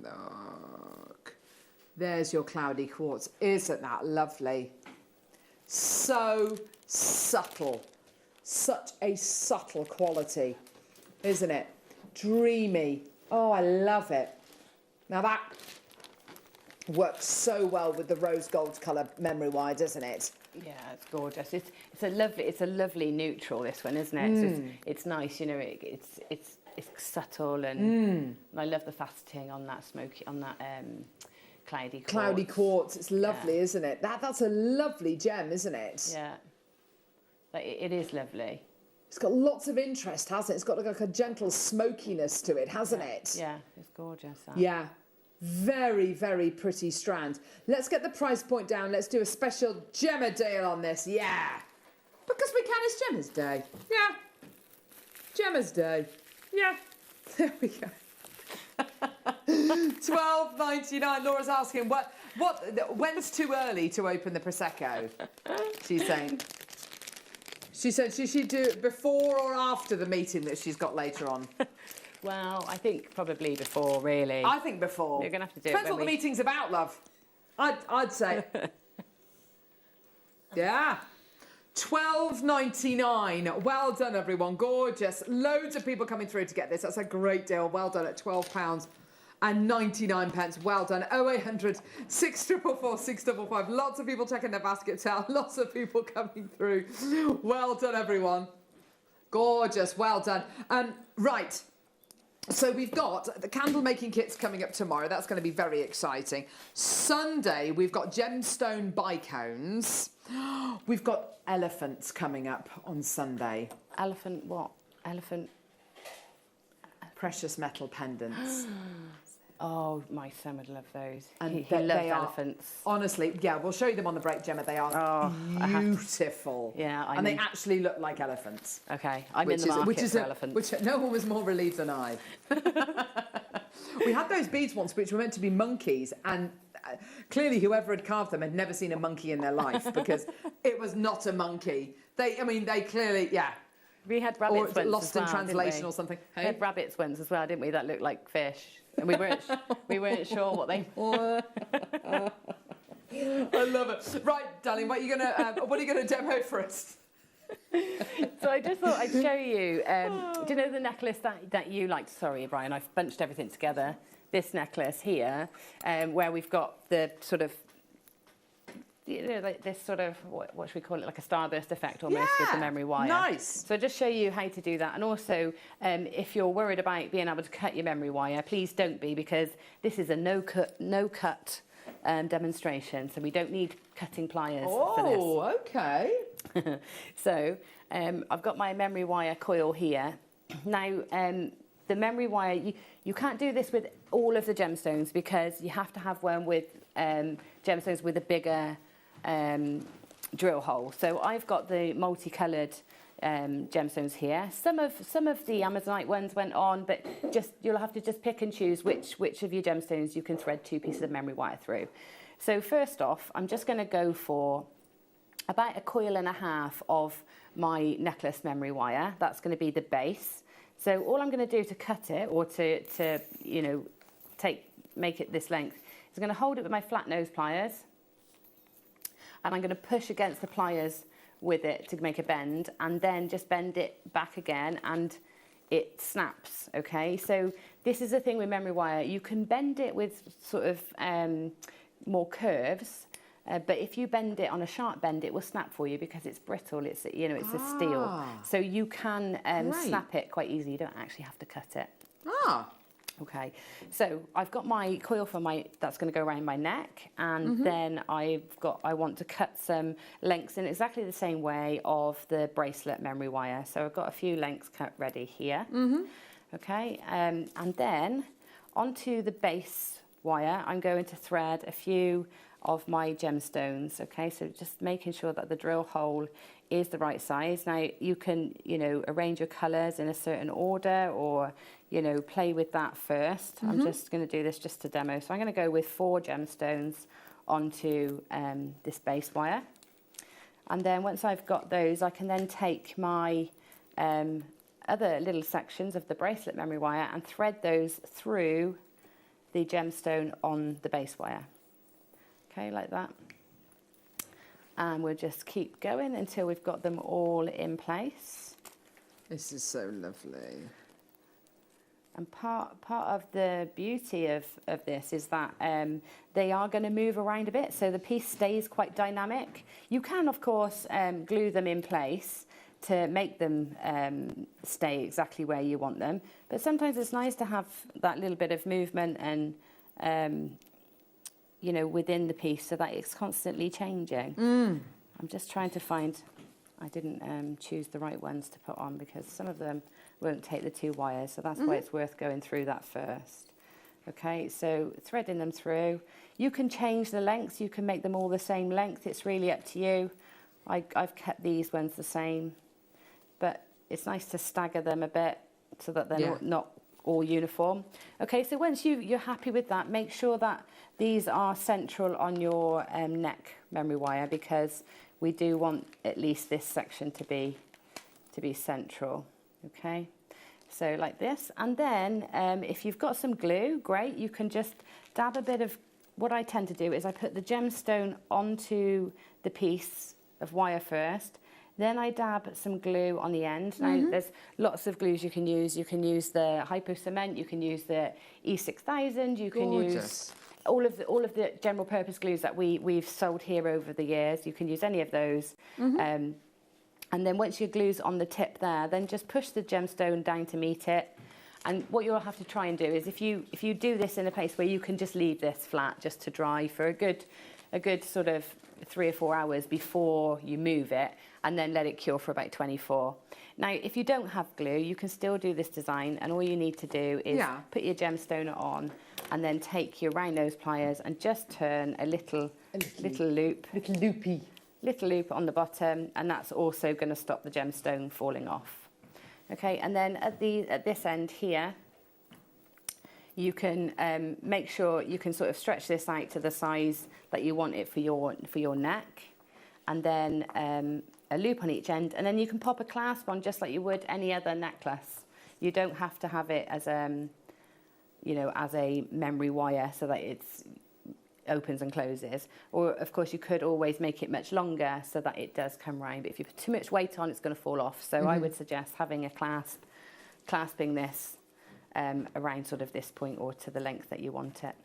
Look. There's your cloudy quartz. Isn't that lovely? So subtle. Such a subtle quality, isn't it? Dreamy. Oh, I love it. Now that works so well with the rose gold colour memory wire, doesn't it? Yeah, it's gorgeous. It's a lovely neutral, this one, isn't it? So it's nice, you know. It's subtle, and I love the faceting on that cloudy quartz. Cloudy quartz. It's lovely, isn't it? That's a lovely gem, isn't it? Yeah, it is lovely. It's got lots of interest, hasn't it? It's got like a gentle smokiness to it, hasn't it? Yeah, it's gorgeous. That. Yeah. Very, very pretty strand. Let's get the price point down. Let's do a special Gemma deal on this. Yeah. Because we can. It's Gemma's day. Yeah. Gemma's day. Yeah. There we go. £12.99. Laura's asking, when's too early to open the Prosecco? She's saying. She said, should she do it before or after the meeting that she's got later on? Well, I think probably before, really. I think before. You're going to have to do Depends it what the meeting's about, love. I'd say. Yeah. £12.99. Well done, everyone. Gorgeous. Loads of people coming through to get this. That's a great deal. Well done at £12.99. Well done. 0800 644 655. Lots of people checking their baskets out. Lots of people coming through. Well done, everyone. Gorgeous. Well done. Right. So we've got the candle making kits coming up tomorrow. That's going to be very exciting. Sunday, we've got gemstone bicones. We've got elephants coming up on Sunday. Elephant what? Elephant? Precious metal pendants. Oh, my son would love those. And he loves elephants. Honestly, yeah, we'll show you them on the break, Gemma. They are beautiful. Yeah, they actually look like elephants. Okay, I'm in the market for elephants. Which no one was more relieved than I. We had those beads once, which were meant to be monkeys, and clearly whoever had carved them had never seen a monkey in their life, because it was not a monkey. They clearly, yeah. We had rabbits once lost in translation or something. Hey? We had rabbits once as well, didn't we? That looked like fish. And we weren't sure what they were. I love it. Right, darling, what are you gonna demo for us? So I just thought I'd show you. Do you know the necklace that you liked? Sorry, Brian, I've bunched everything together. This necklace here, where we've got the sort of, you know, like this sort of, what should we call it, like a starburst effect almost with the memory wire. Nice. So I'll just show you how to do that. And also, if you're worried about being able to cut your memory wire, please don't be, because this is a no cut demonstration. So we don't need cutting pliers for this. Oh, okay. So I've got my memory wire coil here. Now, the memory wire, you can't do this with all of the gemstones, because you have to have one with gemstones with a bigger drill hole. So I've got the multicoloured gemstones here. Some of the Amazonite ones went on, but you'll have to just pick and choose which of your gemstones you can thread 2 pieces of memory wire through. So first off, I'm just going to go for about 1.5 coils of my necklace memory wire. That's going to be the base. So all I'm going to do to cut it, or to you know, make it this length, is I'm going to hold it with my flat nose pliers, and I'm going to push against the pliers with it to make a bend, and then just bend it back again, and it snaps. Okay, so this is the thing with memory wire. You can bend it with sort of more curves, but if you bend it on a sharp bend, it will snap for you, because it's brittle. It's, you know, it's a steel, so you can snap it quite easily. You don't actually have to cut it. Okay, so I've got my coil for that's going to go around my neck, and then I want to cut some lengths in exactly the same way of the bracelet memory wire. So I've got a few lengths cut ready here. Okay, and then onto the base wire, I'm going to thread a few of my gemstones. Okay, so just making sure that the drill hole is the right size. Now you can, you know, arrange your colours in a certain order, or, you know, play with that first. I'm just going to do this just to demo. So I'm going to go with 4 gemstones onto this base wire. And then once I've got those, I can then take my other little sections of the bracelet memory wire and thread those through the gemstone on the base wire. Okay, like that. And we'll just keep going until we've got them all in place. This is so lovely. And part of the beauty of this is that they are going to move around a bit, so the piece stays quite dynamic. You can, of course, glue them in place to make them stay exactly where you want them. But sometimes it's nice to have that little bit of movement and, you know, within the piece so that it's constantly changing. I'm just trying to find, I didn't choose the right ones to put on because some of them won't take the 2 wires, so that's why it's worth going through that first. Okay, so threading them through. You can change the lengths, you can make them all the same length, it's really up to you. I've kept these ones the same, but it's nice to stagger them a bit so that they're not all uniform. Okay, so once you're happy with that, make sure that these are central on your neck memory wire, because we do want at least this section to be central. Okay, so like this, and then if you've got some glue, great, you can just dab a bit of, what I tend to do is I put the gemstone onto the piece of wire first, then I dab some glue on the end. Now there's lots of glues you can use the Hypo Cement, you can use the E6000, you can use all of the general purpose glues that we've sold here over the years. You can use any of those. And then once your glue's on the tip there, then just push the gemstone down to meet it. And what you'll have to try and do is if you do this in a place where you can just leave this flat just to dry for a good sort of 3 or 4 hours before you move it, and then let it cure for about 24. Now, if you don't have glue, you can still do this design, and all you need to do is put your gemstone on and then take your round nose pliers and just turn a little loop. Little loop on the bottom, and that's also going to stop the gemstone falling off. Okay, and then at this end here, you can make sure you can sort of stretch this out to the size that you want it for your neck, and then a loop on each end, and then you can pop a clasp on just like you would any other necklace. You don't have to have it as you know, as a memory wire so that it's opens and closes, or of course you could always make it much longer so that it does come round, but if you put too much weight on, it's going to fall off. So I would suggest having a clasping this around sort of this point or to the length that you want it.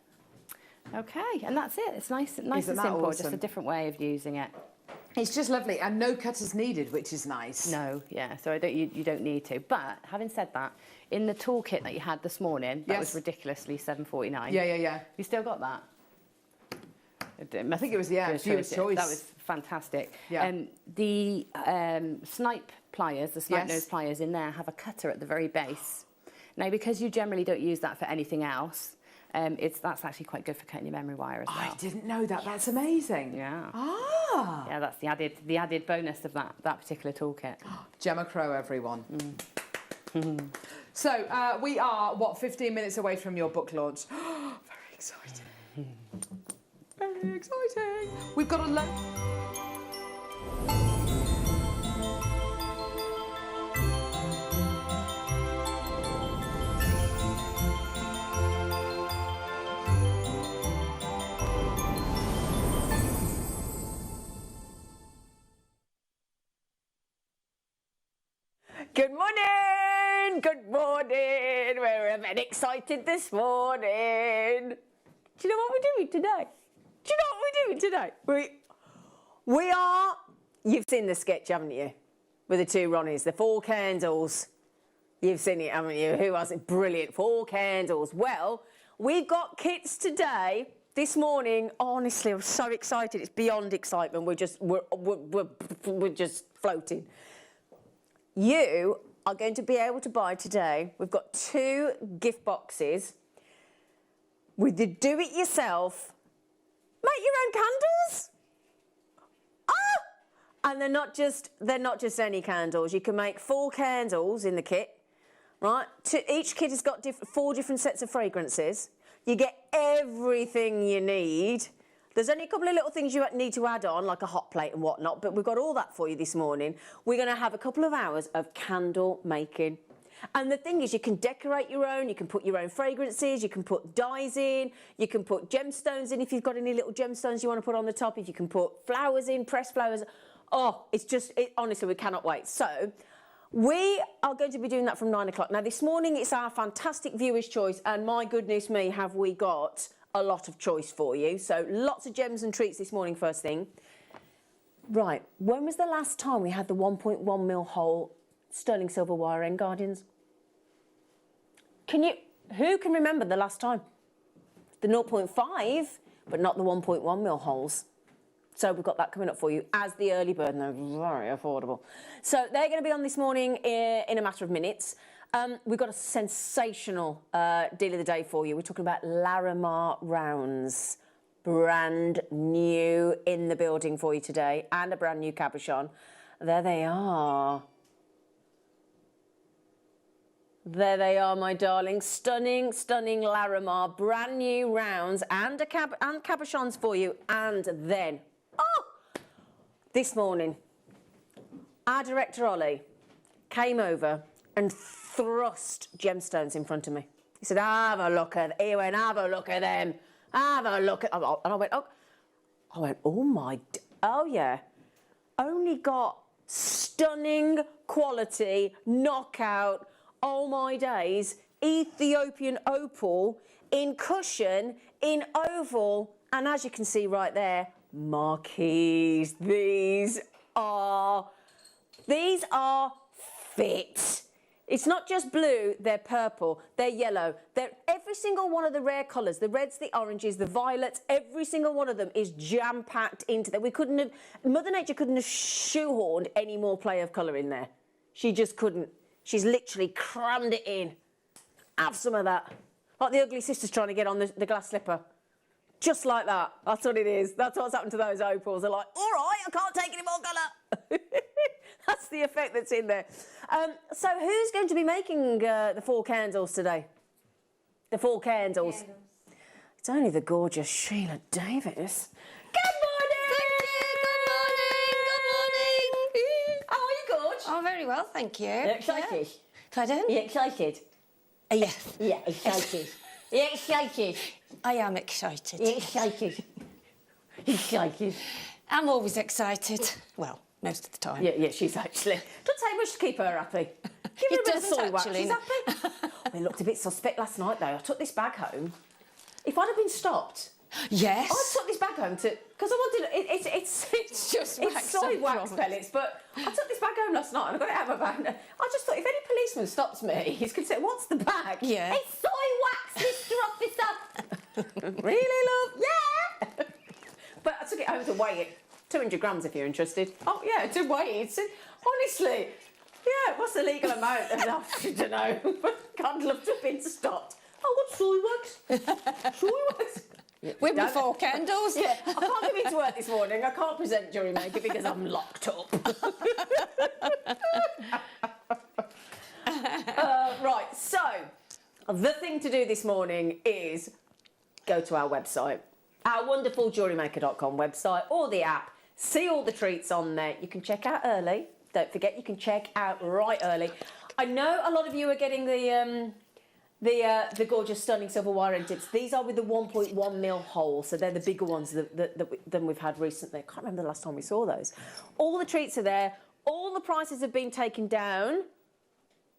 Okay, and that's it. It's nice and simple. Awesome? Just a different way of using it. It's just lovely, and no cutters needed, which is nice. No, yeah, so you don't need to. But having said that, in the toolkit that you had this morning, that was ridiculously $7.49. Yeah. You still got that? I think it was viewer's choice. That was fantastic. Yeah. The snipe pliers, the snipe nose pliers in there have a cutter at the very base. Now, because you generally don't use that for anything else, that's actually quite good for cutting your memory wire as well. I didn't know that. That's amazing. Yeah. Ah. Yeah, that's the added bonus of that particular toolkit. Gemma Crow, everyone. So we are 15 minutes away from your book launch. Very exciting. Very exciting. We've got a Good morning! Good morning! We're a bit excited this morning. Do you know what we're doing today? We are, you've seen the sketch, haven't you? With the 2 Ronnies, the 4 candles. You've seen it, haven't you? Who hasn't? Brilliant, 4 candles. Well, we've got kits today. This morning, honestly, I'm so excited. It's beyond excitement. We're just floating. You are going to be able to buy today. We've got 2 gift boxes with the do-it-yourself, make your own candles. And they're not just any candles. You can make 4 candles in the kit, right? Each kit has got 4 different sets of fragrances. You get everything you need. There's only a couple of little things you need to add on, like a hot plate and whatnot, but we've got all that for you this morning. We're going to have a couple of hours of candle making. And the thing is, you can decorate your own, you can put your own fragrances, you can put dyes in, you can put gemstones in if you've got any little gemstones you want to put on the top, if you can put flowers in, pressed flowers. Oh, it's just, honestly, we cannot wait. So we are going to be doing that from 9 o'clock. Now, this morning, it's our fantastic viewer's choice, and my goodness me, have we got a lot of choice for you. So lots of gems and treats this morning, first thing. Right, when was the last time we had the 1.1 mil hole sterling silver wire end guardians? Who can remember the last time? The 0.5, but not the 1.1 mil holes. So we've got that coming up for you as the early bird, and they're very affordable. So they're going to be on this morning in a matter of minutes. We've got a sensational deal of the day for you. We're talking about Larimar rounds. Brand new in the building for you today, and a brand new cabochon. There they are. There they are, my darling. Stunning, stunning Larimar. Brand new rounds and cabochons for you. And then, this morning, our director, Ollie, came over and thrust gemstones in front of me. He said, have a look at them. He went, have a look at them. Have a look at them. And I went, oh yeah. Only got stunning quality, knockout, oh my days, Ethiopian opal in cushion, in oval, and as you can see right there, marquees. These are fit. It's not just blue, they're purple, they're yellow. They're every single one of the rare colours, the reds, the oranges, the violets, every single one of them is jam-packed into there. Mother Nature couldn't have shoehorned any more play of colour in there. She just couldn't. She's literally crammed it in. Have some of that. Like the ugly sister's trying to get on the glass slipper. Just like that. That's what it is. That's what's happened to those opals. They're like, all right, I can't take any more colour. That's the effect that's in there. So who's going to be making the 4 candles today? The 4 candles. Candles. It's only the gorgeous Sheila Davis. Good morning! Thank you, good morning, good morning. How are you, Gorge? Oh, very well, thank you. You excited? Pardon? You excited? Yes. Yeah, excited. You excited? I am excited. You excited? Excited. I'm always excited. Well, most of the time. Yeah, she's actually. Doesn't take much to keep her happy. Give her It a bit of doesn't soy wax. actually. She's happy. It looked a bit suspect last night, though. I took this bag home. If I'd have been stopped, Yes. I took this bag home because I wanted it's just wax soy and wax promise. pellets. But I took this bag home last night and I got it out of my bag. I just thought if any policeman stops me, he's going to say, "What's the bag?" Yeah. It's soy wax, Mr. Officer. Really, love? Yeah. But I took it home to weigh it. 200 grams if you're interested. Oh yeah, to weigh it. Honestly, yeah. What's the legal amount? I don't know. But I'd love to have been stopped. Oh, what soy wax? Soy wax. With my 4 candles. Yeah, I can't come into work this morning. I can't present Jewellery Maker because I'm locked up. Right, so the thing to do this morning is go to our website, our wonderful JewelleryMaker.com website or the app. See all the treats on there. You can check out early. Don't forget, you can check out right early. I know a lot of you are getting the gorgeous, stunning silver wire end tips. These are with the 1.1 mil hole, so they're the bigger ones than we've had recently. I can't remember the last time we saw those. All the treats are there. All the prices have been taken down.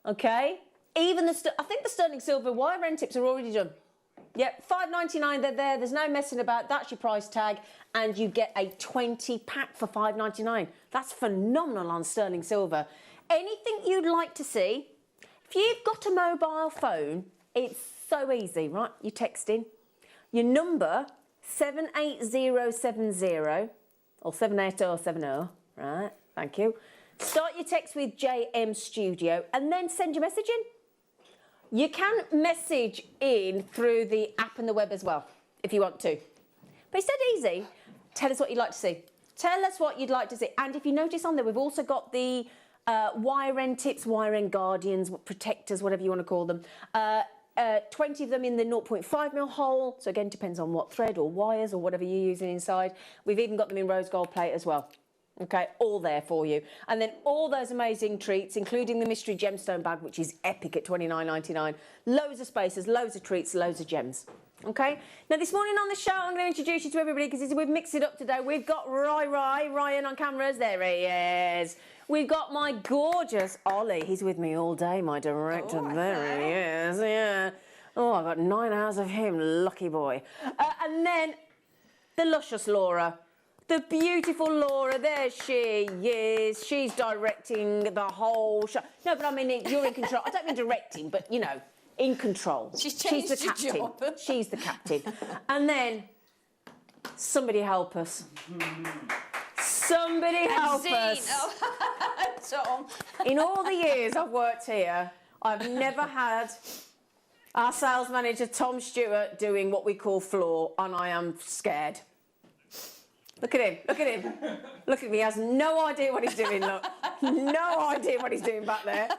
Okay, even I think the sterling silver wire end tips are already done. Yep, $5.99. They're there. There's no messing about. That's your price tag, and you get a 20 pack for $5.99. That's phenomenal on sterling silver. Anything you'd like to see? If you've got a mobile phone, it's so easy, right? You text in your number 78070 or 78070, right? Thank you. Start your text with JM Studio and then send your message in. You can message in through the app and the web as well, if you want to. But it's dead easy. Tell us what you'd like to see. Tell us what you'd like to see. And if you notice on there, we've also got the wire end tips, wire end guardians, protectors, whatever you want to call them. 20 of them in the 0.5 mil hole. So again, depends on what thread or wires or whatever you're using inside. We've even got them in rose gold plate as well. Okay, all there for you. And then all those amazing treats, including the mystery gemstone bag, which is epic at $29.99. Loads of spaces, loads of treats, loads of gems. Okay, now this morning on the show, I'm going to introduce you to everybody because we've mixed it up today. We've got Ryan on cameras. There he is. We've got my gorgeous Ollie. He's with me all day, my director. There he is, yeah. Oh, I've got 9 hours of him, lucky boy. And then the luscious Laura. The beautiful Laura, there she is. She's directing the whole show. No, but I mean, you're in control. I don't mean directing, but, you know, in control. She's changed the captain. job. She's the captain. And then, somebody help us. Somebody help us. Tom. In all the years I've worked here, I've never had our sales manager, Tom Stewart, doing what we call floor, and I am scared. Look at him, look at him. Look at me, he has no idea what he's doing, look. No idea what he's doing back there.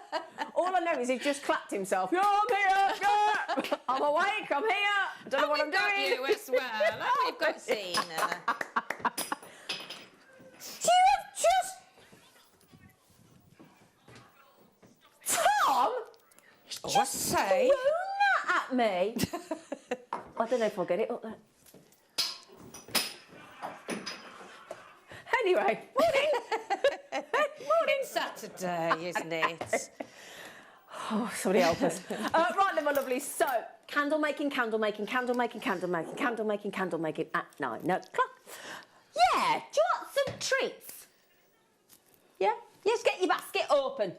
All I know is he's just clapped himself. Yeah, I'm here, yeah. I'm awake, I'm here. Don't know what I'm doing. We've got you as well. And we've got Zena. You have just... Tom? Just say. Thrown that at me. I don't know if I'll get it up there. Anyway, morning. Morning. Saturday, isn't it? Oh, somebody help us. Right then, my lovely. So, candle making at 9 o'clock. Yeah, do you want some treats? Yeah? Yes, get your basket open.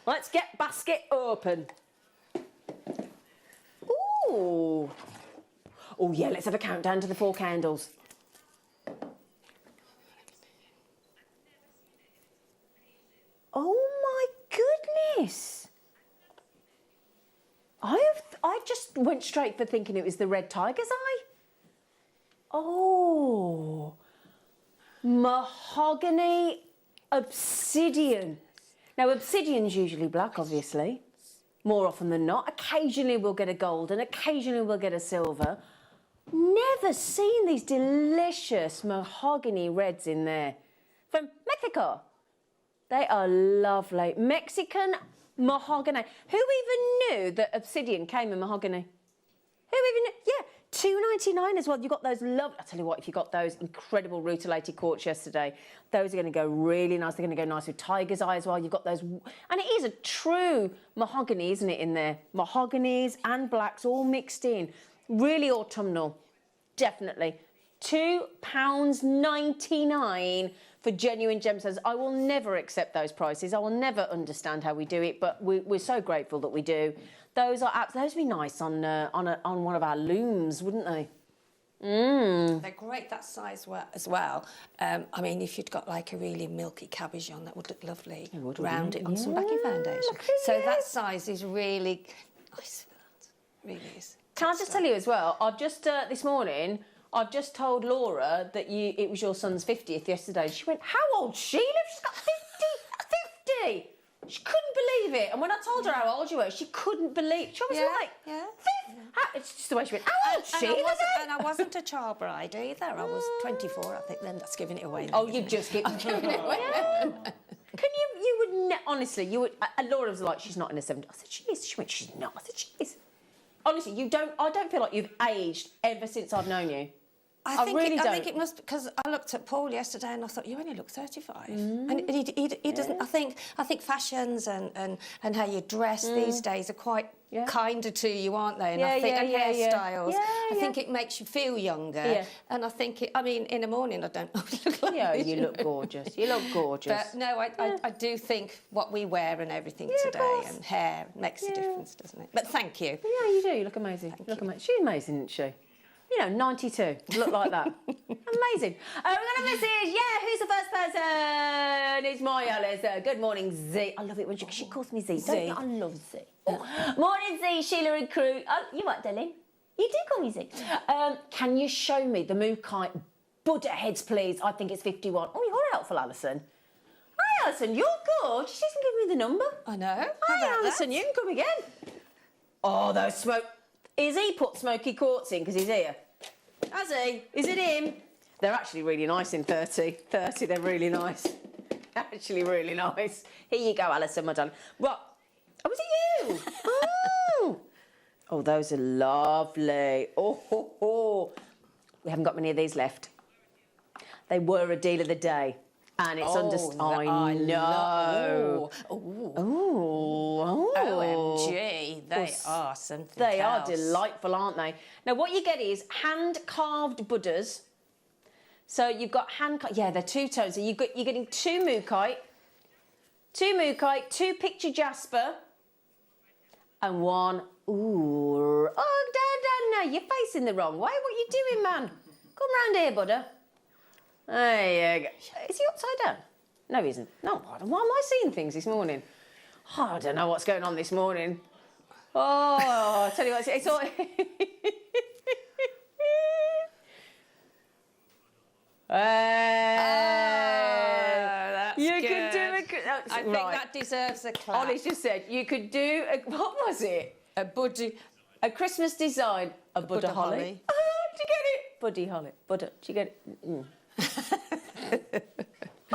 Let's get basket open. Ooh. Oh, yeah, let's have a countdown to the 4 candles. Oh my goodness! I just went straight for thinking it was the red tiger's eye. Oh, mahogany obsidian. Now obsidian's usually black, obviously. More often than not. Occasionally we'll get a golden, occasionally we'll get a silver. Never seen these delicious mahogany reds in there. From Mexico. They are lovely. Mexican mahogany. Who even knew that obsidian came in mahogany? Who even knew? Yeah, $2.99 as well. You got those lovely... I'll tell you what, if you got those incredible rutilated quartz yesterday, those are going to go really nice. They're going to go nice with tiger's eye as well. You've got those... And it is a true mahogany, isn't it, in there? Mahoganies and blacks all mixed in. Really autumnal. Definitely. £2.99 for genuine gemstones. I will never accept those prices. I will never understand how we do it, but we're so grateful that we do. Those would be nice on one of our looms, wouldn't they? They're great that size as well. I mean, if you'd got like a really milky cabbage on, that would look lovely. It would, round it on some backing foundation. So that size is really nice for that. Really is. Can I just tell you as well? I've just this morning. I've just told Laura that it was your son's 50th yesterday. She went, how old, Sheila? She's got 50. She couldn't believe it. And when I told her how old you were, she couldn't believe it. She was like, 50? It's just the way she went, how old, Sheila? And I wasn't a child bride either. I was 24, I think. Then that's giving it away. Oh, you just giving it away. Can you would, honestly, you would, and Laura was like, she's not in her 70s. I said, she is. She went, she's not. I said, she is. Honestly, I don't feel like you've aged ever since I've known you. I think it must, because I looked at Paul yesterday and I thought, you only look 35. And he doesn't, I think fashions and how you dress these days are quite kinder to you, aren't they? And I think hairstyles, I think it makes you feel younger. Yeah. And I think, I mean, in the morning I don't look like this. You look gorgeous. You look gorgeous. But no, I do think what we wear and everything today and hair makes a difference, doesn't it? But thank you. Yeah, you do. You look amazing. She's amazing, isn't she? You know, 92. Look like that. Amazing. We've got a message. Yeah, who's the first person? It's Maya. Good morning, Z. I love it when she calls me Z. Don't you? I love Z. Morning, Z, Sheila and crew. Oh, you what, darling? You do call me Z. Can you show me the Mookai Buddha heads, please? I think it's 51. Oh, you're helpful, Alison. Hi, Alison. You're good. She doesn't give me the number. I know. Hi, Alison. You can come again. Oh, those smoke... Is he put smoky quartz in because he's here? Has he? Is it him? They're actually really nice in 30. 30, they're really nice. Actually, really nice. Here you go, Alison, my darling. Right. Oh, was it you? Oh. Oh, those are lovely. Oh, ho, ho. We haven't got many of these left. They were a deal of the day. And it's I know. Oh. OMG, they are something They else. are delightful, aren't they? Now, what you get is hand-carved Buddhas. So you've got they're two-tones. So you're getting two mookaite, two picture jasper, and one, no, you're facing the wrong way. What are you doing, man? Come round here, Buddha. There you go. Is he upside down? No, he isn't. No, why am I seeing things this morning? Oh, I don't know what's going on this morning. Oh, I tell you what, it's all... That's you good. could do I think that deserves a clap. Ollie's just said you could do what was it? A Christmas design, a Buddha holly. Oh, did you get it? Buddy holly. Buddha. Did you get it? Mm.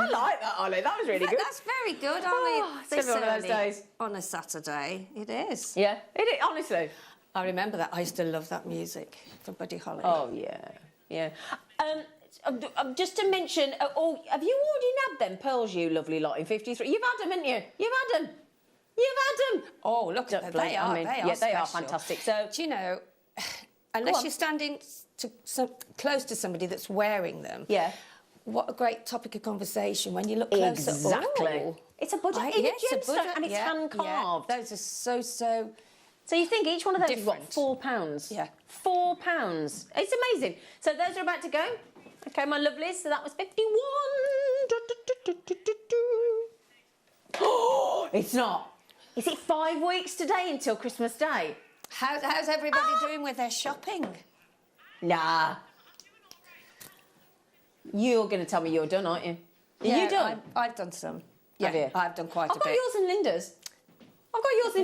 I like that, Ollie. That was really good. That's very good. It's gonna be one of those days. On a Saturday, it is. Yeah, it is, honestly. I remember that. I used to love that music from Buddy Holly. Oh yeah. Just to mention, have you already nabbed them pearls, you lovely lot in 53? You've had them, haven't you? You've had them. Oh, look at them. They are special. Fantastic. So, do you know, unless you're standing close to somebody that's wearing them, what a great topic of conversation when you look closer. Exactly. Oh, it's a Buddha and it's hand carved. Those are so. So you think each one of those different. is what, £4? Yeah. £4. It's amazing. So those are about to go. Okay, my lovelies. So that was 51. Oh, it's not. Is it 5 weeks today until Christmas Day? How's everybody doing with their shopping? Nah. You're going to tell me you're done, aren't you? Are you done? I've done some. Have you? I've done quite a bit. I've got yours and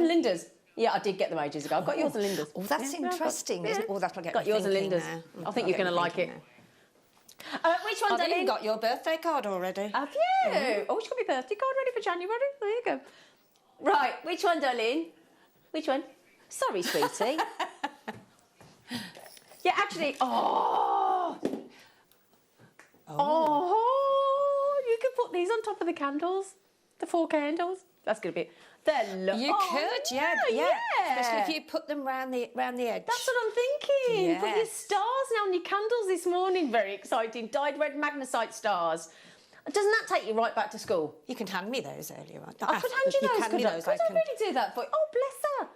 Linda's. Yeah, I did get them ages ago. I've got yours and Linda's. Oh, that's interesting, isn't it? Oh, that'll get got me yours and thinking Linda's. now. I think you're going to like it. Which one, I've darling? even got your birthday card already. Have you? Oh, she's got my birthday card ready for January. There you go. Right, which one, darling? Which one? Sorry, sweetie. Yeah, actually, oh, you can put these on top of the candles, the 4 candles. That's going to be. They're lovely. You could, yeah. Especially if you put them round the edge. That's what I'm thinking. Yes. Put your stars now on your candles this morning. Very exciting. Dyed red magnesite stars. Doesn't that take you right back to school? You can hand me those earlier on. I could hand you those. Could I really do that for you? Oh, bless her.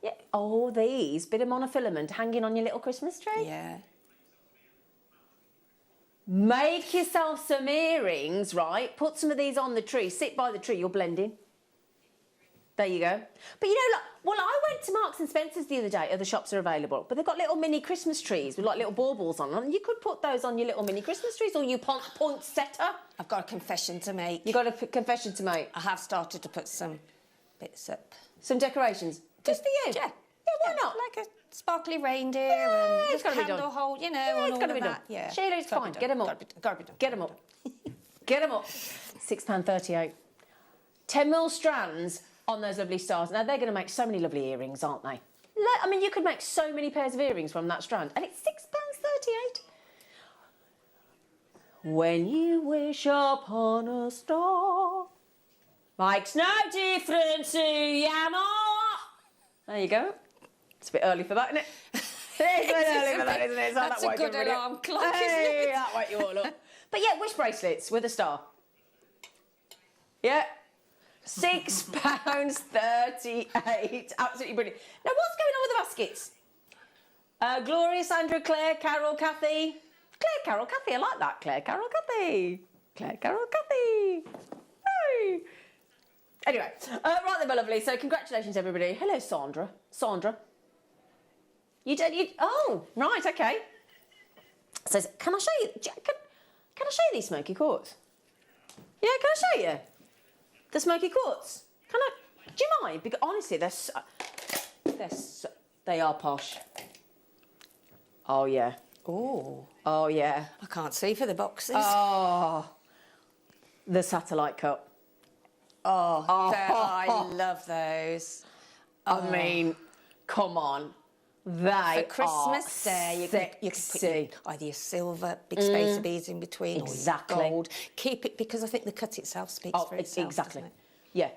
Yeah. Oh, these bit of monofilament hanging on your little Christmas tree. Yeah. Make yourself some earrings, right? Put some of these on the tree. Sit by the tree. You're blending. There you go. But you know, well, I went to Marks and Spencer's the other day. Other shops are available, but they've got little mini Christmas trees with like little baubles on them. You could put those on your little mini Christmas trees, or you poinsettia. I've got a confession to make. You got a confession to make. I have started to put some bits up. Some decorations. Just for you. Yeah. Why not? Like a sparkly reindeer Yeah, and it's gotta be done. candle hole, you know, Yeah, and it's all gotta of be done. that. Yeah. Sheila, it's fine. Get them up. Gotta be done. Get them up. Get them up. £6.38. 10mm strands on those lovely stars. Now, they're going to make so many lovely earrings, aren't they? I mean, you could make so many pairs of earrings from that strand. And it's £6.38. When you wish upon a star, makes no difference who you are. There you go. It's a bit early for that, isn't it? It's a bit early for that, isn't it? It's That's a good alarm clock, isn't it? That wake you all up. But yeah, wish bracelets with a star. Yeah. £6.38. Absolutely brilliant. Now, what's going on with the baskets? Gloria, Sandra, Claire, Carol, Kathy. Claire, Carol, Kathy. I like that. Claire, Carol, Kathy. Claire, Carol, Kathy. Hey. Anyway, right then, my lovely. So, congratulations, everybody. Hello, Sandra. Sandra. Oh, right, okay. So, can I show you? Can I show you these smoky quartz? Yeah, can I show you? The smoky quartz. Can I? Do you mind? Because honestly, they are posh. Oh yeah. Oh yeah. I can't see for the boxes. Oh, the satellite cup. I love those. I mean, come on. They For Christmas are Day, you could put sexy. either your silver, big space of beads in between, Exactly. or your gold. Keep it, because I think the cut itself speaks for itself. Exactly. doesn't it? Yeah.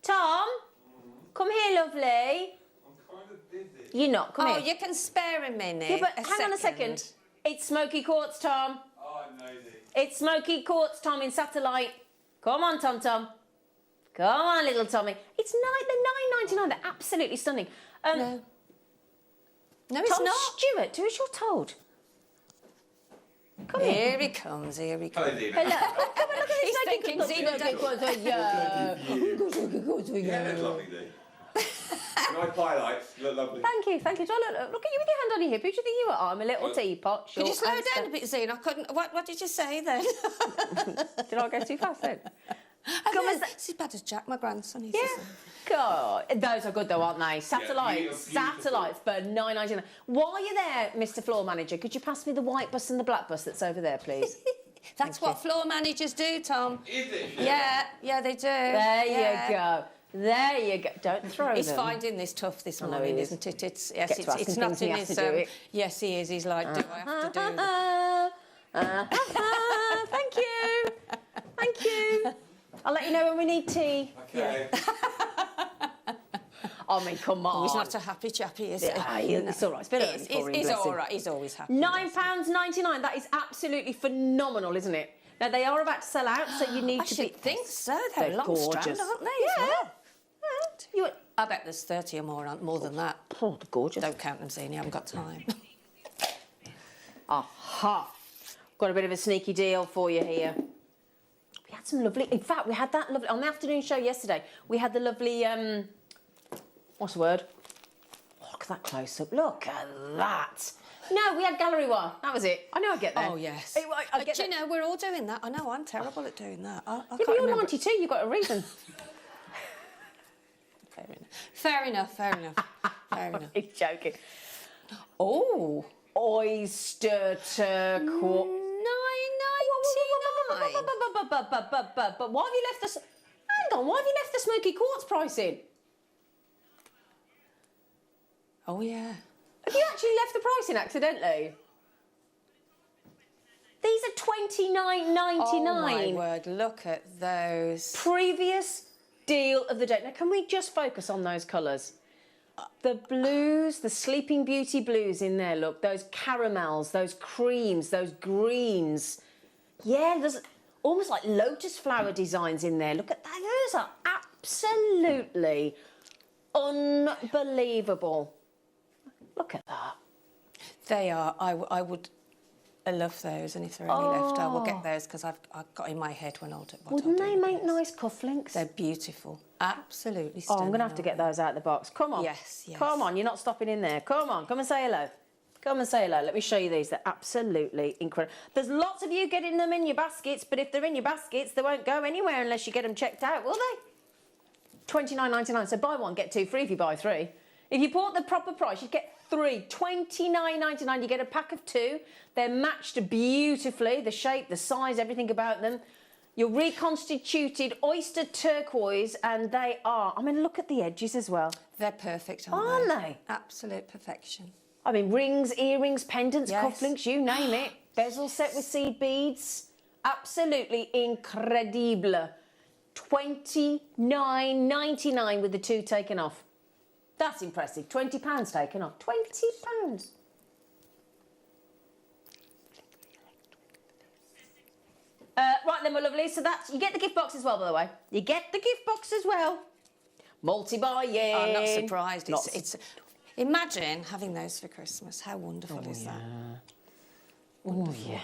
Tom, come here, lovely. I'm kind of busy. You're not. Come Oh, here. you can spare a minute. Yeah, but hang on a second. It's smoky quartz, Tom. Oh, I'm nosy. It's smoky quartz, Tom, in satellite. Come on, Tom. Come on, little Tommy. It's they're $9.99. They're absolutely stunning. No, it's Tom not. Stewart, do as you're told. Come here. Here he comes. Hello, Zena. Hello. Oh, come on, look at this He's smoky thinking quartz. Zena Smoky quartz, yeah. Yeah, that's lovely, do. Nice highlights. Look lovely. Thank you. Look at you with your hand on your hip. Who do you think you are? I'm a little teapot. Could you short slow and down a bit, Zena? I couldn't. What did you say then? Did I go too fast then? Come on, it's as bad as Jack, my grandson. He's Yeah. the same. God, those are good though, aren't they? Satellites, beautiful. satellites, but $9.99. While you're there, Mr. Floor Manager, could you pass me the white bus and the black bus that's over there, please? That's what floor managers do, Tom. Is it? Yeah, they do. There Yeah. you go. There you go. Don't throw He's them. finding this tough this know morning, he is. isn't it? It's Get to asking it's not things and in he has his. to do it. Yes, he is. He's like, do I have to do this? Thank you. Thank you. I'll let you know when we need tea. Okay. I mean, come on. Oh, he's not a happy chappy, is he? Yeah, it's all right. It's been early for him, He's bless him. all right. He's always happy. £9.99. That is absolutely phenomenal, isn't it? Now, they are about to sell out, so you need I to should be... think so. They're They're long gorgeous. strand, aren't they? You I bet there's 30 or more than that. Oh, they're gorgeous. Don't count them, Zena. I haven't got time. Aha. Got a bit of a sneaky deal for you here. We had some lovely... In fact, we had that lovely... On the afternoon show yesterday, we had the lovely... what's the word? Oh, look at that close-up. Look at that. No, we had gallery wire. That was it. I know I'd get there. Oh, yes. I get Do you know, we're all doing that. I know, I'm terrible at doing that. I Yeah, can't but you're remember. 92. You've got a reason. Fair enough. Fair enough. He's joking. Oh, Oyster turquoise. £9.99. But why have you left the... Hang on, why have you left the smoky quartz price in? Oh, yeah. Have you actually left the price in accidentally? These are $29.99. Oh, my word. Look at those. Previous deal of the day. Now, can we just focus on those colours? The blues, the Sleeping Beauty blues in there, look. Those caramels, those creams, those greens. Yeah, there's almost like lotus flower designs in there. Look at that. Those are absolutely unbelievable. Look at that. They are. I would... I love those, and if there are any left, I will get those, because I've got in my head when I'll do what Wouldn't I'll do they with make those. nice cufflinks? They're beautiful. Absolutely Oh, stunning. I'm going to have to get those out of the box. Come on. Yes, yes. Come on, you're not stopping in there. Come on, come and say hello. Come and say hello. Let me show you these. They're absolutely incredible. There's lots of you getting them in your baskets, but if they're in your baskets, they won't go anywhere unless you get them checked out, will they? $29.99. So buy one, get two free if you buy three. If you bought the proper price, you'd get three. $29.99. You get a pack of two. They're matched beautifully. The shape, the size, everything about them. Your reconstituted oyster turquoise, and they are... I mean, look at the edges as well. They're perfect, Aren't they? Absolute perfection. I mean, rings, earrings, pendants, Yes. cufflinks, you name it. Bezel set with seed beads. Absolutely incredible. $29.99 with the two taken off. That's impressive. £20 taken off. £20. Right then, my lovely. So that's... You get the gift box as well, by the way. You get the gift box as well. Multi-buying. I'm not surprised. Not It's imagine having those for Christmas. How wonderful is that? Oh, yeah.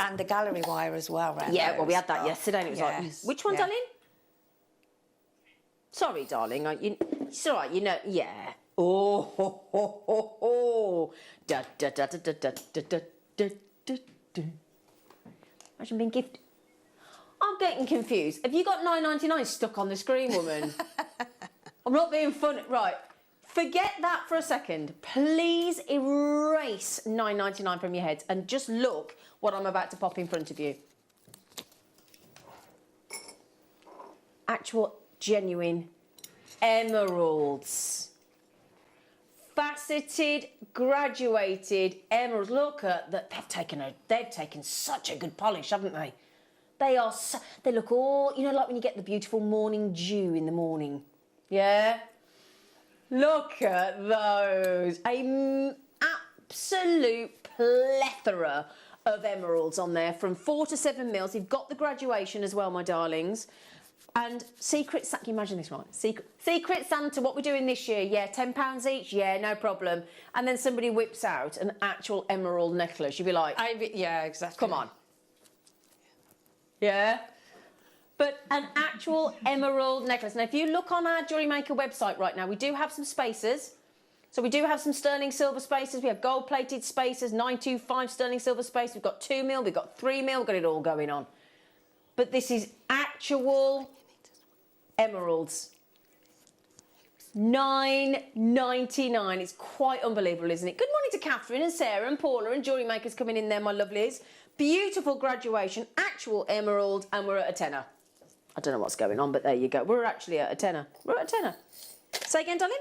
And the gallery wire as well, right? Yeah, well, we had that yesterday, and it was yes, like, which one, yeah. darling? Sorry, darling. It's all right, you know. Yeah. Oh, ho, ho, ho, ho. Da, da, da, da, da, da, da, da, da, da. Imagine being gifted. I'm getting confused. Have you got $9.99 stuck on the screen, woman? I'm not being funny. Right. Forget that for a second. Please erase $9.99 from your head and just look what I'm about to pop in front of you. actual genuine emeralds. Faceted, graduated emeralds. Look at that. They've taken such a good polish, haven't they? They look all, you know, like when you get the beautiful morning dew in the morning. Yeah? Look at those. Absolute plethora of emeralds on there from 4 to 7 mils. You've got the graduation as well, my darlings. And Secret Santa, can you imagine this, right? Secret Santa, what we're doing this year, yeah, £10 each, yeah, no problem. And then somebody whips out an actual emerald necklace. You'd be like, yeah, exactly. come on. Yeah? But an actual emerald necklace. Now, if you look on our Jewellery Maker website right now, we do have some spacers. So we do have some sterling silver spacers. We have gold-plated spacers, 925 sterling silver space. We've got 2 mil, we've got 3 mil, we've got it all going on. But this is actual emeralds. £9.99. It's quite unbelievable, isn't it? Good morning to Catherine and Sarah and Paula and Jewellery Makers coming in there, my lovelies. Beautiful graduation, actual emerald, and we're at a tenner. I don't know what's going on, but there you go. We're actually at a tenner. We're at a tenner. Say again, darling?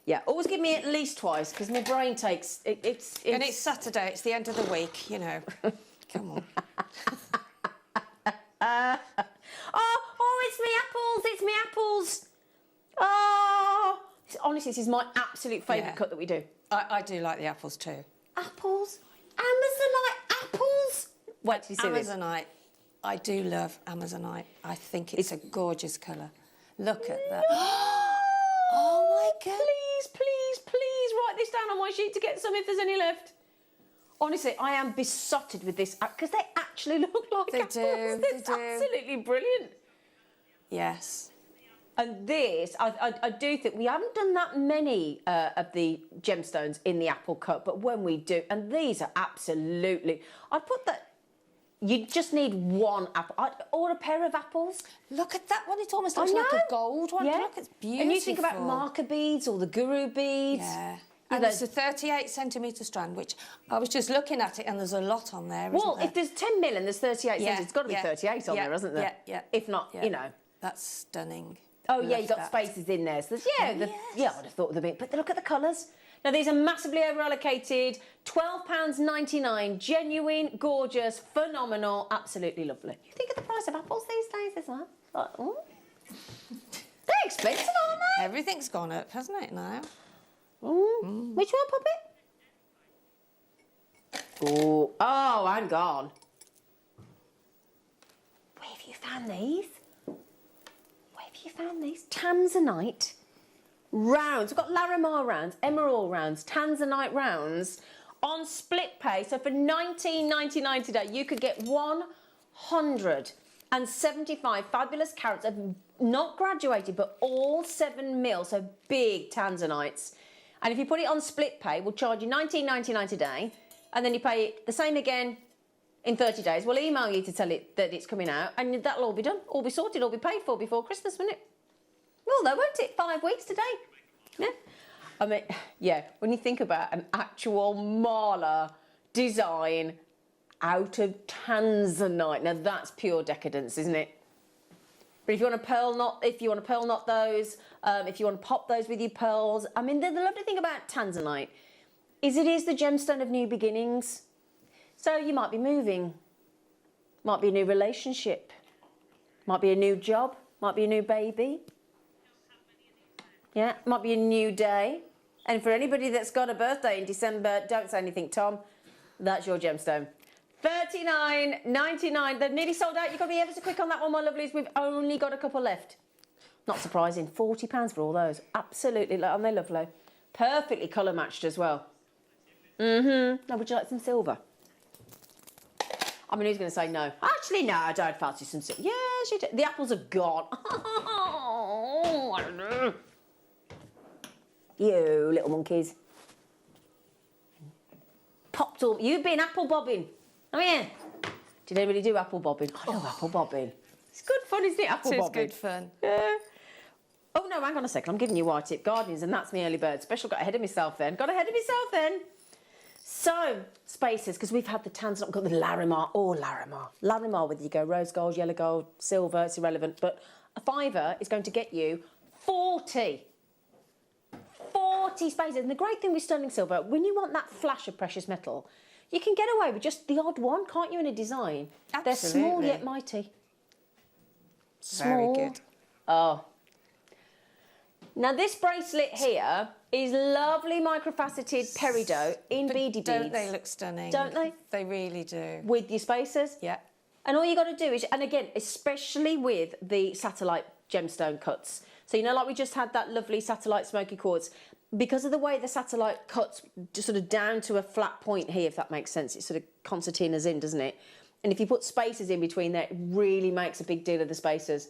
Yeah, always give me at least twice, because my brain takes... It's And it's Saturday, it's the end of the week, you know. Come on. It's me apples. Oh, honestly, this is my absolute favourite cut that we do. I do like the apples too. Apples? Amazonite apples? Wait till you see this. Amazonite. I do love Amazonite. I think it's a gorgeous colour. Look at that. Oh my God. Please write this down on my sheet to get some if there's any left. Honestly, I am besotted with this because they actually look like apples. It's absolutely brilliant. Yes. And this, I do think we haven't done that many of the gemstones in the apple cut, but when we do, and these are absolutely, I'd put that, you just need one apple, or a pair of apples. Look at that one, it almost looks like a gold one. Yeah. Look, it's beautiful. And you think about marker beads or the guru beads. Yeah. And it's a 38 centimetre strand, which I was just looking at it, and there's a lot on there, isn't there? If there's 10 mil and there's 38 centimetres, it's got to be 38 on there, hasn't there? Yeah. If not, you know. That's stunning. Oh, yeah, you've got spaces in there. So yeah, I would have thought of the bit. But look at the colours. Now, these are massively over-allocated. £12.99. Genuine, gorgeous, phenomenal, absolutely lovely. You think of the price of apples these days as well? Like, oh. They're expensive, aren't they? Everything's gone up, hasn't it, now? Which one, Puppet? Oh, hang on. Where have you found these? Tanzanite rounds. We've got Larimar rounds, emerald rounds, Tanzanite rounds on split pay. So for £19.99 today, you could get 175 fabulous carats of not graduated, but all 7 mil, so big Tanzanites. And if you put it on split pay, we'll charge you £19.99 today, and then you pay it the same again in 30 days. We'll email you to tell it that it's coming out, and that'll all be done, all be sorted, all be paid for before Christmas, won't it? Well, though, won't it? 5 weeks today. Yeah. I mean, yeah, when you think about an actual mala design out of Tanzanite, now that's pure decadence, isn't it? But if you want to pearl knot, those, if you want to pop those with your pearls, I mean, the lovely thing about Tanzanite is it is the gemstone of new beginnings. So you might be moving, might be a new relationship, might be a new job, might be a new baby. Yeah, might be a new day. And for anybody that's got a birthday in December, don't say anything, Tom. That's your gemstone. $39.99. They're nearly sold out. You've got to be ever so quick on that one, my lovelies. We've only got a couple left. Not surprising. £40 for all those. Absolutely. Aren't they lovely? Perfectly colour matched as well. Now, would you like some silver? I mean, who's going to say no? Actually, no, I don't fancy some silver. Yes, you do. The apples are gone. Oh, I don't know. You little monkeys. Popped all. You've been apple bobbing. Oh, yeah. Did anybody do apple bobbing? I love apple bobbing. It's good fun, isn't it, apple bobbing? It is good fun. Yeah. Oh, no, hang on a second. I'm giving you white tip gardens, and that's me early bird special. Got ahead of myself then. So, spaces, because we've had the Tanzanite, we've got the Larimar, Larimar with you go, rose gold, yellow gold, silver, it's irrelevant, but a £5 is going to get you 40 spaces. And the great thing with sterling silver, when you want that flash of precious metal, you can get away with just the odd one, can't you, in a design? Absolutely. They're small yet mighty. Very Small. good. Oh. Now this bracelet here is lovely microfaceted peridot in beady beads. Don't they look stunning? Don't they? They really do. With your spacers. Yeah. And all you got to do is, and again, especially with the satellite gemstone cuts. So, you know, like we just had that lovely satellite smoky quartz, because of the way the satellite cuts just sort of down to a flat point here, if that makes sense, it sort of concertinas in, doesn't it? And if you put spacers in between there, it really makes a big deal of the spacers.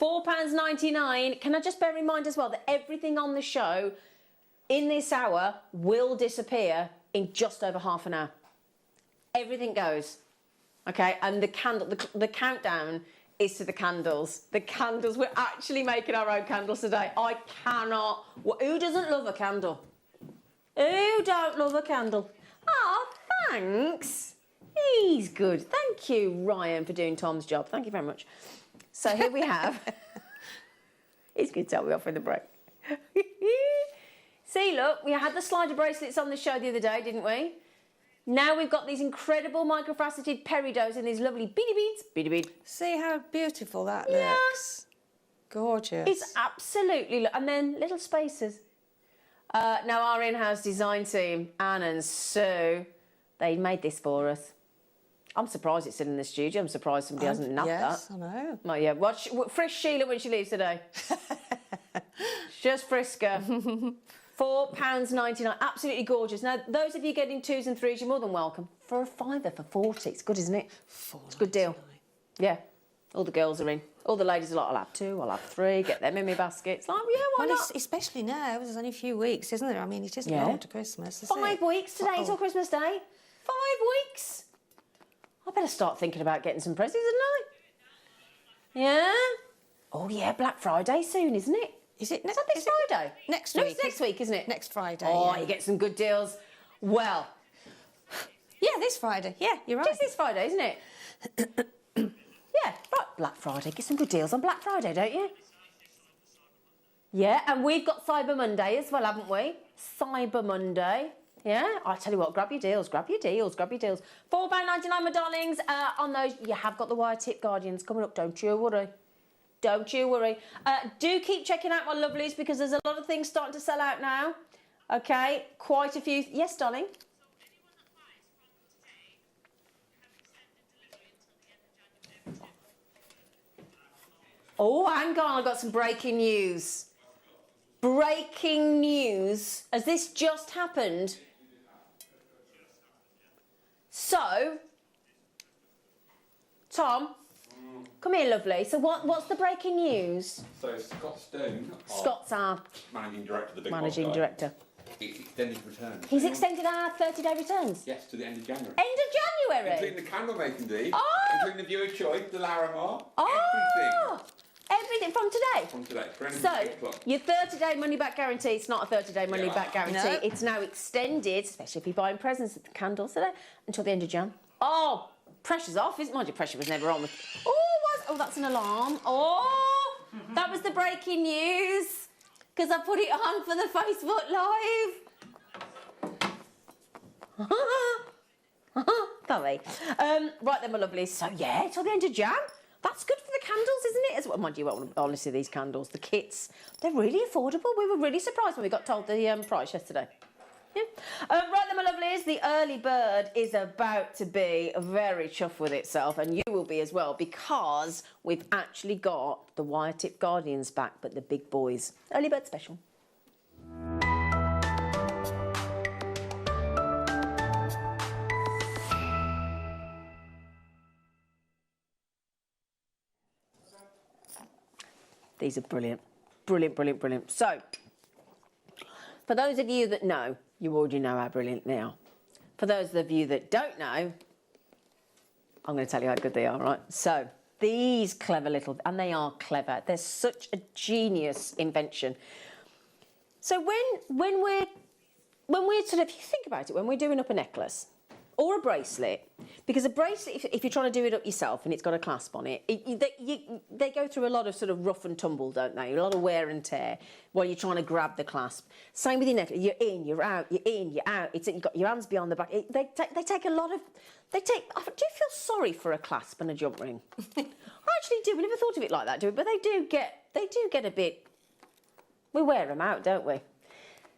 £4.99. Can I just bear in mind as well that everything on the show in this hour will disappear in just over half an hour. Everything goes. Okay, and the countdown is to the candles. The candles, we're actually making our own candles today. I cannot, who doesn't love a candle? Who don't love a candle? Oh, thanks. He's good. Thank you, Ryan, for doing Tom's job. Thank you very much. So here we have, it's good to tell me off in the break. See, look, we had the slider bracelets on the show the other day, didn't we? Now we've got these incredible microfaceted peridots and these lovely beady beads. See how beautiful that looks. Gorgeous. It's absolutely, and then little spacers. Now our in-house design team, Anne and Sue, they made this for us. I'm surprised it's still in the studio. I'm surprised somebody hasn't nabbed that. Yes, I know. Oh, yeah. Frisk Sheila when she leaves today. Just frisk her. £4.99. Absolutely gorgeous. Now, those of you getting 2s and 3s, you're more than welcome. For a £5 for 40. It's good, isn't it? It's a good deal. Yeah. All the girls are in. All the ladies are like, I'll have 2, I'll have 3, get them in my basket. It's like, yeah, why not? Especially now, there's only a few weeks, isn't there? I mean, it isn't long to Christmas, is 5 weeks today till Christmas Day. 5 weeks. I better start thinking about getting some presents, didn't I? Yeah? Oh, yeah, Black Friday soon, isn't it? Is it Is that this Friday? Next No, week. it's next week, isn't it? Next Friday. Oh, yeah. you get some good deals. Well, Yeah, this Friday. Yeah, you're right. just this Friday, isn't it? Yeah, right, Black Friday. Get some good deals on Black Friday, don't you? Yeah, and we've got Cyber Monday as well, haven't we? Cyber Monday. Yeah, I tell you what, grab your deals, grab your deals, grab your deals. £4.99, my darlings. On those, you have got the wire tip Guardians coming up, don't you worry. Don't you worry. Do keep checking out my lovelies because there's a lot of things starting to sell out now. Okay, quite a few. Yes, darling? Oh, hang on, I've got some breaking news. Breaking news. Has this just happened? So, Tom, come here, lovely. So what's the breaking news? So Scott Stone, Scott's our managing director of the big managing boss guy, director. He's extended returns. He's extended our 30-day returns. Yes, to the end of January. End of January? Including the candle making deed, Oh! including the viewer choice, the Larimar, Oh! Everything from today? from today. For anything So, big club. your 30-day money-back guarantee, it's not a 30-day money-back guarantee. No. It's now extended, especially if you're buying presents at the candles today, until the end of Jan. Oh, pressure's off, isn't it? Mind you, pressure was never on. Oh, that's an alarm. Oh, that was the breaking news. Because I put it on for the Facebook Live. Sorry. Right then, my lovelies. So, yeah, till the end of Jan. That's good for the candles, isn't it? As well, mind you, honestly, these candles, the kits, they're really affordable. We were really surprised when we got told the price yesterday. Yeah. Right then, my lovelies, the early bird is about to be very chuffed with itself, and you will be as well, because we've actually got the wire tip Guardians back, but the big boys. Early bird special. These are brilliant. Brilliant, brilliant, brilliant. So, for those of you that know, you already know how brilliant they are. For those of you that don't know, I'm going to tell you how good they are, right? So, these clever little, and they are clever. They're such a genius invention. So when we're sort of, if you think about it, when we're doing up a necklace or a bracelet, Because a bracelet, if you're trying to do it up yourself and it's got a clasp on it, they go through a lot of sort of rough and tumble, don't they? A lot of wear and tear while you're trying to grab the clasp. Same with your necklace. You're in, you're out, you're in, you're out. You've got your hands behind the back. They take a lot of... I do feel sorry for a clasp and a jump ring. I actually do. We never thought of it like that, do we? But they do get a bit... We wear them out, don't we?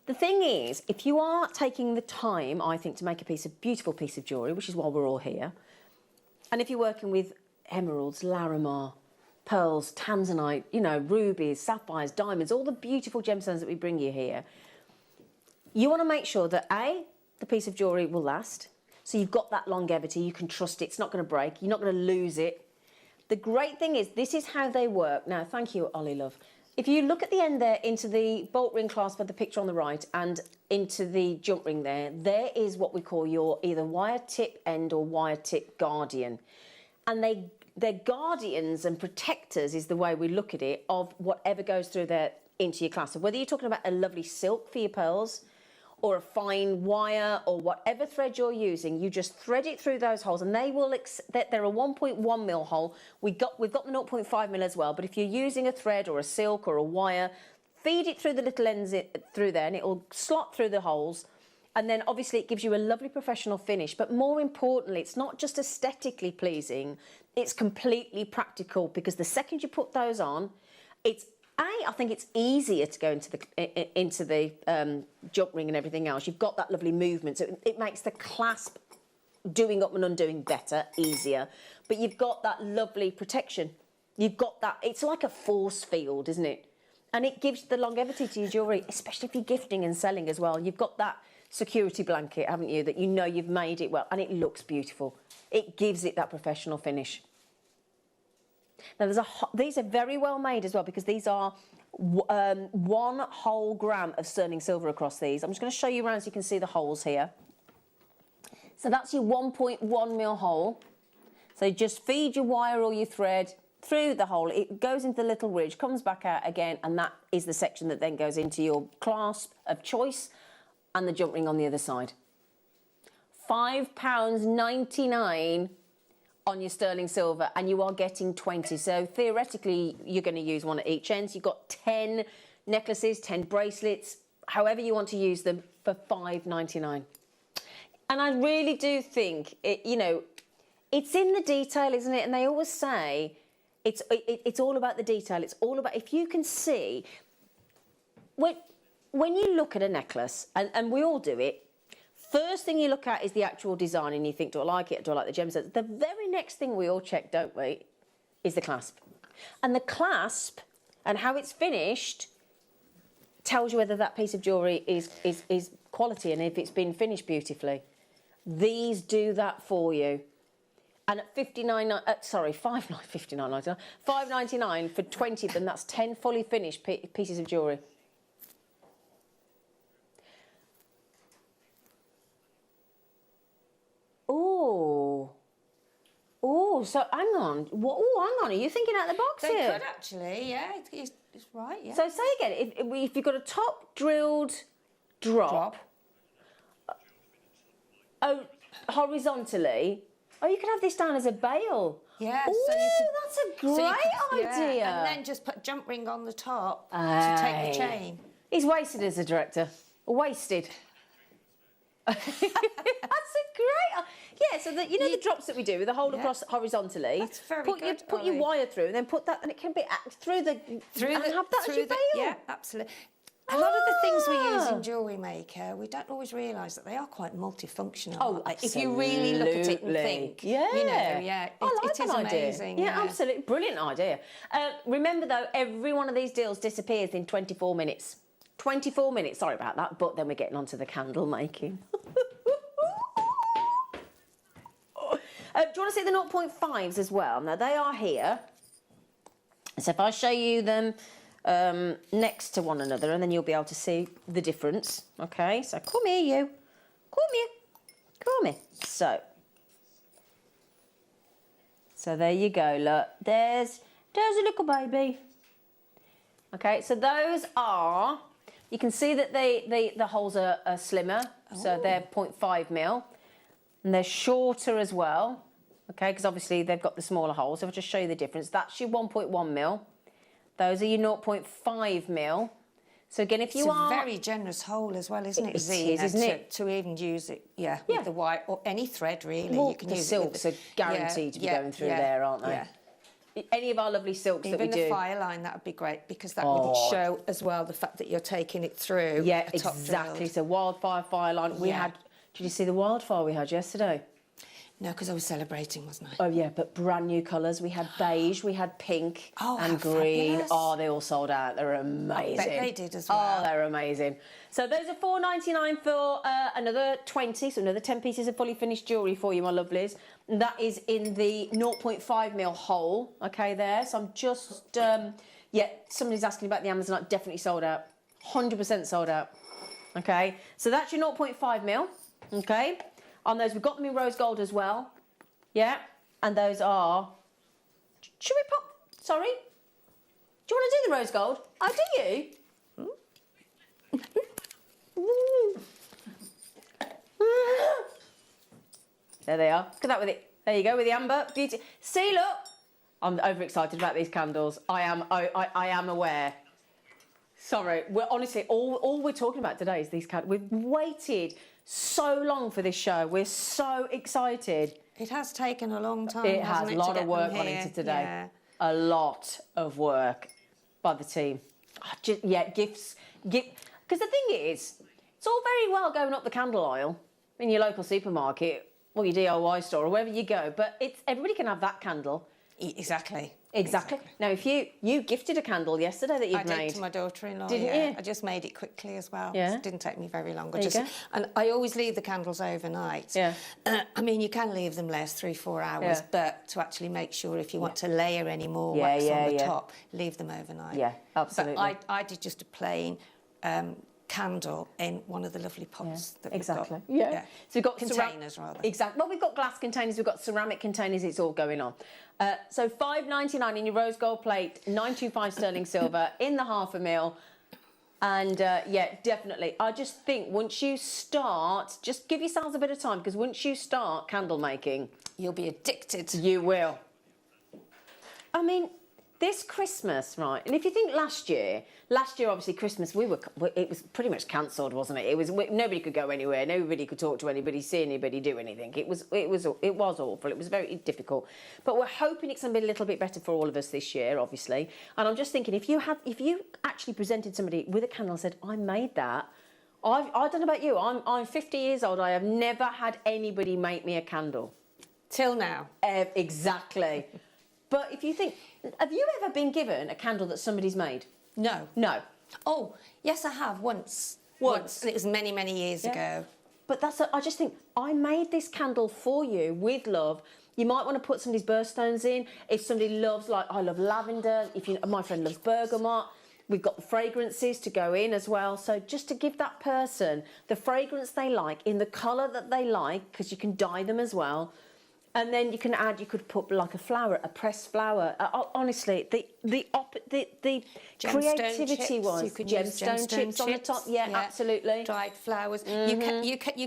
The thing is, if you are taking the time, I think, to make a beautiful piece of jewellery, which is why we're all here, and if you're working with emeralds, Larimar, pearls, tanzanite, you know, rubies, sapphires, diamonds, all the beautiful gemstones that we bring you here, you want to make sure that, A, the piece of jewellery will last, so you've got that longevity, you can trust it, it's not going to break, you're not going to lose it. The great thing is, this is how they work. Now, thank you, Ollie, love. If you look at the end there, into the bolt ring clasp of the picture on the right and into the jump ring there is what we call your either wire tip end or wire tip guardian. And they're guardians and protectors is the way we look at it of whatever goes through there into your clasp. So whether you're talking about a lovely silk for your pearls or a fine wire or whatever thread you're using, you just thread it through those holes and they will, they're a 1.1 mil hole. We've got the 0.5 mil as well, but if you're using a thread or a silk or a wire, feed it through the little ends through there and it will slot through the holes. And then obviously it gives you a lovely professional finish, but more importantly, it's not just aesthetically pleasing, it's completely practical because the second you put those on, I think it's easier to go into the jump ring and everything else. You've got that lovely movement, so it makes the clasp doing up and undoing better, easier. But you've got that lovely protection. You've got that, it's like a force field, isn't it? And it gives the longevity to your jewellery, especially if you're gifting and selling as well. You've got that security blanket, haven't you, that you know you've made it well, and it looks beautiful. It gives it that professional finish. Now, these are very well made as well because these are 1 whole gram of sterling silver across these. I'm just going to show you around so you can see the holes here. So that's your 1.1 mil hole. So just feed your wire or your thread through the hole. It goes into the little ridge, comes back out again, and that is the section that then goes into your clasp of choice and the jump ring on the other side. £5.99 on your sterling silver, and you are getting 20. So theoretically, you're going to use one at each end. So you've got 10 necklaces, 10 bracelets, however you want to use them, for £5.99. And I really do think, you know, it's in the detail, isn't it? And they always say it's all about the detail. It's all about, if you can see, when you look at a necklace, and we all do it, first thing you look at is the actual design and you think, do I like it? Do I like the gemstones? The very next thing we all check, don't we, is the clasp. And the clasp and how it's finished tells you whether that piece of jewellery is quality and if it's been finished beautifully. These do that for you. And at £5.99 for 20 of them, that's 10 fully finished pieces of jewellery. Oh, so hang on. Hang on. Are you thinking out the box here? They could actually, yeah. It's right, yeah. So say again, if you've got a top drilled drop. Horizontally. Oh, you could have this down as a bail. Yeah. Oh, so that's a great idea. Yeah, and then just put jump ring on the top to take the chain. He's wasted as a director. Wasted. That's a great... Yeah, so that, you know, the drops that we do with the hole across horizontally. That's very good. Put your wire through and then put that, and it can be through the and have that as your bail. Yeah, absolutely. A lot of the things we use in Jewellery Maker, we don't always realise that they are quite multifunctional. Oh, if you really look at it and think, you know, I like it is amazing. Yeah, absolutely, brilliant idea. Remember though, every one of these deals disappears in 24 minutes. 24 minutes. Sorry about that, but then we're getting onto the candle making. Do you want to see the 0.5s as well? Now, they are here. So if I show you them next to one another, and then you'll be able to see the difference. Okay, so come here, you. Come here. Come here. So there you go, look. There's a little baby. Okay, so those are... You can see that the holes are slimmer, so they're 0.5 mil. and they're shorter as well. Okay, because obviously they've got the smaller holes. So I'll just show you the difference. That's your 1.1 mil. Those are your 0.5 mil. So again, if you are... It's a very generous hole as well, isn't it, Zena? It is, isn't it? To even use it, with the white, or any thread, really. Well, you can the use silks it are guaranteed to be going through there, aren't they? Yeah. Any of our lovely silks that we do. Even the fire line, that would be great, because that would show as well the fact that you're taking it through. Yeah, a top exactly. drilled. So wildfire fire line. We had... Did you see the wildfire we had yesterday? No, because I was celebrating, wasn't I? Oh, yeah, but brand new colours. We had beige, we had pink and how green. fabulous. Oh, they all sold out. They're amazing. I bet they did as well. Oh, they're amazing. So those are $4.99 for another 20, so another 10 pieces of fully finished jewellery for you, my lovelies. And that is in the 0.5 mil hole, okay, there. So I'm just, somebody's asking about the Amazonite. Definitely sold out. 100% sold out. Okay, so that's your 0.5 mil, okay. On those, we've got them in rose gold as well. Yeah, and those are... Should we pop... Sorry? Do you want to do the rose gold? Oh, do you? There they are. Look at that with it. There you go, with the amber. Beauty. See, look. I'm overexcited about these candles. I am aware. Sorry. We're honestly, all we're talking about today is these candles. We've waited so long for this show. We're so excited. It has taken a long time. It has a lot of work gone gone into today. Yeah. A lot of work by the team. Gifts. Because the thing is, it's all very well going up the candle aisle in your local supermarket or your DIY store or wherever you go, but everybody can have that candle. Exactly. Now, if you gifted a candle yesterday that you'd made. I did to my daughter-in-law. Didn't you? I just made it quickly as well. Yeah. It didn't take me very long. There you go. And I always leave the candles overnight. Yeah. I mean, you can leave them last 3-4 hours, but to actually make sure if you want to layer any more wax on the top, leave them overnight. Yeah, absolutely. But I did just a plain candle in one of the lovely pots that we've got. Yeah. So we've got containers rather. Exactly. Well, we've got glass containers, we've got ceramic containers. It's all going on. So $5.99 in your rose gold plate, $9.25 sterling silver in the 0.5 mil. And definitely. I just think once you start, just give yourselves a bit of time, because once you start candle making, you'll be addicted. You will. I mean, this Christmas, right? And if you think last year obviously Christmas, it was pretty much cancelled, wasn't it? Nobody could go anywhere, nobody could talk to anybody, see anybody, do anything. It was awful. It was very difficult. But we're hoping it's going to be a little bit better for all of us this year, obviously. And I'm just thinking, if you actually presented somebody with a candle and said, "I made that," I don't know about you. I'm 50 years old. I have never had anybody make me a candle till now. Exactly. But if you think, have you ever been given a candle that somebody's made? No. No. Oh, yes, I have once. And it was many, many years ago. But I just think, I made this candle for you with love. You might want to put somebody's birthstones in. If somebody loves, like, I love lavender. My friend loves bergamot. We've got the fragrances to go in as well. So just to give that person the fragrance they like in the colour that they like, because you can dye them as well. And then you could put like a flower, a pressed flower. Honestly, the creativity chips. was You could gemstone chips on the top. Yeah, absolutely. Dried flowers. You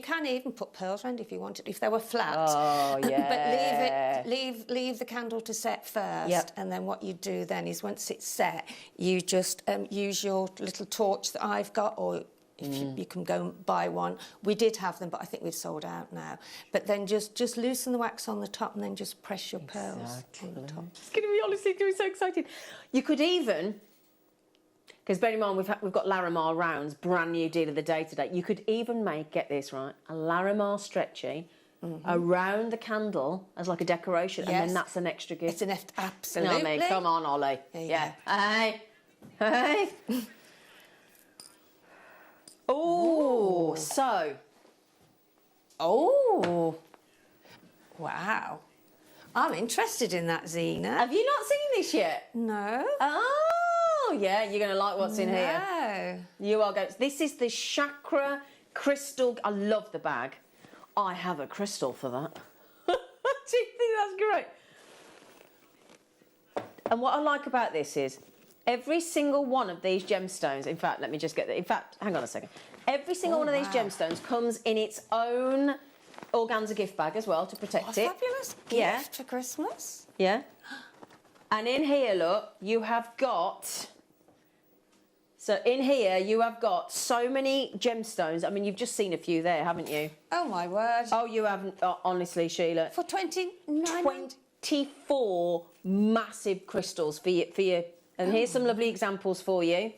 can even put pearls around if you wanted, if they were flat. Oh yeah. But leave the candle to set first. Yep. And then what you do then is once it's set, you just use your little torch that I've got, or if you can go and buy one. We did have them, but I think we've sold out now. But then just loosen the wax on the top and then just press your pearls on the top. It's going to be honestly doing so excited. You could even, because bear in mind we've got Larimar rounds, brand new deal of the day today. You could even make, get this right, a Larimar stretchy around the candle as like a decoration, and then that's an extra gift. It's absolutely. No, I mean, come on, Ollie. Yeah. Hey. Oh, so. Oh. Wow. I'm interested in that, Zena. Have you not seen this yet? No. Oh, yeah, you're going to like what's in here. No. You are going. This is the Chakra Crystal. I love the bag. I have a crystal for that. Do you think that's great? And what I like about this is every single one of these gemstones, in fact, let me just get that. In fact, hang on a second. Every single one of these gemstones comes in its own organza gift bag as well to protect it. Fabulous gift Yeah. for Christmas. Yeah. And in here, look, you have got... So in here, you have got so many gemstones. I mean, you've just seen a few there, haven't you? Oh, my word. Oh, you haven't, honestly, Sheila. For 29. 24 massive crystals for you. And here's some lovely examples for you.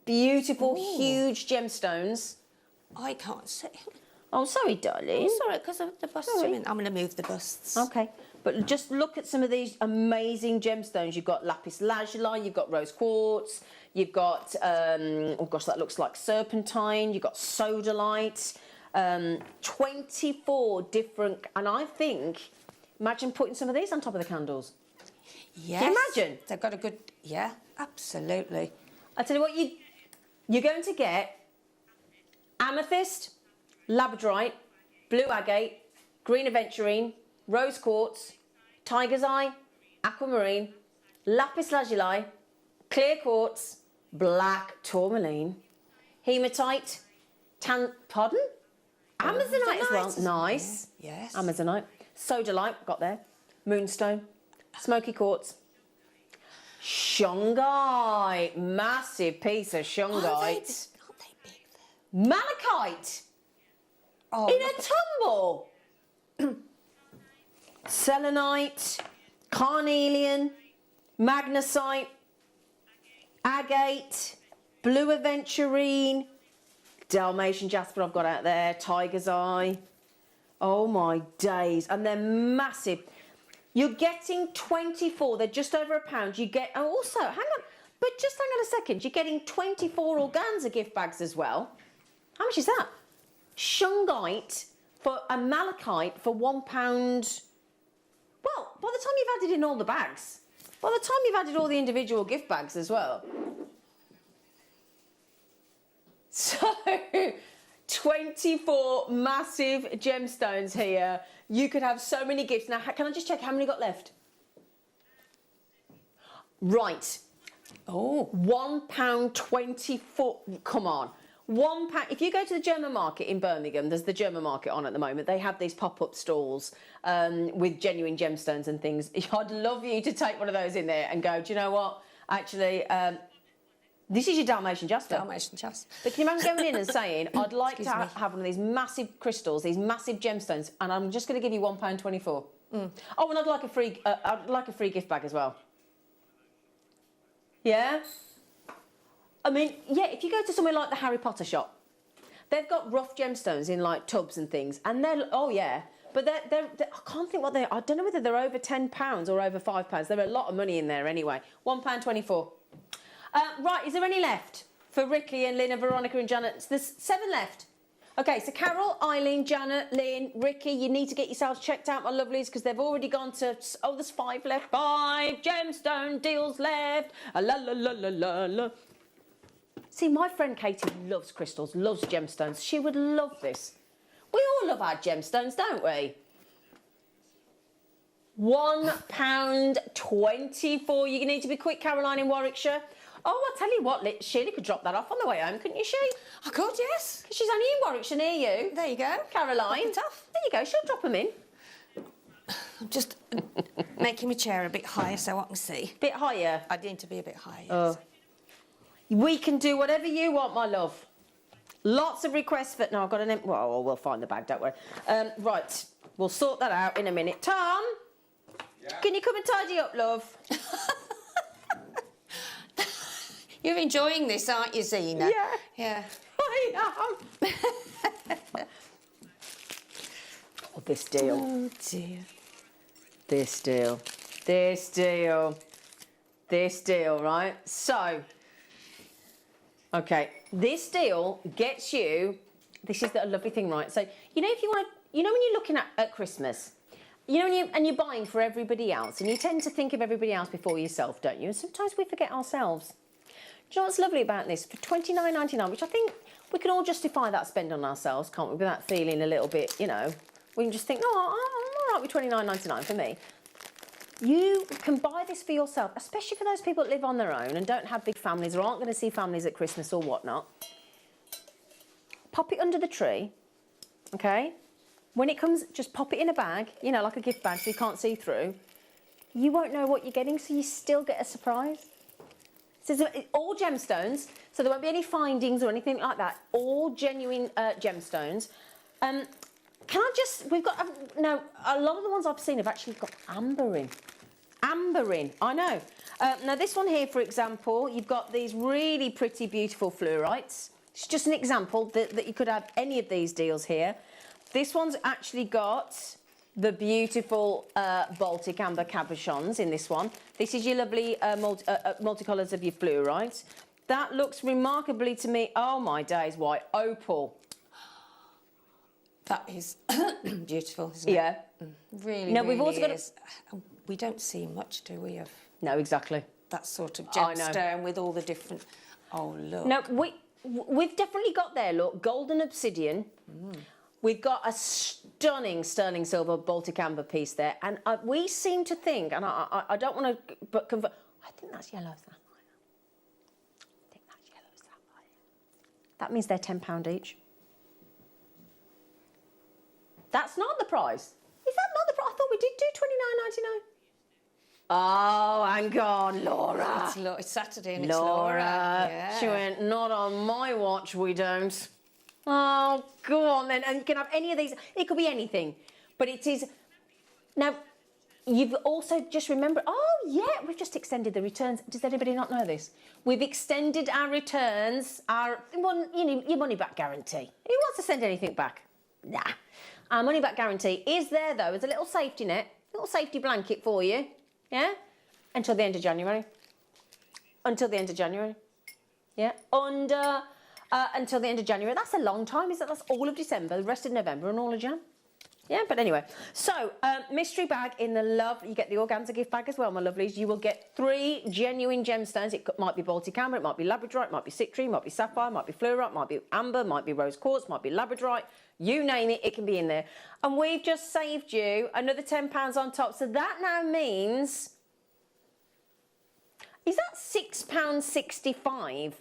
Beautiful, huge gemstones. I can't see. Oh, sorry, darling. Oh, sorry, because of the busts. Sorry. I'm going to move the busts. Okay, but just look at some of these amazing gemstones. You've got lapis lazuli, you've got rose quartz, you've got, oh gosh, that looks like serpentine, you've got sodalite, 24 different, and I think, imagine putting some of these on top of the candles. Yes. Can you imagine? They've got a good, yeah, absolutely. I tell you what, you're going to get amethyst, labradorite, blue agate, green aventurine, rose quartz, tiger's eye, aquamarine, lapis lazuli, clear quartz, black tourmaline, hematite, pardon? Amazonite as well. Nice. Yeah. Yes. Amazonite, sodalite, got there, moonstone, smoky quartz, shungite, massive piece of shungite, Aren't they big? malachite. Oh, In a tumble. Selenite, carnelian, magnesite, agate, blue aventurine, Dalmatian jasper I've got out there, tiger's eye. Oh my days. And they're massive. You're getting 24. They're just over £1. You get, oh, also, hang on. But just hang on a second. You're getting 24 organza gift bags as well. How much is that? Shungite for a malachite for £1. Well, by the time you've added in all the bags, by the time you've added all the individual gift bags as well. So, 24 massive gemstones here. You could have so many gifts. Now, can I just check how many got left? Right. Oh, £1.24. Come on. £1. If you go to the German market in Birmingham, there's the German market on at the moment. They have these pop-up stalls with genuine gemstones and things. I'd love you to take one of those in there and go, do you know what? Actually, this is your Dalmatian jasper. Dalmatian jasper. But can you imagine going in and saying, I'd like to have one of these massive crystals, these massive gemstones, and I'm just going to give you £1.24. Oh, and I'd like a free gift bag as well. Yeah. I mean, yeah, if you go to somewhere like the Harry Potter shop, they've got rough gemstones in like tubs and things, and they're, oh yeah, but they're I can't think what they are. I don't know whether they're over £10 or over £5. There are a lot of money in there anyway. £1.24. Right, is there any left for Ricky and Lynn and Veronica and Janet? There's 7 left. Okay, so Carol, Eileen, Janet, Lynn, Ricky, you need to get yourselves checked out, my lovelies, because they've already gone to, oh, there's 5 left. 5 gemstone deals left. La la la la la la. See, my friend Katie loves crystals, loves gemstones. She would love this. We all love our gemstones, don't we? £1.24. You need to be quick, Caroline in Warwickshire. Oh, I'll tell you what, Sheila could drop that off on the way home, couldn't you, She? I could, yes. Because she's only in Warwickshire near you. There you go. Caroline. Tough. There you go, she'll drop them in. I'm just making my chair a bit higher so I can see. Bit higher. I need to be a bit higher. Oh. We can do whatever you want, my love. Lots of requests for... No, I've got an... Well, we'll find the bag, don't worry. Right, we'll sort that out in a minute. Tom? Yeah? Can you come and tidy up, love? You're enjoying this, aren't you, Zena? Yeah. Yeah. I am. Oh, this deal. Oh, dear. This deal. This deal. This deal, right? So... Okay, this deal gets you, this is a lovely thing, right? So, you know, if you want to, you know when you're looking at Christmas, you know, and you're buying for everybody else, and you tend to think of everybody else before yourself, don't you? And sometimes we forget ourselves. Do you know what's lovely about this? For $29.99, which I think we can all justify that spend on ourselves, can't we? Without feeling a little bit, you know, we can just think, oh, I'm all right with $29.99 for me. You can buy this for yourself, especially for those people that live on their own and don't have big families or aren't going to see families at Christmas or whatnot. Pop it under the tree, okay? when it comes, just pop it in a bag, you know, like a gift bag so you can't see through. You won't know what you're getting, so you still get a surprise. So it's all gemstones, so there won't be any findings or anything like that. All genuine gemstones. Can I just, we've got, now, a lot of the ones I've seen have actually got amber in. Amber in, I know. Now this one here, for example, you've got these really pretty, beautiful fluorites. It's just an example that you could have any of these deals here. This one's actually got the beautiful Baltic amber cabochons in this one. This is your lovely multicolours of your fluorites. That looks remarkably to me, oh my days, white opal. That is beautiful, isn't it? Yeah. Really, Now, really we've also got is. We don't see much, do we, of No, exactly. that sort of I know. gemstone with all the different... Oh, look. Now, we've definitely got there, look, golden obsidian. We've got a stunning sterling silver Baltic amber piece there. And we seem to think, and I don't want to, but confirm, I think that's yellow sapphire. I think that's yellow sapphire. That means they're £10 each. That's not the price. Is that not the price? I thought we did do £29.99. Oh, hang on, Laura. It's Saturday and Laura. it's Laura. Yeah. She went, not on my watch, we don't. Oh, go on then. And you can have any of these. It could be anything. But it is... Now, you've also just remembered... Oh, yeah, we've just extended the returns. Does anybody not know this? We've extended our returns, your money-back guarantee. Who wants to send anything back? Nah. Our money-back guarantee is there, though, as a little safety net, little safety blanket for you, yeah? Until the end of January. Until the end of January. Yeah? Until the end of January. That's a long time, isn't it? That's all of December, the rest of November and all of Jan. Yeah, but anyway. So, mystery bag in the love. You get the organza gift bag as well, my lovelies. You will get 3 genuine gemstones. It might be Baltic amber, it might be labradorite, it might be citrine, it might be sapphire, it might be fluorite, it might be amber, it might be rose quartz, it might be labradorite. You name it, it can be in there. And we've just saved you another £10 on top. So that now means... Is that £6.65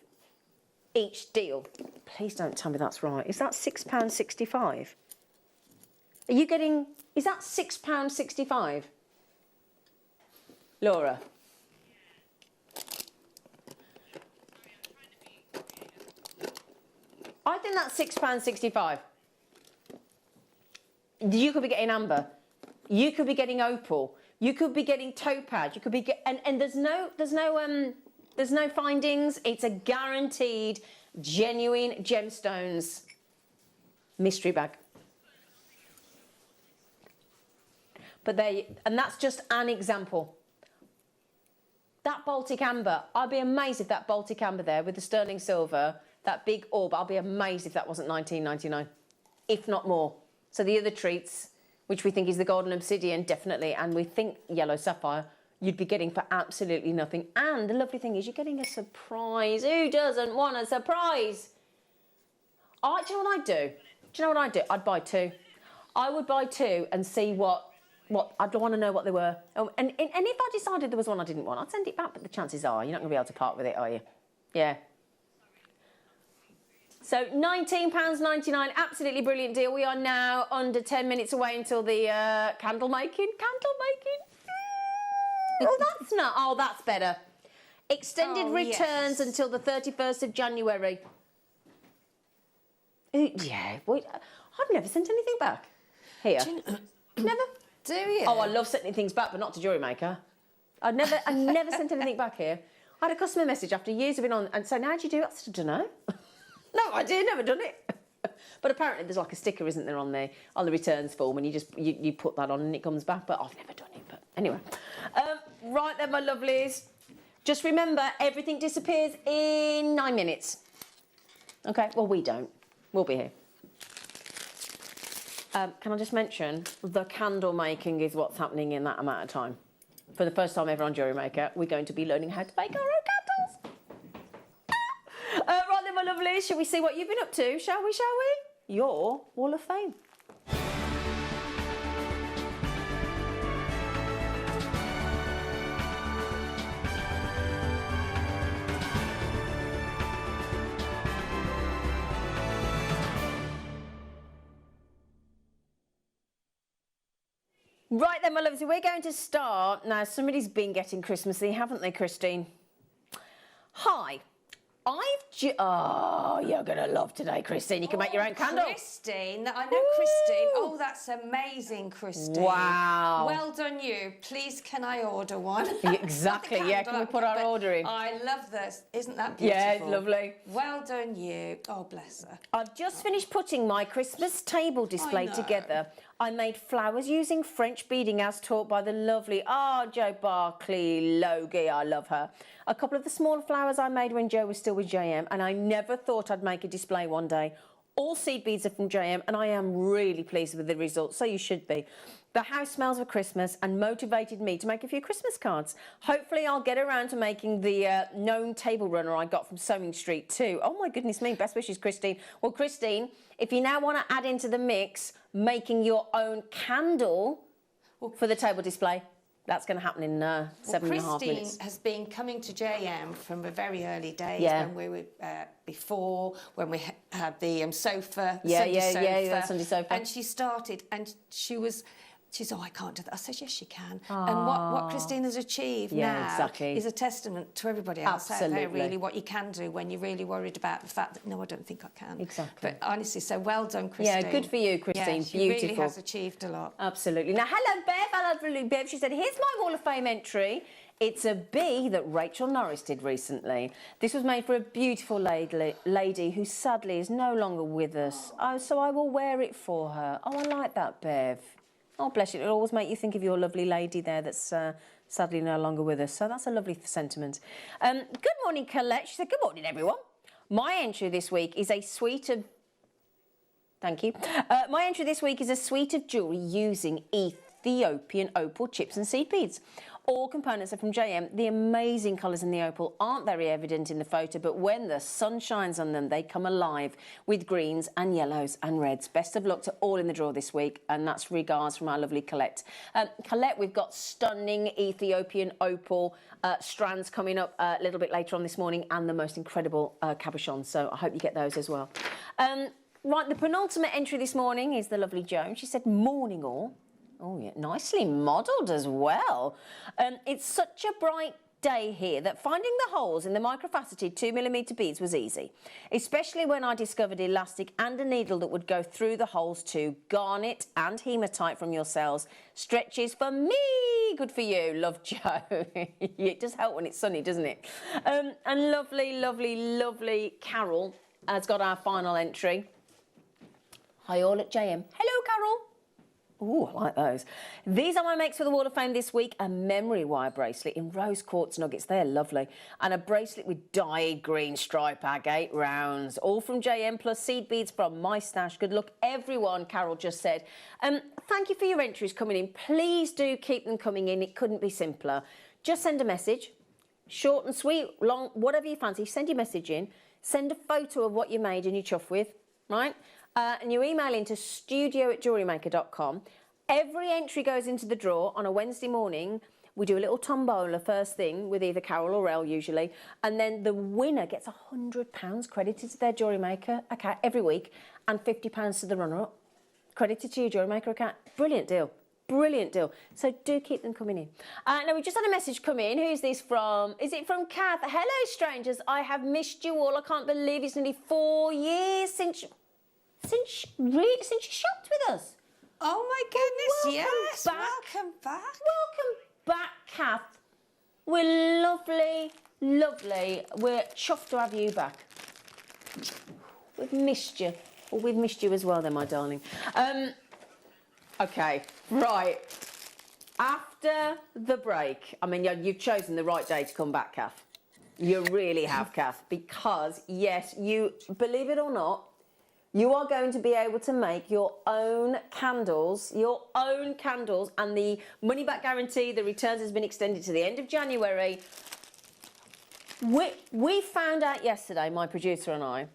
each deal? Please don't tell me that's right. Is that £6.65? Are you getting... Is that £6.65? Laura? I think that's £6.65. You could be getting amber. You could be getting opal. You could be getting topaz. You could be and there's no findings. It's a guaranteed genuine gemstones mystery bag. But and that's just an example. That Baltic amber, I'd be amazed if that Baltic amber there with the sterling silver, that big orb, I'll be amazed if that wasn't $19.99, if not more. So the other treats, which we think is the golden obsidian, definitely, and we think yellow sapphire, you'd be getting for absolutely nothing. And the lovely thing is you're getting a surprise. Who doesn't want a surprise? Do you know what I'd do? Do you know what I'd do? I'd buy 2. I would buy 2 and see what I'd want to know what they were. Oh, and if I decided there was one I didn't want, I'd send it back, but the chances are you're not going to be able to part with it, are you? Yeah. So £19.99, absolutely brilliant deal. We are now under 10 minutes away until the candle making. Oh, that's better. Extended returns until the 31st of January. Yeah, I've never sent anything back. Here. Never. Do you? Oh, I love sending things back, but not to Jewellery Maker. I never sent anything back here. I had a customer message after years of being on and saying, how'd you do it? I said, I don't know. No idea, never done it. But apparently there's like a sticker, isn't there, on the returns form, and you put that on and it comes back, but I've never done it. But anyway. Right then, my lovelies. Just remember, everything disappears in 9 minutes. Okay, well, we don't. We'll be here. Can I just mention, the candle making is what's happening in that amount of time. For the first time ever on Jewellery Maker, we're going to be learning how to make our own candles. Right then, my lovelies, shall we see what you've been up to? Shall we? Your Wall of Fame. Right then, my loves, we're going to start. Now, somebody's been getting Christmassy, haven't they, Christine? Hi. Oh, you're going to love today, Christine. You can make your own candle. Christine, I know Christine. Oh, that's amazing, Christine. Wow. Well done you. Please, can I order one? Exactly, yeah. Can we put our order in? I love this. Isn't that beautiful? Yeah, it's lovely. Well done you. Oh, bless her. I've just finished putting my Christmas table display together. I made flowers using French beading as taught by the lovely Jo Barclay Logie. I love her. A couple of the smaller flowers I made when Jo was still with JM, and I never thought I'd make a display one day. All seed beads are from JM, and I am really pleased with the results, so you should be. The house smells of Christmas and motivated me to make a few Christmas cards. Hopefully I'll get around to making the gnome table runner I got from Sewing Street too. Oh my goodness me, best wishes, Christine. Well, Christine, if you now want to add into the mix making your own candle for the table display, that's going to happen in 7.5 minutes. Christine has been coming to JM from the very early days when we were when we had the sofa, Sunday sofa. And she started, and she's, oh, I can't do that. I said, yes, you can. And what Christine has achieved now is a testament to everybody else out there, really, what you can do when you're really worried about the fact that, no, I don't think I can. Exactly. But honestly, so well done, Christine. Yeah, good for you, Christine. Yeah, she beautiful. really has achieved a lot. Absolutely. Now, hello, Bev. Hello, Bev. She said, here's my Wall of Fame entry. It's a bee that Rachel Norris did recently. This was made for a beautiful lady who sadly is no longer with us. Oh, so I will wear it for her. Oh, I like that, Bev. Oh, bless you. It'll always make you think of your lovely lady there that's sadly no longer with us. So that's a lovely sentiment. Good morning, Colette. She said, good morning, everyone. My entry this week is a suite of... Thank you. My entry this week is a suite of jewellery using Ethiopian opal chips and seed beads. All components are from JM. The amazing colours in the opal aren't very evident in the photo, but when the sun shines on them, they come alive with greens and yellows and reds. Best of luck to all in the draw this week, and that's regards from our lovely Colette. Colette, we've got stunning Ethiopian opal strands coming up a little bit later on this morning, and the most incredible cabochons, so I hope you get those as well. Right, the penultimate entry this morning is the lovely Joan. She said, morning all. Oh, yeah, nicely modelled as well. It's such a bright day here that finding the holes in the microfaceted 2mm beads was easy, especially when I discovered elastic and a needle that would go through the holes too. Garnet and hematite from your cells. Stretches for me. Good for you. Love, Jo. It does help when it's sunny, doesn't it? And lovely, lovely, lovely Carol has got our final entry. Hi all at JM. Hello, Carol. Ooh, I like those. These are my makes for the Wall of Fame this week. A memory wire bracelet in rose quartz nuggets. They're lovely. And a bracelet with dyed green stripe agate rounds. All from JM plus seed beads from my stash. Good luck, everyone, Carol just said. Thank you for your entries coming in. Please do keep them coming in. It couldn't be simpler. Just send a message. Short and sweet, long, whatever you fancy. Send your message in. Send a photo of what you made and you chuff with, right? And you email into studio@jewellerymaker.com. Every entry goes into the draw on a Wednesday morning. We do a little tombola first thing with either Carol or Elle usually, and then the winner gets £100 credited to their Jewellery Maker account every week and £50 to the runner-up. Credited to your Jewellery Maker account. Brilliant deal. Brilliant deal. So do keep them coming in. Now, we just had a message come in. Who's this from? Is it from Kath? Hello, strangers. I have missed you all. I can't believe it's nearly 4 years since you shopped with us. Oh my goodness, yes. Back. Welcome back. Welcome back, Kath. We're lovely, lovely. We're chuffed to have you back. We've missed you. Well, we've missed you as well then, my darling. Okay, right. After the break, I mean, you've chosen the right day to come back, Kath. You really have, Kath, because, yes, you, believe it or not, you are going to be able to make your own candles, and the money-back guarantee, the returns has been extended to the end of January. We found out yesterday, my producer and I,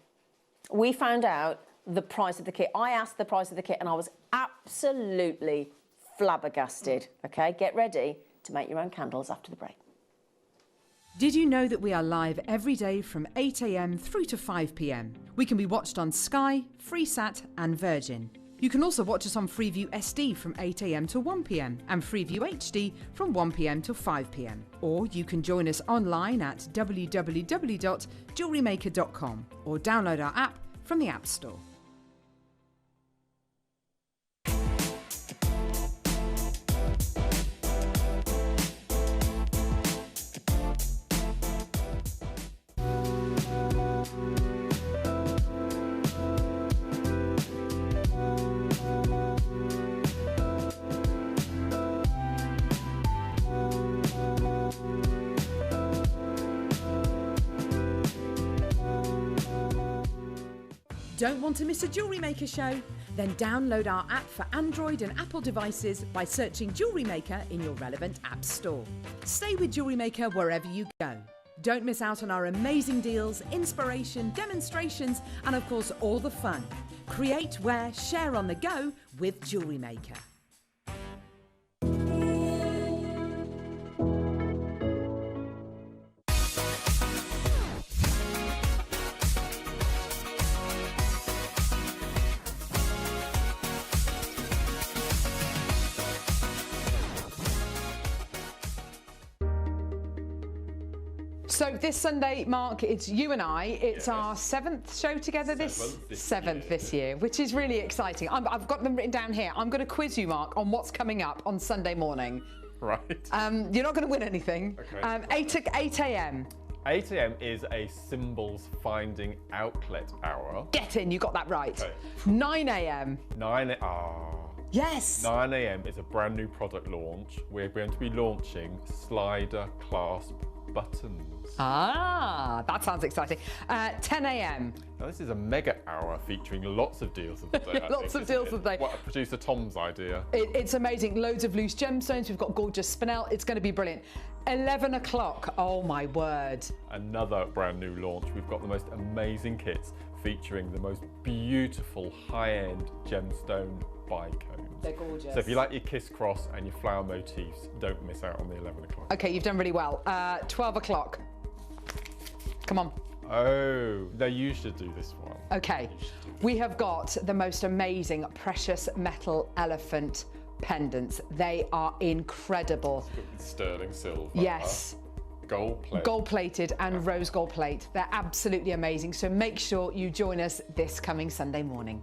we found out the price of the kit. I asked the price of the kit and I was absolutely flabbergasted. Okay, get ready to make your own candles after the break. Did you know that we are live every day from 8 a.m. through to 5 p.m? We can be watched on Sky, Freesat and Virgin. You can also watch us on Freeview SD from 8 a.m. to 1 p.m. and Freeview HD from 1 p.m. to 5 p.m. Or you can join us online at www.jewellerymaker.com or download our app from the App Store. Don't want to miss a Jewellery Maker show? Then download our app for Android and Apple devices by searching Jewellery Maker in your relevant app store. Stay with Jewellery Maker wherever you go. Don't miss out on our amazing deals, inspiration, demonstrations, and of course all the fun. Create, wear, share on the go with Jewellery Maker. So this Sunday, Mark, it's you and I. It's our 7th show together seventh this year, which is really exciting. I've got them written down here. I'm going to quiz you, Mark, on what's coming up on Sunday morning. Right. You're not going to win anything. Okay. 8 a.m. 8 a.m. is a symbols finding outlet hour. Get in, you got that right. Okay. 9 a.m. 9 Yes. 9 a.m. is a brand new product launch. We're going to be launching slider clasp buttons. Ah, that sounds exciting. 10 a.m. Now this is a mega hour featuring lots of deals of the day. Lots of deals of the day. What, producer Tom's idea. It's amazing. Loads of loose gemstones. We've got gorgeous spinel. It's going to be brilliant. 11 o'clock. Oh my word. Another brand new launch. We've got the most amazing kits featuring the most beautiful high-end gemstone bicones. They're gorgeous. So if you like your kiss cross and your flower motifs, don't miss out on the 11 o'clock. Okay, you've done really well. 12 o'clock. Come on. Oh, no, you should do this one. Okay, we have got the most amazing precious metal elephant pendants. They are incredible. Sterling silver. Yes. Gold plate. Gold plated and rose gold plate. They're absolutely amazing. So make sure you join us this coming Sunday morning.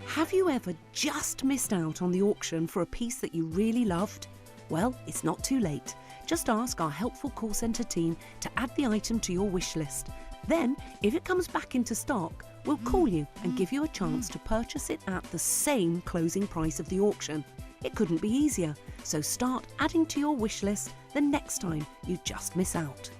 Have you ever just missed out on the auction for a piece that you really loved? Well, it's not too late. Just ask our helpful call centre team to add the item to your wish list. Then, if it comes back into stock, we'll call you and give you a chance to purchase it at the same closing price of the auction. It couldn't be easier, so start adding to your wish list the next time you just miss out.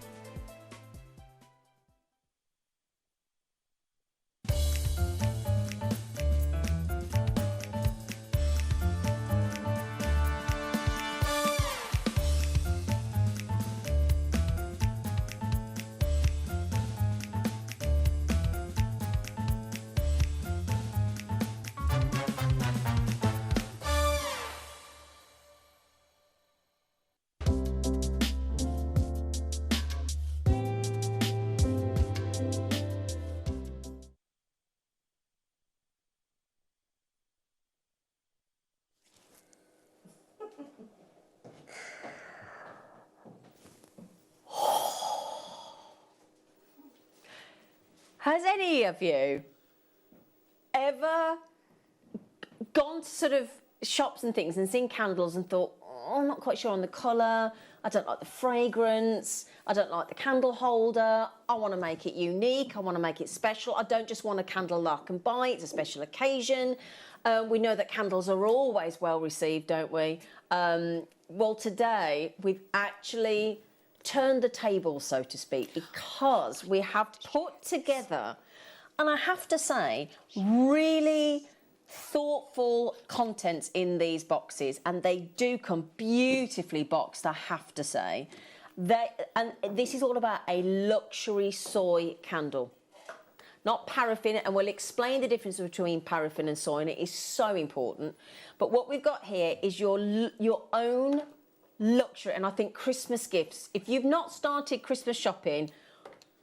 Has any of you ever gone to sort of shops and things and seen candles and thought, oh, I'm not quite sure on the colour, I don't like the fragrance, I don't like the candle holder, I want to make it unique, I want to make it special, I don't just want a candle that I can buy, it's a special occasion. We know that candles are always well received, don't we? Well, today we've actually turned the table, so to speak, because we have put together, and I have to say, really thoughtful contents in these boxes, and they do come beautifully boxed, I have to say. And this is all about a luxury soy candle. not paraffin, and we'll explain the difference between paraffin and soy, and it is so important. But what we've got here is your own luxury, and I think Christmas gifts. If you've not started Christmas shopping,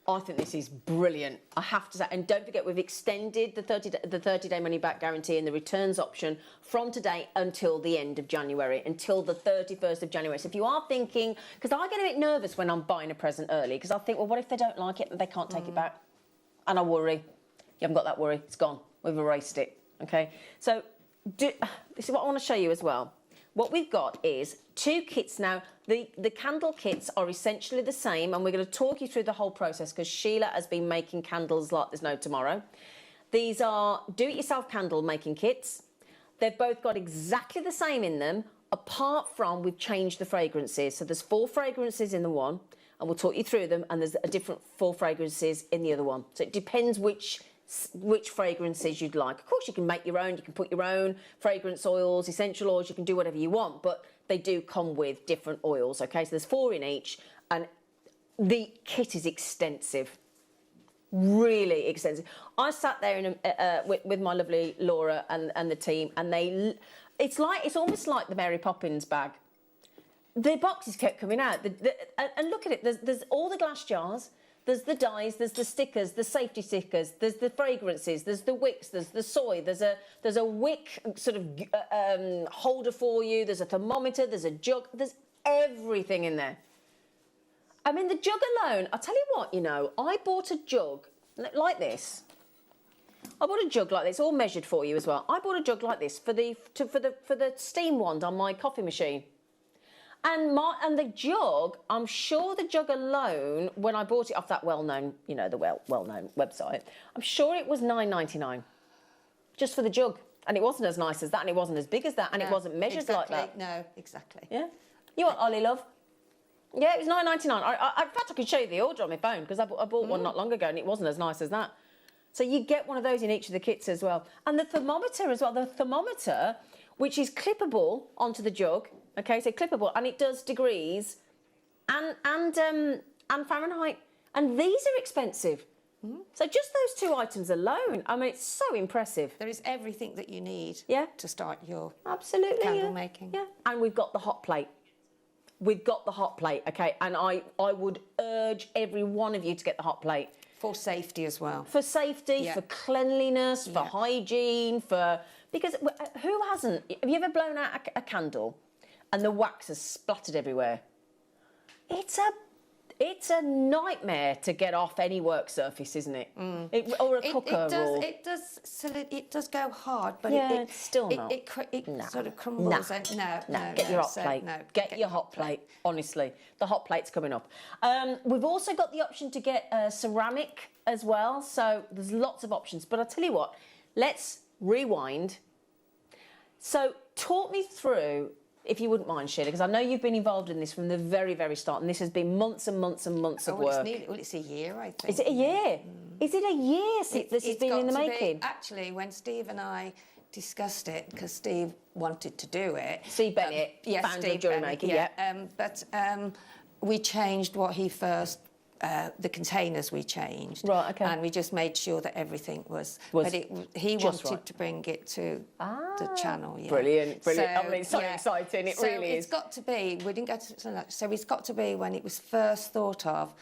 I think this is brilliant. I have to say, and don't forget, we've extended the 30-day money-back guarantee and the returns option from today until the end of January, until the 31st of January. So if you are thinking, because I get a bit nervous when I'm buying a present early, because I think, well, what if they don't like it and they can't take it back? And I worry. You haven't got that worry. It's gone. We've erased it. Okay. So this is what I want to show you as well. What we've got is 2 kits now. The candle kits are essentially the same, and we're going to talk you through the whole process because Sheila has been making candles like there's no tomorrow. These are do-it-yourself candle making kits. They've both got exactly the same in them, apart from we've changed the fragrances. So there's 4 fragrances in the one, and we'll talk you through them, and there's a different 4 fragrances in the other one. So it depends which fragrances you'd like. Of course, you can make your own. You can put your own fragrance oils, essential oils. You can do whatever you want, but they do come with different oils, okay? So there's 4 in each, and the kit is extensive, really extensive. I sat there with my lovely Laura and the team, and it's almost like the Mary Poppins bag. The boxes kept coming out, and look at it. There's all the glass jars. There's the dyes, there's the stickers, the safety stickers, there's the fragrances, there's the wicks, there's the soy, there's a wick sort of holder for you, there's a thermometer, there's a jug, there's everything in there. I mean, the jug alone, I'll tell you what, I bought a jug like this. I bought a jug like this, all measured for you as well. I bought a jug like this for the steam wand on my coffee machine. And the jug, I'm sure the jug alone, when I bought it off that well-known, the well-known website, I'm sure it was $9.99 just for the jug. And it wasn't as nice as that, and it wasn't as big as that, and it wasn't measured like that. No, exactly. Yeah? You want Ollie, love? Yeah, it was $9.99. In fact, I could show you the order on my phone, because I bought one not long ago, and it wasn't as nice as that. So you get one of those in each of the kits as well. And the thermometer as well. The thermometer, which is clippable onto the jug. Okay, so clippable, and it does degrees and Fahrenheit, and these are expensive. So just those 2 items alone, I mean, it's so impressive. There is everything that you need to start your candle making. Yeah, and we've got the hot plate. We've got the hot plate, okay, and I would urge every one of you to get the hot plate. For safety as well. For safety, for cleanliness, for hygiene, because who hasn't? Have you ever blown out a candle and the wax has splattered everywhere? It's a nightmare to get off any work surface, isn't it? Or a cooker. It does go hard, but it's still not. It sort of crumbles. No, get your hot plate. Get your hot plate. Honestly, the hot plate's coming up. We've also got the option to get ceramic as well. So there's lots of options. But I'll tell you what, let's rewind. So talk me through, if you wouldn't mind, Sheila, because I know you've been involved in this from the very, very start, and this has been months and months and months of work. It's a year, I think. Is it a year? Is it a year since this has been in the making? Actually, when Steve and I discussed it, because Steve wanted to do it. Steve Bennett, founder of Jewellery Maker, but we changed what he first... the containers we changed, right? Okay, and we just made sure that everything was but he wanted to bring it to the channel. Yeah. Brilliant. So, I mean, it's so exciting. It really is. It's got to be. We didn't go to so it's got to be when it was first thought of.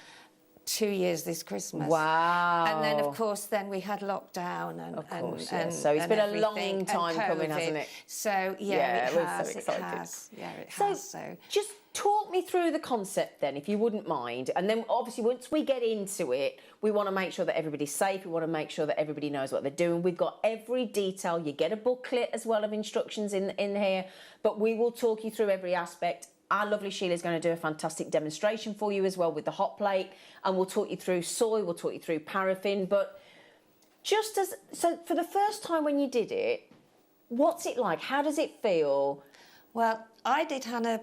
2 years this Christmas. Wow. And then, of course, then we had lockdown and so it's been a long time coming, hasn't it? So, it has. So excited. It has. Yeah, it has. So just talk me through the concept then, if you wouldn't mind. And then, obviously, once we get into it, we want to make sure that everybody's safe. We want to make sure that everybody knows what they're doing. We've got every detail. You get a booklet as well of instructions in here. But we will talk you through every aspect. Our lovely Sheila is going to do a fantastic demonstration for you as well with the hot plate, and we'll talk you through soy, we'll talk you through paraffin. But so for the first time when you did it, what's it like? How does it feel? Well, I did Hannah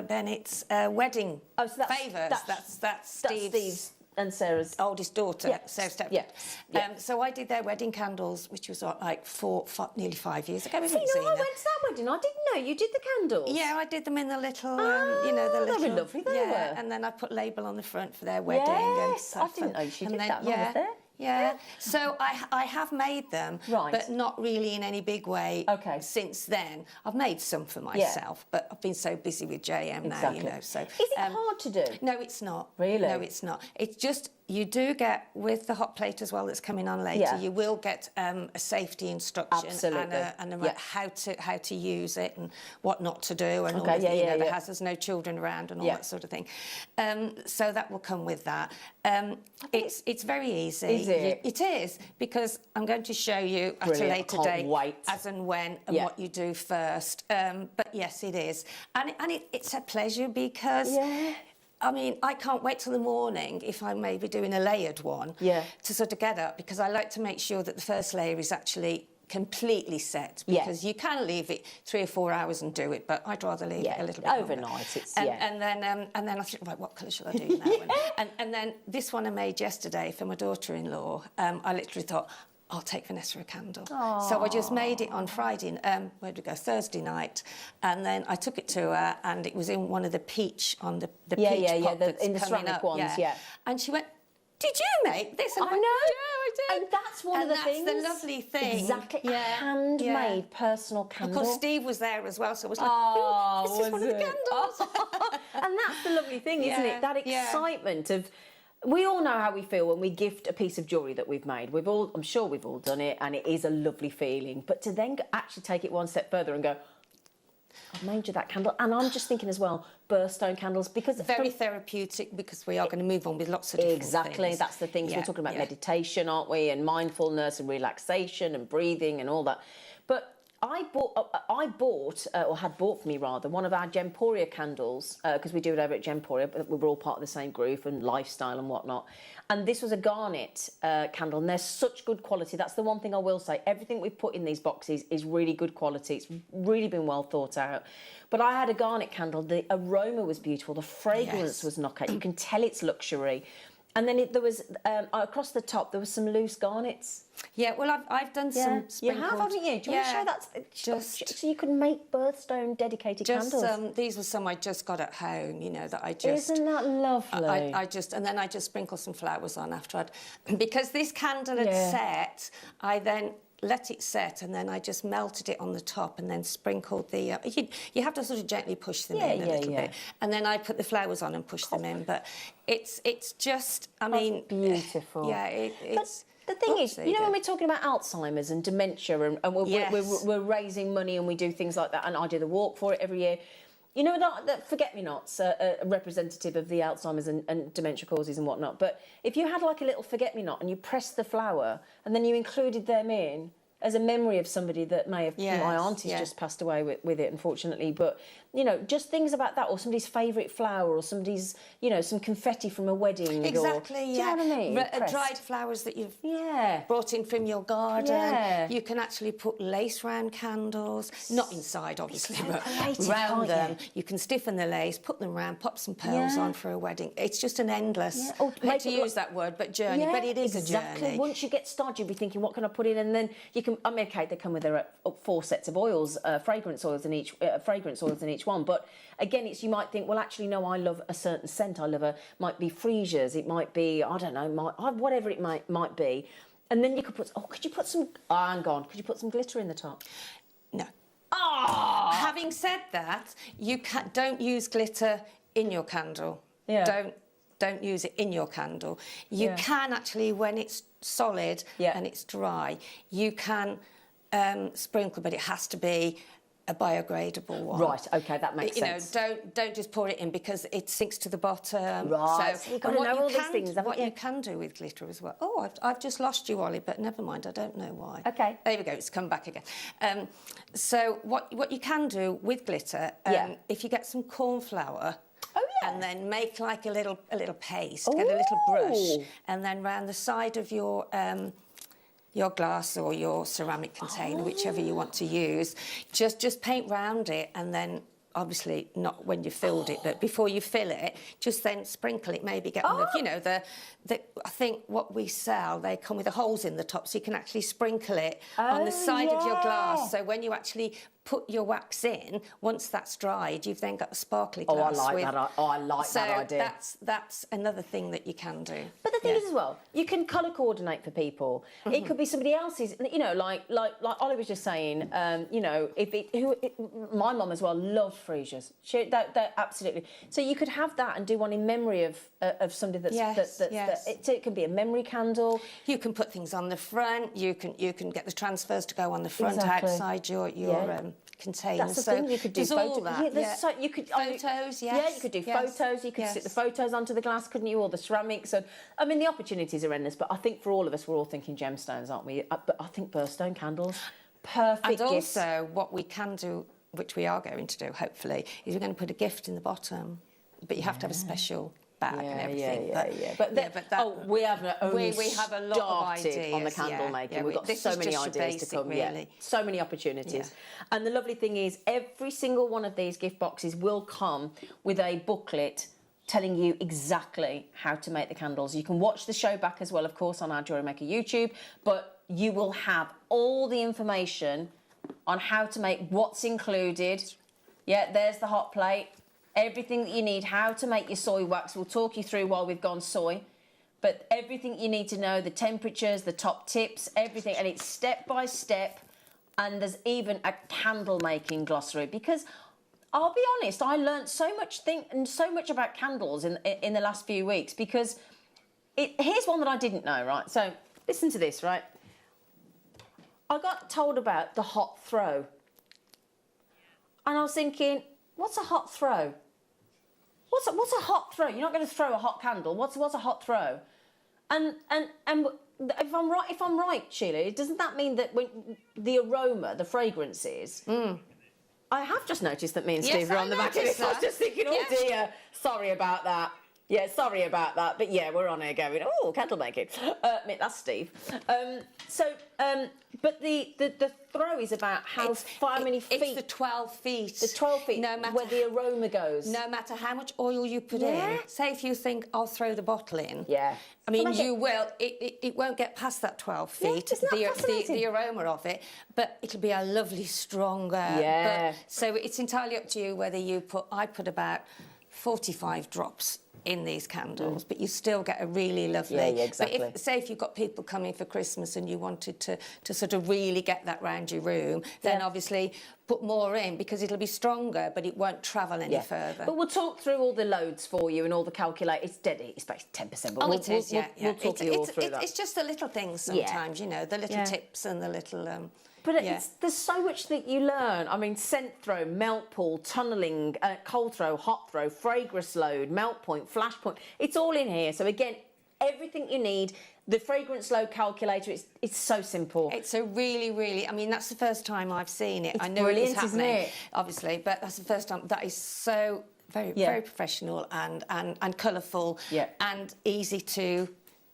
Bennett's wedding favours. That's Steve's and Sarah's oldest daughter, Sarah's stepdaughter. Yeah. So I did their wedding candles, which was like nearly 5 years ago. I went to that wedding. I didn't know you did the candles. Yeah, I did them in the little, the little. They were lovely. They were. And then I put label on the front for their wedding. Yes, I didn't know she did that. I was there. Yeah. So I have made them, Right. but not really in any big way. Okay. Since then, I've made some for myself, but I've been so busy with JM now, you know. So Is it hard to do? No, it's not. Really? No, it's not. It's just you do get with the hot plate as well that's coming on later. Yeah. You will get a safety instruction Absolutely. and a Yeah. how to use it and what not to do and all Okay, of the, yeah, the yeah. hazards, no children around and all Yeah. that sort of thing. So that will come with that. It's very easy. Is it? It is, because I'm going to show you at a Brilliant. later Can't date wait. as and when and Yeah. what you do first. But yes, it is. And it's a pleasure because... Yeah. I mean, I can't wait till the morning if I'm maybe doing a layered one to sort of get up, because I like to make sure that the first layer is actually completely set, because you can leave it 3 or 4 hours and do it, but I'd rather leave it a little bit overnight. longer. It's and then I think, right, what colour shall I do now? and then this one I made yesterday for my daughter-in-law. I literally thought, I'll take Vanessa a candle. So I just made it on Friday, where did we go? Thursday night, and then I took it to her, and it was in one of the peach on the peach pot that's in the coming ceramic up, ones, yeah. And she went, "Did you make this?" And I went, know. "Yeah, I did." And that's one of the things. That's the lovely thing. Exactly. A Yeah, handmade personal Of candle. course, Steve was there as well, so I was like, Oh, "This is one of the candles." And that's the lovely thing, isn't Yeah, it? That yeah. excitement of... We all know how we feel when we gift a piece of jewellery that we've made. I'm sure we've all done it, and it is a lovely feeling. But to then actually take it one step further and go, I've made you that candle. And I'm just thinking as well, birthstone candles, because... Very therapeutic, because we are going to move on with lots of different Exactly, things. that's the things. Yeah, We're talking about yeah. meditation, aren't we? And mindfulness and relaxation and breathing and all that. But I bought, or had bought for me rather, one of our Gemporia candles, because we do it over at Gemporia, but we were all part of the same group and lifestyle and whatnot. And this was a garnet candle, and they're such good quality. That's the one thing I will say. Everything we've put in these boxes is really good quality. It's really been well thought out. But I had a garnet candle. The aroma was beautiful. The fragrance was knockout. You can tell it's luxury. And then there was, across the top, there was some loose garnets. Yeah, well, I've done some sprinkled... You have, haven't you? Do you want to show that? Just... So you can make birthstone dedicated candles. These were some I just got at home, you know, that I just... Isn't that lovely? And then I just sprinkled some flowers on after I'd... Because this candle had set, I then let it set, and then I just melted it on the top and then sprinkled the... you have to sort of gently push them in a little bit. And then I put the flowers on and pushed them in. But it's just, I mean... beautiful. Yeah, it's... The thing is, you know, when we're talking about Alzheimer's and dementia, and we're raising money and we do things like that, and I do the walk for it every year. You know, that forget-me-nots are a representative of the Alzheimer's and dementia causes and whatnot. But if you had like a little forget-me-not and you pressed the flower and then you included them in as a memory of somebody that may have... my auntie's just passed away with it, unfortunately. But, you know, just things about that, or somebody's favourite flower, or somebody's, you know, some confetti from a wedding. Exactly, do you know what I mean? Dried flowers that you've Yeah. brought in from your garden. Yeah. You can actually put lace round candles, not inside obviously, but creative, round can't them. You can stiffen the lace, put them round, pop some pearls on for a wedding. It's just an endless, Or I hate to use that word, but journey, but it is a journey. Once you get started, you'll be thinking, what can I put in? And then you can, I mean, okay, they come with their 4 sets of oils, fragrance oils in each one. But again, you might think, well, actually, no, I love a certain scent. I love might be freesias. It might be, I don't know, whatever it might be. And then you could put, could you put some, hang on, could you put some glitter in the top? No. Oh! Having said that, don't use glitter in your candle. Yeah. Don't use it in your candle. You can actually, when it's solid and it's dry, you can sprinkle, but it has to be a biodegradable one. Right, okay, that makes sense. You know, don't just pour it in because it sinks to the bottom. Right, so you've got to know all these things, haven't What you? you can do with glitter as well. Oh, I've just lost you, Ollie, but never mind, I don't know why. Okay. There we go, it's come back again. So what you can do with glitter, if you get some corn flour, and then make like a little paste, get a little brush, and then round the side of your glass or your ceramic container, whichever you want to use, just paint round it, and then obviously not when you filled it, but before you fill it, just then sprinkle it, maybe get one of, you know, I think what we sell, they come with the holes in the top, so you can actually sprinkle it on the side of your glass, so when you actually put your wax in, once that's dried, you've then got a sparkly Oh, I glass. like that. I like so that idea. that's another thing that you can do. But the thing is as well, you can colour coordinate for people. It could be somebody else's, you know, like Ollie was just saying, you know, my mum as well loved freesias. That absolutely. So you could have that and do one in memory of somebody that's it can be a memory candle. You can put things on the front. You can get the transfers to go on the front outside your container. That's the thing, you could do all that. you could photos, Yeah, you could do photos, you could stick the photos onto the glass, couldn't you, or the ceramics. And I mean, the opportunities are endless, but I think for all of us, we're all thinking gemstones, aren't we? But I think birthstone candles, perfect And gifts. also, what we can do, which we are going to do, hopefully, is we're going to put a gift in the bottom, but you have to have a special bag and everything. But we haven't only we have a lot of ideas on the candle making. We've got this so is many just ideas basic, to come. really. So many opportunities. And the lovely thing is, every single one of these gift boxes will come with a booklet telling you exactly how to make the candles. You can watch the show back as well, of course, on our Jewellery Maker YouTube, but you will have all the information on how to make, what's included. Yeah, there's the hot plate. Everything that you need, how to make your soy wax. We'll talk you through while we've gone soy. But everything you need to know, the temperatures, the top tips, everything. And it's step by step. And there's even a candle making glossary. Because I'll be honest, I learned so much about candles in the last few weeks. Because here's one that I didn't know, right? So listen to this, right? I got told about the hot throw. And I was thinking, what's a hot throw? What's a hot throw? You're not going to throw a hot candle. What's a hot throw? And if I'm right, Sheila, doesn't that mean that when the aroma, the fragrances? I have just noticed that me and Steve are on the back of this. I was just thinking, oh dear, sorry about that. Yeah, sorry about that. But yeah, we're on here going, oh, candle making. That's Steve. But the throw is about how many feet. It's the 12 feet. The 12 feet, no matter where the aroma goes. No matter how much oil you put in. Say if you think, I'll throw the bottle in. Yeah. I mean, you will. It won't get past that 12 feet, the aroma of it, but it'll be a lovely, stronger. Yeah. So it's entirely up to you whether you put, I put about 45 drops in these candles, but you still get a really lovely... Yeah, exactly. But say if you've got people coming for Christmas and you wanted to sort of really get that round your room, then obviously put more in because it'll be stronger, but it won't travel any further. But we'll talk through all the loads for you and all the calculate. It's it's basically 10%, but we'll talk you all through that. It's just the little things sometimes, you know, the little tips and the little... But there's so much that you learn. I mean, scent throw, melt pool, tunnelling, cold throw, hot throw, fragrance load, melt point, flash point. It's all in here. So again, everything you need. The fragrance load calculator, it's so simple. It's a really, really, I mean, that's the first time I've seen it. It's I know brilliant, it's happening, isn't it? Obviously, but that's the first time. That is so very professional and colourful and easy to...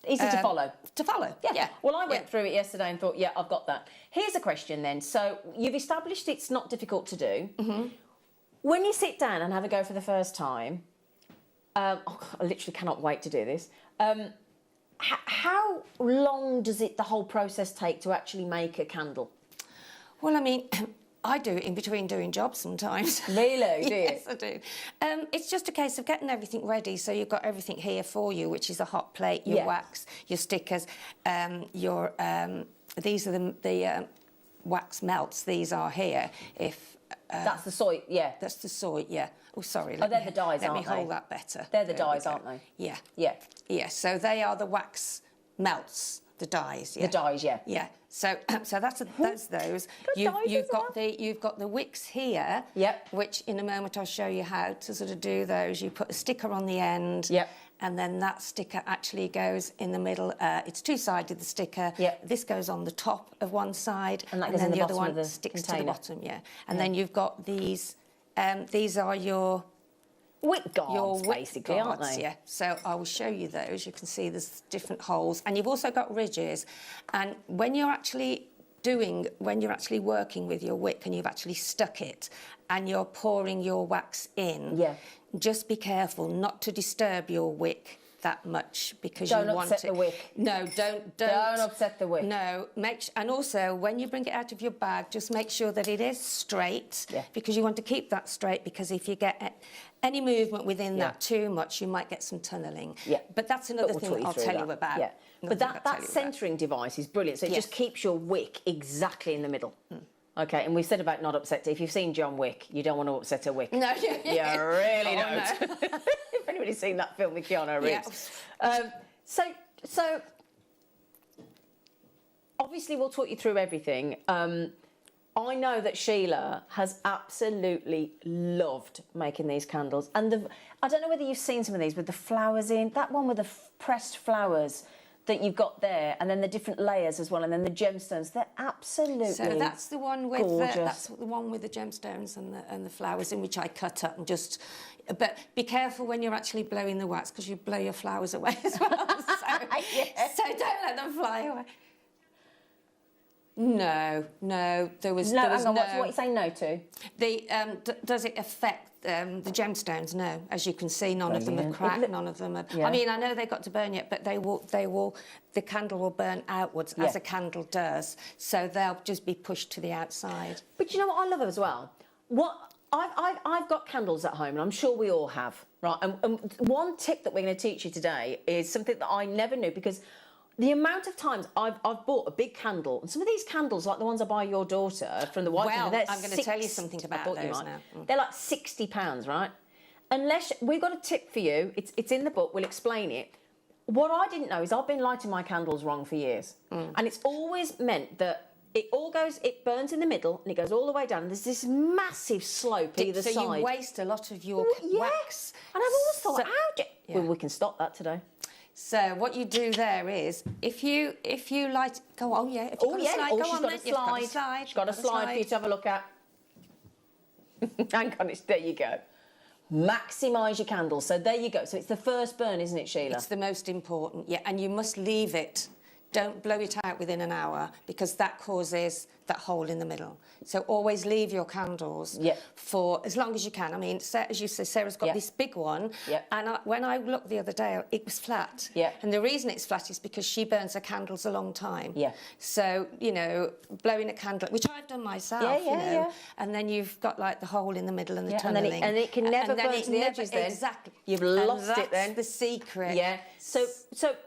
Easy to follow. To follow, yeah. Well, I went through it yesterday and thought, I've got that. Here's a question then. So you've established it's not difficult to do. Mm-hmm. When you sit down and have a go for the first time, I literally cannot wait to do this. How long does the whole process take to actually make a candle? Well, I mean... I do it in between doing jobs sometimes. Really? Do you? Yes, I do. It's just a case of getting everything ready. So you've got everything here for you, which is a hot plate, your wax, your stickers, these are the wax melts. These are here. That's the soy, That's the soy, Oh, sorry. They're the dyes, aren't they? Let me hold that better. They're the dyes, aren't they? Yeah. Yeah. Yeah, so they are the wax melts. The dyes, The dyes, yeah. So that's those. You've got the wicks here. Yep. Which in a moment I'll show you how to sort of do those. You put a sticker on the end. Yep. And then that sticker actually goes in the middle. It's two-sided, the sticker. Yep. This goes on the top of one side, and then in the other one sticks container. to the bottom. Yeah. And then you've got these. These are your wick guards, basically, aren't they? Yeah. So I will show you those. You can see there's different holes, and you've also got ridges. And when you're actually working with your wick and you've actually stuck it, and you're pouring your wax in, just be careful not to disturb your wick that much because Don't you want upset it. the wick. No, don't. Don't upset the wick. No, and also when you bring it out of your bag, just make sure that it is straight because you want to keep that straight, because if you get any movement within that too much, you might get some tunnelling. Yeah. But that's another thing I'll tell you about. Yeah. But that centering device is brilliant. So it just keeps your wick exactly in the middle. Okay, and we've said about not upset. If you've seen John Wick, you don't want to upset a wick. No, you really don't. No. If anybody's seen that film with Keanu Reeves. So obviously we'll talk you through everything. I know that Sheila has absolutely loved making these candles, and I don't know whether you've seen some of these with the flowers in. That one with the pressed flowers that you've got there, and then the different layers as well, and then the gemstones. They're absolutely So that's the one with gorgeous. the one with the gemstones and the flowers in, which I cut up and just. But be careful when you're actually blowing the wax, because you blow your flowers away as well. So don't let them fly away. No, there was no. There was Hang on, no. what are you saying no to? Does it affect the gemstones? No, as you can see, none of them have cracked. None of them have. Yeah. I mean, I know they got to burn yet, but they will. The candle will burn outwards as a candle does, so they'll just be pushed to the outside. But you know what I love as well? I've got candles at home, and I'm sure we all have, right? And one tip that we're going to teach you today is something that I never knew, because the amount of times I've bought a big candle, and some of these candles, like the ones I buy your daughter from the White House, I'm going to tell you something about those now. They're like £60, right? Unless we've got a tip for you, it's in the book. We'll explain it. What I didn't know is I've been lighting my candles wrong for years, and it's always meant that it burns in the middle and it goes all the way down. There's this massive slope either side. So you waste a lot of your wax. And I've always thought, well, we can stop that today. So what you do there is, if you light, go on, yeah. If you've got a slide, go on then. You've got a slide. She's got a slide for you to have a look at. Hang on, there you go. Maximise your candles. So there you go. So it's the first burn, isn't it, Sheila? It's the most important, yeah. And you must leave it. Don't blow it out within an hour, because that causes that hole in the middle. So always leave your candles for as long as you can. I mean, as you say, Sarah's got this big one, and when I looked the other day, it was flat. And the reason it's flat is because she burns her candles a long time. So, you know, blowing a candle, which I've done myself, you know, and then you've got like the hole in the middle and the tunnelling. And it can never burn to the edges then. Exactly. You've lost it then. That's the secret. Yeah. So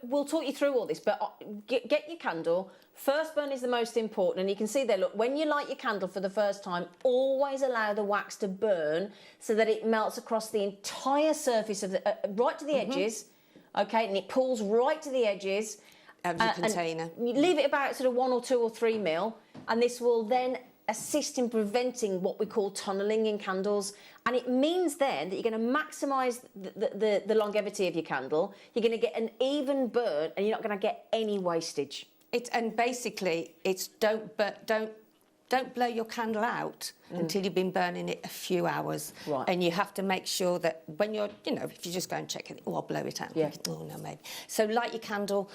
we'll talk you through all this, but get your candle. First burn is the most important, and you can see there, look, when you light your candle for the first time, always allow the wax to burn so that it melts across the entire surface of the, right to the edges, okay, and it pulls right to the edges. Of your container. You leave it about sort of 1 or 2 or 3 mil, and this will then assist in preventing what we call tunnelling in candles. And it means then that you're going to maximise the longevity of your candle. You're going to get an even burn, and you're not going to get any wastage. And basically, it's don't blow your candle out until you've been burning it a few hours. Right. And you have to make sure that when you're, you know, if you just go and check it, I'll blow it out. Yeah. Oh, no, maybe. So light your candle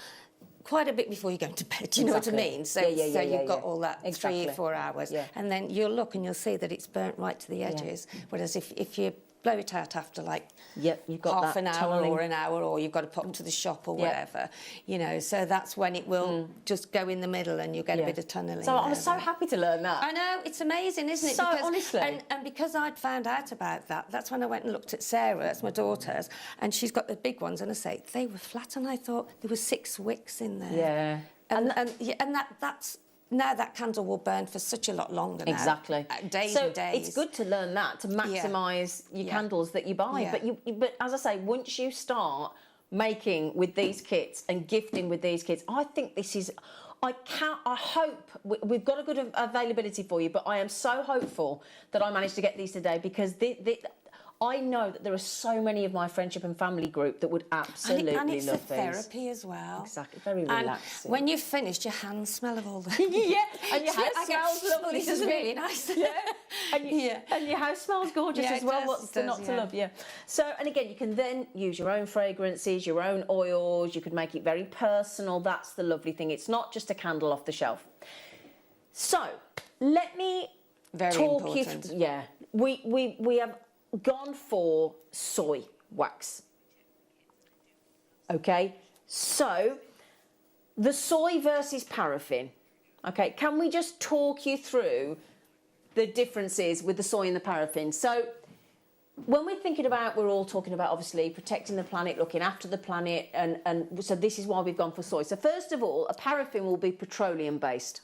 quite a bit before you go to bed, you know what I mean? So, so you've got all that 3 or 4 hours. And then you'll look and you'll see that it's burnt right to the edges. Whereas if you blow it out after like you've got half that an hour tunneling. or an hour, or you've got to pop to the shop or whatever, you know, so that's when it will just go in the middle and you'll get a bit of tunnelling. So I was so happy to learn that. I know, it's amazing, isn't it? So because, honestly. And because I'd found out about that, that's when I went and looked at Sarah, that's my daughter's, and she's got the big ones, and I say, they were flat, and I thought there were 6 wicks in there. Yeah. And that's... Now that candle will burn for such a lot longer now. Exactly. Days so and days. It's good to learn that, to maximise your candles that you buy. Yeah. But as I say, once you start making with these kits and gifting with these kits, I think this is... I hope we've got a good availability for you, but I am so hopeful that I managed to get these today, because I know that there are so many of my friendship and family group that would absolutely and it's love the therapy as well. Exactly, very relaxing. When you've finished, your hands smell of all the... and your house smells lovely. This is really nice. And your house smells gorgeous as well. What's not to love? Yeah. So, and again, you can then use your own fragrances, your own oils. You could make it very personal. That's the lovely thing. It's not just a candle off the shelf. So, let me talk you through. Yeah, we have gone for soy wax. Okay, so the soy versus paraffin. Okay, can we just talk you through the differences with the soy and the paraffin? So when we're thinking about, we're all talking about obviously protecting the planet, looking after the planet, and so this is why we've gone for soy. So first of all, a paraffin will be petroleum based,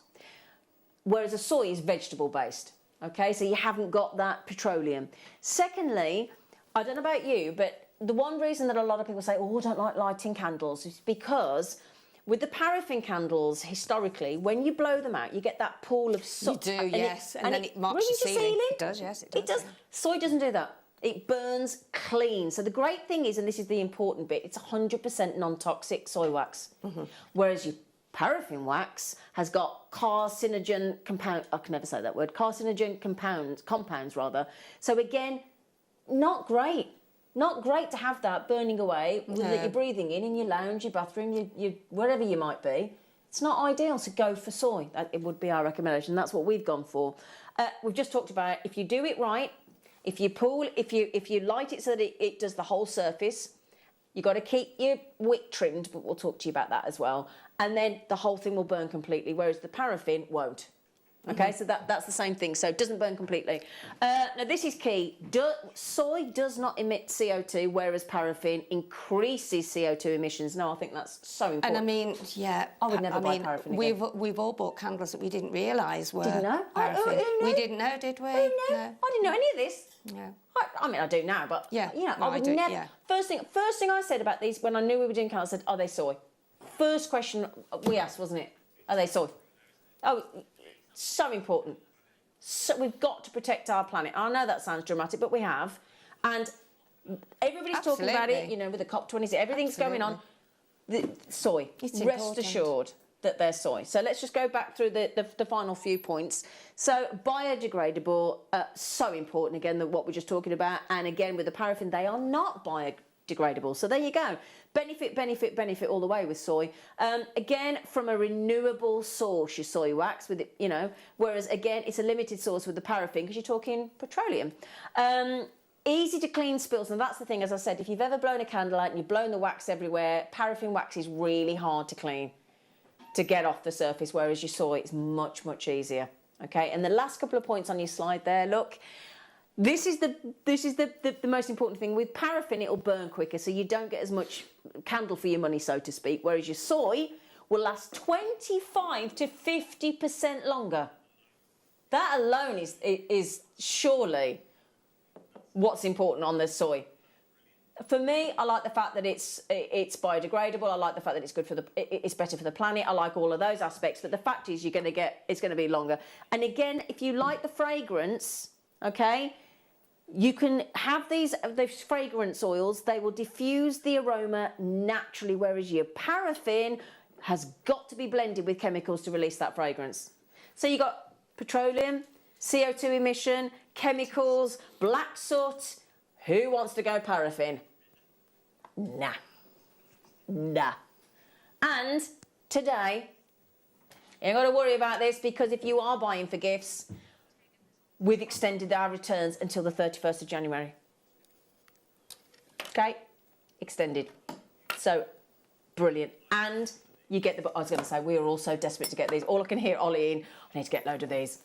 whereas a soy is vegetable based. Okay, so you haven't got that petroleum. Secondly, I don't know about you, but the one reason that a lot of people say, oh, I don't like lighting candles, is because with the paraffin candles, historically, when you blow them out, you get that pool of soot. You do, yes, and then it marks ruins the your ceiling. It does, yes, it does. It does. Yeah. Soy doesn't do that. It burns clean. So the great thing is, and this is the important bit, it's 100% non-toxic soy wax. Whereas your paraffin wax has got carcinogen compounds rather. So again, not great. Not great to have that burning away that you're breathing in your lounge, your bathroom, your wherever you might be. It's not ideal, so go for soy. It would be our recommendation. That's what we've gone for. We've just talked about if you do it right, if you light it so that it does the whole surface, you've got to keep your wick trimmed, but we'll talk to you about that as well. And then the whole thing will burn completely, whereas the paraffin won't. Okay, so that's the same thing. So it doesn't burn completely. Now this is key. Soy does not emit CO2, whereas paraffin increases CO2 emissions. No, I think that's so important. And I mean, yeah, I would never buy paraffin again. We've all bought candles that we didn't realise were Didn't know? paraffin. Who knew? We didn't know, did we? Who knew? No. I didn't know any of this. No. I mean, I do now, but Yeah, you know, no, I would I do, never. yeah. First thing I said about these when I knew we were doing candles, I said, "Are they soy?" First question we asked, wasn't it? Are they soy? Oh, so important. So we've got to protect our planet. I know that sounds dramatic, but we have, and everybody's talking about it. You know, with the COP20s, everything's going on. The soy. It's Rest important. assured that they're soy. So let's just go back through the final few points. So biodegradable, so important again, what we're just talking about. And again, with the paraffin, they are not biodegradable. So there you go. Benefit all the way with soy. Again, from a renewable source, your soy wax, with it, you know, whereas again, it's a limited source with the paraffin because you're talking petroleum. Easy to clean spills, and that's the thing, as I said, if you've ever blown a candle out and you've blown the wax everywhere, paraffin wax is really hard to clean, to get off the surface, whereas your soy is much, much easier. Okay, and the last couple of points on your slide there, look, this is the most important thing. With paraffin, it'll burn quicker, so you don't get as much candle for your money, so to speak, whereas your soy will last 25 to 50% longer. That alone is surely what's important on the soy. For me, I like the fact that it's biodegradable. I like the fact that it's good for it's better for the planet. I like all of those aspects. But the fact is, it's going to be longer. And again, if you like the fragrance, okay, you can have these fragrance oils. They will diffuse the aroma naturally, whereas your paraffin has got to be blended with chemicals to release that fragrance. So you got petroleum, CO2 emission, chemicals, black soot. Who wants to go paraffin? Nah. And today, you ain't got to worry about this, because if you are buying for gifts, we've extended our returns until the 31st of January. Okay? Extended. So, brilliant. And you get I was going to say, we are all so desperate to get these. All I can hear Ollie in, I need to get a load of these.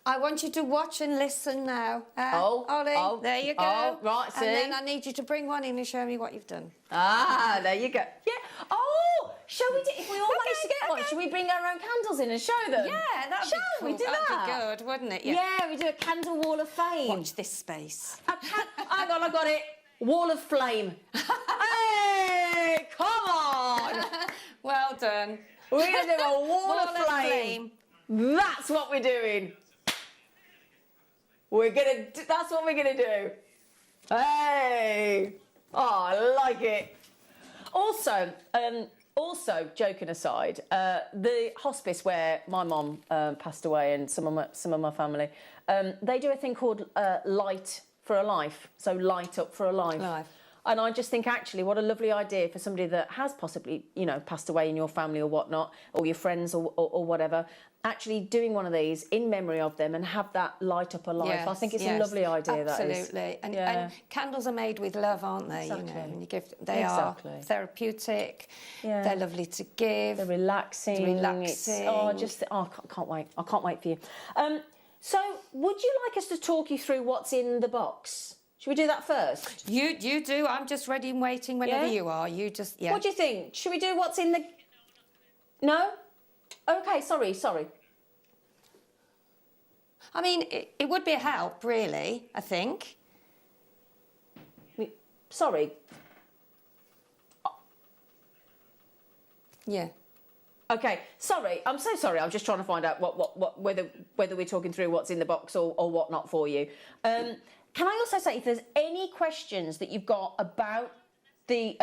I want you to watch and listen now. Ollie, there you go. Oh, right, see? And then I need you to bring one in and show me what you've done. Ah, there you go. Yeah. Oh, shall we do, if we all manage to get one, should we bring our own candles in and show them? Yeah, that'd be cool. We do That'd that? be good, wouldn't it? Yeah, we do a candle wall of fame. Watch this space. Hang on, I got it. Wall of flame. Hey, come on. Well done. We're going to do a wall of flame. That's what we're doing. That's what we're going to do. Hey. Oh, I like it. Also, joking aside, the hospice where my mum passed away and some of my family, they do a thing called Light for a Life. So Light Up for a Life. And I just think, actually, what a lovely idea for somebody that has possibly, you know, passed away in your family or whatnot, or your friends or whatever, actually doing one of these in memory of them and have that light up a life. Yes, I think it's yes, a lovely idea, absolutely. that is. And candles are made with love, aren't they? Exactly. You know, when you give, they are therapeutic. Yeah. They're lovely to give. They're relaxing. It's relaxing. I can't wait. I can't wait for you. So, would you like us to talk you through what's in the box? Should we do that first? You do. I'm just ready and waiting whenever you are. You just, What do you think? Should we do what's in the... No? Okay, sorry. I mean, it would be a help, really, I think. Sorry. Yeah. Okay, sorry. I'm so sorry. I'm just trying to find out whether we're talking through what's in the box or whatnot for you. Can I also say, if there's any questions that you've got about the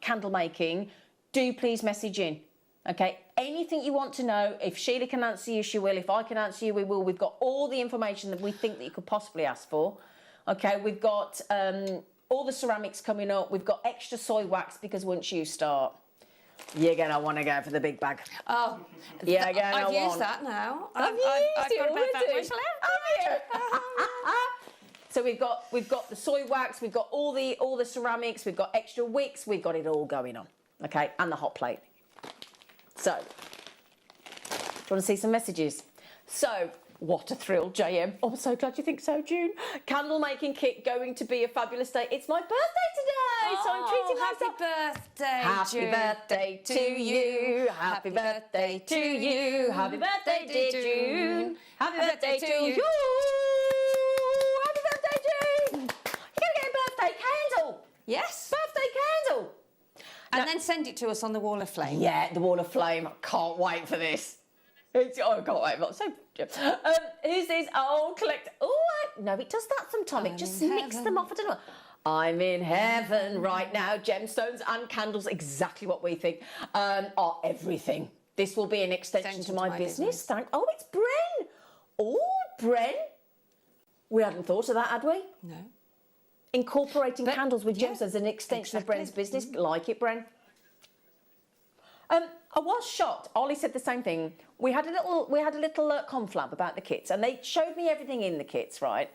candle making, do please message in. Okay, anything you want to know, if Sheila can answer you, she will. If I can answer you, we will. We've got all the information that we think that you could possibly ask for. Okay, we've got all the ceramics coming up. We've got extra soy wax, because once you start, you're going to want to go for the big bag. Oh, yeah, I've used that now. I've got about that much left. So we've got the soy wax, we've got all the ceramics, we've got extra wicks, we've got it all going on, okay, and the hot plate. So, do you want to see some messages? So, what a thrill, JM. Oh, I'm so glad you think so, June. Candle making kit going to be a fabulous day. It's my birthday today, so I'm treating myself. Happy birthday, Happy birthday to you. Happy birthday to you. Happy birthday, dear June. Happy birthday to you. Happy birthday, June. You're going to get a birthday candle. Yes. Birthday candle. And then send it to us on the Wall of Flame. Yeah, the Wall of Flame. I can't wait for this. I can't wait. I'm so... who's this? Oh, collect... Oh, no, it does that sometimes. It just mixes them off. I don't know. I'm in heaven right now. Gemstones and candles, exactly what we think, are everything. This will be an extension to my business. Oh, it's Bren. Oh, Bren. We hadn't thought of that, had we? No. Incorporating candles with gemstones as an extension of Bren's business. Like it, Bren. I was shocked. Ollie said the same thing. We had a little conflab about the kits, and they showed me everything in the kits, right?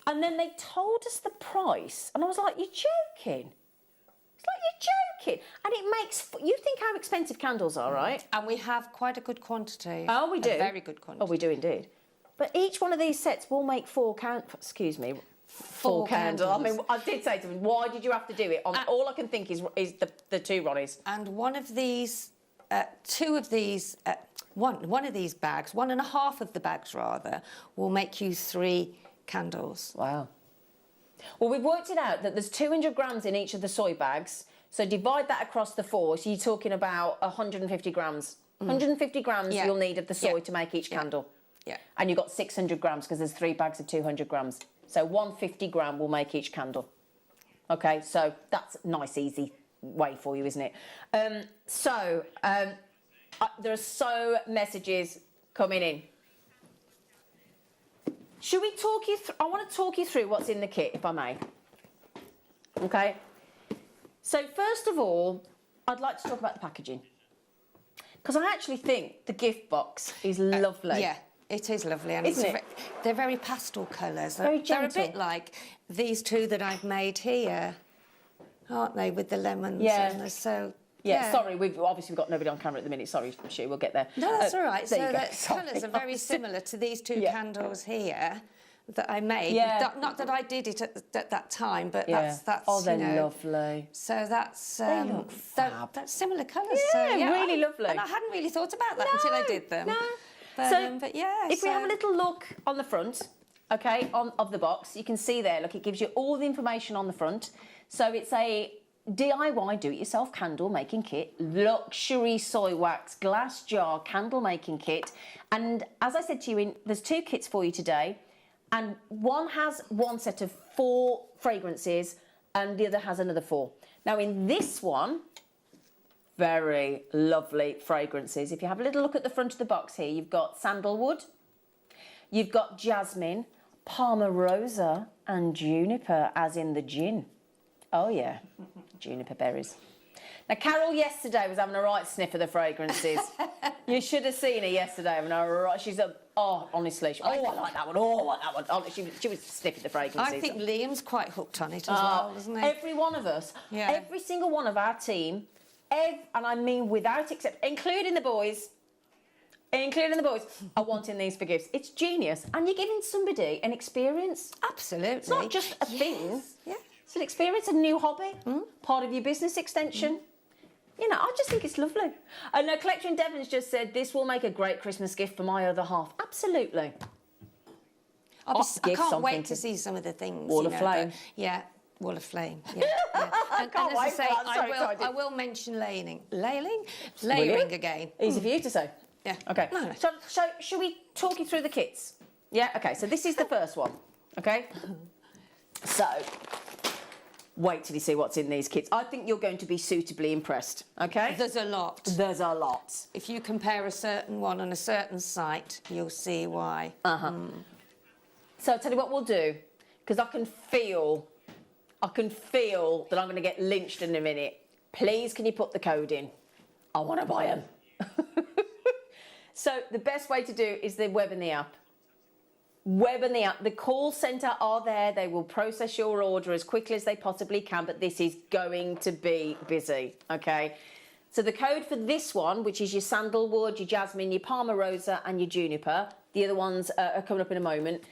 And then they told us the price, and I was like, "You're joking." It's like, you're joking. And it makes... You think how expensive candles are, right? And we have quite a good quantity. Oh, we do? A very good quantity. Oh, we do indeed. But each one of these sets will make four candles. Four candles. I mean, I did say to him, why did you have to do it? All I can think is the two Ronnies. And one of these, one of these bags, 1.5 of the bags rather, will make you 3 candles. Wow. Well, we've worked it out that there's 200 grams in each of the soy bags. So divide that across the 4. So you're talking about 150 grams. 150 grams you'll need of the soy to make each candle. Yeah. And you've got 600 grams because there's 3 bags of 200 grams. So 150 gram will make each candle. Okay, so that's a nice, easy way for you, isn't it? There are so messages coming in. Should we talk you through? I want to talk you through what's in the kit, if I may. Okay. So first of all, I'd like to talk about the packaging, because I actually think the gift box is lovely. Yeah. It is lovely, and Isn't it? They're very pastel colours. Very They're a gentle. bit like these 2 that I've made here, aren't they? With the lemons. Yeah. And so. Yeah. Sorry, we've got nobody on camera at the minute. Sorry, Sheila, we'll get there. No, that's all right. So there you go. the colours are very similar to these 2 Yeah. candles here that I made. Yeah. Not that I did it at that time, but Yeah. that's Oh, they're you know, lovely. So that's They look fab. that's similar colours. Yeah, so, really lovely. And I hadn't really thought about that until I did them. No. But yeah. If we have a little look on the front, okay, of the box, you can see there, look, it gives you all the information on the front. So it's a DIY do-it-yourself candle making kit, luxury soy wax glass jar candle making kit. And as I said to you, there's 2 kits for you today, and one has one set of 4 fragrances and the other has another 4. Now in this one, very lovely fragrances. If you have a little look at the front of the box here, you've got sandalwood, you've got jasmine, palmarosa and juniper, as in the gin. Oh, yeah. Juniper berries. Now, Carol yesterday was having a right sniff of the fragrances. You should have seen her yesterday having a right... She's a... Oh, honestly. I like that one. Oh, I like that one. Oh, she was sniffing the fragrances. I think Liam's quite hooked on it as well, isn't he? Every one of us, every single one of our team, and I mean without exception, including the boys, are wanting these for gifts. It's genius. And you're giving somebody an experience. Absolutely. It's not just a thing. Yeah. It's an experience, a new hobby, part of your business extension. You know, I just think it's lovely. And Collector in Devon's just said, this will make a great Christmas gift for my other half. Absolutely. I can't wait to see some of the things. Wall of Flame. Yeah, Wall of Flame. Yeah, yeah. And as I say, I will mention layering again. Easy for you to say. Yeah. Okay. No. So should we talk you through the kits? Yeah. Okay. So this is the first one. Okay. So wait till you see what's in these kits. I think you're going to be suitably impressed. Okay. There's a lot. There's a lot. If you compare a certain one on a certain site, you'll see why. So I'll tell you what we'll do, because I can feel that I'm going to get lynched in a minute. Please, can you put the code in? I want to buy them. So the best way to do is the web and the app. Web and the app. The call centre are there. They will process your order as quickly as they possibly can, but this is going to be busy, okay? So the code for this one, which is your sandalwood, your jasmine, your palma rosa and your juniper, the other ones are coming up in a moment.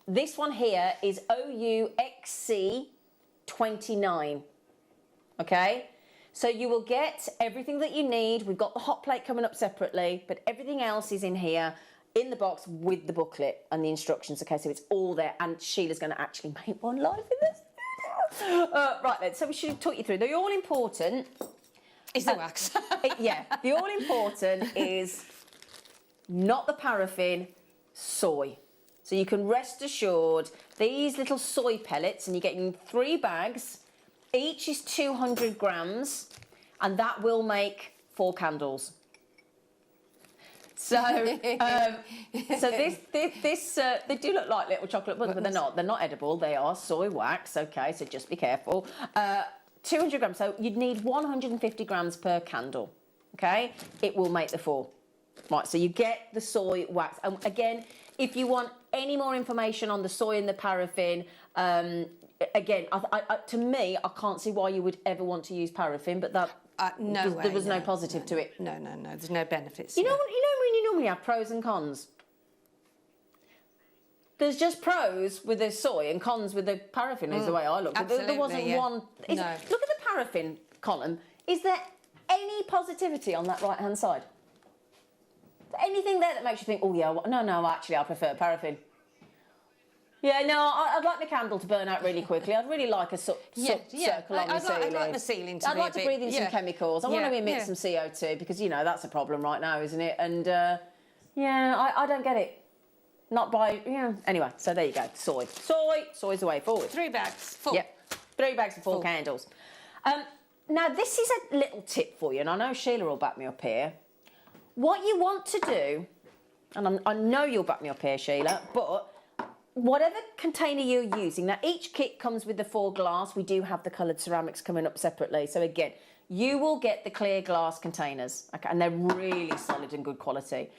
This one here is OUXC29, okay? So you will get everything that you need. We've got the hot plate coming up separately, but everything else is in here in the box with the booklet and the instructions, okay? So it's all there, and Sheila's going to actually make one live in this. Right then, so we should talk you through. The all-important... Is the wax. The all-important is not the paraffin, soy. So you can rest assured, these little soy pellets, and you're getting 3 bags, each is 200 grams, and that will make 4 candles. So, they do look like little chocolate buns, but they're not. They're not edible. They are soy wax. Okay, so just be careful. 200 grams. So you'd need 150 grams per candle. Okay, it will make the 4. Right. So you get the soy wax. And again, if you want any more information on the soy and the paraffin, again, to me, I can't see why you would ever want to use paraffin, but that there was no positive to it. No. There's no benefits. You know when you normally have pros and cons. There's just pros with the soy and cons with the paraffin. Is the way I looked at it. There wasn't one. Look at the paraffin column. Is there any positivity on that right-hand side? Anything there that makes you think, oh yeah, no, actually I prefer paraffin. Yeah, no, I'd like the candle to burn out really quickly. I'd really like a circle on the ceiling. I'd like the ceiling to I'd like to breathe in some chemicals. I want to emit some CO2 because, you know, that's a problem right now, isn't it? And, I don't get it. Not by, Anyway, so there you go. Soy's the way forward. 3 bags, full. Yep, 3 bags and 4 candles. Now, this is a little tip for you, and I know Sheila will back me up here. What you want to do, and I know you'll back me up here, Sheila, but whatever container you're using, now each kit comes with the 4 glass. We do have the coloured ceramics coming up separately. So again, you will get the clear glass containers, okay, and they're really solid and good quality.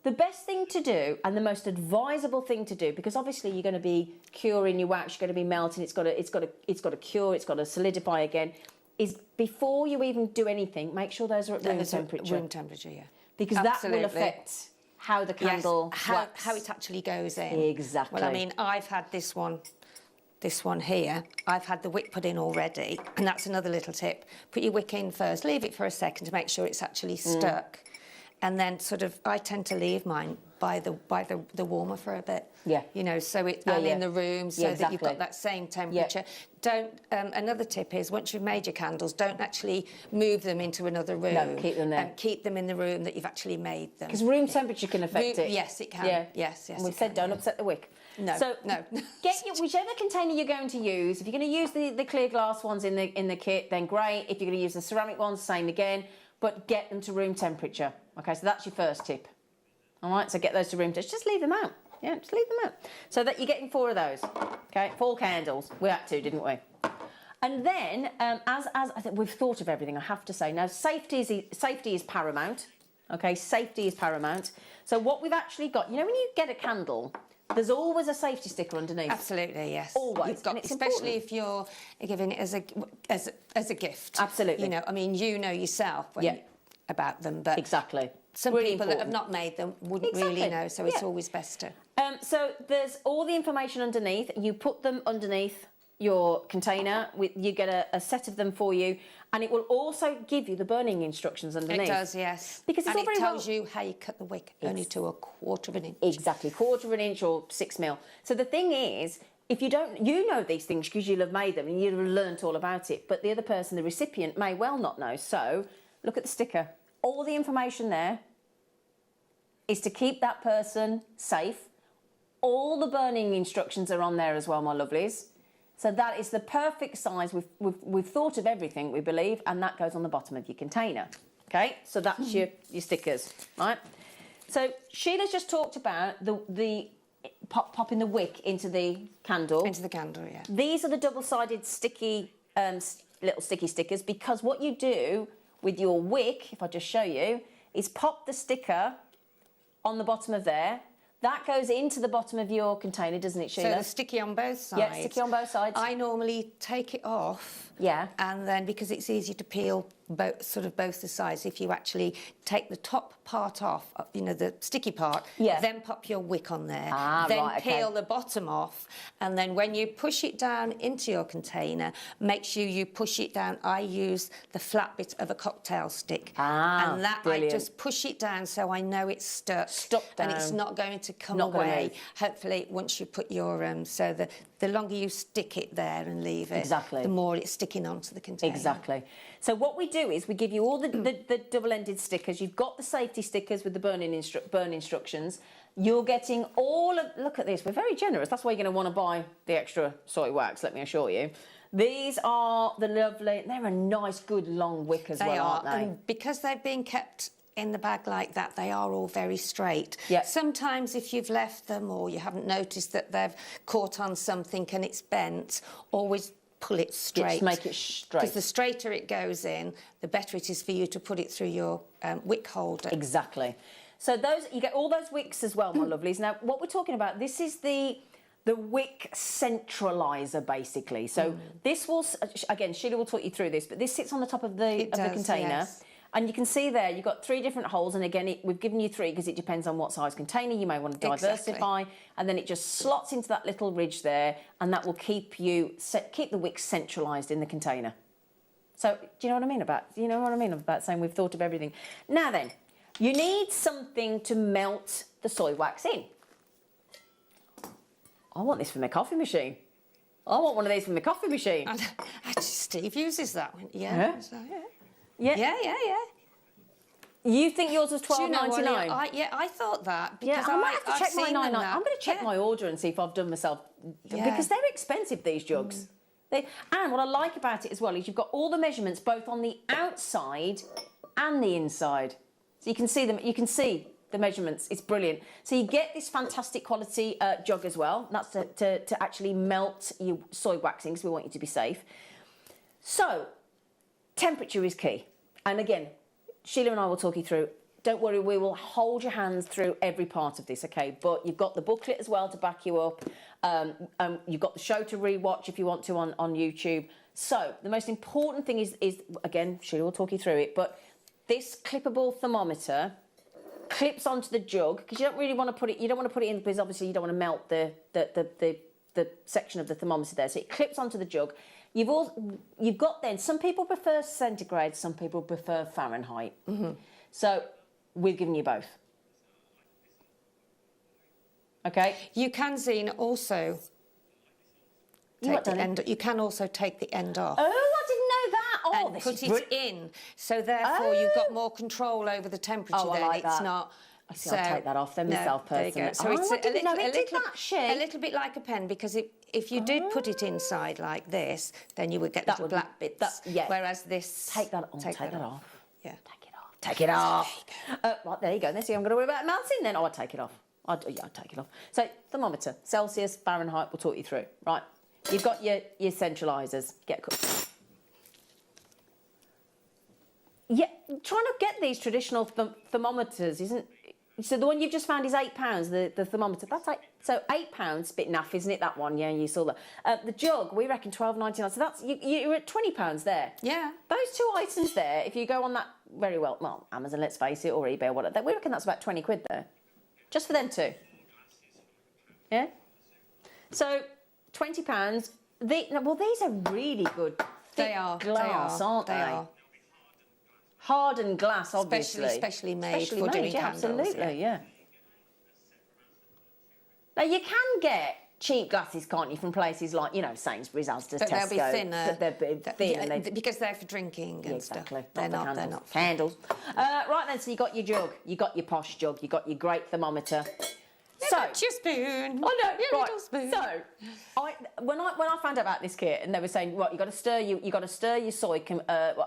The best thing to do and the most advisable thing to do, because obviously you're going to be curing your wax, you're going to be melting, it's got to cure, it's got to solidify again, is before you even do anything, make sure those are at room temperature. Room temperature, yeah. Because that will affect how the candle wax. How it actually goes in. Exactly. Well, I mean, I've had this one here. I've had the wick put in already, and that's another little tip. Put your wick in first, leave it for a second to make sure it's actually stuck. And then I tend to leave mine by the warmer for a bit. Yeah. You know, so in the room so that you've got that same temperature. Don't. Another tip is once you've made your candles, don't actually move them into another room. No, keep them there. Keep them in the room that you've actually made them. Because room temperature can affect it. Yes, it can. Yeah. Yes. And we've said don't upset the wick. No. So no. Get whichever container you're going to use. If you're going to use the clear glass ones in the kit, then great. If you're going to use the ceramic ones, same again. But get them to room temperature. Okay, so that's your first tip. All right, so get those to room temperature. Just leave them out. Yeah, just leave them out. So that you're getting 4 of those. Okay, 4 candles. We had to, didn't we? And then, as I think we've thought of everything, I have to say, now safety is paramount, okay? Safety is paramount. So what we've actually got, you know when you get a candle, there's always a safety sticker underneath. Absolutely, yes. Always. You've got, especially if you're giving it as a gift. Absolutely. You know, I mean, you know yourself about them, but exactly. some Really people important. that have not made them wouldn't really know, so it's always best to. So there's all the information underneath. You put them underneath your container. You get a set of them for you, and it will also give you the burning instructions underneath. It does, yes. Because it's and all very it tells you how you cut the wick, only to 1/4 of an inch. Exactly, 1/4 of an inch or 6 mil. So the thing is, if you don't, you know these things because you'll have made them and you'll have learnt all about it, but the other person, the recipient, may well not know. So look at the sticker. All the information there is to keep that person safe. All the burning instructions are on there as well, my lovelies. So that is the perfect size. We've thought of everything, we believe, and that goes on the bottom of your container. Okay, so that's your stickers, right? So Sheila's just talked about the popping the wick into the candle. Into the candle, yeah. These are the double-sided sticky little sticky stickers, because what you do with your wick, if I just show you, is pop the sticker on the bottom of there. That goes into the bottom of your container, doesn't it, Sheila? So the sticky on both sides. Yeah, sticky on both sides. I normally take it off. Yeah. And then, because it's easy to peel both the sides, if you actually take the top part off, you know, the sticky part, then pop your wick on there, then peel the bottom off, and then when you push it down into your container, make sure you push it down. I use the flat bit of a cocktail stick, and that brilliant. I just push it down so I know it's stuck, down. and it's not going to come away. Hopefully, once you put your so the longer you stick it there and leave it, the more it's sticking onto the container. Exactly. So what we do is we give you all the double-ended stickers. You've got the safety stickers with the burn instructions. You're getting all of... Look at this. We're very generous. That's why you're going to want to buy the extra soy wax, let me assure you. These are the lovely... They're a nice, good, long wick as well, aren't they? And because they've been kept in the bag like that, they are all very straight. Yep. Sometimes if you've left them or you haven't noticed that they've caught on something and it's bent, always pull it straight. Just make it straight. Because the straighter it goes in, the better it is for you to put it through your wick holder. Exactly. So those, you get all those wicks as well, my lovelies. Now, what we're talking about, this is the wick centraliser, basically. So this will, again, Sheila will talk you through this, but this sits on the top of the container. Yes. And you can see there, you've got 3 different holes. And again, we've given you 3 because it depends on what size container. You may want to diversify. And then it just slots into that little ridge there. And that will keep the wick centralised in the container. So do you know what I mean about saying we've thought of everything? Now then, you need something to melt the soy wax in. I want this for my coffee machine. I want one of these for my coffee machine. Actually, Steve uses that one. Yeah. Yeah. You think yours was $12.99? I thought that. Because I might have to check my 99. I'm going to check Yeah. my order and see if I've done myself. Because they're expensive, these jugs. And what I like about it as well is you've got all the measurements both on the outside and the inside. So you can see them. You can see the measurements. It's brilliant. So you get this fantastic quality jug as well. And that's to actually melt your soy waxing, because we want you to be safe. So temperature is key. And again, Sheila and I will talk you through. Don't worry, we will hold your hands through every part of this, okay? But you've got the booklet as well to back you up. You've got the show to rewatch if you want to on YouTube. So the most important thing is again, Sheila will talk you through it, but this clippable thermometer clips onto the jug, because you don't really want to put it. You don't want to put it in because obviously you don't want to melt the section of the thermometer there. So it clips onto the jug. You've got then, some people prefer centigrade, some people prefer Fahrenheit. So we've given you both. Okay. You can, Zena, also take the end. You can also take the end off. Oh, I didn't know that. Oh, and this put is it in. So therefore, you've got more control over the temperature. Oh, I then like it's that. not. So I'll take that off then myself personally. There you go. So it's a little bit like a pen, because if you did put it inside like this, then you would get little black bits. Whereas this, take that off. Yeah. Take it off. Right, there you go. Let's see. I'm going to worry about melting then. Oh, I'll take it off. I'll take it off. So thermometer, Celsius, Fahrenheit. We'll talk you through. Right. You've got your centralisers. Get a Yeah, trying to get these traditional thermometers isn't... So the one you've just found is £8, the thermometer. That's like... So £8, bit naff, isn't it, that one? Yeah, you saw that. The jug, we reckon £12.99. So that's... You're at £20 there. Yeah. Those two items there, if you go on that very well, Amazon, let's face it, or eBay or whatever, we reckon that's about 20 quid there. Just for them two. Yeah? So, £20. Well, these are really good. They are. Glass, aren't they? Are. Hardened glass, obviously. Specially made for doing candles. Absolutely, yeah. Now, you can get cheap glasses, can't you, from places like, you know, Sainsbury's, Asda, But Tesco. they'll be thinner. They're thin. Yeah, because they're for drinking and exactly. stuff. They're not. Candles. Right then, so you got your jug, you got your posh jug, you got your great thermometer. So, your spoon. Oh no, your right. little spoon. So, when I found out about this kit, and they were saying, right, you got to stir your soy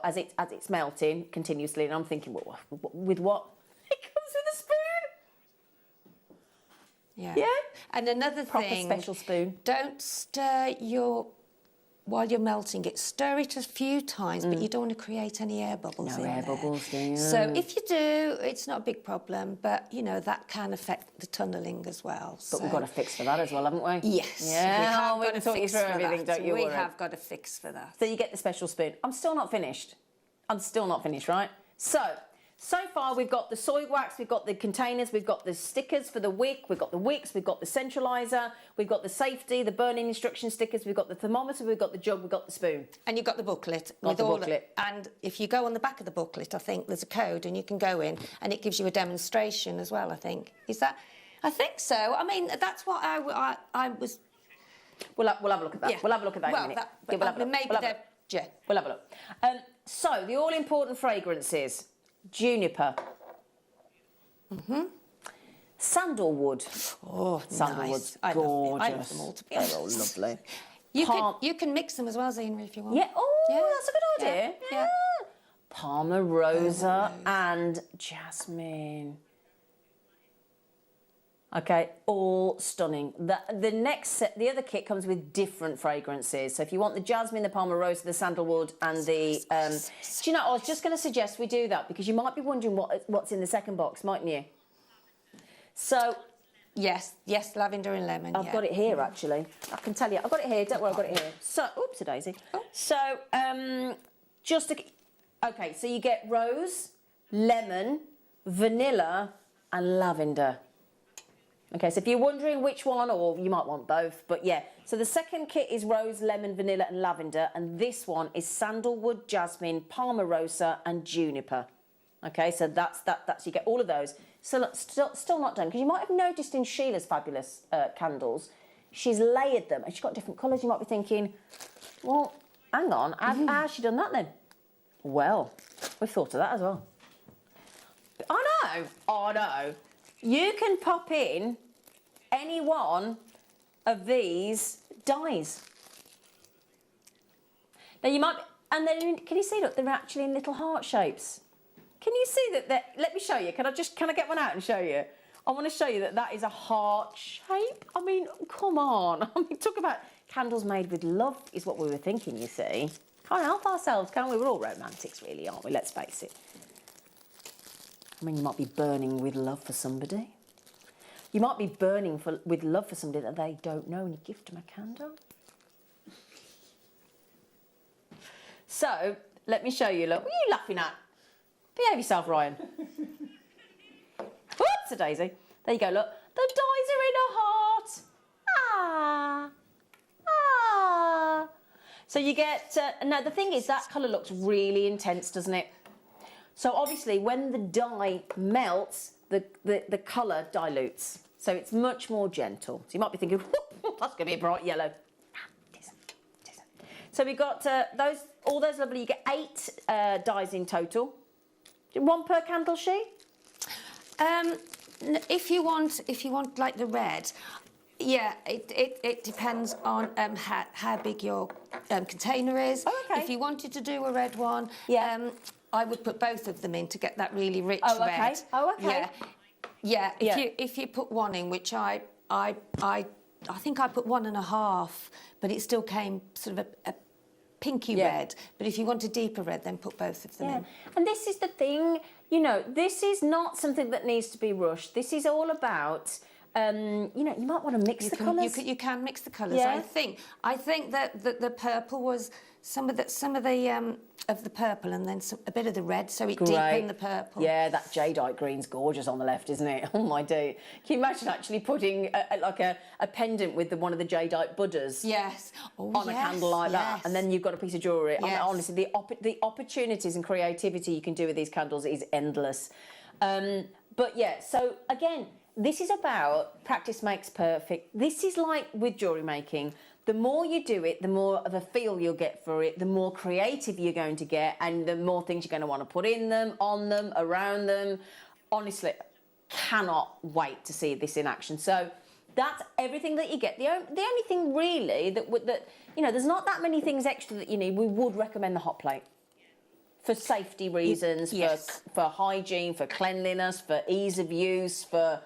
as it's melting continuously, and I'm thinking, well, with what? It comes with a spoon. Yeah. Yeah. And another Proper thing, special spoon. Don't stir while you're melting it. Stir it a few times, but you don't want to create any air bubbles in No air there. bubbles, yeah. So if you do, it's not a big problem, but you know that can affect the tunnelling as well. But we've got a fix for that as well, haven't we? Yes. Yeah, we got can a talk you fix through for everything, that. don't you We worry. have got a fix for that. So you get the special spoon. I'm still not finished, right? So far we've got the soy wax, we've got the containers, we've got the stickers for the wick, we've got the wicks, we've got the centraliser, we've got the safety, the burning instruction stickers, we've got the thermometer, we've got the jug, we've got the spoon. And you've got the booklet. And if you go on the back of the booklet, I think there's a code and you can go in and it gives you a demonstration as well, I think. Is that... I think so. I mean, that's what I was... We'll have a look at that. Yeah. We'll have a look at that in a minute. We'll have a look. So, the all-important fragrances. Juniper. Sandalwood. Oh, Sandalwood's nice. gorgeous. I love them all, to be They're all lovely. You can mix them as well, Zena, if you want. Yeah. Oh, Yeah. that's a good idea. Yeah. Palmarosa and jasmine. Okay, all stunning. The next set, the other kit comes with different fragrances. So if you want the jasmine, the Palmarosa, the sandalwood, and the... do you know, I was just going to suggest we do that because you might be wondering what's in the second box, mightn't you? So... Yes, lavender and lemon. I've got it here, actually. I can tell you. I've got it here. Don't worry, I've got it here. So, oopsie-daisy. Oh. So, okay, so you get rose, lemon, vanilla, and lavender. Okay, so if you're wondering which one, or you might want both, but yeah. So the second kit is rose, lemon, vanilla, and lavender, and this one is sandalwood, jasmine, palmarosa, and juniper. Okay, so that's you get all of those. So still not done, because you might have noticed in Sheila's fabulous candles, she's layered them, and she's got different colours. You might be thinking, well, hang on, how's she done that then? Well, we've thought of that as well. I know. You can pop in any one of these dies. Now you might, and then can you see? Look, they're actually in little heart shapes. Can you see that? Let me show you. Can I get one out and show you? I want to show you that is a heart shape. I mean, come on. I mean, talk about candles made with love is what we were thinking. You see, can't help ourselves, can we? We're all romantics, really, aren't we? Let's face it. I mean, you might be burning with love for somebody. You might be burning with love for somebody that they don't know, and you gift them a candle. So, let me show you. Look, what are you laughing at? Behave yourself, Ryan. Whoops-a-daisy. There you go, look. The dies are in a heart. Ah. So you get... now, the thing is, that colour looks really intense, doesn't it? So obviously, when the dye melts, the colour dilutes. So it's much more gentle. So you might be thinking, that's going to be a bright yellow. It isn't. So we've got all those lovely. You get 8 dyes in total. One per candle sheet. If you want like the red. Yeah, it depends on how big your container is. Oh, okay. If you wanted to do a red one, I would put both of them in to get that really rich red. Oh, okay. Yeah. If you put one in, which I I think I put 1.5, but it still came sort of a pinky red. But if you want a deeper red, then put both of them in. And this is the thing, you know, this is not something that needs to be rushed. This is all about, you know, you might want to mix the colours. You can mix the colours. Yeah. I think that the purple was some of the purple and then a bit of the red, so it deepened the purple. Yeah, that jadeite green's gorgeous on the left, isn't it? Oh my day! Can you imagine actually putting a pendant with one of the jadeite Buddhas? Yes. On a candle like that, and then you've got a piece of jewellery. Yes. Honestly, the opportunities and creativity you can do with these candles is endless. But yeah, so again, this is about practice makes perfect. This is like with jewellery making. The more you do it, the more of a feel you'll get for it, the more creative you're going to get, and the more things you're going to want to put in them, on them, around them. Honestly, cannot wait to see this in action. So that's everything that you get. The only thing really that you know, there's not that many things extra that you need. We would recommend the hot plate for safety reasons, for hygiene, for cleanliness, for ease of use, for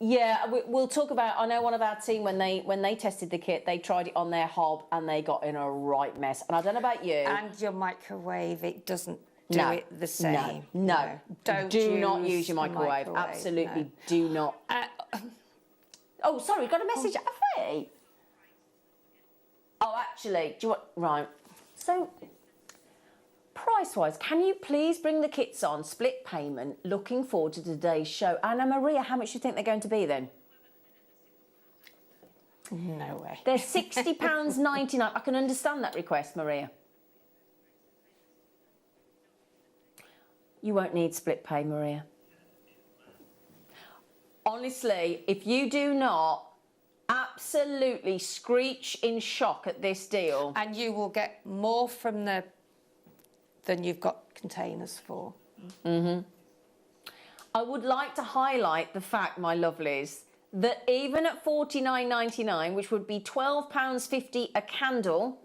yeah, we'll talk about. I know one of our team when they tested the kit, they tried it on their hob and they got in a right mess. And I don't know about you. And your microwave, it doesn't do it the same. No. Do not use your microwave. Absolutely do not. Oh, sorry, got a message. Have we? Oh, actually, do you want? Right. So, price-wise, can you please bring the kits on, split payment, looking forward to today's show? Anna Maria, how much do you think they're going to be then? No way. They're £60.99. I can understand that request, Maria. You won't need split pay, Maria. Honestly, if you do not absolutely screech in shock at this deal... And you will get more from than you've got containers for. Mm-hmm. I would like to highlight the fact, my lovelies, that even at $49.99, which would be £12.50 a candle,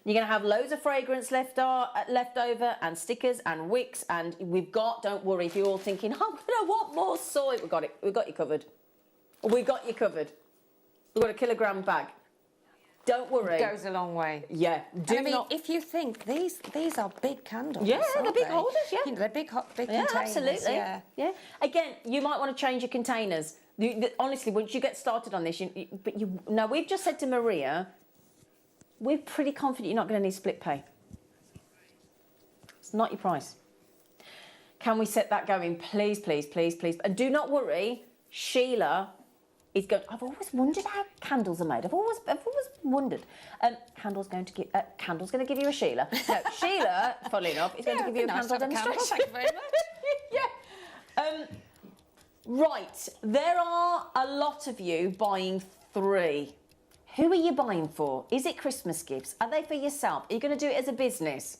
you're going to have loads of fragrance left over and stickers and wicks, and we've got, don't worry if you're all thinking, I'm going to want more soy. We've got it. We've got you covered. We got you covered. We've got a kilogram bag. Don't worry. It goes a long way. Yeah. If you think these are big candles. Yeah, they're big holders, yeah. You know, they're big Yeah, containers. absolutely. Yeah. Again, you might want to change your containers. Honestly, once you get started on this, now we've just said to Maria, we're pretty confident you're not going to need split pay. It's not your price. Can we set that going? Please, please, please, please. And do not worry, Sheila is going. I've always wondered how candles are made. I've always wondered. Candle's going to give you a Sheila. No, Sheila, funnily enough, is going to give you a candle demonstration. Thank you very much. Yeah. Right, there are a lot of you buying 3. Who are you buying for? Is it Christmas gifts? Are they for yourself? Are you going to do it as a business?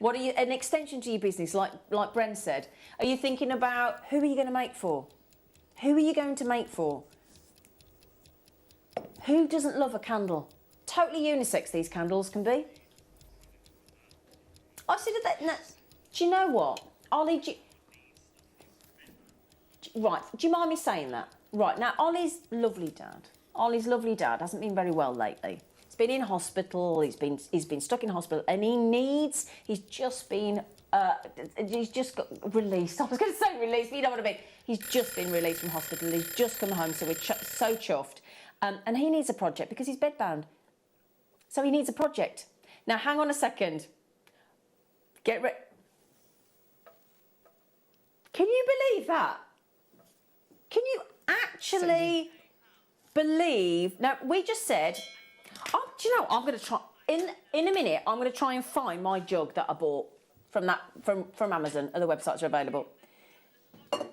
What are you? An extension to your business, like Bren said. Are you thinking about who are you going to make for? Who are you going to make for? Who doesn't love a candle? Totally unisex these candles can be. I see that. No, do you know what, Ollie? Right, do you mind me saying that? Right, now Ollie's lovely dad hasn't been very well lately. He's been in hospital, he's been stuck in hospital, and he's just got released. I was going to say released, but you know what I mean. He's just been released from hospital, he's just come home, so we're so chuffed. And he needs a project because he's bedbound. So he needs a project. Now, hang on a second. Get ready. Can you believe that? Can you actually believe? Now, we just said, oh, do you know, I'm going to try, in a minute, I'm going to try and find my jug that I bought from Amazon, and the websites are available.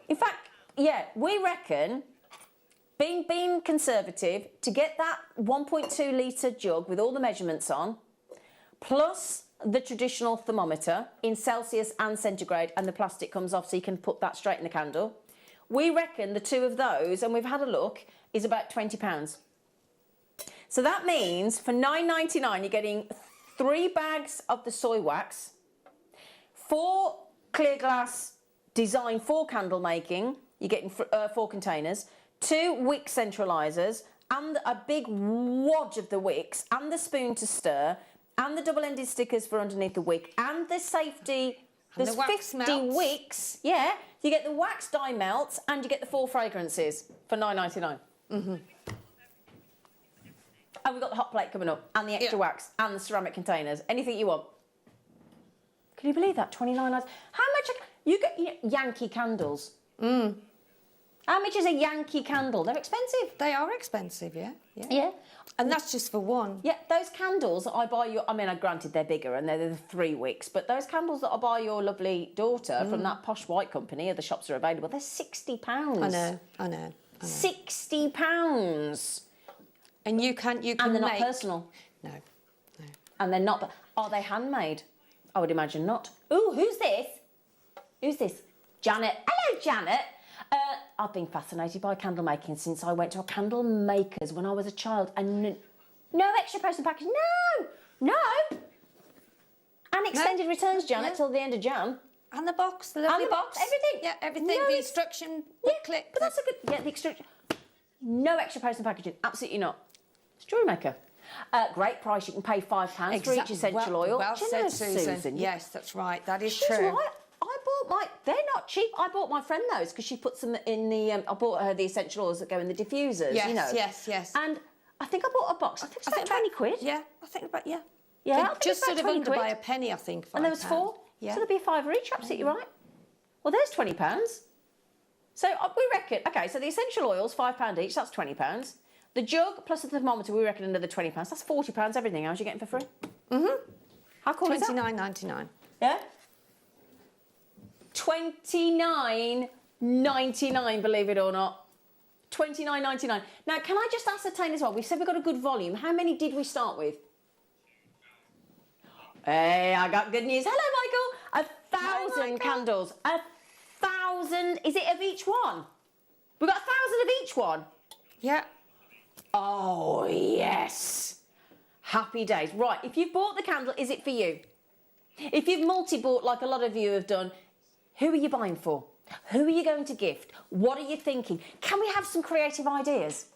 In fact, yeah, we reckon, being conservative, to get that 1.2 litre jug with all the measurements on, plus the traditional thermometer in Celsius and centigrade, and the plastic comes off so you can put that straight in the candle. We reckon the 2 of those, and we've had a look, is about £20. So that means for $9.99 you're getting 3 bags of the soy wax, 4 clear glass designed for candle making, you're getting 4 containers, 2 wick centralisers, and a big wad of the wicks, and the spoon to stir, and the double-ended stickers for underneath the wick, and the safety. And There's the wax 50 melts. wicks. Yeah, you get the wax dye melts, and you get the 4 fragrances for $9.99. Mm-hmm. And we've got the hot plate coming up, and the extra wax, and the ceramic containers. Anything you want. Can you believe that? $29. How much? You get Yankee candles. How much is a Yankee candle? They're expensive. They are expensive, yeah. Yeah. And that's just for one. Yeah, those candles that I buy I mean, granted they're bigger and they're the 3 wicks, but those candles that I buy your lovely daughter from that posh white company, the shops are available, they're £60. I know. £60. And you can And they're not personal. No. And they're not. Are they handmade? I would imagine not. Ooh, who's this? Who's this? Janet. Hello, Janet. I've been fascinated by candle making since I went to a candle maker's when I was a child, and no extra post and package. No. And extended returns, Janet, till the end of Jan. And the box, the lovely box, everything. Yeah, everything. No, the instruction booklet. But that's a good. Yeah, the instruction. No extra post and packaging. Absolutely not. It's Jewellery Maker. Great price. You can pay £5 for each essential oil. Well Do you said, know, Susan. Yes, that's right. That is She's true. right. They're not cheap. I bought my friend those because she puts them in the. I bought her the essential oils that go in the diffusers. Yes, you know. yes. And I think I bought a box. I think it's about 20 quid. Yeah, I think about Yeah, So I think just it's about sort of 20 under quid. by a penny, I think. And there was 4. Yeah. So there'd be a £5 each. Absolutely right. Well, there's £20. So we reckon. Okay, so the essential oils £5 each. That's £20. The jug plus the thermometer, we reckon another £20. That's £40. Everything else you're getting for free. How cool is that? $29.99. Yeah. $29.99, believe it or not. $29.99. Now, can I just ascertain as well? We've said we've got a good volume. How many did we start with? Hey, I got good news. Hello, Michael. 1,000 candles. 1,000. Is it of each one? We've got 1,000 of each one. Yeah. Oh, yes. Happy days. Right, if you've bought the candle, is it for you? If you've multi-bought, like a lot of you have done, who are you buying for? Who are you going to gift? What are you thinking? Can we have some creative ideas?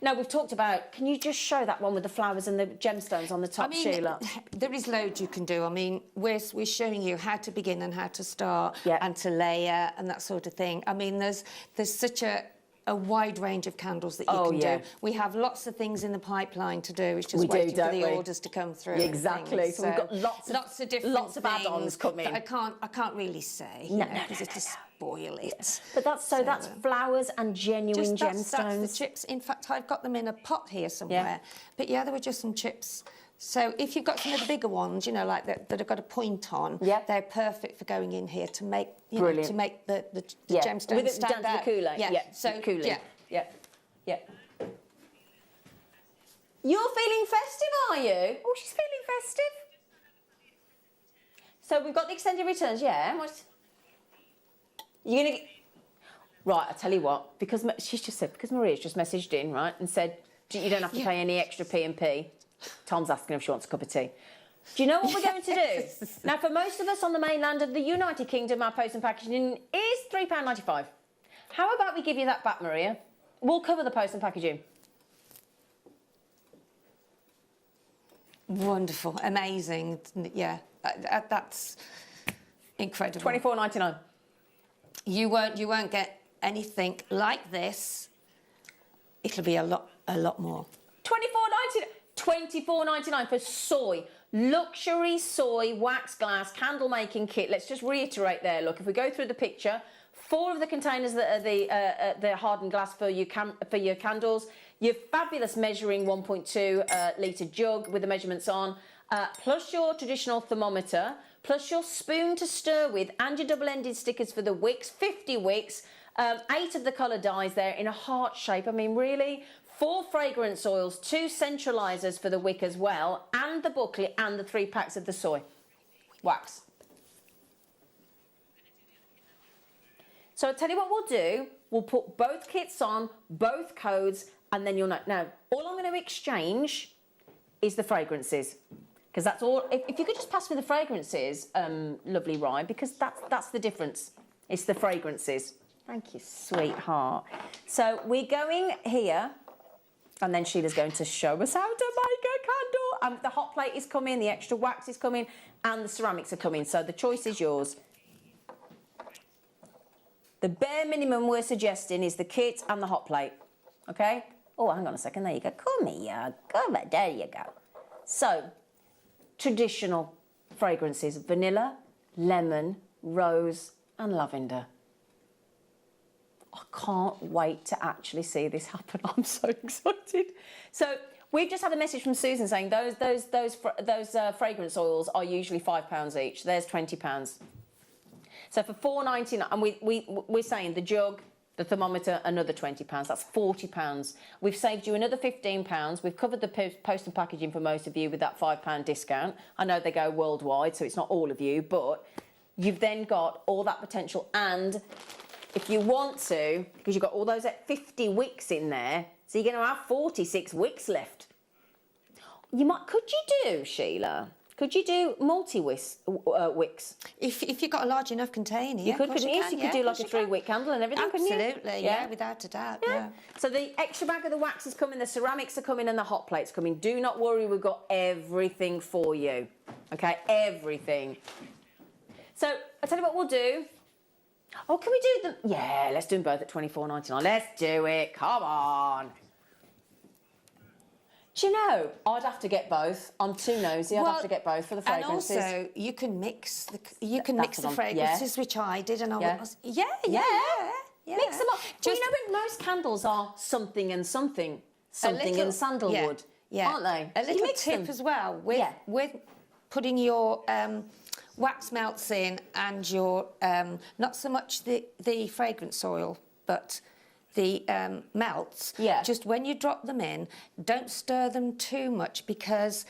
Now, we've talked about, can you just show that one with the flowers and the gemstones on the top, Sheila? There is loads you can do. I mean, we're showing you how to begin and how to start and to layer and that sort of thing. I mean, there's such a wide range of candles that you can do. We have lots of things in the pipeline to do. It's just waiting for the orders to come through. Exactly. So we've got lots of different add-ons coming. I can't really say, because it'll spoil it. But that's flowers and genuine gemstones. That's the chips. In fact, I've got them in a pot here somewhere. But yeah, there were just some chips. So if you've got some of the bigger ones, you know, like that have got a point on, they're perfect for going in here to make, to make the gemstones stand out. The cooler. So cooling. Yeah. You're feeling festive, are you? Oh, she's feeling festive. So we've got the extended returns, You're gonna get... Right, I tell you what, because she's just said, because Maria's just messaged in, right, and said you don't have to pay any extra P&P. Tom's asking if she wants a cup of tea. Do you know what we're going to do? Now, for most of us on the mainland of the United Kingdom, our post and packaging is £3.95. How about we give you that back, Maria? We'll cover the post and packaging. Wonderful, amazing. Yeah, that's incredible. $24.99. You won't get anything like this. It'll be a lot more. $24.99 for soy. Luxury soy wax glass candle making kit. Let's just reiterate there. Look, if we go through the picture, 4 of the containers that are the hardened glass for your candles. Your fabulous measuring 1.2 litre jug with the measurements on, plus your traditional thermometer, plus your spoon to stir with, and your double-ended stickers for the wicks. 50 wicks. 8 of the colour dyes there in a heart shape. I mean, really. 4 fragrance oils, 2 centralisers for the wick as well, and the booklet and the 3 packs of the soy wax. So I'll tell you what we'll do. We'll put both kits on, both codes, and then you'll know. Now, all I'm going to exchange is the fragrances. Because that's all. If you could just pass me the fragrances, lovely Ryan, because that's the difference. It's the fragrances. Thank you, sweetheart. So we're going here, and then Sheila's going to show us how to make a candle. The hot plate is coming, the extra wax is coming, and the ceramics are coming. So the choice is yours. The bare minimum we're suggesting is the kit and the hot plate, okay? Oh, hang on a second, there you go. Come here, come on, there you go. So, traditional fragrances, vanilla, lemon, rose, and lavender. I can't wait to actually see this happen. I'm so excited. So we've just had a message from Susan saying those fragrance oils are usually £5 each. There's £20. So for $4.99, and we're saying the jug, the thermometer, another £20. That's £40. We've saved you another £15. We've covered the post and packaging for most of you with that £5 discount. I know they go worldwide, so it's not all of you, but you've then got all that potential. And if you want to, because you've got all those 50 wicks in there, so you're going to have 46 wicks left. Could you do, Sheila? Could you do wicks? If you've got a large enough container, you could do like a 3-wick candle and everything, couldn't you? Absolutely, yeah, without a doubt, yeah. So the extra bag of the wax is coming, the ceramics are coming, and the hot plate's coming. Do not worry, we've got everything for you. Okay, everything. So I'll tell you what we'll do. Oh, can we do them? Yeah, let's do them both at $24.99. Let's do it. Come on. Do you know, I'd have to get both. I'm too nosy. I'd have to get both for the fragrances. And also, you can mix the fragrances, which I did, and I was yeah. Mix them up. Do you know when most candles are something and something and sandalwood, aren't they? A little tip as well with putting your wax melts in and your not so much the fragrance oil, but the melts. Just when you drop them in, don't stir them too much, because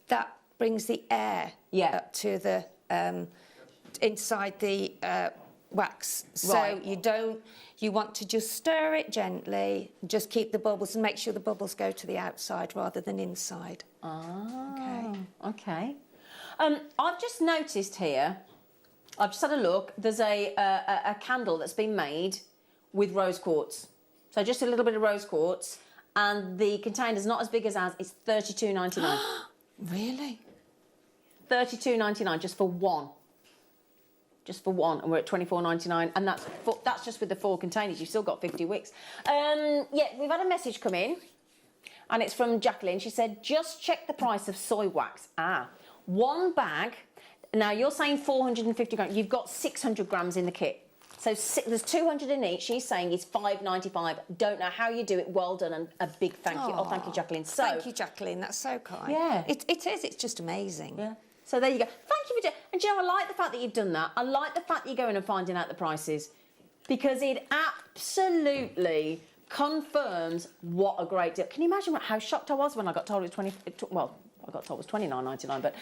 that brings the air up to the inside the wax. So you want to just stir it gently, just keep the bubbles, and make sure the bubbles go to the outside rather than inside. Okay. I've just noticed here, I've just had a look, there's a candle that's been made with rose quartz. So just a little bit of rose quartz, and the container's not as big as ours, it's $32.99. Really? $32.99 just for one. Just for one, and we're at $24.99, and that's just with the 4 containers. You've still got 50 wicks. We've had a message come in, and it's from Jacqueline. She said, just check the price of soy wax. One bag, now you're saying 450 grams, you've got 600 grams in the kit. So there's 200 in each. She's saying it's $5.95. Don't know how you do it. Well done, and a big thank you. Oh, thank you, Jacqueline. Thank you, Jacqueline. That's so kind. Yeah. It is. It's just amazing. Yeah. So there you go. Thank you for doing. And you know, I like the fact that you've done that. I like the fact that you're going and finding out the prices, because it absolutely confirms what a great deal. Can you imagine how shocked I was when I got told it was I got told it was $29.99, but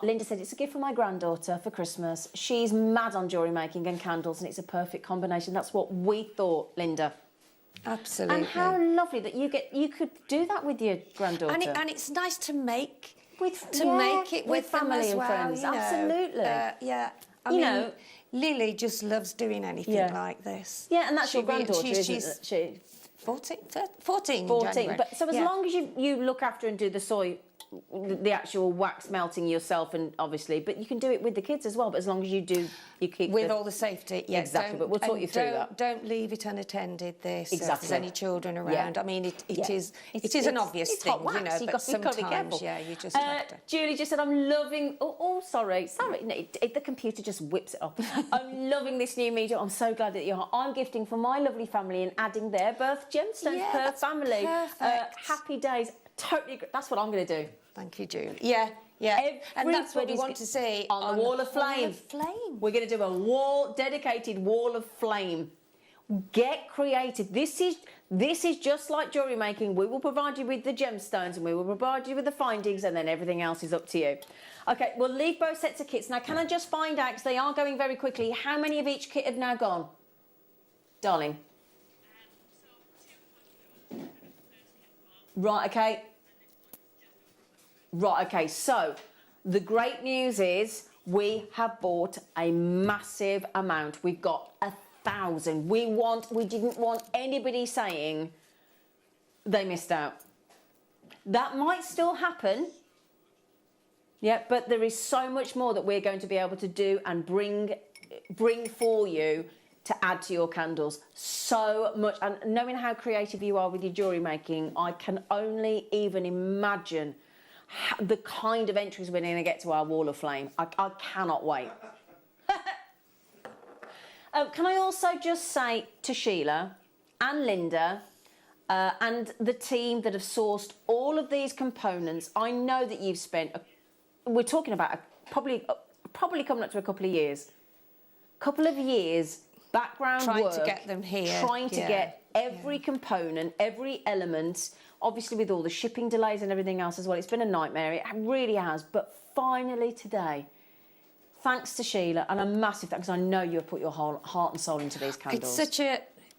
Linda said it's a gift for my granddaughter for Christmas. She's mad on jewellery making and candles, and it's a perfect combination. That's what we thought, Linda. Absolutely. And how lovely that you could do that with your granddaughter. And it's nice to make make it with family and friends. You know, absolutely. I mean, Lily just loves doing anything like this. Yeah, and that's your granddaughter, isn't she? 14 January. But so as long as you look after and do the actual wax melting yourself, and obviously, but you can do it with the kids as well. But as long as you keep with all the safety, exactly. But we'll talk you through that. Don't leave it unattended. Exactly. If there's any children around. I mean, it is an obvious thing, hot wax. You know. But sometimes, be careful. You just have to. Julie just said, "I'm loving." Sorry. No, the computer just whips it off. I'm loving this new medium. I'm so glad that you're here. I'm gifting for my lovely family and adding their birth gemstones per family. Perfect. Happy days. Totally. That's what I'm going to do. Thank you, Julie. Yeah. And that's what we want to see on the wall of flame. We're going to do a dedicated wall of flame. Get creative. This is just like jewellery making. We will provide you with the gemstones, and we will provide you with the findings, and then everything else is up to you. Okay, we'll leave both sets of kits. Now, can I just find out, because they are going very quickly, how many of each kit have now gone? Darling. Right, okay, so the great news is we have bought a massive amount. We've got 1,000. We didn't want anybody saying they missed out. That might still happen. Yeah, but there is so much more that we're going to be able to do and bring for you to add to your candles. So much. And knowing how creative you are with your jewellery making, I can only even imagine the kind of entries we're going to get to our wall of flame. I cannot wait. Can I also just say to Sheila and Linda and the team that have sourced all of these components, I know that you've spent, we're talking about probably coming up to a couple of years. Background trying work, to get them here. Trying to get every component, every element, obviously with all the shipping delays and everything else as well. It's been a nightmare, it really has. But finally today, thanks to Sheila, and a massive thanks, because I know you have put your whole heart and soul into these candles.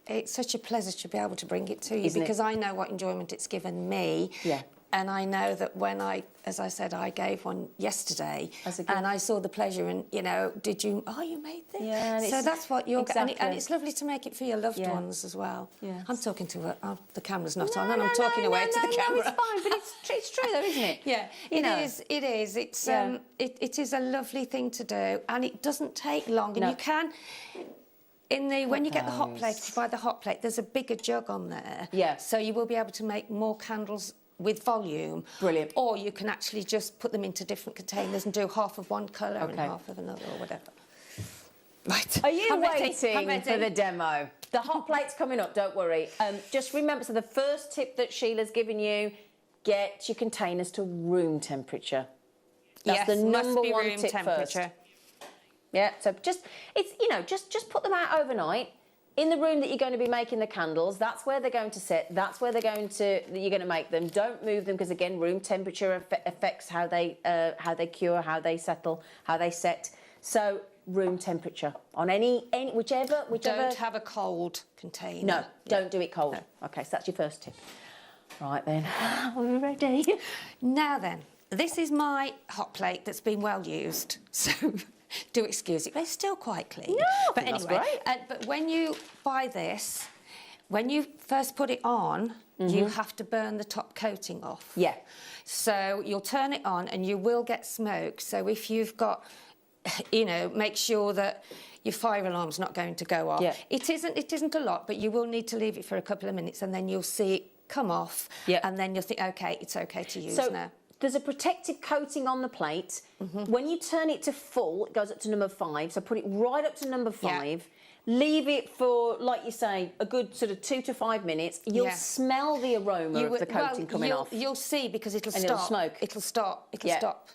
It's such a pleasure to be able to bring it to you, Isn't because it? I know what enjoyment it's given me. Yeah. And I know that when as I said, I gave one yesterday, and I saw the pleasure, and you made this? Yeah. So that's what you're exactly. and it's lovely to make it for your loved ones as well. Yeah. I'm talking to the camera's not on, and I'm talking away to the camera. No, it's fine, but it's true though, isn't it? Yeah, it is. It's it is a lovely thing to do, and it doesn't take long, and you can. When you get the hot plate, if you buy the hot plate, there's a bigger jug on there. Yeah. So you will be able to make more candles with volume. Brilliant. Or you can actually just put them into different containers and do half of one colour and half of another, or whatever. Right. Are you I'm waiting ready. for the demo? The hot plate's coming up, don't worry. Just remember, so the first tip that Sheila's given you, get your containers to room temperature. That's the number one tip first. Yeah, so just put them out overnight in the room that you're going to be making the candles. That's where they're going to sit. That's where you're going to make them. Don't move them, because again, room temperature affects how they cure, how they settle, how they set. So room temperature on any whichever. Don't have a cold container. No, don't do it cold. No. Okay, so that's your first tip. Right then, we're ready. Now then, this is my hot plate that's been well used. So. Do excuse it, but it's still quite clean. No, but anyway, that's great. But when you buy this, when you first put it on, you have to burn the top coating off. Yeah. So you'll turn it on, and you will get smoke. So if you've got, make sure that your fire alarm's not going to go off. Yeah. It isn't a lot, but you will need to leave it for a couple of minutes, and then you'll see it come off. Yeah. And then you'll think, okay, it's okay to use now. There's a protective coating on the plate. When you turn it to full, it goes up to number 5. So put it right up to number 5. Leave it for, like you say, a good sort of 2 to 5 minutes. You'll smell the aroma of the coating coming off. You'll see, because it'll stop. It'll smoke. It'll stop. It'll stop.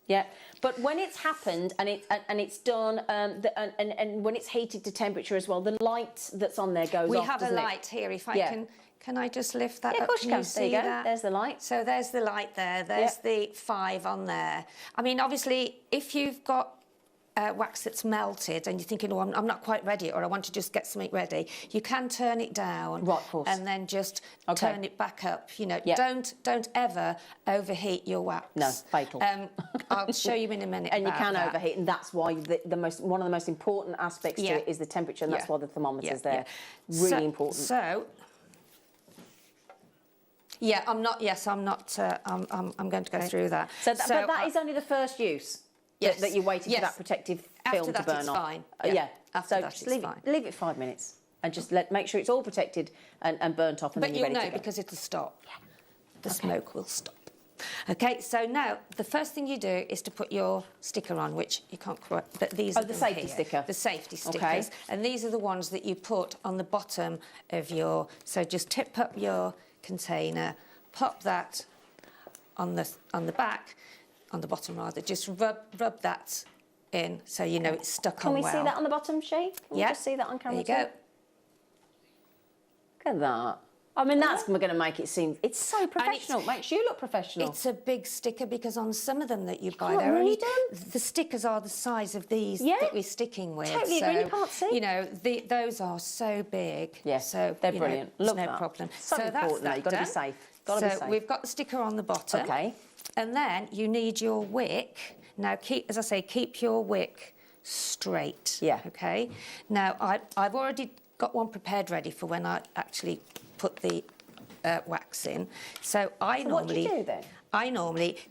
Yeah, but when it's happened and it's done, and when it's heated to temperature as well, the light that's on there goes off. We have a light here. If I can. Can I just lift that up? Yeah, of course you can. There you go. There's the light. So there's the light there. There's the 5 on there. I mean, obviously, if you've got wax that's melted and you're thinking, oh, I'm not quite ready, or I want to just get something ready, you can turn it down. Right, of course. And then just turn it back up. Don't ever overheat your wax. No, fatal. I'll show you in a minute. And you can overheat, and that's why one of the most important aspects to it is the temperature, and that's why the thermometer's there. Really important. So. Yeah, I'm not. Yes, I'm not. I'm going to go through that. But that is only the first use. Yes. That you're waiting for that protective film to burn it's off. Fine. After that, just leave it 5 minutes, and just make sure it's all protected and burnt off, and then you're ready to go. But you'll know, because it'll stop. The smoke will stop. Okay, so now the first thing you do is to put your sticker on, which you can't quite. But these are the safety sticker. The safety stickers. Okay. And these are the ones that you put on the bottom of your. So just tip up your container, pop that on the back, on the bottom rather. Just rub that in, so you know it's stuck on well. Can we see that on the bottom, She? Can we just see that on camera? There you go. Look at that. I mean, that's going to make it seem... It's so professional. It makes you look professional. It's a big sticker, because on some of them that you buy, Can't read the stickers are the size of these that we're sticking with. Totally so, agree, you can't see. You know, those are so big. Yes, so, they're brilliant. Love no that. Problem. So important, that's you've got to be safe. Got to be safe. We've got the sticker on the bottom. Okay. And then you need your wick. Now, keep your wick straight. Yeah. Okay. Now I've already got one prepared ready for when I actually put the wax in. So what do you do then?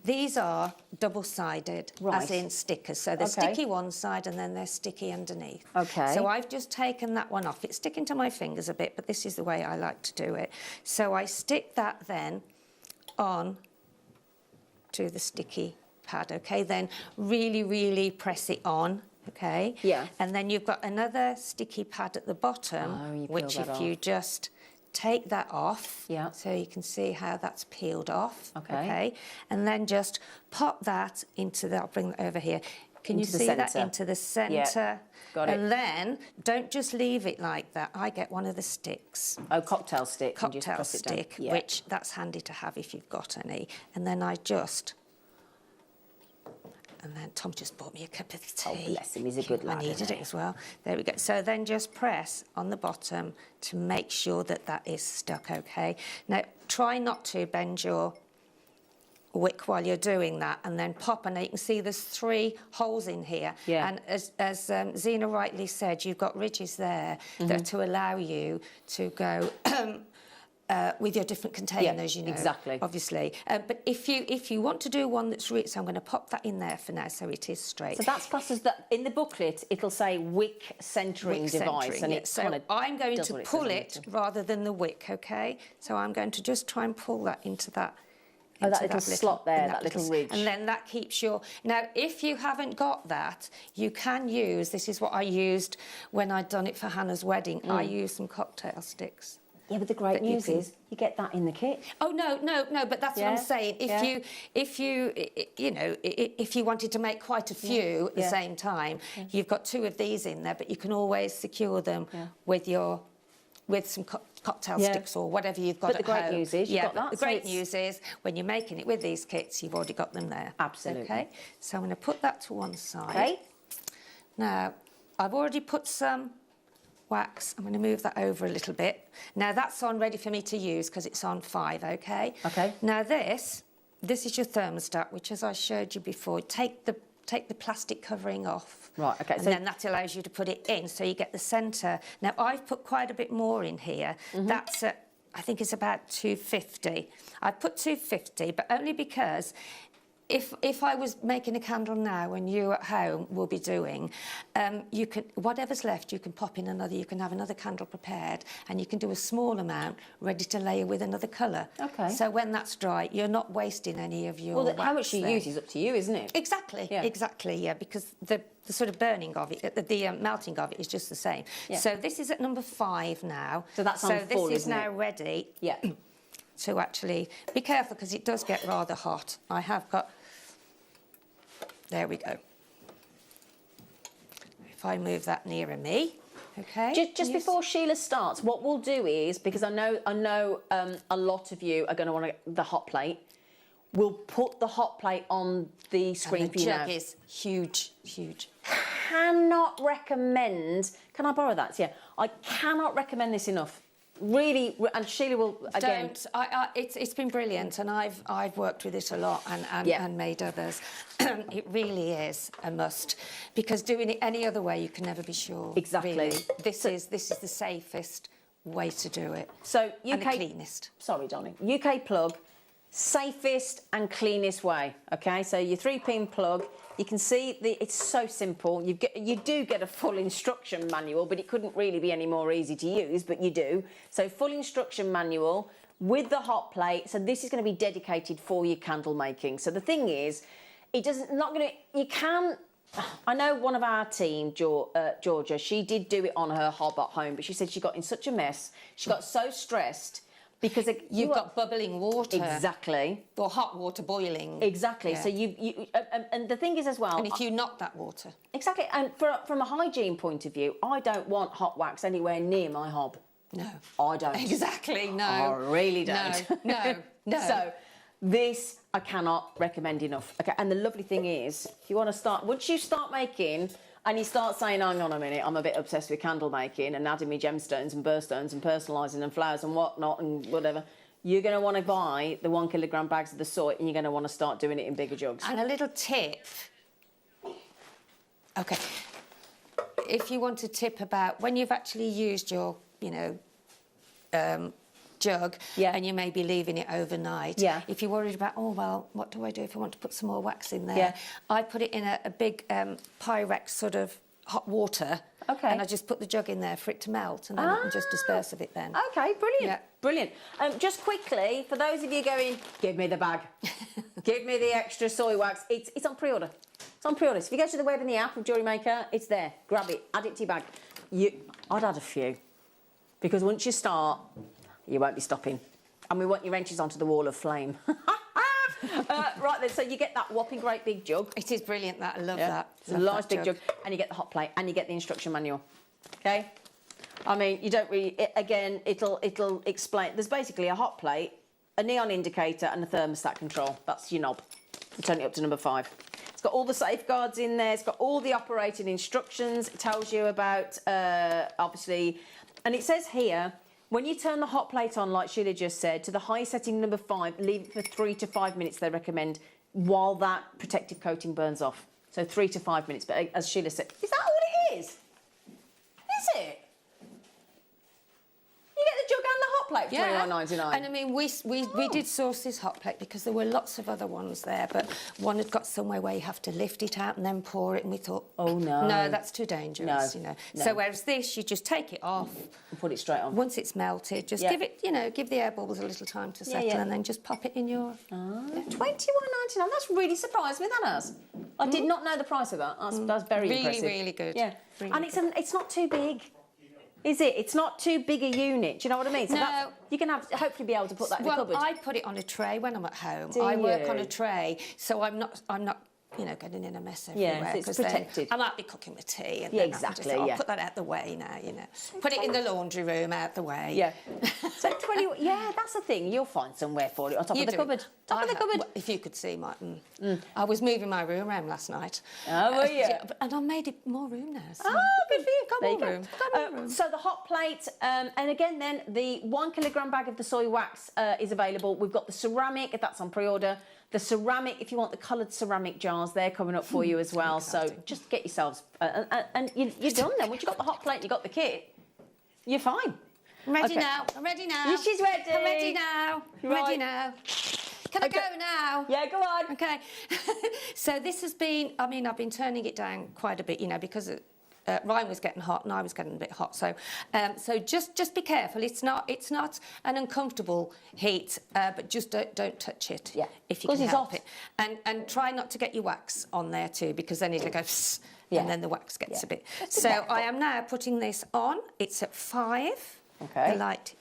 These are double-sided, Right. as in stickers. So they're sticky one side and then they're sticky underneath. Okay. So I've just taken that one off. It's sticking to my fingers a bit, but this is the way I like to do it. So I stick that then on to the sticky pad, okay? Then really, really press it on, okay? Yeah. And then you've got another sticky pad at the bottom, Oh, you peel which that if off. you just take that off, Yeah. so you can see how that's peeled off, Okay. And then just pop that into the, I'll bring that over here. Can Into you the see that? centre. Into the centre. Got it. And then don't just leave it like that. I get one of the sticks. Oh, cocktail stick. and just Cocktail press it down. stick, Yeah. which that's handy to have if you've got any. And then I just, and then Tom just bought me a cup of tea. Oh, bless him, he's a good lad, I needed isn't it he? as well. There we go. So then just press on the bottom to make sure that that is stuck, okay? Now, try not to bend your wick while you're doing that, and then pop, and you can see there's 3 holes in here. Yeah. And as Zena rightly said, you've got ridges there that to allow you to go with your different containers, you know. exactly. Obviously. But if you want to do one that's so I'm going to pop that in there for now so it is straight. So that's classed as that. In the booklet, it'll say wick centering Wick device, centering, and yeah. it So kind of I'm going does to what it pull says on it the tin. rather than the wick, okay? So I'm going to just try and pull that into that. Oh, that into little slot there, in that little ridge. And then that keeps your... Now, if you haven't got that, you can use... This is what I used when I'd done it for Hannah's wedding. I used some cocktail sticks. Yeah, but the great that you news can- is you get that in the kit. Oh no, but that's what I'm Yeah, saying. If you wanted to make quite a few at the same time, you've got 2 of these in there, but you can always secure them with some cocktail sticks or whatever you've got But at the great home. news is you've got that, The so great it's- news is when you're making it with these kits, you've already got them there. Absolutely. Okay. So I'm going to put that to one side. Okay. Now I've already put some wax. I'm going to move that over a little bit. Now that's on ready for me to use because it's on 5, okay? Okay. Now this is your thermostat, which as I showed you before, take the plastic covering off. Right, okay, And so- then that allows you to put it in so you get the centre. Now I've put quite a bit more in here. That's at, I think it's about 250. I put 250, but only because if I was making a candle now and you at home will be doing, you can, whatever's left, you can pop in another, you can have another candle prepared and you can do a small amount ready to layer with another colour. Okay. So when that's dry, you're not wasting any of your Well, how wax much you there. use is up to you, isn't it? Exactly, Yeah. exactly, yeah, because the sort of burning of it, the melting of it is just the same. Yeah. So this is at number 5 now. So that's on full, this is isn't now it? ready Yeah. to actually... Be careful because it does get rather hot. I have got... There we go. If I move that nearer me, okay. Just before Sheila starts, what we'll do is, because I know a lot of you are going to want the hot plate, we'll put the hot plate on the screen And for the you now. jug is huge, huge. Cannot recommend. Can I borrow that? Yeah, I cannot recommend this enough. Really, and Sheila will again. It's been brilliant, and I've worked with it a lot and made others. It really is a must because doing it any other way, you can never be sure. Exactly. Really. This is the safest way to do it. So UK and the cleanest. Sorry, darling. UK plug, safest and cleanest way. Okay, so your 3-pin plug. You can see it's so simple. You do get a full instruction manual, but it couldn't really be any more easy to use, but you do. So full instruction manual with the hot plate. So this is going to be dedicated for your candle making. So the thing is, you can. I know one of our team, Georgia, she did do it on her hob at home, but she said she got in such a mess. She got so stressed. Because you've got bubbling water. Exactly. Or hot water boiling. Exactly. Yeah. So and the thing is as well. And if you knock that water. Exactly. And from a hygiene point of view, I don't want hot wax anywhere near my hob. No. I don't. Exactly. No. I really don't. No. So this I cannot recommend enough. Okay. And the lovely thing is, if you want to start, once you start making. And you start saying, hang on a minute, I'm a bit obsessed with candle making and adding me gemstones and birthstones and personalising and flowers and whatnot and whatever. You're going to want to buy the 1 kilogram bags of the sort and you're going to want to start doing it in bigger jugs. And a little tip. Okay. if you want a tip about when you've actually used your, you know, jug and you may be leaving it overnight. If you're worried about, oh, well, what do I do if I want to put some more wax in there? I put it in a big Pyrex sort of hot water. And I just put the jug in there for it to melt, and then I can just disperse of it then. Okay, brilliant, brilliant. Just quickly, for those of you going, give me the bag, give me the extra soy wax, it's on pre-order. It's on pre-order. So if you go to the web and the app of Jewellery Maker, it's there. Grab it, add it to your bag. I'd add a few, because once you start, you won't be stopping. And we want your entries onto the wall of flame. Right then, so you get that whopping great big jug. It is brilliant, that. I love that. It's a large big jug. And you get the hot plate, and you get the instruction manual. Okay? I mean, you don't really... Again, it'll explain... There's basically a hot plate, a neon indicator, and a thermostat control. That's your knob. You turn it up to number 5. It's got all the safeguards in there. It's got all the operating instructions. It tells you about, obviously... And it says here... When you turn the hot plate on, like Sheila just said, to the high setting number 5, leave it for 3 to 5 minutes, they recommend, while that protective coating burns off. So 3 to 5 minutes. But as Sheila said, is that all it is? Is it? You get the jug and the hot plate for £21.99. And I mean, we did source this hot plate because there were lots of other ones there, but one had got somewhere where you have to lift it out and then pour it, and we thought, oh no, that's too dangerous, you know. No. So whereas this, you just take it off and put it straight on. Once it's melted, just give it, you know, give the air bubbles a little time to settle, and then just pop it in your. £21.99. That's really surprised me. That has. I did not know the price of that. That's very impressive. Really good. Yeah, really and it's not too big. Is it? It's not too big a unit. Do you know what I mean? So no. You can hopefully be able to put that in the cupboard. I put it on a tray when I'm at home. Do I work you? on a tray, so I'm not, you know, getting in a mess everywhere. Yeah, so it's protected. I might be cooking my tea, and yeah, then exactly. I'll put that out the way now. You know, put it in the laundry room out the way. Yeah. So 20. Yeah, that's the thing. You'll find somewhere for it on top of the cupboard. Top of the cupboard. If you could see my, I was moving my room around last night. Oh, were you? And I made it more room now. So. Oh, good for you. Got more room. Got more room. So the hot plate, and again, then the 1 kilogram bag of the soy wax is available. We've got the ceramic, that's on pre-order. The ceramic, if you want the coloured ceramic jars, they're coming up for you as well. So just get yourselves, and you're done then. Once you've got the hot plate, you've got the kit, you're fine. I'm ready now. I'm ready now. Yes, she's ready. I'm ready now. Right. Ready now. Can I go now? Yeah, go on. Okay. So this has been, I mean, I've been turning it down quite a bit, you know, because Ryan was getting hot and I was getting a bit hot. So so just be careful. It's not an uncomfortable heat, but just don't touch it. Yeah. If you can help it. And try not to get your wax on there too, because then it'll go and then the wax gets a bit. So I am now putting this on. It's at 5. Okay. The light.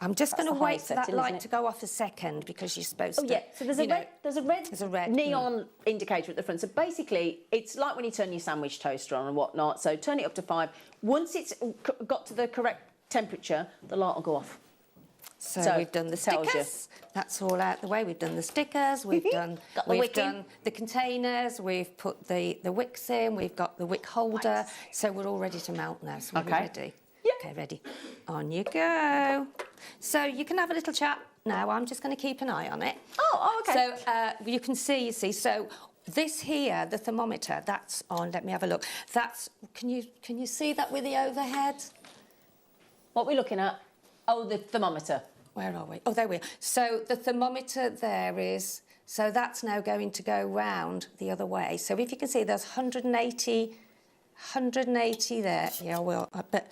I'm just going to wait for that light to go off a second, because you're supposed to. Oh yeah. So there's a red neon indicator at the front. So basically, it's like when you turn your sandwich toaster on and whatnot. So turn it up to 5. Once it's got to the correct temperature, the light will go off. So we've done the stickers. That's all out the way. We've done the stickers. We've done the containers. We've put the wicks in. We've got the wick holder. So we're all ready to melt now. So we're ready. Yeah. Okay, ready. On you go. So you can have a little chat now. I'm just going to keep an eye on it. Oh, okay. So you can see. So this here, the thermometer, that's on. Let me have a look. That's. Can you see that with the overhead? What are we looking at? Oh, the thermometer. Where are we? Oh, there we are. So the thermometer there is. So that's now going to go round the other way. So if you can see, there's 180 there. Yeah, well, but.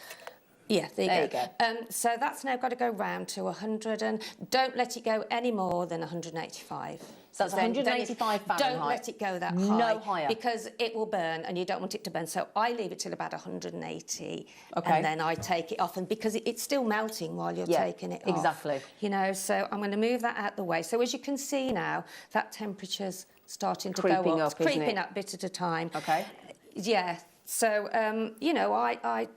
Yeah, there you go. So that's now got to go round to 100, and don't let it go any more than 185. So that's 185 Fahrenheit. Don't let it go that high. No higher. Because it will burn, and you don't want it to burn. So I leave it till about 180, okay. And then I take it off, and because it's still melting while you're taking it off. Exactly. You know, so I'm going to move that out the way. So as you can see now, that temperature's starting to creeping go up. It's creeping up bit at a time. Okay. Yeah. So you know, I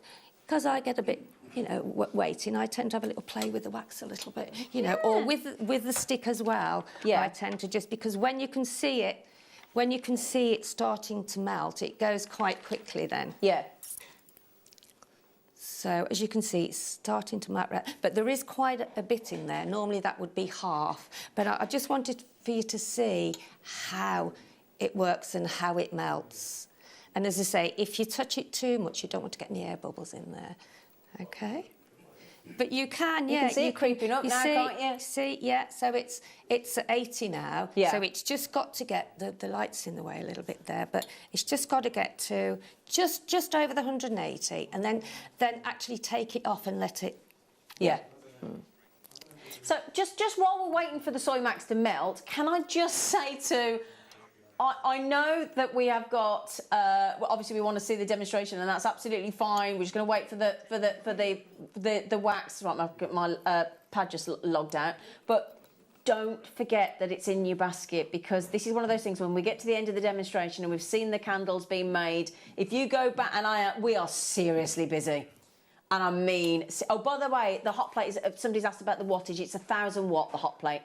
because I get a bit, you know, waiting, I tend to have a little play with the wax a little bit, you know, or with the stick as well. Yeah. I tend to just, because when you can see it starting to melt, it goes quite quickly then. Yeah. So as you can see, it's starting to melt, but there is quite a bit in there. Normally that would be half, but I just wanted for you to see how it works and how it melts. And as I say, if you touch it too much, you don't want to get any air bubbles in there. Okay. But you can, You can see it creeping up now, can't you? See, yeah. So it's at 80 now. Yeah. So it's just got to get the lights in the way a little bit there, but it's just got to get to just over the 180, and then actually take it off and let it. Yeah. So just while we're waiting for the soy max to melt, can I just say to... I know that we have got. Well, obviously, we want to see the demonstration, and that's absolutely fine. We're just going to wait for the wax. Right, my pad just logged out. But don't forget that it's in your basket, because this is one of those things when we get to the end of the demonstration and we've seen the candles being made. If you go back, and we are seriously busy. And I mean, oh, by the way, the hot plate is. Somebody's asked about the wattage. It's 1,000 watt. The hot plate.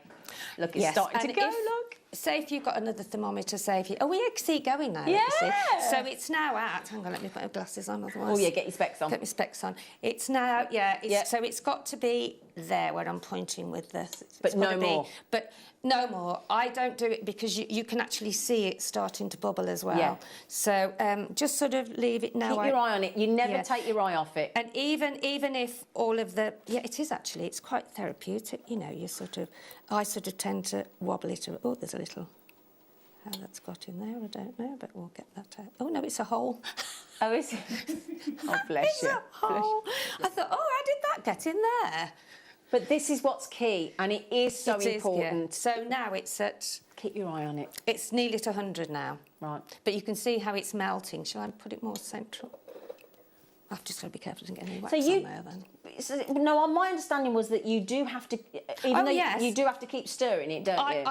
Look, it's starting to go. Look. Say if you've got another thermometer, say if you... Oh, we can see it going now. Yeah. You see. So it's now at... Hang on, let me put my glasses on otherwise. Oh, yeah, get your specs on. Get my specs on. It's now... Yeah, so it's got to be there where I'm pointing with this. But no more. But no more. I don't do it because you can actually see it starting to bubble as well. Yeah. So just sort of leave it now. Keep your eye on it. You never take your eye off it. And even if all of the... Yeah, it is actually. It's quite therapeutic. You know, you sort of... I sort of tend to wobble it. Oh, there's a little... How that's got in there, I don't know, but we'll get that out. Oh, no, it's a hole. Oh, is it? Oh, bless it's you. A hole. I thought, oh, how did that get in there? But this is what's key, and it is so important. Yeah. So now it's at... Keep your eye on it. It's nearly at 100 now. Right. But you can see how it's melting. Shall I put it more central? I've just got to be careful to get any wax on there then. No, my understanding was that you do have to, even though you do have to keep stirring it, don't you?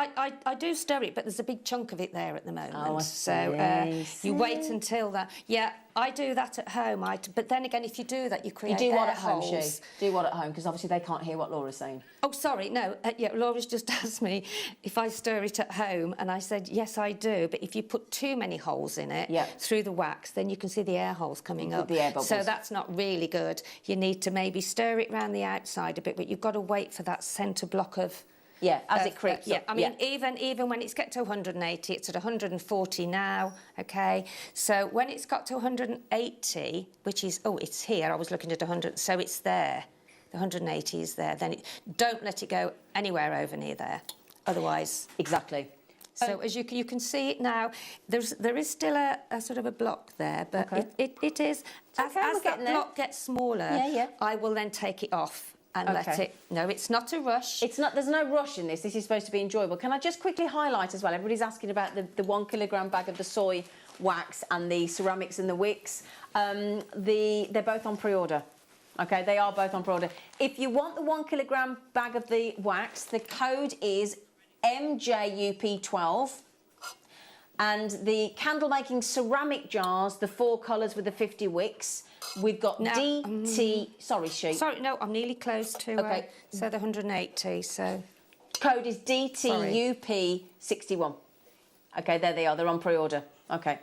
I do stir it, but there's a big chunk of it there at the moment. Oh, I see. So you wait until that. Yeah, I do that at home. But then again, if you do that, you create You do what air at home, holes. She? Do what at home, because obviously they can't hear what Laura's saying. Oh, sorry, no. Yeah, Laura's just asked me if I stir it at home, and I said, yes, I do. But if you put too many holes in it through the wax, then you can see the air holes coming up. The air bubbles. So that's not really good. You need to maybe stir it around the outside a bit, but you've got to wait for that centre block of... Yeah, as it creeps up. I mean, even when it's get to 180, it's at 140 now, OK? So when it's got to 180, which is... Oh, it's here. I was looking at 100, so it's there. The 180 is there. Then don't let it go anywhere over near there. Otherwise... Exactly. So as you can see it now, there is still a sort of a block there, but it is... As that block gets smaller, I will then take it off. And let it... No, it's not a rush. It's not. There's no rush in this. This is supposed to be enjoyable. Can I just quickly highlight as well? Everybody's asking about the 1 kilogram bag of the soy wax and the ceramics and the wicks. They're both on pre-order. OK, they are both on pre-order. If you want the 1 kilogram bag of the wax, the code is MJUP12. And the candle-making ceramic jars, the 4 colours with the 50 wicks, we've got DT... Sorry, She. Sorry, no, I'm nearly close to... so the 180, so... Code is DTUP61. OK, there they are. They're on pre-order. OK.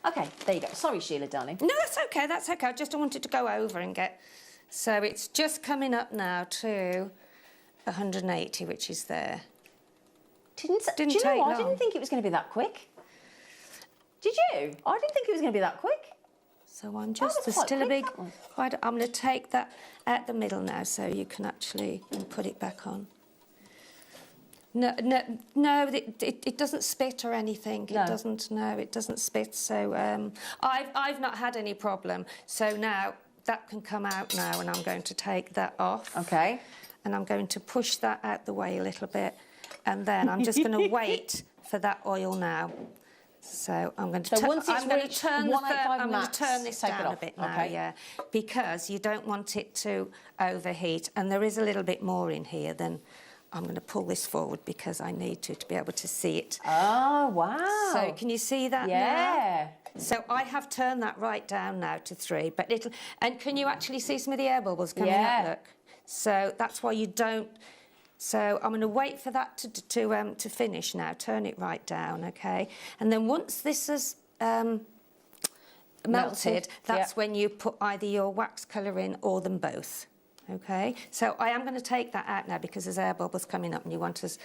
OK, there you go. Sorry, Sheila, darling. No, that's OK, that's OK. I just wanted to go over and get... So it's just coming up now to 180, which is there. Do you know what? I didn't think it was going to be that quick. Did you? I didn't think it was going to be that quick. So I'm just... There's still a big... I'm going to take that at the middle now so you can actually put it back on. No, it doesn't spit or anything. No. It doesn't. No, it doesn't spit. So I've not had any problem. So now that can come out now, and I'm going to take that off. Okay. And I'm going to push that out the way a little bit, and then I'm just going to wait for that oil now. So I'm going to turn this down a bit now, because you don't want it to overheat, and there is a little bit more in here. Then I'm going to pull this forward because I need to be able to see it. Oh, wow. So can you see that now? So I have turned that right down now to 3, but it'll... And can you actually see some of the air bubbles coming up? Look. So that's why you don't... So I'm going to wait for that to finish now. Turn it right down, OK? And then once this has melted, that's when you put either your wax colour in or them both, OK? So I am going to take that out now because there's air bubbles coming up and you want as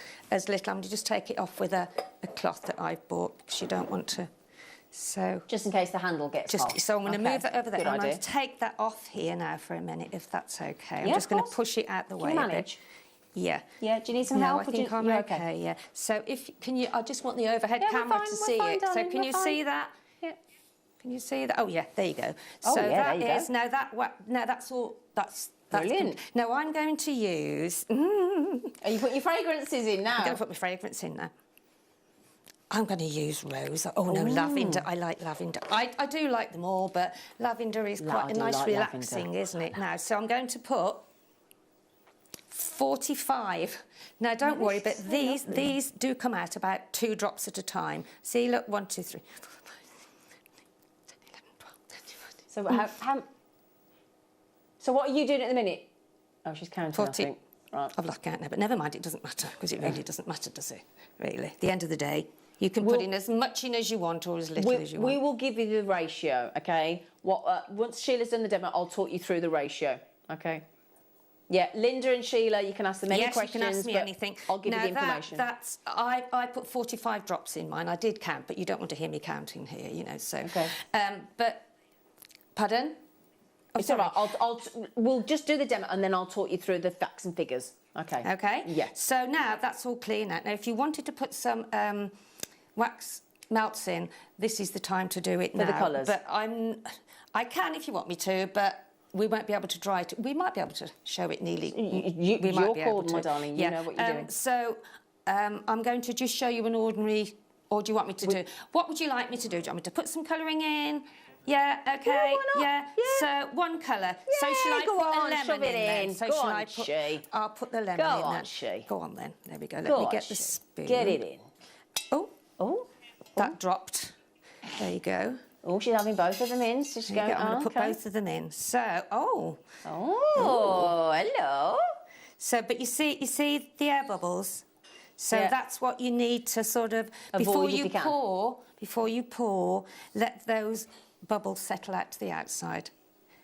little. I'm going to just take it off with a cloth that I've bought because you don't want to So Just in case the handle gets hot. so I'm going to Okay, move that over there. good I'm going idea. to take that off here now for a minute, if that's okay. I'm Yeah, just of going to course. push it out the way Can you a bit. manage? Yeah. Yeah, do you need some No, help? I or do think you- I'm you're okay. Yeah. So I just want the overhead Yeah, we're camera fine, to we're see fine, it. darling, So can we're you fine. see that? Yeah. Can you see that? Oh yeah, there you go. Oh, so yeah, that there you is go. now that's all. That's Brilliant. Now I'm going to use. Are you putting your fragrances in now? I'm going to put my fragrance in now. I'm going to use rose. Oh no, lavender. I like lavender. I do like them all, but lavender is I quite a do nice like relaxing, lavender. isn't it? Now, so I'm going to put 45. Now, don't worry, but these do come out about 2 drops at a time. See, look, 1, 2, 3, 4, 5, 6, 7, 8, 11, 12, 13, 14. So so what are you doing at the minute? Oh, she's counting, 40. I think. Right. I've lost count now, but never mind, it doesn't matter, because it really doesn't matter, does it? Really. At the end of the day, you can put in as much in as you want or as little as you want. We will give you the ratio, okay? Once Sheila's done the demo, I'll talk you through the ratio, okay? Yeah, Linda and Sheila, you can ask them any questions. Yes, you can ask me but anything. I'll give you the information. I put 45 drops in mine. I did count, but you don't want to hear me counting here, you know. So, Okay. But, pardon? Oh, It's all sorry. right. We'll just do the demo and then I'll talk you through the facts and figures. Okay. Okay. Yeah. So now that's all clean out. Now, if you wanted to put some wax melts in, this is the time to do it now. For the colours. But I can if you want me to, but we won't be able to dry it. We might be able to show it nearly. You're called, my darling. You know what you're doing. So I'm going to just show you an ordinary, or do you want me to do? What would you like me to do? Do you want me to put some colouring in? Yeah, okay, why not? yeah. Yeah. So one colour. So Yeah, shall I go put on, a lemon shove it in then? in. So Go shall on, I put? She. I'll put the lemon Go in. on, then. She. Go on then. There we go. Let Go me on, get the She. spoon. Get it in. Oh, Oh. that dropped. There you go. Oh, she's having both of them in. So she's There you going, go. I'm going to put okay. both of them in. So, oh. Oh, hello. So, but you see the air bubbles. So Yeah. that's what you need to sort of Avoid if you can. Before you pour, let those bubbles settle out to the outside,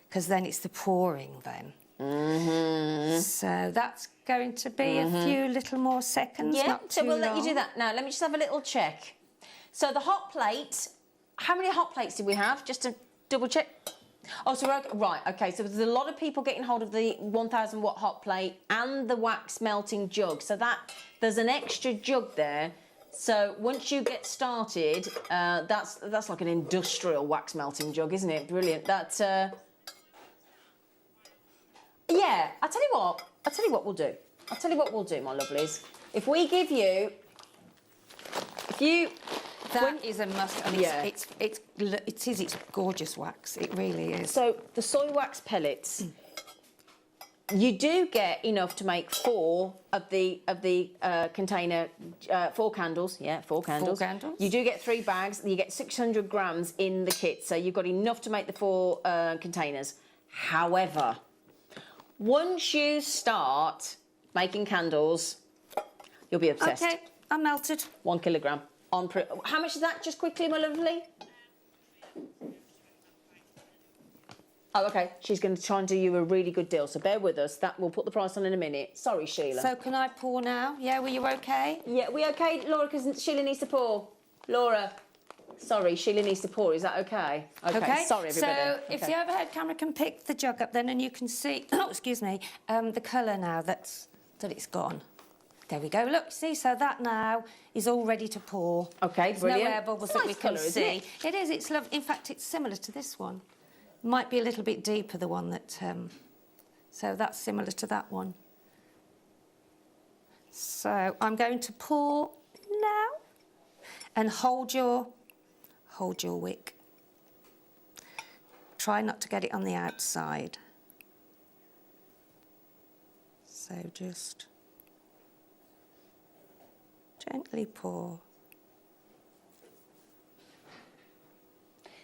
because then it's the pouring then. Mm-hmm. So that's going to be a few little more seconds. Yeah, not so too we'll let you do long. that. Now, let me just have a little check. So the hot plate, how many hot plates did we have? Just to double check. Oh, so we're right, okay. So there's a lot of people getting hold of the 1000 watt hot plate and the wax melting jug. So there's an extra jug there. So once you get started, that's like an industrial wax melting jug, isn't it? Brilliant. Yeah, I'll tell you what we'll do. I'll tell you what we'll do, my lovelies. If we give you, That is a must. And Yeah. it's gorgeous wax. It really is. so the soy wax pellets, you do get enough to make 4 of the container, 4 candles. Yeah, 4 candles. 4 candles. You do get 3 bags. You get 600 grams in the kit, so you've got enough to make the 4 containers. However, once you start making candles, you'll be obsessed. Okay, I'm melted. 1 kilogram. How much is that, just quickly, my lovely? Oh, okay. She's going to try and do you a really good deal, so bear with us. We'll put the price on in a minute. Sorry, Sheila. So can I pour now? Yeah, were you okay? Yeah, we okay, Laura, because Sheila needs to pour. Laura, sorry, Sheila needs to pour. Is that okay? Okay. Sorry, everybody. So if the overhead camera can pick the jug up then, and you can see, oh, excuse me, the colour now that it's gone. There we go. Look, see, so that now is all ready to pour. Okay, There's brilliant. no air bubbles It's a that we nice can colour, isn't see. it? It is. It's lovely. In fact, it's similar to this one. Might be a little bit deeper, the one that. So that's similar to that one. So I'm going to pour now, and hold your wick. Try not to get it on the outside. So just gently pour.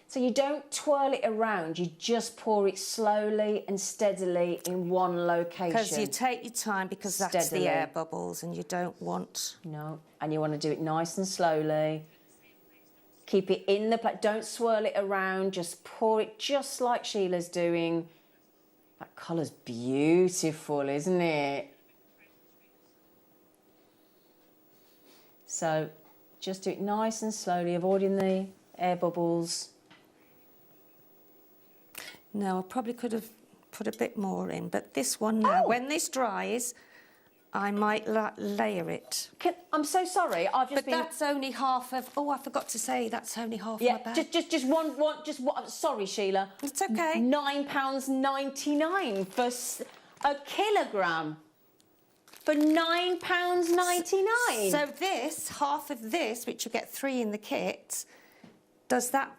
So you don't twirl it around, you just pour it slowly and steadily in one location. Because you take your time, because that's the Steadily. air bubbles, and you don't want... No, and you want to do it nice and slowly. Keep it in the plate. Don't swirl it around. Just pour it just like Sheila's doing. That colour's beautiful, isn't it? So just do it nice and slowly, avoiding the air bubbles. No, I probably could have put a bit more in, but this one now, when this dries, I might layer it. I'm so sorry. I've just But that's only half of. Oh, I forgot to say that's only half of my bag. Just one. Sorry, Sheila. It's okay. £9.99 for a kilogram. For £9.99. So this, half of this, which you get 3 in the kit, does that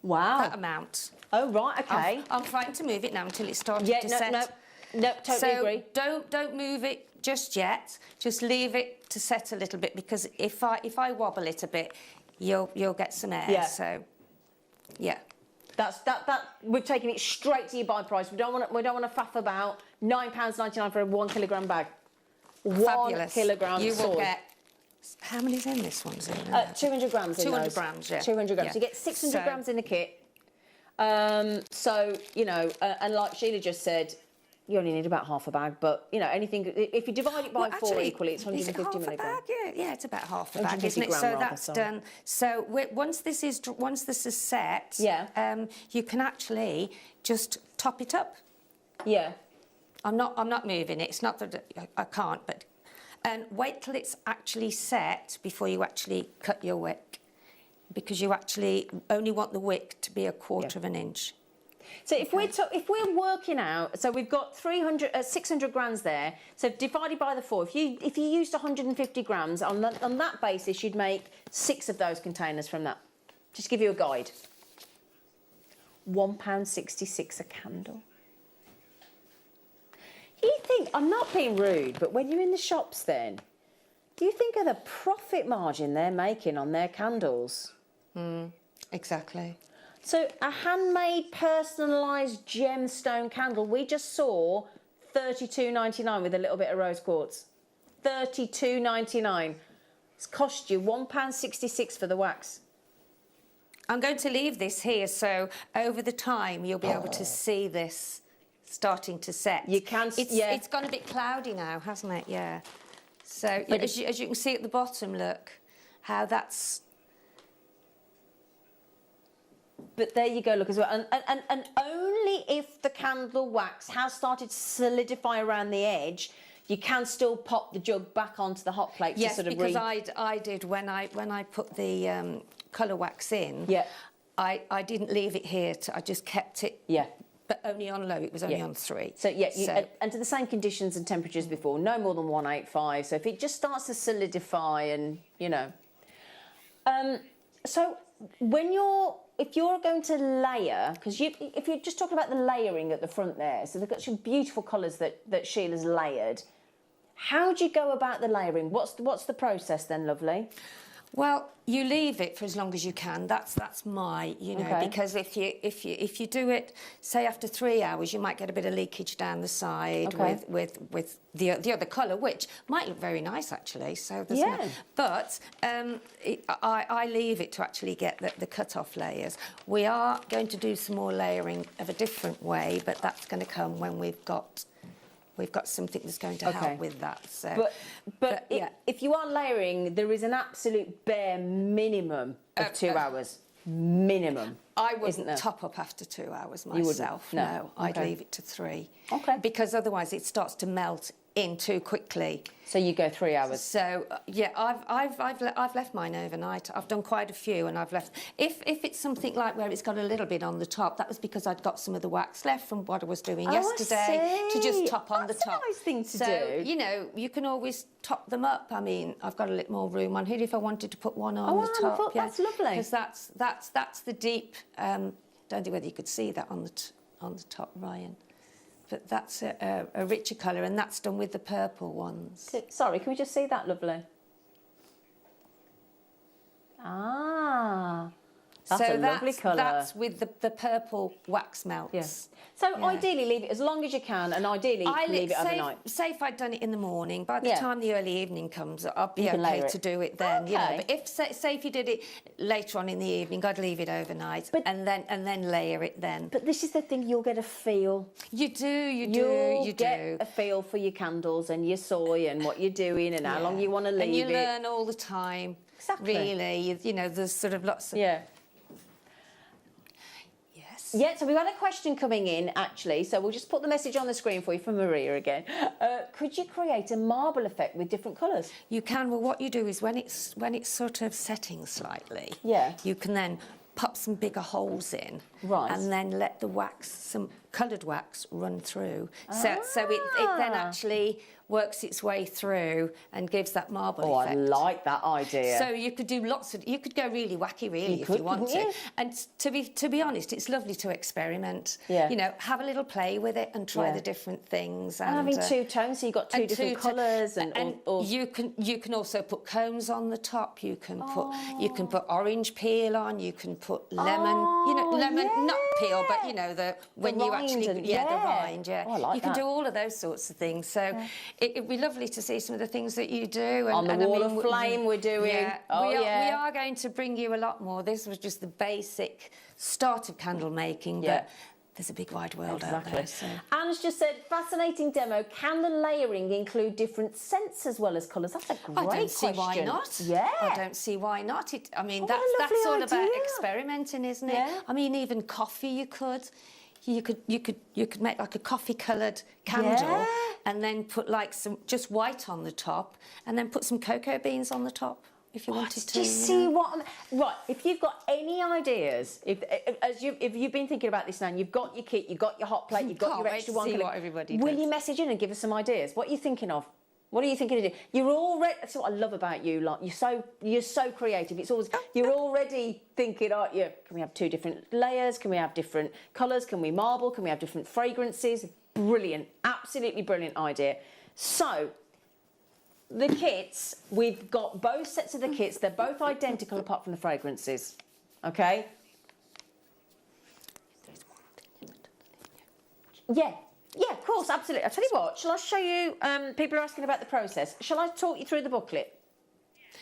that amount. Oh, right, okay. I'm trying to move it now until it's starting to set. No, totally agree. Don't move it just yet. Just leave it to set a little bit, because if I wobble it a bit, you'll get some air. Yeah. So, yeah. That we're taking it straight to your buy price. We don't want to faff about. £9.99 for a 1 kilogram bag. Fabulous. 1 kilogram. You will get. How many's in this one, Zena? 200 grams in 200 those. grams, yeah. 200 grams. Yeah. You get 600 grams in the kit. So, you know, and like Sheila just said, you only need about half a bag, but, you know, anything, if you divide it by 4 equally, it's 150 half milligrams. A bag? Yeah, it's about half a bag, 150 isn't it? So gram rather, that's sorry. done. So once this is set, you can actually just top it up. Yeah. I'm not moving it. It's not that I can't, but and wait till it's actually set before you actually cut your wick, because you actually only want the wick to be a quarter of an inch. So if we're working out, so we've got 600 grams there. So divided by the 4. If you used 150 grams on that basis, you'd make 6 of those containers from that. Just to give you a guide. £1.66 a candle. You think, I'm not being rude, but when you're in the shops then, do you think of the profit margin they're making on their candles? Exactly. So a handmade, personalised gemstone candle, we just saw £32.99 with a little bit of rose quartz. £32.99. It's cost you £1.66 for the wax. I'm going to leave this here, so over the time you'll be able to see this starting to set. You can, It's gone a bit cloudy now, hasn't it? Yeah. So yeah, as you can see at the bottom, look how that's. But there you go, look as well. And only if the candle wax has started to solidify around the edge, you can still pop the jug back onto the hot plate. Yes, to sort of because I did when I put the colour wax in. Yeah. I didn't leave it here. I just kept it. Yeah. But only on low. It was only on 3. So yeah, and to the same conditions and temperatures before, no more than 185. So if it just starts to solidify, and you know, so if you're going to layer, because if you're just talking about the layering at the front there, so they've got some beautiful colours that Sheila's layered. How do you go about the layering? What's the process then, lovely? Well, you leave it for as long as you can. That's my, because if you do it, say after 3 hours, you might get a bit of leakage down the side with the other colour, which might look very nice actually. So there's but I leave it to actually get the cut-off layers. We are going to do some more layering of a different way, but that's going to come when we've got something that's going to help with that. So, but if you are layering, there is an absolute bare minimum of 2 hours. Minimum. I wouldn't top up after 2 hours myself. No, I'd leave it to 3. Okay. Because otherwise it starts to melt in too quickly. So you go 3 hours. So I've left mine overnight. I've done quite a few, and I've left. If it's something like where it's got a little bit on the top, that was because I'd got some of the wax left from what I was doing yesterday to just top on the top. That's a nice thing to do. So you know, you can always top them up. I mean, I've got a little more room on here if I wanted to put one on the top. That's lovely. Because that's the deep. Don't know whether you could see that on the top, Ryan. But that's a richer colour, and that's done with the purple ones. Sorry, can we just see that, lovely? Ah, that's a lovely colour. That's with the purple wax melts. Yes. So ideally leave it as long as you can, and ideally leave it overnight. Say if I'd done it in the morning, by the time the early evening comes, I'd be okay to do it then. Okay. You know, but if say if you did it later on in the evening, I'd leave it overnight and then layer it then. But this is the thing, you'll get a feel. You do. You get a feel for your candles and your soy and what you're doing and how long you want to leave it. And you learn all the time. Exactly. Really, you know, there's sort of lots of Yeah, so we've got a question coming in, actually. So we'll just put the message on the screen for you from Maria again. Could you create a marble effect with different colours? You can. Well, what you do is when it's sort of setting slightly, Yeah. you can then pop some bigger holes in, Right. and then let the wax, some coloured wax, run through. So it then actually works its way through and gives that marble effect. I like that idea. So you could do you could go really wacky, really, if you want to. And to be honest, it's lovely to experiment. Yeah. You know, have a little play with it and try the different things. And having two tones, so you've got two different colours, or you can also put cones on the top. You can put orange peel on. You can put lemon. Not peel, but the rind. Yeah. Oh, I like you can that. do all of those sorts of things. So it'd be lovely to see some of the things that you do. On the wall of flame we're doing. Yeah. We are going to bring you a lot more. This was just the basic start of candle making, but there's a big wide world out there. So. Anne's just said, fascinating demo. Can the layering include different scents as well as colours? That's a great question. I don't see why not. Yeah. I don't see why not. That's all lovely about idea. experimenting, isn't it? Yeah. I mean, even coffee you could make like a coffee coloured candle and then put like some just white on the top and then put some cocoa beans on the top if you wanted to. Do you see what right, if you've got any ideas, if you've been thinking about this now, and you've got your kit, you've got your hot plate, you've got your extra one, see what everybody will does. you message in and give us some ideas? What are you thinking of? What are you thinking of doing? You're already. That's what I love about you. Like you're so creative. It's always you're already thinking, aren't you? Can we have two different layers? Can we have different colours? Can we marble? Can we have different fragrances? Brilliant, absolutely brilliant idea. So the kits, we've got both sets of the kits. They're both identical apart from the fragrances. Okay. Yeah. Yeah, of course, absolutely. I'll tell you what, shall I show you, people are asking about the process. Shall I talk you through the booklet?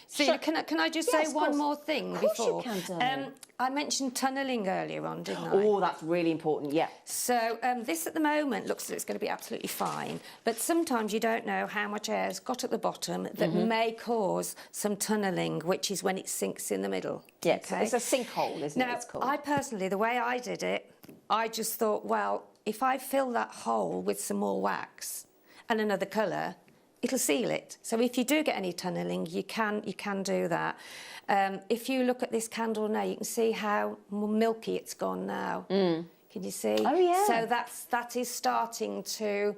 So can I just say one more thing before? Of course you can, darling. I mentioned tunnelling earlier on, didn't I? Oh, that's really important, yeah. So this at the moment looks like it's going to be absolutely fine, but sometimes you don't know how much air's got at the bottom that may cause some tunnelling, which is when it sinks in the middle. Yeah, okay? it's a sinkhole, isn't it? It's called. I personally, the way I did it, I just thought, well, if I fill that hole with some more wax and another colour, it'll seal it. So if you do get any tunnelling, you can do that. If you look at this candle now, you can see how milky it's gone now. Can you see? Oh, yeah. So that is starting to,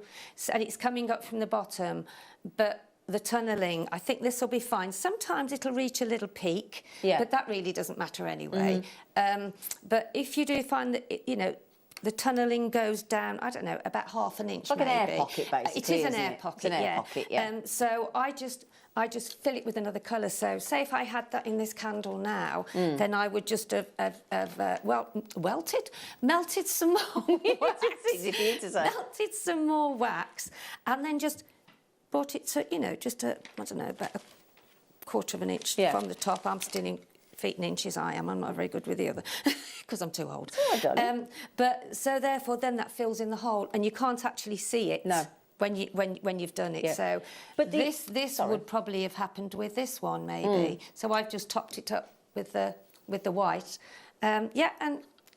and it's coming up from the bottom, but the tunnelling, I think this will be fine. Sometimes it'll reach a little peak, but that really doesn't matter anyway. But if you do find that, the tunnelling goes down, I don't know, about half an inch, like maybe. an air pocket, basically. It is an air pocket, it's an air pocket, yeah. So I just fill it with another colour. So say if I had that in this candle now, then I would just have melted some more wax. Easy for you to say. Melted some more wax, and then just brought it to, just about a quarter of an inch from the top. I'm still in feet and inches. I'm not very good with the other because I'm too old. But so therefore, then that fills in the hole, and you can't actually see it. No. When you've done it. So, but this would probably have happened with this one maybe. So I've just topped it up with the white.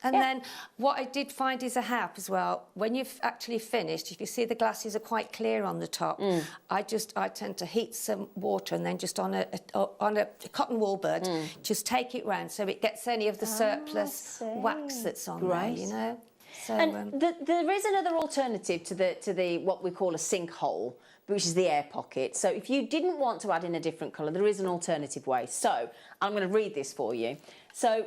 And then what I did find is a hap as well. When you've actually finished, if you see the glasses are quite clear on the top, I tend to heat some water and then just on a cotton wool bud, just take it round so it gets any of the surplus wax that's on there, So, and there is another alternative to the what we call a sinkhole, which is the air pocket. So if you didn't want to add in a different colour, there is an alternative way. So I'm going to read this for you. So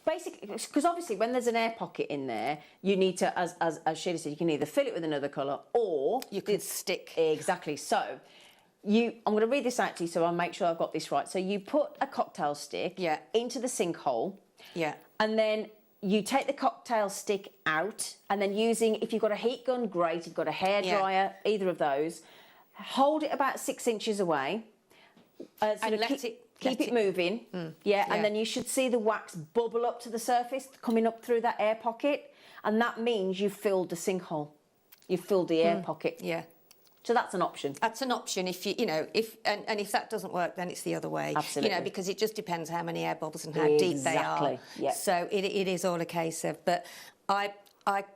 basically, because obviously when there's an air pocket in there, you need to, as Sheila said, you can either fill it with another colour or you can stick. Exactly. So I'm going to read this out to you so I'll make sure I've got this right. So you put a cocktail stick into the sinkhole. Yeah. And then you take the cocktail stick out, and then if you've got a heat gun, great. If you've got a hairdryer, either of those, hold it about 6 inches away. And keep it moving, and then you should see the wax bubble up to the surface, coming up through that air pocket, and that means you've filled the sinkhole. You've filled the air pocket. Yeah. So that's an option. That's an option if you know, if that doesn't work, then it's the other way. Absolutely. You know, because it just depends how many air bubbles and how deep they are. Exactly, yeah. So it is all a case of, but I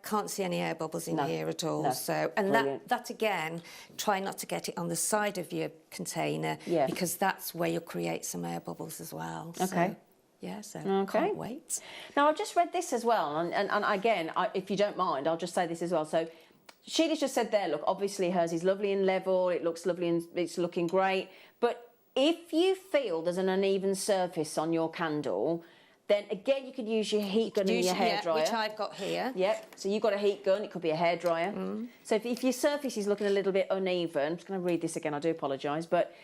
can't see any air bubbles in here at all. No. So, and that again, try not to get it on the side of your container, because that's where you'll create some air bubbles as well. Okay. So, yeah, so can't wait. Now, I've just read this as well, and again, if you don't mind, I'll just say this as well. So, Sheila's just said there, look, obviously hers is lovely and level, it looks lovely and it's looking great, but if you feel there's an uneven surface on your candle, then again, you could use your heat gun and your hairdryer. Which I've got here. Yep, so you've got a heat gun, it could be a hairdryer. So if your surface is looking a little bit uneven, I'm just going to read this again, I do apologise, but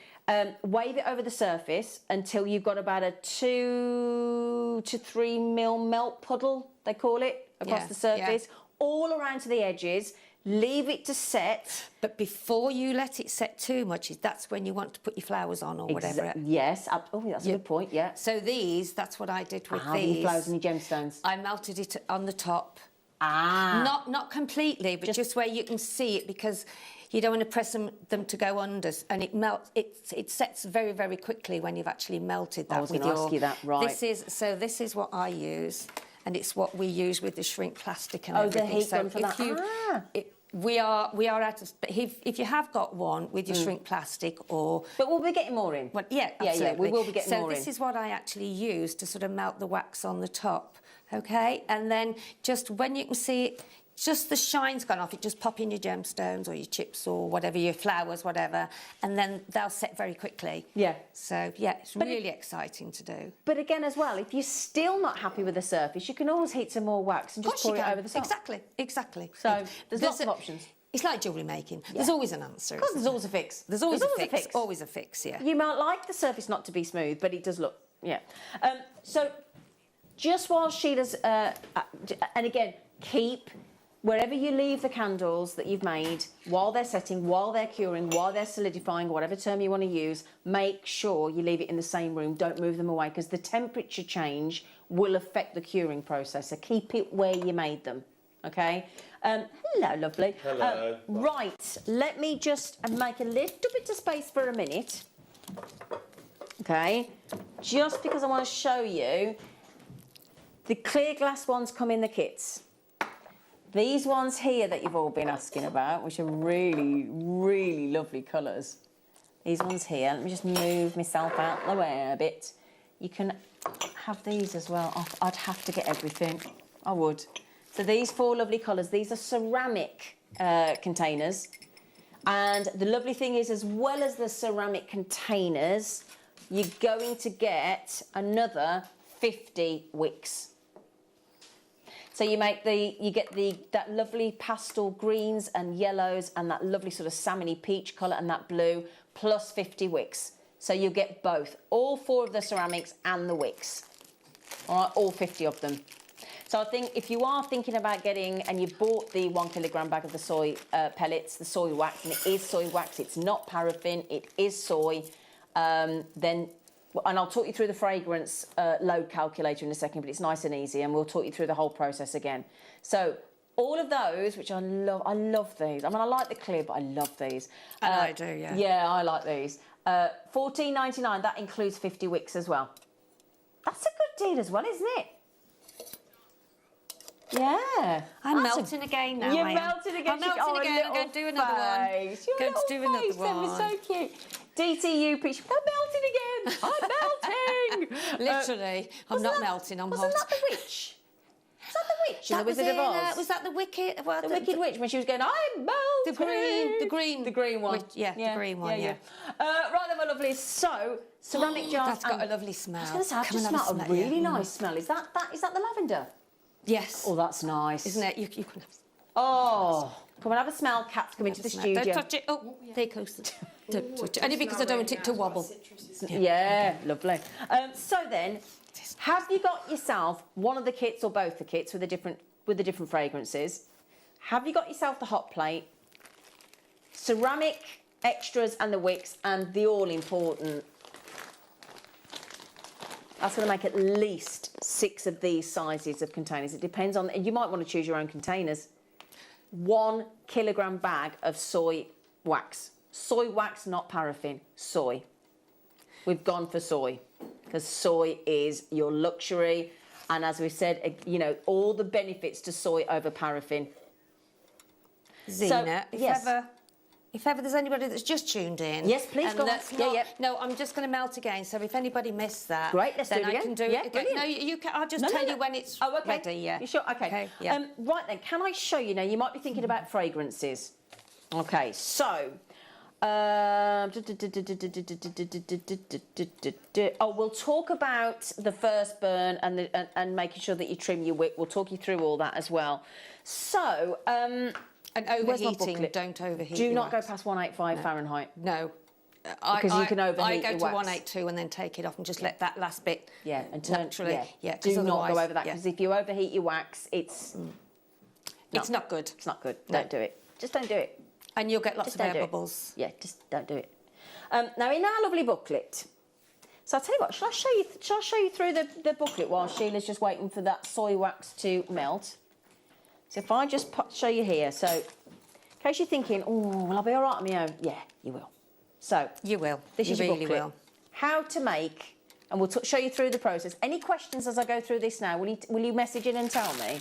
wave it over the surface until you've got about a 2 to 3 mil melt puddle, they call it, across the surface, all around to the edges. Leave it to set. But before you let it set too much, that's when you want to put your flowers on or whatever. Yes. Oh, that's a good point, yeah. So that's what I did with these. Your flowers and your gemstones. I melted it on the top. Not completely, but just where you can see it, because you don't want to press them to go under, and it melts. It sets very, very quickly when you've actually melted that. I was going to ask you that, right. This is what I use, and it's what we use with the shrink plastic and everything. The heat gun for that. We are out of. But if you have got one with your shrink plastic, or but we'll be getting more in. Well, absolutely. We will be getting more in. So this is what I actually use to sort of melt the wax on the top. Okay, and then just when you can see it, just the shine's gone off, it just pop in your gemstones or your chips or whatever, your flowers, whatever, and then they'll set very quickly. Yeah. So, it's really exciting to do. But again, as well, if you're still not happy with the surface, you can always heat some more wax and just pour it over the top. Exactly. So there's lots of options. It's like jewellery making. There's always an answer. Of course, there's always a fix. There's always a fix. Always a fix, yeah. You might like the surface not to be smooth, but it does look, so just while Sheila's, and again, keep, wherever you leave the candles that you've made, while they're setting, while they're curing, while they're solidifying, whatever term you want to use, make sure you leave it in the same room. Don't move them away, because the temperature change will affect the curing process. So keep it where you made them, okay? Hello, lovely. Hello. Right, let me just make a little bit of space for a minute. Okay, just because I want to show you, the clear glass ones come in the kits. These ones here that you've all been asking about, which are really, really lovely colours. These ones here, let me just move myself out of the way a bit. You can have these as well. Oh, I'd have to get everything. I would. So these 4 lovely colours, these are ceramic containers. And the lovely thing is, as well as the ceramic containers, you're going to get another 50 wicks. So you get that lovely pastel greens and yellows and that lovely sort of salmony peach colour and that blue, plus 50 wicks. So you get both, all 4 of the ceramics and the wicks. All right, all 50 of them. So I think if you are thinking about getting, and you bought the 1 kilogram bag of the soy pellets, the soy wax, and it is soy wax, it's not paraffin, it is soy, then. And I'll talk you through the fragrance load calculator in a second, but it's nice and easy, and we'll talk you through the whole process again. So all of those, which I love these. I mean, I like the clear, but I love these. And I do, yeah. Yeah, I like these. $14.99, that includes 50 wicks as well. That's a good deal as well, isn't it? Yeah. I'm melting again now. You're melting again. I'm melting again. I'm going to do another one. Going to do another one. So cute. DTU peach. I'm melting again. I'm melting. Literally. I'm not melting. I'm hot. Wasn't that the witch? Was that the witch in the Wizard of Oz? Was that the Wicked? Well, the Wicked Witch, when she was going, I'm melting. The green one. Yeah, the green one, yeah. Right then, my lovelies. So, ceramic jars. That's got a lovely smell. I was going to say, I've just smelled a really nice smell. Is that the lavender? Yes. Oh, that's nice. Isn't it? You can have... Oh, come and have a smell. Cats come into the studio. Don't touch it. Oh, there goes. Don't touch it. Only because I don't want it to wobble. Yeah, lovely. So then, have you got yourself one of the kits or both the kits with the different fragrances? Have you got yourself the hot plate, ceramic extras and the wicks, and the all-important? That's going to make at least 6 of these sizes of containers. It depends on, you might want to choose your own containers. 1 kilogram bag of soy wax. Soy wax, not paraffin. Soy. We've gone for soy because soy is your luxury. And as we said, you know, all the benefits to soy over paraffin. Zena, so, if ever there's anybody that's just tuned in. Yes, please, and go on. that's not, No, I'm just going to melt again. So if anybody missed that, great, let's then do it again. I can do it again. Brilliant. No, you can. I'll just tell you when it's ready. Yeah. You sure? Okay. Yeah. Right then, can I show you now? You might be thinking about fragrances. Okay, so. We'll talk about the first burn and making sure that you trim your wick. We'll talk you through all that as well. So, and overheating, don't overheat. Do not go past 185 Fahrenheit. No. Because you can overheat I go your to wax. 182 and then take it off and just let that last bit. Yeah, and turn. Naturally. Yeah. Do not go over that because if you overheat your wax, it's not good. It's not good. Don't do it. Just don't do it. And you'll get lots Just of air don't do it. bubbles. Yeah, just don't do it. Now, in our lovely booklet, so I'll tell you what, shall I show you through the booklet while Sheila's just waiting for that soy wax to melt? So if I just show you here, so in case you're thinking, oh, will I be all right on my own? Yeah, you will. So you will. This is your really booklet. will. How to make, and we'll show you through the process. Any questions as I go through this now? Will you message in and tell me,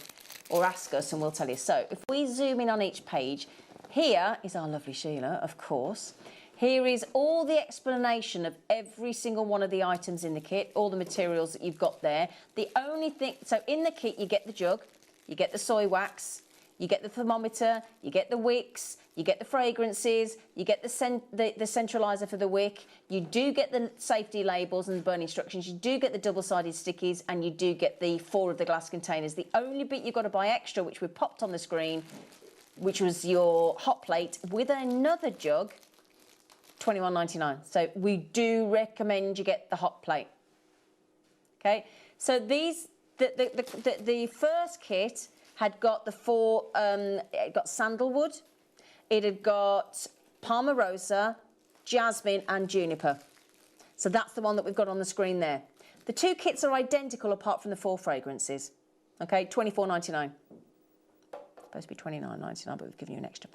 or ask us and we'll tell you? So if we zoom in on each page. Here is our lovely Sheila, of course. Here is all the explanation of every single one of the items in the kit, all the materials that you've got there. The only thing, so in the kit you get the jug, you get the soy wax, you get the thermometer, you get the wicks, you get the fragrances, you get the centralizer for the wick, you do get the safety labels and the burn instructions, you do get the double-sided stickies, and you do get the 4 of the glass containers. The only bit you've got to buy extra, which we've popped on the screen, which was your hot plate with another jug, $21.99. So we do recommend you get the hot plate. Okay, so these the first kit had got the 4. It got sandalwood, it had got Palmarosa, jasmine, and juniper. So that's the one that we've got on the screen there. The 2 kits are identical apart from the 4 fragrances. Okay, $24.99. Supposed to be $29.99, but we've given you an extra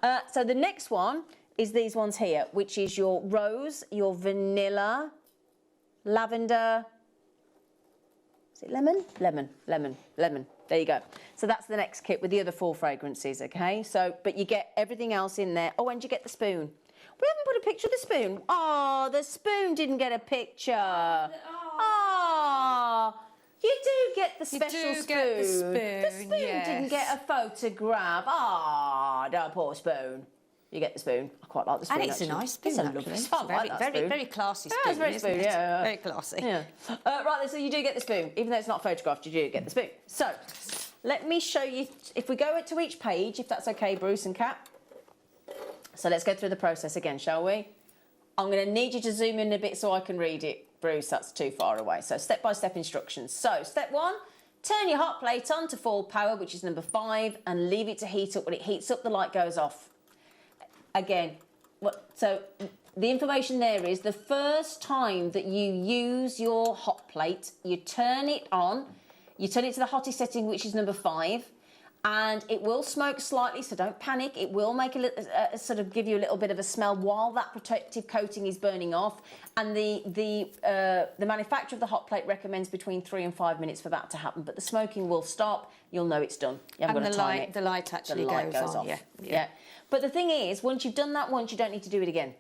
£5. So the next one is these ones here, which is your rose, your vanilla, lavender. Is it lemon? Lemon. There you go. So that's the next kit with the other 4 fragrances. Okay. So, but you get everything else in there. Oh, and you get the spoon. We haven't put a picture of the spoon. Oh, the spoon didn't get a picture. Oh. You do get the special spoon. Get the spoon. The spoon didn't get a photograph. Ah, that poor spoon. You get the spoon. I quite like the spoon. And it's actually. a nice spoon. It's a lovely spoon. I like that spoon. Very classy spoon. Yeah, it's very isn't spoon. it? Yeah, very classy. Yeah. Right, so you do get the spoon, even though it's not photographed. You do get the spoon. So let me show you. If we go to each page, if that's okay, Bruce and Kat. So let's go through the process again, shall we? I'm going to need you to zoom in a bit so I can read it. Bruce, that's too far away. So step-by-step instructions. So step 1, turn your hot plate on to full power, which is number 5, and leave it to heat up. When it heats up, the light goes off. Again, so the information there is the first time that you use your hot plate, you turn it on, you turn it to the hottest setting, which is number 5, and it will smoke slightly, so don't panic. It will make sort of give you a little bit of a smell while that protective coating is burning off. And the manufacturer of the hot plate recommends between 3 and 5 minutes for that to happen. But the smoking will stop. You'll know it's done. You haven't got to time it. The light actually goes on. Off. Yeah. But the thing is, once you've done that once, you don't need to do it again.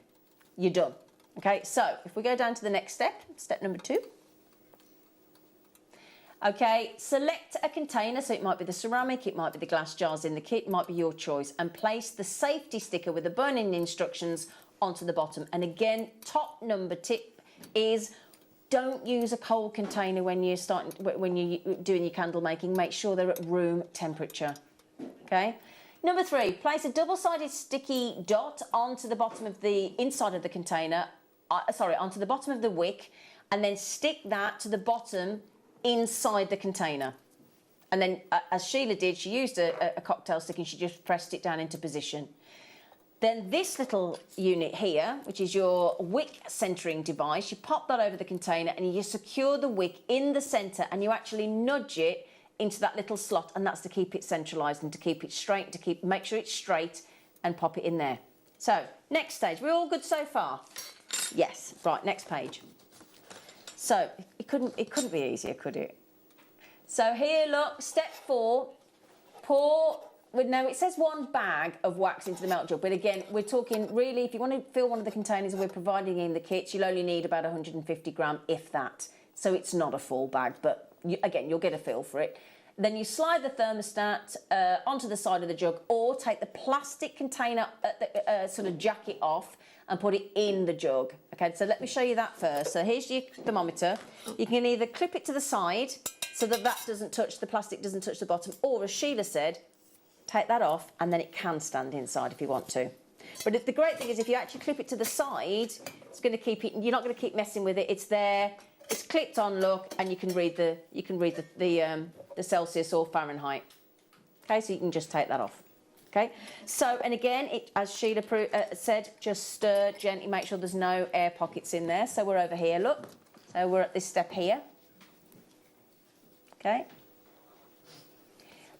You're done. Okay. So if we go down to the next step, step number 2. Okay, select a container, so it might be the ceramic, it might be the glass jars in the kit, it might be your choice, and place the safety sticker with the burning instructions onto the bottom. And again, top number tip is don't use a cold container when you're doing your candle making. Make sure they're at room temperature. Okay. Number 3, place a double-sided sticky dot onto the bottom of the inside of the container. Onto the bottom of the wick, and then stick that to the bottom inside the container. And then as Sheila did, she used a cocktail stick and she just pressed it down into position. Then this little unit here, which is your wick centering device, you pop that over the container and you secure the wick in the center and you actually nudge it into that little slot, and that's to keep it centralized and to keep it straight, make sure it's straight, and pop it in there. So, next stage. We're all good so far? Yes. Right, next page. So, it couldn't be easier, could it? So here, look, step 4, pour, now it says 1 bag of wax into the melt jug, but again, we're talking really, if you want to fill one of the containers that we're providing in the kits, you'll only need about 150 gram, if that. So it's not a full bag, but again, you'll get a feel for it. Then you slide the thermostat onto the side of the jug, or take the plastic container, sort of jacket off, and put it in the jug. Okay, so let me show you that first. So here's your thermometer. You can either clip it to the side so that doesn't touch, the plastic doesn't touch the bottom, or as Sheila said, take that off and then it can stand inside if you want to. But the great thing is if you actually clip it to the side, it's going to keep it, you're not going to keep messing with it. It's there, it's clipped on, look, and you can read the Celsius or Fahrenheit. Okay, so you can just take that off. Okay, so, and again, as Sheila said, just stir gently, make sure there's no air pockets in there. So we're over here, look. So we're at this step here. Okay.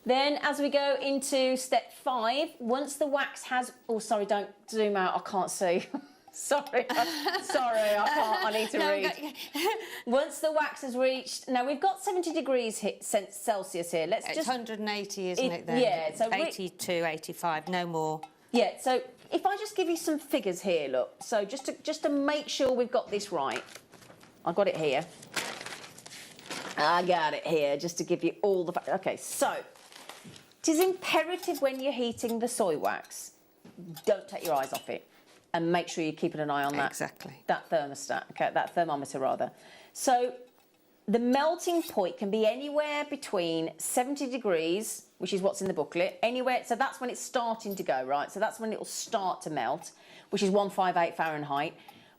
Then as we go into step 5, once the wax has, oh, sorry, don't zoom out, I can't see. Sorry, I can't, I need to read. Once the wax has reached, now we've got 70 degrees Celsius here. It's 180, isn't it then? Yeah. So 82, 85, no more. Yeah, so if I just give you some figures here, look. So just to make sure we've got this right, I've got it here. I got it here, just to give you all the... Okay, so it is imperative when you're heating the soy wax, don't take your eyes off it. And make sure you're keeping an eye on that. Exactly. That thermostat, okay, that thermometer rather. So the melting point can be anywhere between 70 degrees, which is what's in the booklet, anywhere, so that's when it's starting to go, right? So that's when it'll start to melt, which is 158 Fahrenheit.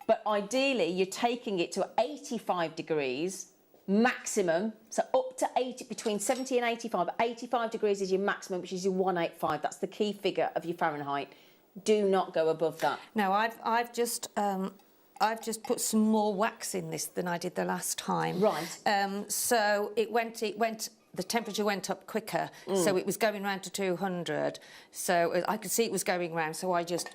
But ideally, you're taking it to 85 degrees maximum, so up to 80, between 70 and 85. 85 degrees is your maximum, which is your 185. That's the key figure of your Fahrenheit. Do not go above that. No, I've just put some more wax in this than I did the last time. Right. So it went. The temperature went up quicker, so it was going round to 200. So I could see it was going round. So I just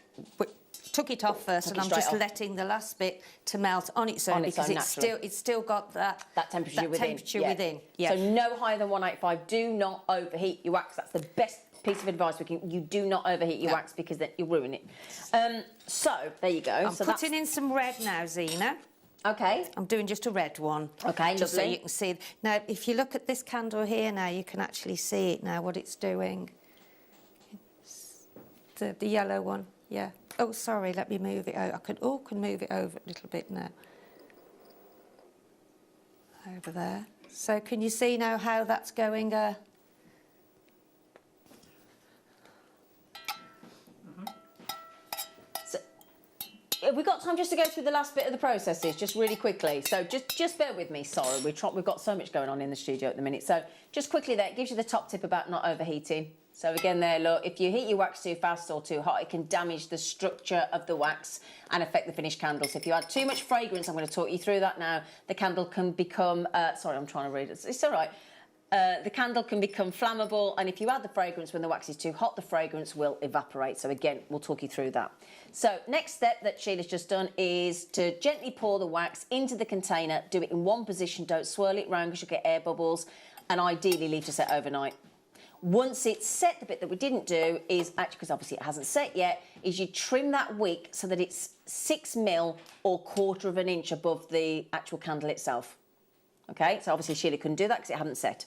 took it off first, and I'm just letting the last bit to melt on its own because it's still got that temperature within. Yeah. So no higher than 185. Do not overheat your wax. That's the best piece of advice we can. You do not overheat your wax because then you'll ruin it. So there you go. I'm putting in some red now, Zena. Okay. I'm doing just a red one. Okay, just lovely. so you can see. Now, if you look at this candle here now, you can actually see it now, what it's doing. The yellow one, yeah. Oh, sorry, let me move it out. I can move it over a little bit now. Over there. So can you see now how that's going? Have we got time just to go through the last bit of the processes, just really quickly? So just bear with me, sorry, we've got so much going on in the studio at the minute. So just quickly there, it gives you the top tip about not overheating. So again there, look, if you heat your wax too fast or too hot, it can damage the structure of the wax and affect the finished candle. So if you add too much fragrance, I'm going to talk you through that now, the candle can become, sorry, I'm trying to read it, it's all right. The candle can become flammable, and if you add the fragrance when the wax is too hot, the fragrance will evaporate. So again, we'll talk you through that. So next step that Sheila's just done is to gently pour the wax into the container. Do it in one position, don't swirl it round because you'll get air bubbles, and ideally leave to set overnight. Once it's set, the bit that we didn't do is, actually because obviously it hasn't set yet, is you trim that wick so that it's 6 mil or 1/4 of an inch above the actual candle itself. Okay, so obviously Sheila couldn't do that because it hadn't set.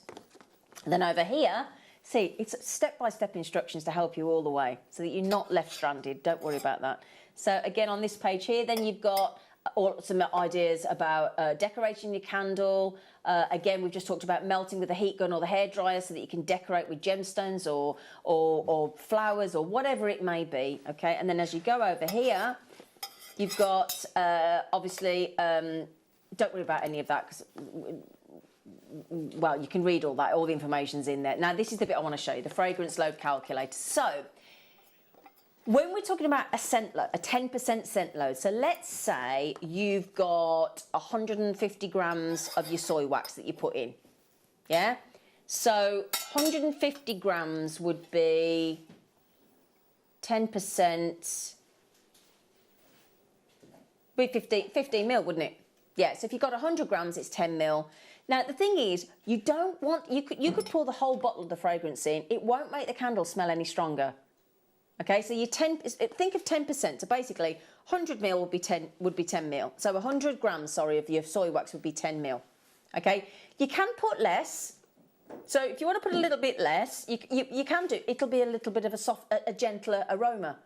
And then over here, see, it's step-by-step instructions to help you all the way so that you're not left stranded. Don't worry about that. So again, on this page here, then you've got some ideas about decorating your candle. Again, we've just talked about melting with a heat gun or the hairdryer so that you can decorate with gemstones or flowers or whatever it may be. Okay, and then as you go over here, you've got obviously. Don't worry about any of that because, well, you can read all that. All the information's in there. Now, this is the bit I want to show you, the fragrance load calculator. So, when we're talking about a scent load, a 10% scent load, so let's say you've got 150 grams of your soy wax that you put in, yeah? So, 150 grams would be 10%, Be 15 mil, wouldn't it? Yeah, so if you've got 100 grams, it's 10 mil. Now, the thing is, you don't want, you could pour the whole bottle of the fragrance in. It won't make the candle smell any stronger. Okay, so think of 10%. So basically, 100 mil would be 10 mil. So 100 grams, sorry, of your soy wax would be 10 mil. Okay, you can put less. So if you want to put a little bit less, you can do. It'll be a little bit of a gentler aroma.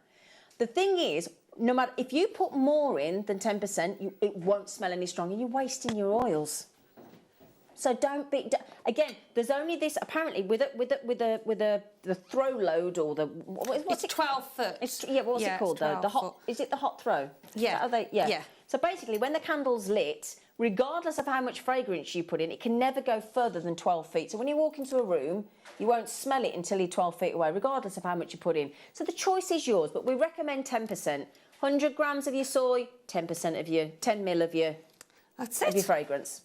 The thing is, no matter if you put more in than 10%, it won't smell any stronger. You're wasting your oils. So don't be. Again, there's only this. Apparently, with the throw load or the what's it 12 foot. What's it called though? The hot. Is it the hot throw? Yeah. Yeah. So basically, when the candle's lit, regardless of how much fragrance you put in, it can never go further than 12 feet. So when you walk into a room, you won't smell it until you're 12 feet away, regardless of how much you put in. So the choice is yours, but we recommend 10%. 100 grams of your soy, 10% of your 10 mil of your fragrance.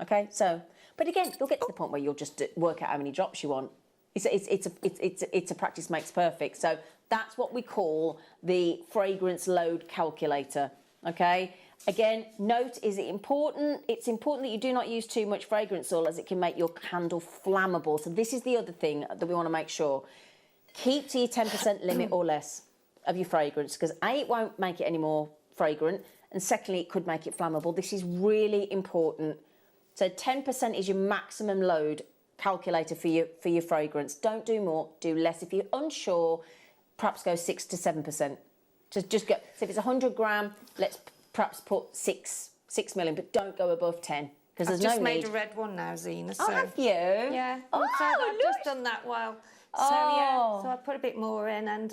Okay, so, but again, you'll get to the point where you'll just work out how many drops you want. It's a practice makes perfect. So that's what we call the fragrance load calculator. Okay. Again, note, is it important? It's important that you do not use too much fragrance oil, as it can make your candle flammable. So this is the other thing that we want to make sure. Keep to your 10% limit or less of your fragrance, because A, it won't make it any more fragrant, and secondly, it could make it flammable. This is really important. So 10% is your maximum load calculator for your fragrance. Don't do more, do less. If you're unsure, perhaps go 6 to 7%. Just go. So if it's 100 gram, let's perhaps put 6 million, but don't go above 10, because there's no need. I've just made a red one now, Zena. So. Oh, have you? Yeah. Oh, so I've look. just done that while. So yeah. So I put a bit more in, and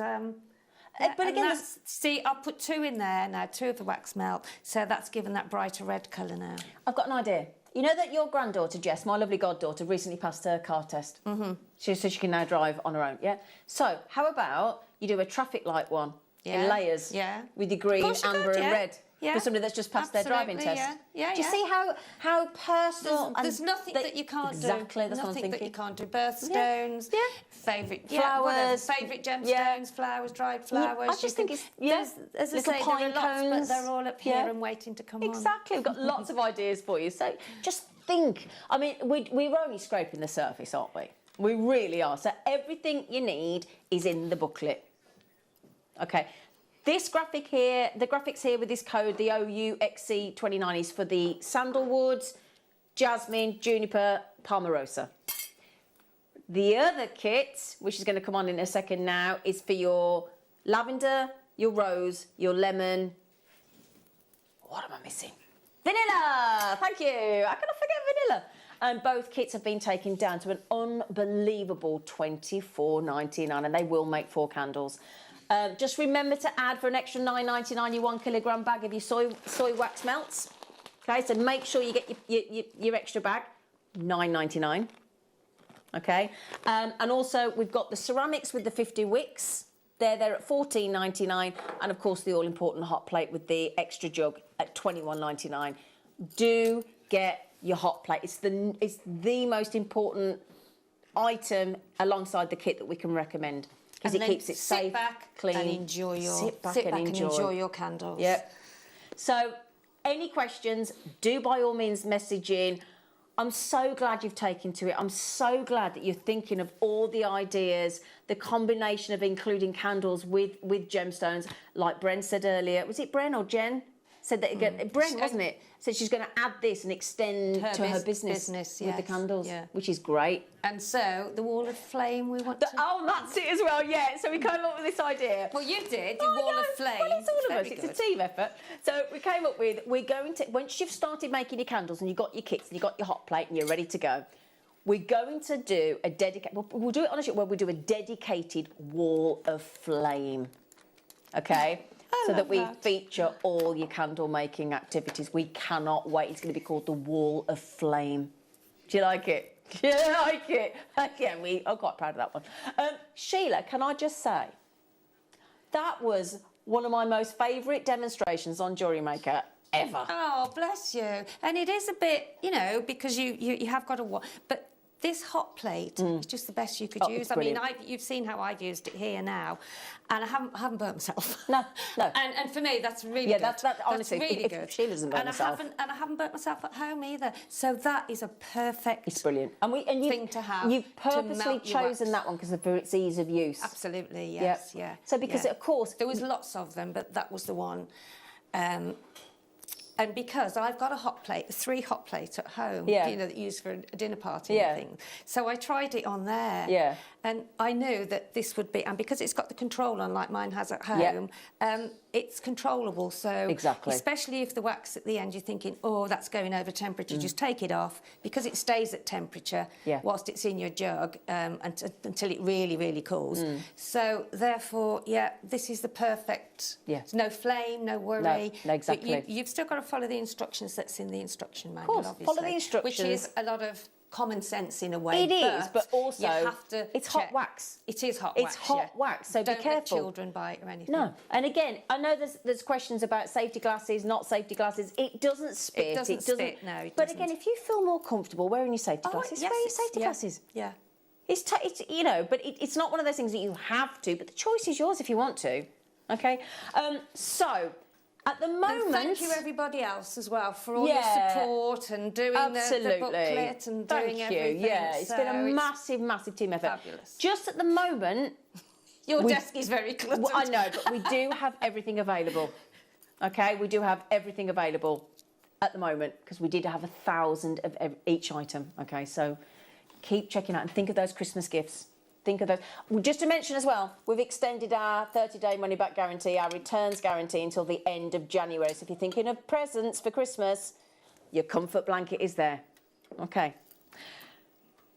but again, see, I'll put 2 in there now, 2 of the wax melt. So that's given that brighter red colour now. I've got an idea. You know that your granddaughter, Jess, my lovely goddaughter, recently passed her car test? Mm-hmm. So she can now drive on her own, yeah? So how about you do a traffic light one in layers with your green, amber and red? Yeah. For somebody that's just passed their driving test. Yeah. Do you see how personal? There's nothing that you can't do. Exactly, that's what I'm thinking. Nothing that you can't do. Birthstones, favourite flowers, favourite gemstones, flowers, dried flowers. I just think it's as I say, there are lots, but they're all up here and waiting to come on. Exactly, we've got lots of ideas for you. So just think. I mean, we're only scraping the surface, aren't we? We really are. So everything you need is in the booklet. Okay. This graphic here, the graphics here with this code, the OUXC29, is for the sandalwoods, jasmine, juniper, palmarosa. The other kit, which is going to come on in a second now, is for your lavender, your rose, your lemon. What am I missing? Vanilla! Thank you. I cannot forget vanilla. And both kits have been taken down to an unbelievable $24.99, and they will make 4 candles. Just remember to add, for an extra $9.99, your 1 kilogram bag of your soy wax melts. Okay, so make sure you get your extra bag, $9.99. Okay, and also we've got the ceramics with the 50 wicks. They're at $14.99, and of course the all-important hot plate with the extra jug at $21.99. Do get your hot plate. It's the most important item alongside the kit that we can recommend, because it keeps it safe, clean, and enjoy your sit back and enjoy your candles. Yep. So, any questions? Do by all means message in. I'm so glad you've taken to it. I'm so glad that you're thinking of all the ideas, the combination of including candles with gemstones, like Bren said earlier. Was it Bren or Jen? Said that Bren, wasn't it? Said she's going to add this and extend to her business with the candles, which is great. And so the wall of flame we want to... Oh, that's it as well, yeah. So we came up with this idea. Well, you did, the wall of flame. Well, it's all of us. It's a team effort. So we came up with, we're going to, once you've started making your candles and you've got your kits and you've got your hot plate and you're ready to go, we're going to do a dedicated... We'll do it on a show where we do a dedicated wall of flame, okay? So that we feature all your candle making activities. We cannot wait. It's going to be called the Wall of Flame. Do you like it? Do you like it? Yeah, we are quite proud of that one. Sheila, can I just say, that was one of my most favourite demonstrations on Jewellery Maker ever. Oh, bless you. And it is a bit, you know, because you have got to... But This hot plate is just the best you could use. I mean, you've seen how I've used it here now, and I haven't burnt myself. No. And for me, that's really good. That's honestly, really if good. Sheila doesn't burn herself. And I haven't burnt myself at home either. So that is a perfect It's brilliant. thing to have. You've purposely chosen that one because of its ease of use. Absolutely, yes, yeah. So because, of course... There was lots of them, but that was the one. And because I've got a hot plate, 3 hot plates at home, you know, that you use for a dinner party and things. So I tried it on there. Yeah. And I knew that this would be, and because it's got the control on like mine has at home, it's controllable. So especially if the wax at the end, you're thinking, oh, that's going over temperature, just take it off, because it stays at temperature whilst it's in your jug until it really, really cools. So therefore, this is the perfect, there's no flame, no worry. No, exactly. But you've still got to follow the instructions that's in the instruction manual, obviously. Follow the instructions. Which is a lot of common sense in a way. It is, but also you have to it's hot wax. It is hot wax. It's hot wax, so don't be careful. let children buy it or anything. No, and again, I know there's questions about safety glasses, not safety glasses. It doesn't spit. It doesn't spit. No, it But doesn't. again, if you feel more comfortable wearing your safety glasses, wear your safety glasses. Yeah. It's you know, but it's not one of those things that you have to. But the choice is yours if you want to. Okay. So. At the moment... And thank you everybody else as well for all your support and doing the booklet and doing everything. Yeah, it's been a massive, massive team effort. Fabulous. Just at the moment... Your desk is very cluttered. I know, but we do have everything available. Okay, we do have everything available at the moment because we did have 1,000 of each item. Okay, so keep checking out and think of those Christmas gifts. Think of those. Just to mention as well, we've extended our 30-day money-back guarantee, our returns guarantee until the end of January. So if you're thinking of presents for Christmas, your comfort blanket is there. Okay.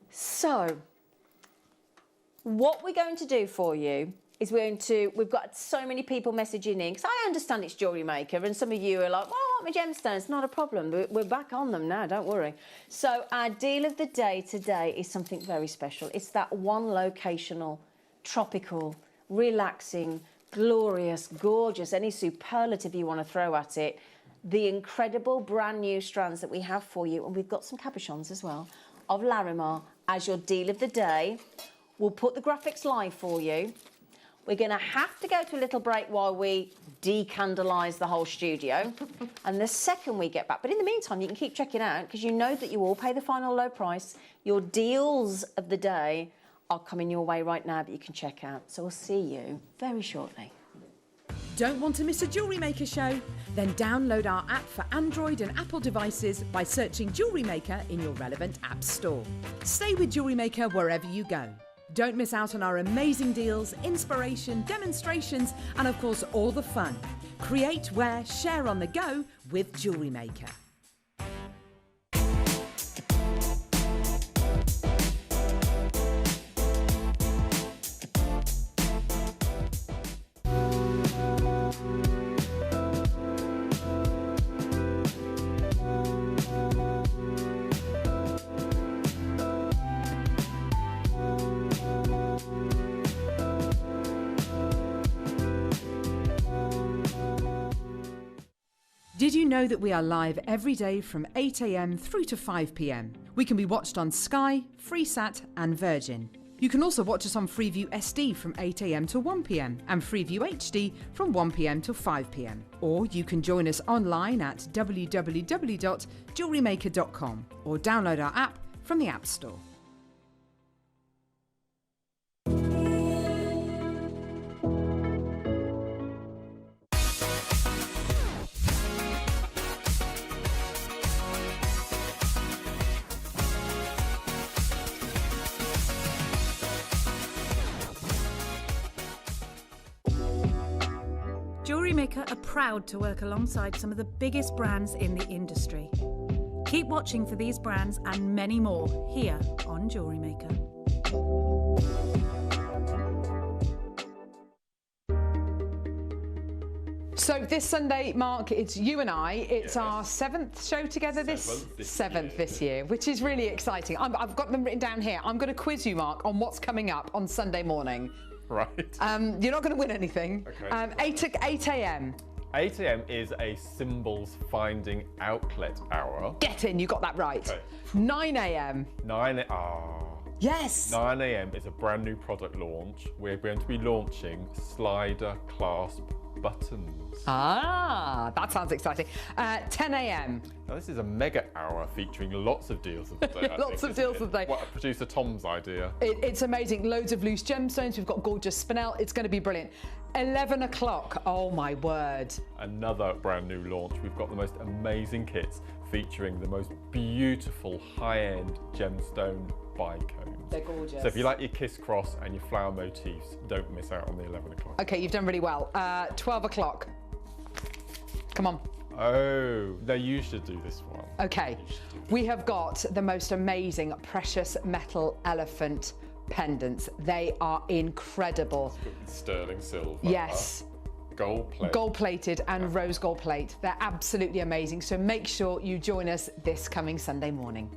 So, what we're going to do for you is we've got so many people messaging in, because I understand it's Jewellery Maker, and some of you are like, well, I want my gemstones, not a problem. We're back on them now, don't worry. So our deal of the day today is something very special. It's that one locational, tropical, relaxing, glorious, gorgeous, any superlative you want to throw at it, the incredible brand new strands that we have for you, and we've got some cabochons as well, of Larimar as your deal of the day. We'll put the graphics live for you. We're going to have to go to a little break while we decandlelise the whole studio. And the second we get back, but in the meantime, you can keep checking out because you know that you all pay the final low price. Your deals of the day are coming your way right now that you can check out. So we'll see you very shortly. Don't want to miss a Jewellery Maker show? Then download our app for Android and Apple devices by searching Jewellery Maker in your relevant app store. Stay with Jewellery Maker wherever you go. Don't miss out on our amazing deals, inspiration, demonstrations, and of course all the fun. Create, wear, share on the go with Jewellery Maker. Did you know that we are live every day from 8 a.m. through to 5 p.m? We can be watched on Sky, Freesat and Virgin. You can also watch us on Freeview SD from 8 a.m. to 1 p.m. and Freeview HD from 1 p.m. to 5 p.m. Or you can join us online at www.jewellerymaker.com or download our app from the App Store. Jewellery Maker are proud to work alongside some of the biggest brands in the industry. Keep watching for these brands and many more here on Jewellery Maker. So this Sunday, Mark, it's you and I. It's our 7th show together seventh this year, which is really exciting. I've got them written down here. I'm going to quiz you, Mark, on what's coming up on Sunday morning. Right. You're not going to win anything. Okay. 8 a.m. 8am is a symbols finding outlet hour. Get in, you got that right. Okay. 9am. 9am. Yes. 9am is a brand new product launch. We're going to be launching slider clasp buttons. Ah, that sounds exciting. 10am. Now this is a mega hour featuring lots of deals of the day. Lots of deals of the day. What producer Tom's idea. It's amazing. Loads of loose gemstones. We've got gorgeous spinel. It's going to be brilliant. 11 o'clock. Oh my word. Another brand new launch. We've got the most amazing kits featuring the most beautiful high-end gemstone bicones. They're gorgeous. So if you like your kiss cross and your flower motifs, don't miss out on the 11 o'clock. Okay, you've done really well. 12 o'clock. Come on. Oh, no, you should do this one. Okay, we have got the most amazing precious metal elephant pendants. They are incredible. Sterling silver. Yes. Gold plate. Gold plated and rose gold plate. They're absolutely amazing. So make sure you join us this coming Sunday morning.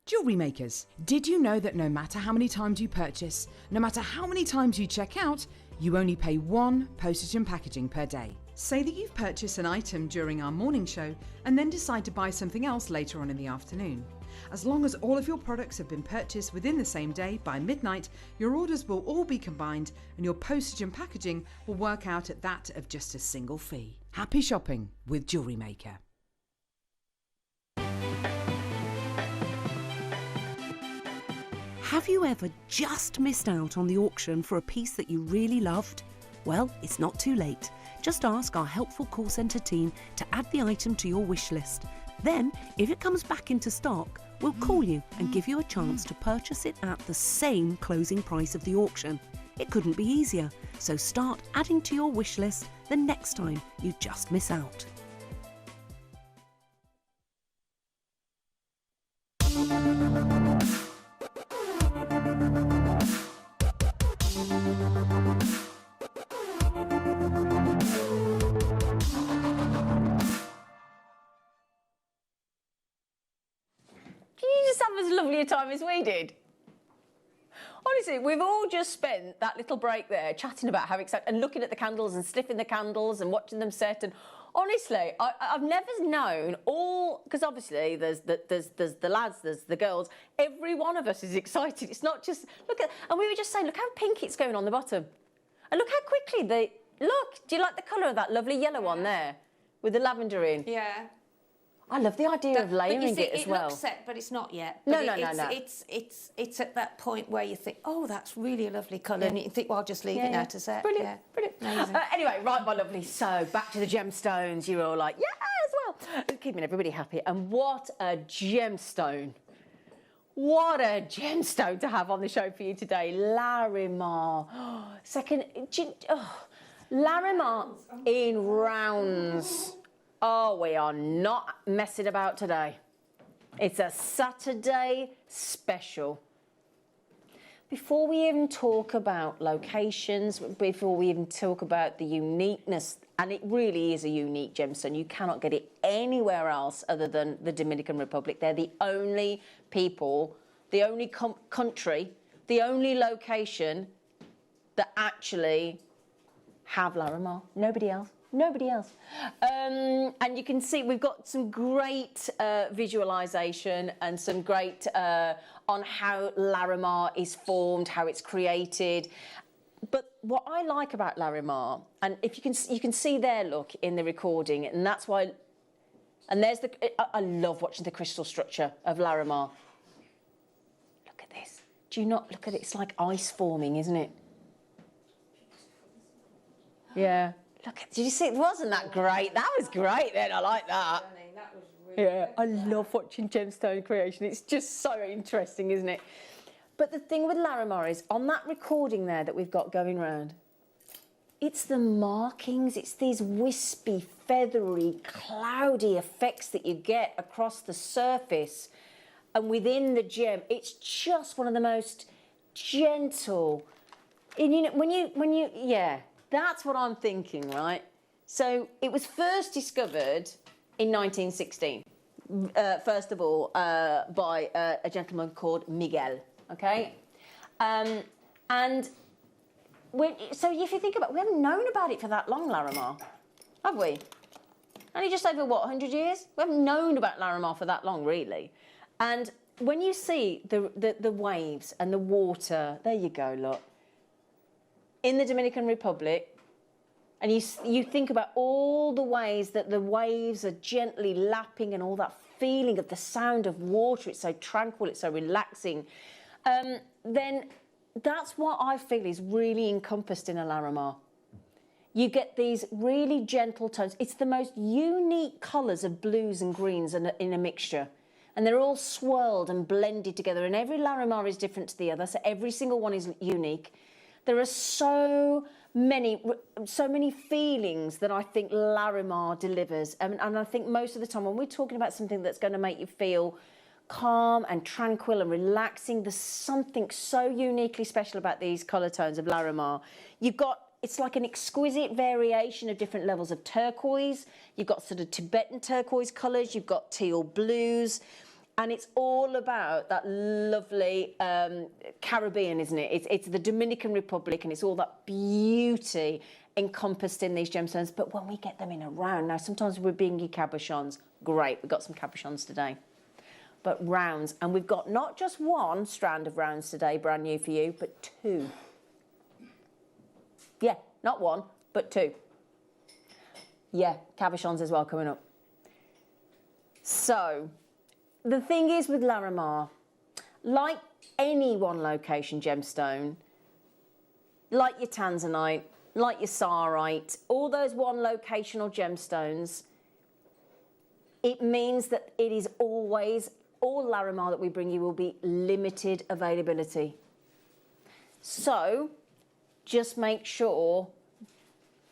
Jewellery makers, did you know that no matter how many times you purchase, no matter how many times you check out, you only pay one postage and packaging per day? Say that you've purchased an item during our morning show and then decide to buy something else later on in the afternoon. As long as all of your products have been purchased within the same day by midnight, your orders will all be combined and your postage and packaging will work out at that of just a single fee. Happy shopping with Jewellery Maker. Have you ever just missed out on the auction for a piece that you really loved? Well, it's not too late. Just ask our helpful call centre team to add the item to your wish list. Then, if it comes back into stock, we'll call you and give you a chance to purchase it at the same closing price of the auction. It couldn't be easier, so start adding to your wish list the next time you just miss out. Have as lovely a time as we did. Honestly, we've all just spent that little break there chatting about how excited and looking at the candles and sniffing the candles and watching them set. And honestly, I've never known all, because obviously there's the lads, there's the girls. Every one of us is excited. It's not just look at, and we were just saying, look how pink it's going on the bottom, and look how quickly they look. Do you like the colour of that lovely yellow one there with the lavender in? Yeah. I love the idea of layering it as well. It looks set, but it's not yet. No. It's at that point where you think, oh, that's really a lovely colour, and you think, well, I'll just leave it now to set. Brilliant, brilliant. Anyway, right, my lovely. So back to the gemstones. You're all like, yeah, as well. Keeping everybody happy. And what a gemstone! What a gemstone to have on the show for you today, Larimar. Larimar in rounds. Oh, we are not messing about today. It's a Saturday special. Before we even talk about locations, before we even talk about the uniqueness, and it really is a unique gemstone, you cannot get it anywhere else other than the Dominican Republic. They're the only people, the only country, the only location that actually have Larimar. Nobody else. Nobody else. And you can see we've got some great visualisation and some great on how Larimar is formed, how it's created. But what I like about Larimar, and if you can see there, look, in the recording, and that's why, and there's the, I love watching the crystal structure of Larimar. Look at this. Do you not look at it? It's like ice forming, isn't it? Yeah. Look, did you see? Wasn't that great? That was great then. I like that. That was really I love watching gemstone creation. It's just so interesting, isn't it? But the thing with Larimar is, on that recording there that we've got going round, it's the markings, it's these wispy, feathery, cloudy effects that you get across the surface and within the gem. It's just one of the most gentle. And you know, yeah, that's what I'm thinking, right? So it was first discovered in 1916. First of all, by a gentleman called Miguel. Okay, and so if you think about it, we haven't known about it for that long, Larimar, have we? Only just over, what, 100 years? We haven't known about Larimar for that long, really. And when you see the waves and the water, there you go, look, in the Dominican Republic, and you think about all the ways that the waves are gently lapping and all that feeling of the sound of water, it's so tranquil, it's so relaxing, then that's what I feel is really encompassed in a Larimar. You get these really gentle tones. It's the most unique colours of blues and greens in a mixture. And they're all swirled and blended together. And every Larimar is different to the other, so every single one is unique. There are so many feelings that I think Larimar delivers. And I think most of the time when we're talking about something that's going to make you feel calm and tranquil and relaxing, there's something so uniquely special about these colour tones of Larimar. It's like an exquisite variation of different levels of turquoise. You've got sort of Tibetan turquoise colours, you've got teal blues, and it's all about that lovely Caribbean, isn't it? It's the Dominican Republic, and it's all that beauty encompassed in these gemstones. But when we get them in a round, now sometimes we're being cabochons. Great, we've got some cabochons today. But rounds, and we've got not just one strand of rounds today, brand new for you, but two. Yeah, not one, but two. Yeah, cabochons as well coming up. So, the thing is with Larimar, like any one location gemstone, like your tanzanite, like your sarite, all those one locational gemstones, it means that it is always, all Larimar that we bring you will be limited availability. So, just make sure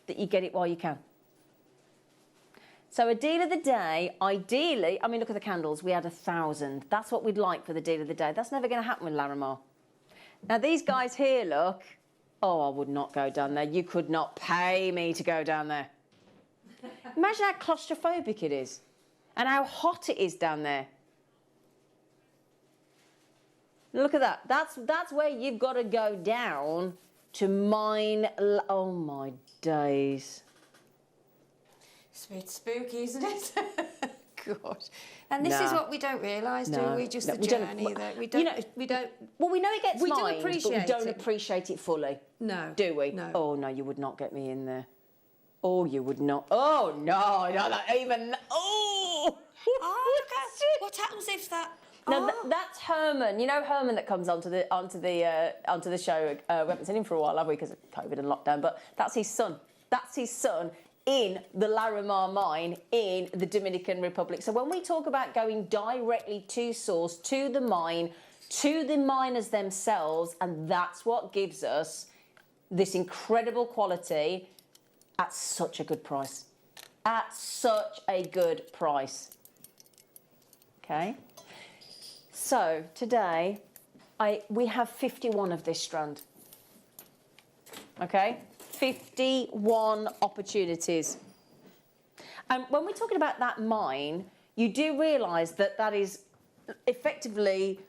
that you get it while you can. So a deal of the day, ideally, I mean, look at the candles. We had 1,000. That's what we'd like for the deal of the day. That's never going to happen with Larimar. Now, these guys here, look. Oh, I would not go down there. You could not pay me to go down there. Imagine how claustrophobic it is and how hot it is down there. Look at that. That's where you've got to go down to mine. Oh, my days. It's a bit spooky, isn't it? God. And this is what we don't realise, do we? Just the journey that we don't. Well, we know it gets mined, do appreciate but we don't appreciate it fully. No. Do we? No. Oh no, you would not get me in there. Oh, you would not. Oh no, not even. Oh. What happens if that? No, that's Herman. You know Herman that comes onto the show. We haven't seen him for a while, have we? Because of COVID and lockdown. But that's his son. That's his son in the Larimar mine in the Dominican Republic. So when we talk about going directly to source, to the mine, to the miners themselves, and that's what gives us this incredible quality at such a good price. At such a good price. Okay. So today, we have 51 of this strand. Okay. 51 opportunities. And when we're talking about that mine, you do realise that that is effectively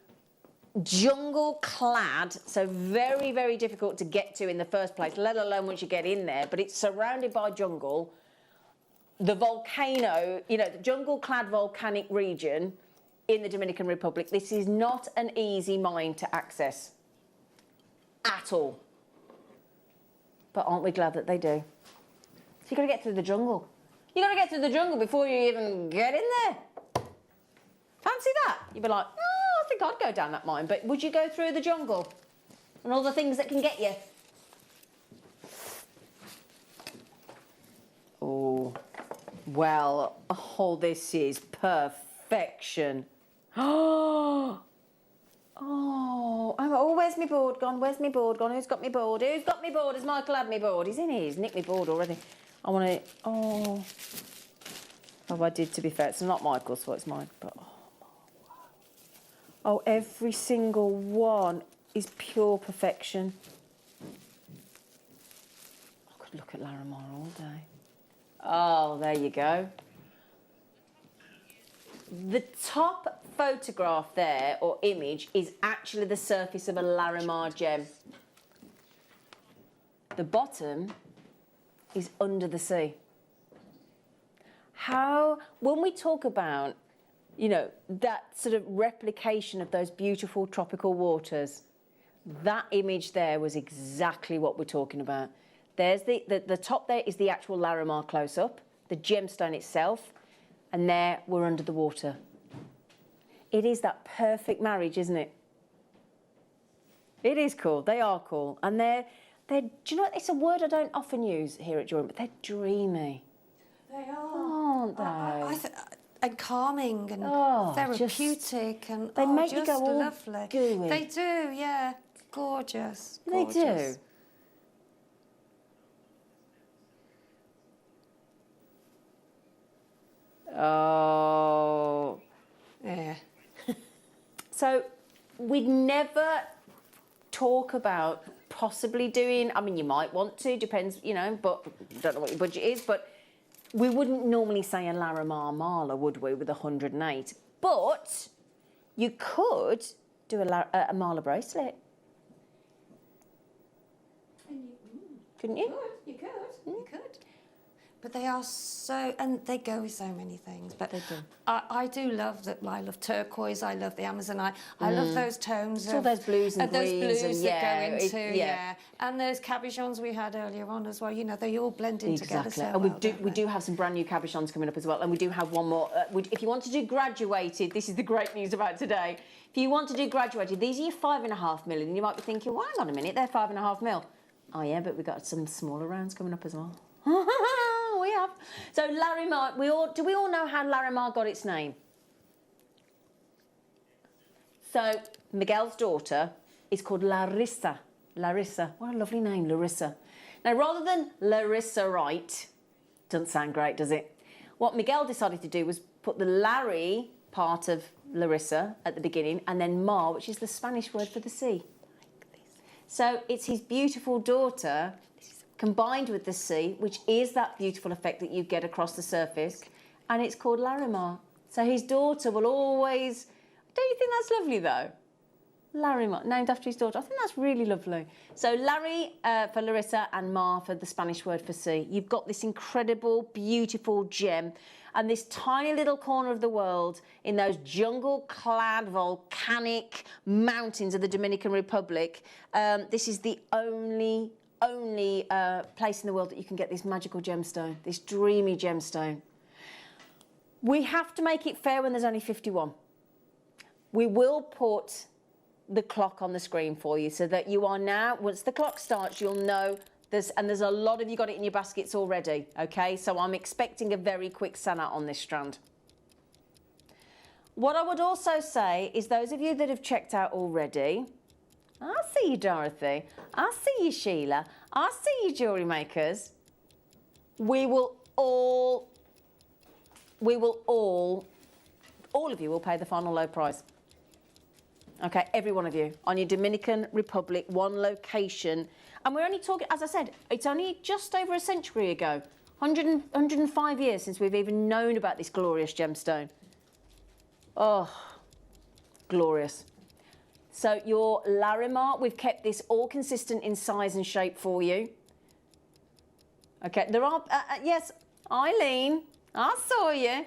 jungle clad, so very, very difficult to get to in the first place, let alone once you get in there, but it's surrounded by jungle. The volcano, the jungle clad volcanic region in the Dominican Republic, this is not an easy mine to access at all. But aren't we glad that they do? So you've got to get through the jungle. You've got to get through the jungle before you even get in there. Fancy that? You'd be like, oh, I think I'd go down that mine. But would you go through the jungle? And all the things that can get you? Oh, well, this is perfection. Oh, Oh, where's my board gone? Where's my board gone? Who's got my board? Who's got my board? Has Michael had my board? He's in here. He's nicked my board already. I want to... Oh, I did, to be fair. It's not Michael's, so it's mine. But, oh, every single one is pure perfection. I could look at Larimar all day. Oh, there you go. The top photograph there, or image, is actually the surface of a Larimar gem. The bottom is under the sea. When we talk about, you know, that sort of replication of those beautiful tropical waters, that image there was exactly what we're talking about. There's the top there is the actual Larimar close-up, the gemstone itself, and there we're under the water. It is that perfect marriage, isn't it? It is cool. They are cool. And they're do you know, it's a word I don't often use here at Jewellery, but they're dreamy. They are. Aren't they? And calming and therapeutic and they make just you go all lovely. gooey. They do, yeah. Gorgeous. They Gorgeous. do. Oh. Yeah. So we'd never talk about possibly doing, I mean, you might want to, depends, you know, but don't know what your budget is, but we wouldn't normally say a Larimar Marla, would we, with 108? But you could do a Marla bracelet. Couldn't you? You could. You could. But they are so, and they go with so many things. But they do. I do love that. I love turquoise. I love the Amazonite. I love those tones. All those blues and those greens blues and that go into and those cabochons we had earlier on as well. You know, they all blend in together so and well. we do have some brand new cabochons coming up as well, and we do have one more. If you want to do graduated, this is the great news about today. If you want to do graduated, these are your 5.5 mil, and you might be thinking, well, hang on a minute, they're 5.5 mil. Oh yeah, but we've got some smaller rounds coming up as well. We have. So Larimar, do we all know how Larimar got its name? So Miguel's daughter is called Larissa. Larissa, what a lovely name, Larissa. Now, rather than Larissa Wright, doesn't sound great, does it? What Miguel decided to do was put the Larry part of Larissa at the beginning, and then Mar, which is the Spanish word for the sea. So it's his beautiful daughter combined with the sea, which is that beautiful effect that you get across the surface, and it's called Larimar. So his daughter will always... Don't you think that's lovely, though? Larimar, named after his daughter. I think that's really lovely. So Larry for Larissa and Mar for the Spanish word for sea. You've got this incredible, beautiful gem, and this tiny little corner of the world in those jungle-clad, volcanic mountains of the Dominican Republic. This is the only place in the world that you can get this magical gemstone, this dreamy gemstone. We have to make it fair when there's only 51. We will put the clock on the screen for you so that you are now, once the clock starts, you'll know there's a lot of you got it in your baskets already, okay? So I'm expecting a very quick sellout on this strand. What I would also say is those of you that have checked out already, I see you, Dorothy. I see you, Sheila. I see you, Jewellery Makers. All of you will pay the final low price. Okay, every one of you, on your Dominican Republic, one location. And we're only talking, as I said, it's only just over a century ago, 105 years since we've even known about this glorious gemstone. Oh, glorious. So your Larimar, we've kept this all consistent in size and shape for you. Okay, there are, yes, Eileen, I saw you.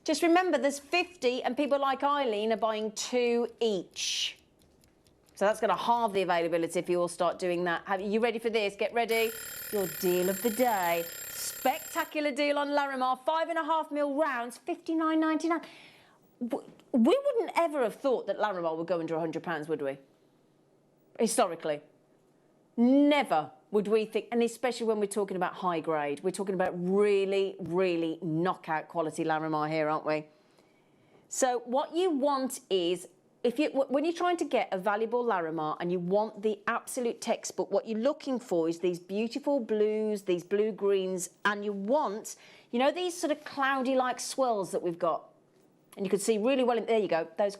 Just remember, there's 50, and people like Eileen are buying 2 each. So that's going to halve the availability if you all start doing that. Are you ready for this? Get ready. Your deal of the day. Spectacular deal on Larimar. 5.5 mil rounds, $59.99. We wouldn't ever have thought that Larimar would go under £100, would we? Historically. Never would we think, and especially when we're talking about high grade. We're talking about really, really knockout quality Larimar here, aren't we? So what you want is when you're trying to get a valuable Larimar and you want the absolute textbook, what you're looking for is these beautiful blues, these blue greens, and you want, you know, these sort of cloudy-like swirls that we've got. And you can see really well, there you go, those,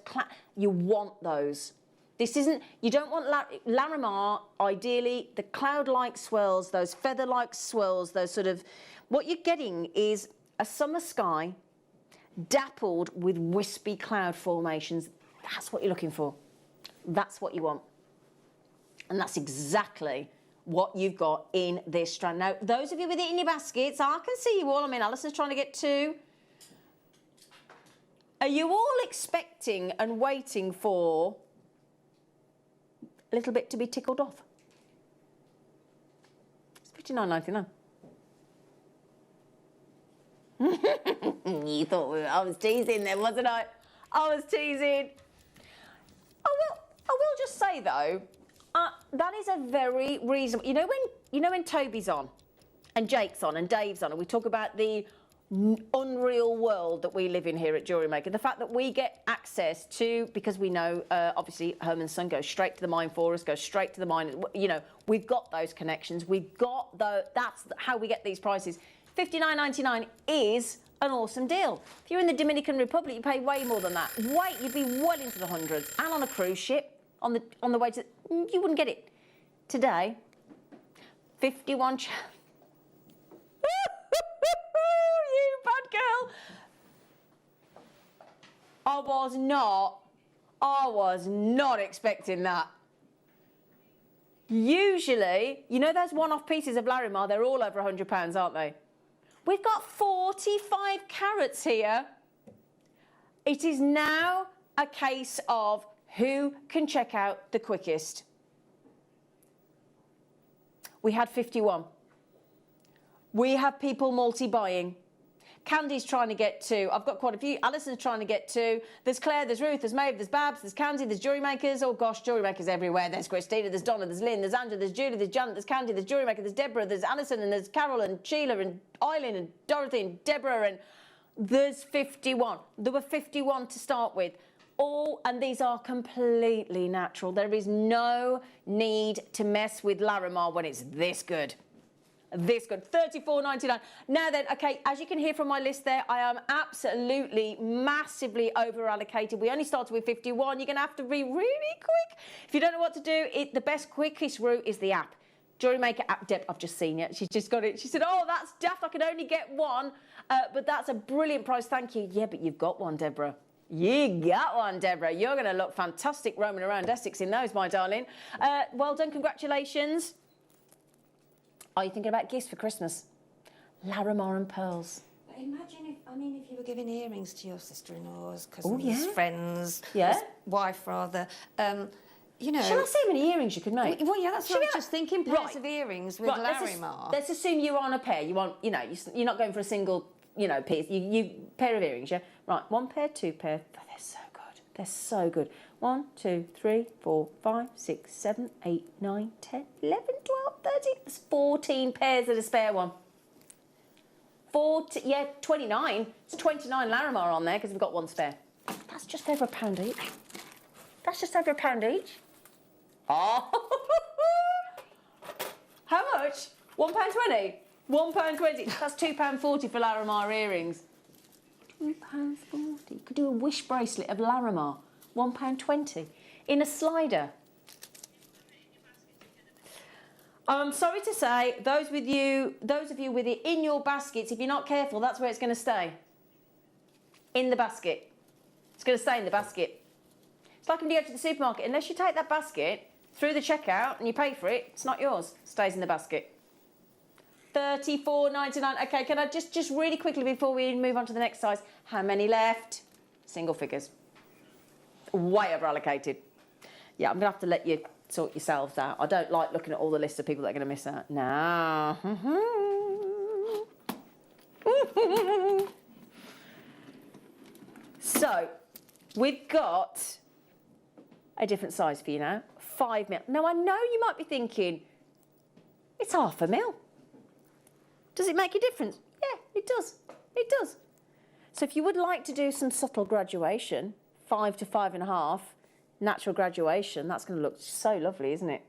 you want those. This isn't, you don't want Larimar, ideally, the cloud-like swirls, those feather-like swirls, those sort of, what you're getting is a summer sky dappled with wispy cloud formations. That's what you're looking for. That's what you want. And that's exactly what you've got in this strand. Now, those of you with it in your baskets, I can see you all. I mean, Alison's trying to get 2. Are you all expecting and waiting for a little bit to be tickled off? It's $59.99. You thought I was teasing then, wasn't I? I was teasing. I will just say though, that is a very reasonable. You know when Toby's on, and Jake's on, and Dave's on, and we talk about the unreal world that we live in here at Jewellery Maker. The fact that we get access to, because we know obviously Herman's son goes straight to the mine for us, goes straight to the mine. You know, we've got those connections. We've got that's how we get these prices. $59.99 is an awesome deal. If you're in the Dominican Republic, you pay way more than that. You'd be well into the hundreds. And on a cruise ship, on the way to, you wouldn't get it. Today, 51. You bad girl. I was not expecting that. Usually, you know those one-off pieces of Larimar, they're all over £100, aren't they? We've got 45 carats here. It is now a case of who can check out the quickest. We had 51. We have people multi-buying. Candy's trying to get 2. I've got quite a few. Alison's trying to get 2. There's Claire, there's Ruth, there's Maeve, there's Babs, there's Candy, there's Jewellery Makers. Oh gosh, Jewellery Makers everywhere. There's Christina, there's Donna, there's Lynn, there's Andrew, there's Julie, there's Janet, there's Candy, there's Jewellery Maker, there's Deborah, there's Alison, and there's Carol, and Sheila, and Eileen, and Dorothy, and Deborah, and there's 51. There were 51 to start with. And these are completely natural. There is no need to mess with Larimar when it's this good. This good, $34.99. Now then, okay, as you can hear from my list there, I am absolutely massively over allocated. We only started with 51. You're going to have to be really quick. If you don't know what to do, the quickest route is the app. Jewellery Maker app. Deb, I've just seen it. She's just got it. She said, oh, that's daft. I can only get 1. But that's a brilliant price. Thank you. Yeah, but you've got one, Deborah. You got one, Deborah. You're going to look fantastic roaming around Essex in those, my darling. Well done. Congratulations. Are you thinking about gifts for Christmas? Larimar and pearls. Imagine if you were giving earrings to your sister-in-laws, cousins, friends, wife rather. You know. Shall I see how many earrings you could make? Well, yeah, that's what I was just thinking. Pairs of earrings with Larimar. Let's assume you're on a pair. You want, you know, you're not going for a single, you know, piece. You pair of earrings, yeah. Right, 1 pair, 2 pair. Oh, they're so good. They're so good. 1, 2, 3, 4, 5, 6, 7, 8, 9, 10, 11, 12, 13. There's 14 pairs of the spare one. 29. It's 29 Larimar on there because we've got 1 spare. That's just over £1 each. That's just over £1 each. Oh, how much? £1.20. £1.20. That's £2.40 for Larimar earrings. £2.40. You could do a wish bracelet of Larimar. £1.20 in a slider. I'm sorry to say, those of you with it in your baskets, if you're not careful, that's where it's going to stay. In the basket. It's going to stay in the basket. It's like when you go to the supermarket. Unless you take that basket through the checkout and you pay for it, it's not yours. It stays in the basket. $34.99. Okay, can I just really quickly before we move on to the next size, how many left? Single figures. Way over allocated. Yeah, I'm going to have to let you sort yourselves out. I don't like looking at all the lists of people that are going to miss out. No. So, we've got a different size for you now. 5mm. Now, I know you might be thinking, it's £0.5 Does it make a difference? Yeah, it does. It does. So if you would like to do some subtle graduation, 5 to 5.5, natural graduation. That's going to look so lovely, isn't it?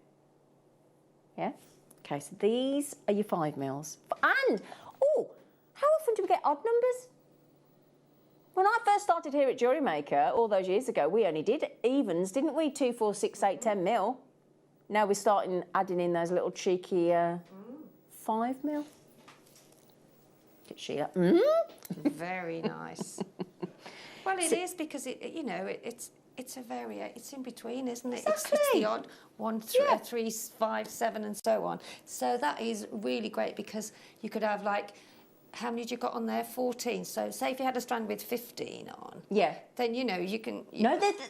Yeah? Okay, so these are your 5 mils. And, oh, how often do we get odd numbers? When I first started here at Jewellery Maker all those years ago, we only did evens, didn't we? 2, 4, 6, 8, 10 mil. Now we're starting adding in those little cheeky 5 mil. Get Sheila. Very nice. Well, it is because it's in between, isn't it? Exactly. It's the odd 1, 3, 5, 7, and so on. So that is really great because you could have like, how many had you got on there? 14. So say if you had a strand with 15 on. Yeah. Then you can.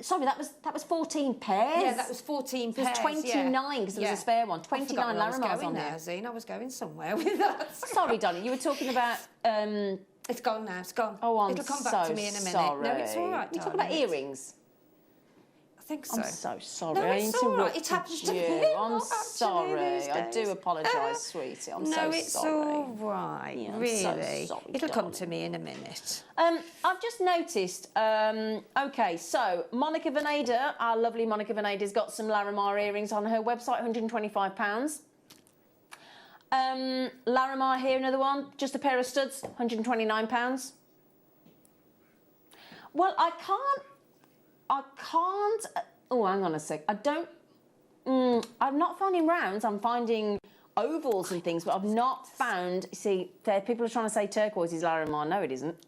Sorry, that was 14 pairs. Yeah, that was 14 pairs. It was 29 because there was a spare one. 29 Larimars on there. Zena, I was going somewhere with that. Sorry, Donna, you were talking about. It's gone now. It's gone. Oh, It'll come back to me in a minute. Sorry. No, it's all right. You talking about earrings? I think so. I'm so sorry. No, I it's all right. interrupted It happens to you. me. I'm Actually, sorry. these I do days. apologise, sweetie. I'm so No, sorry. it's all right. Yeah, I'm really. so sorry, It'll come darling. to me in a minute. I've just noticed, okay, so Monica Veneda, our lovely Monica Veneda's got some Larimar earrings on her website, £125. Larimar here, another one, just a pair of studs, £129. Well, I can't, oh, hang on a sec. I'm not finding rounds, I'm finding ovals and things, but I've not found, see, people are trying to say turquoise is Larimar. No, it isn't.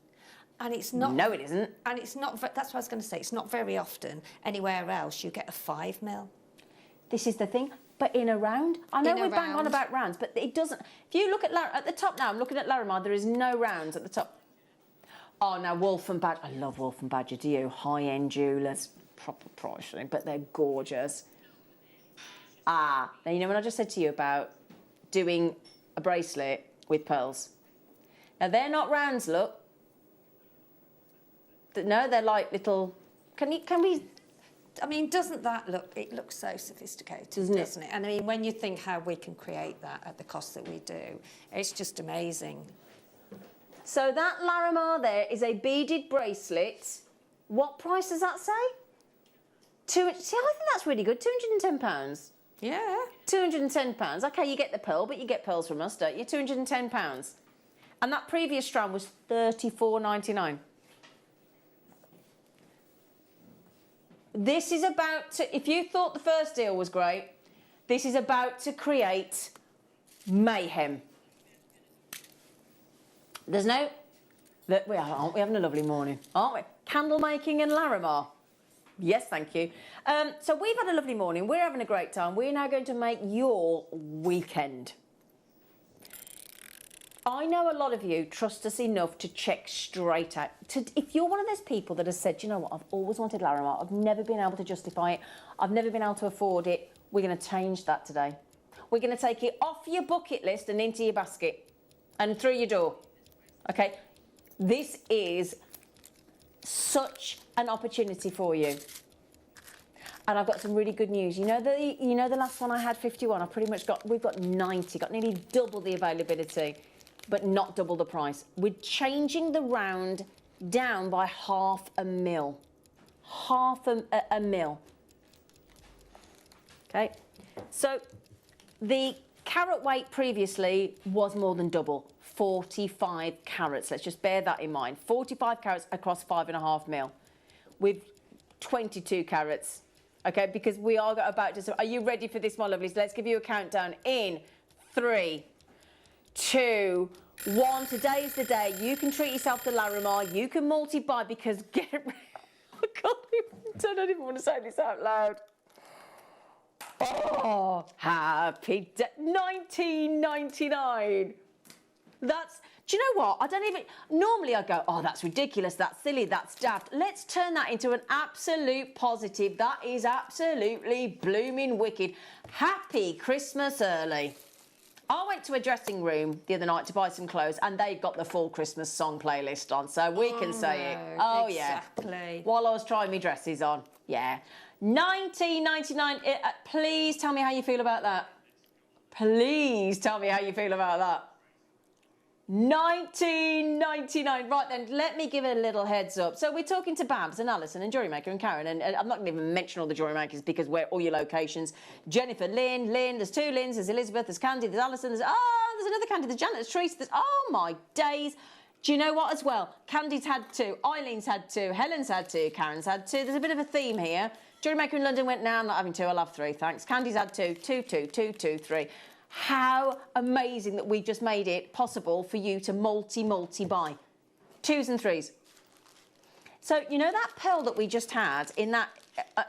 And it's not. No, it isn't. And it's not. That's what I was going to say. It's not very often anywhere else you get a 5 mil. This is the thing. But in a round, I know we bang on about rounds, but it doesn't. If you look at the top now, I'm looking at Larimar. There is no rounds at the top. Oh, now Wolf and Badger. I love Wolf and Badger. Do you? High-end jewellers, proper pricing, but they're gorgeous. Now you know when I just said to you about doing a bracelet with pearls. Now they're not rounds. Look. No, they're like little. Can we? I mean, doesn't that look? It looks so sophisticated, doesn't it? And I mean, when you think how we can create that at the cost that we do, it's just amazing. So that Larimar there is a beaded bracelet. What price does that say? See, I think that's really good. £210. Yeah. £210. Okay, you get the pearl, but you get pearls from us, don't you? £210. And that previous strand was $34.99. This is about to, if you thought the first deal was great, this is about to create mayhem. There's no, aren't we having a lovely morning, aren't we? Candle making and Larimar. Yes, thank you. So we've had a lovely morning. We're having a great time. We're now going to make your weekend. I know a lot of you trust us enough to check straight out. If you're one of those people that has said, you know what, I've always wanted Larimar, I've never been able to justify it, I've never been able to afford it, we're going to change that today. We're going to take it off your bucket list and into your basket and through your door. Okay? This is such an opportunity for you. And I've got some really good news. You know the last one I had 51. We've got 90. Got nearly double the availability, but not double the price. We're changing the round down by £0.5 mil. £0.5 mil. Okay. So the carat weight previously was more than double. 45 carats. Let's just bear that in mind. 45 carats across 5.5 mil. With 22 carats. Okay, because we are about to... Are you ready for this, my lovelies? Let's give you a countdown in 3, 2, 1. Today's the day. You can treat yourself to Larimar. You can multi-buy because I don't even want to say this out loud. Oh, happy day. 19.99. That's... Do you know what? I don't even... Normally I go, oh, that's ridiculous, that's silly, that's daft. Let's turn that into an absolute positive. That is absolutely blooming wicked. Happy Christmas early. I went to a dressing room the other night to buy some clothes and they got the full Christmas song playlist on, so we can say it. Oh, exactly. Yeah. While I was trying my dresses on. Yeah. 19.99. Please tell me how you feel about that. Please tell me how you feel about that. 19.99. Right then, let me give it a little heads up. So we're talking to Babs and Alison and Jewellery Maker and Karen, and I'm not going to even mention all the Jewellery Makers because we're all your locations. Jennifer, Lynn, there's two Lynns, there's Elizabeth, there's Candy, there's Alison, there's another Candy, there's Janet, there's Teresa, there's, oh my days. Do you know what as well? Candy's had two, Eileen's had two, Helen's had two, Karen's had two. There's a bit of a theme here. Jewellery Maker in London went, nah, I'm not having two, I'll have three, thanks. Candy's had two, three. How amazing that we've just made it possible for you to multi-buy. 2s and 3s. So, you know that pearl that we just had in that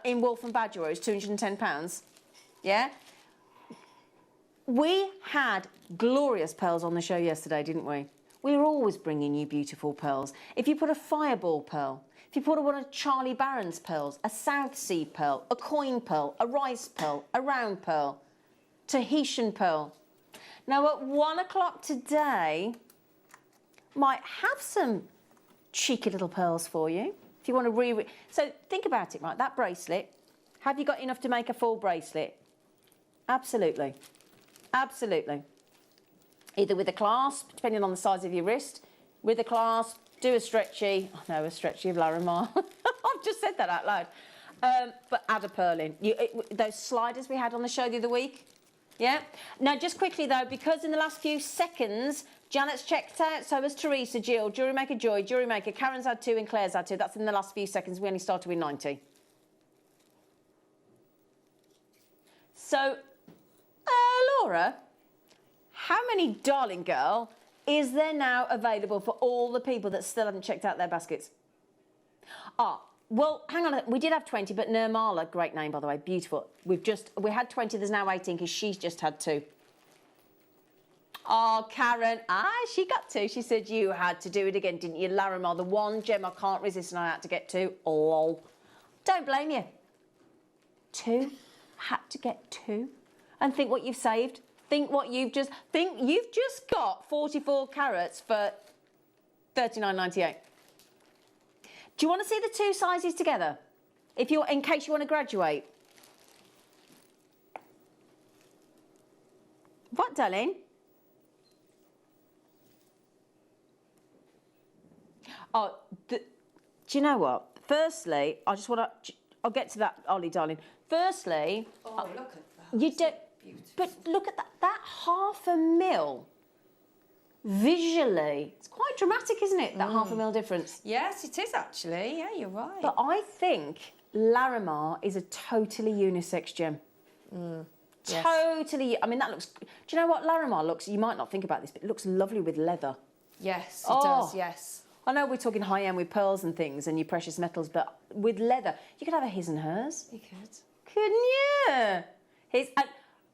in Wolf and Badger is £210? Yeah? We had glorious pearls on the show yesterday, didn't we? We were always bringing you beautiful pearls. If you put a fireball pearl, if you put one of Charlie Barron's pearls, a South Sea pearl, a coin pearl, a rice pearl, a round pearl, Tahitian pearl. Now at 1 o'clock today, might have some cheeky little pearls for you. If you want to so think about it, right? That bracelet, have you got enough to make a full bracelet? Absolutely. Absolutely. Either with a clasp, depending on the size of your wrist, with a clasp, do a stretchy, a stretchy of Larimar. I've just said that out loud. But add a pearl in. Those sliders we had on the show the other week, yeah? Now, just quickly, though, because in the last few seconds, Janet's checked out, so has Teresa, Jill, Jewellery Maker Joy, Jewellery Maker, Karen's had two and Claire's had two. That's in the last few seconds. We only started with 90. So, Laura, how many, darling girl, is there now available for all the people that still haven't checked out their baskets? Well, hang on, we did have 20, but Nirmala, great name, by the way, beautiful. We had 20, there's now 18, because she's just had two. Oh, Karen, she got two. She said you had to do it again, didn't you? Larimar, the one gem I can't resist and I had to get two. Lol. Don't blame you. Two, had to get two. And think what you've saved. Think you've just got 44 carats for $39.98. Do you want to see the two sizes together? In case you want to graduate. What, darling? Do you know what? Firstly, I'll get to that, Ollie, darling. Firstly, look at that. You don't. But look at that. That $500,000. Visually, it's quite dramatic, isn't it? That $500,000 difference. Yes, it is actually. Yeah, you're right. But I think Larimar is a totally unisex gem. Yes. Totally. I mean, that looks. Do you know what Larimar looks? You might not think about this, but it looks lovely with leather. Yes, it does. Yes. I know we're talking high end with pearls and things and your precious metals, but with leather, you could have a his and hers. You could. Couldn't you? His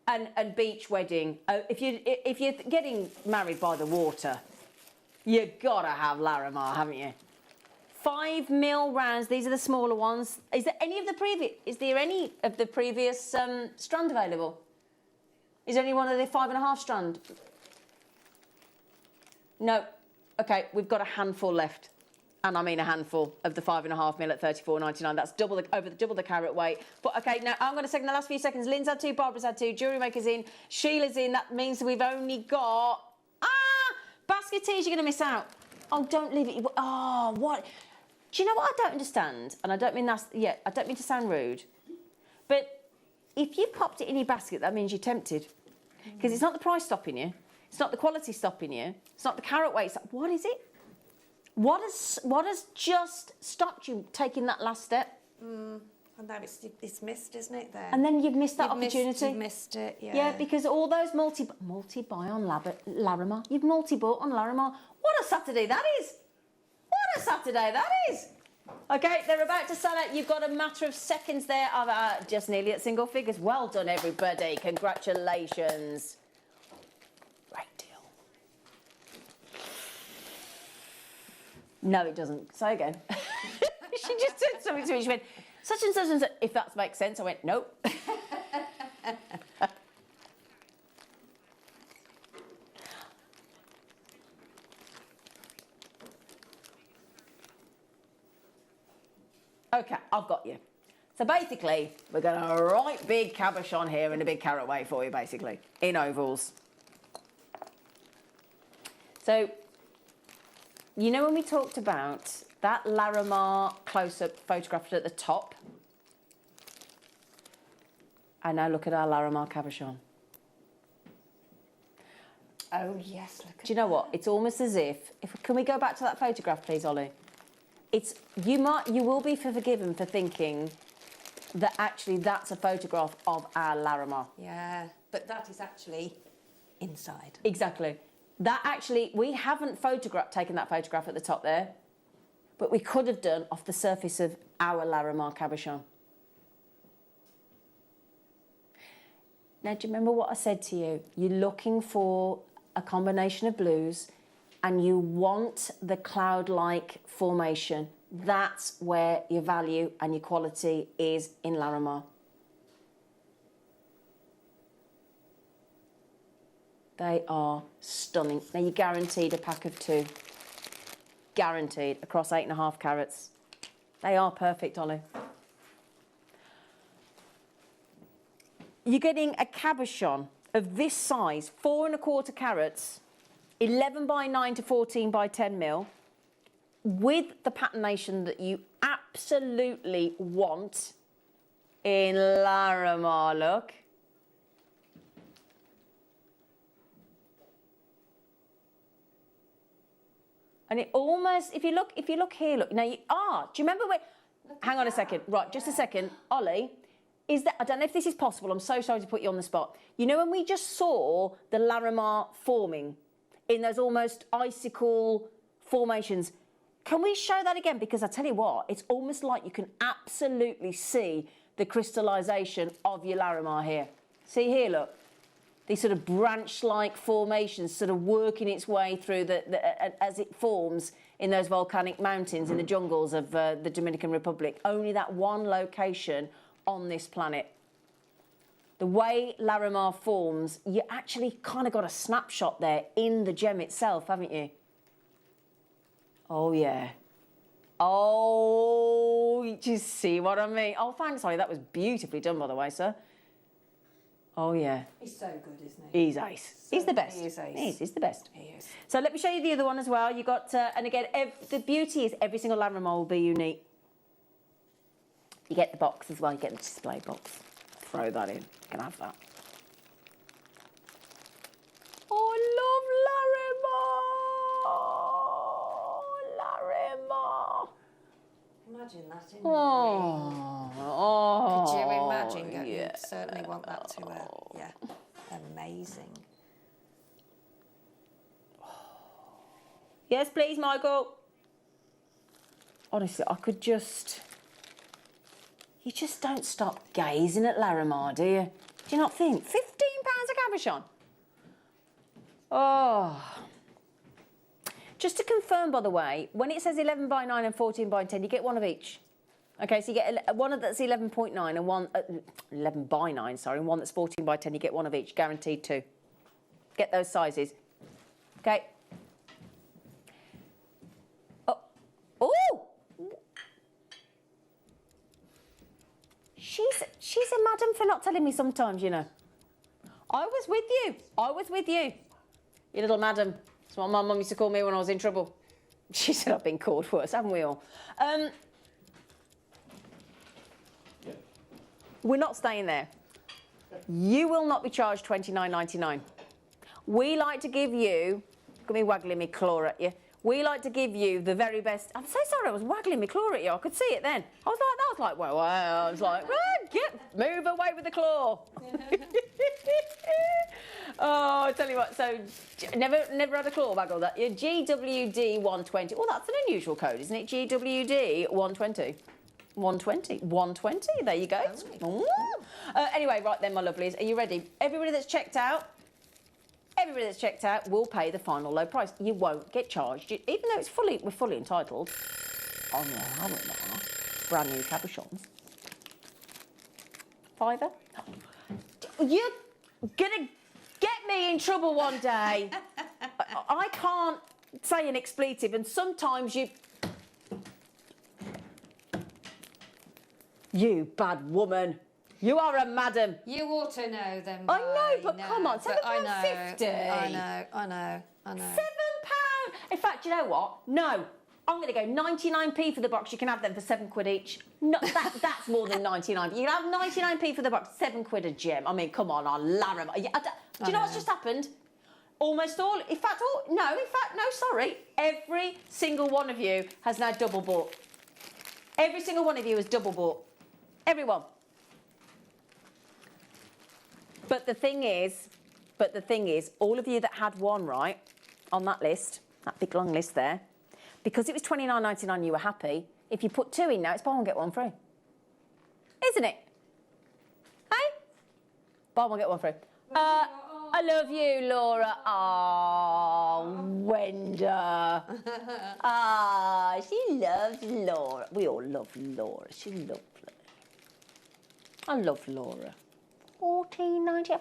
and beach wedding. If you're getting married by the water, you gotta have Larimar, haven't you? 5 mil rounds. These are the smaller ones. Is there any of the previous strand available? Is there any one of the 5.5 strand? No. Okay, we've got a handful left. And I mean a handful of the 5.5 mil at $34.99. That's double the carat weight. But okay, now I'm going to second the last few seconds. Lynn's had two, Barbara's had two, Jewellery Maker's in, Sheila's in. That means that we've only got basketeers. You're going to miss out. Oh, don't leave it. Oh, what? Do you know what I don't understand? And I don't mean I don't mean to sound rude, but if you popped it in your basket, that means you're tempted, because it's not the price stopping you, it's not the quality stopping you, it's not the carat weight. What is it? What has just stopped you taking that last step? And then it's missed, isn't it? Then. And then you've missed that opportunity. You've missed it. Yeah. Yeah, because all those multi-buy on Larimar. You've multi-bought on Larimar. What a Saturday that is! What a Saturday that is! Okay, they're about to sell out. You've got a matter of seconds there. Of just nearly at single figures. Well done, everybody. Congratulations. Great deal. No, it doesn't. Say again. She just said something to me. She went, such and such and such. If that makes sense, I went, nope. Okay, I've got you. So basically, we're going to right big cabochon here and a big carat weight for you, basically, in ovals. So So, you know when we talked about that Larimar close-up photographed at the top? And now look at our Larimar cabochon. Oh, yes, look at Do you know what? It's almost as if can we go back to that photograph, please, Ollie? You will be forgiven for thinking that actually that's a photograph of our Larimar. Yeah, but that is actually inside. Exactly. That actually, we haven't taken that photograph at the top there, but we could have done off the surface of our Larimar cabochon. Now, do you remember what I said to you? You're looking for a combination of blues and you want the cloud-like formation. That's where your value and your quality is in Larimar. They are stunning. Now, you're guaranteed a pack of 2. Guaranteed, across 8.5 carats. They are perfect, Ollie. You're getting a cabochon of this size, 4.25 carats, 11 by 9 to 14 by 10 mil, with the patternation that you absolutely want in Larimar, look. And it almost, if you look here, look. Now, do you remember when, hang on a second, right, just a second, Ollie, I don't know if this is possible, I'm so sorry to put you on the spot. You know when we just saw the Larimar forming in those almost icicle formations, can we show that again? Because I tell you what, it's almost like you can absolutely see the crystallisation of your Larimar here. See here, look. These sort of branch-like formations sort of working its way through as it forms in those volcanic mountains in the jungles of the Dominican Republic. Only that one location on this planet. The way Larimar forms, you actually kind of got a snapshot there in the gem itself, haven't you? Oh, yeah. Oh, you see what I mean? Oh, thanks, Holly. That was beautifully done, by the way, sir. Oh, yeah. He's so good, isn't he? He's ace. He's the best. He is ace. He's the best. He is. So let me show you the other one as well. You got, and again, the beauty is every single Larimar will be unique. You get the box as well. You get the display box. Throw that in. You can have that. Oh, I love Larimar. Imagine that in Oh, Could you imagine? yeah. You'd certainly want that to yeah, amazing. Yes, please, Michael. Honestly, I could just... You just don't stop gazing at Larimar, do you? Do you not think? £15 a cabochon. Oh. Just to confirm, by the way, when it says 11 by 9 and 14 by 10, you get one of each. Okay, so you get one that's 11.9 and one... 11 by 9, sorry, and one that's 14 by 10. You get one of each, guaranteed 2. Get those sizes. Okay. Oh. Oh! She's a madam for not telling me sometimes, you know. I was with you. I was with you. You little madam. That's what my mum used to call me when I was in trouble. She said I've been called worse, haven't we all? We're not staying there. You will not be charged $29.99. We like to give you... Look at me waggling my claw at you. We like to give you the very best... I'm so sorry I was waggling my claw at you. I could see it then. I was like, well, I was like, move away with the claw. Oh, I tell you what, so never had a claw waggle that. Your GWD 120. Oh, that's an unusual code, isn't it? GWD 120. 120. There you go. Anyway, right then, my lovelies, are you ready? Everybody that's checked out will pay the final low price. You won't get charged, even though we're fully entitled on the Larimar brand new cabochons. £5. You're gonna get me in trouble one day. I can't say an expletive, and sometimes you bad woman. You are a madam. You ought to know them. I know, but come on, £7.50. I know. £7 In fact, you know what? No. I'm going to go 99p for the box. You can have them for £7 each. No, that's more than 99p. You can have 99p for the box, £7 a gem. I mean, come on, I'll larry. Do you know what's just happened? Almost all, in fact, no, sorry. Every single one of you has now double bought. Every single one of you has double bought. Everyone. But the thing is, all of you that had one, right, on that list, that big long list there, because it was $29.99, you were happy. If you put 2 in now, it's buy one, get one free. Isn't it? Hey? Buy one, get one free. I love you, Laura. Oh, Wenda. She loves Laura. We all love Laura. She's lovely. I love Laura. $14.99.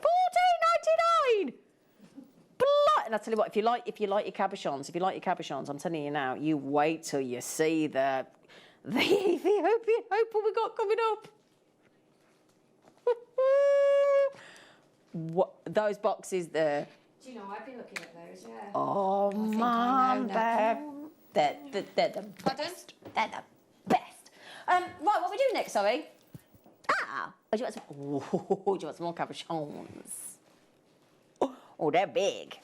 And I tell you what, if you like your cabochons, I'm telling you now, you wait till you see the Ethiopian opal we got coming up. What, those boxes there. Do you know, I've been looking at those, yeah. Oh, Mum, they're the best. They're the best. Right, what are we doing next, Zoe? Do you want some more cabochons? Oh, they're big.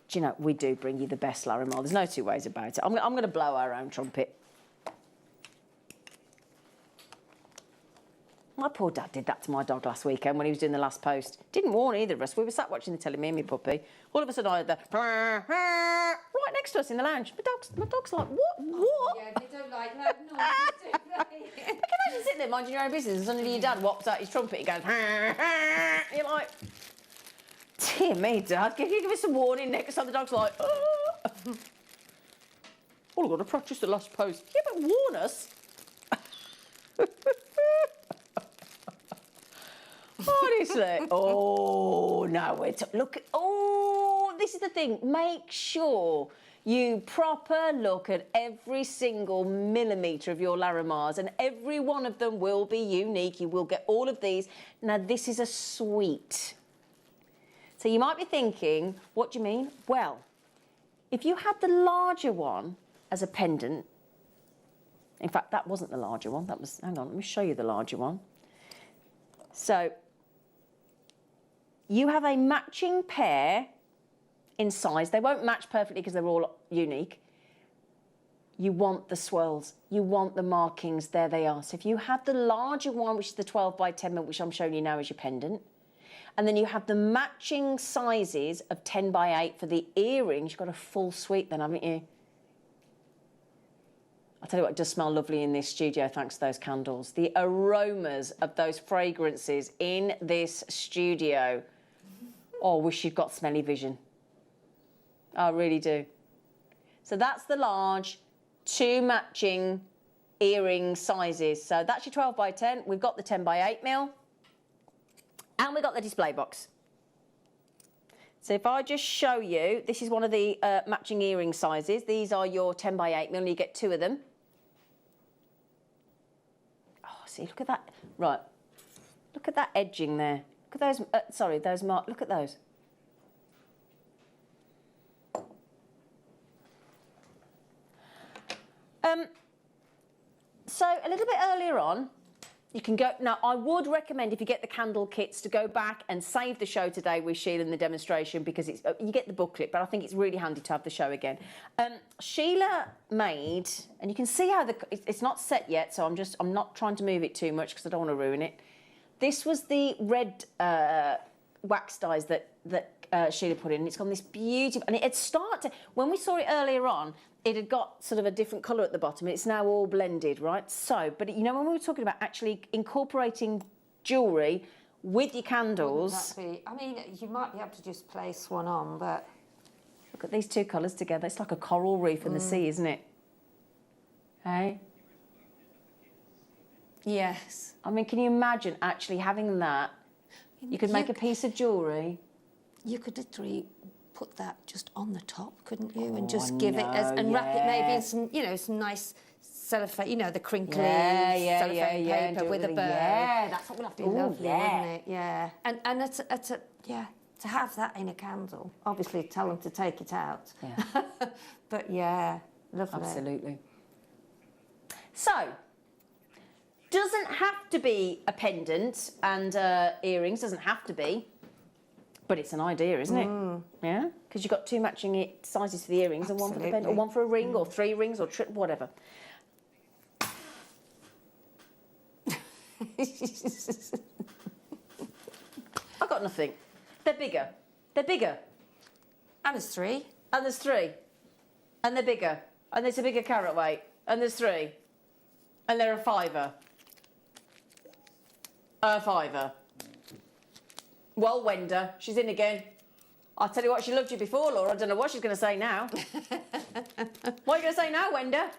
Do you know, we do bring you the best Larimar. There's no two ways about it. I'm going to blow our own trumpet. My poor dad did that to my dog last weekend when he was doing the last post. Didn't warn either of us. We were sat watching the telly, me and my puppy. All of a sudden I heard the right next to us in the lounge. My dog's like, what? Yeah, they don't like loud noises, do they? I can imagine sitting there minding your own business and suddenly your dad whops out his trumpet and goes, you're like, dear me, Dad, can you give us some warning next time the dog's like, oh. I've got to practice the last post. Yeah, but warn us. Honestly. Oh, no, this is the thing. Make sure you proper look at every single millimetre of your Larimars, and every one of them will be unique. You will get all of these. Now, this is a suite. So you might be thinking, what do you mean? Well, if you had the larger one as a pendant, in fact, that wasn't the larger one. That was, hang on, let me show you the larger one. So you have a matching pair in size. They won't match perfectly because they're all unique. You want the swirls. You want the markings. There they are. So if you have the larger one, which is the 12 by 10, which I'm showing you now as your pendant, and then you have the matching sizes of 10 by 8 for the earrings, you've got a full suite then, haven't you? I'll tell you what, it does smell lovely in this studio thanks to those candles. The aromas of those fragrances in this studio. Oh, I wish you'd got smelly vision. I really do. So that's the large, 2 matching earring sizes. So that's your 12 by 10. We've got the 10 by 8 mil. And we've got the display box. So if I just show you, this is one of the matching earring sizes. These are your 10 by 8 mil, you get 2 of them. Oh, see, look at that. Right. Look at that edging there. Look at those, sorry, those marks. Look at those. So a little bit earlier on, you can go, now I would recommend if you get the candle kits to go back and save the show today with Sheila in the demonstration, because it's, you get the booklet, but I think it's really handy to have the show again. Sheila made, and you can see how it's not set yet, so I'm not trying to move it too much because I don't want to ruin it. This was the red wax dyes that Sheila put in. It's got this beautiful, and it had started, when we saw it earlier on, it had got sort of a different colour at the bottom. It's now all blended, right? So, but you know, when we were talking about actually incorporating jewellery with your candles... I mean, you might be able to just place one on, but... Look at these 2 colours together. It's like a coral reef in the sea, isn't it? Hey? Yes. I mean, can you imagine actually having that? You could make a piece of jewellery. You could literally put that just on the top, couldn't you? And just give it as, and wrap it maybe in some, you know, some nice cellophane, you know, the crinkly cellophane paper with a bow. Yeah, that's what we'll have to do. Lovely, wouldn't it? Yeah. And it's a to have that in a candle. Obviously, tell them to take it out. Yeah. But yeah, lovely. Absolutely. So, doesn't have to be a pendant and earrings, doesn't have to be, but it's an idea, isn't it? Yeah, because you've got 2 matching sizes for the earrings and one for the pendant, or one for a ring, or 3 rings, or whatever. I've got nothing. They're bigger. They're bigger. And there's 3. And there's 3. And they're bigger. And there's a bigger carat weight. And there's 3. And they're a £5. A £5. Well, Wenda, she's in again. I'll tell you what, she loved you before, Laura. I don't know what she's going to say now. What are you going to say now, Wenda?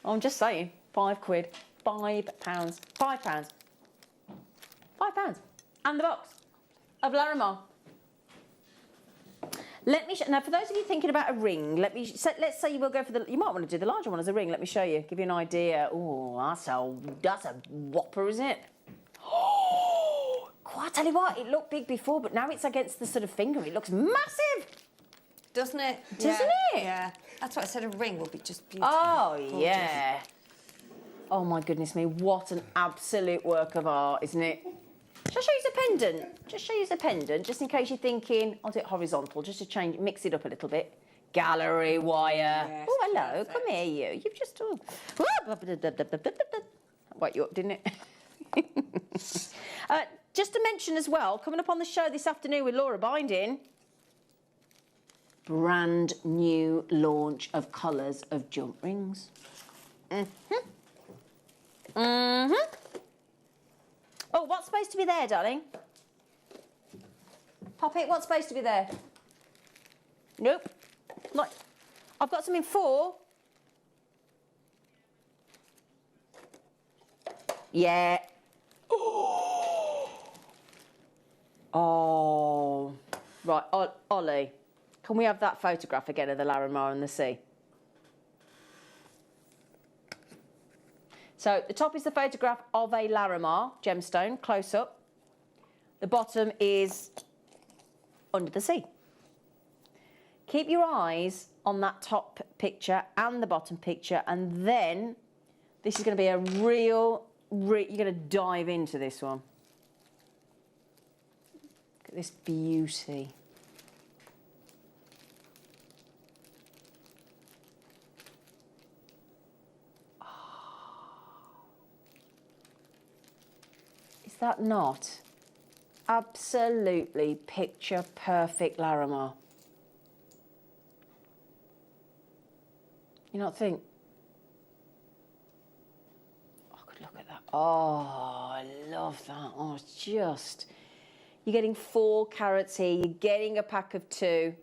I'm just saying. £5. £5. £5. £5. And the box of Larimar. Let me now, for those of you thinking about a ring, let's say you will go for you might want to do the larger one as a ring. Let me show you, give you an idea. Oh, that's a whopper, isn't it? Oh, I tell you what, it looked big before, but now it's against the sort of finger. It looks massive, doesn't it? Doesn't it? Yeah. That's what I said. A ring will be just beautiful. Oh yeah. Oh my goodness me, what an absolute work of art, isn't it? Shall I show you the pendant? Just show you the pendant, just in case you're thinking, I'll do it horizontal, just to change, mix it up a little bit. Gallery wire. Yes, Oh, hello, perfect. come here, you. You've just... Woke you up, didn't it? Just to mention as well, coming up on the show this afternoon with Laura Binding, brand new launch of colours of jump rings. Oh, what's supposed to be there, darling? Pop it, what's supposed to be there? Nope. Not. I've got something for. Yeah. Oh. Right, Ollie, can we have that photograph again of the Larimar and the sea? So the top is the photograph of a Larimar gemstone, close up. The bottom is under the sea. Keep your eyes on that top picture and the bottom picture, and then this is going to be a real, you're going to dive into this one. Look at this beauty. Is that not absolutely picture perfect Larimar? You not think? Oh, good look at that. Oh, I love that. Oh, it's just... You're getting 4 carats here. You're getting a pack of 2.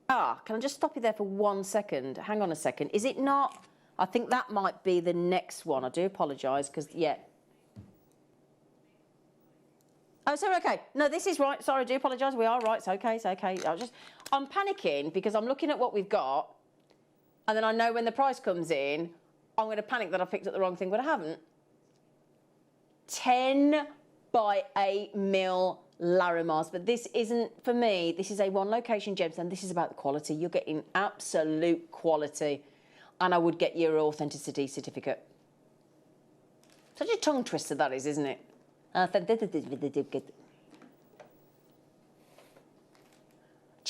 Ah, can I just stop you there for 1 second? Hang on a second. Is it not... I think that might be the next one. I do apologise, because, yeah. Oh, sorry, okay. No, this is right. Sorry, I do apologise. We are right. It's okay, it's okay. I'm panicking because I'm looking at what we've got, and then I know when the price comes in, I'm going to panic that I picked up the wrong thing, but I haven't. 10 by 8 mil Larimars, but this isn't, for me, this is a one location gemstone. This is about the quality. You're getting absolute quality. And I would get your authenticity certificate. Such a tongue twister that is, isn't it? Do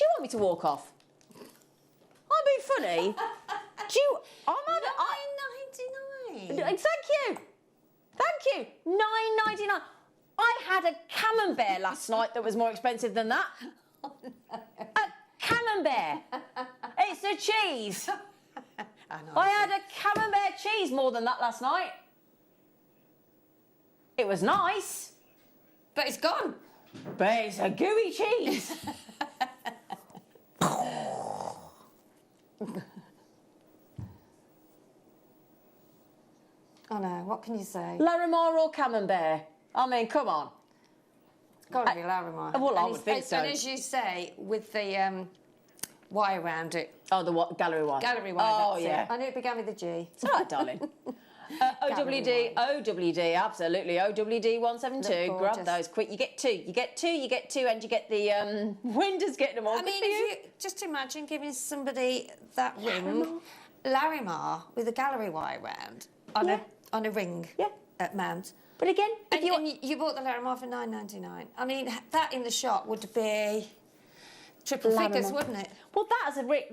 you want me to walk off? I'm being funny. Do you... I'm £9.99. Thank you. Thank you. £9.99. I had a camembert last night that was more expensive than that. A camembert. It's a cheese. I had a camembert cheese more than that last night. It was nice. But it's gone. But it's a gooey cheese. Oh no, what can you say? Larimar or camembert? I mean, come on. It's got to be Larimar. Well, I would think so. And as you say, with the wire around it. Oh, the what? Gallery wire. Gallery wire, Oh, that's yeah. it. I knew it began with a G. It's all right, darling. OWD, absolutely. OWD 172. Look Grab gorgeous. those quick. You get two, and you get the Windows getting them all. I mean, if you just imagine giving somebody that ring, Larimar with a gallery wire round on a ring at Mount. But again, and you bought the Larimar for $9.99. I mean, that in the shop would be triple figures, wouldn't it? Well,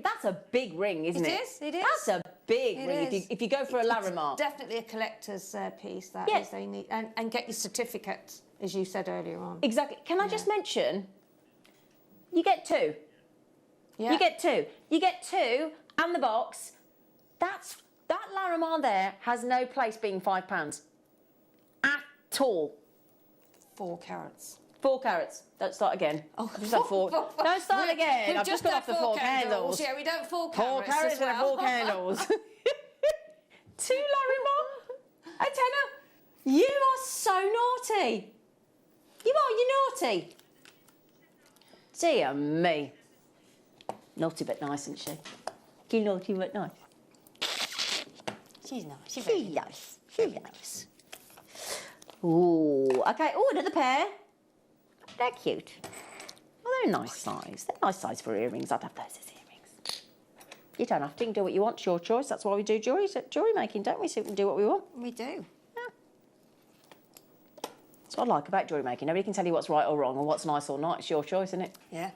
that's a big ring, isn't it? It is. That's a big ring. If you go for a Larimar. It's definitely a collector's piece, that is. They need, and get your certificate, as you said earlier on. Exactly. Can I just mention, you get two. Yeah. You get two. You get two and the box. That Larimar there has no place being £5 at all. 4 carats. 4 carats. Don't start again. Oh, I've just had 4. Don't start again. I've just got off the 4 candles. Yeah, we don't 4 4 carats. carats as well. and 4 candles. 2 Larimar. A tenner. You are so naughty. You're naughty. Dear me. Naughty but nice, isn't she? You're naughty but nice. She's nice. She's nice. She's nice. Ooh, okay. Oh, another pair. They're cute. Well, they're a nice size. They're a nice size for earrings. I'd have those as earrings. You don't have to. You can do what you want. It's your choice. That's why we do jewellery making, don't we? So we can do what we want. We do. That's what I like about jewellery making. Nobody can tell you what's right or wrong or what's nice or not. It's your choice, isn't it? Yeah.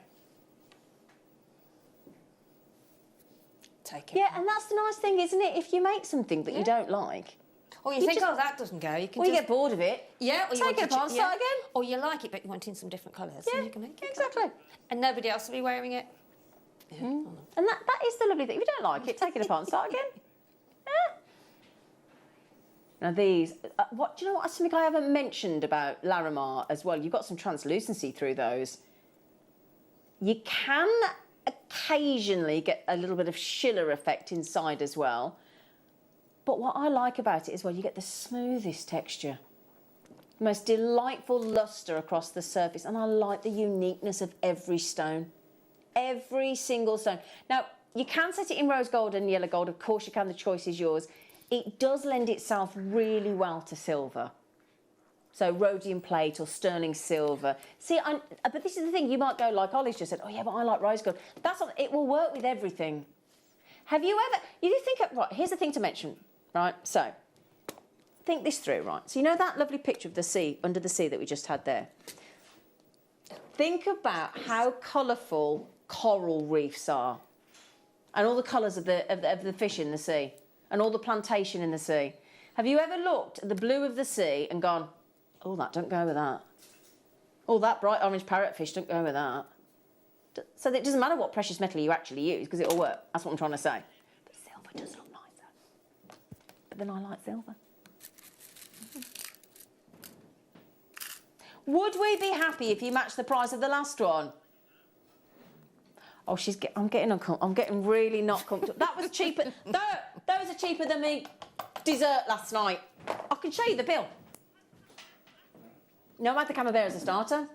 Take it. Yeah, and that's the nice thing, isn't it? If you make something that you don't like, or you think, oh, that doesn't go. You can you get bored of it. Yeah, or you take it apart, start again. Or you like it, but you want it in some different colours. Yeah, and you can make it. exactly. And nobody else will be wearing it. Yeah. And that is the lovely thing. If you don't like it, take it apart and start again. Yeah. Now these, do you know what? Something I haven't mentioned about Larimar as well. You've got some translucency through those. You can occasionally get a little bit of Sheila effect inside as well. But what I like about it is, well, you get the smoothest texture. The most delightful lustre across the surface. And I like the uniqueness of every stone. Every single stone. Now, you can set it in rose gold and yellow gold. Of course you can. The choice is yours. It does lend itself really well to silver. So rhodium plate or sterling silver. See, but this is the thing. You might go like Ollie's just said, oh, yeah, but I like rose gold. That's not, it will work with everything. Have you ever... You do think... Right, here's the thing to mention, right? So, think this through, right? So you know that lovely picture of the sea, under the sea that we just had there? Think about how colourful coral reefs are and all the colours of the fish in the sea and all the plantation in the sea. Have you ever looked at the blue of the sea and gone, oh, that don't go with that. Oh, that bright orange parrotfish don't go with that. So it doesn't matter what precious metal you actually use because it'll work. That's what I'm trying to say. But silver does look nicer. But then I like silver. Would we be happy if you matched the price of the last one? Oh, I'm getting really not comfortable. That was cheaper. Those are cheaper than me dessert last night. I can show you the bill. No, I had the camembert as a starter.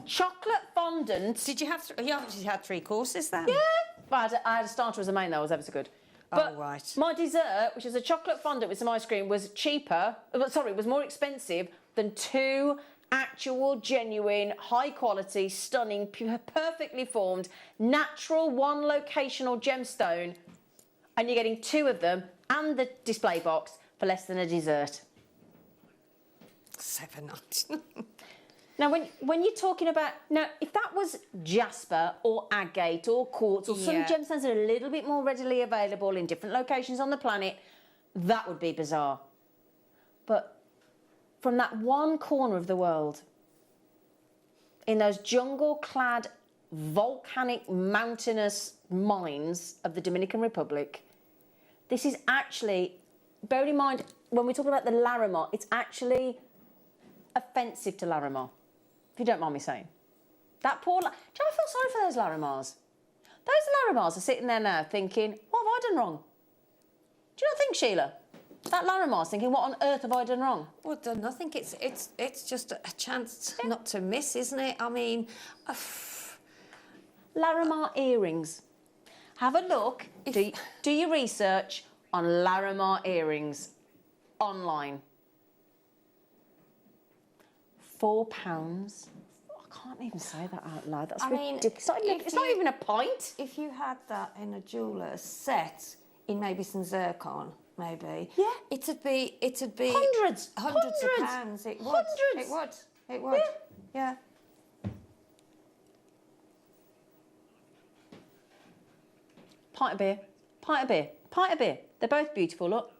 Chocolate fondant. Did you have... You obviously had 3 courses then? Yeah. Well, I had a starter as a main, though. It was ever so good. But right. My dessert, which is a chocolate fondant with some ice cream, was cheaper... Sorry, was more expensive than 2 actual, genuine, high-quality, stunning, perfectly formed, natural, one-locational gemstone. And you're getting 2 of them and the display box for less than a dessert. £7.99. Now, when you're talking about... Now, if that was jasper or agate or quartz or some gemstones that are a little bit more readily available in different locations on the planet, that would be bizarre. But from that one corner of the world, in those jungle-clad, volcanic, mountainous mines of the Dominican Republic, this is actually... Bear in mind, when we're talking about the Larimar, it's actually offensive to Larimar. If you don't mind me saying. That poor... Do you ever feel sorry for those Larimars? Those Larimars are sitting there now thinking, what have I done wrong? Do you not think, Sheila? That Larimar's thinking, what on earth have I done wrong? Well, done nothing. It's just a chance not to miss, isn't it? I mean... Larimar earrings. Have a look. Do your research on Larimar earrings. online. £4. I can't even say that out loud. That's ridiculous. It's not even a pint. If you had that in a jeweller's set in maybe some zircon, maybe. Yeah. It'd be Hundreds. of pounds. It would. Hundreds. It would. Yeah. Pint of beer. Pint of beer. Pint of beer. They're both beautiful, look.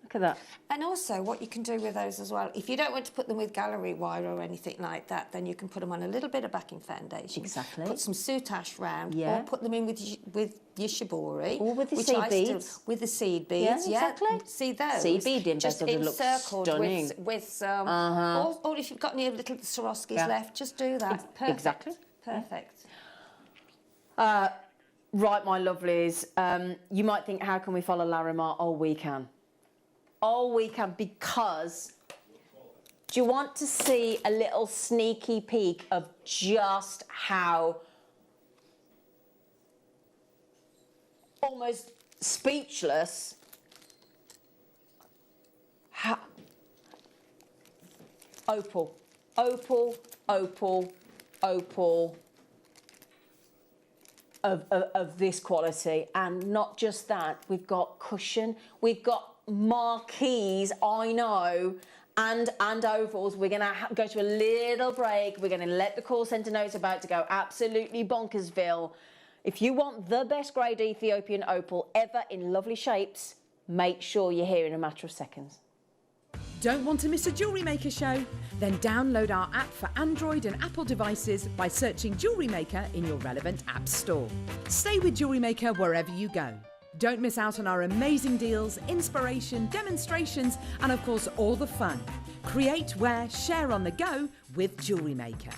Look at that. And also what you can do with those as well, if you don't want to put them with gallery wire or anything like that, then you can put them on a little bit of backing foundation. Exactly. Put some soutache round, Yeah. or put them in with your shibori. Or with the which seed I beads. With the seed beads, Yeah, exactly. See those? Seed bead just embedded look encircled stunning. with some, or if you've got any little Swarovskis Yeah. left, just do that. Perfect. Exactly. Perfect. Right, my lovelies. You might think, how can we follow Larimar? Oh, we can. Oh, we can, because do you want to see a little sneaky peek of just how almost speechless opal of this quality. And not just that, we've got cushion, we've got marquees, I know, and ovals. We're going to go to a little break. We're going to let the call centre know it's about to go absolutely bonkersville. If you want the best grade Ethiopian opal ever in lovely shapes, make sure you're here in a matter of seconds. Don't want to miss a Jewellery Maker show? Then download our app for Android and Apple devices by searching Jewellery Maker in your relevant app store. Stay with Jewellery Maker wherever you go. Don't miss out on our amazing deals, inspiration, demonstrations, and of course all the fun. Create, wear, share on the go with Jewellery Maker.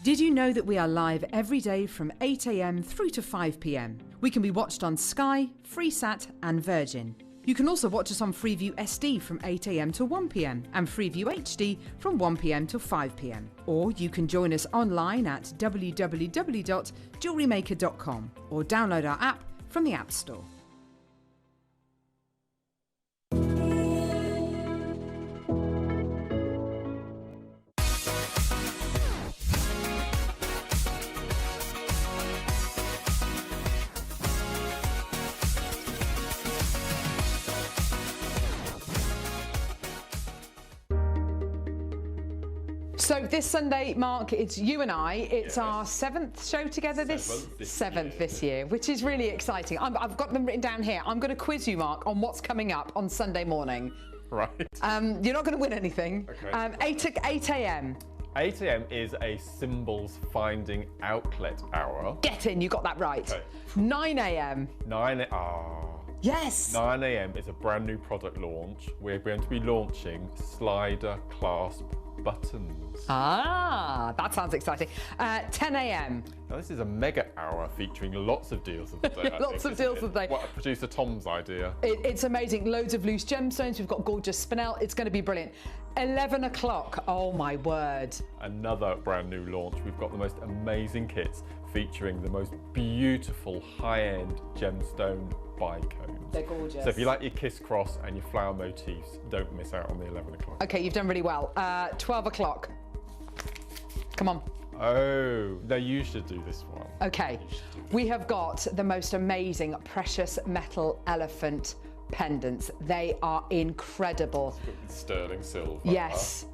Did you know that we are live every day from 8 a.m. through to 5 p.m? We can be watched on Sky, Freesat and Virgin. You can also watch us on Freeview SD from 8 a.m. to 1 p.m. and Freeview HD from 1 p.m. to 5 p.m. Or you can join us online at www.jewellerymaker.com or download our app from the App Store. So this Sunday, Mark, it's you and I. It's our 7th show together this year, which is really exciting. I've got them written down here. I'm going to quiz you, Mark, on what's coming up on Sunday morning. Right. You're not going to win anything. Okay. 8 a.m. 8 a.m. is a symbols finding outlet hour. Get in, you got that right. Okay. 9 a.m. 9 Yes. 9 a.m. is a brand new product launch. We're going to be launching slider clasp buttons. Ah, that sounds exciting. 10 a.m. Now this is a mega hour featuring lots of deals of the day. Lots of deals of the day. What, producer Tom's idea. It's amazing. Loads of loose gemstones. We've got gorgeous spinel. It's going to be brilliant. 11 o'clock. Oh my word. Another brand new launch. We've got the most amazing kits featuring the most beautiful high-end gemstone bicones. They're gorgeous. So if you like your kiss cross and your flower motifs, don't miss out on the 11 o'clock. Okay, you've done really well. 12 o'clock. Come on. Oh, no, you should do this one. Okay, we have got the most amazing precious metal elephant pendants. They are incredible. Sterling silver. Yes.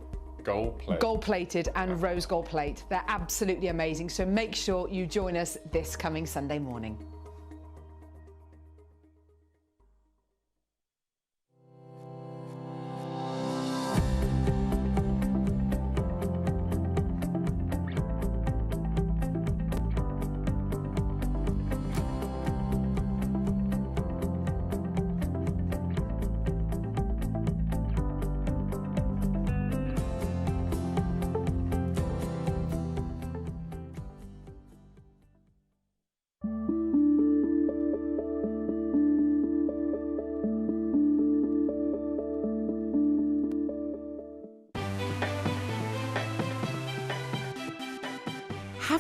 Gold plate. Gold plated and rose gold plate. They're absolutely amazing. So make sure you join us this coming Sunday morning.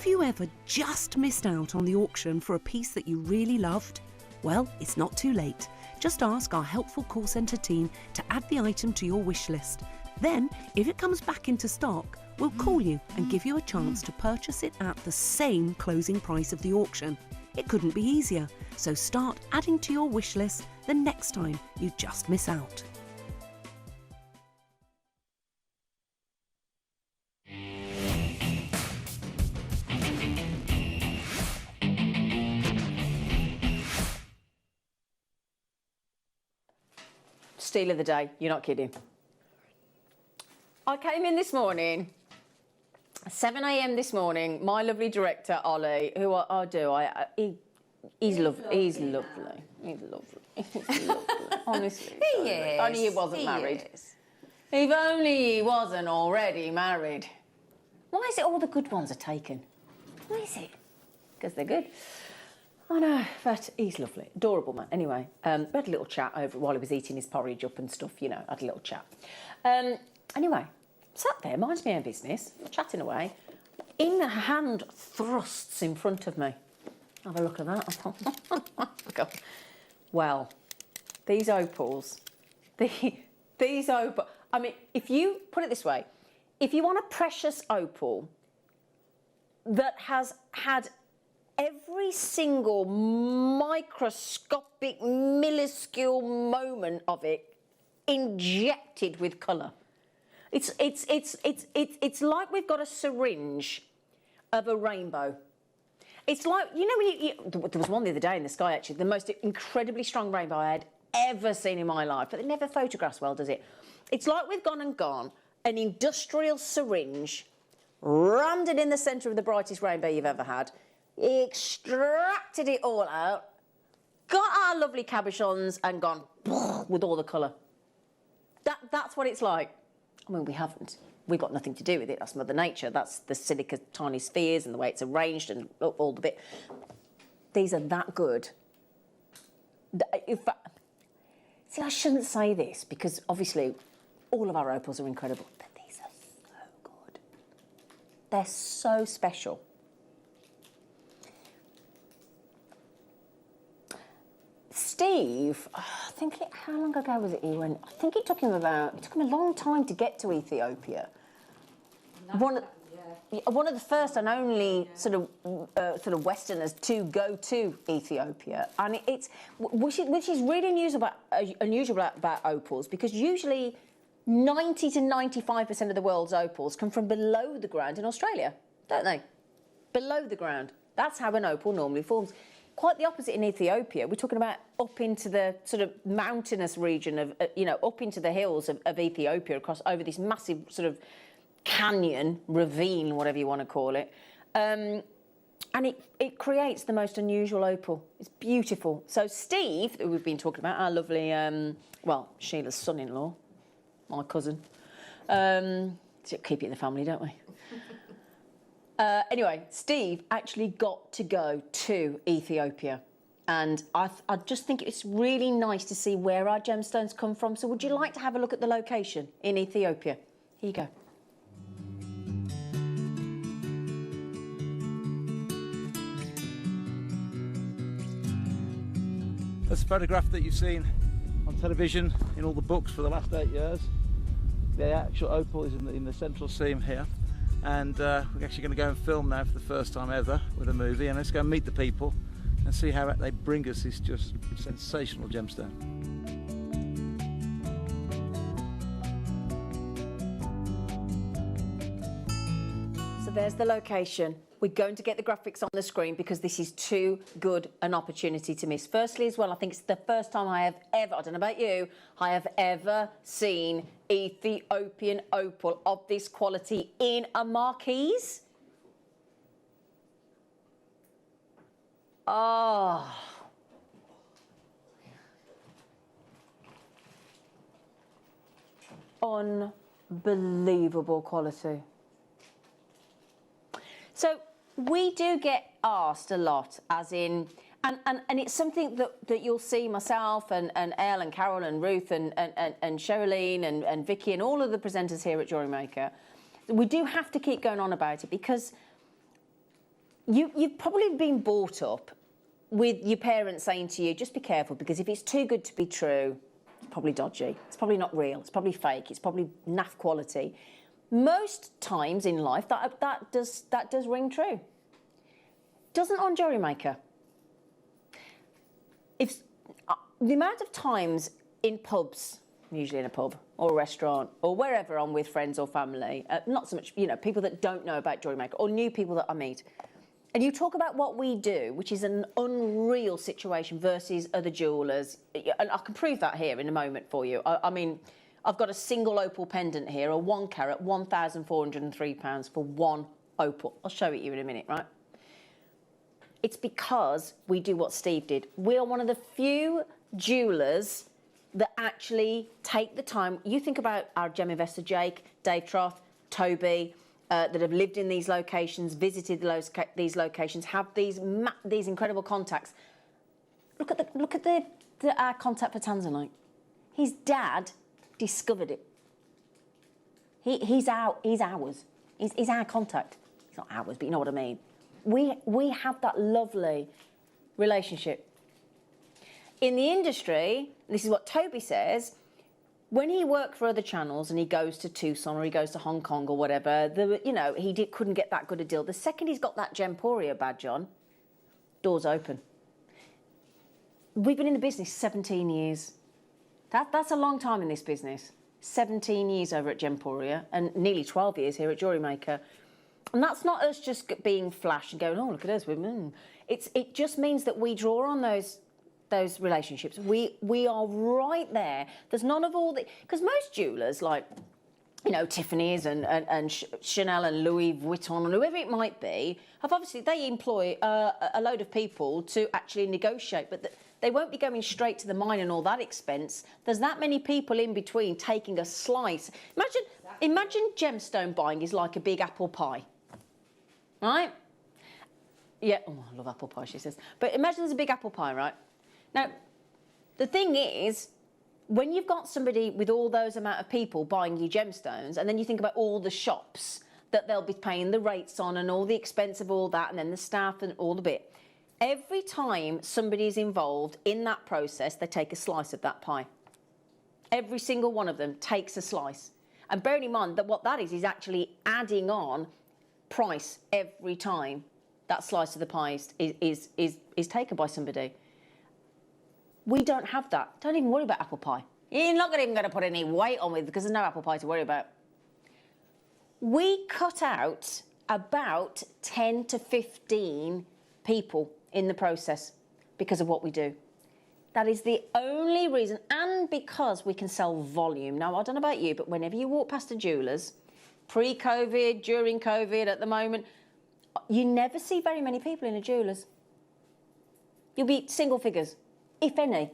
Have you ever just missed out on the auction for a piece that you really loved? Well, it's not too late. Just ask our helpful call centre team to add the item to your wish list. Then, if it comes back into stock, we'll call you and give you a chance to purchase it at the same closing price of the auction. It couldn't be easier, so start adding to your wish list the next time you just miss out. Steal of the day, you're not kidding. I came in this morning, 7 a.m. this morning. My lovely director, Ollie, who he's lovely. He's lovely. He's lovely. He's lovely. Honestly. He is. Only he wasn't married. Is. If only he wasn't already married. Why is it all the good ones are taken? Why is it? Because they're good. I know, but he's lovely. Adorable man. Anyway, we had a little chat over while he was eating his porridge up and stuff, you know, had a little chat. Anyway, sat there, minding my own business, chatting away. In hand thrusts in front of me. Have a look at that. I thought, well, these opals, these opals, I mean, if you put it this way, if you want a precious opal that has had every single microscopic, minuscule moment of it injected with colour. It's like we've got a syringe of a rainbow. It's like, you know, when there was one the other day in the sky, actually, the most incredibly strong rainbow I had ever seen in my life, but it never photographs well, does it? It's like we've gone an industrial syringe, rammed it in the centre of the brightest rainbow you've ever had, extracted it all out, got our lovely cabochons and gone with all the colour. That's what it's like. I mean, we haven't. We've got nothing to do with it. That's Mother Nature. That's the silica tiny spheres and the way it's arranged and all the bit. These are that good. See, I shouldn't say this because obviously all of our opals are incredible, but these are so good. They're so special. Steve, how long ago was it he went? I think it took him a long time to get to Ethiopia. One of the first and only sort of Westerners to go to Ethiopia, and which is really unusual about opals, because usually 90 to 95% of the world's opals come from below the ground in Australia, don't they? Below the ground. That's how an opal normally forms. Quite the opposite in Ethiopia. We're talking about up into the sort of mountainous region of, up into the hills of Ethiopia, over this massive sort of canyon, ravine, whatever you want to call it. And it creates the most unusual opal. It's beautiful. So Steve, who we've been talking about, our lovely, Sheila's son-in-law, my cousin. Keep it in the family, don't we? Anyway, Steve actually got to go to Ethiopia, and I just think it's really nice to see where our gemstones come from. So would you like to have a look at the location in Ethiopia? Here you go. This photograph that you've seen on television, in all the books for the last 8 years, the actual opal is in the central seam here. And we're actually going to go and film now for the first time ever with a movie, and let's go and meet the people and see how they bring us this just sensational gemstone. So there's the location. We're going to get the graphics on the screen because this is too good an opportunity to miss. Firstly, as well, I think it's the first time I have ever, I don't know about you, I have ever seen Ethiopian opal of this quality in a marquise. Oh. Unbelievable quality. So we do get asked a lot, as in, and it's something that you'll see myself and Elle and Carol and Ruth and Sherilyn and Vicky and all of the presenters here at Jewellery Maker. We do have to keep going on about it because You've probably been brought up with your parents saying to you, just be careful, because if it's too good to be true, it's probably dodgy. It's probably not real. It's probably fake. It's probably naff quality. Most times in life, that does ring true. Doesn't on Jewellery Maker. If the amount of times in pubs, usually in a pub or a restaurant or wherever I'm with friends or family, not so much, people that don't know about Jewellery Maker or new people that I meet, and you talk about what we do, which is an unreal situation versus other jewellers, and I can prove that here in a moment for you. I mean, I've got a single opal pendant here, a 1 carat, £1,403 for one opal. I'll show it you in a minute, right? It's because we do what Steve did. We are one of the few jewellers that actually take the time. You think about our gem investor, Jake, Dave Troth, Toby, that have lived in these locations, visited these locations, have these incredible contacts. Look at our contact for Tanzanite. His dad discovered it. He's ours. He's our contact. It's not ours, but you know what I mean. We have that lovely relationship. In the industry, this is what Toby says, when he worked for other channels and he goes to Tucson or he goes to Hong Kong or whatever, he couldn't get that good a deal. The second he's got that Gemporia badge on, doors open. We've been in the business 17 years. That's a long time in this business. 17 years over at Gemporia and nearly 12 years here at Jewellery Maker. And that's not us just being flash and going, oh, look at us. It just means that we draw on those relationships. We are right there. There's none of all the... Because most jewellers, like, Tiffany's and Chanel and Louis Vuitton and whoever it might be, they employ a load of people to actually negotiate, but they won't be going straight to the mine and all that expense. There's that many people in between taking a slice. Imagine gemstone buying is like a big apple pie. Right? Yeah, oh, I love apple pie, she says. But imagine there's a big apple pie, right? Now, the thing is, when you've got somebody with all those amount of people buying you gemstones, and then you think about all the shops that they'll be paying the rates on and all the expense of all that, and then the staff and all the bit, every time somebody is involved in that process, they take a slice of that pie. Every single one of them takes a slice. And bearing in mind that what that is actually adding on price every time that slice of the pie is taken by somebody. We don't have that. Don't even worry about apple pie. You're not even going to put any weight on with because there's no apple pie to worry about. We cut out about 10 to 15 people in the process because of what we do. That is the only reason, and because we can sell volume. Now, I don't know about you, but whenever you walk past a jeweller's, pre-COVID, during COVID, at the moment, you never see very many people in a jeweller's. You'll be single figures, if any.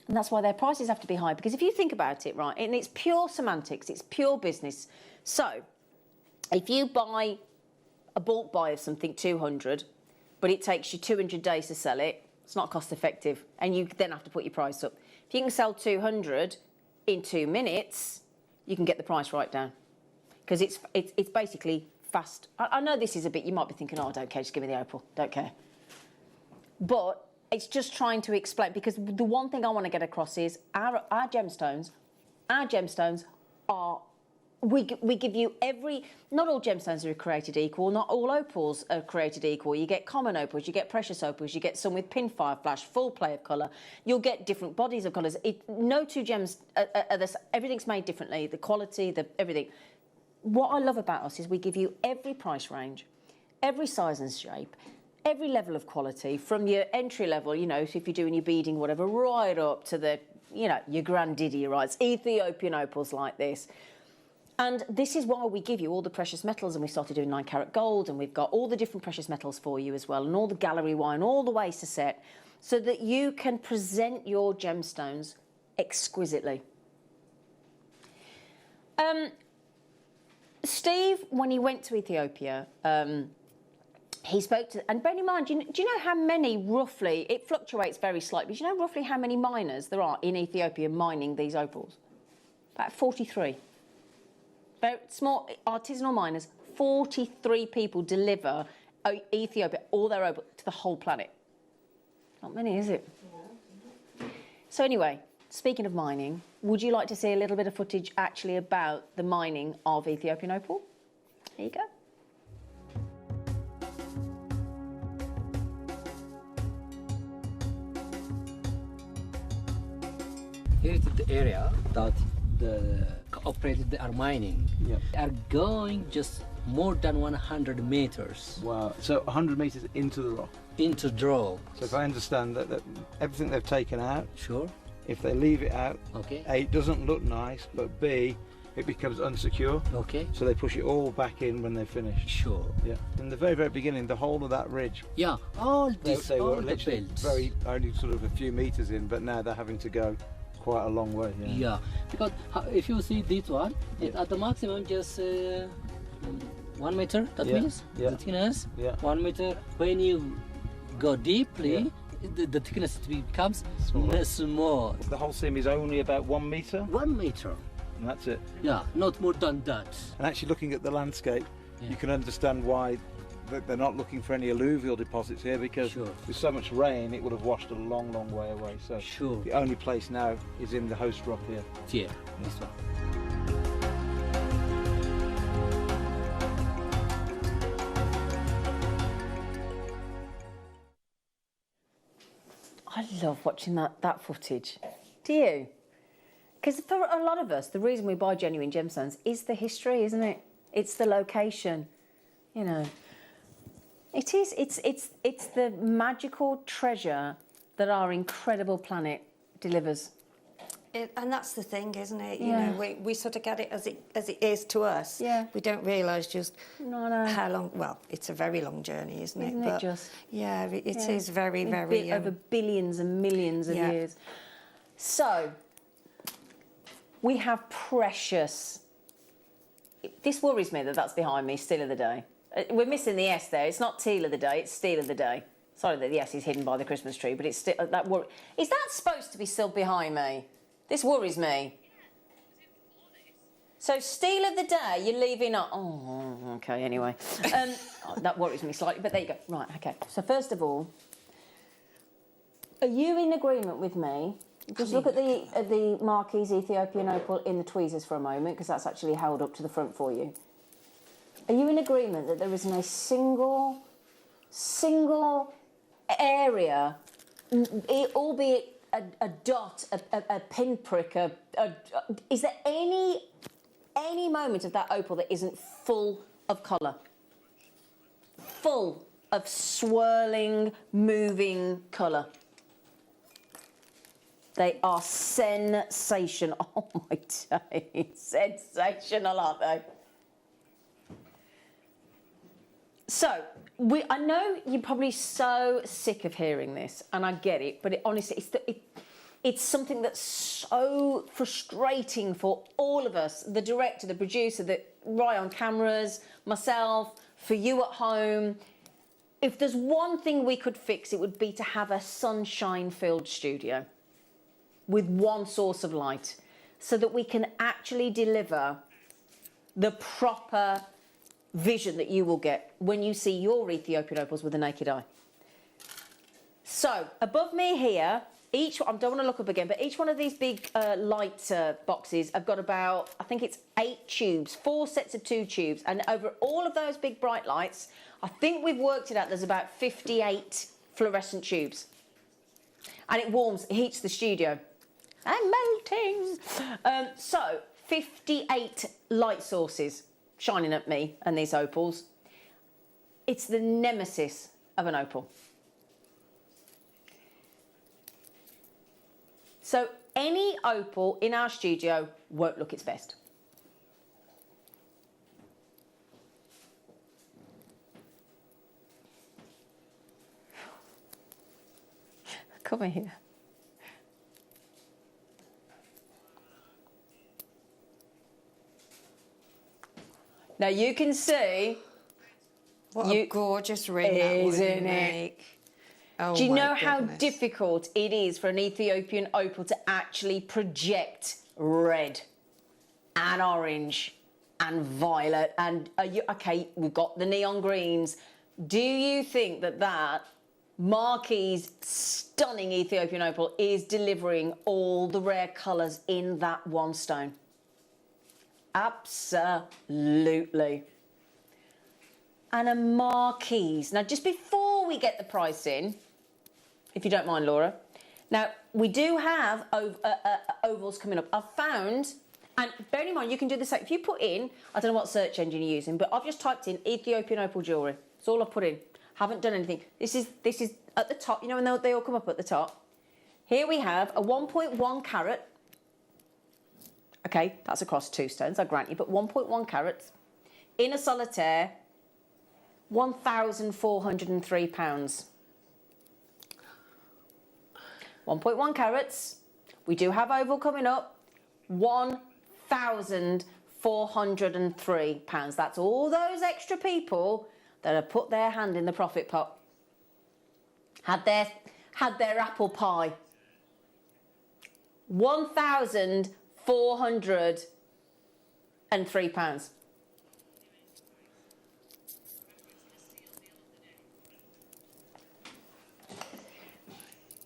And that's why their prices have to be high, because if you think about it, right, and it's pure semantics, it's pure business. So, if you buy a bulk buy of something, 200, but it takes you 200 days to sell it, it's not cost effective, and you then have to put your price up. If you can sell 200 in 2 minutes, you can get the price right down. Because it's basically fast. I know this is a bit, you might be thinking, oh, I don't care, just give me the opal, don't care. But it's just trying to explain, because the one thing I want to get across is our gemstones are, we give you not all gemstones are created equal, not all opals are created equal. You get common opals, you get precious opals, you get some with pinfire flash, full play of colour. You'll get different bodies of colours. No two gems are this, everything's made differently, the quality, everything. What I love about us is we give you every price range, every size and shape, every level of quality, from your entry level, so if you're doing your beading, whatever, right up to the, your granddiddy, right? It's Ethiopian opals like this. And this is why we give you all the precious metals, and we started doing 9 carat gold, and we've got all the different precious metals for you as well, and all the gallery wine, all the ways to set, so that you can present your gemstones exquisitely. Steve, when he went to Ethiopia, he spoke to, and bear in mind, do you know how many roughly, it fluctuates very slightly, but do you know roughly how many miners there are in Ethiopia mining these opals? About 43. Very small artisanal miners, 43 people deliver Ethiopia, all their opal, to the whole planet. Not many, is it? So anyway, speaking of mining, would you like to see a little bit of footage actually about the mining of Ethiopian opal? Here you go. Here is the area that the operators they are mining. Yeah. They are going just more than 100 meters. Wow. So 100 meters into the rock. Into draw. So if I understand that everything they've taken out, Sure. if they leave it out, Okay. A, it doesn't look nice, but B, it becomes unsecure. Okay. So they push it all back in when they're finished. Sure. Yeah. In the very, very beginning, the whole of that ridge, Yeah. All they this, were all the literally belts. only sort of a few meters in, but now they're having to go quite a long way. Yeah. Yeah. Because if you see this one, Yeah. at the maximum just 1 meter. That Yeah. means Yeah. the thickness. Yeah. 1 meter. When you go deeply, Yeah. the thickness becomes Smaller. small. The whole seam is only about 1 meter, 1 meter. and that's it. Yeah. Not more than that. And actually looking at the landscape, Yeah. you can understand why they're not looking for any alluvial deposits here, because Sure. with so much rain it would have washed a long, long way away. So Sure. the only place now is in the host rock here. Here. This one. I love watching that footage. Do you? Because for a lot of us, the reason we buy genuine gemstones is the history, isn't it? It's the location, you know. It is. It's the magical treasure that our incredible planet delivers. And that's the thing, isn't it? You Yeah. know, we sort of get it as it is to us. Yeah. We don't realise just No. how long. Well, it's a very long journey, isn't it? Isn't it just? Yeah, it Yeah. is very, In very. over billions and millions of yeah. years. So, we have precious. This worries me that that's behind me, Steal of the Day. We're missing the S there. It's not Teal of the Day, it's Steal of the Day. Sorry that the S is hidden by the Christmas tree, but it's still that worry. Is that supposed to be still behind me? This worries me. So, Steal of the Day, you're leaving up. Oh, okay, anyway. That worries me slightly, but there you go. Right, okay. So, first of all, are you in agreement with me? Just look at the Marquise Ethiopian opal in the tweezers for a moment, because that's actually held up to the front for you. Are you in agreement that there isn't a single area, albeit a dot, a pinprick, is there any moment of that opal that isn't full of colour? Full of swirling, moving colour. They are sensational. Oh my days, sensational, aren't they? So, I know you're probably so sick of hearing this, and I get it, but honestly, it's something that's so frustrating for all of us, the director, the producer, the right on cameras, myself, for you at home. If there's one thing we could fix, it would be to have a sunshine-filled studio with one source of light, so that we can actually deliver the proper vision that you will get when you see your Ethiopian opals with the naked eye. So, above me here, I don't want to look up again, but each one of these big light boxes have got about, I think it's 8 tubes, 4 sets of 2 tubes, and over all of those big bright lights, I think we've worked it out, there's about 58 fluorescent tubes. And it heats the studio. I'm melting. So, 58 light sources shining at me and these opals. It's the nemesis of an opal. So any opal in our studio won't look its best. Come here. Now you can see. What a gorgeous ring that would make. Oh, do you know how goodness. difficult it is for an Ethiopian opal to actually project red and orange and violet? And okay, we've got the neon greens, Do you think that that Marquis stunning Ethiopian opal is delivering all the rare colours in that one stone? Absolutely. And a Marquis. Now, just before we get the price in, if you don't mind, Laura. Now, we do have ovals coming up. I've found, and bearing in mind, you can do this. If you put in, I don't know what search engine you're using, but I've just typed in Ethiopian opal jewellery. That's all I've put in. Haven't done anything. This is at the top. You know when they all come up at the top? Here we have a 1.1 carat. Okay, that's across 2 stones, I grant you, but 1.1 carats in a solitaire, £1,403. 1.1 carats. We do have oval coming up. £1,403. That's all those extra people that have put their hand in the profit pot. Had their apple pie. £1,403.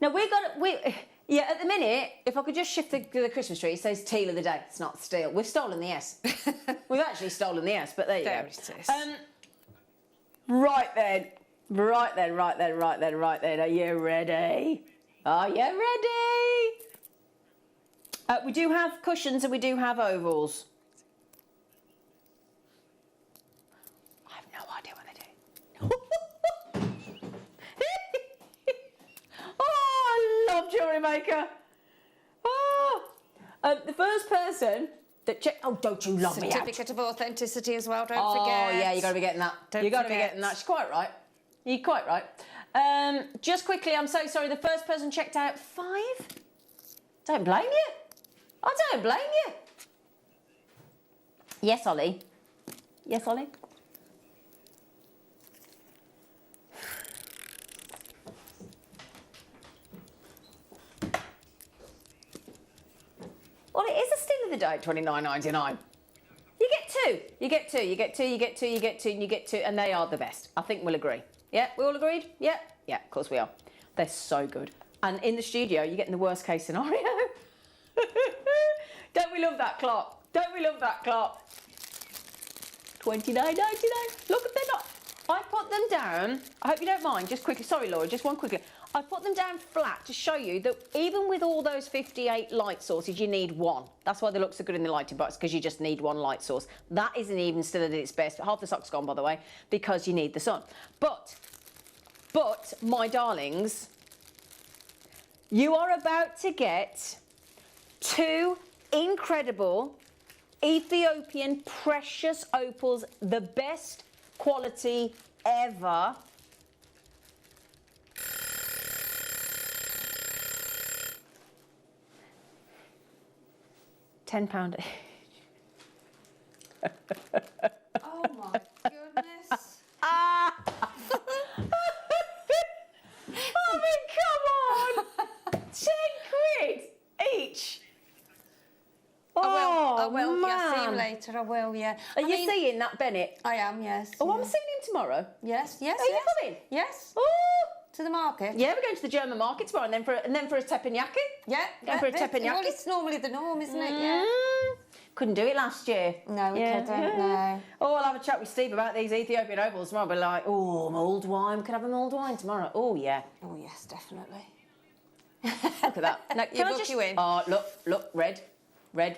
Now yeah, at the minute, if I could just shift the Christmas tree, it says teal of the day. It's not steel. We've stolen the S. We've actually stolen the S, but there you go. It is. Right then. Are you ready? Are you ready? We do have cushions and we do have ovals. I have no idea what I do. Oh, I love Jewellery Maker. Oh. The first person that checked... Oh, don't you love me out? Certificate of authenticity as well, don't Oh, forget. yeah, you got to be getting that. You got to be getting that. She's quite right. You're quite right. Just quickly, I'm so sorry. The first person checked out 5. Don't blame you. I don't blame you. Yes, Ollie. Yes, Ollie. Well, it is a steal of the day at $29.99. You get 2. You get 2. You get 2. You get 2. You get 2. And you get 2. And they are the best. I think we'll agree. Yeah, we all agreed? Yeah. Yeah, of course we are. They're so good. And in the studio, you're getting the worst case scenario. Don't we love that clock? Don't we love that clock? $29.99. Look, they're not. I put them down. I hope you don't mind. Just quickly. Sorry, Laura. Just one quickly. I put them down flat to show you that even with all those 58 light sources, you need 1. That's why they look so good in the lighting box, because you just need 1 light source. That isn't even still at its best. Half the stock's gone, by the way, because you need the sun. But, my darlings, you are about to get 2 incredible Ethiopian precious opals, the best quality ever. £10 each. Oh my goodness. I mean, come on! 10 quid each. I will. Man. Yeah, see you later. I will. Yeah. Are you seeing that Bennett? I am. Yes. Oh, yeah. I'm seeing him tomorrow. Yes. Are you coming? Yes. Oh. To the market. Yeah, we're going to the German market tomorrow, and then for a teppanyaki. Yeah. Going for a teppanyaki. Well, it's normally the norm, isn't it? Yeah. Couldn't do it last year. No, we couldn't. No. Oh, I'll have a chat with Steve about these Ethiopian opals tomorrow. I'll be like, oh, mulled wine. Could have a mulled wine tomorrow. Oh, yeah. Oh, yes, definitely. Look at that. Now, can I just... you in. Oh, look, red,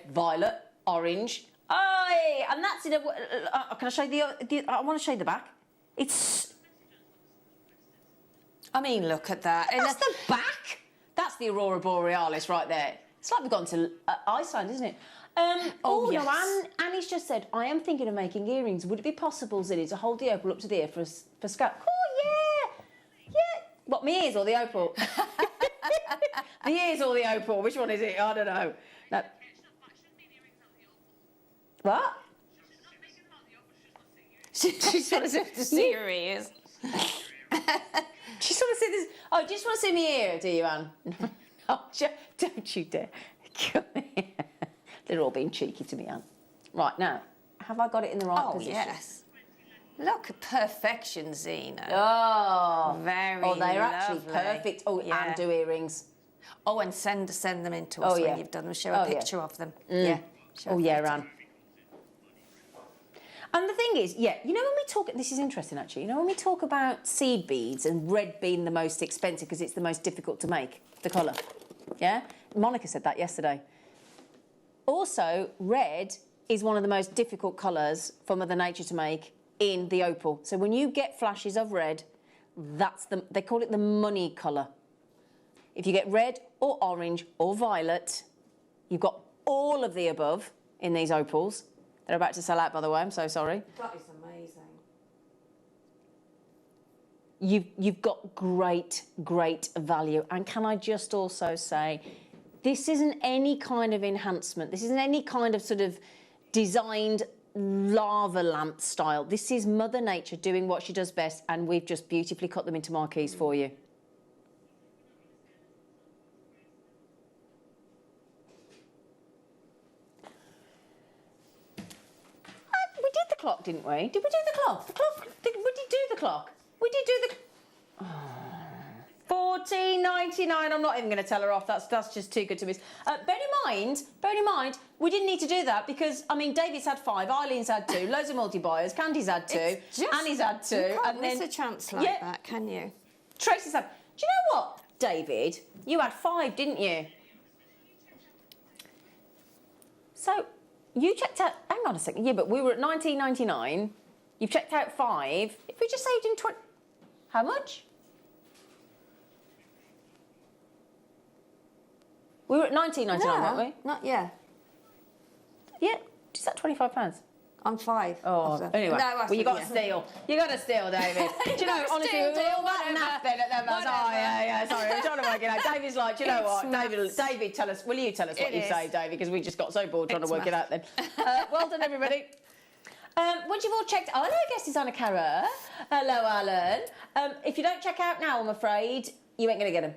violet, orange. Aye, and that's in a... can I show you the... I want to show you the back. It's... I mean, look at that. That's the back. That's the Aurora Borealis right there. It's like we've gone to Iceland, isn't it? yes. No, Annie's just said, I am thinking of making earrings. Would it be possible, Zilly, to hold the opal up to the ear for scalp? Oh, yeah. Yeah. What, my ears or the opal? The ears or the opal? Which one is it? I don't know. No. What? She just wants to see her ears. Just want to see this. Oh, just want to see my ear, do you, Anne? No, don't you dare. Come here. They're all being cheeky to me, Anne. Right, now, have I got it in the right position? Yes. Look at perfection, Zena. Oh, very oh, they're lovely. actually perfect. Oh, Yeah. and do earrings. Oh, and send them in to us when you've done them. Show a picture of them. Yeah. Oh, yeah, Anne. And the thing is, yeah, you know when we talk, this is interesting actually, you know when we talk about seed beads and red being the most expensive because it's the most difficult to make, the colour, yeah? Monica said that yesterday. Also, red is one of the most difficult colours for Mother Nature to make in the opal. So when you get flashes of red, they call it the money colour. If you get red or orange or violet, you've got all of the above in these opals. They're about to sell out, by the way. I'm so sorry. That is amazing. You've got great value. And can I just also say, this isn't any kind of enhancement. This isn't any kind of sort of designed lava lamp style. This is Mother Nature doing what she does best, and we've just beautifully cut them into marquees for you. Clock, didn't we? Did we do the clock? We did do the clock. We did do the... $14.99. I'm not even going to tell her off. That's just too good to miss. Bear in mind, we didn't need to do that because, I mean, David's had 5, Eileen's had 2, loads of multi-buyers, Candy's had 2, Annie's had 2. You can't miss a chance like that, can you? Tracy's had... Do you know what, David? You had 5, didn't you? So... You checked out... Hang on a second. Yeah, but we were at $19.99. You've checked out 5. If we just saved in 20... How much? We were at $19.99, weren't we? Not yet. Yeah. Is that £25? I'm 5. Oh, anyway. No, well, you got to steal. You got to steal, David. Do you know, honestly, we were all that naff then at them. Oh, yeah, sorry. We're trying to work it out. David's like, do you know what? David, tell us. Will you tell us what you say, David? Because we just got so bored trying to work it out then. Well done, everybody. Once you've all checked... Oh, hello, guest is Anna Cara. Hello, Alan. If you don't check out now, I'm afraid, you ain't going to get them.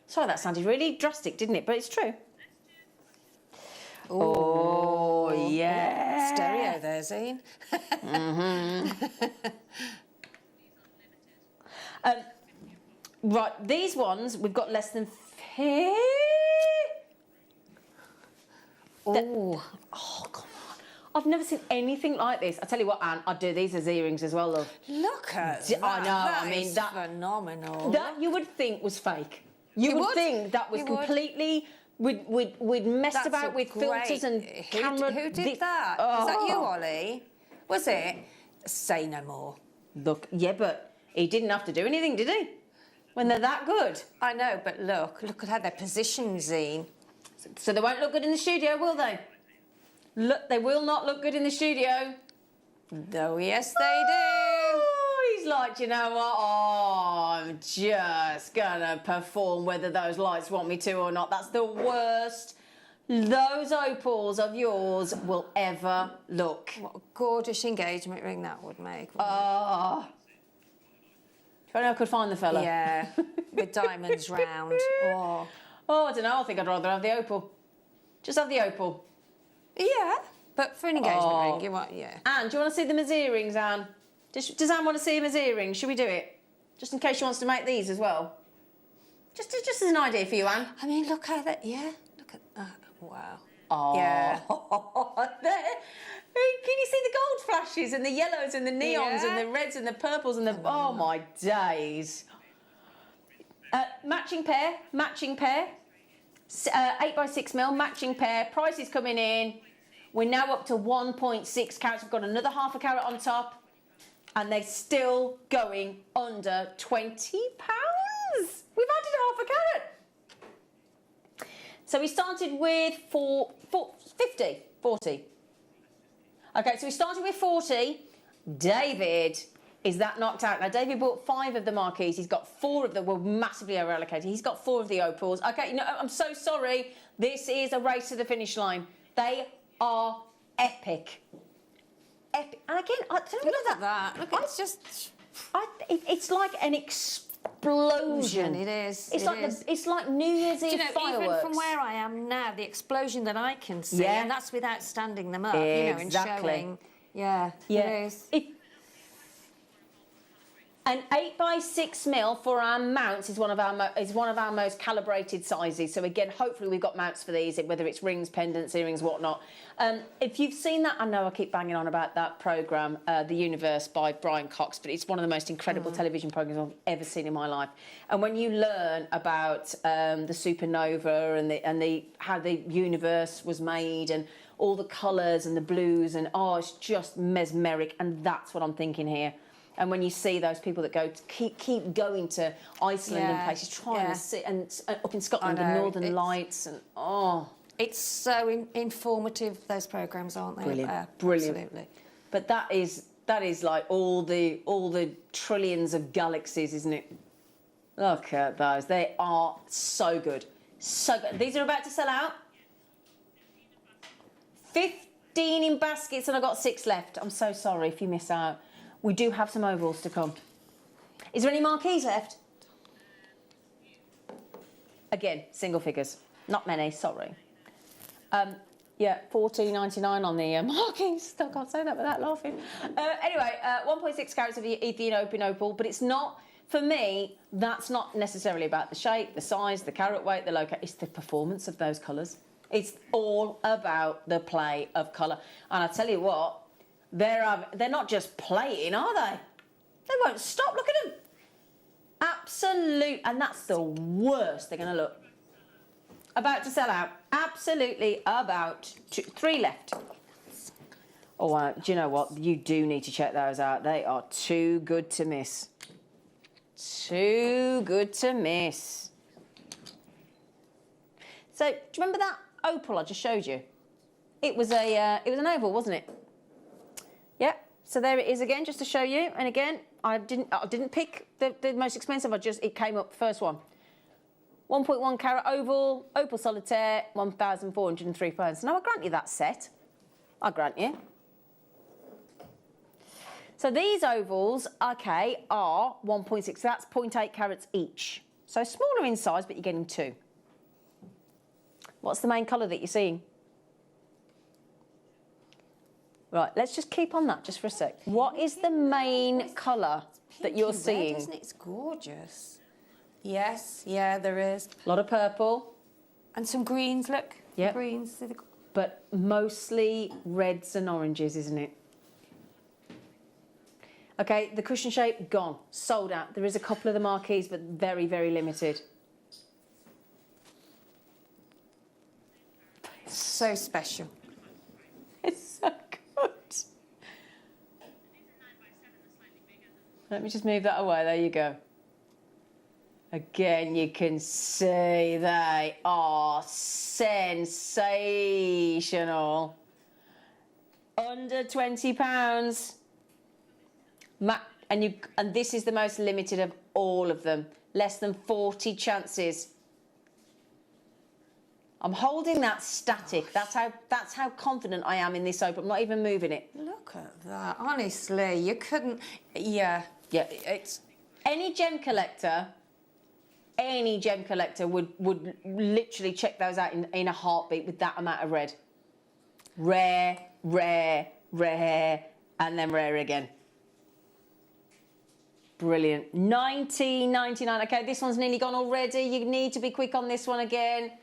Sorry, that sounded really drastic, didn't it? But it's true. Oh, yeah. Stereo there, Zine. Right, these ones, we've got less than... Oh, come on. I've never seen anything like this. I tell you what, Anne, I'd do these as earrings as well, love. Look at that. I know, That I mean, is that... phenomenal. That you would think was fake. You would think that was completely... We'd messed about with filters and camera... Who did that? Was that you, Ollie? Was it? Say no more. Look, yeah, but he didn't have to do anything, did he? When they're that good. I know, but look at how they're positioned, Zine. So they won't look good in the studio, will they? Look, they will not look good in the studio. Oh, yes, they do. He's like, you know what? Oh, I'm just gonna perform whether those lights want me to or not. That's the worst those opals of yours will ever look. What a gorgeous engagement ring that would make. Oh. If only I could find the fella. Yeah, with diamonds round. Oh, I don't know. I think I'd rather have the opal. Just have the opal. Yeah, but for an engagement ring, you want, yeah. Anne, do you want to see them as earrings, Anne? Does Anne want to see them as earrings? Should we do it? Just in case she wants to make these as well. Just as an idea for you, Anne. I mean, look how that, yeah, look at that. Wow. Oh. Yeah. Can you see the gold flashes and the yellows and the neons and the reds and the purples and the... Oh, my days. Matching pair. 8x6mm, matching pair. Price is coming in. We're now up to 1.6 carats. We've got another half a carat on top. And they're still going under £20. We've added half a carat. So we started with 40. Okay, so we started with 40. David, is that knocked out? Now, David bought 5 of the marquees. He's got 4 of them. We're massively over-allocated. He's got 4 of the opals. Okay, no, I'm so sorry. This is a race to the finish line. They are epic. Epic. And again, look at that. Look, it's just... it's like an explosion. It is. It's like New Year's Eve fireworks. Even from where I am now, the explosion that I can see, and that's without standing them up, Exactly. and showing. Yeah, yeah. it is. And 8x6mm for our mounts is one of our most calibrated sizes. So again, hopefully we've got mounts for these, whether it's rings, pendants, earrings, whatnot. If you've seen that, I know I keep banging on about that programme, The Universe by Brian Cox, but it's one of the most incredible television programmes I've ever seen in my life. And when you learn about the supernova and how the universe was made and all the colours and the blues and it's just mesmeric, and that's what I'm thinking here. And when you see those people that go to keep going to Iceland and places, trying to see, and up in Scotland, the Northern Lights, and it's so informative. Those programmes, aren't they? Brilliant, brilliant. Absolutely. But that is like all the trillions of galaxies, isn't it? Look at those; they are so good, so good. These are about to sell out. 15 in baskets, and I've got 6 left. I'm so sorry if you miss out. We do have some ovals to come. Is there any marquees left? Again, single figures. Not many, sorry. Yeah, $14.99 on the marquees. Still can't say that without laughing. Anyway, 1.6 carats of Ethiopian opal, but it's not, for me, that's not necessarily about the shape, the size, the carat weight, the location. It's the performance of those colours. It's all about the play of colour. And I tell you what, they're not just playing, are they? They won't stop. Look at them. Absolute, and that's the worst they're going to look. About to sell out. Absolutely about 3 left. Oh, wow. Do you know what? You do need to check those out. They are too good to miss. Too good to miss. So, do you remember that opal I just showed you? It was an oval, wasn't it? Yeah, so there it is again, just to show you. And again, I didn't pick the most expensive. It came up first one. 1.1 carat oval, opal solitaire, £1,403. Now I grant you that set. I grant you. So these ovals, okay, are 1.6. That's 0.8 carats each. So smaller in size, but you're getting 2. What's the main colour that you're seeing? Right, let's just keep on that just for a sec. What is the main colour that you're seeing? Red, isn't it? It's gorgeous. Yes, yeah, there is. A lot of purple. And some greens, look. Yep. Greens. But mostly reds and oranges, isn't it? Okay, the cushion shape, gone. Sold out. There is a couple of the marquees, but very, very limited. So special. It's so good. Let me just move that away. There you go. Again, you can see they are sensational. Under £20. And this is the most limited of all of them. Less than 40 chances. I'm holding that static. That's how confident I am in this open. I'm not even moving it. Look at that. Honestly, you couldn't. Yeah. Yeah. It's any gem collector would literally check those out in a heartbeat with that amount of red. Rare, rare, rare, and then rare again. Brilliant. $19.99. Okay, this one's nearly gone already. You need to be quick on this one again.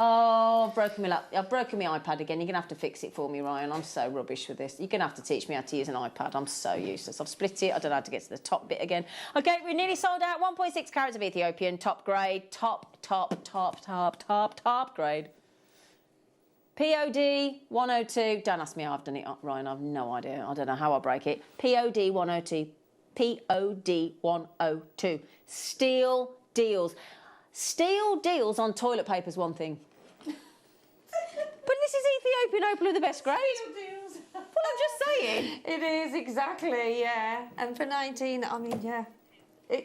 Oh, I've broken my iPad again. You're going to have to fix it for me, Ryan. I'm so rubbish with this. You're going to have to teach me how to use an iPad. I'm so useless. I've split it. I don't know how to get to the top bit again. OK, we're nearly sold out. 1.6 carats of Ethiopian. Top grade. Top grade. POD 102. Don't ask me how I've done it, Ryan. I've no idea. I don't know how I break it. POD 102. POD 102. Steal deals. Steal deals on toilet paper is one thing. But this is Ethiopian opal of the best grade. Steal deals. Well, I'm just saying. It is, exactly, yeah. And for 19, I mean, yeah. There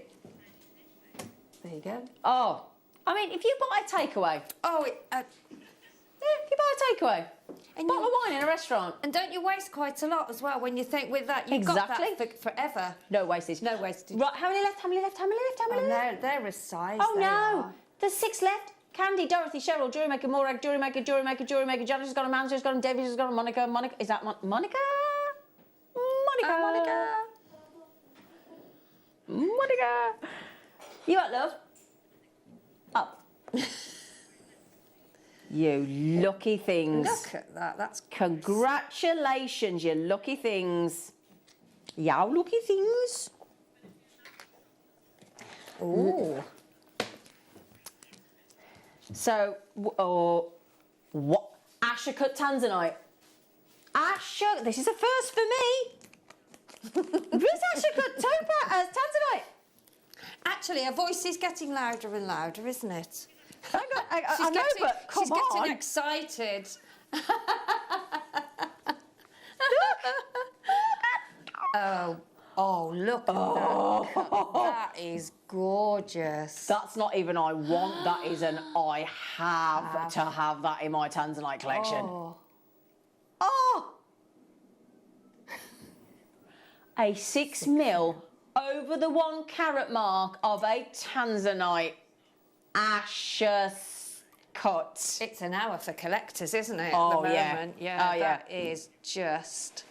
you go. Oh, I mean, if you buy a takeaway. Oh, yeah, if you buy a takeaway. And bottle of wine in a restaurant. And don't you waste quite a lot as well when you think with that, you've got that for forever. No wastage. No wastage. Right, how many left? Oh, they're a size. Oh, no. There's 6 left. Candy, Dorothy, Cheryl, Jewellery Maker, Morag, Jewellery Maker, Jewellery Maker, Jewellery Maker, Janice's got a Manager's got a Debbie's got a Monica, is that Monica? Monica. Monica. You up, love? Up. You lucky things. Look at that. That's Congratulations, you lucky things. Y'all lucky things. Ooh. So, what? Asher cut tanzanite. Asher, this is a first for me. Who's Asher cut tanzanite? Actually, her voice is getting louder and louder, isn't it? I know, but come she's on. getting excited. Oh, look at that. That is gorgeous. That's not even I want, that is an I have to have that in my tanzanite collection. Oh! A 6mm over the 1 carat mark of a tanzanite Asher cut. It's an hour for collectors, isn't it? Oh, at the yeah. moment? Yeah. Oh, yeah. That is just.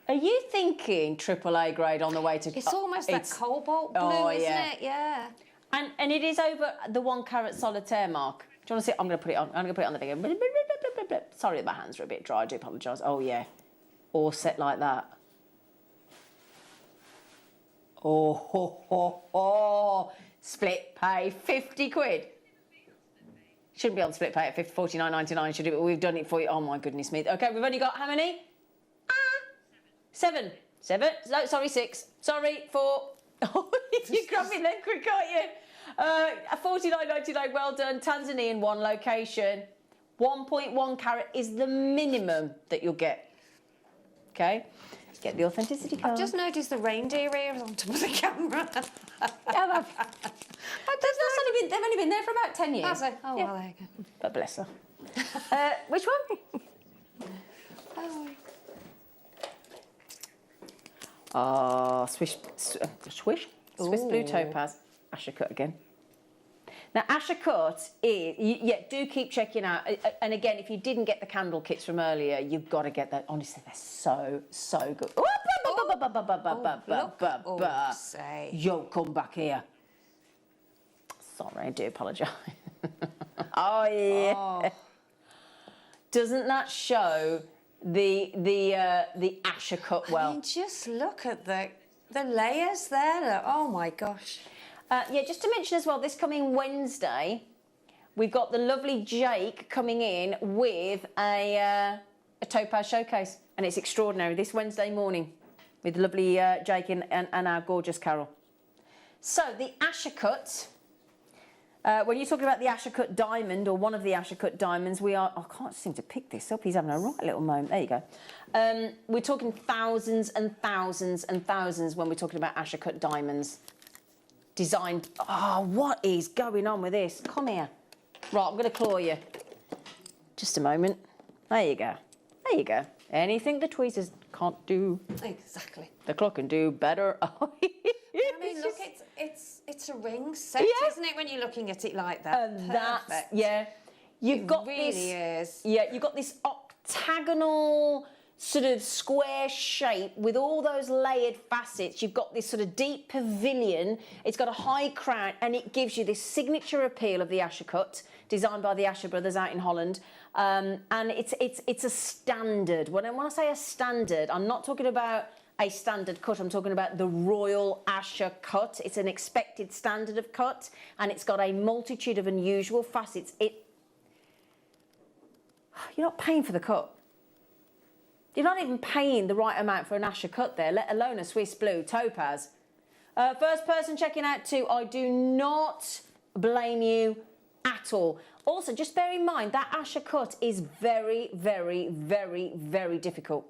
Are you thinking AAA grade on the way to... It's almost that cobalt blue, isn't it? Yeah. And it is over the 1 carat solitaire mark. Do you want to see? I'm going to put it on. I'm going to put it on the video. Sorry, my hands are a bit dry. I do apologise. Oh, yeah. All set like that. Oh, ho, ho, ho. Split pay, 50 quid. Shouldn't be on split pay at 49.99, should it? But we've done it for you. Oh, my goodness me. OK, we've only got how many? 7. No, sorry, 6. Sorry, 4. Oh, you grabbed me then quick, aren't you? 49.99, well done. Tanzanian 1 location. 1.1 carat is the minimum that you'll get. OK? Get the authenticity card. I've just noticed the reindeer ears on top of the camera. They've only been there for about 10 years. Has it? Oh, well, there you go. But bless her. Which one? Oh, Swiss blue topaz. Asher cut again. Now, Asher cut is, do keep checking out. And again, if you didn't get the candle kits from earlier, you've got to get that. Honestly, they're so good. Yo, come back here. Sorry, I do apologise. Oh, yeah. Oh. Doesn't that show the Asher cut well? I mean, just look at the layers there. Oh, my gosh. Yeah, just to mention as well, this coming Wednesday, we've got the lovely Jake coming in with a topaz showcase, and it's extraordinary this Wednesday morning with the lovely Jake and our gorgeous Carol. So the Asher cut, when you're talking about the Asher cut diamond or one of the Asher cut diamonds, I can't seem to pick this up. He's having a right little moment. There you go. We're talking thousands and thousands and thousands when we're talking about Asher cut diamonds. Designed. Oh, what is going on with this? Come here. Right, I'm going to claw you. Just a moment. There you go. There you go. Anything the tweezers can't do. Exactly. The clock can do better. I mean, look, it's a ring set, isn't it? When you're looking at it like that. And that's You've got really this. Yeah, you've got this octagonal sort of square shape with all those layered facets. You've got this sort of deep pavilion. It's got a high crown, and it gives you this signature appeal of the Asher cut, designed by the Asher brothers out in Holland. And it's a standard. When I say a standard, I'm not talking about a standard cut. I'm talking about the Royal Asher cut. It's an expected standard of cut, and it's got a multitude of unusual facets. You're not paying for the cut. You're not even paying the right amount for an Asher cut there, let alone a Swiss blue topaz. First person checking out too, I do not blame you at all. Also, just bear in mind that Asher cut is very, very, very, very difficult.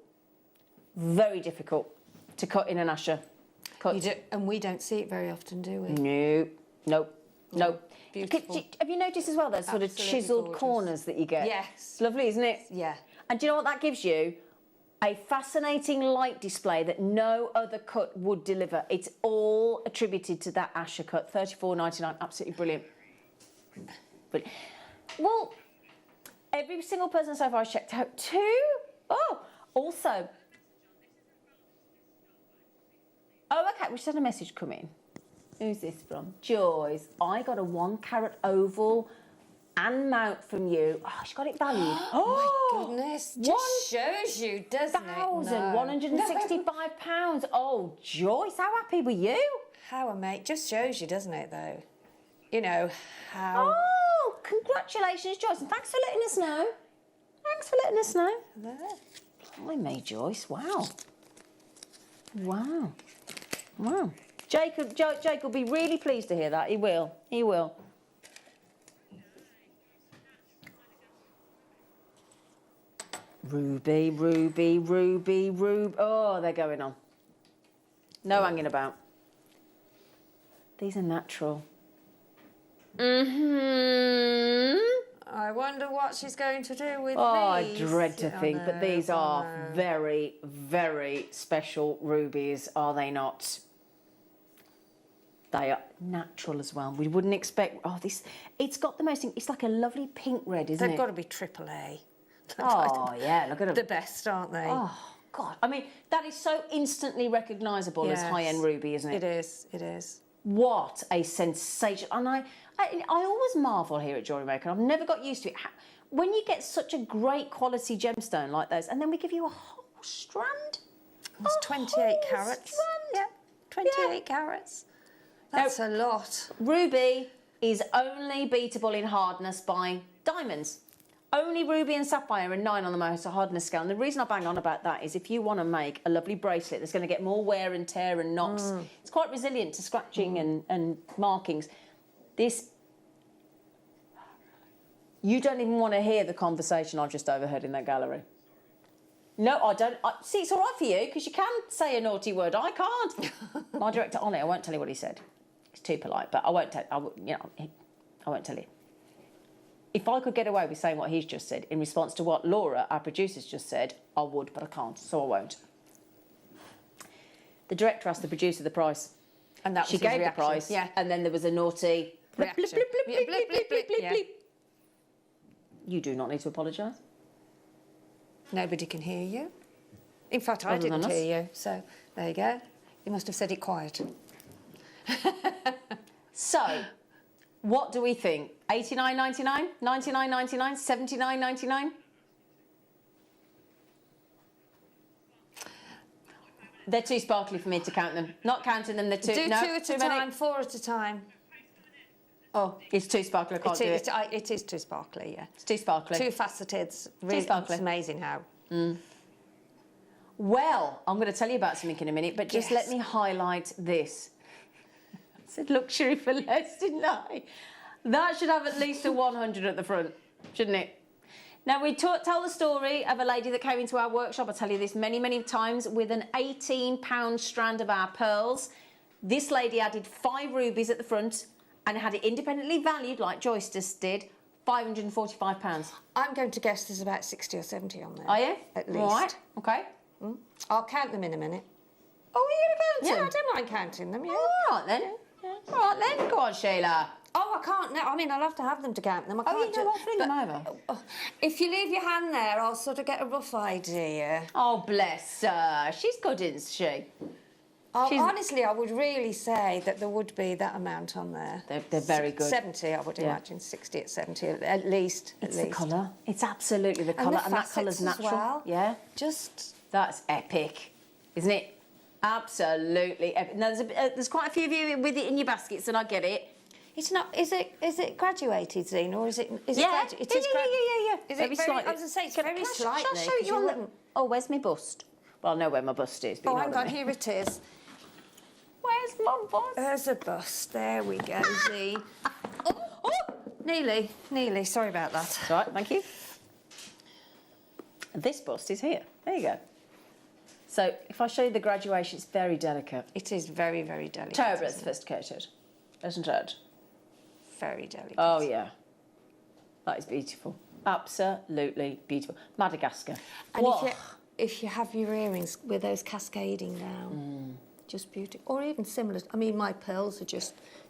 Very difficult to cut in an Asher cut. And we don't see it very often, do we? No. Beautiful. Have you noticed as well those sort of chiselled corners that you get? Yes. It's lovely, isn't it? Yeah. And do you know what that gives you? A fascinating light display that no other cut would deliver. It's all attributed to that Asher cut. $34.99, absolutely brilliant. Well, every single person so far has checked out 2. Oh, also, Oh, okay, we just had a message come in. Who's this from? Joyce. I got a 1 carat oval and mount from you. Oh, she got it valued. Oh, my goodness. Just shows you, doesn't it? £1,165. Oh, Joyce, how happy were you? How amazing. Just shows you, doesn't it, though? You know, how... Oh, congratulations, Joyce. And thanks for letting us know. Thanks for letting us know. There. Blimey, Joyce. Wow. Wow. Wow. Jake will be really pleased to hear that. He will. He will. Ruby, Ruby, Ruby, Ruby. Oh, they're going on. No hanging about. These are natural. I wonder what she's going to do with these. I dread to think, but these are very, very special rubies, are they not? They are natural as well. We wouldn't expect... Oh, this... It's got the most... It's like a lovely pink red, isn't it? They've got to be AAA. Oh, yeah, look at them. The best, aren't they? Oh, God. I mean, that is so instantly recognisable as high-end ruby, isn't it? It is, it is. What a sensation. And I always marvel here at Jewellery Maker. I've never got used to it. When you get such a great quality gemstone like those, and then we give you a whole strand. It's 28 carats. Strand. Yeah, 28 carats. That's a lot. Ruby is only beatable in hardness by diamonds. Only ruby and sapphire are 9 on the most hardness scale. And the reason I bang on about that is if you want to make a lovely bracelet that's going to get more wear and tear and knocks, it's quite resilient to scratching and markings. This, you don't even want to hear the conversation I've just overheard in that gallery. No, I don't. See, it's all right for you because you can say a naughty word. I can't. My director on it, I won't tell you what he said. He's too polite, but I won't tell. I won't tell you. If I could get away with saying what he's just said in response to what Laura, our producer's just said, I would, but I can't, so I won't. The director asked the producer the price. And that was she his gave reaction. the price, and then there was a naughty blip, blip, blip, blip, blip, blip, blip, blip, blip, blip. You do not need to apologise. Nobody can hear you. In fact, I didn't hear you, so there you go. You must have said it quiet. So, what do we think? $89.99, $99.99, $79.99? They're too sparkly for me to count them. Not counting them, they're too... Do no, 2 at a time, 4 at a time. Oh, it's too sparkly, I can't do it. It is too sparkly, yeah. It's too sparkly. Too faceted. Really, too sparkly. It's amazing how. Well, I'm going to tell you about something in a minute, but just let me highlight this. I said luxury for less, didn't I? That should have at least a 100 at the front, shouldn't it? Now, we tell the story of a lady that came into our workshop, I tell you this many, many times, with an £18 strand of our pearls. This lady added 5 rubies at the front and had it independently valued, like Joyce just did, £545. I'm going to guess there's about 60 or 70 on there. Are you? At least. Right, OK. I'll count them in a minute. Oh, are you going to count them? Yeah, I don't mind counting them, yeah. All right, then. Yeah. All right, then. Go on, Sheila. Oh, I can't. No, I mean, I'll have to have them to count them. I can't you know what? Fling them over. If you leave your hand there, I'll sort of get a rough idea. Oh, bless her. She's good, isn't she? Honestly, I would really say that there would be that amount on there. They're very good. 70, I would imagine. 60 at 70, at least. It's the colour. It's absolutely the colour. And that colour's natural. As well. Yeah. Just... That's epic, isn't it? Absolutely epic. Now, there's quite a few of you with it in your baskets, and I get it. It's not... Is it graduated, Zena, or is it... It is yeah. Is It slightly? I was going to say, it's very slightly. Shall I show you on the... Oh, where's my bust? Well, I know where my bust is, but hang on, here it is. Where's my bust? There's a bust. There we go, Z. Nearly. Sorry about that. That's all right, thank you. This bust is here. There you go. So, if I show you the graduation, it's very delicate. It is very, very delicate. Terribly sophisticated, isn't it? Very delicate. Oh, yeah. That is beautiful. Absolutely beautiful. Madagascar. And if you have your earrings with those cascading down, just beautiful. Or even similar. I mean, my pearls are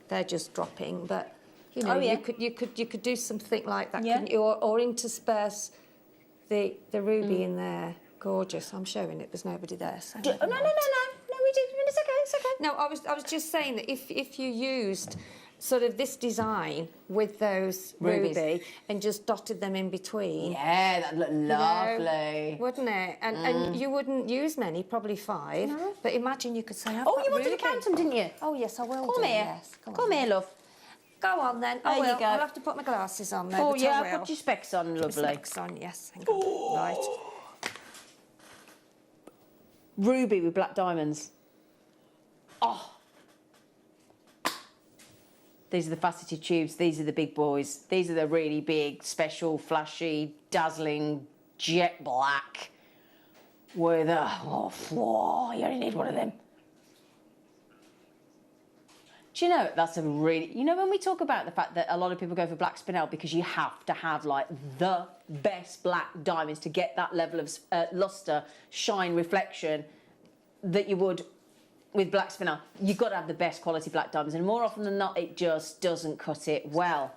they're just dropping, but you know, you could do something like that, couldn't you? Or intersperse the ruby in there. Gorgeous. I'm showing it. There's nobody there. So no, we did. It's okay. No, I was just saying that if you used sort of this design with those ruby and just dotted them in between. Yeah, that'd look lovely. Wouldn't it? And you wouldn't use many, probably 5. No. But imagine you could say, I've Oh, got you wanted ruby. to count them, didn't you? Oh, yes, I will. Come here. Yes. Come here, love. Go on then. There I will. you go. I'll have to put my glasses on though. Oh, but yeah, I will. put your specs on, lovely. Specs on, yes. Hang on. Right. Ruby with black diamonds. Oh. These are the faceted tubes. These are the big boys. These are the really big, special, flashy, dazzling, jet black. With a... Oh, whoa, you only need one of them. Do you know, that's a really... You know, when we talk about the fact that a lot of people go for black spinel because you have to have, like, the best black diamonds to get that level of lustre, shine, reflection that you would with black spinel. You've got to have the best quality black diamonds, and more often than not, it just doesn't cut it well.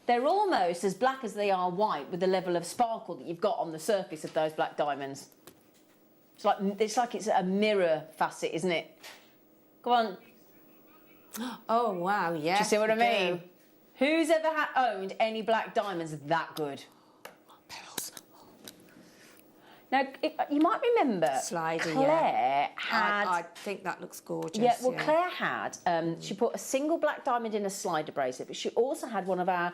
They're almost as black as they are white with the level of sparkle that you've got on the surface of those black diamonds. It's like it's a mirror facet, isn't it? Go on. Oh, wow, yes. Do you see what I mean? Who's ever owned any black diamonds that good? Pearls. Now, you might remember Slider, Claire had... I think that looks gorgeous. Yeah, well, Claire had... she put a single black diamond in a slider bracelet, but she also had one of our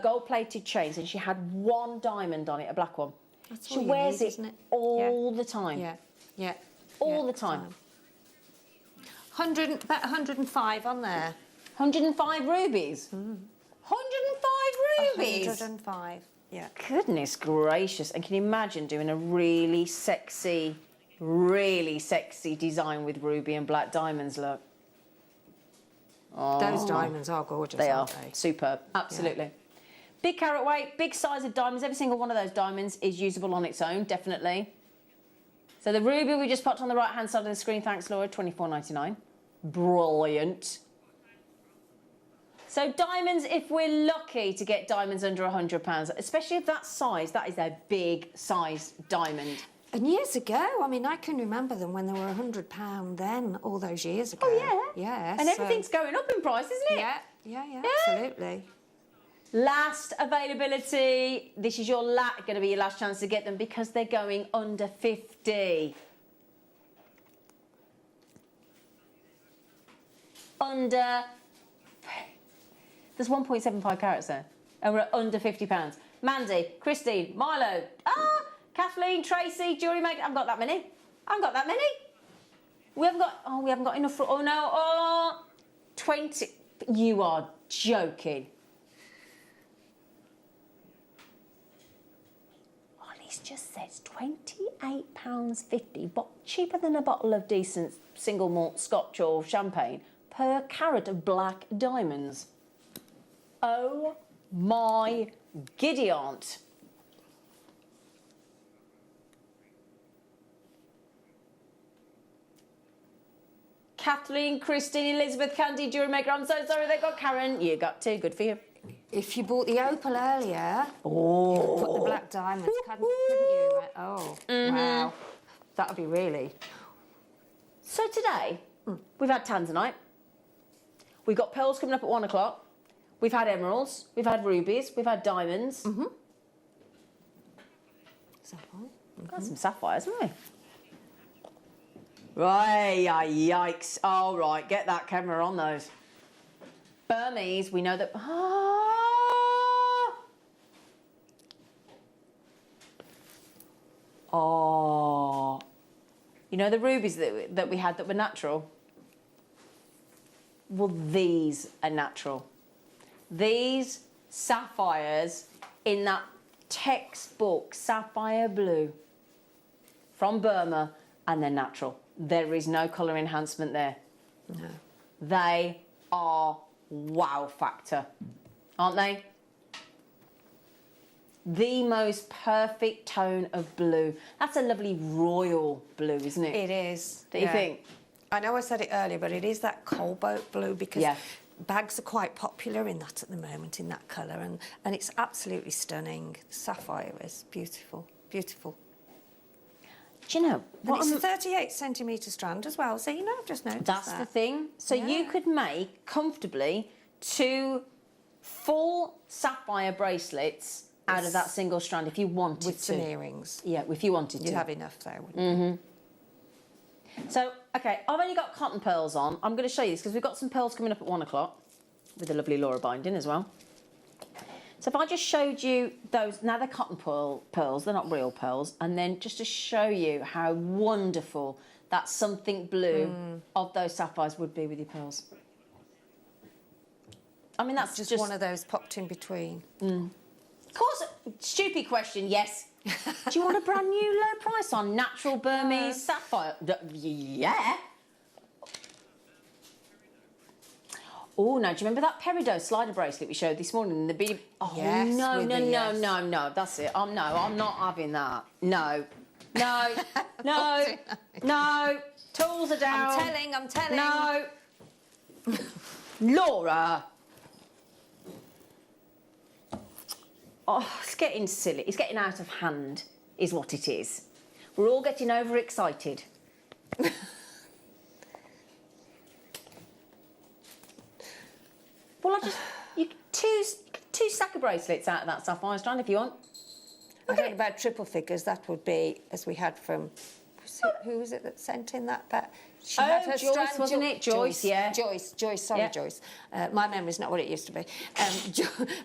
gold-plated chains, and she had one diamond on it, a black one. That's she all you wears need, it isn't it? all the time. Yeah. All the time. 100, about 105 on there. 105 rubies? 105 rubies? 105, yeah. Goodness gracious. And can you imagine doing a really sexy design with ruby and black diamonds, look? Oh, those diamonds are gorgeous, they aren't are they? superb, absolutely. Yeah. Big carat weight, big size of diamonds. Every single one of those diamonds is usable on its own, definitely. So the ruby we just popped on the right-hand side of the screen, thanks, Laura, $24.99. Brilliant. So diamonds, if we're lucky to get diamonds under £100, especially if that size, that is a big size diamond. And years ago, I mean, I can remember them when they were £100 then, all those years ago. Oh, yeah. Yeah. And everything's going up in price, isn't it? Yeah, absolutely. Last availability. This is going to be your last chance to get them because they're going under 50. There's 1.75 carats there, and we're at under £50. Mandy, Christine, Milo, Kathleen, Tracy, Jewellery Maker. I haven't got that many. We haven't got enough for. 20. You are joking. Ollie's just says £28.50, but cheaper than a bottle of decent single malt scotch or champagne per carat of black diamonds. Oh my giddy aunt. Kathleen, Christine, Elizabeth, Candy, Jewellery Maker. I'm so sorry they got Karen. You got 2. Good for you. If you bought the opal earlier, you could put the black diamonds, couldn't you? Oh, wow. That would be really... So today, we've had tanzanite. We've got pearls coming up at 1 o'clock. We've had emeralds. We've had rubies. We've had diamonds. Sapphire. Got some sapphires, haven't we? Right, yikes. All right, get that camera on those. Burmese, we know that... Oh. You know the rubies that we had that were natural? Well, these are natural. These sapphires in that textbook sapphire blue from Burma, and they're natural. There is no colour enhancement there. No. They are wow factor, aren't they? The most perfect tone of blue. That's a lovely royal blue, isn't it? It is. Don't you think? I know I said it earlier, but it is that cobalt blue because bags are quite popular in that at the moment, in that colour, and it's absolutely stunning. The sapphire is beautiful, beautiful. Do you know And it's a 38 centimetre strand as well, so you know, I've just noticed That's that. the thing. So you could make comfortably 2 full sapphire bracelets out of that single strand if you wanted to. With some earrings. Yeah, if you wanted to. You'd have enough there, wouldn't you? So, okay, I've only got cotton pearls on. I'm going to show you this because we've got some pearls coming up at 1 o'clock with the lovely Laura binding as well. So if I just showed you those, now they're cotton pearls, they're not real pearls, and then just to show you how wonderful that something blue of those sapphires would be with your pearls. I mean, that's just one of those popped in between. Of course, stupid question, yes. Do you want a brand new low price on natural Burmese sapphire? Yeah. Oh, no, do you remember that peridot slider bracelet we showed this morning? Oh, yes, no, that's it. No, I'm not having that. No. No. Tools are down. I'm telling. No. Laura. Oh, it's getting silly. It's getting out of hand, is what it is. We're all getting overexcited. Well, you two sack of bracelets out of that sapphire strand if you want. I think about triple figures, that would be, as we had from, who was it that sent in that? She had her Joyce, strand, wasn't it? Joyce, yeah. Joyce, sorry, Yeah. Joyce. My memory's not what it used to be.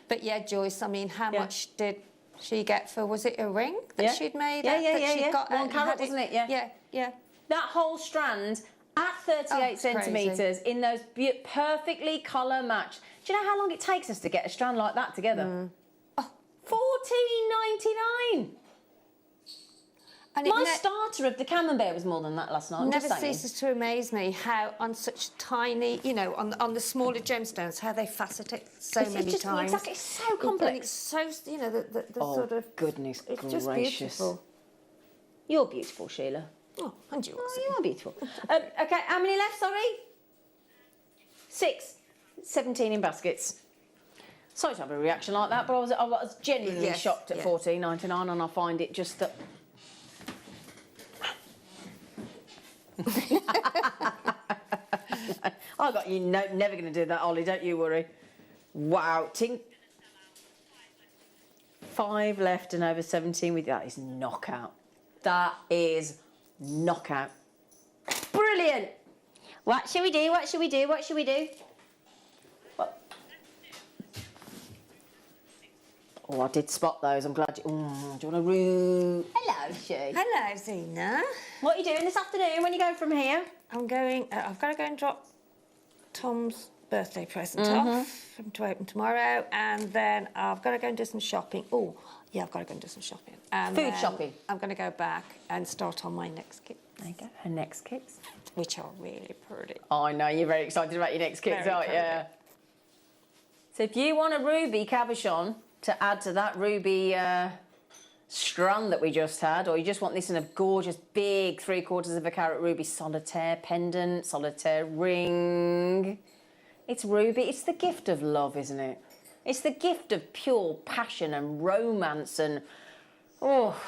But yeah, Joyce, I mean, how much did she get for, was it a ring that she'd made? Yeah. Got, 1 carat, wasn't it? Yeah. That whole strand at 38 centimetres in those perfectly colour matched. Do you know how long it takes us to get a strand like that together? $14.99. And My starter of the camembert was more than that last night. Never ceases to amaze me how on such tiny, you know, on the smaller gemstones, how they facet it so many times. Exactly, it's so complex. And it's so, you know, the sort of... goodness it's gracious. just beautiful. You're beautiful, Sheila. Oh, and yours. Oh, you are beautiful. Okay, how many left, sorry? 6. 17 in baskets. Sorry to have a reaction like that, but I was genuinely shocked at $14.99, and I find it just that... I got you never going to do that, Ollie, don't you worry. Wow. 5 left and over 17 with that is knockout. That is knockout. Brilliant. What should we do? What should we do? What should we do? What? Oh, I did spot those. I'm glad you... do you want to root? Hello, She. Hello, Zena. What are you doing this afternoon when you go from here? I'm going... I've got to go and drop Tom's birthday present off to open tomorrow, and then I've got to go and do some shopping. Oh, yeah, I've got to go and do some shopping. And Food shopping? I'm going to go back and start on my next kit. There you go, her next kits. Which are really pretty. Oh, I know, you're very excited about your next kits, Very aren't you? pretty. So if you want a ruby cabochon to add to that ruby strand that we just had, or you just want this in a gorgeous big 3/4 of a carat ruby solitaire pendant, solitaire ring, it's ruby. It's the gift of love, isn't it? It's the gift of pure passion and romance and, oh.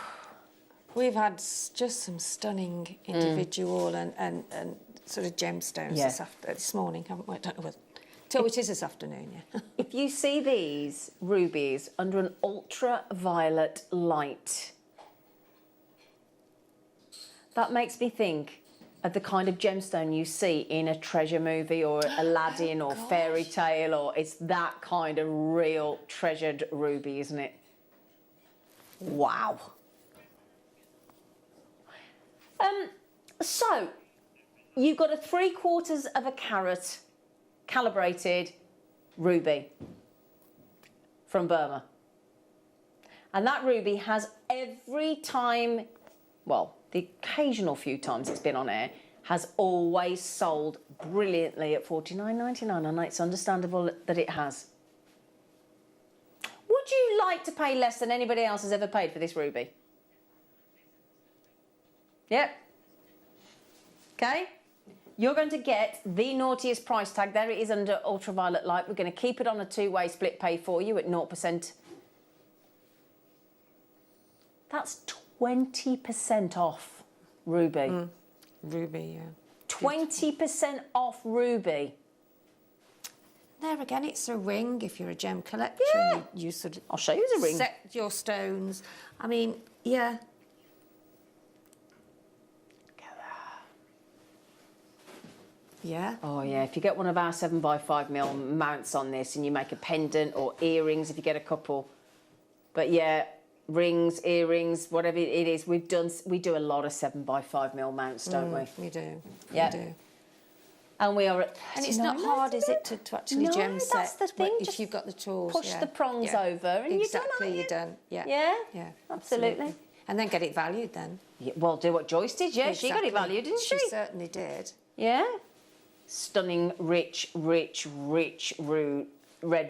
We've had just some stunning individual and sort of gemstones this morning, haven't we? I don't know whether... So it is this afternoon, yeah. If you see these rubies under an ultraviolet light, that makes me think of the kind of gemstone you see in a treasure movie or Aladdin or fairy tale, or it's that kind of real treasured ruby, isn't it? Wow. So, you've got a 3/4 of a carat calibrated ruby from Burma. And that ruby has every time, well, the occasional few times it's been on air, has always sold brilliantly at $49.99, and it's understandable that it has. Would you like to pay less than anybody else has ever paid for this ruby? Yep. Okay. You're going to get the naughtiest price tag. There it is under ultraviolet light. We're going to keep it on a 2-way split pay for you at 0%. That's 20% off. Ruby. Ruby, yeah. 20% off ruby. There again, it's a ring if you're a gem collector. Yeah. And you sort of I'll show you the ring. set your stones. I mean, yeah. Yeah. Oh yeah, if you get one of our 7x5mm mounts on this and you make a pendant or earrings if you get a couple. But yeah, rings, earrings, whatever it is, we do a lot of 7x5mm mounts, don't we? We do. Yeah. We do. And we are at And it's not hard, is it, to actually No, gem set? that's the thing, If just you've got the tools. push yeah. the prongs Yeah. over and you're done, exactly, aren't you're you? done. Yeah. Yeah? Yeah. Absolutely. And then get it valued then. Yeah, well, do what Joyce did, yeah. She got it Exactly. valued, didn't she? She certainly did. Yeah. Stunning, rich, red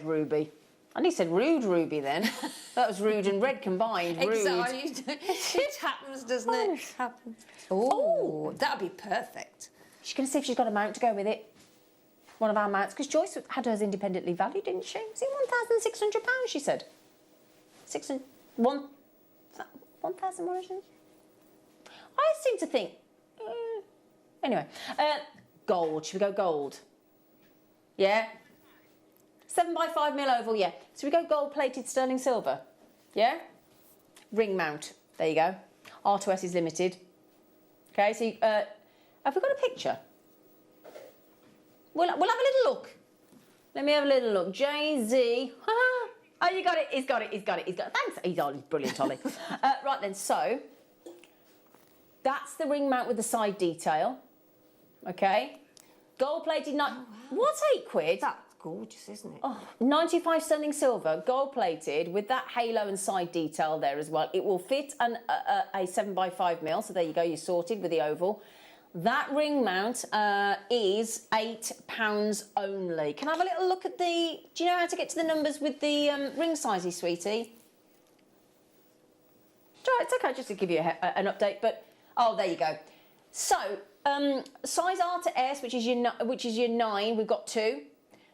ruby. And he said rude ruby then. That was rude and red combined. Rude. Exactly. It happens, doesn't it? It happens. Oh, that'd be perfect. She's going to see if she's got a mount to go with it. One of our mounts, because Joyce had hers independently valued, didn't she? Was it £1,600, she said? 1,100? I seem to think... Anyway, gold. Should we go gold? Yeah? 7x5mm oval, yeah. So we go gold-plated sterling silver. Yeah? Ring mount. There you go. R2S is limited. Okay, so have we got a picture? We'll have a little look. Let me have a little look. Jay-Z. Oh, you got it. He's got it. Thanks. He's brilliant, Ollie. Right then, so that's the ring mount with the side detail. Okay. Gold-plated. What's £8? That's gorgeous, isn't it? Oh, 95 sterling silver, gold-plated with that halo and side detail there as well. It will fit a 7x5mm. So there you go. You're sorted with the oval. That ring mount is £8 only. Can I have a little look at the... Do you know how to get to the numbers with the ring sizes, sweetie? It's okay, just to give you an update, but... Oh, there you go. So, size R to S, which is your 9, we've got 2.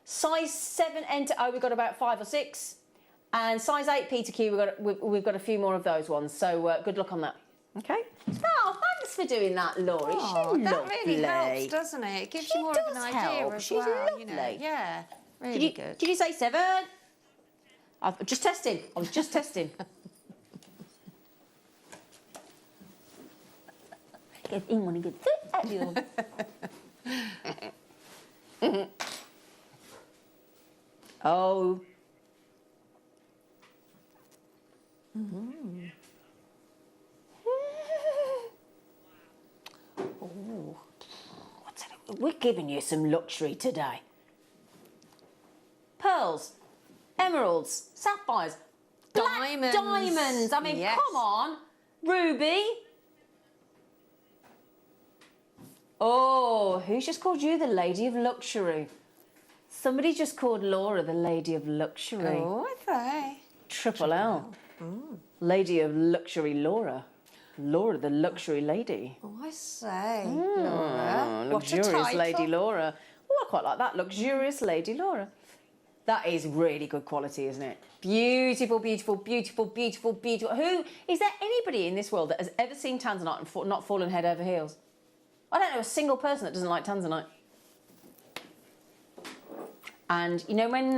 Size 7N to O, we've got about 5 or 6. And size 8P to Q, we've got a few more of those ones. So, good luck on that. Okay? Oh, thanks for doing that, Laurie. Oh, She's that lovely. really helps, doesn't it? It gives you more of an idea help. as She's well. lovely. You know. Yeah, really good. Did you say 7? I'm just testing. I was just testing. Get in when you get at you. Oh. Oh. We're giving you some luxury today. Pearls, emeralds, sapphires, Diamonds. diamonds. I mean, Yes. come on. Ruby. Oh, who's just called you the Lady of Luxury? Somebody just called Laura the Lady of Luxury. Oh, I say. Triple L. Lady of Luxury Laura. Laura the Luxury Lady. Oh, I say. Laura. What a Luxurious title. Lady Laura. Oh, I quite like that. Luxurious Lady Laura. That is really good quality, isn't it? Beautiful, beautiful, beautiful, beautiful, beautiful. Is there anybody in this world that has ever seen tanzanite and not fallen head over heels? I don't know a single person that doesn't like tanzanite. And you know when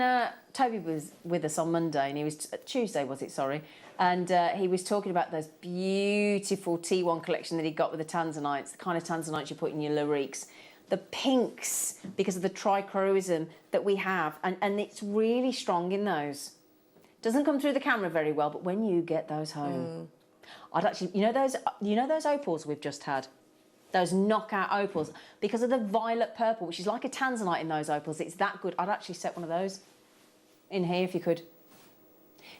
Toby was with us on Monday, and he was Tuesday, was it? Sorry, and he was talking about those beautiful T1 collection that he got with the tanzanites, the kind of tanzanites you put in your lariques, the pinks because of the trichroism that we have, and it's really strong in those. Doesn't come through the camera very well, but when you get those home, I'd actually, you know those opals we've just had. Those knockout opals, because of the violet purple, which is like a tanzanite in those opals, it's that good. I'd actually set one of those in here if you could.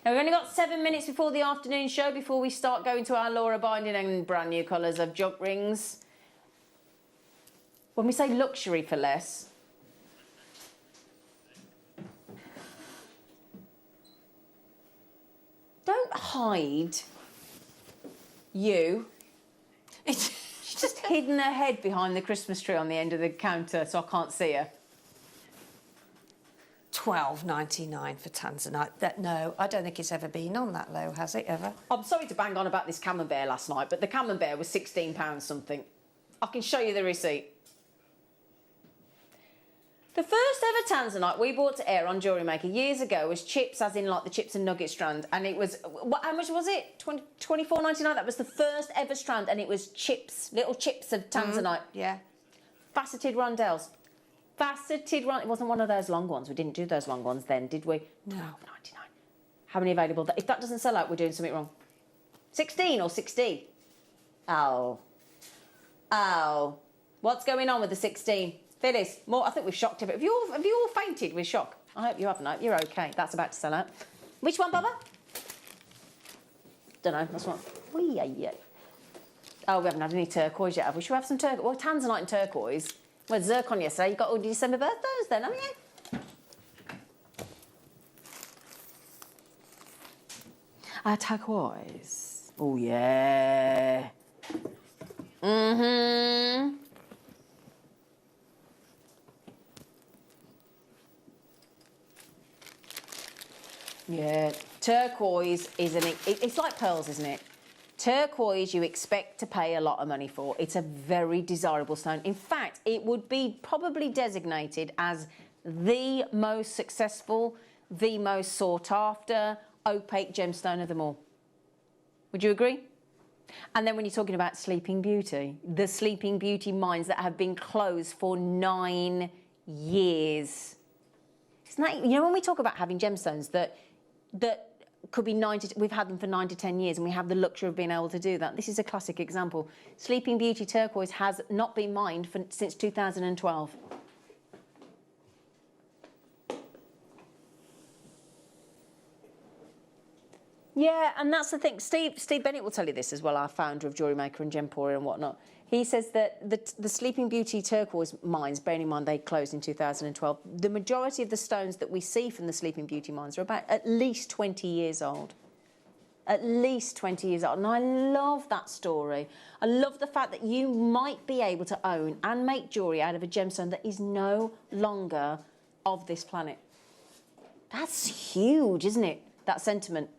Now, we've only got 7 minutes before the afternoon show, before we start going to our Laura binding and brand new colours of junk rings. When we say luxury for less, don't hide you. She's just hidden her head behind the Christmas tree on the end of the counter, so I can't see her. 12.99 for Tanzanite. No, I don't think it's ever been on that low, has it ever? I'm sorry to bang on about this camembert last night, but the camembert was £16 something. I can show you the receipt. The first ever Tanzanite we bought to air on Jewellery Maker years ago was chips, as in like the chips and nugget strand, and it was, how much was it? $24.99. That was the first ever strand, and it was chips, little chips of Tanzanite. Yeah. Faceted rondelles. Faceted rondelles. It wasn't one of those long ones. We didn't do those long ones then, did we? No. $12.99. How many available? If that doesn't sell out, we're doing something wrong. 16 or 60? Oh. Oh. What's going on with the 16? Phyllis, more. I think we've shocked everybody. Have you all fainted with shock? I hope you haven't. I hope you're okay. That's about to sell out. Which one, Bubba? Don't know. That's one. Oh, yeah. Oh, we haven't had any turquoise yet, have we? Should we have some turquoise? Well, Tanzanite and turquoise. Well, zircon yesterday. You got all your December birthdays then, haven't you? Turquoise. Oh, yeah. Mm-hmm. Yeah, turquoise is it's like pearls, isn't it? Turquoise you expect to pay a lot of money for. It's a very desirable stone. In fact, it would be probably designated as the most successful, the most sought after opaque gemstone of them all. Would you agree? And then when you're talking about Sleeping Beauty, the Sleeping Beauty mines that have been closed for 9 years. Isn't that, you know, when we talk about having gemstones that could be we've had them for 9 to 10 years and we have the luxury of being able to do that. This is a classic example. Sleeping Beauty turquoise has not been mined since 2012. Yeah, and that's the thing. Steve Bennett will tell you this as well, our founder of Jewellery Maker and Gemporia and whatnot. He says that the Sleeping Beauty turquoise mines, bearing in mind they closed in 2012, the majority of the stones that we see from the Sleeping Beauty mines are about at least 20 years old. At least 20 years old. And I love that story. I love the fact that you might be able to own and make jewellery out of a gemstone that is no longer of this planet. That's huge, isn't it? That sentiment.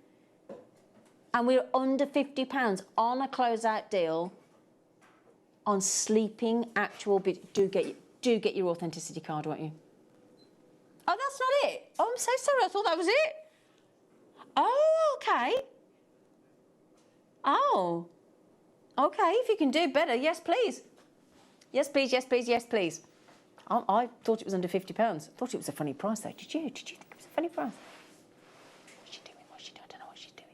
And we're under £50 on a closeout deal on Sleeping actual. Do get your authenticity card, won't you? Oh, that's not it. Oh, I'm so sorry. I thought that was it. Oh, okay. Oh, okay. If you can do better, yes, please. Yes, please. Yes, please. Yes, please. I thought it was under £50. I thought it was a funny price, though. Did you? Did you think it was a funny price? What's she doing? What's she doing? I don't know what she's doing.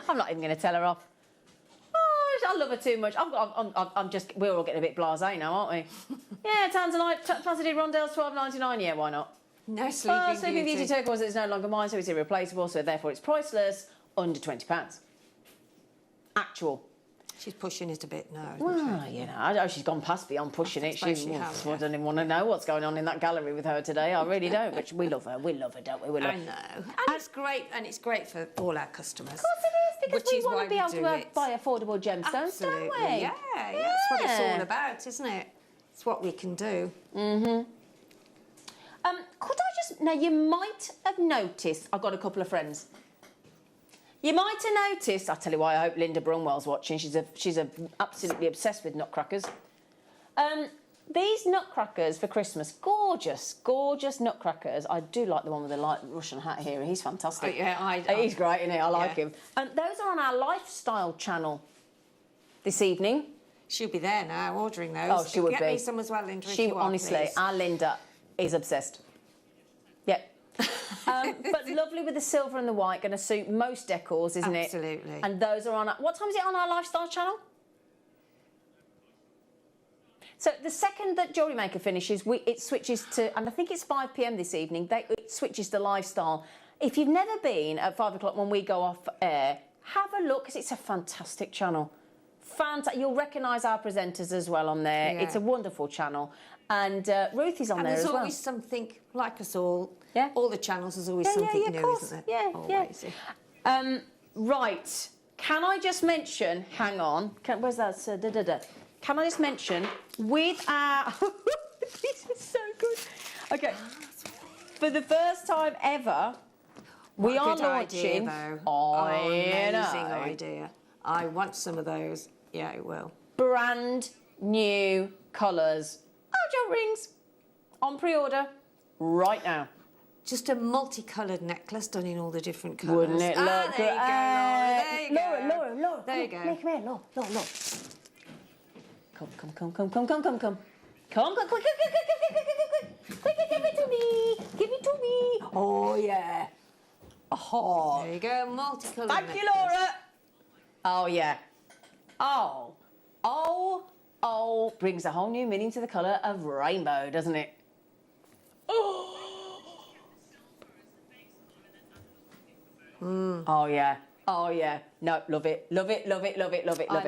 I'm not even going to tell her off. I love her too much. We're all getting a bit blasé now, aren't we? Yeah, Tanzanite, faceted rondelles, $12.99. Yeah, why not? No, Sleeping Beauty turquoise is no longer mine, so it's irreplaceable, so therefore it's priceless, under £20. Actual. She's pushing it a bit now, isn't Well, she? you know, she's gone past beyond pushing it. I don't even want to know what's going on in that gallery with her today. I really don't, but we love her. We love her, don't we? We love I know. And it's great for all our customers. Of course it is, because we want to be able to buy affordable gemstones, don't we? Yeah, that's what it's all about, isn't it? It's what we can do. Mm-hmm. Could I just... Now, you might have noticed... I've got a couple of friends. You might have noticed... I'll tell you why, I hope Linda Brunwell's watching. She's absolutely obsessed with nutcrackers. These nutcrackers for Christmas, gorgeous, gorgeous nutcrackers. I do like the one with the light Russian hat here. He's fantastic. Oh, yeah, he's great, isn't he? I like him. Those are on our lifestyle channel this evening. She'll be there now, ordering those. Oh, she would be. Get me some as well, Linda, if you are, honestly, please. our Linda is obsessed. Yep. But lovely with the silver and the white, going to suit most decors, isn't it? Absolutely. And those are on... What time is it on our lifestyle channel? So the second that Jewellery Maker finishes, it switches to... And I think it's 5 p.m. this evening. It switches to lifestyle. If you've never been at 5 o'clock when we go off air, have a look, because it's a fantastic channel. You'll recognise our presenters as well on there. Yeah. It's a wonderful channel. And Ruth is on there as well. There's always something, like us all. Yeah. All the channels, there's always something new, isn't there? Yeah, always. Yeah. Right. Can I just mention... Hang on. Where's that? Can I just mention, with our... These are so good. Okay. For the first time ever, we are launching. Amazing idea. I want some of those. Yeah, it will. Brand new colours. Jewel rings on pre-order right now. Just a multicoloured necklace done in all the different colours. Wouldn't it look there you go, Laura. There you go. Laura. There you go. Come here, Laura. Come. Come, quick, give it to me. Oh, yeah. Oh. There you go, multicoloured Thank you, Laura. Oh, yeah. Oh, brings a whole new meaning to the colour of rainbow, doesn't it? Oh, yeah. No, love it. I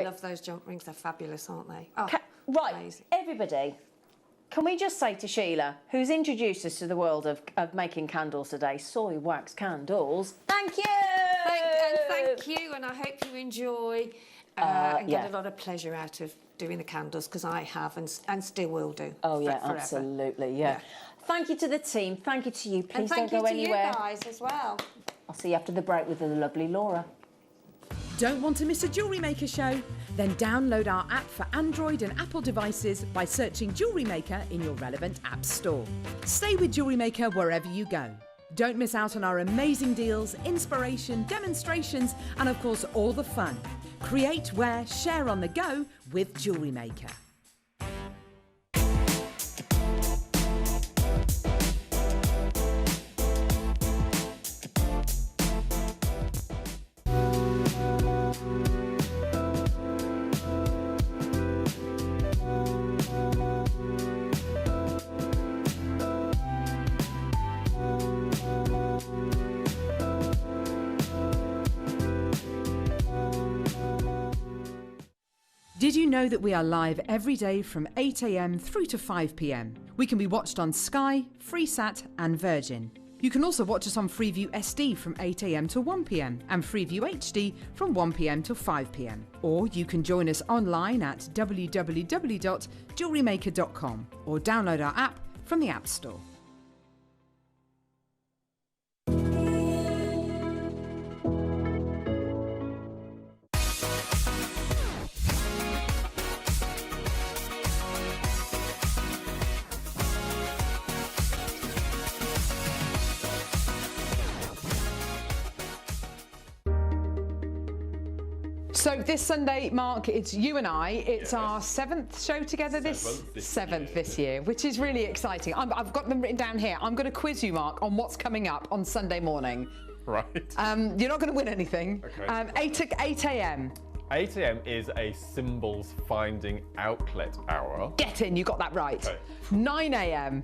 love those jump rings. They're fabulous, aren't they? Oh, right, amazing. Everybody, can we just say to Sheila, who's introduced us to the world of making candles today, soy wax candles, thank you! Thank you, and I hope you enjoy and get a lot of pleasure out of doing the candles, because I have and still will do. Oh, yeah, forever. absolutely, yeah. Thank you to the team, thank you to you. Please don't go anywhere. And thank you to you guys as well. I'll see you after the break with the lovely Laura. Don't want to miss a Jewellery Maker show? Then download our app for Android and Apple devices by searching Jewellery Maker in your relevant app store. Stay with Jewellery Maker wherever you go. Don't miss out on our amazing deals, inspiration, demonstrations, and of course all the fun. Create, wear, share on the go with Jewellery Maker. Did you know that we are live every day from 8 a.m. through to 5 p.m? We can be watched on Sky, Freesat and Virgin. You can also watch us on Freeview SD from 8 a.m. to 1 p.m. and Freeview HD from 1 p.m. to 5 p.m. Or you can join us online at www.jewellerymaker.com or download our app from the App Store. So this Sunday, Mark, it's you and I. It's our 7th show together this year, which is really exciting. I've got them written down here. I'm going to quiz you, Mark, on what's coming up on Sunday morning. Right. You're not going to win anything. Okay. 8 a.m. 8 a.m. is a symbols finding outlet hour. Get in, you got that right. Okay. 9 a.m.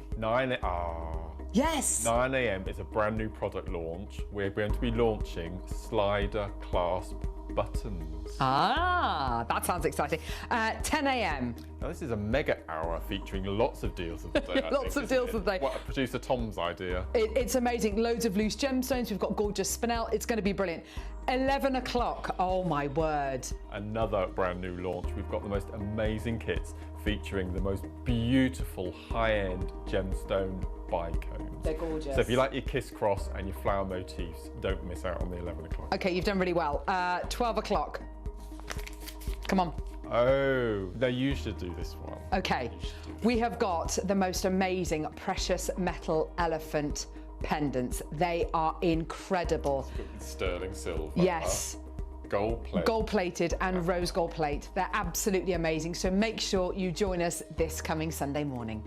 Yes. 9 a.m. is a brand new product launch. We're going to be launching slider clasp buttons. That sounds exciting. 10 a.m. Now this is a mega hour featuring lots of deals of the day. Lots of deals of the day. What, producer Tom's idea. It's amazing. Loads of loose gemstones. We've got gorgeous spinel. It's going to be brilliant. 11 o'clock. Oh my word. Another brand new launch. We've got the most amazing kits featuring the most beautiful high-end gemstone bicones. They're gorgeous. So if you like your kiss cross and your flower motifs, don't miss out on the 11 o'clock. Okay, you've done really well. 12 o'clock. Come on. Oh, no, you should do this one. Okay, we have got the most amazing precious metal elephant pendants. They are incredible. Sterling silver. Yes. Gold plate. Gold plated and rose gold plate. They're absolutely amazing. So make sure you join us this coming Sunday morning.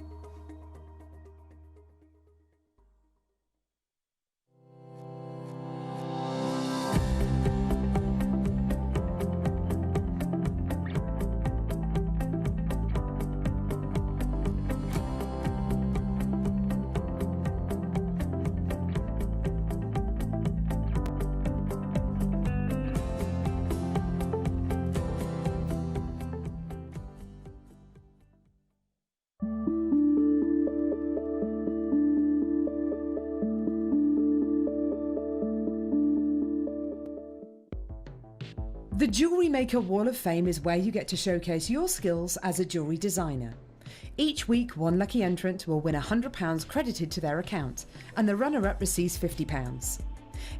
The Jewellery Maker Wall of Fame is where you get to showcase your skills as a jewellery designer. Each week, one lucky entrant will win £100 credited to their account, and the runner-up receives £50.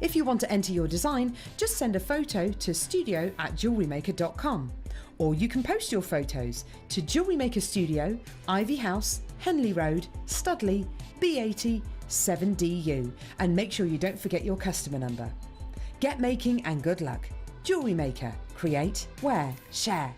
If you want to enter your design, just send a photo to studio@jewellerymaker.com, or you can post your photos to Jewellery Maker Studio, Ivy House, Henley Road, Studley, B80 7DU, and make sure you don't forget your customer number. Get making and good luck. Jewellery Maker. Create, wear, share.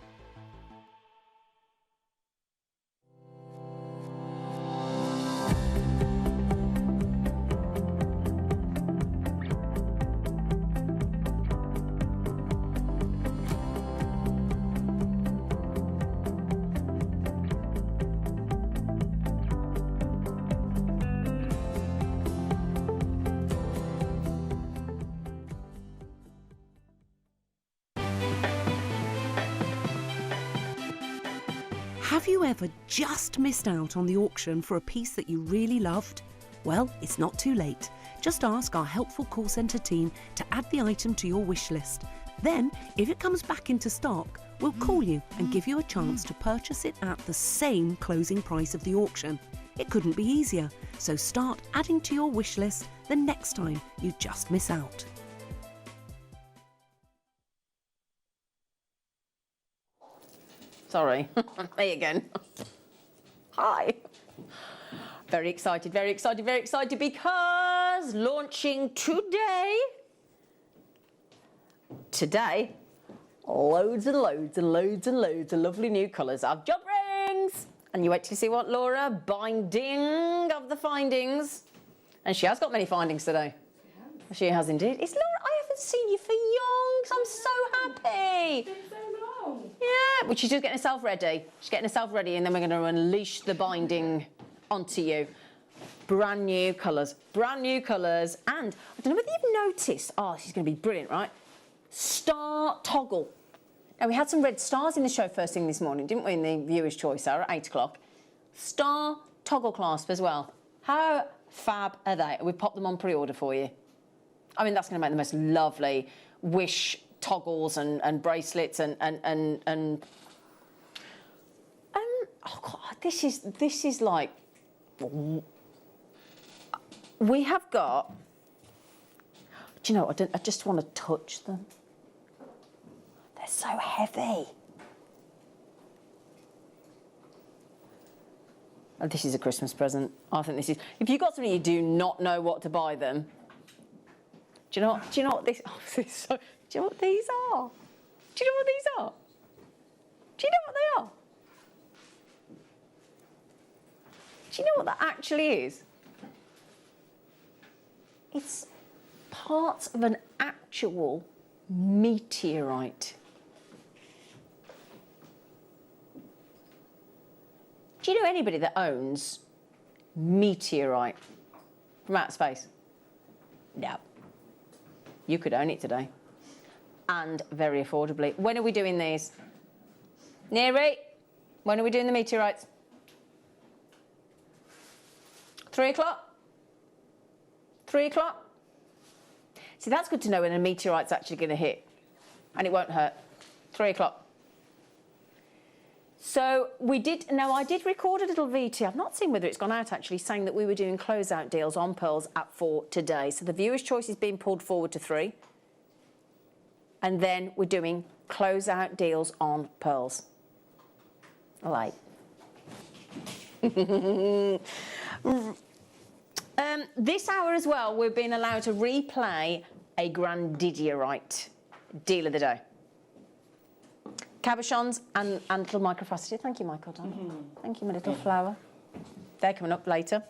Have you ever just missed out on the auction for a piece that you really loved? Well, it's not too late. Just ask our helpful call centre team to add the item to your wish list. Then, if it comes back into stock, we'll call you and give you a chance to purchase it at the same closing price of the auction. It couldn't be easier, so start adding to your wish list the next time you just miss out. Sorry, me again. Hi. Very excited, very excited, very excited because launching today, loads and loads and loads and loads of lovely new colours of job rings. And you actually see what, Laura? Binding of the findings. And she has got many findings today. She has indeed. It's Laura, I haven't seen you for yonks. I'm so happy. Yeah, but she's just getting herself ready. She's getting herself ready, and then we're going to unleash the binding onto you. Brand new colours. Brand new colours. And I don't know whether you've noticed. Oh, she's going to be brilliant, right? Star toggle. Now, we had some red stars in the show first thing this morning, didn't we, in the viewer's choice hour at 8 o'clock. Star toggle clasp as well. How fab are they? We popped them on pre-order for you. I mean, that's going to make the most lovely wish toggles and bracelets and oh God, this is like, we have got, do you know, I just want to touch them. They're so heavy. And this is a Christmas present. I think this is, if you've got something you do not know what to buy them, do you know what this, oh, this is so, do you know what these are? Do you know what these are? Do you know what they are? Do you know what that actually is? It's parts of an actual meteorite. Do you know anybody that owns meteorite from outer space? No. You could own it today. And very affordably. When are we doing these? Neri, when are we doing the meteorites? 3 o'clock? 3 o'clock? See, that's good to know when a meteorite's actually going to hit. And it won't hurt. 3 o'clock. So we did, now I did record a little VT, I've not seen whether it's gone out actually, saying that we were doing closeout deals on pearls at 4 today. So the viewer's choice is being pulled forward to 3. And then we're doing closeout deals on pearls. Like. This hour as well, we've been allowed to replay a Grandidierite deal of the day. Cabochons and little microfaceted. Thank you, Michael. Thank you, my little flower. They're coming up later.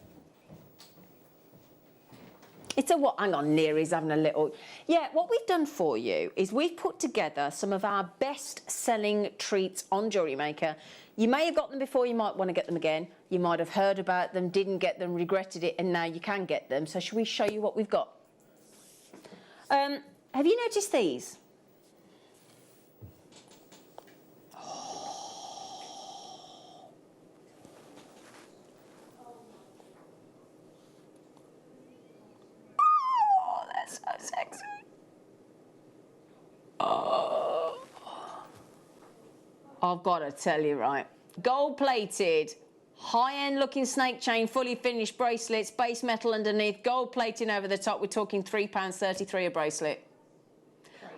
It's a what? Hang on, Neri's having a little... Yeah, what we've done for you is we've put together some of our best-selling treats on Jewellery Maker. You may have got them before, you might want to get them again. You might have heard about them, didn't get them, regretted it, and now you can get them. So shall we show you what we've got? Have you noticed these? Sexy. Oh, I've got to tell you, right, gold plated High-end looking snake chain, fully finished bracelets, base metal underneath, gold plating over the top. We're talking £3.33 a bracelet.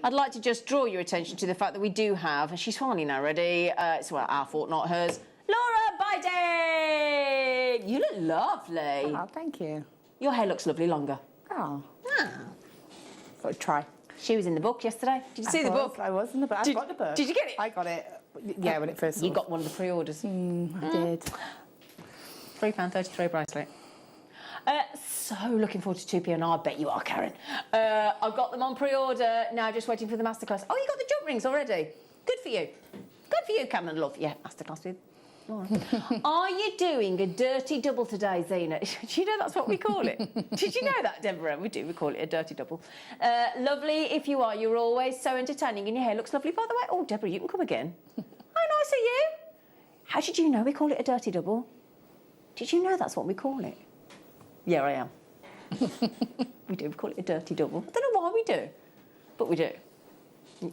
I'd like to just draw your attention to the fact that we do have, and she's smiling already, it's well, our fault, not hers, Laura Biden! You look lovely. Oh, thank you. Your hair looks lovely longer. Oh. Ah. Thought I'd try. She was in the book yesterday. Did you see the book? I was in the book. I got the book. Did you get it? I got it. Yeah, when it first. You got one of the pre-orders. I did. £3.33 bracelet. So looking forward to 2 p.m. I bet you are, Karen. I've got them on pre-order now, just waiting for the masterclass. Oh, you got the jump rings already. Good for you. Good for you, Cameron, love. Yeah, masterclass with Laura. Are you doing a dirty double today, Zena? Do you know that's what we call it? Did you know that, Deborah? We do. We call it a dirty double. Lovely. If you are, you're always so entertaining, and your hair looks lovely, by the way. Oh, Deborah, you can come again. Oh, nice of you. How did you know we call it a dirty double? Did you know that's what we call it? Yeah, I am. We do. We call it a dirty double. I don't know why we do, but we do.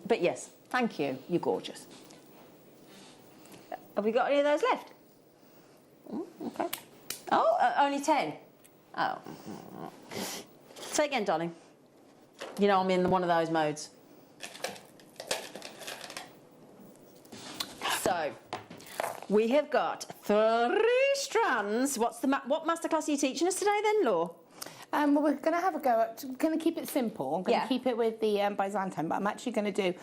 But yes, thank you. You're gorgeous. Have we got any of those left? Okay. Oh, only 10. Oh. Say again, darling. You know I'm in one of those modes. So, we have got 3 strands. What masterclass are you teaching us today then, Law? Well, we're going to have a go at, going to keep it simple. I'm going to keep it with the Byzantine, but I'm actually going to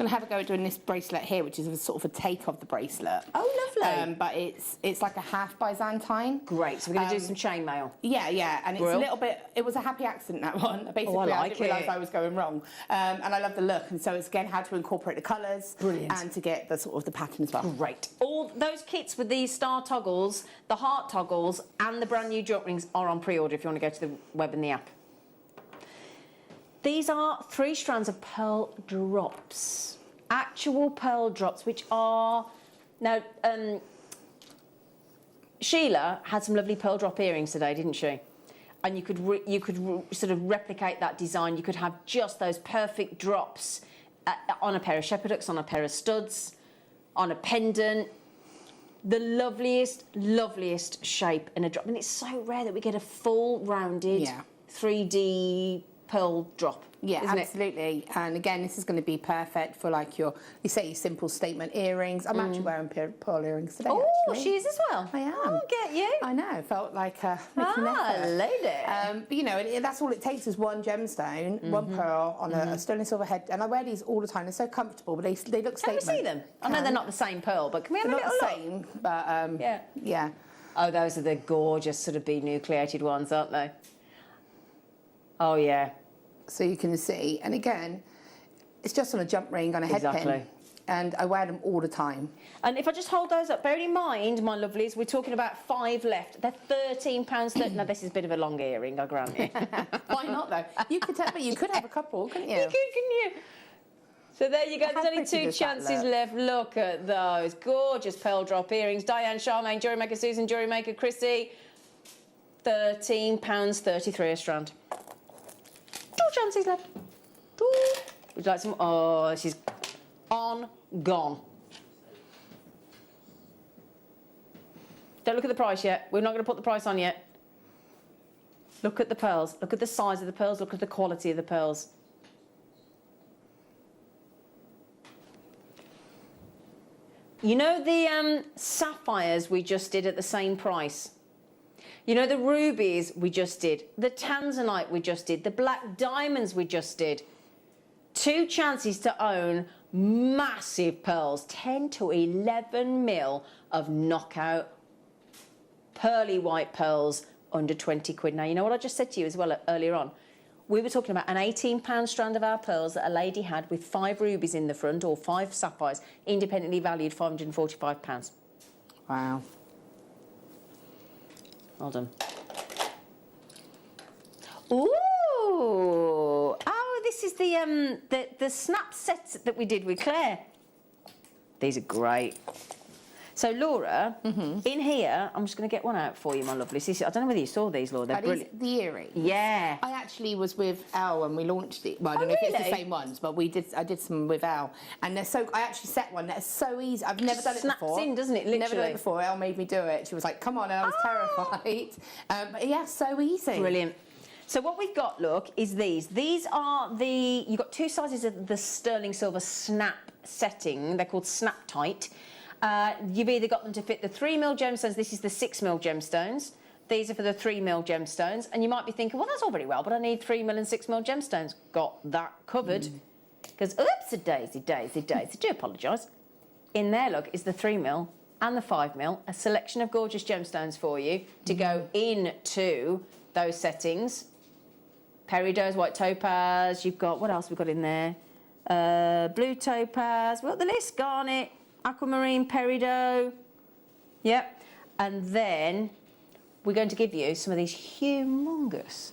have a go at doing this bracelet here, which is a sort of a take of the bracelet. Oh, lovely. But it's like a half Byzantine. Great, so we're going to do some chainmail. Yeah, and it's a little bit, it was a happy accident, that one. Basically, I didn't realise I was going wrong. And I love the look, and so it's again how to incorporate the colours. Brilliant. And to get the sort of the pattern as well. Great. All those kits with these star toggles, the heart toggles, and the brand new jump rings are on pre-order if you want to go to the web and the app. These are 3 strands of pearl drops. Actual pearl drops, which are... Now, Sheila had some lovely pearl drop earrings today, didn't she? And you could sort of replicate that design. You could have just those perfect drops on a pair of shepherd hooks, on a pair of studs, on a pendant. The loveliest shape in a drop. And it's so rare that we get a full rounded 3D pearl drop. Yeah, isn't absolutely. It? And again, this is going to be perfect for like your simple statement earrings. I'm actually wearing pearl earrings today. Oh, actually. she is as well. I am. Oh, get you. I know. Felt like making an effort. Lady. But you know, that's all it takes is one gemstone, one pearl on a sterling silver head. And I wear these all the time. They're so comfortable, but they look statement. Can we see them? I know they're not the same pearl, but can we have they're a little not the look? same, but yeah. Oh, those are the gorgeous sort of bead nucleated ones, aren't they? Oh yeah. So you can see, and again, it's just on a jump ring on a head pin, and I wear them all the time. And if I just hold those up, bearing in mind, my lovelies, we're talking about 5 left. They're £13.30. Now this is a bit of a long earring, I grant you. Why not though? You could have a couple, couldn't you? You could, couldn't you? So there you go. There's only 2 chances left. Look at those gorgeous pearl drop earrings. Diane, Charmaine, Jewellery Maker, Susan, Jewellery Maker, Chrissy. £13.33 a strand. 2 chances left. 2. Would you like some? Oh, she's gone. Don't look at the price yet. We're not going to put the price on yet. Look at the pearls. Look at the size of the pearls. Look at the quality of the pearls. You know the sapphires we just did at the same price? You know the rubies we just did, the tanzanite we just did, the black diamonds we just did. 2 chances to own massive pearls, 10 to 11 mil of knockout pearly white pearls under 20 quid. Now, you know what I just said to you as well earlier on? We were talking about an £18 strand of our pearls that a lady had with 5 rubies in the front or 5 sapphires, independently valued £545. Wow. Well done. Ooh! Oh, this is the snap sets that we did with Claire. These are great. So Laura, in here, I'm just going to get one out for you, my lovely. See, I don't know whether you saw these, Laura. They're brilliant. The earrings? Yeah. I actually was with Elle when we launched it. Well, I don't know if it's the same ones, but I did some with Elle. And I actually set one that's so easy. I've never done it before. Snaps in, doesn't it, literally? Never done it before. Elle made me do it. She was like, come on, and I was terrified. But yeah, so easy. Brilliant. So what we've got, look, is these. These are you've got two sizes of the sterling silver snap setting. They're called Snap Tight. You've either got them to fit the 3mm gemstones. This is the 6mm gemstones. These are for the 3mm gemstones. And you might be thinking, well, that's all very well, but I need 3mm and 6mm gemstones. Got that covered. Because, oops-a-daisy, daisy, daisy. Do apologise. In there, look, is the 3mm and the 5mm, a selection of gorgeous gemstones for you to go into those settings. Peridot, white topaz, you've got, what else we've got in there? Blue topaz, we've got the list, garnet, aquamarine, peridot. Yep. And then we're going to give you some of these humongous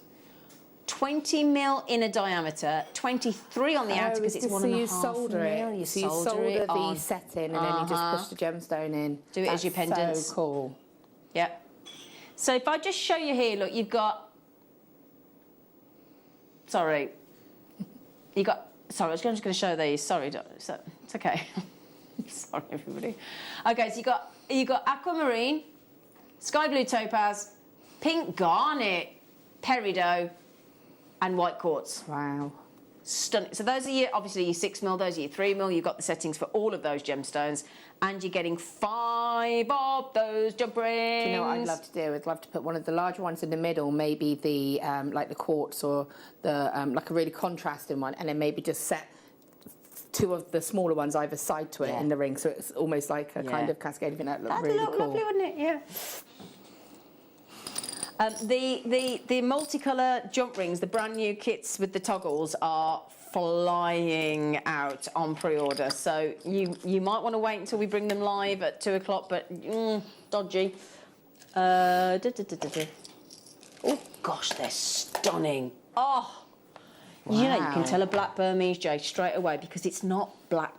20mm inner diameter, 23 on the outer because it's 1.5 you solder mil. it. You So you solder the setting and then you just push the gemstone in. Do it as your pendants. So cool. Yep. So if I just show you here, look, you've got. Sorry. Sorry, I was just going to show these. Sorry, so it's okay. Sorry, everybody. Okay, so you got aquamarine, sky blue topaz, pink garnet, peridot, and white quartz. Wow. Stunning. So those are obviously your 6mm, those are your 3mm. You've got the settings for all of those gemstones, and you're getting 5 of those jump rings. Do you know what I'd love to do? I'd love to put one of the larger ones in the middle, maybe the like the quartz or the like a really contrasting one, and then maybe just set 2 of the smaller ones either side to it in the ring, so it's almost like a kind of cascade. I think that looked really cool. That'd look lovely, wouldn't it? Yeah. The multicolour jump rings, the brand new kits with the toggles are flying out on pre-order. So you might want to wait until we bring them live at 2 o'clock, but dodgy. Oh gosh, they're stunning. Oh, wow. You know, you can tell a black Burmese jade straight away because it's not black.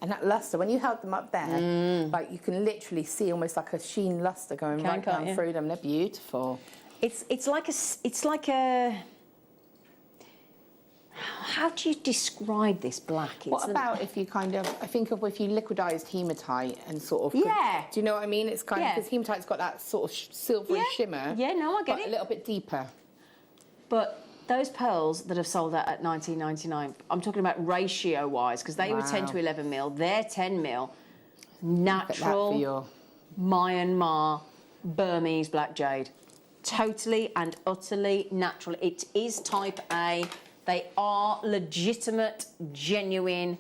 And that lustre, when you held them up there, like you can literally see almost like a sheen lustre going right down through them. They're beautiful. It's like a. How do you describe this black? What about if you I think of if you liquidised hematite and sort of. Yeah. Do you know what I mean? It's kind of because hematite's got that sort of silvery shimmer. Yeah, no, I get it. A little bit deeper. But those pearls that have sold out at $19.99, I'm talking about ratio-wise, because they were 10 to 11mm, they're 10mm. Natural Myanmar Burmese black jade. Totally and utterly natural. It is type A. They are legitimate, genuine,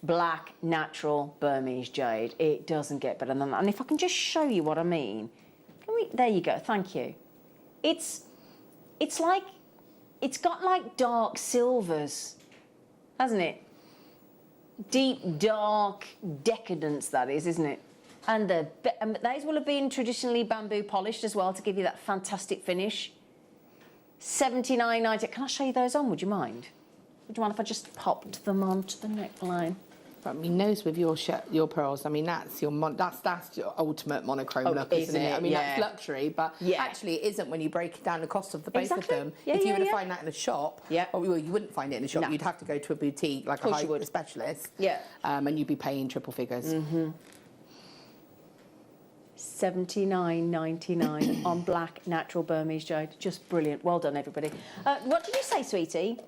black, natural Burmese jade. It doesn't get better than that. And if I can just show you what I mean. There you go, thank you. It's like... It's got like dark silvers, hasn't it? Deep, dark decadence, that is, isn't it? And these will have been traditionally bamboo polished as well to give you that fantastic finish. $79.90. Can I show you those on? Would you mind? Would you mind if I just popped them onto the neckline? I mean, nose with your pearls. I mean, that's your that's your ultimate monochrome look, isn't it? I mean, that's luxury, but actually, it isn't when you break down the cost of the both of them. Yeah, if you were to find that in a shop, well, you wouldn't find it in a shop. No. You'd have to go to a boutique, like a high specialist. Yeah. And you'd be paying triple figures. $79.99 on black natural Burmese jade. Just brilliant. Well done, everybody. What did you say, sweetie?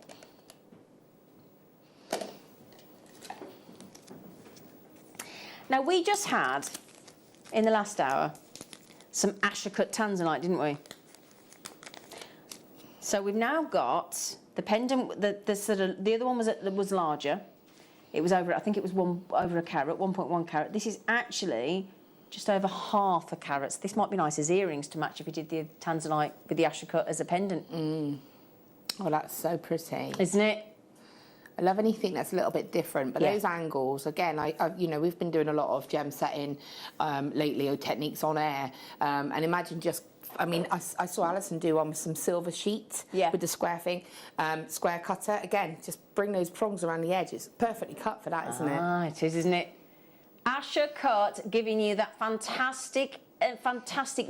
Now, we just had, in the last hour, some Asher-cut tanzanite, didn't we? So we've now got the pendant, the other one was larger. It was over, I think it was over a carat, 1.1 carat. This is actually just over half a carat. So this might be nice as earrings to match if you did the tanzanite with the Asher-cut as a pendant. Oh, that's so pretty. Isn't it? I love anything that's a little bit different, but those angles, again, you know, we've been doing a lot of gem setting lately, or techniques on air, and imagine just, I mean, I saw Alison do one with some silver sheet with the square thing, square cutter. Again, just bring those prongs around the edge. It's perfectly cut for that, isn't it? Ah, it is, isn't it? Asher cut, giving you that fantastic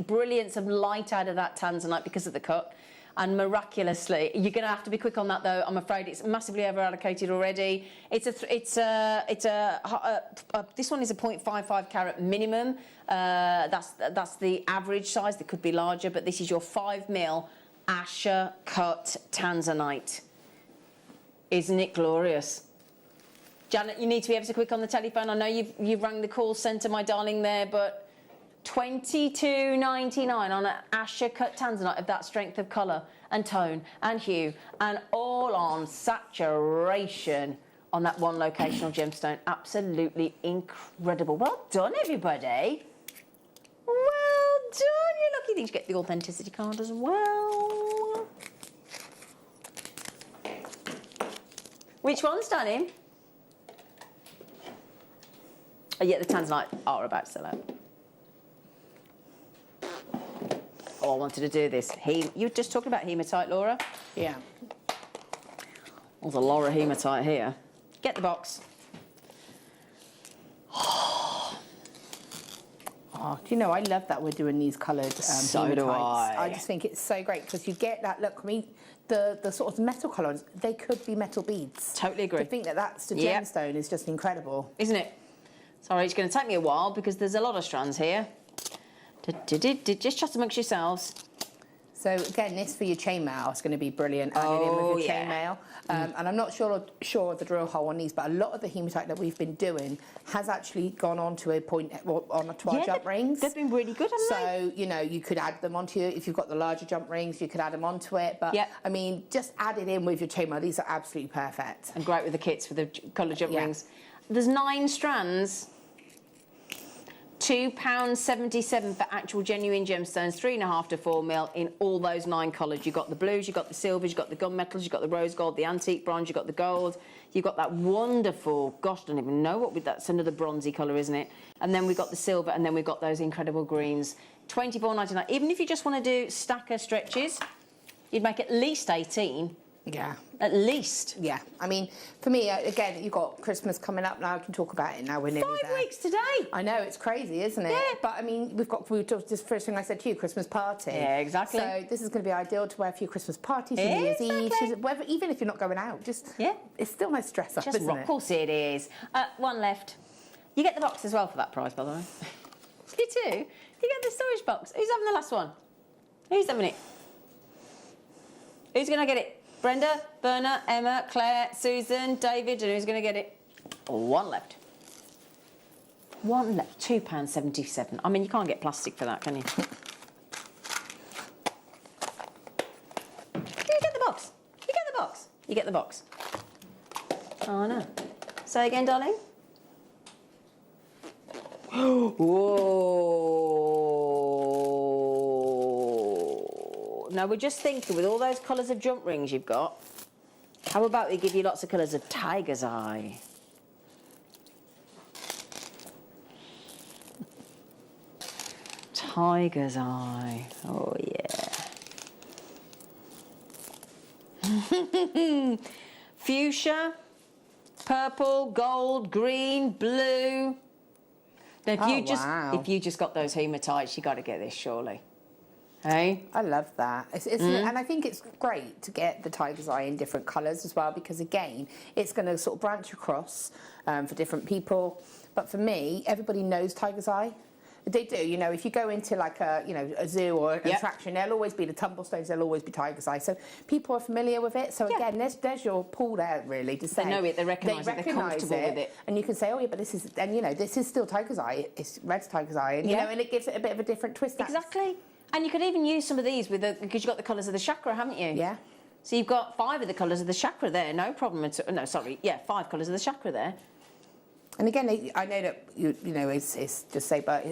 brilliance of light out of that tanzanite because of the cut. And miraculously, you're going to have to be quick on that though. I'm afraid it's massively over allocated already. This one is a 0.55 carat minimum. That's the average size. They could be larger, but this is your 5mm Asher cut tanzanite. Isn't it glorious? Janet, you need to be ever so quick on the telephone. I know you've rang the call centre, my darling, there, but $22.99 on an Asher cut tanzanite of that strength of colour and tone and hue and all on saturation on that one locational gemstone. Absolutely incredible. Well done, everybody. Well done. You're lucky that you get the authenticity card as well. Which one's darling? Oh, yeah, the tanzanite are about to sell out. Oh, I wanted to do this. You were just talking about hematite, Laura? Yeah. There's a lot of hematite here. Get the box. Oh, do you know, I love that we're doing these coloured So do hematites. I. I just think it's so great because you get that look. I mean, the sort of metal colours, they could be metal beads. Totally agree. To think that that's the Yep. gemstone is just incredible. Isn't it? Sorry, it's going to take me a while because there's a lot of strands here. Just chat amongst yourselves. So again, this for your chainmail is going to be brilliant. Added in with your chainmail. And I'm not sure of the drill hole on these, but a lot of the hematite that we've been doing has actually gone on to a point on to our jump rings. They've been really good, haven't they? So, you know, you could add them onto if you've got the larger jump rings, you could add them onto it. But I mean, just add it in with your chainmail. These are absolutely perfect. And great with the kits for the coloured jump rings. There's 9 strands. £2.77 for actual genuine gemstones, 3.5 to 4mm in all those 9 colours. You've got the blues, you've got the silvers, you've got the gunmetals, you've got the rose gold, the antique bronze, you've got the gold, you've got that wonderful, gosh, I don't even know what that's another bronzy colour, isn't it? And then we've got the silver, and then we've got those incredible greens. £24.99. Even if you just want to do stacker stretches, you'd make at least 18. Yeah. At least. Yeah. I mean, for me, again, you've got Christmas coming up now. I can talk about it now. We're nearly 5 weeks today. I know, it's crazy, isn't it? Yeah. But I mean, we were talking, just first thing I said to you, Christmas party. Yeah, exactly. So this is going to be ideal to wear for your Christmas parties, your New Year's Eve, even if you're not going out. Just it's still nice dress up, just isn't it? Of course it is. One left. You get the box as well for that price, by the way. You do. You get the storage box. Who's having the last one? Who's having it? Who's going to get it? Brenda, Berna, Emma, Claire, Susan, David, and who's going to get it? One left. One left. £2.77. I mean, you can't get plastic for that, can you? You get the box. You get the box. You get the box. Oh, I know. Say again, darling. Whoa. Now, we're just thinking, with all those colours of jump rings you've got, how about we give you lots of colours of tiger's eye? Tiger's eye. Oh, yeah. Fuchsia, purple, gold, green, blue. Now, if you just got those hematites, you got to get this, surely. Hey? I love that. And I think it's great to get the tiger's eye in different colours as well, because again, it's going to sort of branch across for different people. But for me, everybody knows tiger's eye. They do, you know, if you go into like a zoo or an attraction, there'll always be the tumblestones, there'll always be tiger's eye. So people are familiar with it. So again, there's your pull there really to say. They know it, they recognise it, they're comfortable with it. And you can say, oh yeah, but this is, and you know, this is still tiger's eye, it's red's tiger's eye, and you know, and it gives it a bit of a different twist. Exactly. And you could even use some of these because you've got the colours of the chakra, haven't you? Yeah. So you've got 5 of the colours of the chakra there, no problem at all. No, sorry, 5 colours of the chakra there. And again, I know that, you know, it's just say, but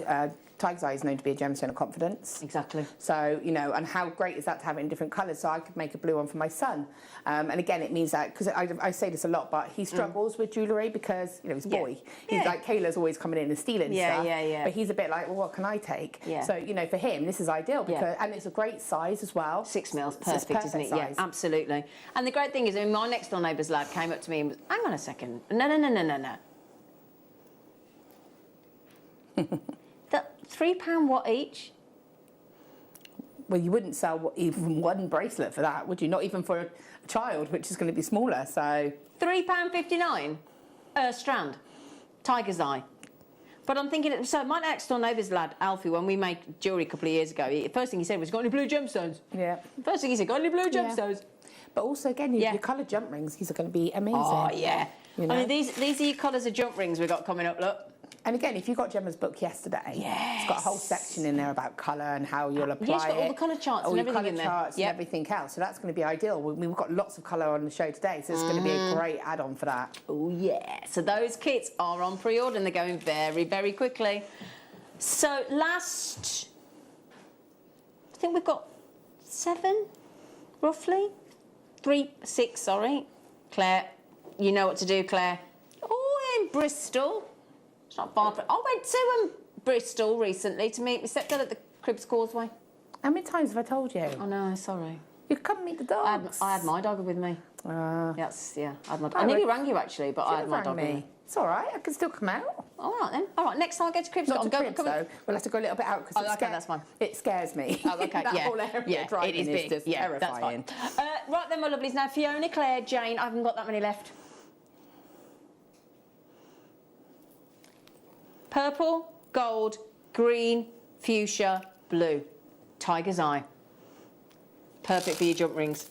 tiger's eye is known to be a gemstone of confidence. Exactly. So, you know, and how great is that to have it in different colours? So I could make a blue one for my son. And again, it means that, because I say this a lot, but he struggles with jewellery because, you know, he's a boy. He's like, Kayla's always coming in and stealing stuff. But he's a bit like, well, what can I take? So, you know, for him, this is ideal because, and it's a great size as well. 6 mils, perfect, isn't it? Size. Yeah, absolutely. And the great thing is, I mean, my next door neighbour's lad came up to me and was, hang on a second. No. That £3 what each? Well, you wouldn't sell even one bracelet for that, would you? Not even for a child, which is going to be smaller, so... £3.59 a strand. Tiger's eye. But I'm thinking, so my next door neighbour's lad, Alfie, when we made jewellery a couple of years ago, the first thing he said was, got any blue gemstones? Yeah. First thing he said, got any blue gemstones? But also, again, your coloured jump rings, these are going to be amazing. Oh, yeah. You know? I mean, these are your colours of jump rings we've got coming up, look. And again, if you got Gemma's book yesterday, it's got a whole section in there about colour and how you'll apply it. Yeah, it's got all the colour charts and everything in there. All your colour charts and everything else. So that's going to be ideal. We've got lots of colour on the show today, so it's going to be a great add-on for that. Oh, yeah. So those kits are on pre-order and they're going very, very quickly. So last, I think we've got 7, roughly. 6, sorry. Claire, you know what to do, Claire. Oh, in Bristol. It's not far from... I went to Bristol recently to meet my stepdad at the Cribs Causeway. How many times have I told you? Oh, no, sorry. You come meet the dogs. I had my dog with me. Yes, yeah, I had my dog. I would- nearly rang you, actually, but I had my dog with me. It's all right, I can still come out. All right, then. All right, next time I go to Cribs... Not to Cribs, though. We'll have to go a little bit out, because okay, that's fine. It scares me. Oh, okay, that whole area driving it is big. just terrifying. That's fine. Right then, my lovelies. Now, Fiona, Claire, Jane, I haven't got that many left. Purple, gold, green, fuchsia, blue. Tiger's eye. Perfect for your jump rings.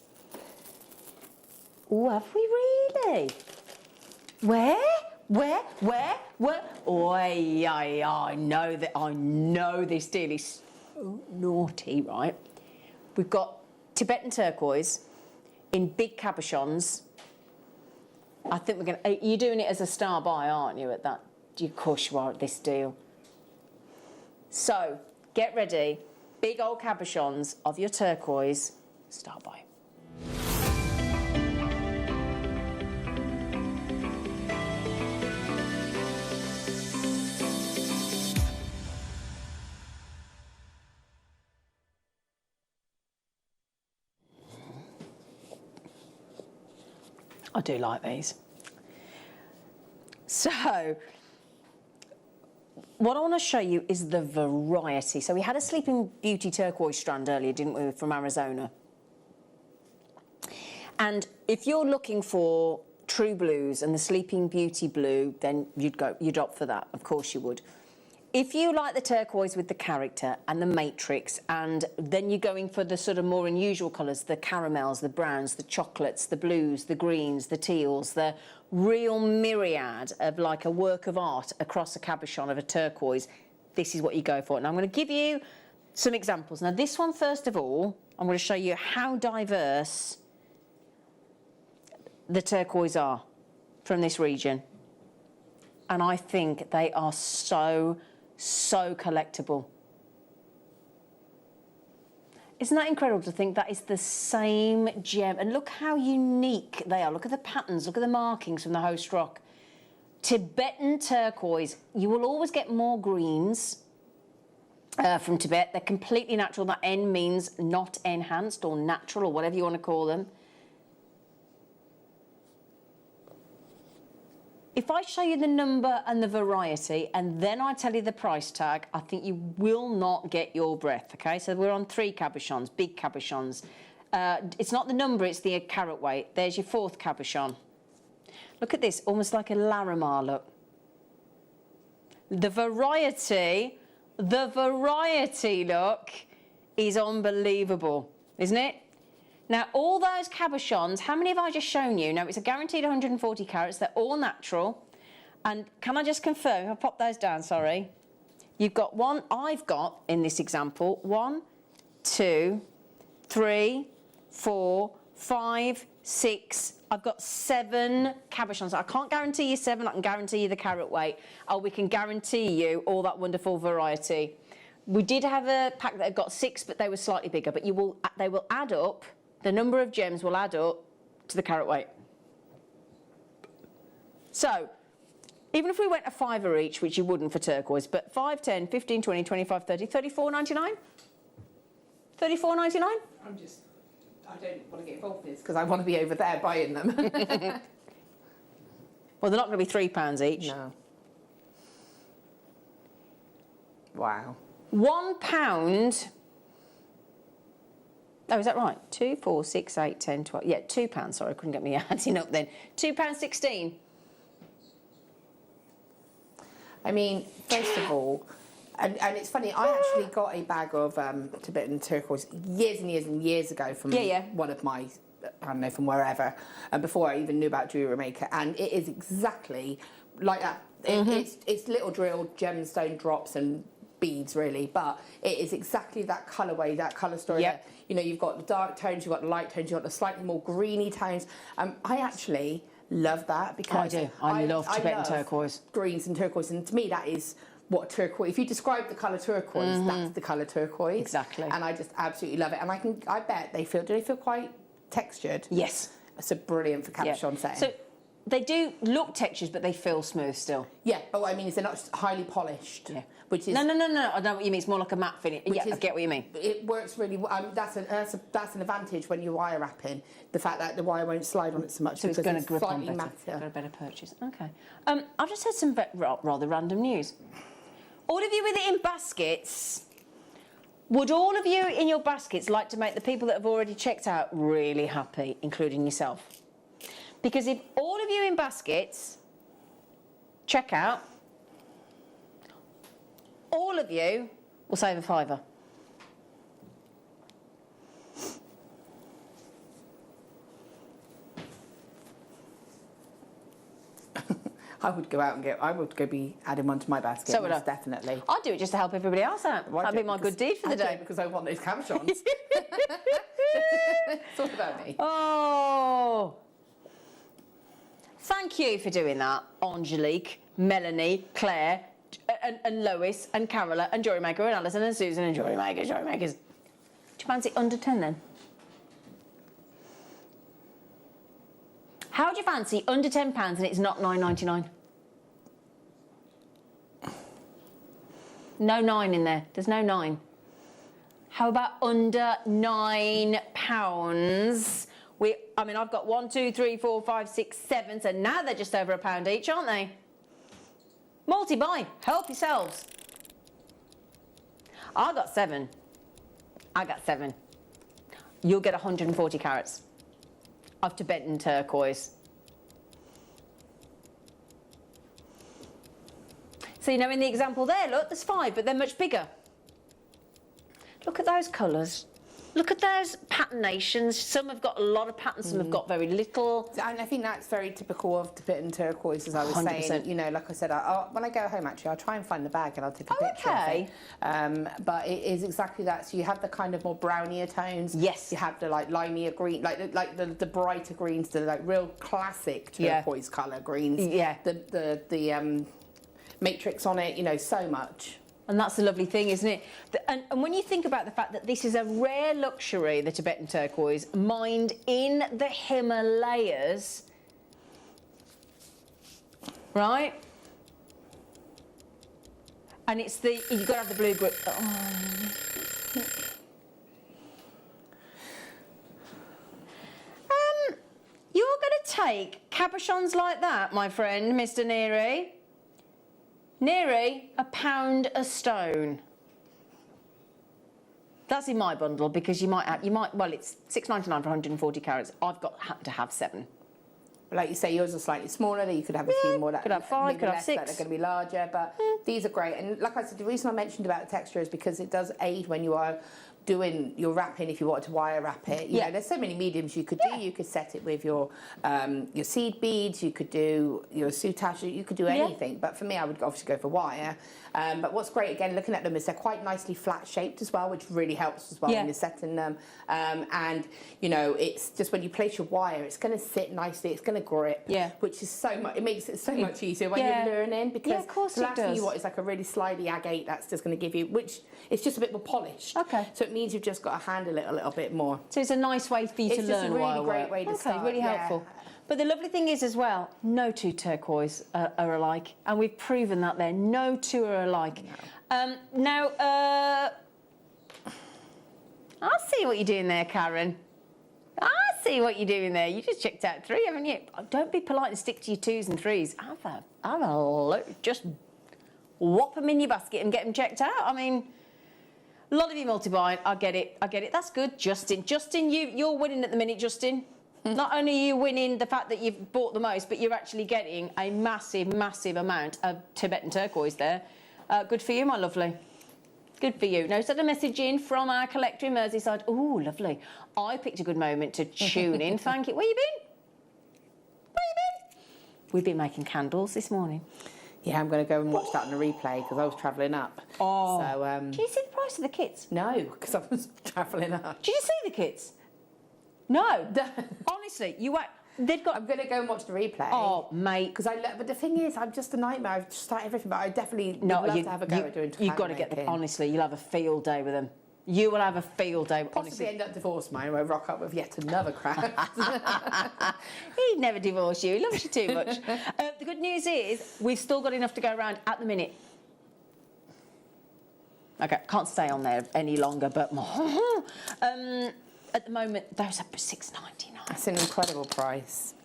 Oh, have we really? Where? Oh, I know this deal is so naughty, right? We've got Tibetan turquoise in big cabochons. I think we're going to... You're doing it as a star buy, aren't you, at that? Of course you are at this deal. So, get ready. Big old cabochons of your turquoise. Star buy. I do like these. So, what I want to show you is the variety. So we had a Sleeping Beauty turquoise strand earlier, didn't we, from Arizona? And if you're looking for true blues and the Sleeping Beauty blue, then you'd opt for that. Of course you would. If you like the turquoise with the character and the matrix, and then you're going for the sort of more unusual colours, the caramels, the browns, the chocolates, the blues, the greens, the teals, the real myriad of like a work of art across a cabochon of a turquoise, this is what you go for. And I'm going to give you some examples. Now, this one, first of all, I'm going to show you how diverse the turquoise are from this region. And I think they are so collectible. Isn't that incredible to think that is the same gem? And look how unique they are. Look at the patterns, look at the markings from the host rock. Tibetan turquoise, you will always get more greens from Tibet. They're completely natural. That N means not enhanced or natural or whatever you want to call them. If I show you the number and the variety, and then I tell you the price tag, I think you will not get your breath, okay? So we're on 3 cabochons, big cabochons. It's not the number, it's the carat weight. There's your 4th cabochon. Look at this, almost like a Larimar look. The variety, look, is unbelievable, isn't it? Now, all those cabochons, how many have I just shown you? Now, it's a guaranteed 140 carats. They're all natural. And can I just confirm, I'll pop those down, sorry. You've got one, I've got, in this example, 1, 2, 3, 4, 5, 6. I've got 7 cabochons. I can't guarantee you 7. I can guarantee you the carat weight. Oh, we can guarantee you all that wonderful variety. We did have a pack that had got 6, but they were slightly bigger. But they will add up. The number of gems will add up to the carat weight. So, even if we went a £5 each, which you wouldn't for turquoise, but 5, 10, 15, 20, 25, 30, 34.99? 34.99? I don't want to get involved in this because I want to be over there buying them. Well, they're not going to be £3 each. No. Wow. £1. Oh, is that right? 2, 4, 6, 8, 10, 12. Yeah, £2. Sorry, I couldn't get me adding up then. £2.16. I mean, first of all, and it's funny, I actually got a bag of Tibetan turquoise years and years and years ago from one of my, I don't know, from wherever, and before I even knew about Jewellery Maker, and it is exactly like that. It's little drilled gemstone drops and beads, really, but it is exactly that colourway, that colour story. Yep. You know, you've got the dark tones, you've got the light tones, you've got the slightly more greeny tones. I actually love that because I do. I love Tibetan turquoise. Greens and turquoise, and to me that is what turquoise. If you describe the colour turquoise, that's the colour turquoise. Exactly. And I just absolutely love it. And I bet they feel. Do they feel quite textured? Yes. It's a brilliant for cabochon setting. So they do look textured, but they feel smooth still. Yeah, but what I mean is they're not highly polished. Yeah. Which is no. I know what you mean. It's more like a matte finish. Yeah, I get what you mean. It works really well. That's an advantage when you're wire wrapping. The fact that the wire won't slide on it so much. So it's going to grip on slightly better. matter. Got a better purchase. Okay. I've just heard some rather random news. All of you with it in baskets. Would all of you in your baskets like to make the people that have already checked out really happy, including yourself? Because if all of you in baskets check out, all of you will save a £5. I would go out and I would go be adding one to my basket. So would I. Definitely. I'd do it just to help everybody else out. That'd be my good deed for the day. Because I want those cabochons. It's all about me. Oh. Thank you for doing that, Angelique, Melanie, Claire, and Lois, and Carola, and Jewellery Maker, and Alison, and Susan, and Jewellery Makers. Do you fancy under 10 then? How do you fancy under £10 and it's not £9.99? No 9 in there. There's no 9. How about under £9? I mean, I've got 1, 2, 3, 4, 5, 6, 7. So now they're just over £1 each, aren't they? Multi-buy. Help yourselves. I got 7. You'll get 140 carats of Tibetan turquoise. So, you know, in the example there, look, there's 5, but they're much bigger. Look at those colours. Look at those patternations. Some have got a lot of patterns, some have got very little. And I think that's very typical of Tibetan turquoise, as I was 100%. saying. You know, like I said, when I go home, actually, I'll try and find the bag and I'll take a picture of it. But it is exactly that. So you have the kind of more brownier tones. Yes. You have the like limeier green, like the brighter greens, the like real classic turquoise colour greens. Yeah. The matrix on it, you know, so much. And that's the lovely thing, isn't it? And when you think about the fact that this is a rare luxury, the Tibetan turquoise, mined in the Himalayas, right? And it's you've got to have the blue grip. You're going to take cabochons like that, my friend, Mr. Neary. Nearly £1 a stone. That's in my bundle because well, it's £6.99 for 140 carats. I've happen to have 7. Like you say, yours are slightly smaller. You could have a few more. Could have 5, could have 6. That are going to be larger, but these are great. And like I said, the reason I mentioned about the texture is because it does aid when you are doing your wrapping. If you want to wire wrap it, you know, there's so many mediums you could do. You could set it with your seed beads. You could do your soutache. You could do anything. But for me, I would obviously go for wire. But what's great, again, looking at them, is they're quite nicely flat shaped as well, which really helps as well when you're setting them. And you know, it's just when you place your wire, it's going to sit nicely. It's going to grip. Which is so much. It makes it so much easier when you're learning, because of course the last it does. thing you want is like a really slidey agate that's just going to give you, which it's just a bit more polished. Okay. So it means you've just got to handle it a little bit more. So it's a nice way for you to learn. It's just a really wire great work. way to start. Really helpful. But the lovely thing is as well, no two turquoise are alike, and we've proven that there. No two are alike. No. I see what you're doing there, Karen. I see what you're doing there. You just checked out 3, haven't you? Don't be polite and stick to your 2s and 3s. Have a look. Just whop them in your basket and get them checked out. I mean, a lot of you multi-buying, I get it. That's good, Justin. Justin, you're winning at the minute, Justin. Not only are you winning the fact that you've bought the most, but you're actually getting a massive, massive amount of Tibetan turquoise there. Good for you, my lovely. Good for you. Now, send a message in from our collector in Merseyside. Oh, lovely. I picked a good moment to tune in. Thank you. Where you been? We've been making candles this morning. Yeah, I'm going to go and watch that on a replay because I was travelling up. Oh. So, did you see the price of the kits? No, because I was travelling up. Did you see the kits? No. Honestly, you were. They've got. I'm going to go and watch the replay. Oh, mate. Because but the thing is, I'm just a nightmare. I've just started everything, but I definitely would love to have a go at doing. You've got to get them. Honestly, you'll have a field day with them. You will have a field day. Possibly honestly. End up divorced, mine, where I rock up with yet another crowd. He'd never divorce you. He loves you too much. The good news is we've still got enough to go around at the minute. Okay, can't stay on there any longer, but more. At the moment, those are $6.99. That's an incredible price.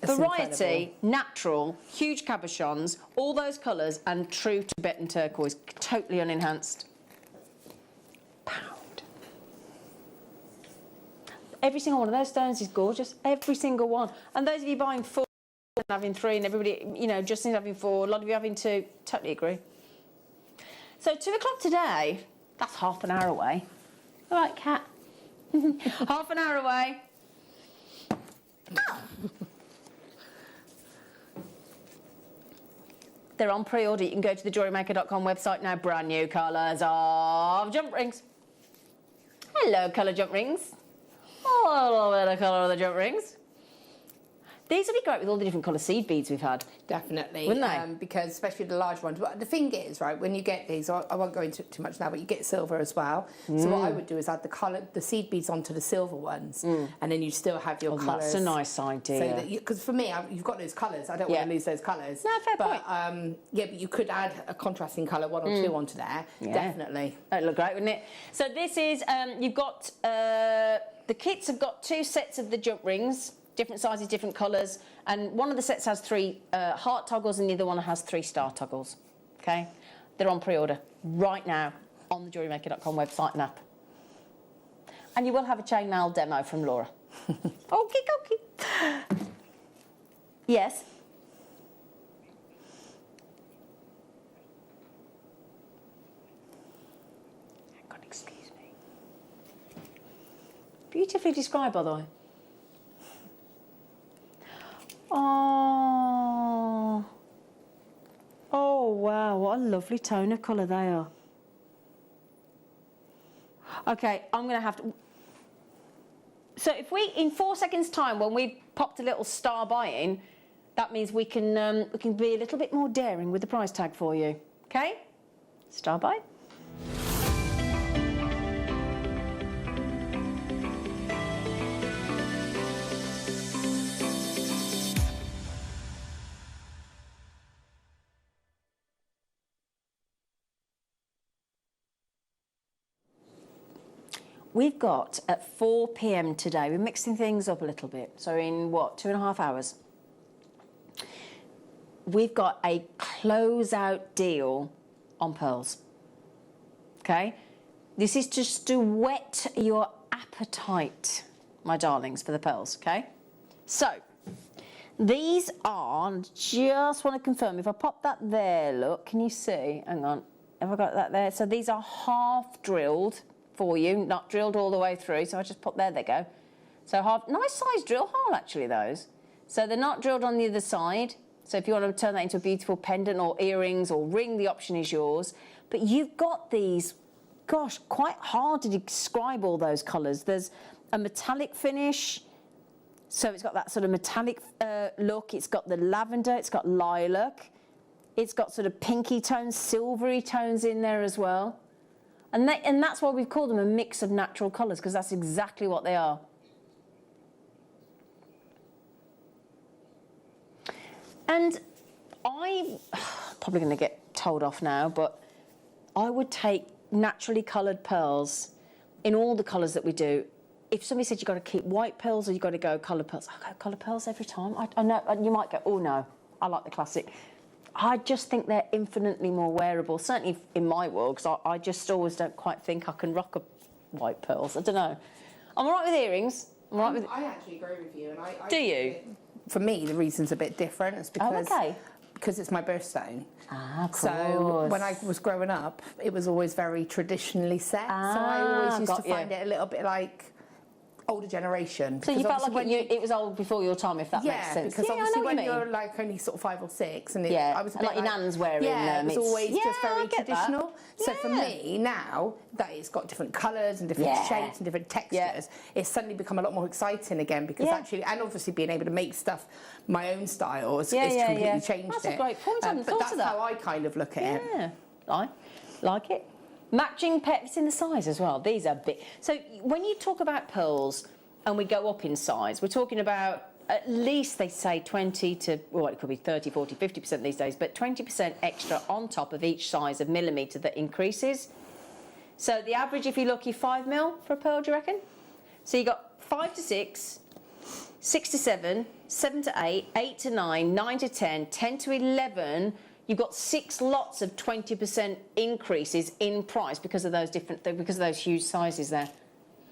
Variety, natural, huge cabochons, all those colours, and true Tibetan turquoise, totally unenhanced. Pound. Every single one of those stones is gorgeous. Every single one. And those of you buying 4 and having 3, and everybody, you know, Justin's having 4, a lot of you having 2, totally agree. So 2 o'clock today, that's half an hour away. All right, Kat. Half an hour away. They're on pre-order. You can go to the JewelleryMaker.com website now. Brand new colours of jump rings. Hello, colour jump rings. Oh, a little bit of colour of the jump rings. These would be great with all the different colour seed beads we've had. Definitely. Wouldn't they? Because especially the large ones. But the thing is, right, when you get these, I won't go into it too much now, but you get silver as well. So what I would do is add the seed beads onto the silver ones, and then you still have your colours. That's a nice idea. Because for me, you've got those colours. I don't want to lose those colours. No, fair point. point. Yeah, but you could add a contrasting colour, 1 or 2 onto there. Yeah. Definitely. That'd look great, wouldn't it? So this is, you've got, the kits have got 2 sets of the jump rings. Different sizes, different colours, and one of the sets has 3 heart toggles and the other one has 3 star toggles, okay? They're on pre-order right now on the JewelleryMaker.com website and app. And you will have a chainmail demo from Laura. Okay. Yes? God, excuse me. Beautifully described, by the way. Oh. Oh, wow, what a lovely tone of colour they are. Okay, I'm going to have to... So if we, in 4 seconds' time, when we've popped a little star buy in, that means we can be a little bit more daring with the price tag for you. Okay? Star buy. We've got at 4 p.m. today, we're mixing things up a little bit. So in what, 2.5 hours? We've got a closeout deal on pearls. Okay? This is just to whet your appetite, my darlings, for the pearls, okay? So, these are, just want to confirm, if I pop that there, look, can you see? Hang on, have I got that there? So these are half drilled for you, not drilled all the way through, so I just put there, they go. So half, nice size drill hole actually, those. So they're not drilled on the other side, so if you want to turn that into a beautiful pendant or earrings or ring, the option is yours. But you've got these, gosh, quite hard to describe all those colours. There's a metallic finish, so it's got that sort of metallic look, it's got the lavender, it's got lilac, it's got sort of pinky tones, silvery tones in there as well. And that's why we've called them a mix of natural colours, because that's exactly what they are. And I'm probably going to get told off now, but I would take naturally coloured pearls in all the colours that we do. If somebody said you've got to keep white pearls or you've got to go coloured pearls, I go coloured pearls every time. I know, you might go, oh no, I like the classic. I just think they're infinitely more wearable, certainly in my world, because I just always don't quite think I can rock a white pearls. I don't know. I'm all right with earrings. I'm all right with... I actually agree with you. And I Do you? For me, the reason's a bit different. It's because, because it's my birthstone. Ah, of course. So when I was growing up, it was always very traditionally set. So I always used to find it a little bit like older generation. So you felt like it was old before your time, if that makes sense. Because obviously when you're like only sort of 5 or 6, and I was a bit like your nan's wearing them. It was always just very traditional. So for me now that it's got different colours and different shapes and different textures, it's suddenly become a lot more exciting again, because actually, and obviously being able to make stuff my own style has completely changed That's a great point. I hadn't thought of that. But that's how I kind of look at it. Yeah, I like it. Matching pets in the size as well. These are big. So when you talk about pearls and we go up in size, we're talking about at least, they say, 20 to, well, it could be 30, 40, 50% these days, but 20% extra on top of each size of millimetre that increases. So the average, if you're lucky, 5 mil for a pearl, do you reckon? So you got 5 to 6, 6 to 7, 7 to 8, 8 to 9, 9 to 10, 10 to 11. You've got 6 lots of 20% increases in price because of those huge sizes there.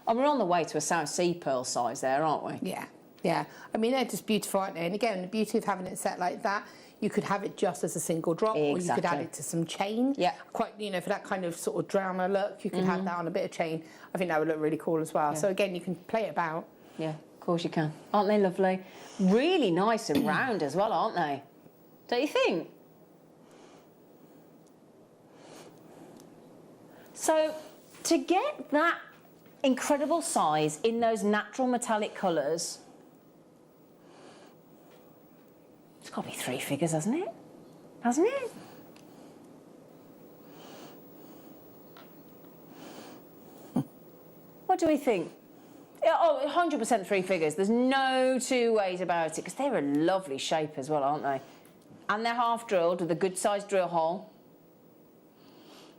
And we're on the way to a South Sea pearl size there, aren't we? Yeah, yeah. I mean, they're just beautiful, aren't they? And again, the beauty of having it set like that, you could have it just as a single drop, or you could add it to some chain. Yeah. Quite, for that kind of sort of drama look, you could have that on a bit of chain. I think that would look really cool as well. Yeah. So again, you can play it about. Yeah, of course you can. Aren't they lovely? Really nice and round as well, aren't they? Don't you think? So to get that incredible size in those natural metallic colours, it's got to be 3 figures, hasn't it? Hasn't it? What do we think? Oh, 100% 3 figures. There's no 2 ways about it, because they're a lovely shape as well, aren't they? And they're half drilled with a good sized drill hole.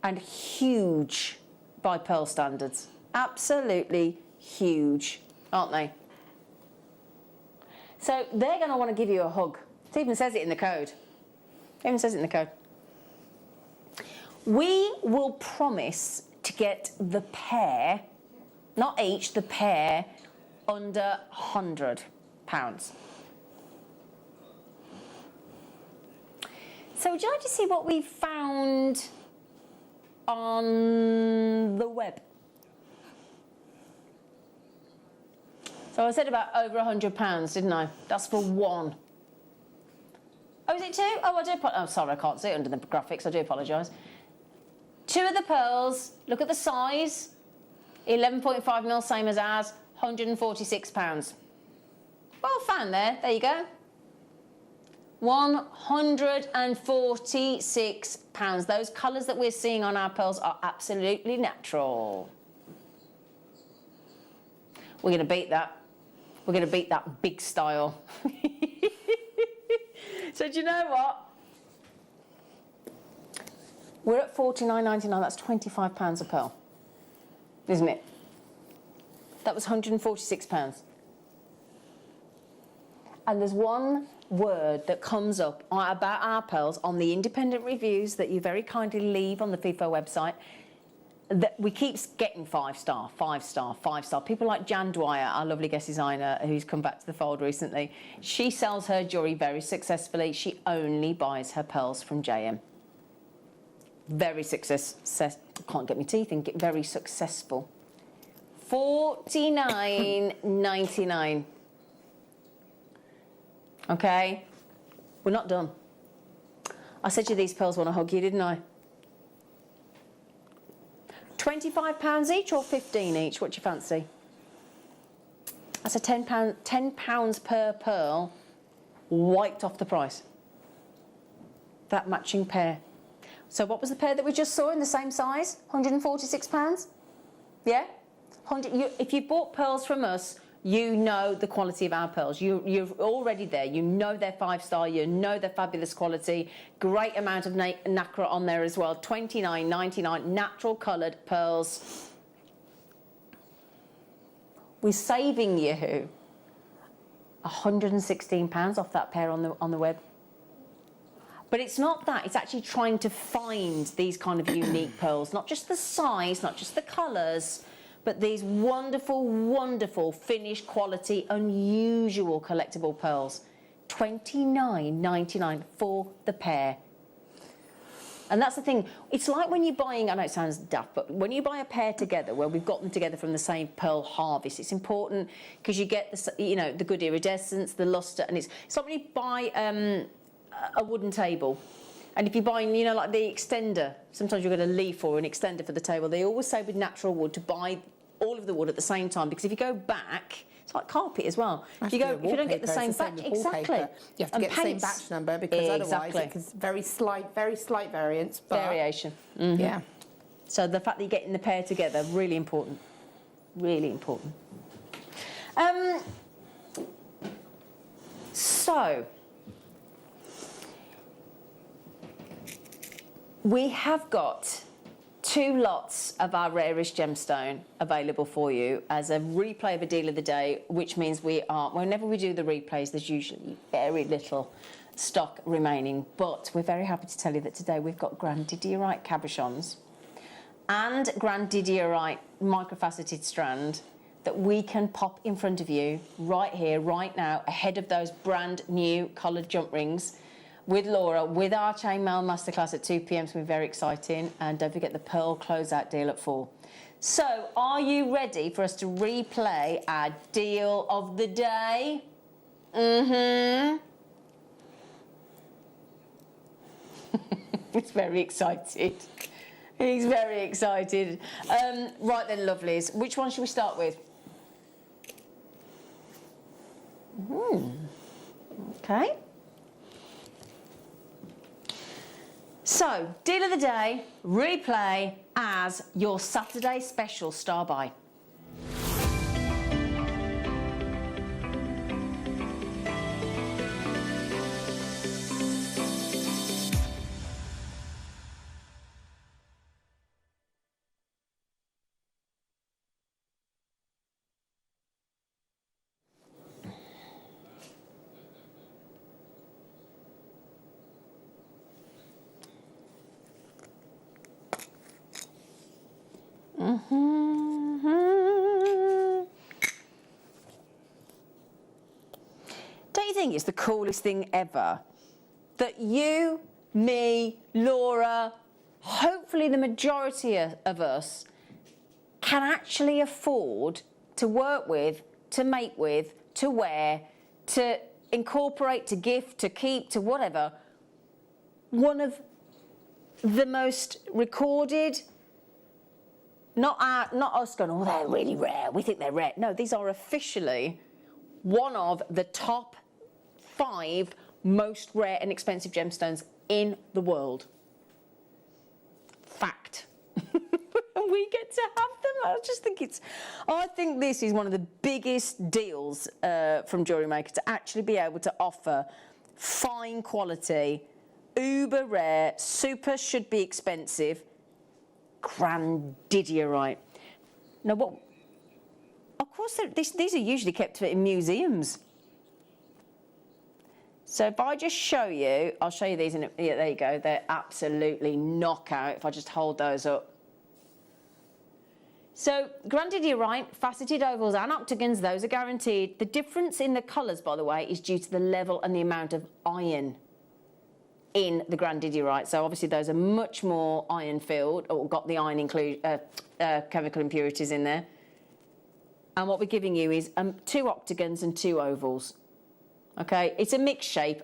And huge by pearl standards. Absolutely huge, aren't they? So they're going to want to give you a hug. It even says it in the code. It even says it in the code. We will promise to get the pair, not each, the pair, under £100. So would you like to see what we found on the web? So I said about over £100, didn't I? That's for one. Oh, is it 2? Oh, I do. Oh, sorry, I can't see it under the graphics. I do apologise. 2 of the pearls. Look at the size. 11.5 mil, same as ours. £146. Well found there. There you go. £146. Those colours that we're seeing on our pearls are absolutely natural. We're going to beat that. We're going to beat that big style. So do you know what? We're at $49.99. That's £25 a pearl, isn't it? That was £146. And there's one word that comes up about our pearls on the independent reviews that you very kindly leave on the FIFO website, that we keep getting 5-star, 5-star, 5-star. People like Jan Dwyer, our lovely guest designer, who's come back to the fold recently. She sells her jewellery very successfully. She only buys her pearls from JM. Very can't get my teeth in. Very successful. $49.99. Okay, we're not done. I said to you these pearls want to hug you, didn't I? £25 each or 15 each? What do you fancy? That's a £10 per pearl, wiped off the price. That matching pair. So what was the pair that we just saw in the same size? £146? Yeah? If you bought pearls from us, you know the quality of our pearls. You're already there. You know they're 5-star. You know they're fabulous quality. Great amount of nacre on there as well. $29.99 natural coloured pearls. We're saving you £116 off that pair on the web. But it's not that. It's actually trying to find these kind of unique pearls, not just the size, not just the colours, but these wonderful, wonderful finished quality, unusual collectible pearls. $29.99 for the pair. And that's the thing. It's like when you're buying, I know it sounds daft, but when you buy a pair together, where we've got them together from the same pearl harvest, it's important because you get the, you know, the good iridescence, the luster, and it's like when you buy a wooden table. And if you're buying, you know, like the extender, sometimes you've got a leaf or an extender for the table. They always say with natural wood to buy all of the wood at the same time, because if you go back, it's like carpet as well. If you don't get the same batch, exactly. You have to get the same batch number, because otherwise it's very slight variance. But variation. Yeah. So the fact that you're getting the pair together, really important. Really important. So we have got 2 lots of our rarest gemstone available for you as a replay of a deal of the day, which means whenever we do the replays, there's usually very little stock remaining. But we're very happy to tell you that today we've got grandidierite cabochons and grandidierite microfaceted strand that we can pop in front of you right here, right now, ahead of those brand new coloured jump rings with Laura, with our chainmail masterclass at 2 p.m. It's going to be very exciting. And don't forget the pearl closeout deal at 4. So, are you ready for us to replay our deal of the day? He's very excited. He's very excited. Right then, lovelies. Which one should we start with? Okay. So, deal of the day, replay as your Saturday special star buy. Don't you think it's the coolest thing ever that you, me, Laura, hopefully the majority of us can actually afford to work with, to make with, to wear, to incorporate, to gift, to keep, to whatever, one of the most recorded, not us going, oh, they're really rare, we think they're rare. No, these are officially one of the top 5 most rare and expensive gemstones in the world. Fact. We get to have them. I think this is one of the biggest deals from Jewellery Maker, to actually be able to offer fine quality, uber rare, super should be expensive, grandidierite. Now, what? Of course, these are usually kept in museums. So if I just show you, I'll show you these in yeah, there you go. They're absolutely knockout. If I just hold those up. So grandidierite, faceted ovals and octagons, those are guaranteed. The difference in the colours, by the way, is due to the level and the amount of iron in the grandidierite. So obviously those are much more iron filled, or got the iron chemical impurities in there. And what we're giving you is 2 octagons and 2 ovals. Okay, it's a mixed shape.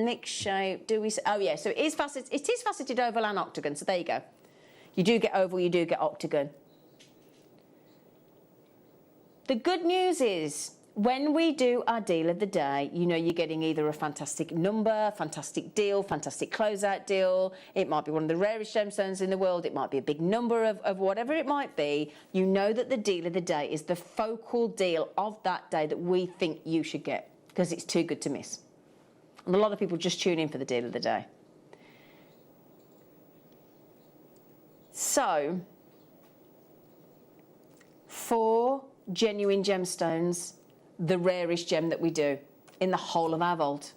Mixed shape. Do we? Oh yeah. So it is faceted oval and octagon. So there you go. You do get oval. You do get octagon. The good news is, when we do our deal of the day, you know you're getting either a fantastic number, fantastic deal, fantastic closeout deal. It might be one of the rarest gemstones in the world. It might be a big number of whatever it might be. You know that the deal of the day is the focal deal of that day that we think you should get, because it's too good to miss. And a lot of people just tune in for the deal of the day. So, 4 genuine gemstones, the rarest gem that we do in the whole of our vault.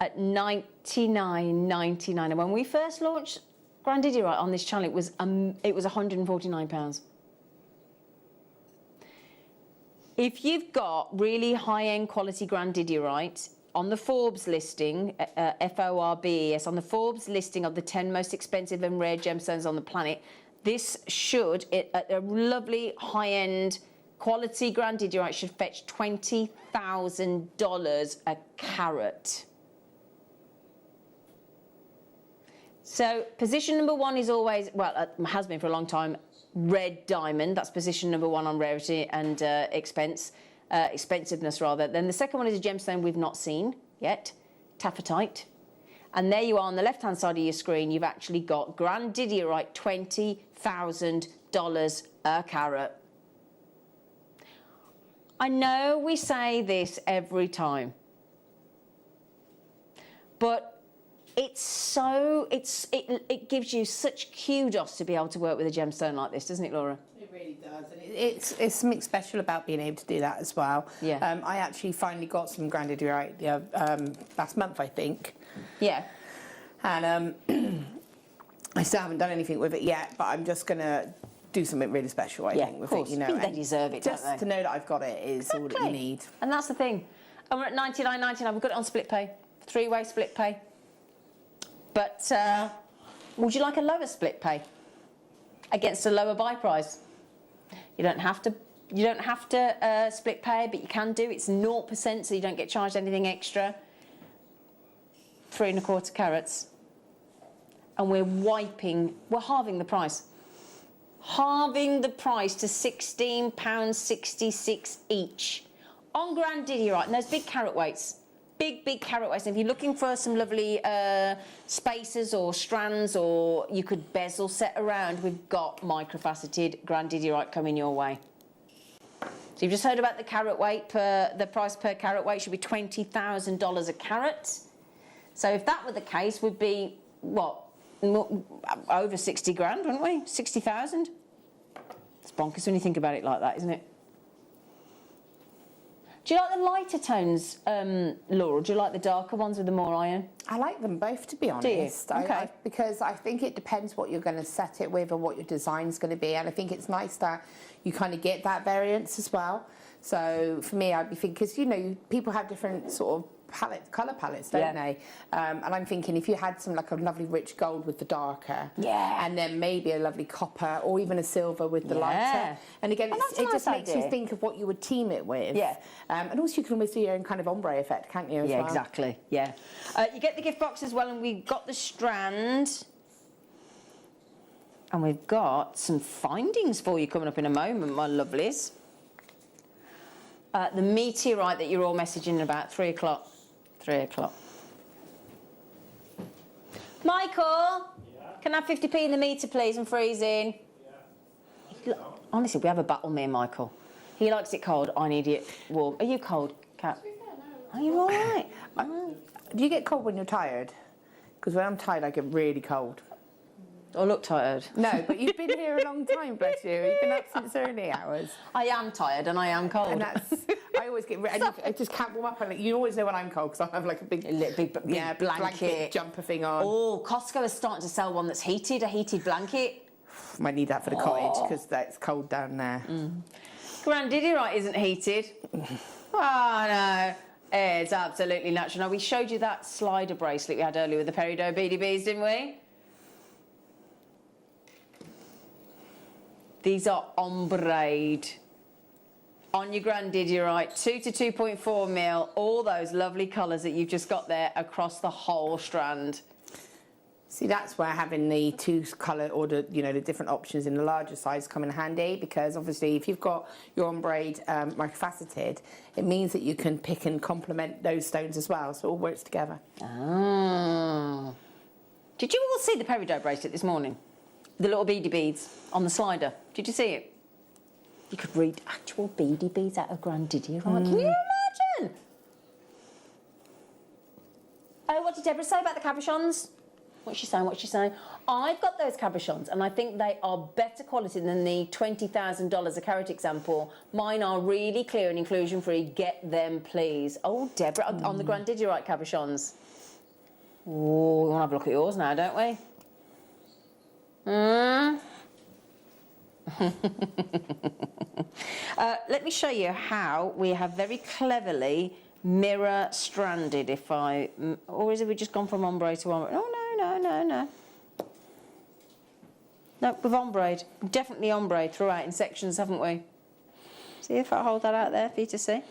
at $99.99. And when we first launched Grandidierite on this channel, it was £149. If you've got really high-end quality Grandidierite on the Forbes listing, FORBES, on the Forbes listing of the 10 most expensive and rare gemstones on the planet, this should, a lovely high-end quality Grandidierite should fetch $20,000 a carat. So position number one is always, well, has been for a long time, red diamond. That's position number one on rarity and expensiveness rather. Then the second one is a gemstone we've not seen yet, taffetite. And there you are on the left-hand side of your screen. You've actually got Grandidierite, $20,000 a carat. I know we say this every time, but it gives you such kudos to be able to work with a gemstone like this, doesn't it, Laura? It really does. And it's something special about being able to do that as well. Yeah. I actually finally got some Grandidierite last month, I think. Yeah. And I still haven't done anything with it yet, but I'm just going to do something really special, I think, with it. You know, I think they deserve it, just don't they? to know that I've got it is all that you need. And that's the thing. And we're at $99.99. We've got it on split pay, three-way split pay. But would you like a lower split pay against a lower buy price? You don't have to. You don't have to split pay, but you can do. It's 0%, so you don't get charged anything extra. 3 1/4 carats, and we're halving the price. Halving the price to £16.66 each on Grandidierite, and those big carat weights. Big carat weights. And if you're looking for some lovely spacers or strands, or you could bezel set around, we've got microfaceted Grandidierite coming your way. So you've just heard about the carat weight. The price per carat weight should be $20,000 a carat. So if that were the case, we'd be, what, over 60 grand, wouldn't we? 60,000? It's bonkers when you think about it like that, isn't it? Do you like the lighter tones, Laura? Do you like the darker ones with the more iron? I like them both, to be honest. Do you? Okay. Because I think it depends what you're going to set it with and what your design's going to be. And I think it's nice that you kind of get that variance as well. So for me, I'd be thinking, because, you know, people have different sort of colour palettes, don't they? And I'm thinking if you had some like a lovely rich gold with the darker, and then maybe a lovely copper or even a silver with the lighter. And again, it just makes you think of what you would team it with. And also you can almost do your own kind of ombre effect, can't you? As well? Exactly. Yeah. You get the gift box as well, and we've got the strand. And we've got some findings for you coming up in a moment, my lovelies. The meteorite that you're all messaging about, 3 o'clock. 3 o'clock. Michael, can I have 50p in the meter, please, and freezing? Honestly, we have a battle, me and Michael. He likes it cold. I need it warm. Are you cold, Kat? Are you all right? Do you get cold when you're tired? Because when I'm tired, I get really cold. I look tired. No, but you've been here a long time, bless you. You've been up since early hours. I am tired and I am cold. And I always get, I just can't warm up. And you always know when I'm cold because I have like a big blanket jumper thing on. Oh, Costco is starting to sell one that's heated, a heated blanket. Might need that for the cottage because it's cold down there. Grandidierite isn't heated. Oh no. It's absolutely natural. Now, we showed you that slider bracelet we had earlier with the peridot beady beads, didn't we? These are ombre'd on your Grandidierite, 2 to 2.4 mil, all those lovely colours that you've just got there across the whole strand. See, that's where having the two colour or the different options in the larger size come in handy, because obviously if you've got your ombre microfaceted, it means that you can pick and complement those stones as well, so it all works together. Ah. Did you all see the peridot bracelet this morning? The little beady beads on the slider. Did you see it? You could read actual beady beads out of Grandidierite. Can you imagine? Oh, what did Deborah say about the cabochons? What's she saying? I've got those cabochons, and I think they are better quality than the $20,000 a carat example. Mine are really clear and inclusion free. Get them, please. Oh, Deborah, on the Grandidierite cabochons. Oh, we want to have a look at yours now, don't we? Let me show you how we have very cleverly mirror stranded. Or is it we just gone from ombre to ombre? No. No, we've ombre'd. We've definitely ombre'd throughout in sections, haven't we? See if I hold that out there for you to see.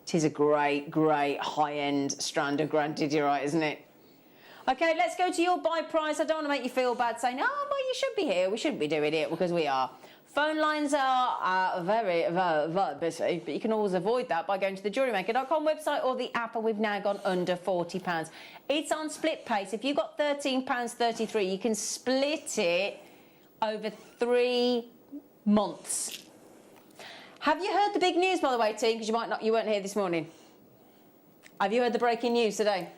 It is a great, great high-end strand of grandidierite, isn't it? Okay, let's go to your buy price. I don't want to make you feel bad saying, oh, well, you should be here. We shouldn't be doing it because we are. Phone lines are very, very, very busy, but you can always avoid that by going to the JewelleryMaker.com website or the app, and we've now gone under £40. It's on split pace. If you've got £13.33, you can split it over 3 months. Have you heard the big news, by the way, team? Because you weren't here this morning. Have you heard the breaking news today?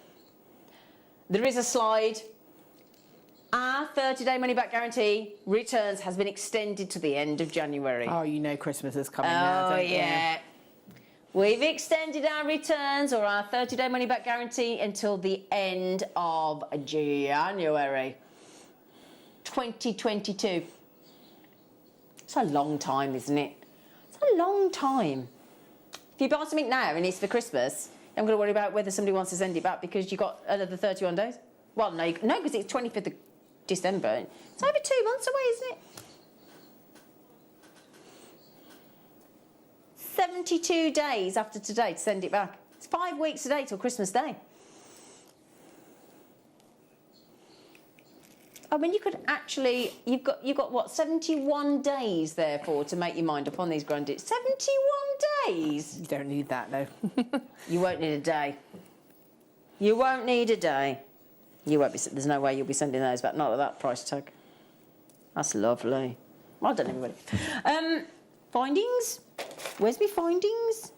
There is a slide. Our 30-day money-back guarantee returns has been extended to the end of January. Oh, you know Christmas is coming now, don't you? We've extended our returns or our 30-day money-back guarantee until the end of January 2022. It's a long time, isn't it? It's a long time. If you buy something now and it's for Christmas, I'm going to worry about whether somebody wants to send it back because you've got another 31 days. Well, no, because it's 25th of December. It's over 2 months away, isn't it? 72 days after today to send it back. It's 5 weeks today till Christmas Day. I mean, you could actually, you've got what, 71 days, therefore, to make your mind up on these grandies. 71 days? You don't need that, though. You won't need a day. You won't need a day. You won't be, there's no way you'll be sending those back, not at that price tag. That's lovely. Well done, everybody. Findings? Where's my findings?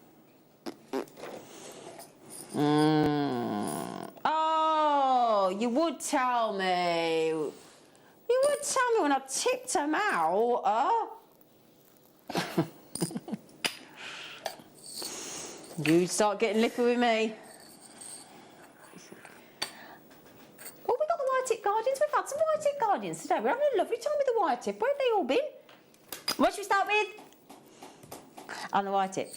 Oh, you would tell me. You would tell me when I tipped them out. You start getting lippy with me. Oh, we got the wire tip guardians. We've had some wire tip guardians today. We're having a lovely time with the wire tip. Where have they all been? What should we start with? On the wire tip.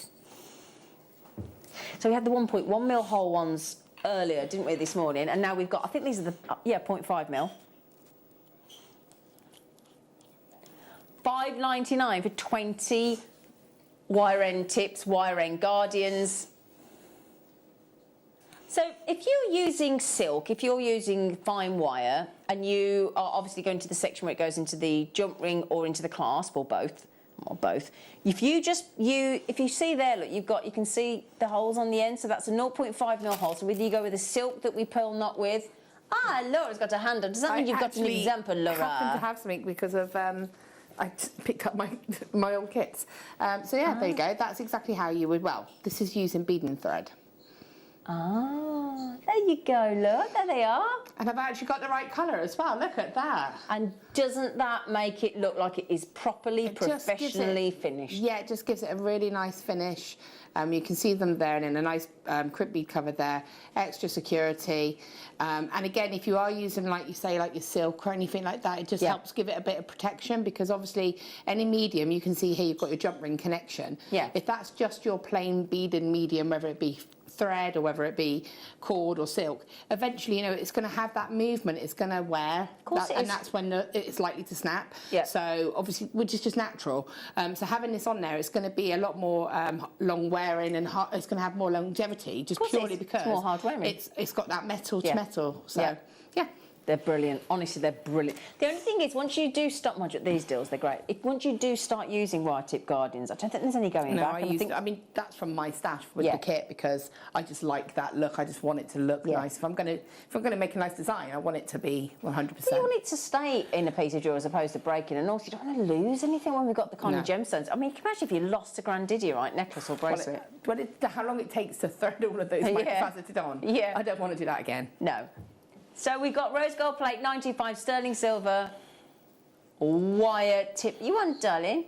So we had the 1.1 mil hole ones earlier, didn't we, this morning? And now we've got, I think these are the, 0.5 mil. $5.99 for 20 wire end tips, wire end guardians. So if you're using silk, if you're using fine wire, and you are obviously going to the section where it goes into the jump ring or into the clasp, or both, if you see there, look, you can see the holes on the end, so that's a 0.5 mil hole. So whether you go with the silk that we pearl knot with, Laura's got a handle. Does that mean you've got an example, Laura? I happen to have something because of I picked up my old kits. So yeah, there you go. That's exactly how you would. Well, this is using beading thread. Ah, there you go, look, there they are. And I've actually got the right colour as well, look at that. And doesn't that make it look like it is properly, professionally finished? Yeah, it just gives it a really nice finish. You can see them there and in a nice crimp bead cover there, extra security. And again, if you are using, like you say, like your silk or anything like that, it just helps give it a bit of protection, because obviously any medium, you can see here you've got your jump ring connection. Yeah. If that's just your plain beaded medium, whether it be thread or whether it be cord or silk, eventually, you know, it's going to have that movement, it's going to wear, and that's when it's likely to snap. Yeah. So obviously, which is just natural. So having this on there, it's going to be a lot more long wearing, and it's going to have more longevity, just purely because it's more hard wearing. It's got that metal to metal. So yeah. They're brilliant. Honestly, they're brilliant. The only thing is, once you do stop much at these deals, they're great. Once you do start using wire tip guardians, I don't think there's any going back. I mean, that's from my stash with the kit, because I just like that look. I just want it to look nice. If I'm going to make a nice design, I want it to be 100%. But you want it to stay in a piece of jewellery as opposed to breaking, and also you don't want to lose anything when we've got the kind of gemstones. I mean, can you imagine if you lost a grandidierite necklace or bracelet? How long it takes to thread all of those multifaceted on? Yeah. I don't want to do that again. No. So we've got rose gold plate, 925, sterling silver, wire tip. You want, darling?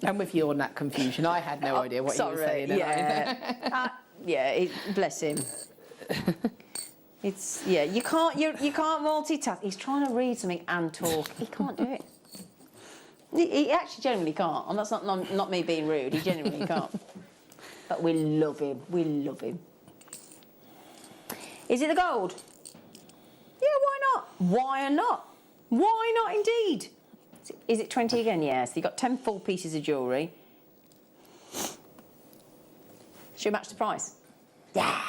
And with your nut confusion, I had no idea what you were saying. Yeah, bless him. It's you can't multitask. He's trying to read something and talk. He can't do it. He actually genuinely can't, and that's not me being rude. He genuinely can't. But we love him. We love him. Is it the gold? Yeah, why not? Why not? Why not indeed? Is it 20 again? Yes. You've got 10 full pieces of jewellery. Should we match the price? Yeah.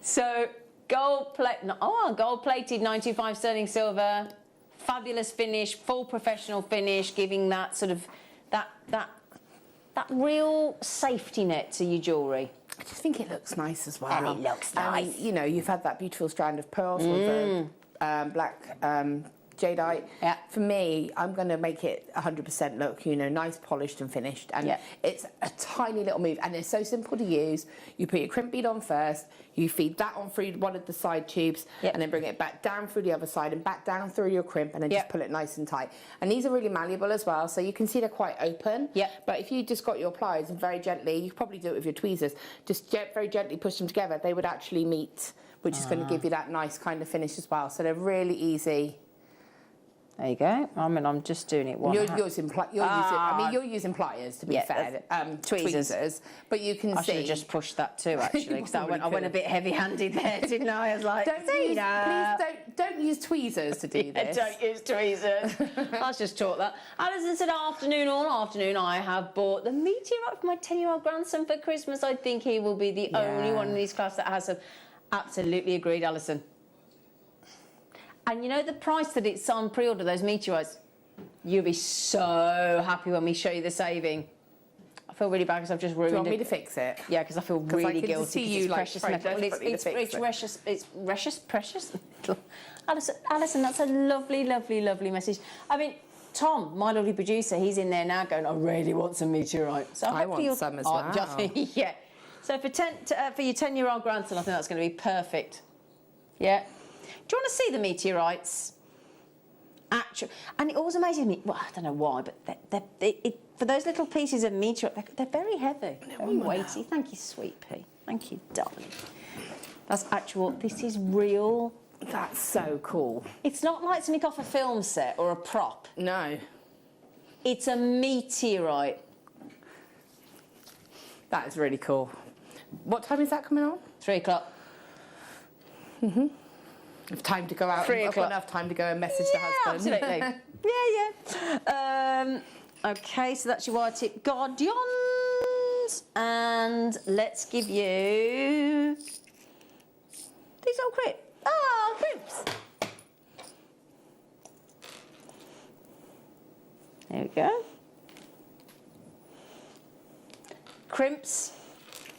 So gold-plated 925 sterling silver, fabulous finish, full professional finish, giving that sort of that real safety net to your jewellery. I just think it looks nice as well. And it looks nice. And, you know, you've had that beautiful strand of pearls with the black jadeite. Yeah. For me, I'm going to make it 100% look, you know, nice, polished and finished. And it's a tiny little move. And it's so simple to use. You put your crimp bead on first, you feed that on through one of the side tubes, and then bring it back down through the other side and back down through your crimp, and then just pull it nice and tight. And these are really malleable as well, so you can see they're quite open. But if you just got your pliers and very gently, you could probably do it with your tweezers, just very gently push them together, they would actually meet, which is going to give you that nice kind of finish as well. So they're really easy. There you go. I mean, I'm just doing it one. You're using pliers, to be fair. Tweezers. But you can see. I should have just pushed that too, actually, because I went a bit heavy-handed there, didn't I? I was like, please don't use tweezers to do this. Don't use tweezers. I was just taught that. Alison said, afternoon, all afternoon, I have bought the meteorite for my 10-year-old grandson for Christmas. I think he will be the only one in this class that has them. Absolutely agreed, Alison. And you know the price that it's on pre-order, those meteorites? You'll be so happy when we show you the saving. I feel really bad because I've just ruined it. Do you want me to fix it? Yeah, because I feel really guilty. You like precious metal. It's precious metal. Alison, that's a lovely, lovely, lovely message. I mean, Tom, my lovely producer, he's in there now going, I really want some meteorite. So I want some as well. Yeah. So for your 10-year-old grandson, I think that's going to be perfect. Yeah. Do you want to see the meteorites? Actually, and it always amazes me. Well, I don't know why, but for those little pieces of meteorite, they're very heavy, very weighty. Thank you, sweet pea. Thank you, darling. That's actual. This is real. That's so cool. It's not like something off a film set or a prop. No. It's a meteorite. That is really cool. What time is that coming on? 3 o'clock. Time to go out. I've got enough time to go and message the husband. Absolutely. Okay, so that's your wire tip guardians, and let's give you these old crimps. There we go. Crimps,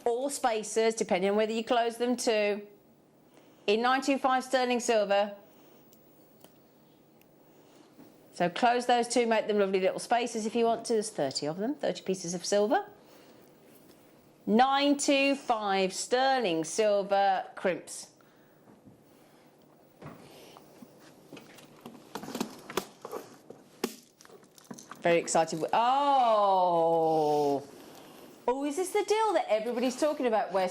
all spacers, depending on whether you close them too. In 925 sterling silver. So close those two, make them lovely little spaces if you want to. There's 30 of them, 30 pieces of silver. 925 sterling silver crimps. Very excited. Oh, is this the deal that everybody's talking about where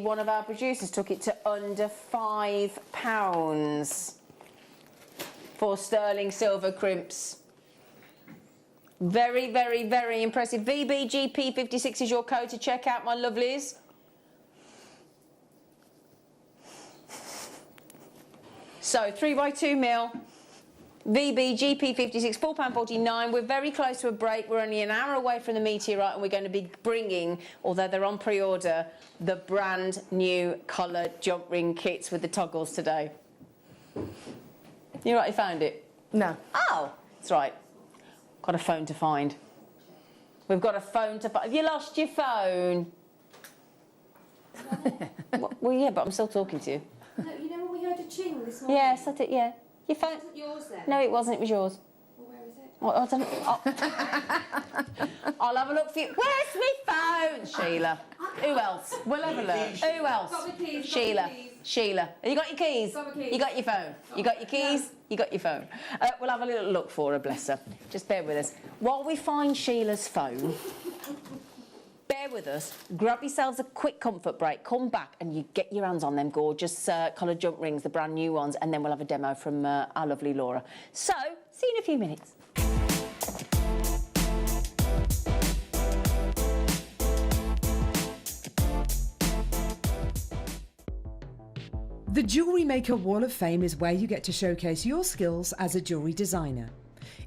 one of our producers took it to under £5 for sterling silver crimps? Very, very, very impressive. VBGP56 is your code to check out, my lovelies. So 3x2mm. VBGP56, £4.49. We're very close to a break. We're only an hour away from the meteorite, and we're going to be bringing, although they're on pre-order, the brand new coloured jump ring kits with the toggles today. You right, you found it? No. Oh, that's right. Got a phone to find. We've got a phone to find. Have you lost your phone? Well, yeah, but I'm still talking to you. No, you know when we heard a ching this morning? Yes, I did, yeah. Your phone? Was it yours then? No, it wasn't. It was yours. Well, where is it? I don't know. I'll have a look for you. Where's my phone, Sheila? Who else? We'll have a look. Who else? Sheila. Sheila. You got your keys? You got your phone? You got your keys? You got your phone? We'll have a little look for her, bless her. Just bear with us. While we find Sheila's phone, bear with us, grab yourselves a quick comfort break, come back and you get your hands on them gorgeous coloured jump rings, the brand new ones, and then we'll have a demo from our lovely Laura. So, see you in a few minutes. The Jewellery Maker Wall of Fame is where you get to showcase your skills as a jewellery designer.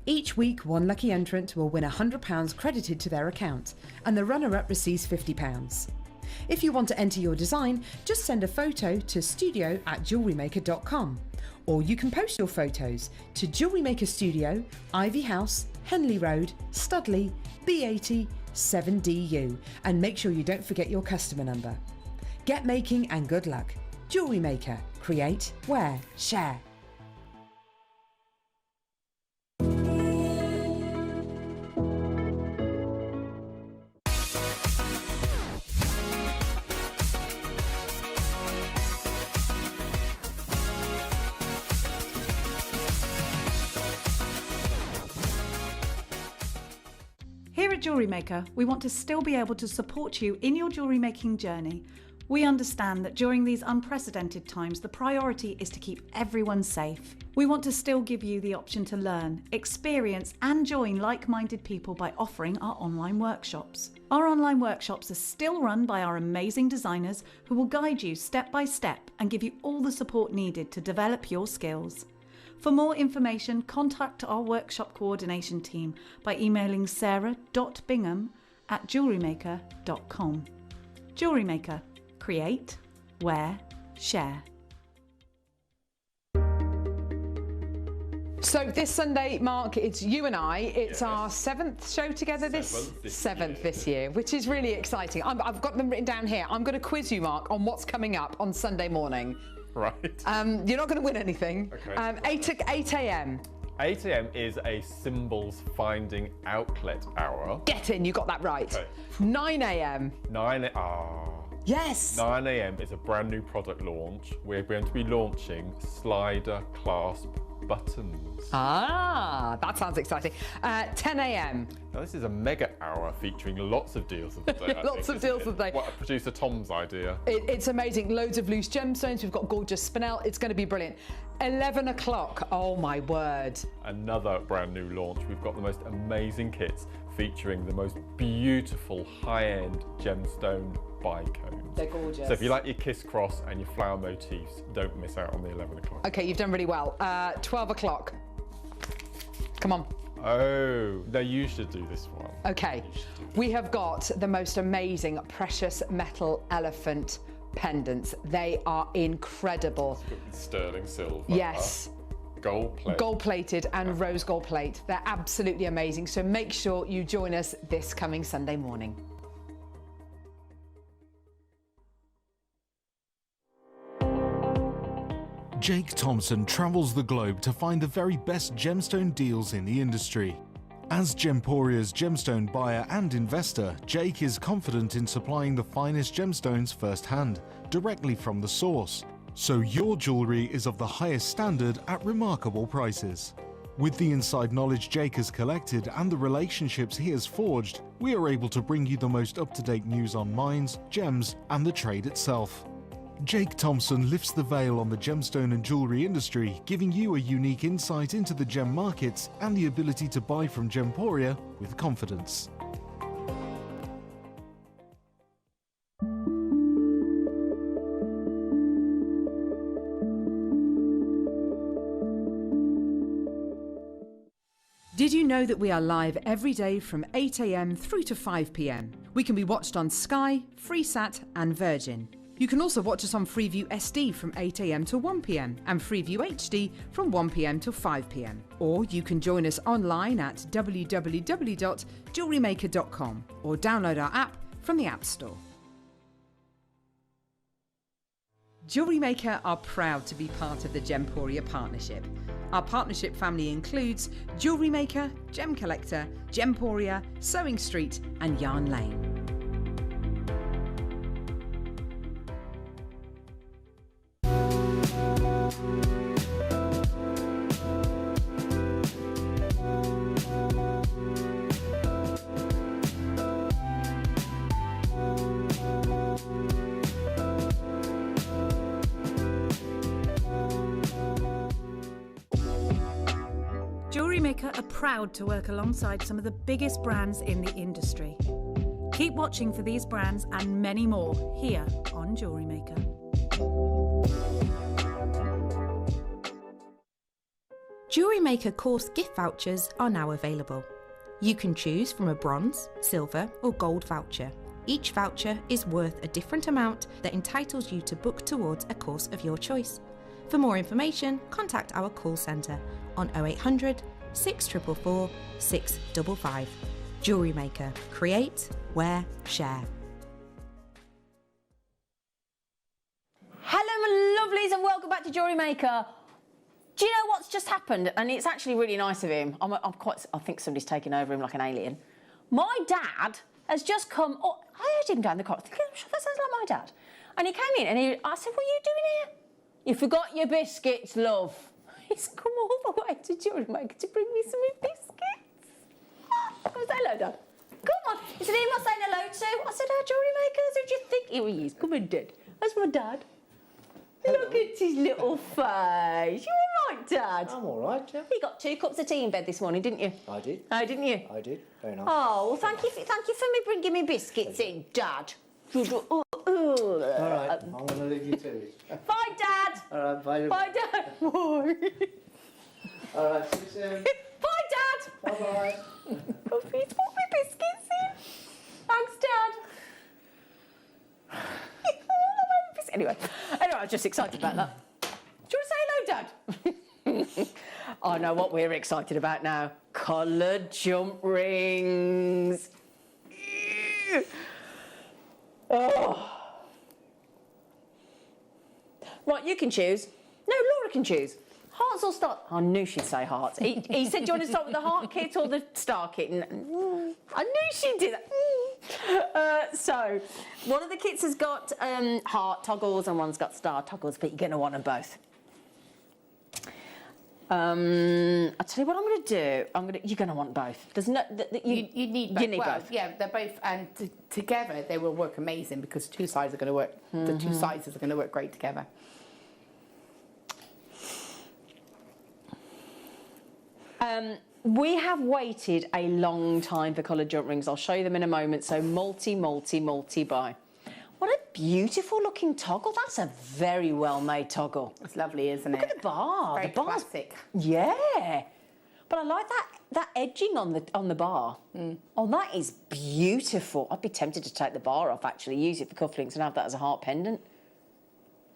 Each week, one lucky entrant will win £100 credited to their account, and the runner-up receives £50. If you want to enter your design, just send a photo to studio@jewellerymaker.com, or you can post your photos to Jewellery Maker Studio, Ivy House, Henley Road, Studley, B80 7DU, and make sure you don't forget your customer number. Get making and good luck. Jewellery Maker. Create, wear, share. Here at Jewellery Maker, we want to still be able to support you in your jewellery making journey. We understand that during these unprecedented times, the priority is to keep everyone safe. We want to still give you the option to learn, experience and join like-minded people by offering our online workshops. Our online workshops are still run by our amazing designers who will guide you step by step and give you all the support needed to develop your skills. For more information, contact our workshop coordination team by emailing sarah.bingham@jewellerymaker.com. Jewellery Maker. Create, wear, share. So this Sunday, Mark, it's you and I. It's our 7th show together seventh this year, which is really exciting. I've got them written down here. I'm going to quiz you, Mark, on what's coming up on Sunday morning. Right. You're not going to win anything. Okay. 8 a.m. 8 a.m. is a symbols finding outlet hour. Get in, you got that right. Okay. 9 a.m. 9 Yes. 9 a.m. is a brand new product launch. We're going to be launching slider clasp buttons. Ah, that sounds exciting. 10 a.m. Now this is a mega hour featuring lots of deals of the day. Lots of deals of the day. What, producer Tom's idea. It's amazing. Loads of loose gemstones. We've got gorgeous spinel. It's going to be brilliant. 11 o'clock. Oh my word. Another brand new launch. We've got the most amazing kits featuring the most beautiful high-end gemstone bicones. They're gorgeous. So if you like your kiss cross and your flower motifs, don't miss out on the 11 o'clock. Okay, you've done really well. 12 o'clock. Come on. Oh, no, you should do this one. Okay, we have got the most amazing precious metal elephant pendants. They are incredible. Sterling silver. Yes. Gold plate. Gold plated and rose gold plate. They're absolutely amazing. So make sure you join us this coming Sunday morning. Jake Thompson travels the globe to find the very best gemstone deals in the industry. As Gemporia's gemstone buyer and investor, Jake is confident in supplying the finest gemstones firsthand, directly from the source. So your jewellery is of the highest standard at remarkable prices. With the inside knowledge Jake has collected and the relationships he has forged, we are able to bring you the most up-to-date news on mines, gems, and the trade itself. Jake Thompson lifts the veil on the gemstone and jewellery industry, giving you a unique insight into the gem markets and the ability to buy from Gemporia with confidence. Did you know that we are live every day from 8 a.m. through to 5 p.m? We can be watched on Sky, Freesat and Virgin. You can also watch us on Freeview SD from 8 a.m. to 1 p.m. and Freeview HD from 1 p.m. to 5 p.m. Or you can join us online at www.jewellerymaker.com or download our app from the App Store. Jewellery Maker are proud to be part of the Gemporia partnership. Our partnership family includes Jewellery Maker, Gem Collector, Gemporia, Sewing Street and Yarn Lane. Jewellery Maker are proud to work alongside some of the biggest brands in the industry. Keep watching for these brands and many more here on Jewellery Maker. Jewellery Maker course gift vouchers are now available. You can choose from a bronze, silver or gold voucher. Each voucher is worth a different amount that entitles you to book towards a course of your choice. For more information, contact our call centre on 0800 644 655. Jewellery Maker. Create, wear, share. Hello, my lovelies, and welcome back to Jewellery Maker. Do you know what's just happened? And it's actually really nice of him. I think somebody's taken over him like an alien. My dad has just come. Oh, I heard him down the corridor. I'm sure that sounds like my dad. And he came in and I said, "What are you doing here?" "You forgot your biscuits, love." He's come all the way to Jewellery Maker to bring me some biscuits. I was hello, Dad. Come on. He said, "Who am I saying hello to?" I said, "Our Jewellery Makers. Who do you think he is? Come on, Dad. That's my dad." Hello. Look at his little face. You all right, Dad? I'm all right, yeah. You got 2 cups of tea in bed this morning, didn't you? I did. Oh, didn't you? I did. Very nice. Oh, well, thank you for me bringing me biscuits in, Dad. All right, I'm going to leave you to it. Bye, Dad. All right, bye. Bye, Dad. Bye. All right, see you soon. Bye, Dad. Bye-bye. Oh, please put me biscuits in. Thanks, Dad. Anyway, I was just excited about that. Do you want to say hello, Dad? I know what we're excited about now. Coloured jump rings. Oh. Right, you can choose. No, Laura can choose. Hearts or star? I knew she'd say hearts. He said, "Do you want to start with the heart kit or the star kit?" And, I knew she'd do that. So, one of the kits has got heart toggles and one's got star toggles, but you're going to want them both. I'll tell you what I'm going to do. You're going to want both. There's no. You need both. You need both. Yeah, they're both, and together they will work amazing because two sides are going to work. The two sizes are going to work great together. We have waited a long time for coloured jump rings. I'll show you them in a moment. So multi buy. What a beautiful looking toggle. That's a very well made toggle. It's lovely, isn't it? Look at the bar. Very the bar's classic. Yeah. But I like that edging on the bar. Oh, that is beautiful. I'd be tempted to take the bar off, actually, use it for cufflinks and have that as a heart pendant.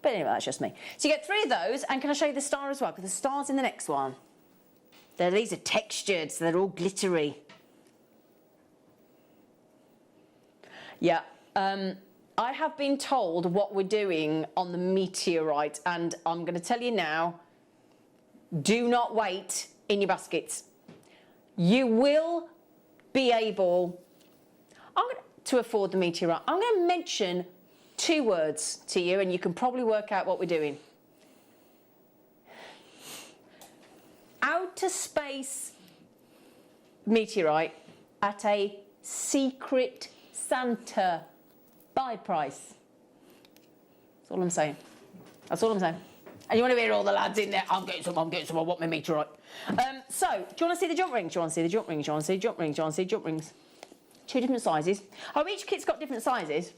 But anyway, that's just me. So you get 3 of those, and can I show you the star as well? Because the star's in the next one. These are textured, so they're all glittery. Yeah. I have been told what we're doing on the meteorite, and I'm going to tell you now, do not wait in your baskets. You will be able to afford the meteorite. I'm going to mention 2 words to you, and you can probably work out what we're doing. Outer space meteorite at a secret Santa buy price. That's all I'm saying. That's all I'm saying. And you want to hear all the lads in there? I'm getting some, I want my meteorite. So, do you want to see the jump rings? Do you want to see the jump rings? Do you want to see jump rings? Do you want to see jump rings? 2 different sizes. Oh, each kit's got different sizes.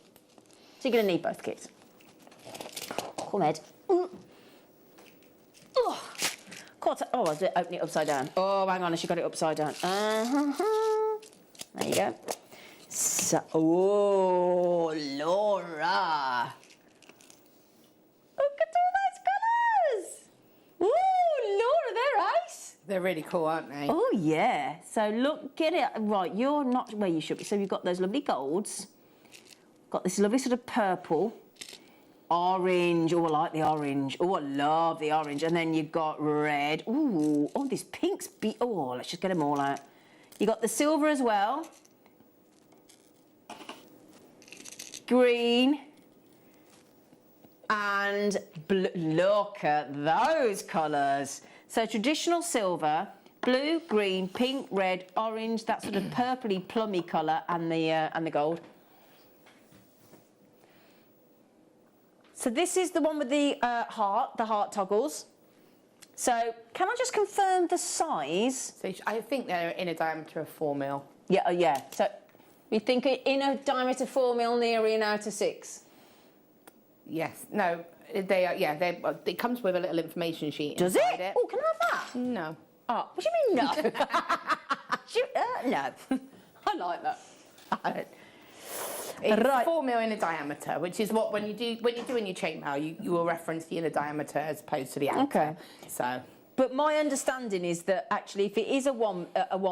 So you're going to need both kits. Come, Ed. Oh, I was opening it upside down. Oh, hang on, she got it upside down. There you go. So, oh, Laura. Look at all those colours. Oh, Laura, they're ice. They're really cool, aren't they? Oh, yeah. So, look, get it. Right, you're not where you should be. So, you've got those lovely golds. Got this lovely sort of purple. orange. Oh, I like the orange. Oh, I love the orange. And then you've got red. Ooh, oh, this pink's oh, let's just get them all out. You got the silver as well. Green. And blue. Look at those colours. So traditional silver, blue, green, pink, red, orange, that sort of purpley, plummy colour, and the gold. So this is the one with the heart toggles. So can I just confirm the size? So I think they're in a diameter of 4 mil. Yeah, yeah. So we think in a diameter 4 mil, near in outer 6. Yes. No, they are. Yeah, it comes with a little information sheet. Does inside it? Oh, can I have that? No. Oh, what do you mean no? No. I like that. It's Right. 4 mil in a diameter, which is what when you're doing your chainmail, you will reference the inner diameter as opposed to the outer. Okay. So. But my understanding is that actually, if it is a 1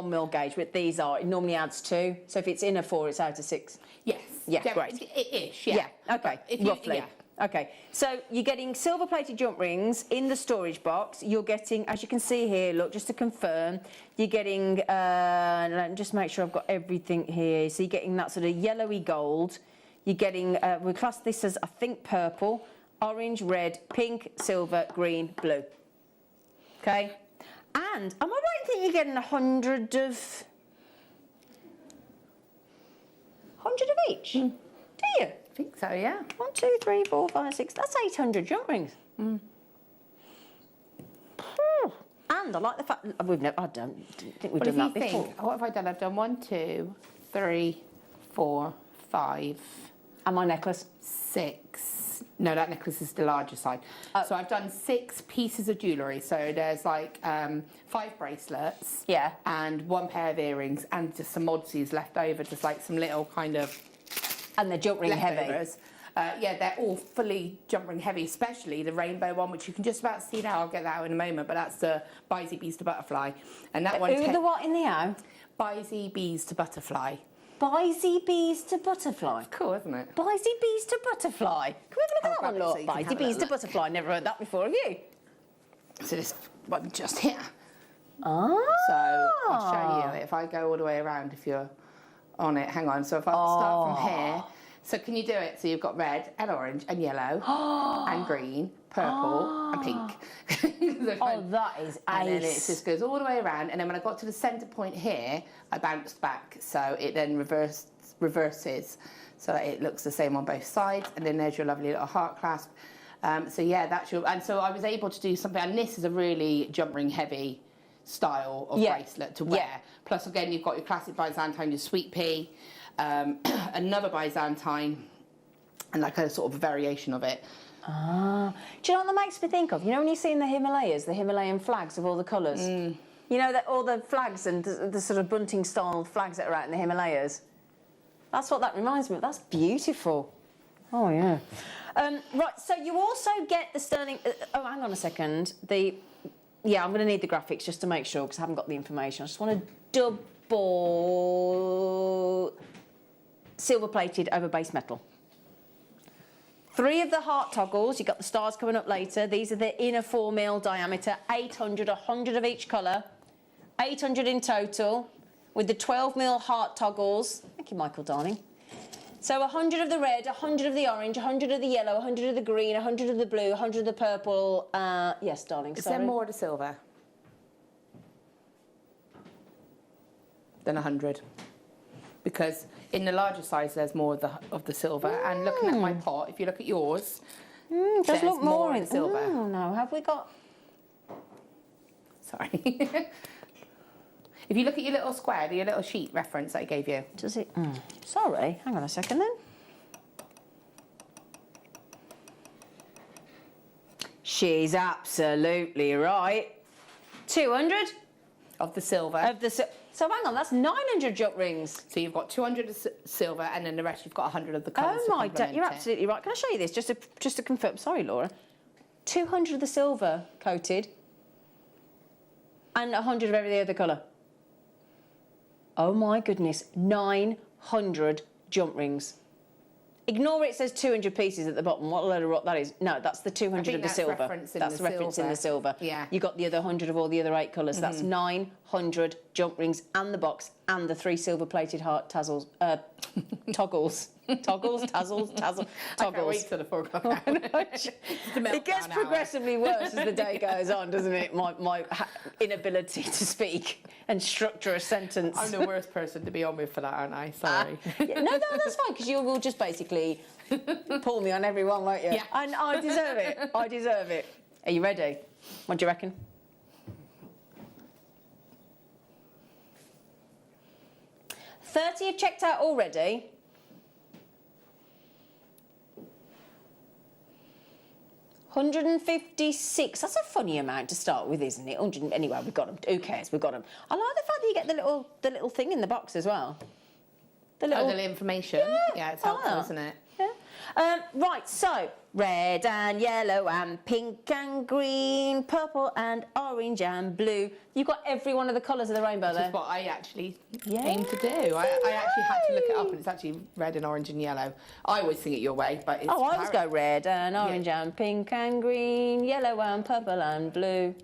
mil gauge, what these are, it normally adds 2. So if it's in a 4, it's out of 6. Yes. Yeah, great. It-ish, yeah. Okay, roughly. Yeah. Okay, so you're getting silver-plated jump rings in the storage box. You're getting, as you can see here, look, just to confirm, you're getting, let me just make sure I've got everything here. So you're getting that sort of yellowy gold. You're getting, we'll class this as, I think, purple, orange, red, pink, silver, green, blue. Okay? And am I right in thinking you're getting 100 of each? Do you? I think so, yeah. 1, 2, 3, 4, 5, 6. That's 800 jump rings. And I like the fact I don't think we've done that before. What have I done? I've done 1, 2, 3, 4, 5. And my necklace? 6. No, that necklace is the larger side. So I've done 6 pieces of jewellery. So there's like 5 bracelets. Yeah. And 1 pair of earrings and just some oddsies left over, just like some little kind of. And the jump ring heavy. Yeah, they're all fully jump ring heavy, especially the rainbow one, which you can just about see now. I'll get that out in a moment, but that's the Bisey Bees to Butterfly. And that one. Who the what in the ow? Bisey Bees to Butterfly. Bisey Bees to Butterfly. Cool, isn't it? Bisey Bees to Butterfly. Can we have a look at that one, look? so Bisey Bees to Butterfly. Never heard that before, have you? So this one just here. Ah. So I'll show you if I go all the way around if you're on it. Hang on. So if I start from here. So can you do it? So you've got red and orange and yellow and green, purple and pink. Oh, that is ace. And then it just goes all the way around. And then when I got to the centre point here, I bounced back. So it then reverses so that it looks the same on both sides. And then there's your lovely little heart clasp. So yeah, that's your... And so I was able to do something. And this is a really jump ring heavy style of bracelet to wear. Yeah. Plus, again, you've got your classic Byzantine, your sweet pea. Another Byzantine, and like a sort of a variation of it. Ah, do you know what that makes me think of? You know when you see in the Himalayas, the Himalayan flags of all the colours? You know, that all the flags and the sort of bunting style flags that are out in the Himalayas? That's what that reminds me of. That's beautiful. Oh, yeah. Right, so you also get the sterling... oh, hang on a second. Yeah, I'm going to need the graphics just to make sure, because I haven't got the information. I just want to double... silver-plated over base metal. 3 of the heart toggles, you've got the stars coming up later. These are the inner 4 mil diameter, 800, 100 of each colour, 800 in total, with the 12 mil heart toggles. Thank you, Michael, darling. So 100 of the red, 100 of the orange, 100 of the yellow, 100 of the green, 100 of the blue, 100 of the purple. Yes, darling, Is sorry. there more of the silver than 100? Because in the larger size, there's more of the silver. And looking at my pot, if you look at yours, does there's look more in silver. Oh, no, have we got... Sorry. If you look at your little square, your little sheet reference that I gave you. Does it? Sorry, hang on a second then. She's absolutely right. 200 of the silver. So hang on, that's 900 jump rings. So you've got 200 of silver, and then the rest you've got 100 of the colours. Oh my God, you're absolutely right. Can I show you this just to confirm? Sorry, Laura. 200 of the silver coated, and 100 of every other colour. Oh my goodness, 900 jump rings. Ignore it says 200 pieces at the bottom. What a load of rot that is. No, that's the 200 of the silver. That's reference in the silver. Yeah. You got the other 100 of all the other 8 colours. That's 900 jump rings and the box and the 3 silver-plated heart toggles. Toggles. Toggles. I can't wait till the 4 o'clock hour. It gets progressively worse as the day goes on, doesn't it? My inability to speak and structure a sentence. I'm the worst person to be on with for that, aren't I? Sorry. No, that's fine, because you will just basically pull me on everyone, won't you? Yeah. And I deserve it. I deserve it. Are you ready? What do you reckon? $30 have checked out already. $156. That's a funny amount to start with, isn't it? 100. Anyway, we've got them. Who cares? We've got them. I like the fact that you get the little thing in the box as well. The little information. Yeah, it's helpful, isn't it? Yeah. Right. So red and yellow and pink and green, purple and orange and blue. You've got every one of the colours of the rainbow there. Which is what I actually aim to do. I actually had to look it up, and it's actually red and orange and yellow. I always sing it your way, but it's... I always go red and orange and pink and green, yellow and purple and blue.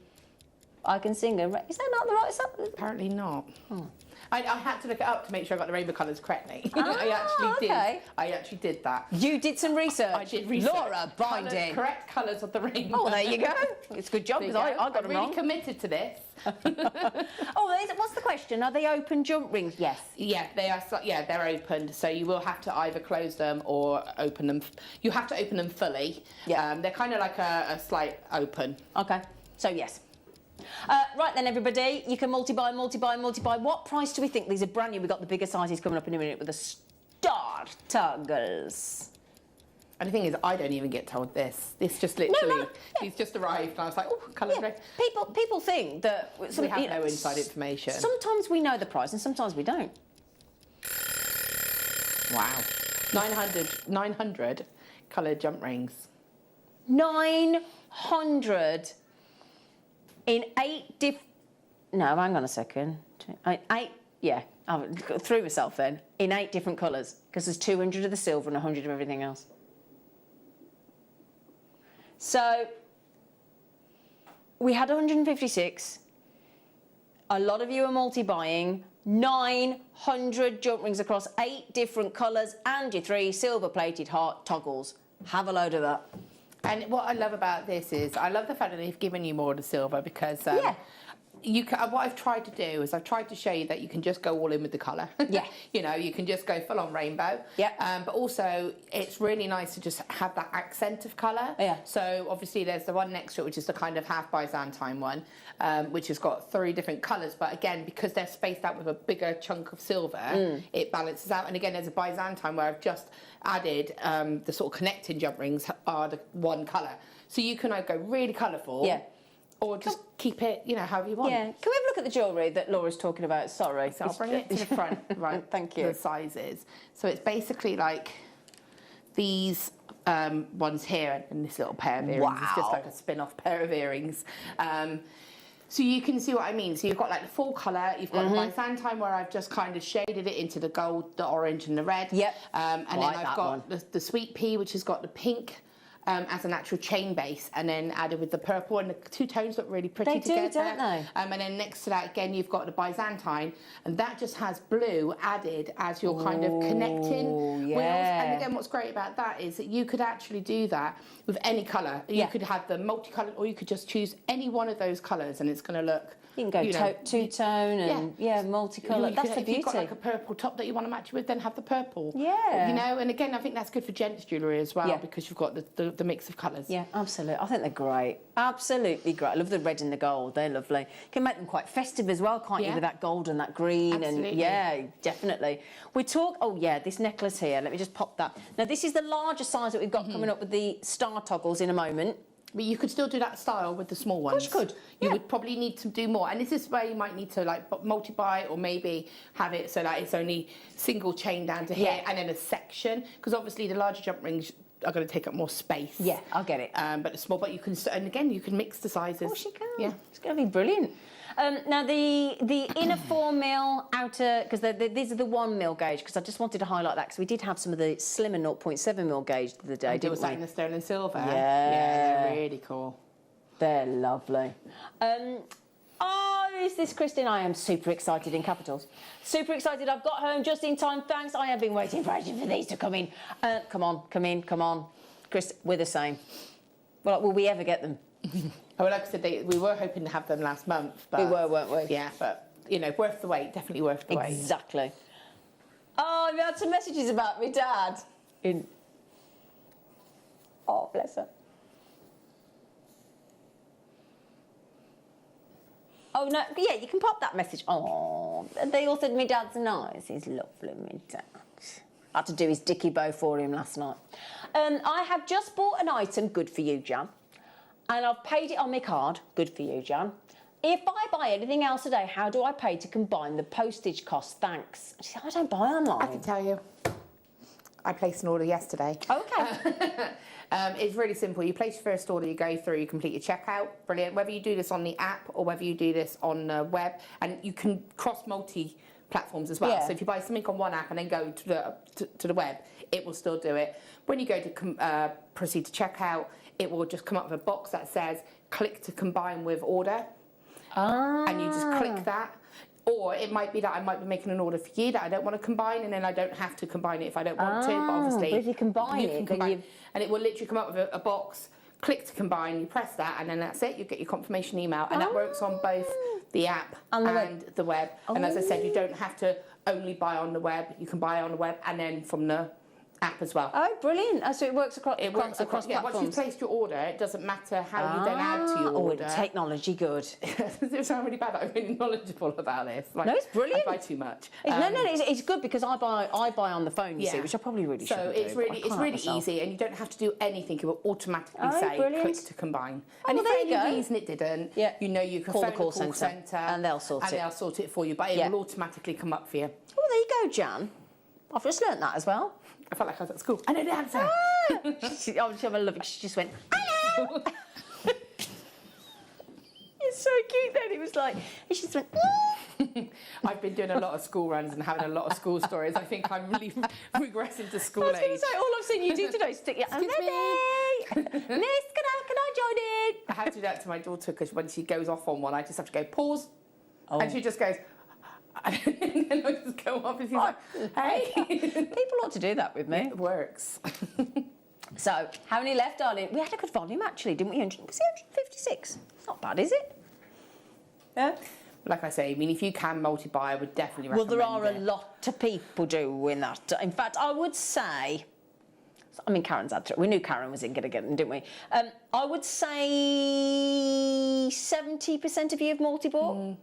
I can sing a... Is that not the right song? Apparently not. Oh. I had to look it up to make sure I got the rainbow colours correctly. Okay. I actually did that. You did some research. I did research. Laura Binding. Correct colours of the rainbow. Oh, there you go. It's a good job, because I got them I'm wrong. really committed to this. What's the question? Are they open jump rings? Yes. Yeah, they are. Yeah, they're open. So you will have to either close them or open them. You have to open them fully. Yeah. They're kind of like a slight open. Okay. So yes. Right then, everybody, you can multi-buy. What price do we think? These are brand new. We've got the bigger sizes coming up in a minute with the star toggles. And the thing is, I don't even get told this. It's just literally, these just arrived, and I was like, oh, colour red. People think that... We have no inside information. Sometimes we know the price, and sometimes we don't. Wow. 900 coloured jump rings. 900 in 8 different... No, hang on a second. 8, yeah, I threw myself then. In 8 different colours, because there's 200 of the silver and 100 of everything else. So, we had 156. A lot of you are multi-buying. 900 jump rings across 8 different colours and your 3 silver-plated heart toggles. Have a load of that. And what I love about this is, I love the fact that they've given you more of the silver, because you can, what I've tried to do is I've tried to show you that you can just go all in with the colour. Yeah. You know, you can just go full on rainbow. Yeah. But also, it's really nice to just have that accent of colour. Yeah. So obviously there's the one next to it, which is the kind of half Byzantine one, which has got 3 different colours. But again, because they're spaced out with a bigger chunk of silver, it balances out. And again, there's a Byzantine where I've just added the sort of connecting jump rings are the one colour. So you can either go really colourful. Yeah. Or just keep it, you know, however you want. Yeah. Can we have a look at the jewellery that Laura's talking about? Sorry. So I'll bring it to the front, right? Thank you. The sizes. So it's basically like these ones here and this little pair of earrings. Wow. It's just like a spin-off pair of earrings. So you can see what I mean. So you've got like the full colour, you've got the Byzantine where I've just kind of shaded it into the gold, the orange and the red. Yep. And then I've got the sweet pea, which has got the pink as an actual chain base, and then added with the purple, and the 2 tones look really pretty together. They do, don't they? And then next to that, again, you've got the Byzantine, and that just has blue added as your kind of connecting wheels. And again, what's great about that is that you could actually do that with any colour. You could have the multicoloured, or you could just choose any one of those colours, and it's going to look... You can go two-tone and, multicoloured. That's the beauty. If you've got like a purple top that you want to match with, then have the purple. Yeah. You know, and again, I think that's good for gents' jewellery as well, because you've got the mix of colours. Yeah, absolutely. I think they're great. Absolutely great. I love the red and the gold. They're lovely. You can make them quite festive as well, can't you, with that gold and that green? Absolutely. And yeah, definitely. We talk... Oh, yeah, this necklace here. Let me just pop that. Now, this is the larger size that we've got coming up with the star toggles in a moment. But you could still do that style with the small ones. Of course you could. You would probably need to do more. And this is where you might need to like multi-buy, or maybe have it so that it's only single chain down to here and then a section. Because obviously the larger jump rings are going to take up more space. Yeah, I'll get it. But the small, but you can, and again, you can mix the sizes. Of course you can. Yeah. It's going to be brilliant. Now the inner 4mm, outer, because these are the 1mm gauge, because I just wanted to highlight that, because we did have some of the slimmer 0.7mm gauge the other day, didn't we? Was that in the sterling silver? Yeah. Yeah, they're really cool. They're lovely. Oh, is this Christine? I am super excited in capitals. Super excited. I've got home just in time. Thanks. I have been waiting for these to come in. Come on. Chris, we're the same. Well, will we ever get them? Oh, like I said, we were hoping to have them last month. But, we were, weren't we? Yeah, but, you know, worth the wait. Definitely worth the wait. Exactly. Oh, I've had some messages about my dad. Oh, bless her. Oh, no, yeah, you can pop that message. Oh, they all said my dad's nice. He's lovely, my dad. I had to do his dicky bow for him last night. I have just bought an item, good for you, Jan. And I've paid it on my card, good for you, Jan. If I buy anything else today, how do I pay to combine the postage costs? Thanks. She said, I don't buy online. I can tell you. I placed an order yesterday. Okay. It's really simple. You place your first order, you go through, you complete your checkout. Brilliant. Whether you do this on the app or whether you do this on the web, and you can cross multi-platforms as well. Yeah. So if you buy something on one app and then go to the web, it will still do it. When you go to proceed to checkout, it will just come up with a box that says click to combine with order. And you just click that. Or it might be that I might be making an order for you that I don't want to combine, and then I don't have to combine it if I don't want to. But obviously, but if you combine it, then and it will literally come up with a box. Click to combine. You press that, and then that's it. You get your confirmation email, and that works on both the app and the web. And as I said, you don't have to only buy on the web. You can buy on the web and then from the app as well. Oh, brilliant. So it works across across platforms. Once you've placed your order, it doesn't matter how you then add to your order. Technology good. It sounds really bad that I'm really knowledgeable about this. Like, no, it's brilliant. I buy too much. It's good because I buy on the phone, you see, which I probably really shouldn't do. So it's really easy, and you don't have to do anything. It will automatically say click to combine. And if for any reason it didn't, you know you can call phone the call centre and they'll sort it. And they'll sort it for you, but it will automatically come up for you. Oh, there you go, Jan. I've just learnt that as well. I felt like I was at school. I know the answer. She just went, hello. It's so cute then. It was like, and she just went, I've been doing a lot of school runs and having a lot of school stories. I think I'm really regressing to school age. I was going to say, all I've seen you do today is stick your hand Miss, can I join in? I have to do that to my daughter because when she goes off on one, I just have to go, pause. And she just goes, and then I just go off and she's like, hey. People ought to do that with me. It works. So, how many left, darling? We had a good volume, actually, didn't we? Was it 156? It's not bad, is it? Yeah. Like I say, I mean, if you can multi-buy, I would definitely recommend it. Well, there are a lot of people doing that. In fact, I would say... I mean, Karen's had to... We knew Karen was going to get them, didn't we? I would say 70% of you have multi-bought.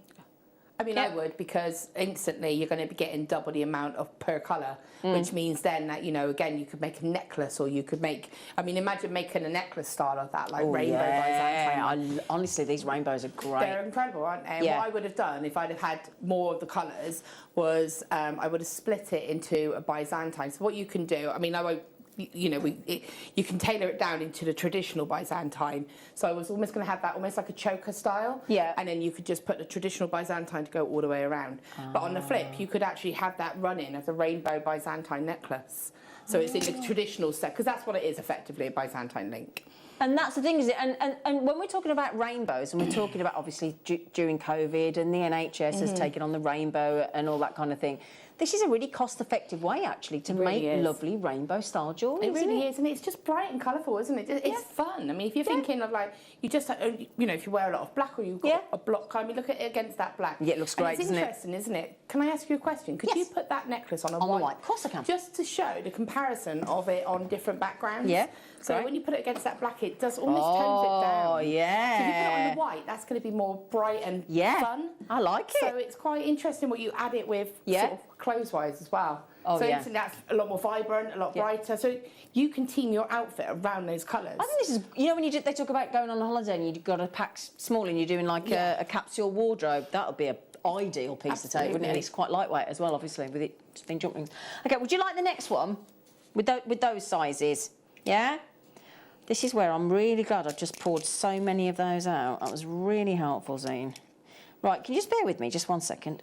I mean, I would, because instantly you're going to be getting double the amount of per colour, which means then that, you know, again, you could make a necklace, or you could make... I mean, imagine making a necklace style of that, like rainbow Byzantine. Honestly, these rainbows are great. They're incredible, aren't they? What I would have done if I'd have had more of the colours was I would have split it into a Byzantine. So what you can do... I mean, I won't... You know, you can tailor it down into the traditional Byzantine. So I was almost going to have that almost like a choker style. Yeah. And then you could just put the traditional Byzantine to go all the way around. But on the flip, you could actually have that run in as a rainbow Byzantine necklace. So it's in the traditional set, because that's what it is effectively, a Byzantine link. And that's the thing, is it? And when we're talking about rainbows, and we're talking about obviously during COVID, and the NHS has taken on the rainbow and all that kind of thing. This is a really cost-effective way, actually, to make lovely rainbow-style jewellery. It really is, and it's just bright and colourful, isn't it? It's fun. I mean, if you're thinking of, like, you just, you know, if you wear a lot of black or you've got a block, I mean, look at it against that black. Yeah, it looks great, doesn't it? It's interesting, isn't it? Can I ask you a question? Could you put that necklace on a white? Of course I can. Just to show the comparison of it on different backgrounds. Yeah. So when you put it against that black, it does almost tones it down. Oh, yeah. So if you put it on the white, that's going to be more bright and fun. I like it. So it's quite interesting what you add it with sort of clothes-wise as well. Oh, so that's a lot more vibrant, a lot brighter. So you can team your outfit around those colours. I think this is, you know, when they talk about going on a holiday and you've got to pack small and you're doing like a capsule wardrobe, that would be an ideal piece to take, wouldn't it? And it's quite lightweight as well, obviously, with it just being jumping. Okay, would you like the next one with those sizes? Yeah? This is where I'm really glad I've just poured so many of those out. That was really helpful, Zane. Right, can you just bear with me just one second?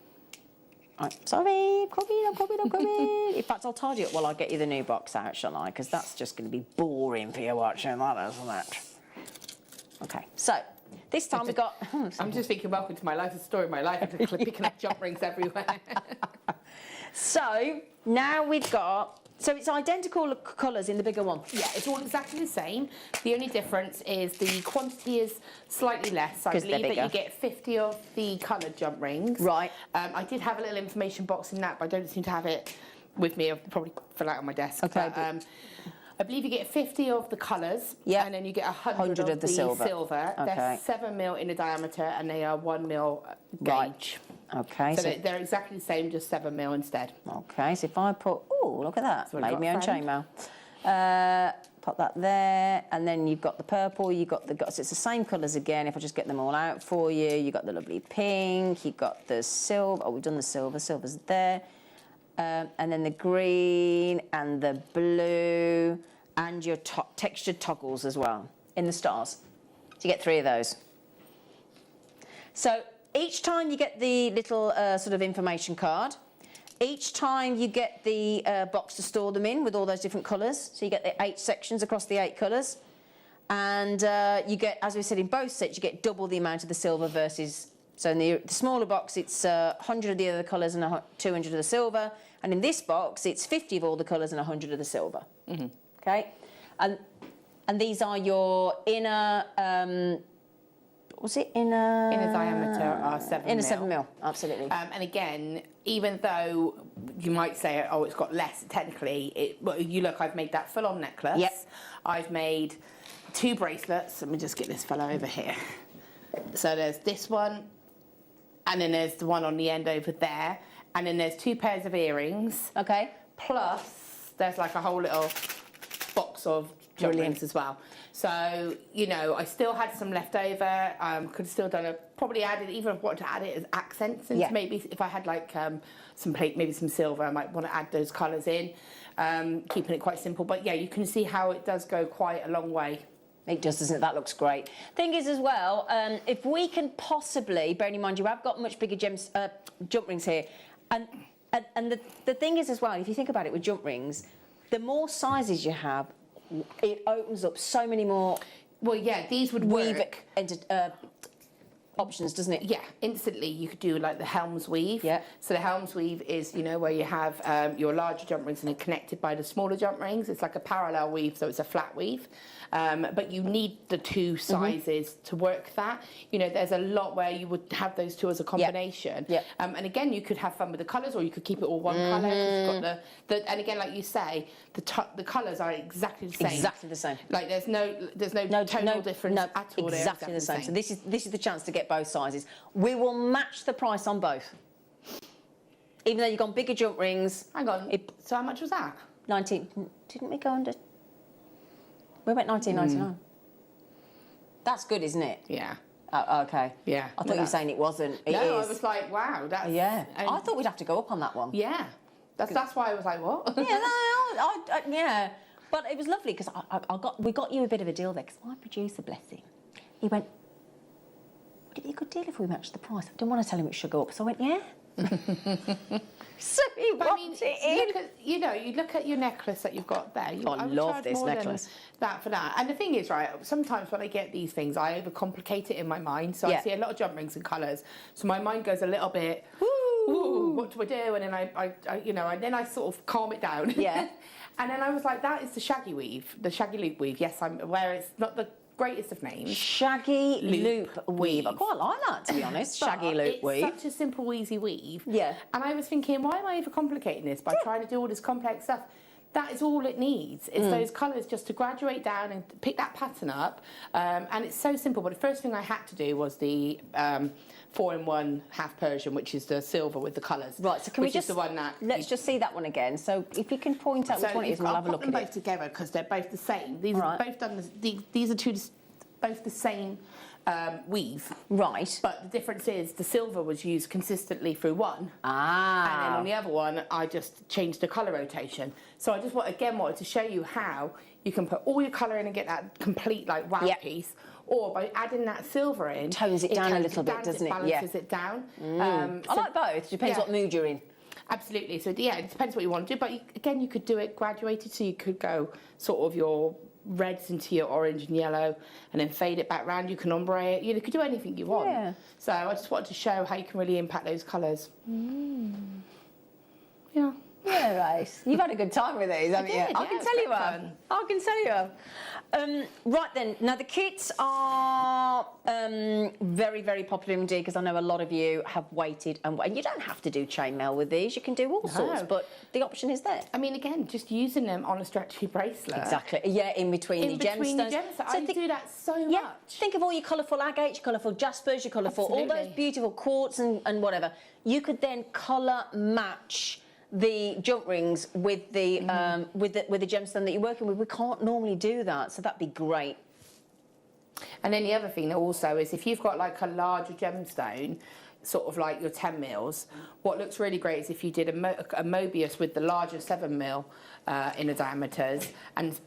Right, sorry, come in. In fact, I'll tidy up while I get you the new box out, shall I? Because that's just going to be boring for you watching that, isn't it? Okay, so this time we've got... I'm just thinking, welcome to my life, the story of my life. I'm just picking up jump rings everywhere. So now we've got... So it's identical colours in the bigger one? Yeah, it's all exactly the same. The only difference is the quantity is slightly less. I believe that you get 50 of the coloured jump rings. Right. I did have a little information box in that, but I don't seem to have it with me. I'll probably fill out on my desk. Okay. But, I believe you get 50 of the colours, and then you get 100 of the silver. Okay. They're 7 mil in the diameter, and they are 1 mil gauge. Right. Okay. So they're exactly the same, just 7 mil instead. Okay, so if I put... Oh, look at that. Made my own chainmail. Put that there, and then you've got the purple, you've got the... So it's the same colours again, if I just get them all out for you. You've got the lovely pink, you've got the silver... Oh, we've done the silver. Silver's there. And then the green and the blue and your textured toggles as well in the stars. So you get 3 of those. So each time you get the little sort of information card, each time you get the box to store them in with all those different colours. So you get the 8 sections across the 8 colours. And you get, as we said, in both sets, you get double the amount of the silver versus... So in the smaller box, it's 100 of the other colours and 200 of the silver. And in this box, it's 50 of all the colours and 100 of the silver. Mm-hmm. Okay? And these are your inner... was it inner... Inner diameter are 7 mil. Inner 7 mil, absolutely. And again, even though you might say, oh, it's got less, technically, well, you look, I've made that full-on necklace. Yep. I've made 2 bracelets. Let me just get this fella over here. So there's this one, and then there's the one on the end over there, and then there's 2 pairs of earrings. Okay. Plus, there's like a whole little box of jump rings as well. So, you know, I still had some left over. Could have still done probably added, even if I wanted to add it as accents. And maybe if I had like some plate, maybe some silver, I might want to add those colours in, keeping it quite simple. But yeah, you can see how it does go quite a long way. It does, doesn't it? That looks great. Thing is as well, if we can possibly, bearing in mind you have got much bigger jump rings here, and the thing is as well, if you think about it with jump rings, the more sizes you have, it opens up so many more... Well, yeah, these would work. Options, doesn't it? Yeah, instantly you could do like the Helms weave. Yeah. So the Helms weave is, you know, where you have your larger jump rings and they're connected by the smaller jump rings. It's like a parallel weave, so it's a flat weave. But you need the 2 sizes to work that. You know, there's a lot where you would have those 2 as a combination. Yeah. And again, you could have fun with the colours, or you could keep it all one colour. You've got and again, like you say, the colours are exactly the same. Exactly the same. Like there's no tonal difference at all. Exactly the same. So this is the chance to get both sizes. We will match the price on both. Even though you've gone bigger jump rings. Hang on. So how much was that? 19. Didn't we go under? We went 19.99. That's good, isn't it? Yeah. Okay. Yeah. I thought you were saying it wasn't. It is. I was like, wow, that's... Yeah. I thought we'd have to go up on that one. Yeah. That's why I was like, what? Yeah, yeah. But it was lovely because we got you a bit of a deal there because my producer, bless him, he went, would it be a good deal if we matched the price? I didn't want to tell him it should go up, so I went, yeah. So he walked it in. You look at your necklace that you've got there. I love this necklace. That for that. And the thing is, right, sometimes when I get these things, I overcomplicate it in my mind. So I see a lot of jump rings and colours. So my mind goes a little bit, ooh, what do I do? And then and then I sort of calm it down. Yeah. And then I was like, that is the shaggy weave, the shaggy loop weave. Yes, I'm aware it's not the greatest of names. Shaggy loop weave. I quite like that, to be honest. Shaggy loop weave. It's such a simple, easy weave. Yeah. And I was thinking, why am I overcomplicating this by trying to do all this complex stuff? That is all it needs. It's those colours just to graduate down and pick that pattern up. And it's so simple. But the first thing I had to do was the 4-in-1 half Persian, which is the silver with the colours. Right, so can we just... the one that let's just see that one again. So if you can point out which one it is, and we'll have a look at it. I'll put them both together because they're both the same. These are both done... These are both the same weave. Right. But the difference is the silver was used consistently through one. Ah. And then on the other one, I just changed the colour rotation. So I just wanted to show you how you can put all your colour in and get that complete like wow piece, or by adding that silver in, tones it down a little bit, doesn't it? Balances it down. I like both. Depends what mood you're in. Absolutely. So yeah, it depends what you want to do. But again, you could do it graduated. So you could go sort of your reds into your orange and yellow, and then fade it back round. You can ombre it. You could do anything you want. Yeah. So I just wanted to show how you can really impact those colours. Yeah. Yeah, right. You've had a good time with these, haven't you? I can tell you have. I can tell you have. Right then, now the kits are very, very popular indeed, because I know a lot of you have waited and you don't have to do chainmail with these. You can do all sorts, but the option is there. I mean, again, just using them on a stretchy bracelet. Exactly. Yeah, in between the gemstones. I do that so much. Think of all your colourful agates, your colourful jaspers, your colourful, all those beautiful quartz and whatever. You could then colour match the jump rings with the with the gemstone that you're working with. We can't normally do that, so that'd be great. And then the other thing also is if you've got like a larger gemstone, sort of like your 10 mils, what looks really great is if you did a Mobius with the larger 7 mil inner diameters and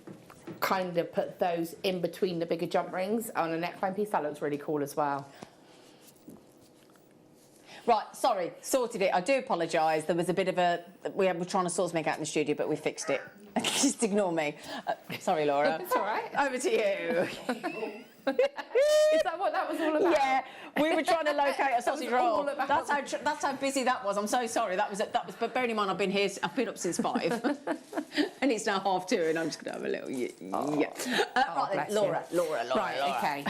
kind of put those in between the bigger jump rings on a neckline piece. That looks really cool as well. Right, sorry, sorted it. I do apologise. There was a bit of a... We were trying to sort something out in the studio, but we fixed it. Just ignore me. Sorry, Laura. It's all right. Over to you. Is that what that was all about? Yeah, we were trying to locate a sausage roll. That's how busy that was. I'm so sorry. That was. But bearing in mind, I've been up since 5, and it's now 2:30, and I'm just going to have a little. Right then, Laura. Right, okay.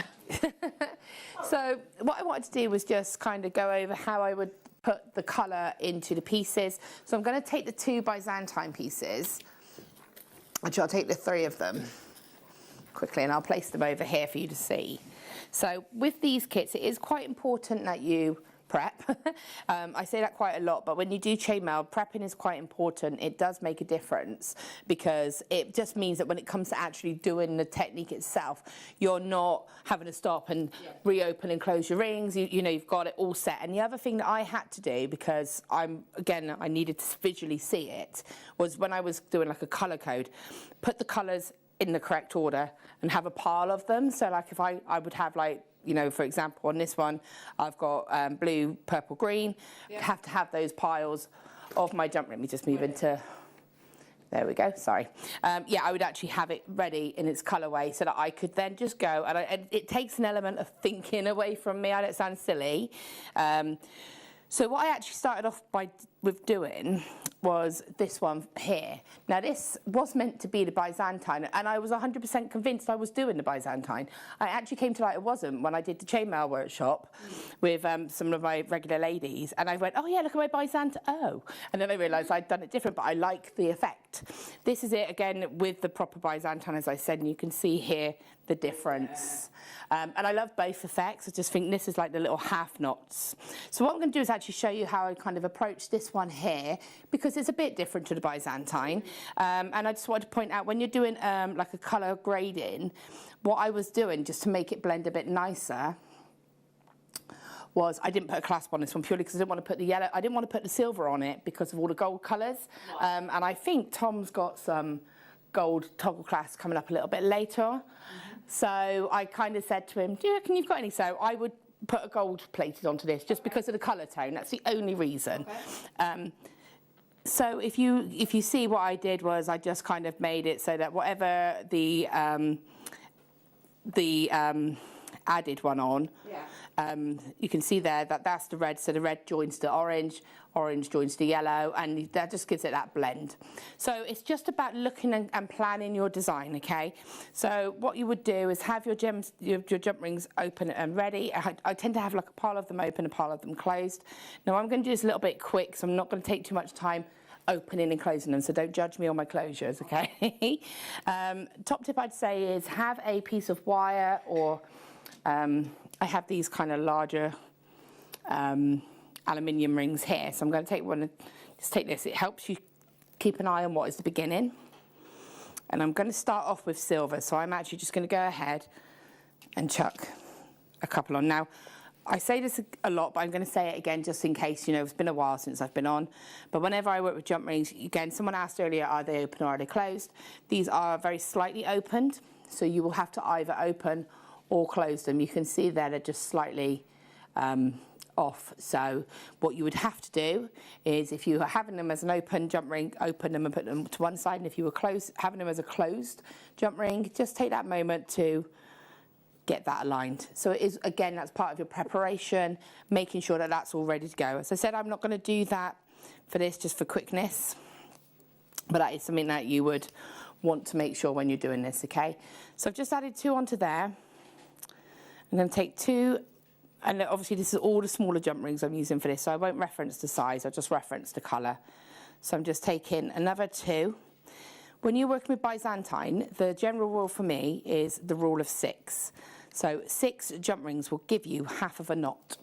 So what I wanted to do was just kind of go over how I would put the colour into the pieces. So I'm going to take the 2 Byzantine pieces. Actually, I'll take the 3 of them quickly, and I'll place them over here for you to see. So with these kits, it is quite important that you prep. I say that quite a lot, but when you do chainmail, prepping is quite important. It does make a difference because it just means that when it comes to actually doing the technique itself, you're not having to stop and reopen and close your rings. You know, you've got it all set. And the other thing that I had to do, because I needed to visually see it, was when I was doing like a colour code, put the colours in the correct order and have a pile of them. So like if I would have like, you know, for example, on this one, I've got blue, purple, green. Yeah. Have to have those piles of my jump ring. Let me just move into, there we go, sorry. Yeah, I would actually have it ready in its colourway so that I could then just go, and it takes an element of thinking away from me. I don't sound silly. So what I actually started off with doing was this one here. Now this was meant to be the Byzantine, and I was 100% convinced I was doing the Byzantine. I actually came to light it wasn't when I did the chainmail workshop with some of my regular ladies, and I went, oh yeah, look at my Byzantine, oh. And then I realised I'd done it different, but I like the effect. This is it again with the proper Byzantine, as I said, and you can see here the difference. And I love both effects. I just think this is like the little half knots. So what I'm going to do is actually show you how I kind of approach this one here, because it's a bit different to the Byzantine. And I just wanted to point out, when you're doing like a colour grading, what I was doing just to make it blend a bit nicer was I didn't put a clasp on this one purely because I didn't want to put the yellow, I didn't want to put the silver on it because of all the gold colours. And I think Tom's got some gold toggle clasps coming up a little bit later. So I kind of said to him, do you reckon you've got any? So I would put a gold plated onto this just because of the colour tone. That's the only reason. So if you see what I did was I just kind of made it so that whatever the added one on, you can see there that that's the red, so the red joins the orange, orange joins the yellow, and that just gives it that blend. So it's just about looking and planning your design, okay? So what you would do is have your jump rings open and ready. I tend to have like a pile of them open, a pile of them closed. Now I'm going to do this a little bit quick, so I'm not going to take too much time opening and closing them, so don't judge me on my closures, okay? Top tip I'd say is have a piece of wire, or I have these kind of larger aluminium rings here, so I'm going to take one and just take this. It helps you keep an eye on what is the beginning. And I'm going to start off with silver, so I'm actually just going to go ahead and chuck a couple on. Now, I say this a lot, but I'm going to say it again just in case, you know, it's been a while since I've been on. But whenever I work with jump rings, again, someone asked earlier, are they open or are they closed? These are very slightly opened, so you will have to either open or closed them. You can see there they're just slightly off. So what you would have to do is, if you were having them as an open jump ring, open them and put them to one side, and if you were having them as a closed jump ring, just take that moment to get that aligned. So it is, again, that's part of your preparation, making sure that that's all ready to go. As I said, I'm not going to do that for this, just for quickness, but that is something that you would want to make sure when you're doing this, okay? So I've just added 2 onto there. I'm going to take 2, and obviously this is all the smaller jump rings I'm using for this, so I won't reference the size, I'll just reference the colour. So I'm just taking another 2. When you're working with Byzantine, the general rule for me is the rule of 6. So 6 jump rings will give you half of a knot,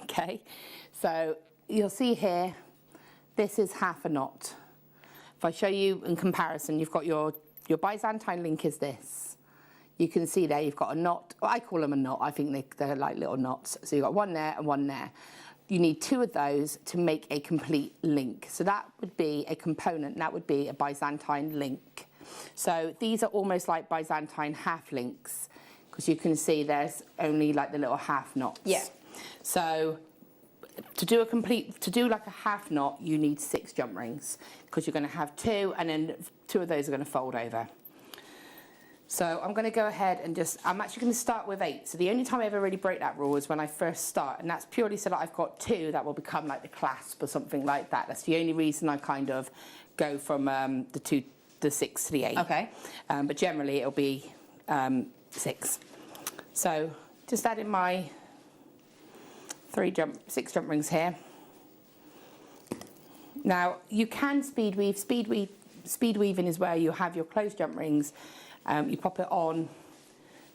okay? So you'll see here, this is half a knot. If I show you in comparison, you've got your Byzantine link is this. You can see there you've got a knot. Well, I call them a knot. I think they're like little knots. So you've got one there and one there. You need 2 of those to make a complete link. So that would be a component. That would be a Byzantine link. So these are almost like Byzantine half links, because you can see there's only like the little half knots. Yeah. So to do like a half knot, you need 6 jump rings, because you're going to have 2, and then 2 of those are going to fold over. So I'm going to go ahead and I'm actually going to start with 8. So the only time I ever really break that rule is when I first start, and that's purely so that I've got 2 that will become like the clasp or something like that. That's the only reason I kind of go from the 6 to the 8. Okay. But generally it'll be 6. So just adding my 6 jump rings here. Now you can speed weave. Speed weaving is where you have your closed jump rings. You pop it on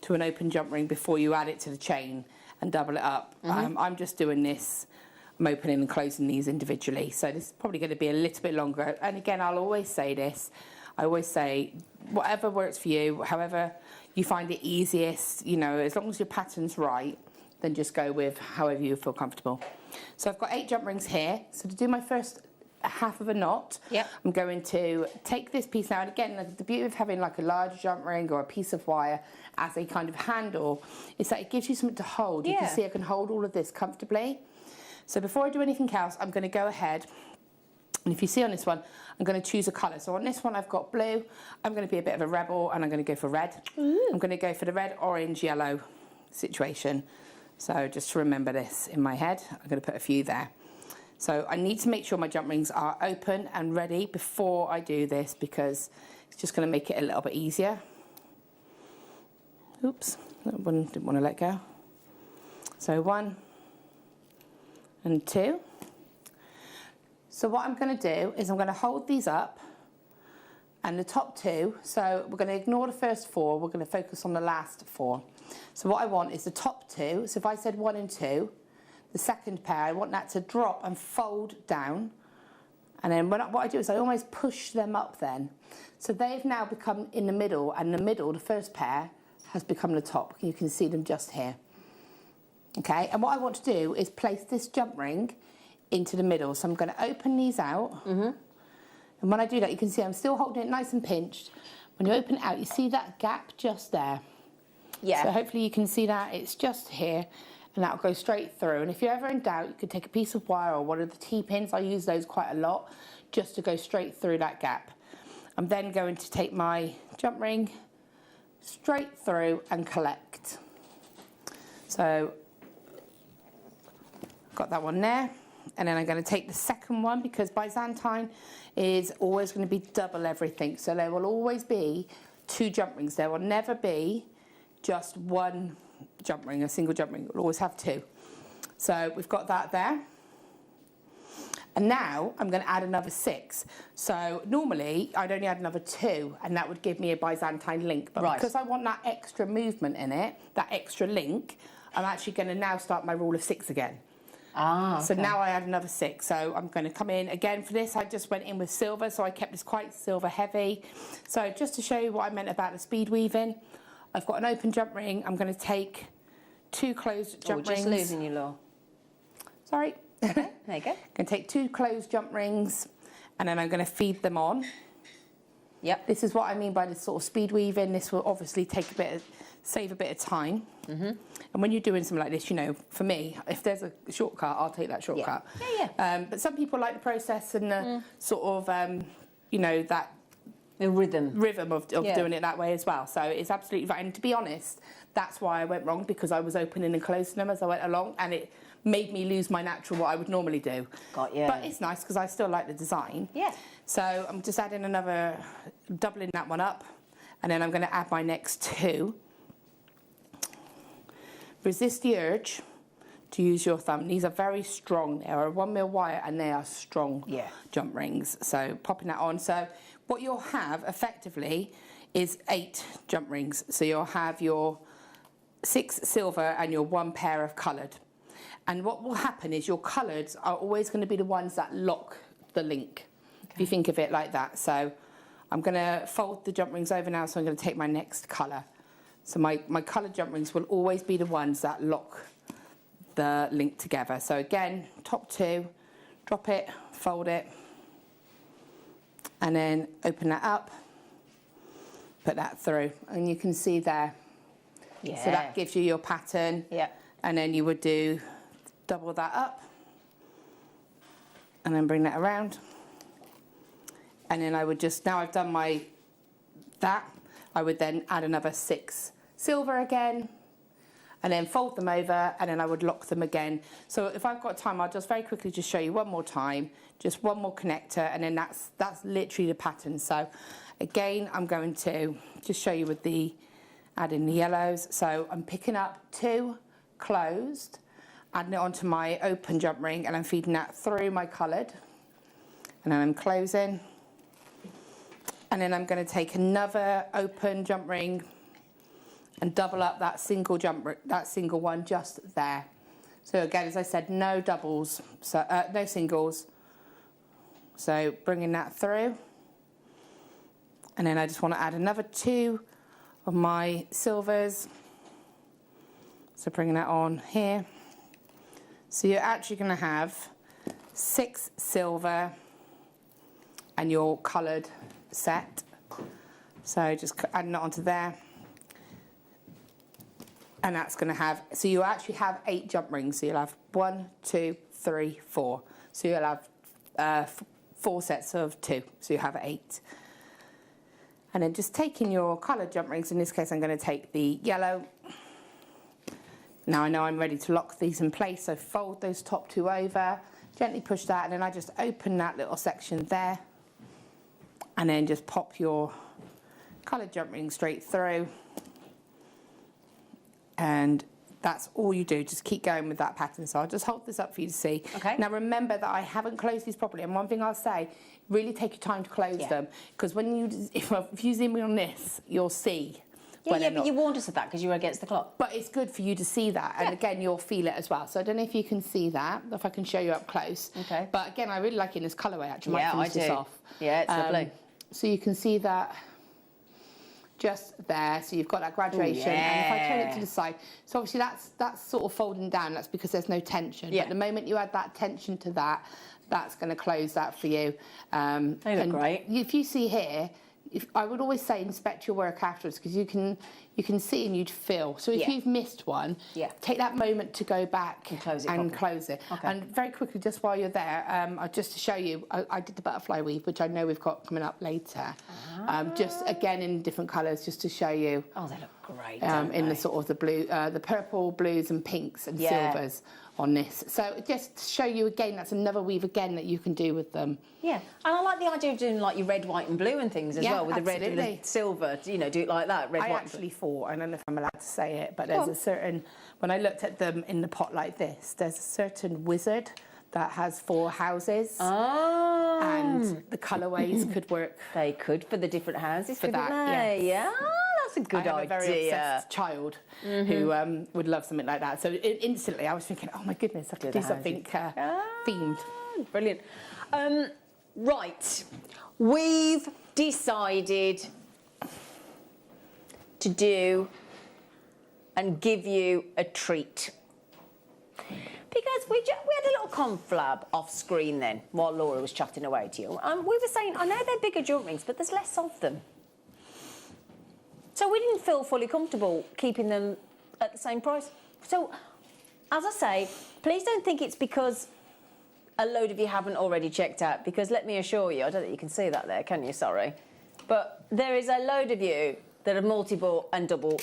to an open jump ring before you add it to the chain and double it up. I'm just doing this. I'm opening and closing these individually. So this is probably going to be a little bit longer. And again, I'll always say this. I always say, whatever works for you, however you find it easiest, you know, as long as your pattern's right, then just go with however you feel comfortable. So I've got 8 jump rings here. So to do my first half of a knot, I'm going to take this piece now, and again, the beauty of having like a large jump ring or a piece of wire as a kind of handle is that it gives you something to hold. You can see I can hold all of this comfortably. So before I do anything else, I'm going to go ahead, and if you see on this one, I'm going to choose a colour. So on this one I've got blue. I'm going to be a bit of a rebel, and I'm going to go for red. I'm going to go for the red, orange, yellow situation. So just to remember this in my head, I'm going to put a few there. So I need to make sure my jump rings are open and ready before I do this, because it's just going to make it a little bit easier. Oops, that one didn't want to let go. So 1 and 2. So what I'm going to do is I'm going to hold these up, and the top 2, so we're going to ignore the first 4, we're going to focus on the last 4. So what I want is the top 2, so if I said 1 and 2, the second pair, I want that to drop and fold down. And then what I do is I almost push them up then. So they've now become in the middle, and the middle, the first pair, has become the top. You can see them just here. Okay, and what I want to do is place this jump ring into the middle. So I'm going to open these out. And when I do that, you can see I'm still holding it nice and pinched. When you open it out, you see that gap just there. Yeah. So hopefully you can see that. It's just here. And that'll go straight through. And if you're ever in doubt, you could take a piece of wire or one of the T-pins. I use those quite a lot, just to go straight through that gap. I'm then going to take my jump ring straight through and collect. So, got that one there. And then I'm going to take the second one, because Byzantine is always going to be double everything. So there will always be 2 jump rings. There will never be just 1 jump ring, a single jump ring. We'll always have 2. So we've got that there. And now I'm going to add another 6. So normally I'd only add another 2, and that would give me a Byzantine link. But because I want that extra movement in it, that extra link, I'm actually going to now start my rule of 6 again. So now I add another 6. So I'm going to come in again for this. I just went in with silver, so I kept this quite silver heavy. So just to show you what I meant about the speed weaving, I've got an open jump ring. I'm going to take 2 closed jump rings. Just losing you, Law. Sorry. Okay, there you go. I'm going to take 2 closed jump rings, and then I'm going to feed them on. Yep. This is what I mean by this sort of speed weaving. This will obviously take a bit of save a bit of time. And when you're doing something like this, you know, for me, if there's a shortcut, I'll take that shortcut. But some people like the process and the sort of, you know, that the rhythm of doing it that way as well. So it's absolutely fine. And to be honest, that's why I went wrong, because I was opening and closing them as I went along, and it made me lose my natural what I would normally do. Got you. But it's nice because I still like the design. Yeah. So I'm just adding another, doubling that one up, and then I'm going to add my next two. Resist the urge to use your thumb. These are very strong. They are a 1 mil wire and they are strong jump rings. So popping that on. So what you'll have effectively is 8 jump rings. So you'll have your 6 silver and your 1 pair of coloured. And what will happen is your coloured are always going to be the ones that lock the link, if you think of it like that. So I'm going to fold the jump rings over now, so I'm going to take my next colour. So my coloured jump rings will always be the ones that lock the link together. So again, top 2, drop it, fold it, and then open that up, put that through, and you can see there. So that gives you your pattern. And then you would do double that up, and then bring that around. And then I would just, now I've done that, I would then add another 6 silver again, and then fold them over, and then I would lock them again. So if I've got time, I'll just very quickly just show you one more time, just one more connector, and then that's literally the pattern. So again, I'm going to just show you with the adding the yellows. So I'm picking up 2 closed, adding it onto my open jump ring, and I'm feeding that through my coloured, and then I'm closing. And then I'm going to take another open jump ring and double up that single one just there. So again, as I said, no doubles, so no singles. So bringing that through, and then I just want to add another 2 of my silvers. So bringing that on here. So you're actually going to have 6 silver and your coloured set. So just adding it onto there, and that's going to have, so you actually have 8 jump rings. So you'll have 1, 2, 3, 4. So you'll have 4 sets of 2. So you have 8. And then just taking your coloured jump rings, in this case I'm going to take the yellow. Now I know I'm ready to lock these in place, so fold those top 2 over, gently push that, and then I just open that little section there, and then just pop your coloured jump ring straight through, and that's all you do. Just keep going with that pattern. So I'll just hold this up for you to see. Now remember that I haven't closed these properly, and one thing I'll say, really take your time to close them, because when if you zoom in on this, you'll see. But you warned us of that because you were against the clock. But it's good for you to see that, and again, you'll feel it as well. So I don't know if you can see that, if I can show you up close. But again, I really like it in this colourway, actually. Yeah, I do. This off. Yeah, it's lovely. So you can see that just there. So you've got that graduation, and if I turn it to the side, so obviously that's sort of folding down. That's because there's no tension. But the moment you add that tension to that, that's going to close that for you. They look great. If you see here, I would always say inspect your work afterwards, because you can see and you'd feel. So if you've missed one, take that moment to go back and close it. And very quickly, just while you're there, just to show you, I did the butterfly weave, which I know we've got coming up later. Just again in different colours, just to show you. Oh, they look great. In the sort of the blue, the purple, blues, and pinks and silvers on this. So just to show you again, that's another weave again that you can do with them. Yeah, and I like the idea of doing like your red, white, and blue and things as well, with the red and the silver. You know, do it like that. Red, I white. Actually thought, I don't know if I'm allowed to say it, but there's a certain, when I looked at them in the pot like this, there's a certain wizard that has 4 houses. Oh. And the colourways could work. They could for the different houses, for couldn't that. they? Yeah, that's a good idea. I have a very obsessed child who would love something like that. So instantly I was thinking, oh my goodness, I could do something themed. Brilliant. Right, we've decided to do and give you a treat. Because we had a little conflab off screen then, while Laura was chatting away to you. We were saying, I know they're bigger jump rings, but there's less of them. So we didn't feel fully comfortable keeping them at the same price. So, as I say, please don't think it's because a load of you haven't already checked out, because let me assure you, I don't think you can see that there, can you? Sorry. But there is a load of you that have multi-bought and double.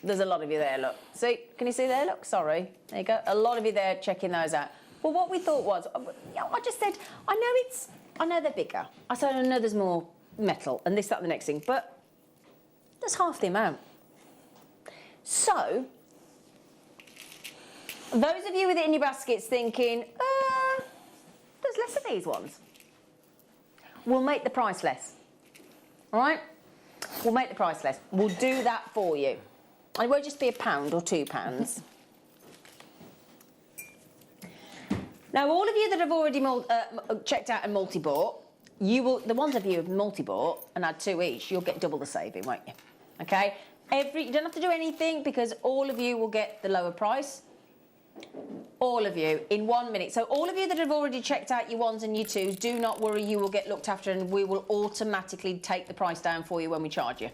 There's a lot of you there, look. See, can you see there? Look, sorry. There you go. A lot of you there checking those out. Well, what we thought was, I just said, I know they're bigger. I said, I know there's more metal and this, that, and the next thing, but there's half the amount. So, those of you with it in your baskets thinking, there's less of these ones, we'll make the price less. All right? We'll make the price less. We'll do that for you. And it won't just be £1 or £2. Now, all of you that have already checked out and multi-bought, the ones of you who have multi-bought and had 2 each, you'll get double the saving, won't you? Okay? You don't have to do anything because all of you will get the lower price. All of you in 1 minute. So all of you that have already checked out your 1s and your 2s, do not worry, you will get looked after and we will automatically take the price down for you when we charge you.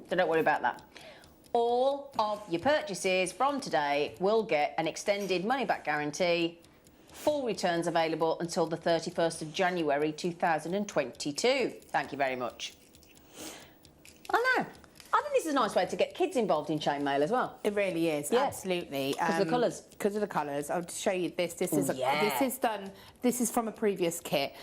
So don't worry about that. All of your purchases from today will get an extended money-back guarantee, full returns available until the 31st of January 2022. Thank you very much. I know. I think this is a nice way to get kids involved in chainmail as well. It really is, yeah. Absolutely. Because of the colours. Because of the colours. I'll show you this. This is from a previous kit.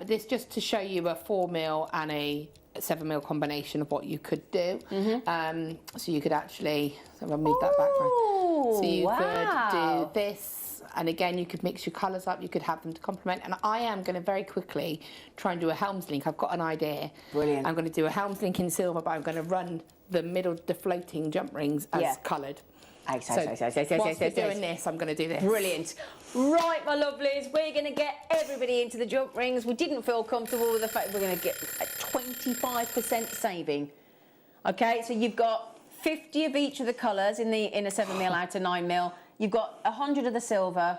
This just to show you a 4mm and a 7mm combination of what you could do. So you could actually, so I'll move that back. So you could do this. And again, you could mix your colours up, you could have them to complement. And I am going to very quickly try and do a Helms link. I've got an idea. Brilliant. I'm going to do a Helms link in silver, but I'm going to run the middle, the floating jump rings as coloured. Whilst we're doing this, I'm going to do this. Brilliant. Right, my lovelies, we're going to get everybody into the jump rings. We didn't feel comfortable with the fact we're going to get a 25% saving. Okay, so you've got 50 of each of the colours in a 7mm out of 9mm. You've got 100 of the silver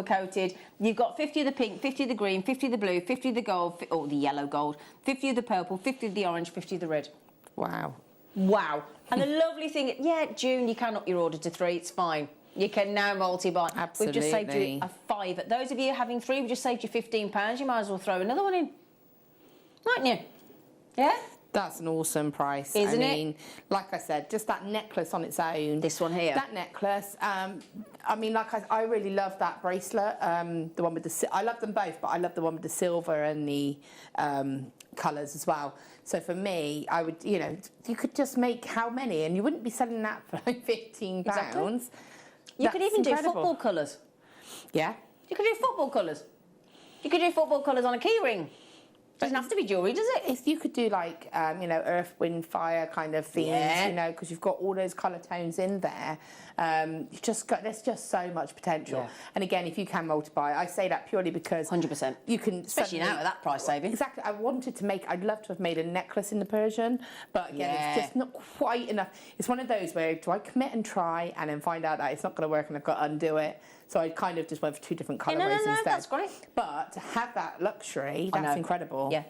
coated. You've got 50 of the pink, 50 of the green, 50 of the blue, 50 of the gold, or the yellow gold, 50 of the purple, 50 of the orange, 50 of the red. Wow. Wow. And the lovely thing, June, you can up your order to 3, it's fine. You can now multi-buy. Absolutely. We've just saved you a £5. Those of you having 3, we've just saved you £15. You might as well throw another one in. Mightn't you? Yeah? That's an awesome price. Isn't it? Like I said, just that necklace on its own. This one here. That necklace. I mean, I really love that bracelet. The one with the, I love them both, but I love the one with the silver and the colours as well. So for me, I would, you could just make how many, and you wouldn't be selling that for like £15. Exactly. You could even do football colours. Yeah. You could do football colours. You could do football colours on a key ring. Doesn't have to be jewellery, does it? You could do like, earth, wind, fire kind of themes, because you've got all those colour tones in there. There's just so much potential. Yeah. And again, if you can multiply, I say that purely because 100%. You can, especially now at that price saving. Exactly. I'd love to have made a necklace in the Persian, but again, it's just not quite enough. It's one of those where do I commit and try and then find out that it's not going to work and I've got to undo it. So I kind of just went for 2 different colourways instead. That's great. But to have that luxury, that's incredible. Yeah.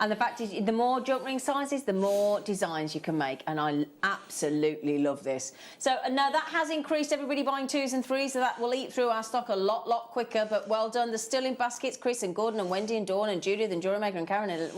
And the fact is, the more jump ring sizes, the more designs you can make. And I absolutely love this. So now that has increased everybody buying 2s and 3s, so that will eat through our stock a lot quicker. But well done. They're still in baskets. Chris and Gordon and Wendy and Dawn and Judith and Jewellery Maker and Karen. And,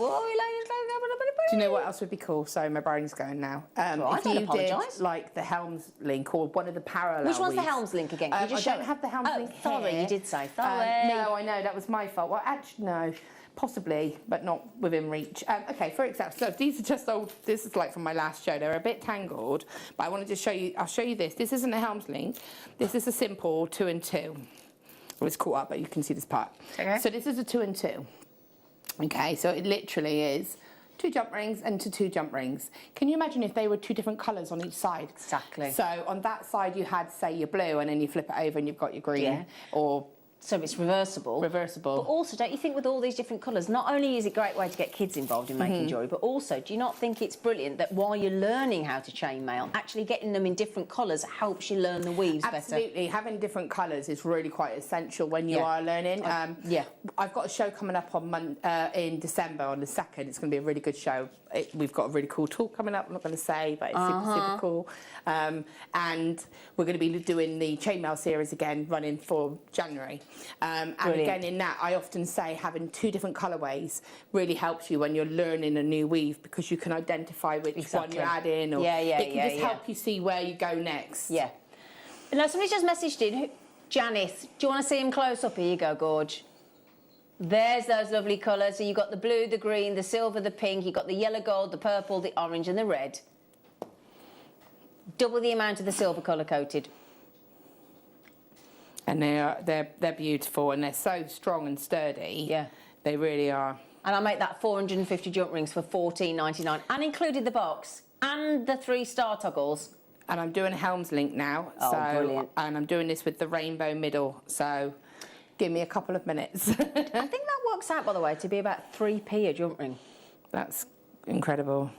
do you know what else would be cool? Sorry, my brain's going now. If you did like the Helms link or one of the parallel Which one's the Helms link again? Can you just I don't have the Helms link sorry, here. you did say. Sorry. No, I know, that was my fault. Well, actually, no. Possibly, but not within reach. Okay, for example, so these are just old, this is like from my last show. They're a bit tangled, but I wanted to show you, I'll show you this. This isn't a Helms link. This is a simple 2 and 2. Well, it's caught up, but you can see this part. Okay. So this is a 2 and 2. Okay, so it literally is 2 jump rings and 2 jump rings. Can you imagine if they were 2 different colours on each side? Exactly. So on that side you had, say, your blue, and then you flip it over and you've got your green, or So it's reversible. Reversible. But also, don't you think with all these different colours, not only is it a great way to get kids involved in making jewellery, but also, do you not think it's brilliant that while you're learning how to chainmail, actually getting them in different colours helps you learn the weaves better? Absolutely. Having different colours is really quite essential when you are learning. I've got a show coming up on in December on the 2nd. It's going to be a really good show. We've got a really cool talk coming up. I'm not going to say, but it's super cool. And we're going to be doing the chainmail series again, running for January. And again, in that, I often say having 2 different colourways really helps you when you're learning a new weave, because you can identify which one you add in, or it can just help you see where you go next. Yeah. Now, somebody's just messaged in. Janice, do you want to see him close up? Here you go, Gorge. There's those lovely colours. So you've got the blue, the green, the silver, the pink. You've got the yellow gold, the purple, the orange and the red. Double the amount of the silver colour coated. And they're beautiful, and they're so strong and sturdy. Yeah. They really are. And I make that 450 jump rings for $14.99, and included the box and the 3 star toggles. And I'm doing a Helms link now. Oh, brilliant. And I'm doing this with the rainbow middle, so give me a couple of minutes. I think that works out, by the way, to be about 3p a jump ring. That's incredible.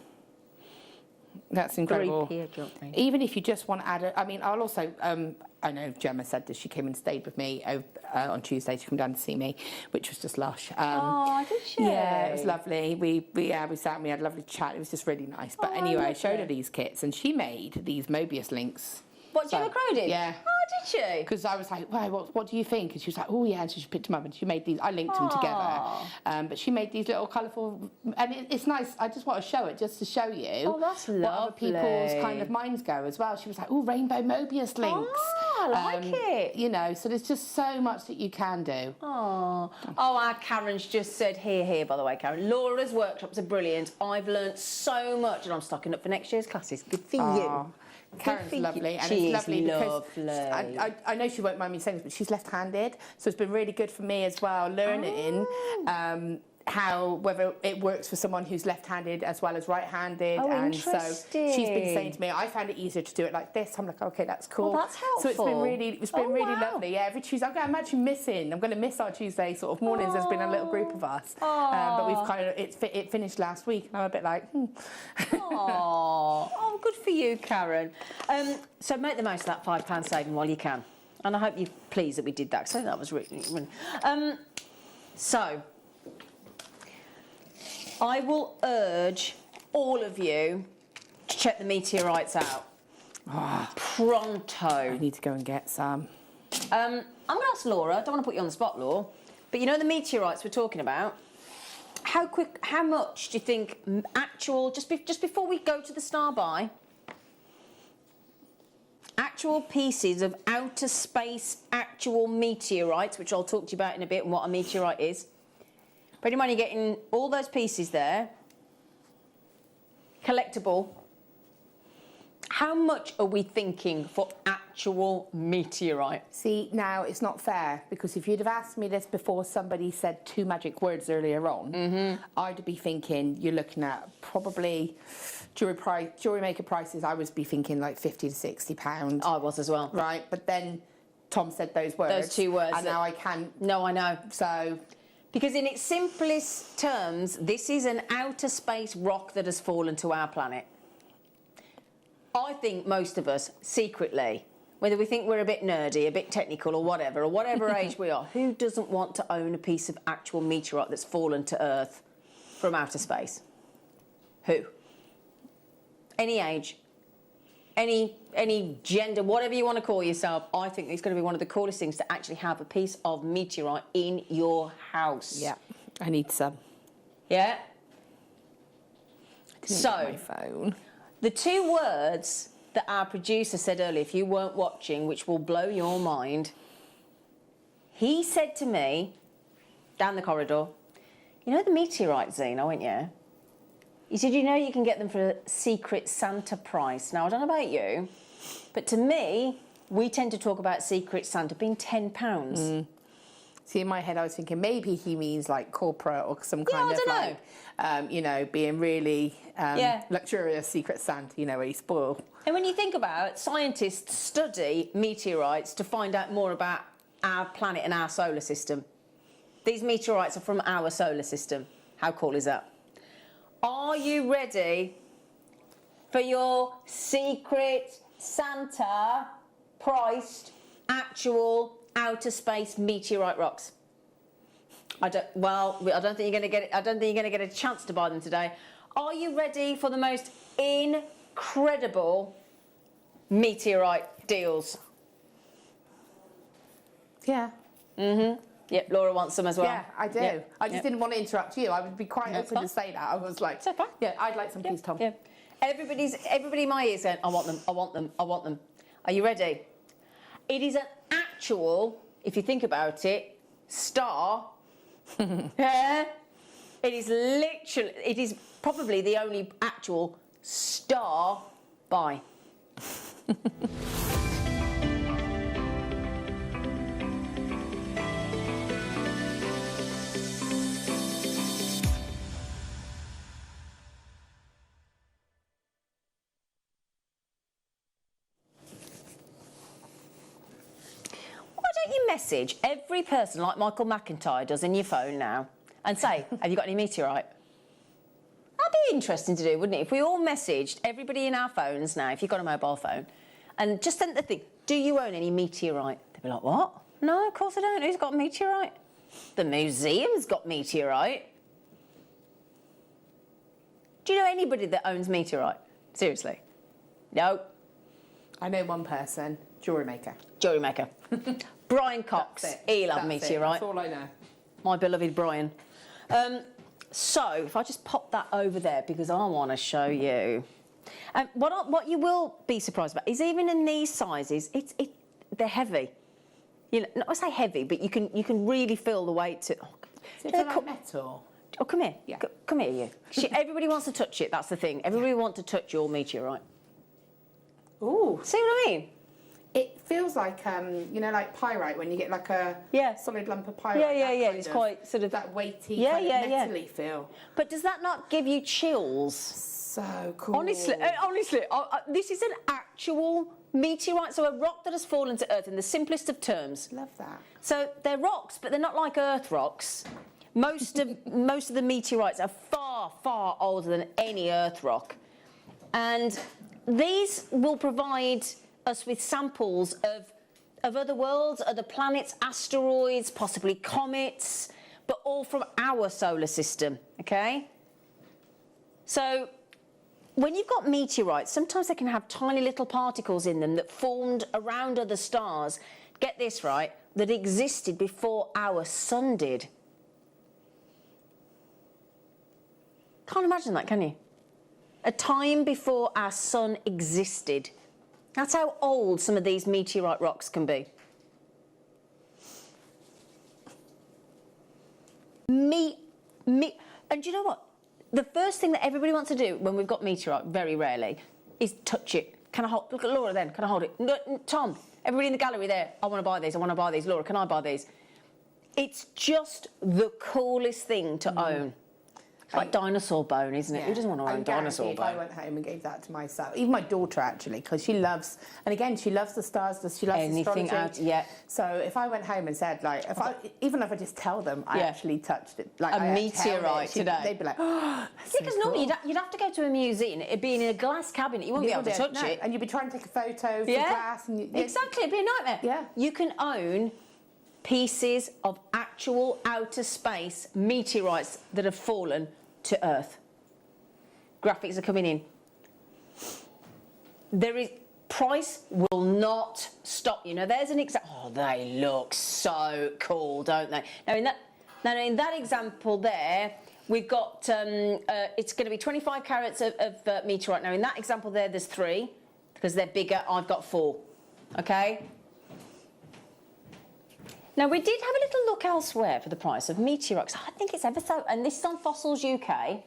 That's incredible. 3p a jump ring. Even if you just want to add I mean, I'll also, I know Gemma said that she came and stayed with me on Tuesday to come down to see me, which was just lush. Oh, did she? Yeah, it was lovely. We sat and we had a lovely chat. It was just really nice. But anyway, I showed her these kits, and she made these Mobius links. What, Gemma Crow did? Yeah. Oh, did she? Because I was like, well, what do you think? And she was like, oh, yeah. And so she picked them up and she made these. I linked them together. But she made these little colourful... And it's nice. I just want to show it just to show you that's what other people's kind of minds go as well. She was like, oh, rainbow Mobius links. Oh, I like it. You know, so there's just so much that you can do. Oh, our Karen's just said, here, by the way, Karen. Laura's workshops are brilliant. I've learnt so much, and I'm stocking up for next year's classes. Good for you. Karen's lovely, and it's lovely because I know she won't mind me saying this, but she's left-handed, so it's been really good for me as well, learning whether it works for someone who's left-handed as well as right-handed. And so she's been saying to me, I found it easier to do it like this. I'm like, okay, that's cool. Oh, that's helpful. So it's been really lovely. Yeah, every Tuesday, I'm going to miss our Tuesday sort of mornings. There's been a little group of us, but we've kind of it finished last week, and I'm a bit like, Oh, good for you, Karen. So make the most of that £5 saving while you can, and I hope you're pleased that we did that. So that was really. So I will urge all of you to check the meteorites out. Pronto. I need to go and get some. I'm going to ask Laura. I don't want to put you on the spot, Laura, but you know the meteorites we're talking about. How much do you think actual, just before we go to the star buy, actual pieces of outer space actual meteorites, which I'll talk to you about in a bit and what a meteorite is. Pretty much you're getting all those pieces there, collectible. How much are we thinking for actual meteorite? See, now it's not fair, because if you'd have asked me this before somebody said 2 magic words earlier on, I'd be thinking you're looking at probably jewellery maker prices. I would be thinking like £50 to £60. I was as well. Right, but then Tom said those words. Those 2 words. And now I can't. No, I know. So. Because in its simplest terms, this is an outer space rock that has fallen to our planet. I think most of us, secretly, whether we think we're a bit nerdy, a bit technical or whatever age we are, who doesn't want to own a piece of actual meteorite that's fallen to Earth from outer space? Who? Any age, any gender, whatever you want to call yourself, I think it's going to be one of the coolest things to actually have a piece of meteorite in your house. Yeah, I need some. Yeah? So, my phone. The 2 words that our producer said earlier, if you weren't watching, which will blow your mind, he said to me, down the corridor, you know the meteorites, Zena, won't you? He said, you know you can get them for a Secret Santa price. Now, I don't know about you, but to me, we tend to talk about Secret Santa being £10. See, in my head, I was thinking maybe he means like corporate or some kind of like, you know, being really luxurious Secret Santa, you know, where you spoil. And when you think about it, scientists study meteorites to find out more about our planet and our solar system. These meteorites are from our solar system. How cool is that? Are you ready for your secret Santa priced actual outer space meteorite rocks? I don't think you're going to get it. I don't think you're going to get a chance to buy them today. Are you ready for the most incredible meteorite deals? Yeah. Yep, Laura wants some as well. Yeah, I do. Yep. I just didn't want to interrupt you. I would be quite open to say that. I was like, yeah, I'd like some, please, Tom. Yeah. Everybody in my ears going, I want them, I want them, I want them. Are you ready? It is an actual, if you think about it, star. Yeah. It is probably the only actual star buy. Don't you message every person like Michael McIntyre does in your phone now and say, have you got any meteorite? That'd be interesting to do, wouldn't it? If we all messaged everybody in our phones now, if you've got a mobile phone, and just sent the thing, do you own any meteorite? They'd be like, what? No, of course I don't. Who's got meteorite? The museum's got meteorite. Do you know anybody that owns meteorite? Seriously? No. I know one person, Jewellery Maker. Jewellery Maker. Brian Cox, he loved meteorite. That's all I know. My beloved Brian. So, if I just pop that over there, because I want to show you. What you will be surprised about is even in these sizes, they're heavy. You know, not I say heavy, but you can really feel the weight. Is it like metal? Oh, come here. Yeah. Come here, you. Everybody wants to touch it. That's the thing. Everybody wants to touch your meteorite. Ooh. See what I mean? It feels like, you know, like pyrite, when you get like a solid lump of pyrite. Yeah. It's quite sort of... That weighty, kind of metally feel. But does that not give you chills? So cool. Honestly, this is an actual meteorite, so a rock that has fallen to Earth in the simplest of terms. Love that. So they're rocks, but they're not like Earth rocks. Most of the meteorites are far, far older than any Earth rock. And these will provide us with samples of other worlds, other planets, asteroids, possibly comets, but all from our solar system, okay? So when you've got meteorites, sometimes they can have tiny little particles in them that formed around other stars, get this right, that existed before our sun did. Can't imagine that, can you? A time before our sun existed. That's how old some of these meteorite rocks can be. And do you know what? The first thing that everybody wants to do when we've got meteorite, very rarely, is touch it. Can I hold? Look at Laura then. Can I hold it? No, Tom, everybody in the gallery there. I want to buy these. I want to buy these. Laura, can I buy these? It's just the coolest thing to own. It's like dinosaur bone, isn't it? Yeah. Who doesn't want to own dinosaur if bone? I went home and gave that to myself, even my daughter actually, because she loves, and again, she loves the stars, she loves anything astrology. Yeah. So if I went home and said, like, even if I just tell them I actually touched it, like a meteorite today, they'd be like, oh, that's because normally you'd have to go to a museum. It'd be in a glass cabinet. You wouldn't be able to touch it, and you'd be trying to take a photo of the glass. And exactly, it'd be a nightmare. Yeah. You can own pieces of actual outer space meteorites that have fallen to Earth. Graphics are coming in. Price will not stop you. Now there's an example. Oh, they look so cool, don't they? Now in that example there, we've got it's going to be 25 carats of meteorite. Now in that example there's 3 because they're bigger. I've got 4. Okay. Now we did have a little look elsewhere for the price of meteorites. I think it's ever so, and this is on Fossils UK.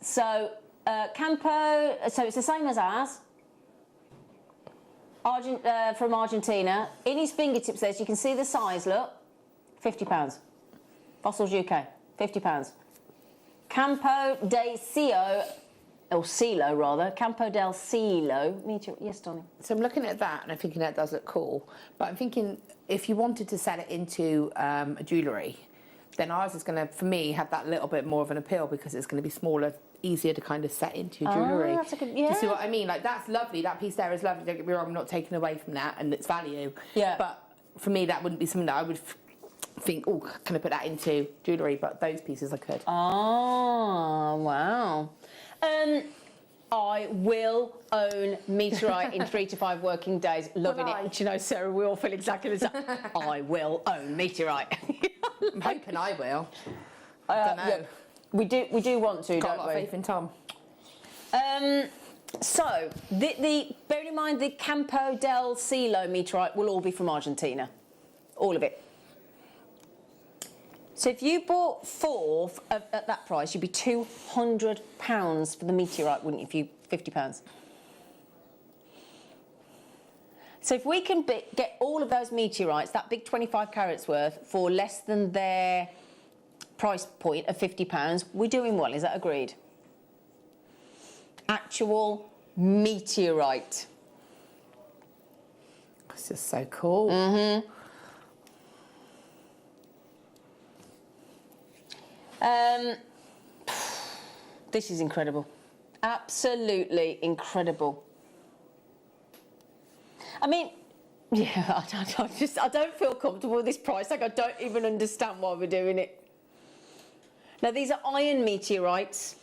So, Campo, so it's the same as ours. From Argentina. In his fingertips there, so you can see the size, look. £50. Fossils UK, £50. Campo de Cio or Cielo rather, Campo del Cielo meteorite. Yes, darling. So I'm looking at that and I'm thinking that does look cool. But I'm thinking if you wanted to set it into a jewellery, then ours is going to, for me, have that little bit more of an appeal because it's going to be smaller, easier to kind of set into your jewellery. That's a good, Do you see what I mean? Like, that's lovely. That piece there is lovely. Don't get me wrong, I'm not taking away from that and its value. Yeah. But for me, that wouldn't be something that I would think, oh, can I put that into jewellery? But those pieces I could. Oh, wow. I will own meteorite in 3 to 5 working days. Loving it. Do you know, Sarah, we all feel exactly the same. I will own meteorite. I'm hoping I will. I don't know. Yeah, we do want to, Got don't a lot we? of faith in Tom. So, bearing in mind the Campo del Cielo meteorite will all be from Argentina. All of it. So if you bought 4 at that price, you'd be £200 for the meteorite, wouldn't you? If you £50. So if we can get all of those meteorites, that big 25 carats worth, for less than their price point of £50, we're doing well. Is that agreed? Actual meteorite. It's just so cool. Mm-hmm. This is incredible. Absolutely incredible. I mean, yeah, I don't feel comfortable with this price. Like, I don't even understand why we're doing it. Now, these are iron meteorites.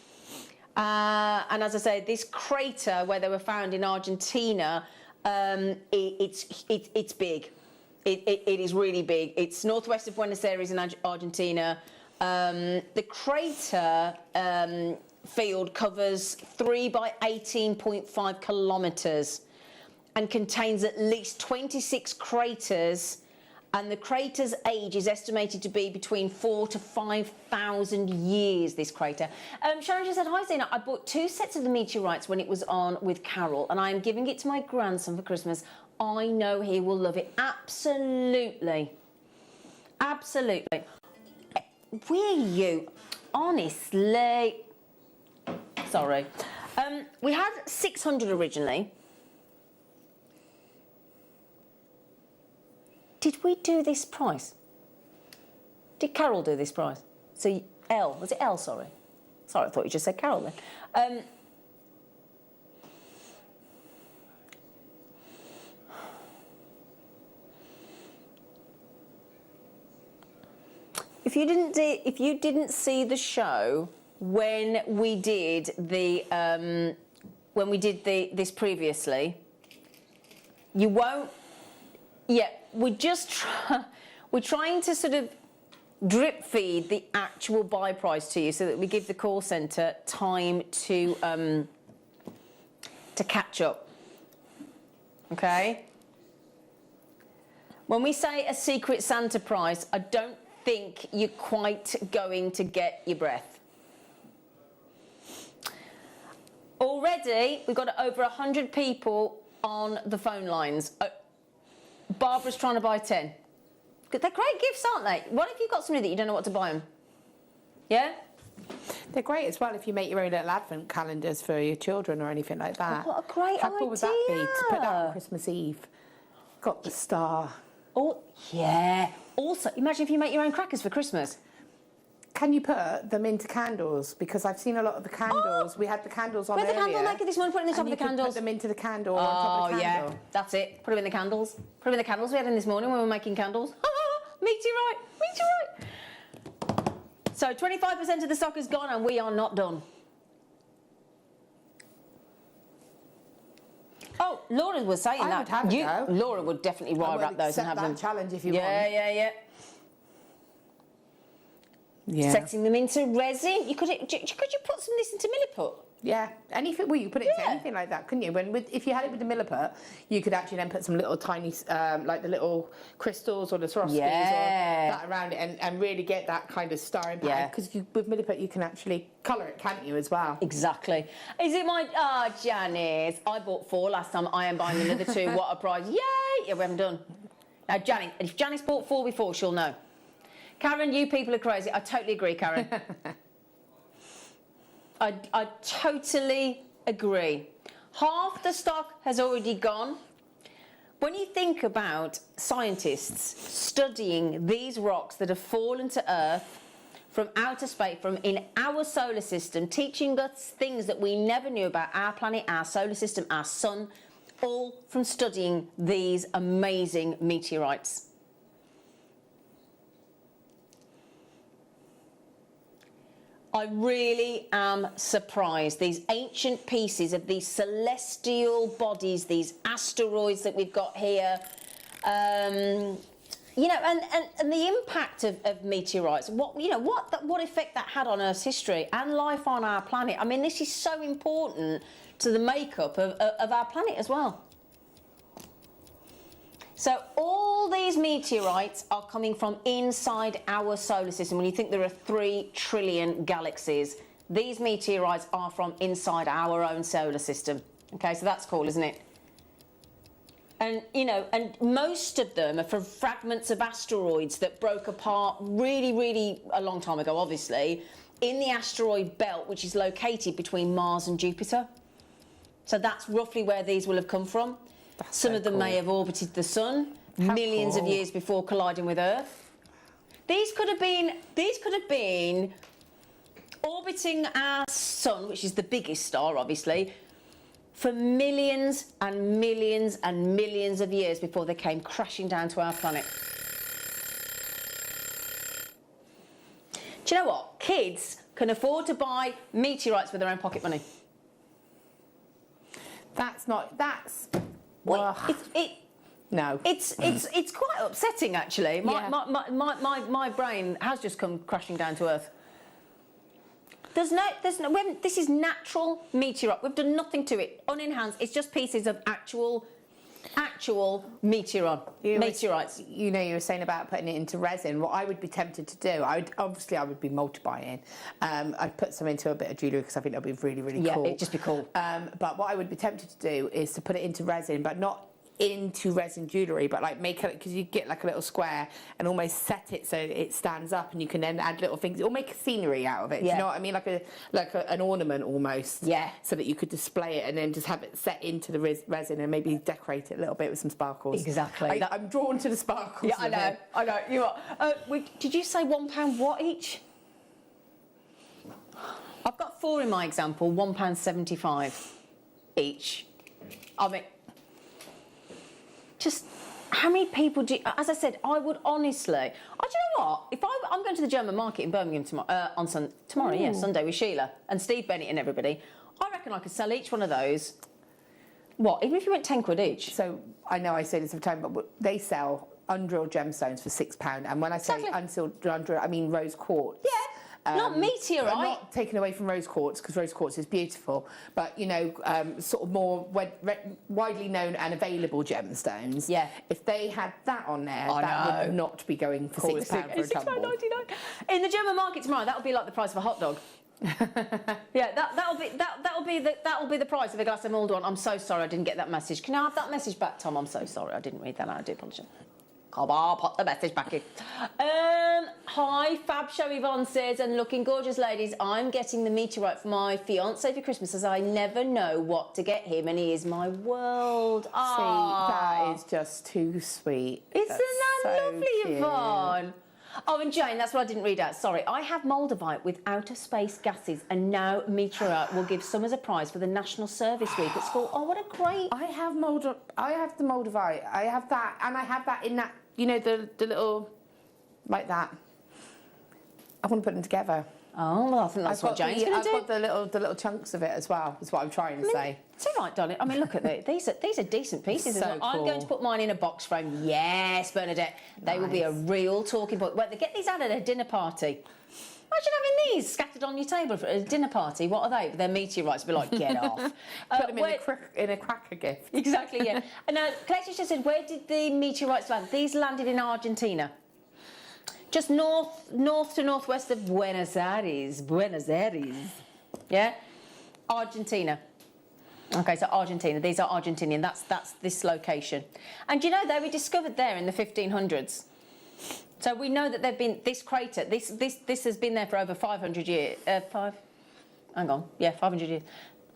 And as I say, this crater where they were found in Argentina, it's big. It is really big. It's northwest of Buenos Aires in Argentina. The crater field covers 3 by 18.5 kilometres and contains at least 26 craters, and the crater's age is estimated to be between 4,000 to 5,000 years, this crater. Sharon just said, hi Zena, I bought 2 sets of the meteorites when it was on with Carol, and I am giving it to my grandson for Christmas. I know he will love it. Absolutely. Absolutely. Will you? Honestly. Sorry. We had 600 originally. Did we do this price? Did Carol do this price? So L, was it L, sorry? Sorry, I thought you just said Carol then. If you didn't see the show when we did this previously, you won't. Yeah, we're trying to sort of drip feed the actual buy price to you so that we give the call centre time to catch up. Okay. When we say a Secret Santa price, I don't think you're quite going to get your breath. Already, we've got over 100 people on the phone lines. Barbara's trying to buy 10. They're great gifts, aren't they? What if you've got somebody that you don't know what to buy them? Yeah? They're great as well if you make your own little advent calendars for your children or anything like that. Oh, what a great idea. How cool would that be, to put that on Christmas Eve? Got the star. Oh, yeah. Also, imagine if you make your own crackers for Christmas. Can you put them into candles? Because I've seen a lot of the candles. We had the candles on We had earlier. the candle maker this morning, put it in the top of the candles. Put them into the candle on top of the candle. Yeah, that's it. Put them in the candles. Put them in the candles we had in this morning when we were making candles. Meteorite, meteorite. So 25% of the stock is gone and we are not done. Oh, Laura was saying I that. would have it, though. Laura would definitely wire wrap those and have them. Challenge if you want. Yeah. Yeah. Setting them into resin. Could you put some of this into Milliput? Yeah, anything. Well, you could put it into anything like that, couldn't you? If you had it with the Milliput, you could actually then put some little tiny, like the little crystals or the Swarovskis or that around it, and really get that kind of star impact. Yeah. Because with Milliput, you can actually colour it, can't you, as well? Exactly. Is it my... Oh, Janice. I bought 4 last time. I am buying another 2. What a prize. Yay! Yeah, we haven't done. Now, Janice, if Janice bought 4 before, she'll know. Karen, you people are crazy. I totally agree, Karen. I totally agree. Half the stock has already gone. When you think about scientists studying these rocks that have fallen to Earth from outer space, from in our solar system, teaching us things that we never knew about our planet, our solar system, our sun, all from studying these amazing meteorites. I really am surprised. These ancient pieces of these celestial bodies, these asteroids that we've got here, you know, and the impact of meteorites. What effect that had on Earth's history and life on our planet. I mean, this is so important to the makeup of our planet as well. So all these meteorites are coming from inside our solar system. When you think there are 3 trillion galaxies, these meteorites are from inside our own solar system. Okay, so that's cool, isn't it? And, you know, and most of them are from fragments of asteroids that broke apart really, really a long time ago, obviously, in the asteroid belt, which is located between Mars and Jupiter. So that's roughly where these will have come from. Some of them may have orbited the sun millions of years before colliding with Earth. These could have been orbiting our sun, which is the biggest star, obviously, for millions and millions and millions of years before they came crashing down to our planet. Do you know what? Kids can afford to buy meteorites with their own pocket money. Well, no. It's quite upsetting, actually. My brain has just come crashing down to Earth. This is natural meteorite. We've done nothing to it. Unenhanced. It's just pieces of actual meteorites. You know, you were saying about putting it into resin. What I would be tempted to do, I would be multiplying. I'd put some into a bit of jewellery because I think that would be really, really cool. Yeah, it'd just be cool. But what I would be tempted to do is to put it into resin, but not into resin jewellery, but like make it, because you get like a little square and almost set it so it stands up, and you can then add little things or make a scenery out of it. Do you know what I mean? Like an ornament almost. Yeah. So that you could display it and then just have it set into the resin and maybe decorate it a little bit with some sparkles. Exactly. I'm drawn to the sparkles. Yeah, I know. You are. Did you say £1 what each? I've got 4 in my example, £1.75 each. I mean, just how many people do? As I said, I would honestly. Do you know what? If I'm going to the German market in Birmingham tomorrow, Sunday with Sheila and Steve Bennett and everybody, I reckon I could sell each one of those. What? Even if you went 10 quid each. So I know I say this every time, but they sell undrilled gemstones for £6, and when I say undrilled, I mean rose quartz. Yeah. Not meteorite. I'm not taking away from rose quartz, because rose quartz is beautiful, but you know, sort of more widely known and available gemstones. Yeah. If they had that on there, that would not be going for £6 for a tumble. £6.99. In the German market tomorrow, that would be like the price of a hot dog. Yeah, that'll be the price of a glass of mulled wine. I'm so sorry I didn't get that message. Can I have that message back, Tom? I'm so sorry I didn't read that out. I do apologise. Come on, put the message back in. Hi, Fab Show Yvonne says, and looking gorgeous, ladies. I'm getting the meteorite for my fiance for Christmas, as I never know what to get him, and he is my world. See, that is just too sweet. Isn't that lovely, Yvonne? Oh, and Jane, that's what I didn't read out. Sorry. I have Moldavite with outer space gases, and now meteorite will give some as a prize for the National Service Week at school. Oh, what a great... I have the Moldavite. I have that, and I have that in that, you know, the little, like that. I want to put them together. Oh, well, I think that's what Jane's going to do. I've got the little chunks of it as well, is what I'm trying to say. It's all right, darling. I mean, look at these. These are decent pieces. So I'm going to put mine in a box frame. Yes, Bernadette. They will be a real talking point. Well, they get these out at a dinner party. Imagine having these scattered on your table for a dinner party. What are they? They're meteorites. Be like, get off. Put them in a cracker gift. Exactly, yeah. And Cletus just said, where did the meteorites land? These landed in Argentina. Just north to northwest of Buenos Aires. Yeah? Argentina. Okay, so Argentina. These are Argentinian. That's this location. And you know, they were discovered there in the 1500s. So we know that they've been, this crater, this has been there for over 500 years. hang on. Yeah, 500 years.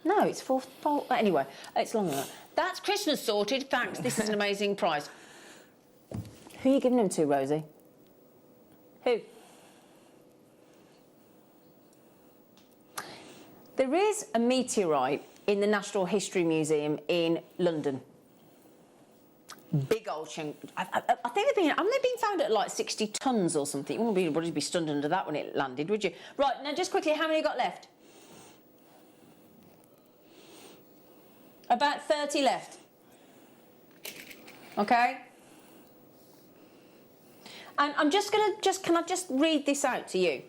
No, it's anyway, it's longer than that. That's Christmas sorted. Thanks. This is an amazing prize. Who are you giving them to, Rosie? Who? There is a meteorite in the Natural History Museum in London. Big old chunk. I think haven't they been found at like 60 tonnes or something? You wouldn't be stunned under that when it landed, would you? Right, now just quickly, how many you got left? About 30 left. Okay? And I'm just going to, can I just read this out to you?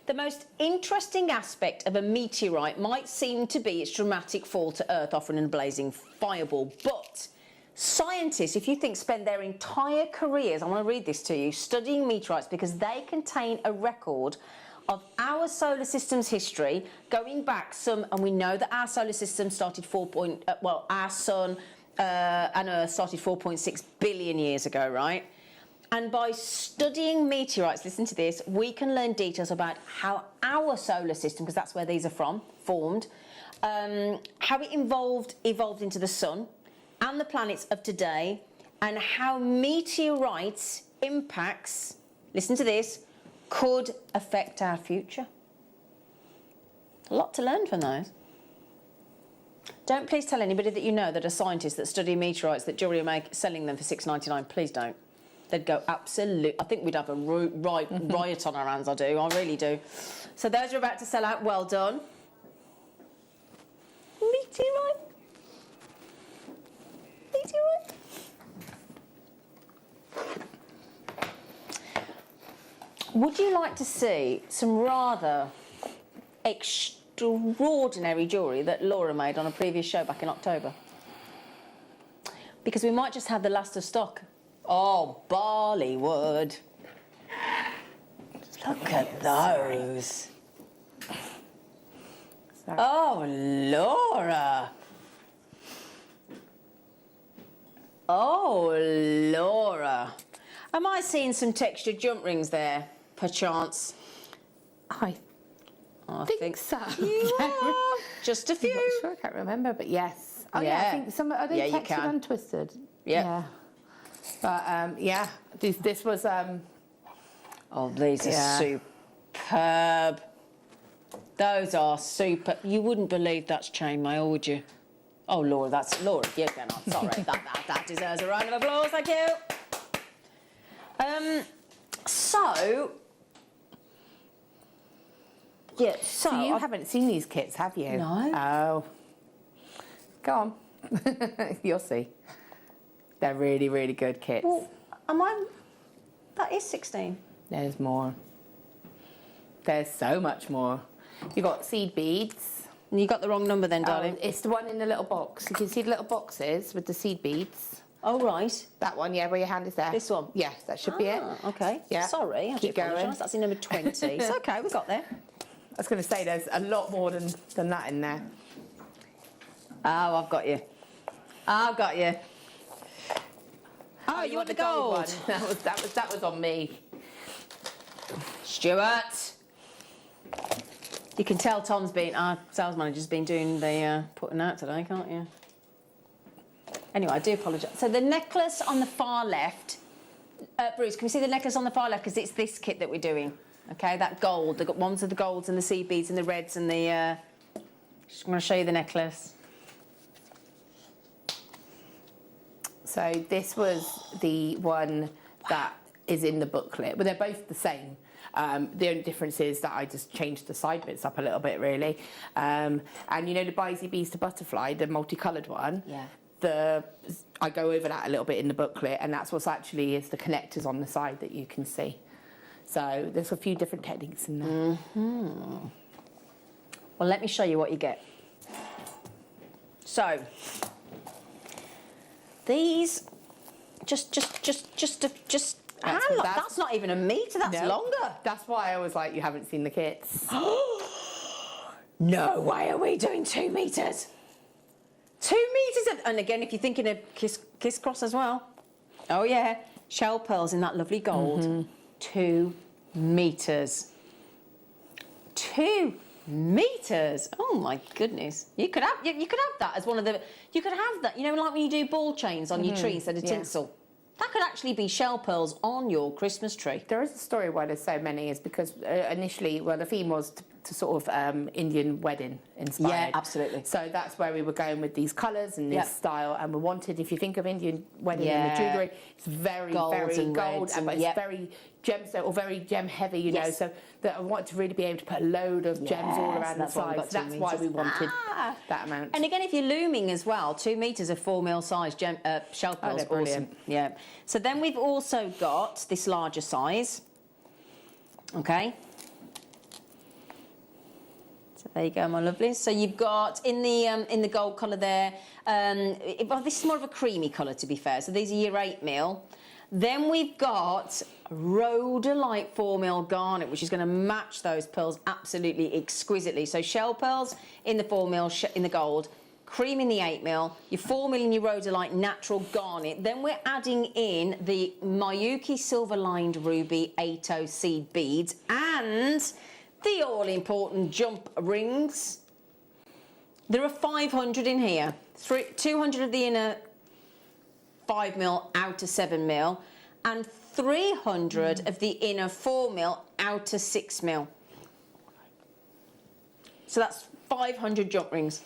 The most interesting aspect of a meteorite might seem to be its dramatic fall to Earth, offering a blazing fireball. But scientists, if you think, spend their entire careers, I want to read this to you, studying meteorites because they contain a record of our solar system's history going back some, and we know that our solar system started our sun and Earth started 4.6 billion years ago, right? And by studying meteorites, listen to this, we can learn details about how our solar system, because that's where these are formed, how it evolved into the sun and the planets of today, and how meteorites impacts, listen to this, could affect our future. A lot to learn from those. Don't please tell anybody that you know that are scientists that study meteorites that Jewellery Maker selling them for $6.99. Please don't. They'd go absolute. I think we'd have a riot on our hands. I do. I really do. So those are about to sell out. Well done. Meteorite. Meteorite. Would you like to see some rather extraordinary jewellery that Laura made on a previous show back in October? Because we might just have the last of stock. Oh, Barleywood. Look at those. Sorry. Oh, Laura. Oh, Laura. Am I seeing some textured jump rings there, perchance? I think so. You are. Just a few. I'm not sure, I can't remember, but yes. Oh, yeah, I think some, are they Yeah, you textured can. and twisted? Yeah. But, yeah, this was... Oh, these are superb. Those are super. You wouldn't believe that's chainmail, would you? Oh, Laura, Laura, you cannot. Sorry, that deserves a round of applause, thank you. So you haven't seen these kits, have you? No. Oh. Go on. You'll see. They're really, really good kits. Well, that is 16. There's more. There's so much more. You've got seed beads. You got the wrong number then, darling. It's the one in the little box. You can see the little boxes with the seed beads. Oh, right. That one, yeah, where your hand is there. This one? Yes, that should be it. OK. Yeah. Sorry, I Keep do apologise. going. That's in number 20. It's OK, we got there. I was going to say, there's a lot more than that in there. Oh, I've got you. I've got you. Oh, you want the gold? One. That was on me. Stuart. You can tell our sales manager's been doing the putting out today, can't you? Anyway, I do apologise. So the necklace on the far left, Bruce, can we see the necklace on the far left? Because it's this kit that we're doing. Okay, that gold. They've got ones of the golds and the seed beads and the reds and the... Just going to show you the necklace. So this was the one that is in the booklet. Well, they're both the same. The only difference is that I just changed the side bits up a little bit, really. And you know the Bisey Bees to Butterfly, the multicoloured one? Yeah. I go over that a little bit in the booklet, and that's what's actually is the connectors on the side that you can see. So there's a few different techniques in there. Mm-hmm. Well, let me show you what you get. So these that's not even a metre, that's longer. That's why I was like, you haven't seen the kits. No way are we doing 2 metres. 2 metres and again, if you're thinking of kiss cross as well. Oh yeah, shell pearls in that lovely gold. 2 metres. 2 meters. Oh my goodness! You could have that as one of the. You could have that. You know, like when you do ball chains on your tree instead of tinsel. That could actually be shell pearls on your Christmas tree. There is a story why there's so many, is because initially, well, the theme was to sort of Indian wedding inspired. Yeah, absolutely. So that's where we were going with these colours and this style, and we wanted, if you think of Indian wedding and the jewellery, it's very, very gold, but it's very gemstone or very gem heavy, you know, so that I wanted to really be able to put a load of gems all around the sides. So that's why we wanted that amount. And again, if you're looming as well, 2 meters of 4 mil size shell pearls, awesome. Yeah. So then we've also got this larger size. Okay. So there you go, my lovelies. So you've got in the gold colour there. Well, this is more of a creamy colour, to be fair. So these are your 8 mil. Then we've got rhodolite 4 mil garnet, which is going to match those pearls absolutely exquisitely. So shell pearls in the 4 mil in the gold, cream in the 8 mil, your 4 mil in your rhodolite natural garnet. Then we're adding in the Miyuki silver lined ruby 80 seed beads and the all important jump rings. There are 500 in here, 200 of the inner 5 mil, outer 7 mil, and 300 of the inner 4 mil, outer 6 mil. So that's 500 jump rings.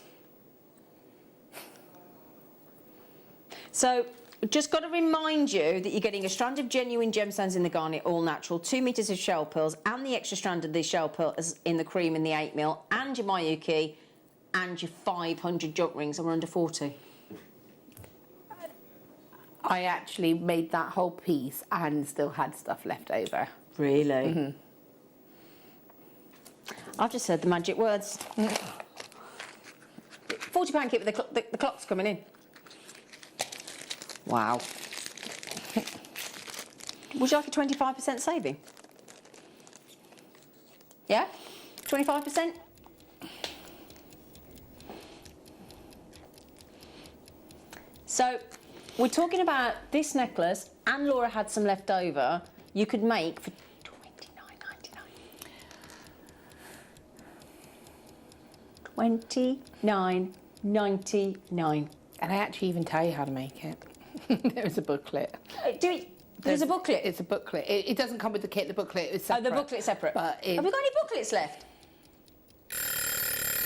So just got to remind you that you're getting a strand of genuine gemstones in the garnet, all natural, 2 meters of shell pearls, and the extra strand of the shell pearls in the cream in the 8 mil, and your Miyuki, and your 500 jump rings, and we're under 40. I actually made that whole piece and still had stuff left over. Really? Mm-hmm. I've just heard the magic words. £40 kit with the clock's coming in. Wow. Would you like a 25% saving? Yeah? 25%? So, we're talking about this necklace, and Laura had some left over, you could make for $29.99. And I actually even tell you how to make it. There's a booklet. There's a booklet? It's a booklet. It doesn't come with the kit, the booklet is separate. Oh, the booklet's separate. But have we got any booklets left?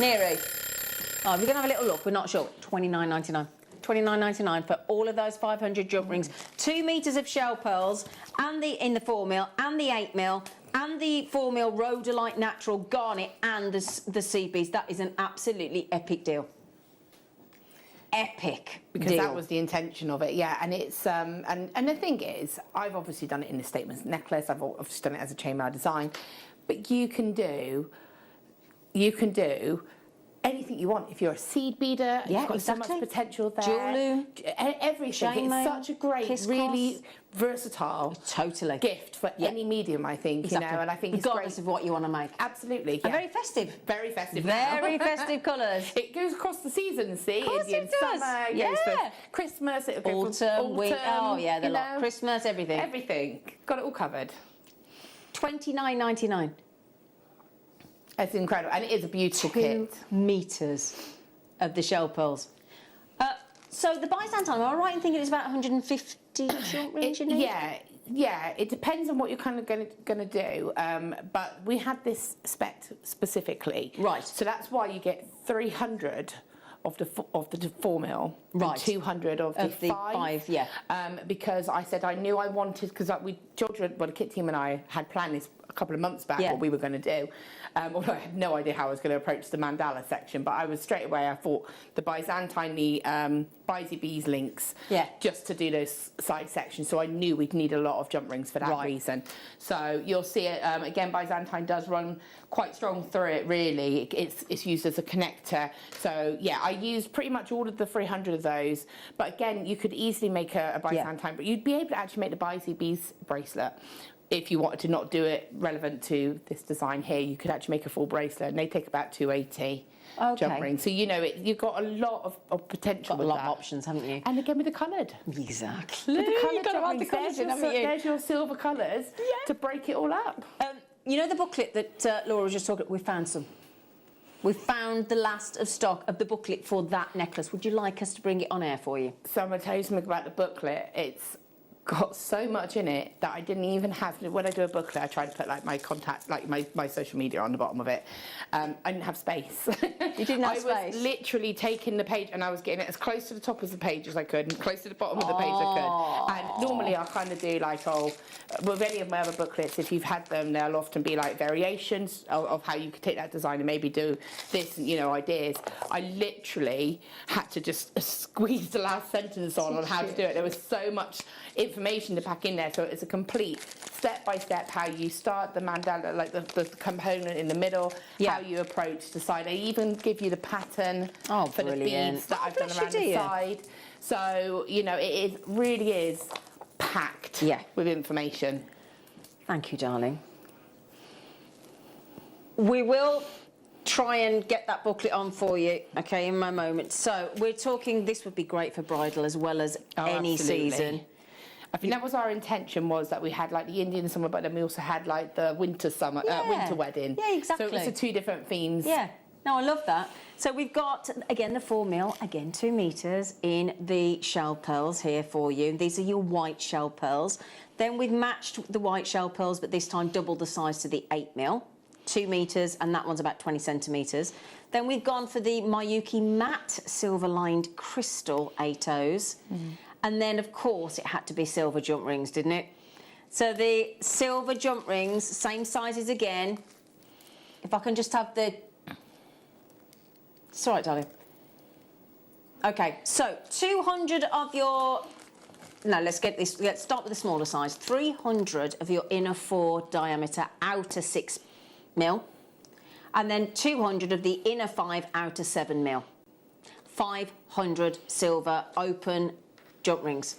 Neri? Oh, we're going to have a little look, we're not sure. $29.99. $29.99 for all of those 500 jump rings, 2 meters of shell pearls, and in the 4 mil, and the 8 mil, and the 4 mil rhodolite natural garnet, and the seed beads. That is an absolutely epic deal. Epic because deal. That was the intention of it, yeah. And it's and the thing is, I've obviously done it in the statement necklace. I've obviously done it as a chainmail design, but you can do anything you want. If you're a seed beader, you've got so much potential there. Jewel loom, everything. chainmail, it's such a great, really versatile gift for any medium, I think. Exactly. You know, and I think regardless it's great. of what you want to make. Absolutely. And very festive. Very festive. Very festive colours. It goes across the seasons, see? Of course Indian it does. summer, it goes for Christmas, it'll go for autumn, winter. Oh yeah, the lot. Christmas, everything. Everything. Got it all covered. $29.99. It's incredible, and it is a beautiful kit. 2 meters of the shell pearls. So the Byzantine time, am I right in thinking it's about 150 jump rings you need? Yeah. It depends on what you're kind of going to do. But we had this spec specifically, right? So that's why you get 300 of the 4 mil, right? And 200 of the 5. Yeah. Because I said I knew I wanted, because the kit team and I had planned this a couple of months back what we were going to do. Although I had no idea how I was going to approach the mandala section, but I was straight away, I thought the Byzantine, the Bizy Bees links, just to do those side sections. So I knew we'd need a lot of jump rings for that reason. So you'll see it, again, Byzantine does run quite strong through it, really. It's used as a connector. So yeah, I used pretty much all of the 300 of those. But again, you could easily make a Byzantine, but you'd be able to actually make the Bizy Bees bracelet. If you wanted to not do it relevant to this design here, you could actually make a full bracelet, and they take about 280 jump rings. So you know, you've got a lot of potential. Got a lot of options, haven't you? And again with the coloured. Exactly. With the coloured got to add the jump colours rings, in, haven't you? there's your silver colours to break it all up. You know the booklet that Laura was just talking about? We found some. We've found the last of stock of the booklet for that necklace. Would you like us to bring it on air for you? So I'm going to tell you something about the booklet. It's got so much in it that I didn't even have, when I do a booklet I try to put like my contact, like my social media on the bottom of it. I didn't have space. You didn't have space? I was literally taking the page and I was getting it as close to the top of the page as I could and close to the bottom of the page I could. And normally I kind of do like, with any of my other booklets, if you've had them, they'll often be like variations of how you could take that design and maybe do this, you know, ideas. I literally had to just squeeze the last sentence on how to do it. There was so much information to pack in there, so it's a complete step-by-step how you start the mandala, like the component in the middle, how you approach the side. I even give you the pattern for the beads that I've done around the side. So, you know, it really is packed with information. Thank you, darling. We will try and get that booklet on for you, okay, in my moment. So we're talking, this would be great for bridal as well as any season. I think that was our intention, was that we had like the Indian summer, but then we also had like the winter summer, winter wedding. Yeah, exactly. So it was the two different themes. Yeah, no, I love that. So we've got, again, the 4 mil, again, 2 meters in the shell pearls here for you. These are your white shell pearls. Then we've matched the white shell pearls, but this time double the size to the 8 mil, 2 meters, and that one's about 20 centimeters. Then we've gone for the Miyuki matte silver lined crystal 8Os. And then, of course, it had to be silver jump rings, didn't it? So the silver jump rings, same sizes again. If I can just have the... It's all right, darling. OK, so 200 of your... No, let's get this. Let's start with the smaller size. 300 of your inner 4 diameter, outer 6 mil. And then 200 of the inner 5, outer 7 mil. 500 silver open jump rings.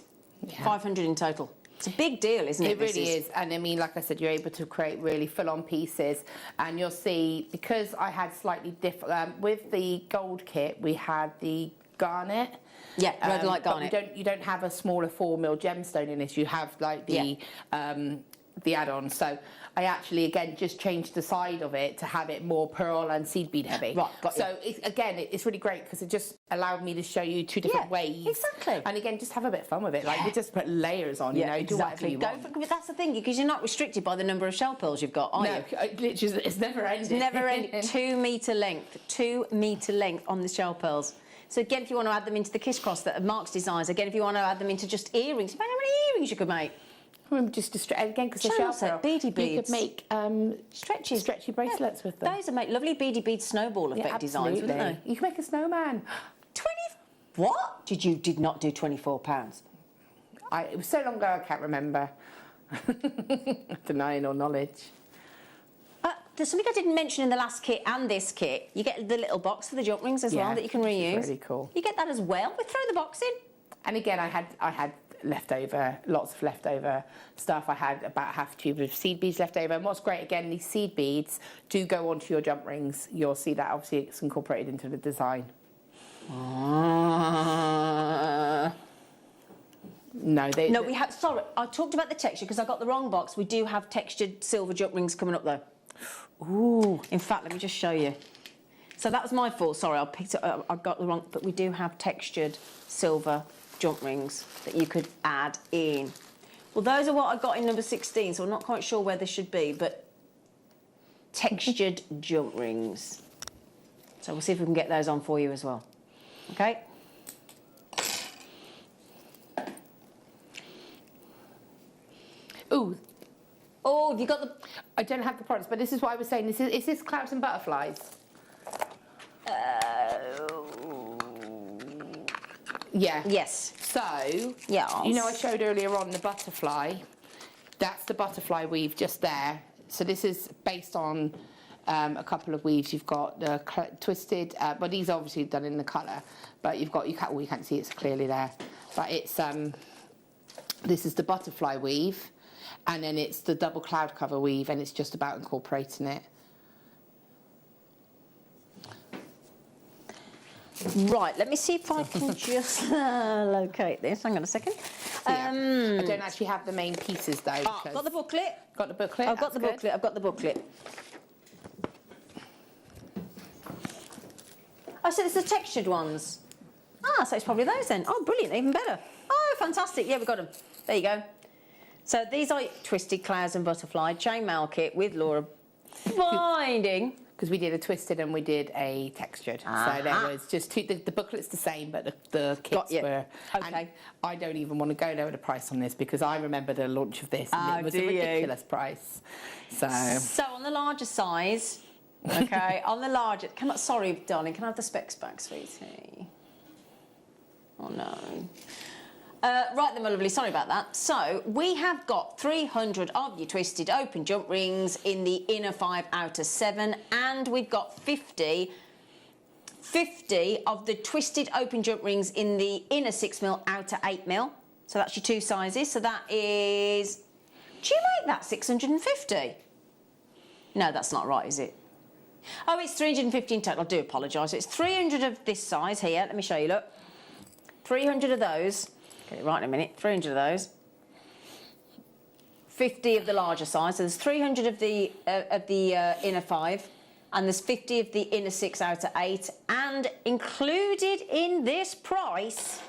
500 in total. It's a big deal, isn't it? It really is. And I mean, like I said, you're able to create really full-on pieces. And you'll see, because I had slightly different... with the gold kit, we had the garnet. Yeah, red light garnet. But you don't have a smaller 4 mil gemstone in this. You have like the add-on. So I actually, again, just changed the side of it to have it more pearl and seed bead heavy. Right, got you. So, it's really great because it just allowed me to show you 2 different ways. Exactly. And again, just have a bit of fun with it. Like, you just put layers on, you know, do whatever you want. But that's the thing, because you're not restricted by the number of shell pearls you've got, are you? No, literally, it's never ending. It's never ending. 2 metre length. 2 metre length on the shell pearls. So again, if you want to add them into the kiss cross that Mark's designs, again, if you want to add them into just earrings, imagine how many earrings you could make. Just again, because the shell pearl, beady beads. You could make stretchy bracelets with them. Those would make lovely beady bead snowball effect designs, wouldn't they? You can make a snowman. 20? What? Did not do £24? It was so long ago, I can't remember. Denying all knowledge. There's something I didn't mention in the last kit and this kit. You get the little box for the jump rings as well that you can reuse. Really cool. You get that as well. We throw the box in. And again, I had leftover, lots of leftover stuff. I had about half a tube of seed beads left over. And what's great, again, these seed beads do go onto your jump rings. You'll see that obviously it's incorporated into the design. No, we have. Sorry, I talked about the texture because I got the wrong box. We do have textured silver jump rings coming up though. Ooh! In fact, let me just show you. So that was my fault. Sorry, I picked it up. I got the wrong. But we do have textured silver jump rings that you could add in. Well, those are what I got in number 16. So I'm not quite sure where they should be, but textured jump rings. So we'll see if we can get those on for you as well. Okay. Ooh. Oh, have you got the... I don't have the products, but this is what I was saying. Is this clouds and butterflies? Yeah. Yes. So, yes. You know I showed earlier on the butterfly. That's the butterfly weave just there. So this is based on a couple of weaves. You've got the twisted, but these are obviously done in the colour. But you can't see it so clearly there. But it's this is the butterfly weave. And then it's the double cloud cover weave, and it's just about incorporating it. Right, let me see if I can just locate this. Hang on a second. I don't actually have the main pieces though. Got the booklet. Got the booklet. I've got the booklet. I've got the booklet. Oh, so it's the textured ones. Ah, so it's probably those then. Oh, brilliant, even better. Oh, fantastic. Yeah, we've got them. There you go. So these are Twisted Clouds and Butterfly chainmail kit with Laura binding. Because we did a twisted and we did a textured. So there was just two, the booklet's the same, but the kits were... Okay. And I don't even want to go there with a price on this because I remember the launch of this and it was a ridiculous price. So on the larger size, okay, on the larger... Sorry, darling, can I have the specs back, sweetie? Oh, no. Right then, my lovely, sorry about that. So, we have got 300 of your twisted open jump rings in the inner 5, outer 7, and we've got 50 of the twisted open jump rings in the inner 6mm, outer 8mm. So that's your two sizes. So that is... Do you make that 650? No, that's not right, is it? Oh, it's 350 in total. I do apologise. It's 300 of this size here. Let me show you, look. 300 of those. Get it right in a minute. 300 of those. 50 of the larger size. So there's 300 of the inner 5, and there's 50 of the inner 6, outer 8, and included in this price.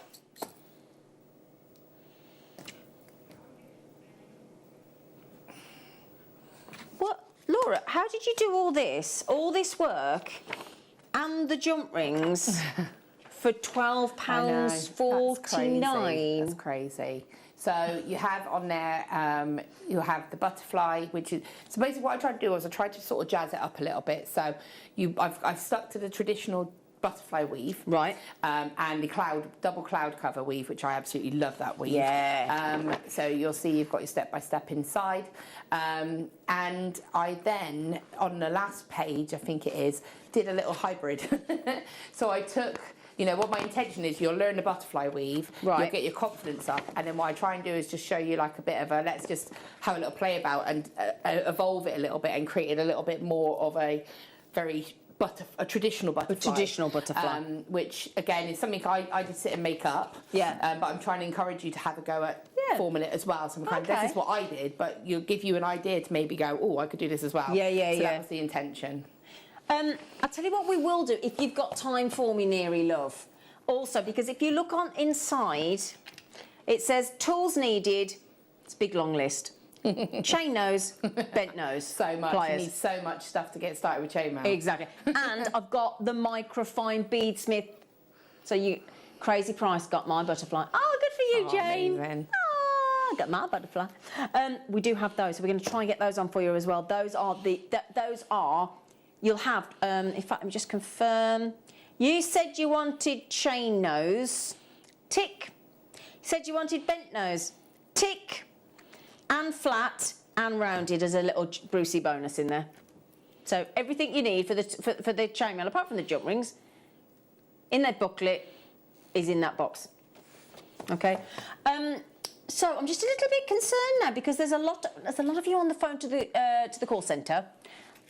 What, Laura? How did you do all this work, and the jump rings? For £12.49. That's crazy. So you have on there, you have the butterfly, which is... So basically what I tried to do was I tried to sort of jazz it up a little bit. So I've stuck to the traditional butterfly weave. Right. And the double cloud cover weave, which I absolutely love that weave. Yeah. So you'll see you've got your step-by-step inside. And I then, on the last page, I think it is, did a little hybrid. So I took... You know, what my intention is, you'll learn the butterfly weave, you'll get your confidence up, and then what I try and do is just show you like a bit of a, let's just have a little play about and evolve it a little bit and create it a little bit more of a very traditional butterfly. A traditional butterfly. Which, again, is something I did sit and make up. Yeah. But I'm trying to encourage you to have a go at forming it as well. So I'm kind of, this is what I did, but you'll give you an idea to maybe go, oh, I could do this as well. Yeah, yeah, so that was the intention. I'll tell you what we will do if you've got time for me, Neary love. Also, because if you look on inside, it says tools needed. It's a big long list. Chain nose, bent nose. So much. Pliers. You need so much stuff to get started with chainmail. Exactly. And I've got the microfine beadsmith. So you, crazy price, got my butterfly. Oh, good for you, Jane. Amazing. I got my butterfly. We do have those, so we're going to try and get those on for you as well. Those are you'll have, in fact, let me just confirm. You said you wanted chain nose, tick. You said you wanted bent nose, tick. And flat and rounded as a little Brucey bonus in there. So everything you need for the chainmail, apart from the jump rings, in that booklet is in that box. Okay. So I'm just a little bit concerned now because there's a lot of you on the phone to the call centre.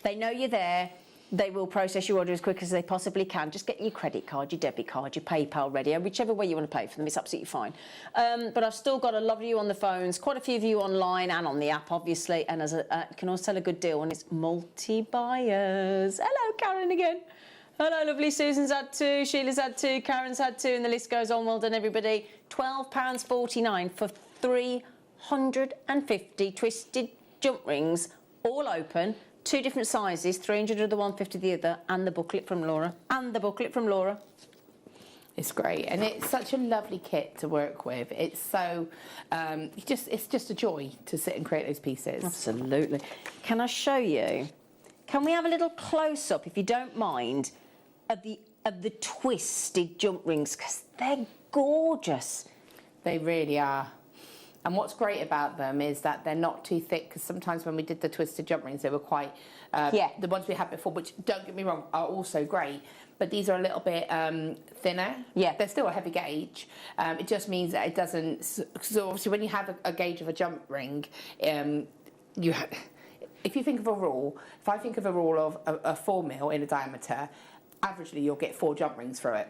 They know you're there. They will process your order as quick as they possibly can. Just get your credit card, your debit card, your PayPal ready, and whichever way you want to pay for them, it's absolutely fine. But I've still got a lot of you on the phones, quite a few of you online and on the app, obviously, and you can always tell a good deal when it's multi-buyers. Hello, Karen again. Hello, lovely. Susan's had 2, Sheila's had 2, Karen's had 2, and the list goes on. Well done, everybody. £12.49 for 350 twisted jump rings, all open. 2 different sizes, 300 of the one, 50 of the other, and the booklet from Laura. It's great, and it's such a lovely kit to work with. It's so, it's just a joy to sit and create those pieces. Absolutely. Can I show you? Can we have a little close-up, if you don't mind, of the twisted jump rings? Because they're gorgeous. They really are. And what's great about them is that they're not too thick, because sometimes when we did the twisted jump rings, they were quite... The ones we had before, which, don't get me wrong, are also great, but these are a little bit thinner. Yeah. They're still a heavy gauge. It just means that it doesn't... So obviously when you have a gauge of a jump ring, if you think of a rule, if I think of a rule of a 4mm in a diameter, averagely you'll get 4 jump rings through it.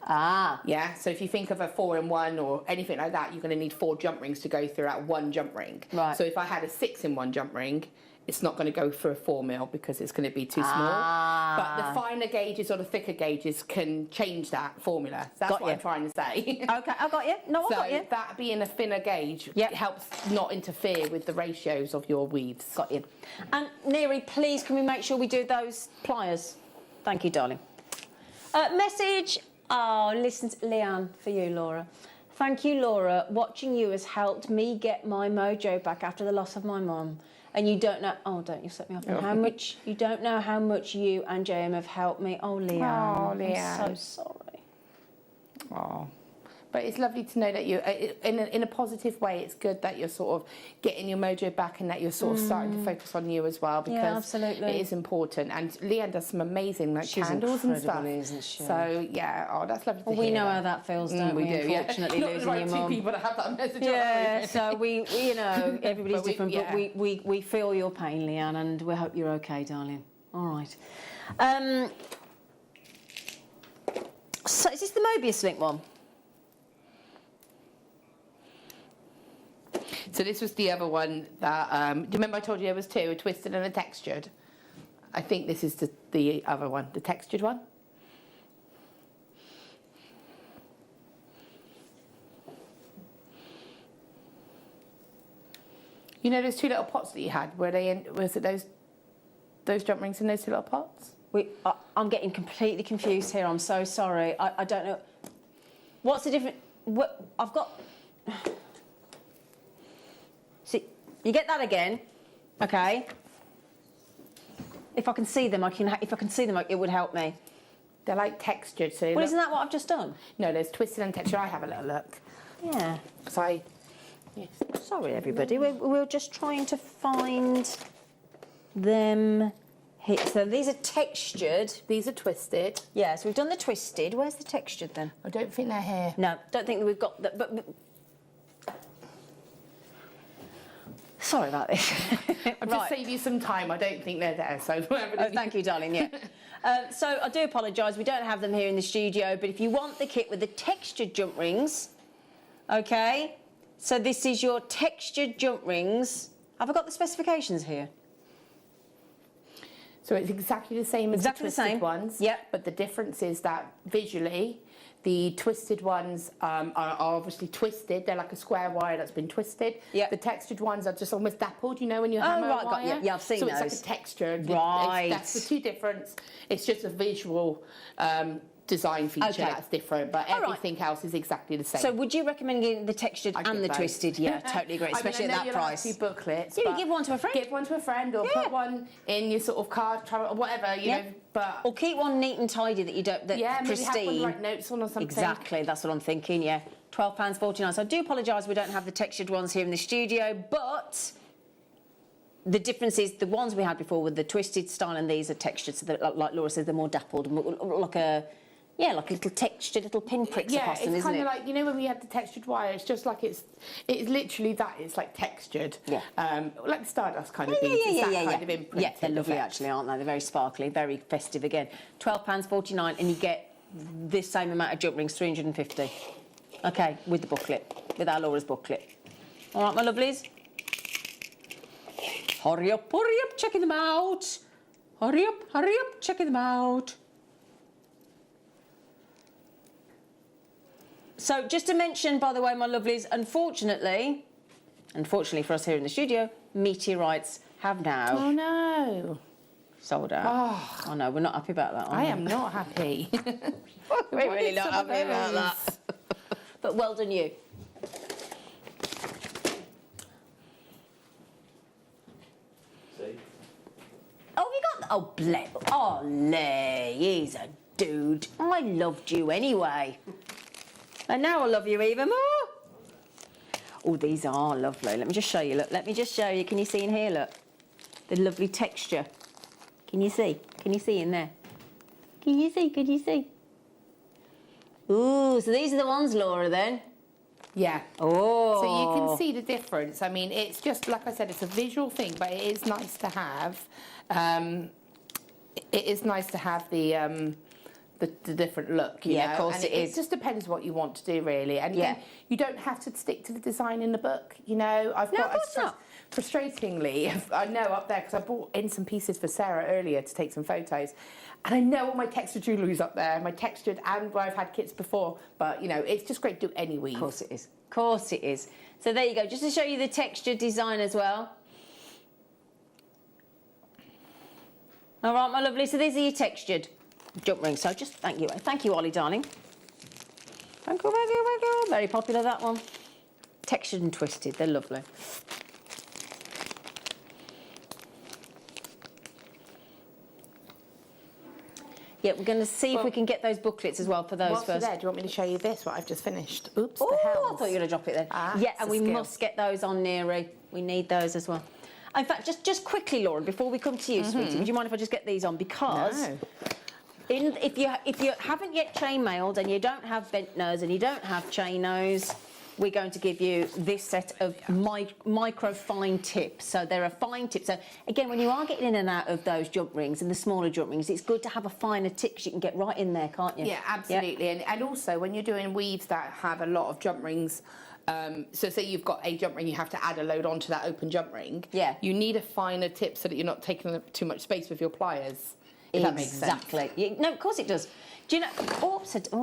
Ah. Yeah, so if you think of a 4-in-1 or anything like that, you're going to need 4 jump rings to go throughout one jump ring. Right. So if I had a 6-in-1 jump ring, it's not going to go for a 4mm because it's going to be too small. But the finer gauges or the thicker gauges can change that formula. That's what I'm trying to say. Okay, I got you. No, I got you. So that being a thinner gauge helps not interfere with the ratios of your weaves. Got you. And Neri, please can we make sure we do those pliers? Thank you, darling. Message. Oh, listen to Leanne, for you, Laura. Thank you, Laura. Watching you has helped me get my mojo back after the loss of my mum. And you don't know... Oh, don't you set me off. Oh. How much... You don't know how much you and JM have helped me. Oh, Leanne. Oh, Leanne. I'm so sorry. Oh. But it's lovely to know that you, in a positive way, it's good that you're sort of getting your mojo back and that you're sort of starting to focus on you as well, because absolutely. it is important. And Leanne does some amazing She's candles and stuff. isn't she? So yeah, that's lovely to hear. We know how that feels, don't we? Unfortunately, Not losing the right your two mum. people that have that message. Yeah, so we you know, everybody's But we- different, yeah. but we feel your pain, Leanne, and we hope you're okay, darling. All right. So is this the Mobius link one? So this was the other one that, do you remember I told you there was 2, a twisted and a textured? I think this is the other one, the textured one. You know those 2 little pots that you had? Was it those jump rings in those 2 little pots? I'm getting completely confused here. I'm so sorry. I don't know. What's the difference? I've got... See, you get that again, okay? If I can see them, it would help me. They're like textured, so... Well, isn't that what I've just done? No, there's twisted and textured. I have a little look. Yeah. So Sorry, everybody. We're just trying to find them here. So these are textured. These are twisted. Yeah, so we've done the twisted. Where's the textured then? I don't think they're here. No, don't think that we've got that. But sorry about this. I'll just save you some time. I don't think they're there, so... Oh, thank you, darling, yeah. So I do apologise, we don't have them here in the studio, but if you want the kit with the textured jump rings, okay, so this is your textured jump rings. Have I got the specifications here? So it's exactly the same as the twisted ones. Yep. But the difference is that visually, the twisted ones are obviously twisted. They're like a square wire that's been twisted. Yep. The textured ones are just almost dappled, you know, when you hammer right, a got wire. you. Yeah, I've seen so those. So it's like a texture. Right. That's the 2 difference. It's just a visual design feature that's different, but everything else is exactly the same. So would you recommend getting the textured and the twisted? Yeah, totally agree, especially I mean, I know at that you'll price. have 2 booklets. Yeah, you give one to a friend. Give one to a friend, or put one in your sort of car, or whatever, you know. But or keep one neat and tidy that you don't. That maybe pristine. have one to write notes on or something. Exactly, that's what I'm thinking. Yeah, £12.49. So I do apologise we don't have the textured ones here in the studio, but the difference is the ones we had before with the twisted style and these are textured, so that, like Laura says, they're more dappled, like a. Yeah, like little textured little pinpricks across them, isn't it? Yeah, it's kind of like, you know, when we had the textured wire, it's just like it's literally that. It's like textured. Yeah. Like the Stardust kind of beads. It's that kind of imprint. Yeah, they're lovely actually, aren't they? They're very sparkly, very festive again. £12.49 and you get this same amount of jump rings, 350. Okay, with the booklet, with our Laura's booklet. All right, my lovelies? Hurry up, checking them out. Hurry up, checking them out. So just to mention, by the way, my lovelies, unfortunately for us here in the studio, meteorites have now... Oh, no. Sold out. Oh, no, we're not happy about that, are we? I am not happy. We're really not happy about that. But well done you. See? Oh, you got... Oh, bless... Oh, Lee, he's a dude. I loved you anyway. And now I love you even more. Oh, these are lovely. Let me just show you, look. Let me just show you. Can you see in here, look? The lovely texture. Can you see? Can you see in there? Can you see? Can you see? Ooh, so these are the ones, Laura, then? Yeah. Oh. So you can see the difference. I mean, it's just, like I said, it's a visual thing, but it is nice to have. It is nice to have the the different look, you know. Of course and it is. It just depends what you want to do, really. And again, you don't have to stick to the design in the book, you know. I've got frustratingly, I know up there, because I brought in some pieces for Sarah earlier to take some photos, and I know all my textured jewellery's up there, my textured and where I've had kits before, but, you know, it's just great to do any weave. Of course it is. Of course it is. So there you go, just to show you the textured design as well. All right, my lovely, so these are your textured jump rings. So just thank you, Ollie, darling. Thank you, thank you, thank you. Very popular, that one. Textured and twisted, they're lovely. Yeah, we're going to see if we can get those booklets as well for those first. There, do you want me to show you this, what I've just finished? Oops, Oh, the I hells. thought you were going to drop it then. Yeah, and we must get those on Neary. We need those as well. In fact, just quickly, Laura, before we come to you, sweetie, would you mind if I just get these on? Because if you haven't yet chainmailed and you don't have bent nose and you don't have chain nose, we're going to give you this set of micro fine tips. So there are fine tips. So again, when you are getting in and out of those jump rings and the smaller jump rings, it's good to have a finer tip because you can get right in there, can't you? Yeah, absolutely. Yeah. And also, when you're doing weaves that have a lot of jump rings, so say you've got a jump ring, you have to add a load onto that open jump ring. Yeah. You need a finer tip so that you're not taking up too much space with your pliers. If that makes sense. Exactly. No, of course it does. Do you know? Oh,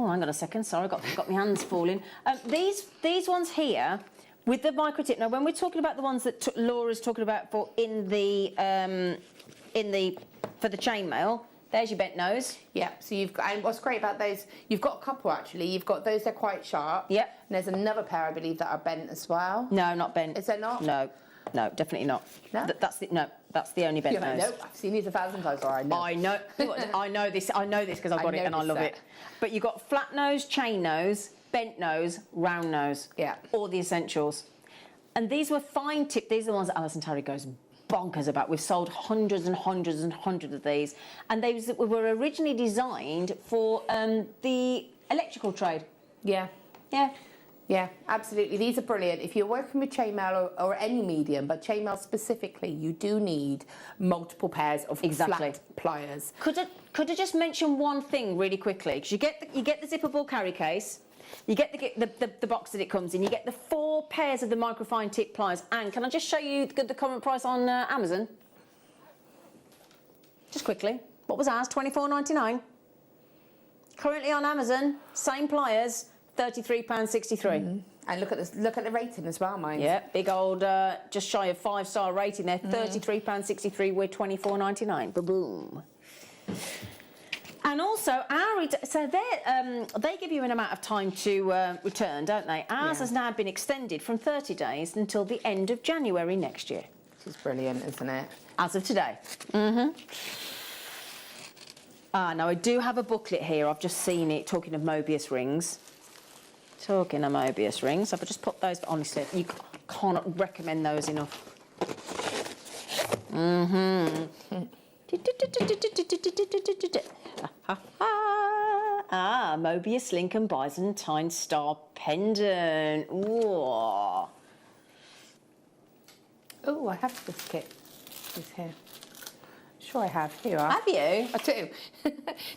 hang on a second. Sorry, got my hands falling. These ones here with the micro tip. Now, when we're talking about the ones that Laura's talking about for for the chainmail, there's your bent nose. Yeah. So you've got, and what's great about those, you've got a couple actually. You've got those, they're quite sharp. Yep. And there's another pair, I believe, that are bent as well. No, not bent. Is there not? No, definitely not. No. That's the only bent You're like, nose. nope, I've seen these 1,000 times. Or I know. I know this because I've got it and I love it. But you've got flat nose, chain nose, bent nose, round nose. Yeah. All the essentials. And these were fine tip. These are the ones that Alison Terry goes bonkers about. We've sold hundreds and hundreds and hundreds of these. And they were originally designed for the electrical trade. Yeah. Yeah. Yeah, absolutely. These are brilliant. If you're working with chainmail or any medium, but chainmail specifically, you do need multiple pairs of flat pliers. Could I just mention one thing really quickly? Because you get the zippable carry case, you get the box that it comes in, you get the 4 pairs of the microfine tip pliers, and can I just show you the current price on Amazon? Just quickly. What was ours? $24.99. Currently on Amazon, same pliers. £33.63. And look at the rating as well, mine. Yeah, big old, just shy of 5-star rating there. £33.63 with $24.99. Boom. And also, they give you an amount of time to return, don't they? Ours has now been extended from 30 days until the end of January next year. Which is brilliant, isn't it? As of today. Now I do have a booklet here. I've just seen it, talking of Mobius rings. Talking of Mobius rings, I've just put those, honestly, you can't recommend those enough. Mobius Lincoln Byzantine Star Pendant. Ooh. Oh, I have this kit. It's here. Sure I have. Here you are. Have you? I do.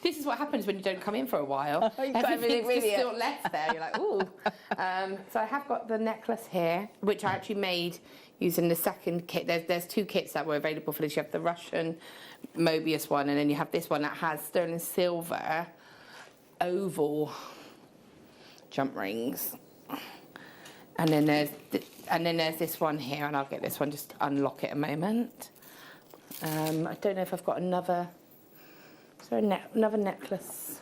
This is what happens when you don't come in for a while. You've got everything with you. Still left there. You're like, ooh. So I have got the necklace here, which I actually made using the second kit. There's 2 kits that were available for this. You have the Russian Mobius one, and then you have this one that has sterling silver oval jump rings. And then there's this one here, and I'll get this one, just unlock it a moment. I don't know if I've got another. Is there another necklace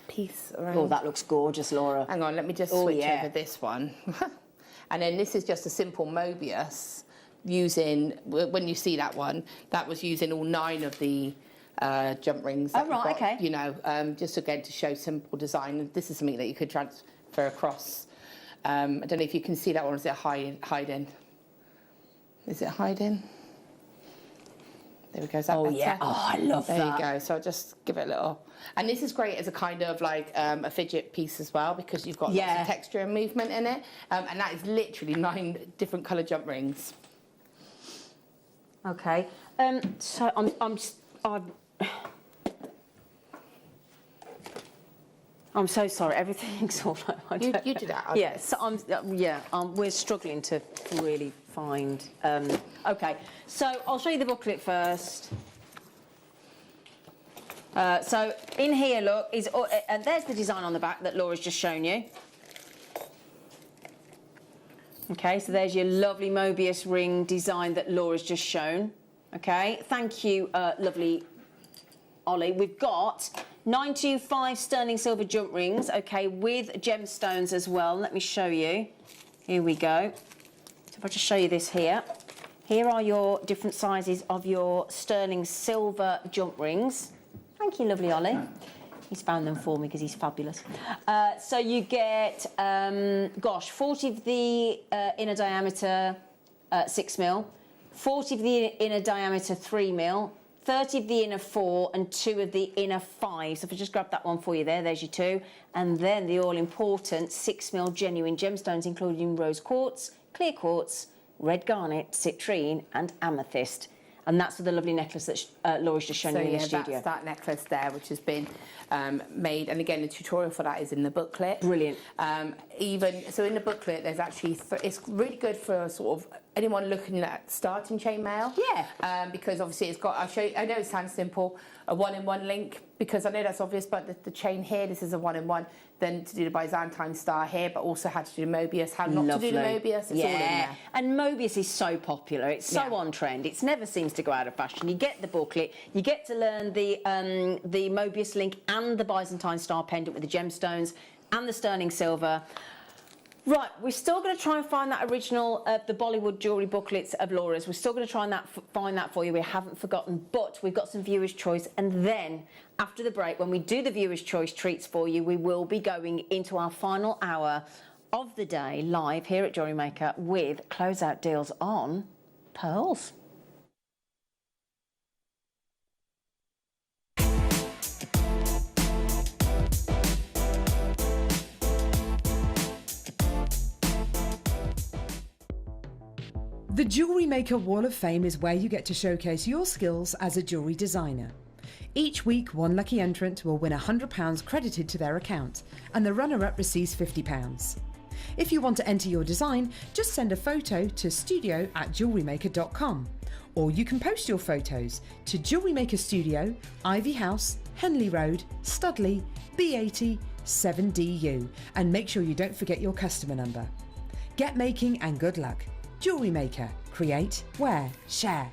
piece around? Oh, that looks gorgeous, Laura. Hang on, let me just switch over this one. And then this is just a simple Mobius using, when you see that one, that was using all 9 of the jump rings. Oh, right, okay. You know, just again to show simple design. This is something that you could transfer across. I don't know if you can see that one. Is it hiding? Is it hiding? There we go. Is that better? Yeah. Oh, I love that. There you go. So I'll just give it a little. And this is great as a kind of like a fidget piece as well, because you've got lots of texture and movement in it. And that is literally 9 different colour jump rings. Okay. So I'm I'm so sorry. Everything's all right. You did that. Yeah. So we're struggling to really find. Okay. So I'll show you the booklet first. So in here, look, and there's the design on the back that Laura's just shown you. Okay, so there's your lovely Mobius ring design that Laura's just shown. Okay, thank you, lovely Ollie. We've got 925 sterling silver jump rings, okay, with gemstones as well. Let me show you. Here we go. So if I just show you this here. Here are your different sizes of your sterling silver jump rings. Thank you, lovely Ollie. He's found them for me because he's fabulous. So you get, 40 of the inner diameter 6mm, 40 of the inner diameter 3mm, 30 of the inner 4 and 2 of the inner 5. So if I just grab that one for you there's your 2. And then the all-important 6mm genuine gemstones, including rose quartz, clear quartz, red garnet, citrine and amethyst. And that's the lovely necklace that Laura's just shown you in the studio. That's that necklace there, which has been made. And again, the tutorial for that is in the booklet. Brilliant. So in the booklet, there's actually, it's really good for sort of anyone looking at starting chainmail. Yeah. Because obviously it's got, I know it sounds simple, a 1-in-1 link, because I know that's obvious, but the chain here, this is a 1-in-1. Then to do the Byzantine star here, but also how to do Mobius, how not to do the Mobius. It's all in there. And Mobius is so popular. It's so on trend. It never seems to go out of fashion. You get the booklet, you get to learn the Mobius link and the Byzantine star pendant with the gemstones and the sterling silver. Right, we're still going to try and find that original the Bollywood jewellery booklets of Laura's. We're still going to try and find that for you. We haven't forgotten, but we've got some viewer's choice. And then, after the break, when we do the viewer's choice treats for you, we will be going into our final hour of the day live here at Jewellery Maker with closeout deals on pearls. The Jewellery Maker Wall of Fame is where you get to showcase your skills as a jewellery designer. Each week, one lucky entrant will win £100 credited to their account, and the runner-up receives £50. If you want to enter your design, just send a photo to studio@jewellerymaker.com, or you can post your photos to Jewellery Maker Studio, Ivy House, Henley Road, Studley, B80 7DU, and make sure you don't forget your customer number. Get making and good luck. Jewellery Maker. Create, wear, share.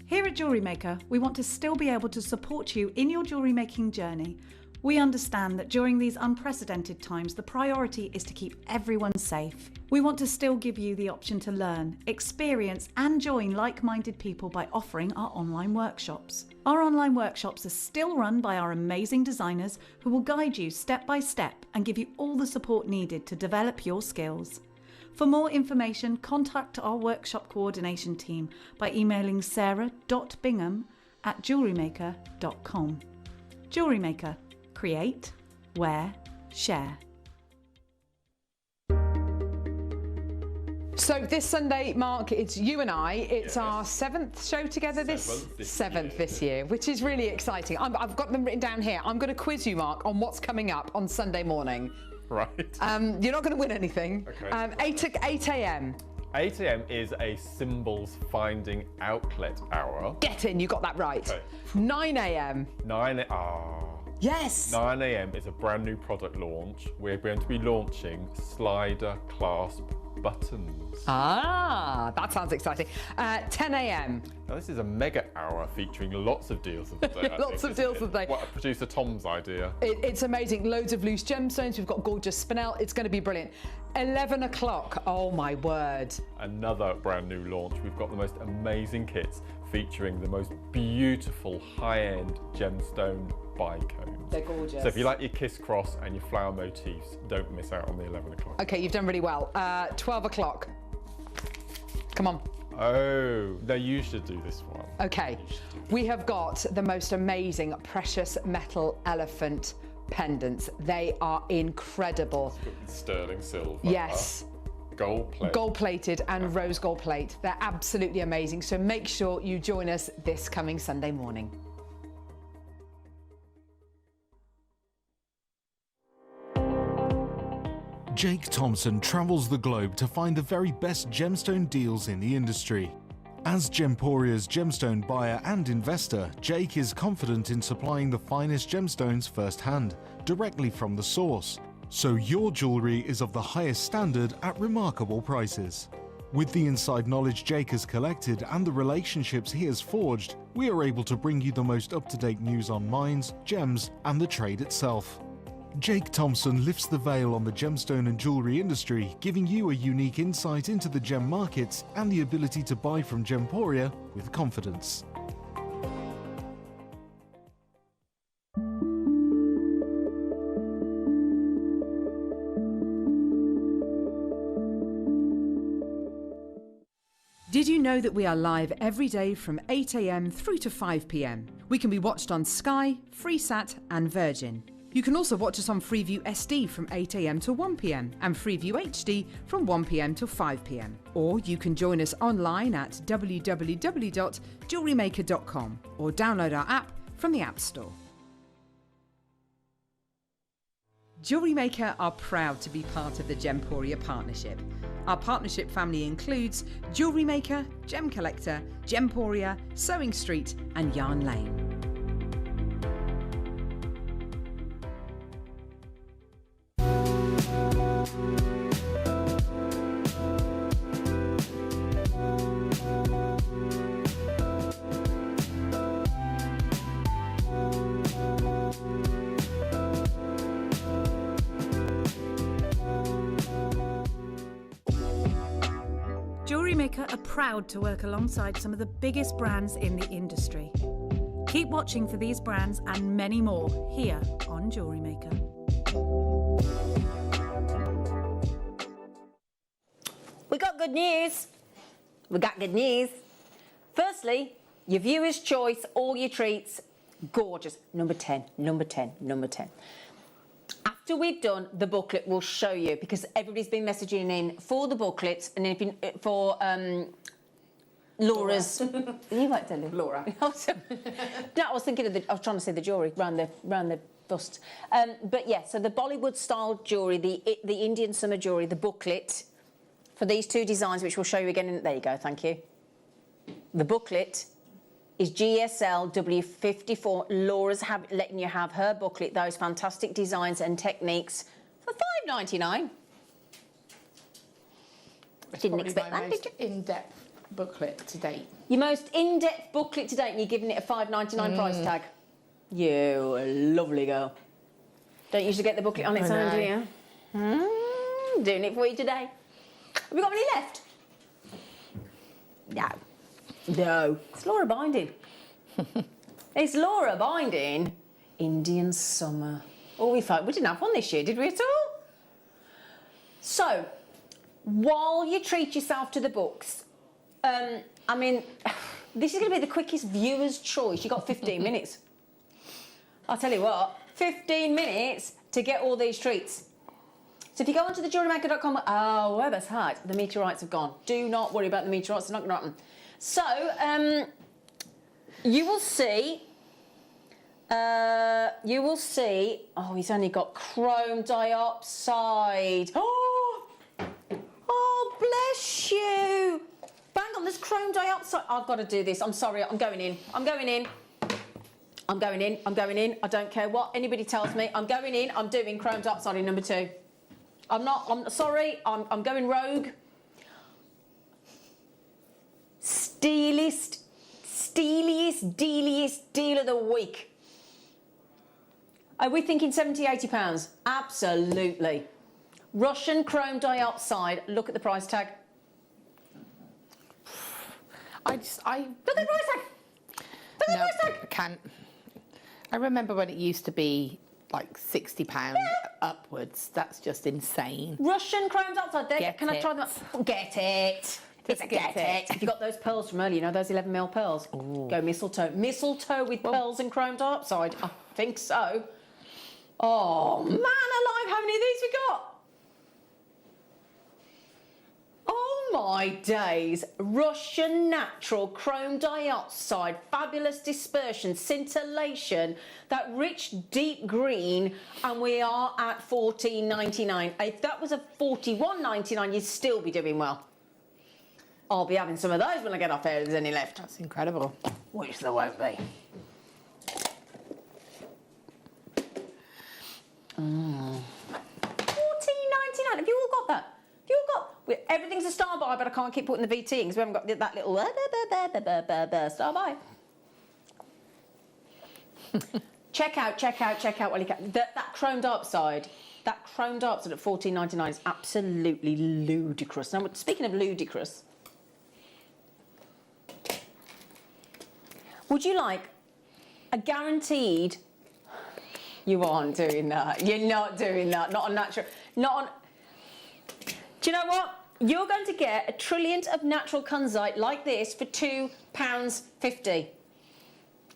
Here at Jewellery Maker, we want to still be able to support you in your jewellery making journey. We understand that during these unprecedented times, the priority is to keep everyone safe. We want to still give you the option to learn, experience and join like-minded people by offering our online workshops. Our online workshops are still run by our amazing designers who will guide you step by step and give you all the support needed to develop your skills. For more information, contact our workshop coordination team by emailing sarah.bingham@jewellerymaker.com. Jewellery Maker. Create, wear, share. So this Sunday, Mark, it's you and I. It's our 7th show together seventh this year, which is really exciting. I've got them written down here. I'm going to quiz you, Mark, on what's coming up on Sunday morning. Right. You're not going to win anything. Okay. 8 a.m. 8 a.m. is a symbols finding outlet hour. Get in, you got that right. Okay. 9 a.m. Yes. 9 a.m. is a brand new product launch. We're going to be launching slider clasp buttons. Ah, that sounds exciting. 10 a.m. Now this is a mega hour featuring lots of deals of the day. Lots of deals of the day. What, producer Tom's idea. It's amazing. Loads of loose gemstones. We've got gorgeous spinel. It's going to be brilliant. 11 o'clock. Oh my word. Another brand new launch. We've got the most amazing kits featuring the most beautiful high-end gemstone bicones. They're gorgeous. So if you like your kiss cross and your flower motifs, don't miss out on the 11 o'clock. Okay, you've done really well. 12 o'clock. Come on. Oh, no, you should do this one. Okay, we have got the most amazing precious metal elephant pendants. They are incredible. Sterling silver. Yes. Gold plate. Gold plated and rose gold plate. They're absolutely amazing. So make sure you join us this coming Sunday morning. Jake Thompson travels the globe to find the very best gemstone deals in the industry. As Gemporia's gemstone buyer and investor, Jake is confident in supplying the finest gemstones firsthand, directly from the source, so your jewellery is of the highest standard at remarkable prices. With the inside knowledge Jake has collected and the relationships he has forged, we are able to bring you the most up-to-date news on mines, gems, and the trade itself. Jake Thompson lifts the veil on the gemstone and jewellery industry, giving you a unique insight into the gem markets and the ability to buy from Gemporia with confidence. Did you know that we are live every day from 8 a.m. through to 5 p.m? We can be watched on Sky, Freesat and Virgin. You can also watch us on Freeview SD from 8 a.m. to 1 p.m. and Freeview HD from 1 p.m. to 5 p.m. Or you can join us online at www.JewelleryMaker.com or download our app from the App Store. Jewellery Maker are proud to be part of the Gemporia partnership. Our partnership family includes Jewellery Maker, Gem Collector, Gemporia, Sewing Street and Yarn Lane. Jewellery Maker are proud to work alongside some of the biggest brands in the industry. Keep watching for these brands and many more here on Jewellery Maker. We got good news. We got good news. Firstly, your viewer's choice, all your treats, gorgeous. Number 10, number 10, number 10. After we've done the booklet, we'll show you, because everybody's been messaging in for the booklet and if for Laura's. You like telling Laura. No, I was thinking of I was trying to say the jewellery round the bust. But yeah, so the Bollywood style jewellery, the Indian summer jewellery, the booklet for these two designs, which we'll show you again. There you go. Thank you. The booklet is GSL W54. Laura's letting you have her booklet, those fantastic designs and techniques for $5.99. Didn't expect that, did you? In-depth booklet to date. Your most in-depth booklet to date, and you're giving it a $5.99 price tag. You lovely girl. Don't usually get the booklet on its own, do you? Doing it for you today. Have we got any left? No. No. It's Laura Binding. It's Laura Binding. Indian Summer. Oh, we didn't have one this year, did we at all? So, while you treat yourself to the books, I mean, this is going to be the quickest viewer's choice. You've got 15 minutes. I'll tell you what, 15 minutes to get all these treats. So if you go onto the JewelleryMaker.com, oh, where that's hard, the meteorites have gone. Do not worry about the meteorites, they're not going to happen. So, you will see, oh, he's only got chrome dioxide. Oh, bless you. Bang on, there's chrome dioxide. I've got to do this. I'm sorry, I'm going in. I don't care what anybody tells me. I'm going in, I'm doing chrome dioxide in number 2. I'm sorry, I'm going rogue. Steeliest deal of the week. Are we thinking 70, 80 pounds? Absolutely. Russian chrome dioxide, look at the price tag. Look at the price tag. I can't. I remember when it used to be like £60 upwards. That's just insane. Russian chrome dioxide. Can I try that? Get it. Get it. Have you got those pearls from earlier? You know those 11mm pearls? Go mistletoe. Mistletoe with pearls and chrome dioxide. I think so. Oh, man alive, how many of these we got? Oh my days. Russian natural chrome dioxide, fabulous dispersion, scintillation, that rich deep green, and we are at $14.99. If that was a $41.99, you'd still be doing well. I'll be having some of those when I get off here if there's any left. That's incredible. Which there won't be. $14.99. Have you all got that? Have you all got... Everything's a star buy, but I can't keep putting the VT in because we haven't got that little star buy. Check out while you can. That chrome dioxide at $14.99 is absolutely ludicrous. Now, speaking of ludicrous, would you like a guaranteed... You aren't doing that. You're not doing that. Not on natural... Not on... Do you know what? You're going to get a trillion of natural kunzite like this for £2.50.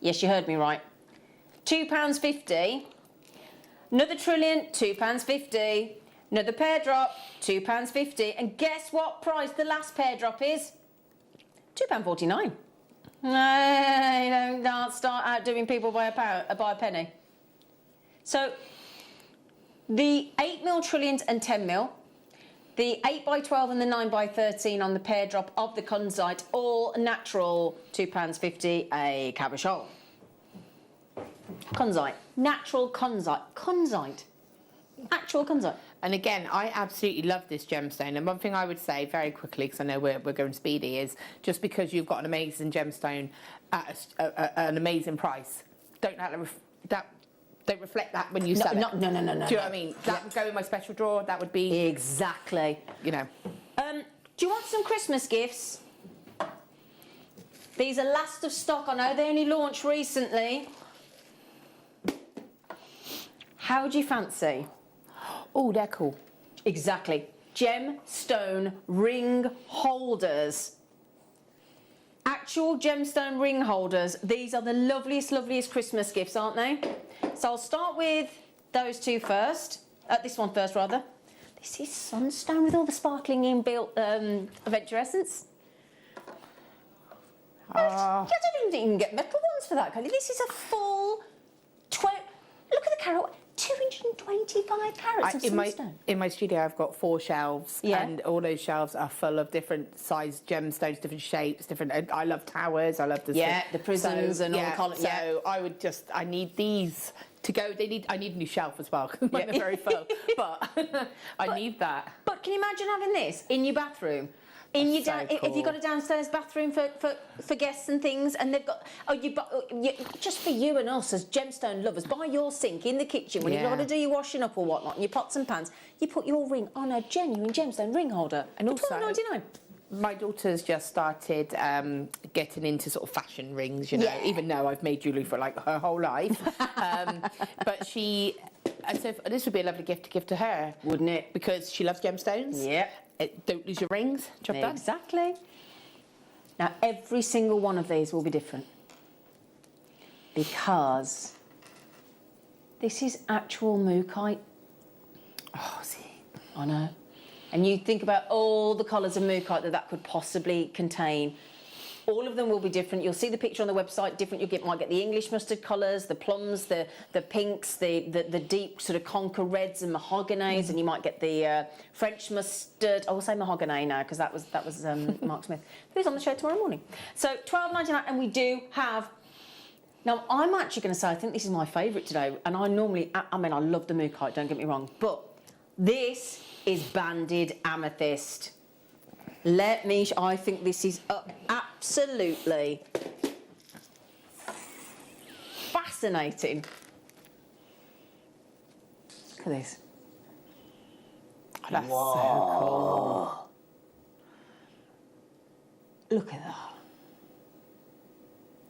Yes, you heard me right. £2.50. Another trillion, £2.50. Another pear drop, £2.50. And guess what price the last pear drop is? £2.49. No, you don't start outdoing people by a penny. So, the 8mm trillions and 10mm, the 8x12 and the 9x13 on the pear drop of the kunzite, all natural, £2.50 a cabochon. Kunzite, natural kunzite, actual kunzite. And again, I absolutely love this gemstone. And one thing I would say very quickly, because I know we're going speedy, is just because you've got an amazing gemstone at an amazing price, don't reflect that when you sell it. No. Do you know what I mean? That would go in my special drawer. That would be... Exactly. You know. Do you want some Christmas gifts? These are last of stock. I know they only launched recently. How do you fancy? Oh, they're cool. Exactly. Gemstone ring holders. Actual gemstone ring holders. These are the loveliest Christmas gifts, aren't they? So I'll start with those two first. This one first, rather. This is sunstone with all the sparkling inbuilt adventure essence. I don't even get metal ones for that, can you? This is a full... Look at the carat. 225 carats of sunstone. In my studio, I've got 4 shelves, and all those shelves are full of different size gemstones, different shapes, different. I love towers. I love the the prisms and all the colours. So I need these to go. I need a new shelf as well because mine are very full. But I need that. But can you imagine having this in your bathroom? If you've got a downstairs bathroom for guests and things, and they've got just for you and us as gemstone lovers, by your sink in the kitchen when you've got to do your washing up or whatnot, and your pots and pans, you put your ring on a genuine gemstone ring holder, and also $12.99. My daughter's just started getting into sort of fashion rings, you know, even though I've made jewellery for like her whole life. But so this would be a lovely gift to give to her, wouldn't it? Because she loves gemstones. Yeah. Don't lose your rings. Job done. Exactly. Now, every single one of these will be different because this is actual mookaite. Oh, see. I know. And you think about all the colours of mookaite that could possibly contain. All of them will be different. You'll see the picture on the website, different. Might get the English mustard colours, the plums, the pinks, the deep sort of conker reds and mahoganies, and you might get the French mustard. I will say mahogany now because that was Mark Smith, who's on the show tomorrow morning. So $12.99, and we do have. Now I'm actually going to say I think this is my favourite today, and I love the mookaite. Don't get me wrong, but this is banded amethyst. I think this is absolutely fascinating. Look at this. Oh, that's so cool. Look at that.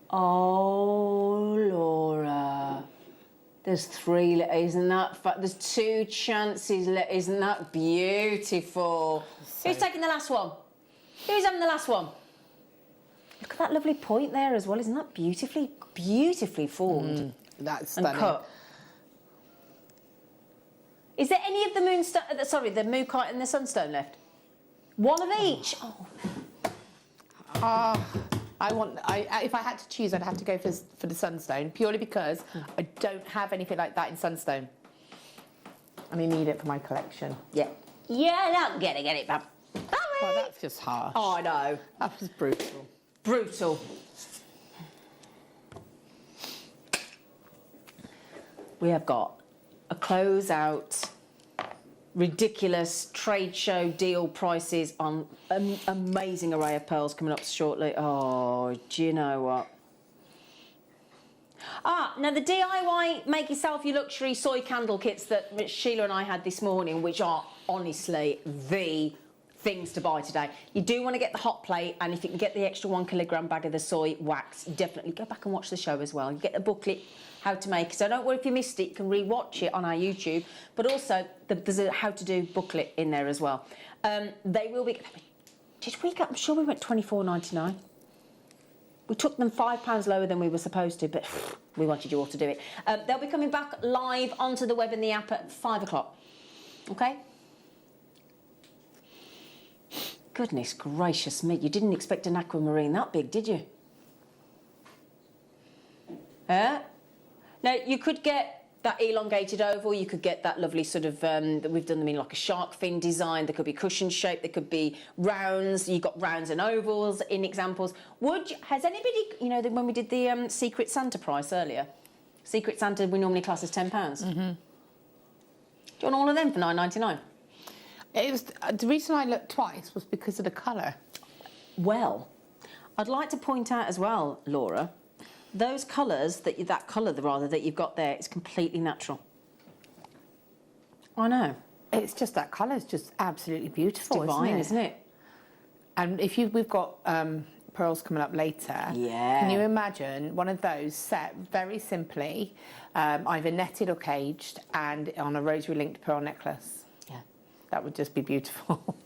Oh, Laura. There's 3, isn't that? There's 2 chances, isn't that beautiful? Who's taking the last one? Who's having the last one? Look at that lovely point there as well. Isn't that beautifully formed? That's and stunning. cut. Is there any of the the mookaite and the sunstone left? One of each. Oh. If I had to choose, I'd have to go for the sunstone, purely because I don't have anything like that in sunstone. And I need it for my collection. Yeah. Yeah, no, get it, Bab. Well, that's just harsh. Oh, I know. That was brutal. Brutal. We have got a close-out, ridiculous trade show deal prices on an amazing array of pearls coming up shortly. Oh, do you know what? Now the DIY make yourself your luxury soy candle kits that Sheila and I had this morning, which are honestly the things to buy today. You do want to get the hot plate, and if you can get the extra 1 kilogram bag of the soy wax, definitely go back and watch the show as well. You get the booklet, how to make it. So don't worry if you missed it, you can re-watch it on our YouTube. But also, there's a how to do booklet in there as well. They will be... I'm sure we went $24.99. We took them £5 lower than we were supposed to, but we wanted you all to do it. They'll be coming back live onto the web and the app at 5 o'clock. Okay? Goodness gracious me, you didn't expect an aquamarine that big, did you? Now, you could get that elongated oval, you could get that lovely sort of, that we've done them in like a shark fin design, there could be cushion shape, there could be rounds, you've got rounds and ovals in examples. Has anybody, you know, when we did the Secret Santa price earlier, Secret Santa we normally class as £10. Mm-hmm. Do you want all of them for $9.99? It was the reason I looked twice was because of the colour. Well, I'd like to point out as well, Laura, those colours that you've got there is completely natural. I know. It's just that colour is just absolutely beautiful. It's divine, isn't it? And we've got pearls coming up later. Yeah. Can you imagine one of those set very simply, either netted or caged, and on a rosary linked pearl necklace? That would just be beautiful.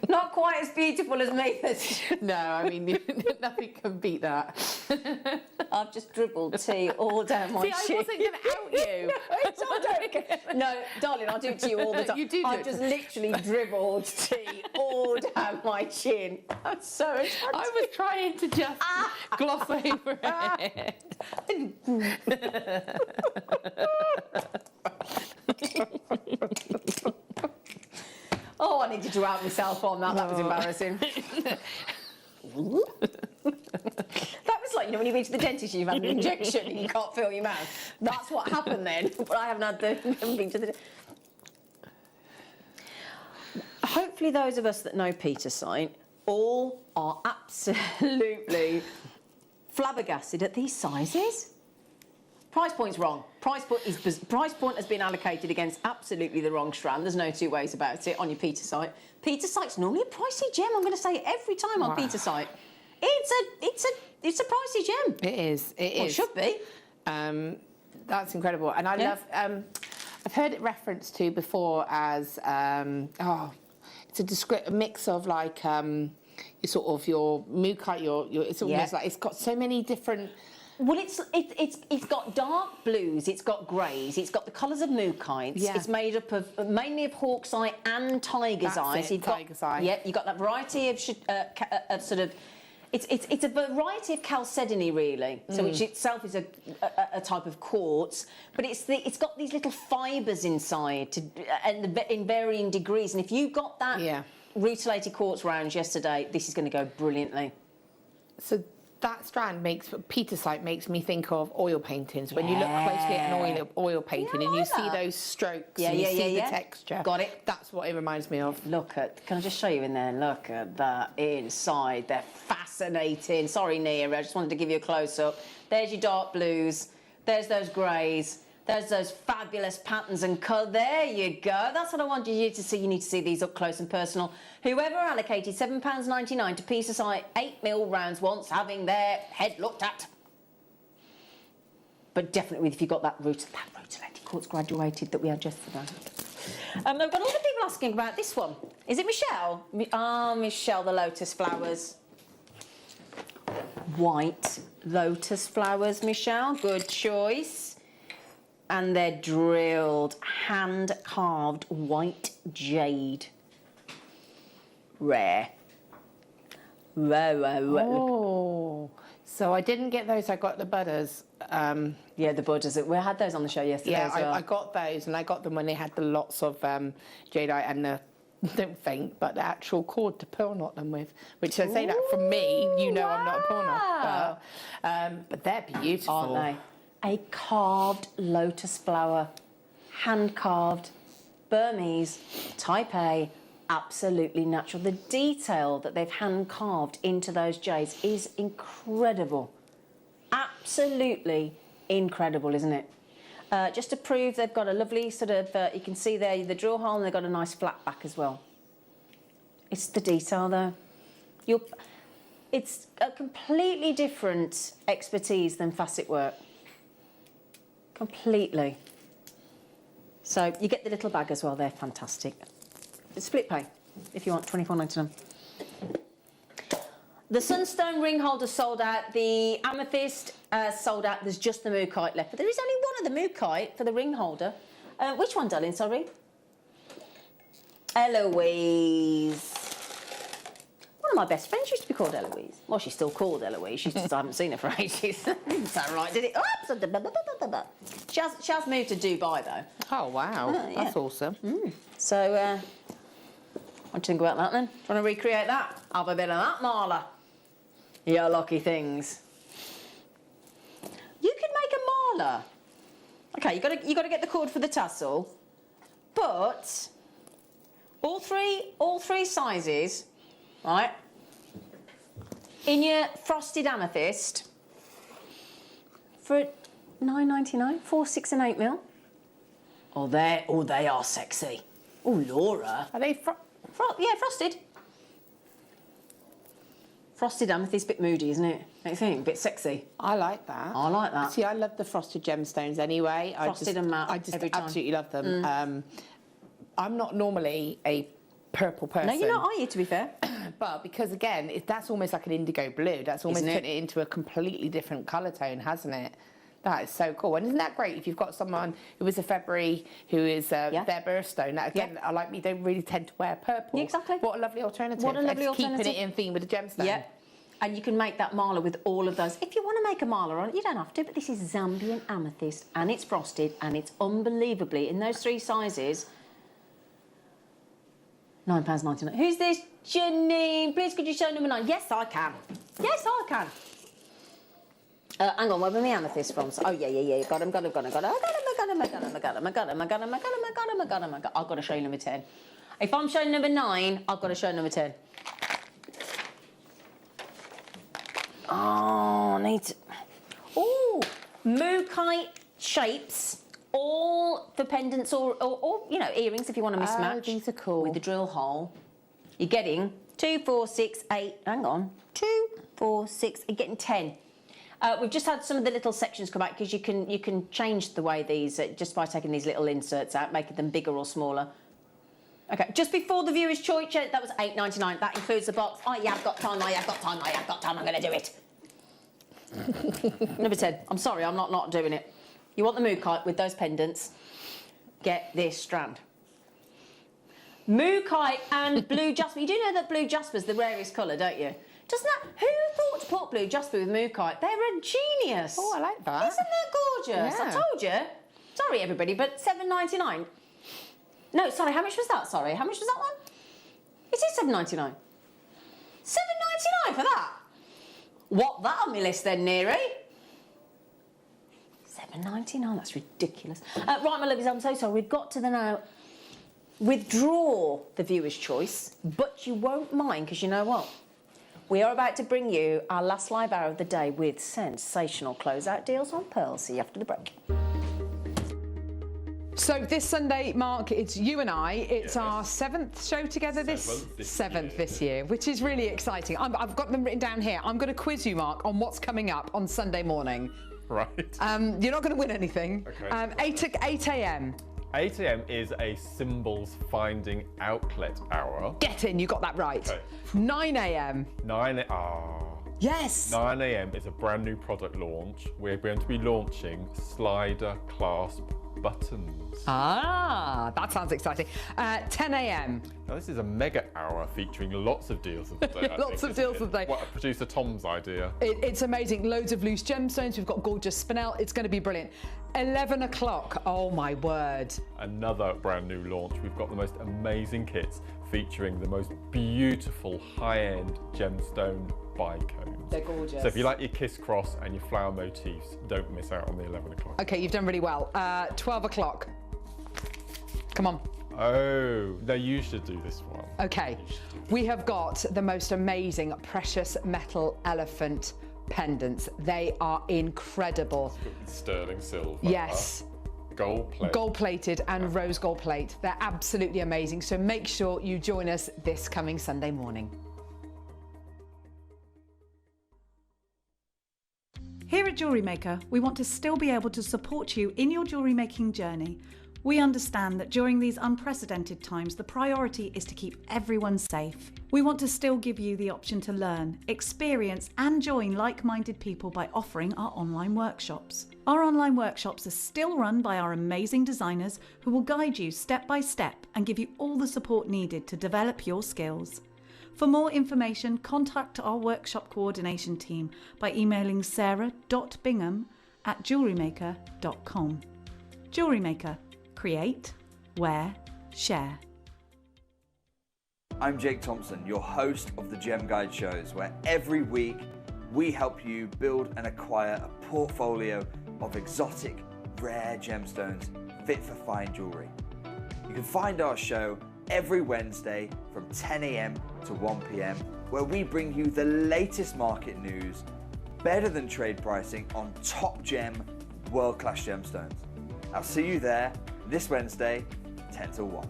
Not quite as beautiful as me. No, I mean, nothing can beat that. I've just dribbled tea all down my chin. I wasn't going to out you. No, darling, I do it to you all the time. You do I've just literally dribbled tea all down my chin. I'm sorry. I was trying to just gloss over it. Oh, I needed to out myself on that. That was embarrassing. That was like, you know, when you've been to the dentist, you've had an injection and you can't feel your mouth. That's what happened then. But I haven't been to the... Hopefully those of us that know Petersite all are absolutely flabbergasted at these sizes. Price point's wrong. Price point has been allocated against absolutely the wrong strand. There's no two ways about it on your Petersite. Petersite's normally a pricey gem. I'm going to say it every time on Petersite. It's a pricey gem. It is. It should be. That's incredible, and I love. I've heard it referenced to before as it's a mix of like your sort of your mookaite. It's almost like it's got so many different. Well, it's got dark blues, it's got greys, it's got the colours of mookites. Yeah. It's made up of mainly of hawk's eye and tiger's eye. So tiger's eye. Yeah, you've got that variety of sort of. It's a variety of chalcedony, really. So which itself is a type of quartz, but it's got these little fibres inside and in varying degrees. And if you got that rutilated quartz round yesterday, this is going to go brilliantly. So that strand Petersite makes me think of oil paintings. When you look closely at an oil painting and you see those strokes and you see the texture. Got it. That's what it reminds me of. Can I just show you in there? Look at that inside. They're fascinating. Sorry, Nia, I just wanted to give you a close-up. There's your dark blues. There's those greys. There's those fabulous patterns and colour. There you go. That's what I wanted you to see. You need to see these up close and personal. Whoever allocated £7.99 to Petersite 8mm rounds wants having their head looked at. But definitely if you've got that rutilated quartz graduated that we had yesterday. I've got all the people people asking about this one. Is it Michelle? Michelle, the lotus flowers. White lotus flowers, Michelle. Good choice. And they're drilled, hand-carved white jade. Rare. Rare. Oh, so I didn't get those. I got the butters. Yeah, the butters. We had those on the show yesterday. Yeah, as well. I got those, and I got them when they had the lots of jadeite and the don't faint, but the actual cord to pearl knot them with. Which I say that from me, you know, I'm not a pearl knot, but they're beautiful, aren't they? A carved lotus flower, hand carved, Burmese, Type A. Absolutely natural. The detail that they've hand carved into those jades is incredible. Absolutely incredible, isn't it? Just to prove they've got a lovely sort of, you can see there the drill hole, and they've got a nice flat back as well. It's the detail though. It's a completely different expertise than facet work. Completely. So you get the little bag as well, they're fantastic. Split pay, if you want, $24.99. The sunstone ring holder sold out. The amethyst sold out. There's just the mookaite left. But there is only one of the mookaite for the ring holder. Which one, darling? Sorry. Eloise. One of my best friends used to be called Eloise. Well, she's still called Eloise. She's just I haven't seen her for ages. Didn't sound right, did it? She has moved to Dubai, though. Oh, wow. Yeah. That's awesome. So, what do you think about that, then? Do you want to recreate that? Have a bit of that, Marla. You lucky things. You could make a Marla. Okay, you got to get the cord for the tassel, but all three sizes, right? In your frosted amethyst for $9.99, 4, 6 and 8 mil. Oh, they are sexy. Oh, Laura. Are they yeah, frosted. Frosted amethyst, bit moody, isn't it? Don't you think? Bit sexy. I like that. I like that. See, I love the frosted gemstones anyway. Frosted and matte. I just every time. absolutely love them. I'm not normally a purple person. No, you're not, are you, to be fair? But because, again, that's almost like an indigo blue. That's almost putting it into a completely different colour tone, hasn't it? That is so cool. And isn't that great if you've got someone who is a February, who is their birthstone? That, again, I like me, they really tend to wear purple. Yeah, exactly. What a lovely alternative. What a lovely alternative. alternative. Keeping it in theme with the gemstone. Yeah. And you can make that mala with all of those. If you want to make a mala on it, you don't have to, but this is Zambian amethyst, and it's frosted, and it's unbelievably, in those 3 sizes, £9.99. Who's this? Janine, please could you show number 9? Yes, I can. Yes, I can. Hang on, where were my amethyst from? Oh, yeah. Got him. I've got to show you number 10. If I'm showing number 9, I've got to show number 10. Oh, I need to... Oh, mookaite shapes, all for pendants or you know, earrings if you want to mismatch. Oh, these are cool. With the drill hole. You're getting 2, 4, 6, 8, hang on, 2, 4, 6, you're getting 10. We've just had some of the little sections come out because you can change the way these, just by taking these little inserts out, making them bigger or smaller. Okay, just before the viewer's choice, that was $8.99. That includes the box. Oh, yeah, I've got time, I'm going to do it. Number 10. I'm sorry, I'm not doing it. You want the mookaite with those pendants? Get this strand. Mookaite and blue jasper. You do know that blue jasper's the rarest colour, don't you? Doesn't that... Who thought to put blue jasper with mookaite? They're a genius. Oh, I like that. Isn't that gorgeous? Yeah. I told you. Sorry, everybody, but $7.99. No, sorry, how much was that? Sorry, how much was that one? It is $7.99. $7.99 for that? What that on my list then, Neary? $7.99, that's ridiculous. Right, my lovies, I'm so sorry. We've got to now withdraw the viewer's choice, but you won't mind, because you know what? We are about to bring you our last live hour of the day with sensational closeout deals on pearls. See you after the break. So this Sunday, Mark, it's you and I. It's our 7th show together seventh this year, which is really exciting. I've got them written down here. I'm going to quiz you, Mark, on what's coming up on Sunday morning. Right. You're not going to win anything. Okay. 8 a.m. 8 a.m. is a symbols finding outlet hour. Get in, you got that right. Okay. 9 a.m. 9 Yes. 9 a.m. is a brand new product launch. We're going to be launching slider clasp buttons. Ah, that sounds exciting. 10 a.m. Now this is a mega hour featuring lots of deals of the day. Lots of deals of the day. What, producer Tom's idea. It's amazing. Loads of loose gemstones. We've got gorgeous spinel. It's going to be brilliant. 11 o'clock. Oh my word. Another brand new launch. We've got the most amazing kits featuring the most beautiful high-end gemstone bicones. They're gorgeous. So if you like your kiss cross and your flower motifs, don't miss out on the 11 o'clock. Okay, you've done really well. 12 o'clock. Come on. Oh, no, you should do this one. Okay, we have got the most amazing precious metal elephant pendants. They are incredible. Sterling silver. Yes. Gold plated. Gold plated and rose gold plate. They're absolutely amazing. So make sure you join us this coming Sunday morning. Here at Jewellery Maker, we want to still be able to support you in your jewellery making journey. We understand that during these unprecedented times, the priority is to keep everyone safe. We want to still give you the option to learn, experience and join like-minded people by offering our online workshops. Our online workshops are still run by our amazing designers who will guide you step by step and give you all the support needed to develop your skills. For more information, contact our workshop coordination team by emailing sarah.bingham@jewellerymaker.com. Jewellery Maker. Create, wear, share. I'm Jake Thompson, your host of the Gem Guide shows, where every week we help you build and acquire a portfolio of exotic, rare gemstones fit for fine jewellery. You can find our show every Wednesday from 10 a.m. to 1 p.m, where we bring you the latest market news, better than trade pricing on top gem, world-class gemstones. I'll see you there this Wednesday, 10 till 1.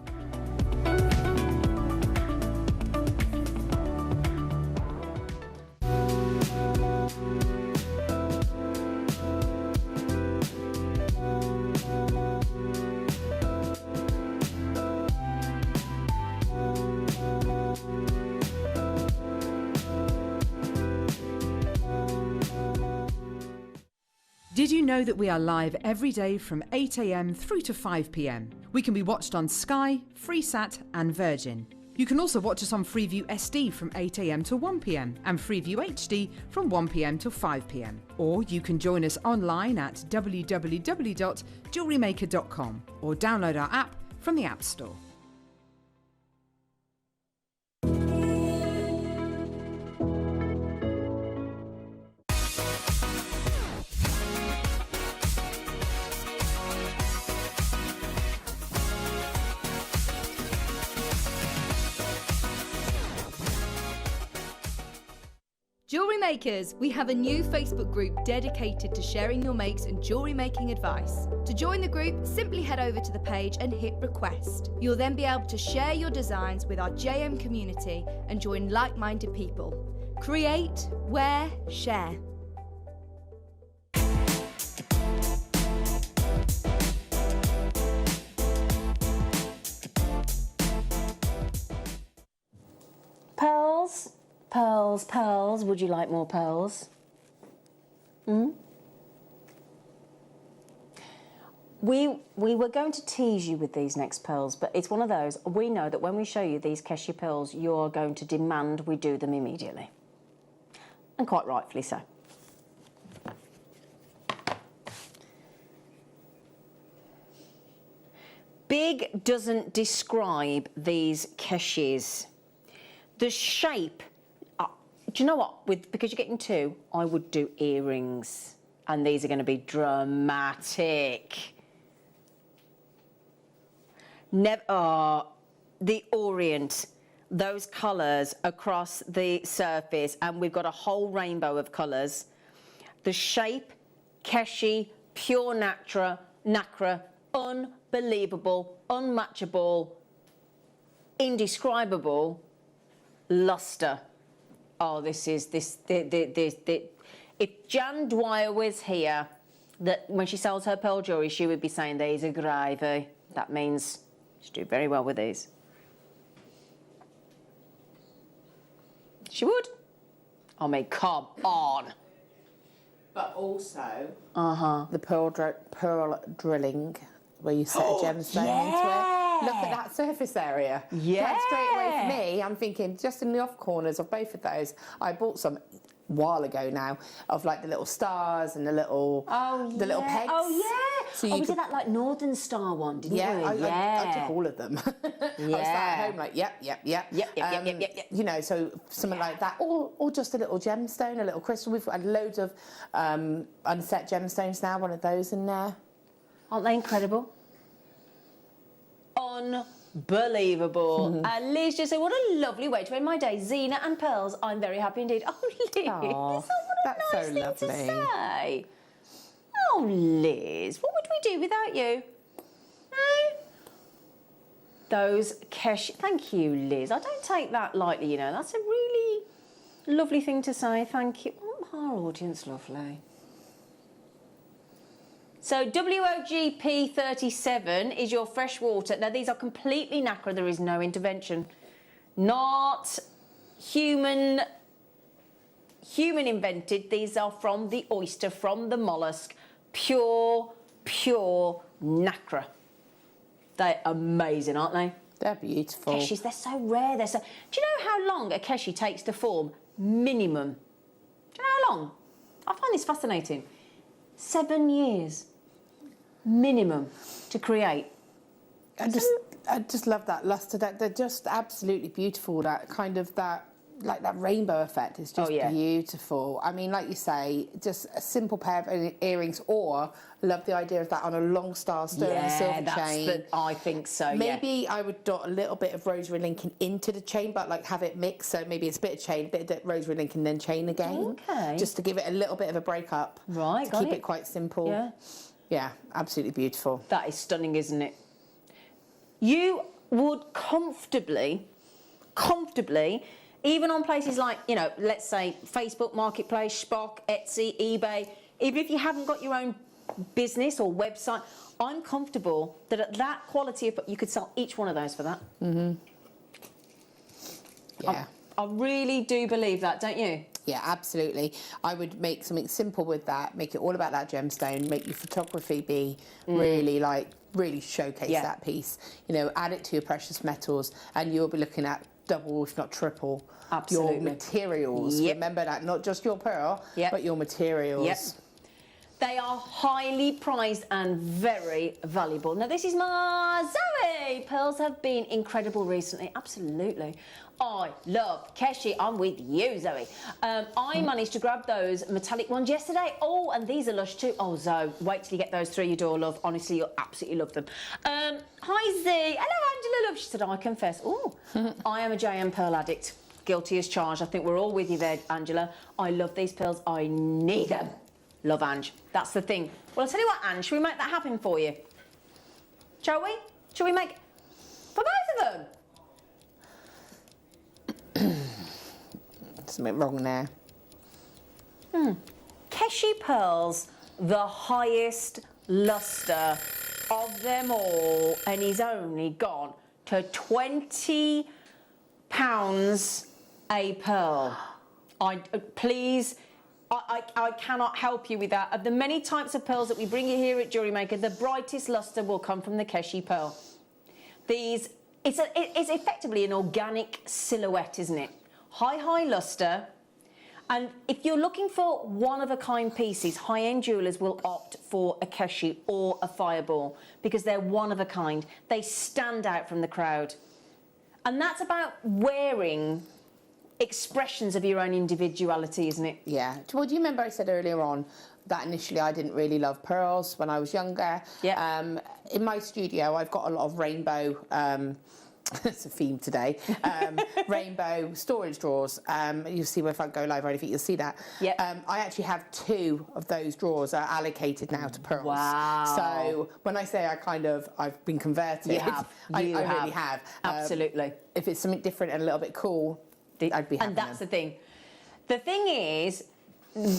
Did you know that we are live every day from 8 a.m. through to 5 p.m? We can be watched on Sky, Freesat and Virgin. You can also watch us on Freeview SD from 8 a.m. to 1 p.m. and Freeview HD from 1 p.m. to 5 p.m. Or you can join us online at www.jewellerymaker.com or download our app from the App Store. Jewellery Makers, we have a new Facebook group dedicated to sharing your makes and jewellery making advice. To join the group, simply head over to the page and hit request. You'll then be able to share your designs with our JM community and join like-minded people. Create, wear, share. Pearls? Pearls, pearls. Would you like more pearls? We were going to tease you with these next pearls, but it's one of those. We know that when we show you these Keshe pearls, you're going to demand we do them immediately. And quite rightfully so. Big doesn't describe these Keshes. The shape, do you know what? Because you're getting two, I would do earrings. And these are going to be dramatic. The Orient, those colours across the surface, and we've got a whole rainbow of colours. The shape, Keshe, pure nacre, unbelievable, unmatchable, indescribable lustre. Oh, if Jan Dwyer was here, that when she sells her pearl jewellery, she would be saying these are gravy. That means she do very well with these. She would. I mean, come on. But also, the pearl drilling, where you set a gemstone into it. Look at that surface area. Yeah. Like, straight away for me, I'm thinking just in the off corners of both of those. I bought some a while ago now of like the little stars and the little little pegs. Oh yeah. So we did that like Northern Star one, didn't we? I took all of them. I was at home like, yep. You know, so something like that, or just a little gemstone, a little crystal. We've had loads of unset gemstones now. One of those in there. Aren't they incredible? Unbelievable. And Liz just said, what a lovely way to end my day. Zena and pearls, I'm very happy indeed. Oh, Liz, what a nice thing to say. Oh, Liz, what would we do without you? No? Those Kesh, thank you, Liz. I don't take that lightly, you know. That's a really lovely thing to say. Thank you. Oh, our audience, lovely. So WOGP 37 is your fresh water. Now these are completely nacre. There is no intervention. Not human invented. These are from the oyster, from the mollusk. Pure nacre. They're amazing, aren't they? They're beautiful. Keshis, they're so rare. Do you know how long a keshi takes to form? Minimum. Do you know how long? I find this fascinating. 7 years. Minimum to create. I just love that luster. They're just absolutely beautiful. That kind of that rainbow effect is just beautiful. I mean, like you say, just a simple pair of earrings, or I love the idea of that on a long star stone and silver chain. I think so. Maybe I would dot a little bit of rosary linking into the chain, but like have it mixed. So maybe it's a bit of chain, a bit of rosary linking, then chain again. Okay. Just to give it a little bit of a break up. Right. To keep it quite simple. Yeah. Yeah, absolutely beautiful. That is stunning, isn't it? You would comfortably, even on places like, you know, let's say Facebook Marketplace, Spock, Etsy, eBay, even if you haven't got your own business or website, I'm comfortable that at that quality, you could sell each one of those for that. Yeah. I really do believe that, don't you? Yeah, absolutely. I would make something simple with that, make it all about that gemstone, make your photography be really showcase that piece. You know, add it to your precious metals, and you'll be looking at double, if not triple, your materials. Remember that, not just your pearl, but your materials. They are highly prized and very valuable. Now, this is my Zoe. Pearls have been incredible recently. Absolutely. I love Keshi. I'm with you, Zoe. I managed to grab those metallic ones yesterday. Oh, and these are lush too. Oh, Zoe, wait till you get those through your door, love. Honestly, you'll absolutely love them. Hi, Z. Hello, Angela, love. She said, I confess. Oh, I am a JM Pearl addict. Guilty as charged. I think we're all with you there, Angela. I love these pearls. I need them. Love Ange. That's the thing. Well, I'll tell you what, Ange, shall we make that happen for you? Shall we? Shall we make... for both of them? Something wrong there. Keshi pearls, the highest luster of them all, and he's only gone to £20 a pearl. Please... I cannot help you with that. Of the many types of pearls that we bring you here at Jewellery Maker, the brightest luster will come from the Keshi pearl. It's effectively an organic silhouette, isn't it? High luster. And if you're looking for one-of-a-kind pieces, high-end jewellers will opt for a Keshi or a Fireball because they're one-of-a-kind. They stand out from the crowd. And that's about wearing expressions of your own individuality, isn't it? Yeah. Well, do you remember I said earlier on that initially I didn't really love pearls when I was younger? Yeah. In my studio, I've got a lot of rainbow... it's a theme today. Rainbow storage drawers. You'll see if I go live or anything, you'll see that. Yep. I actually have 2 of those drawers are allocated now to pearls. Wow. So when I say I've been converted, You have. I really have. Absolutely. If it's something different and a little bit cool, I'd be happy. And that's the thing. The thing is,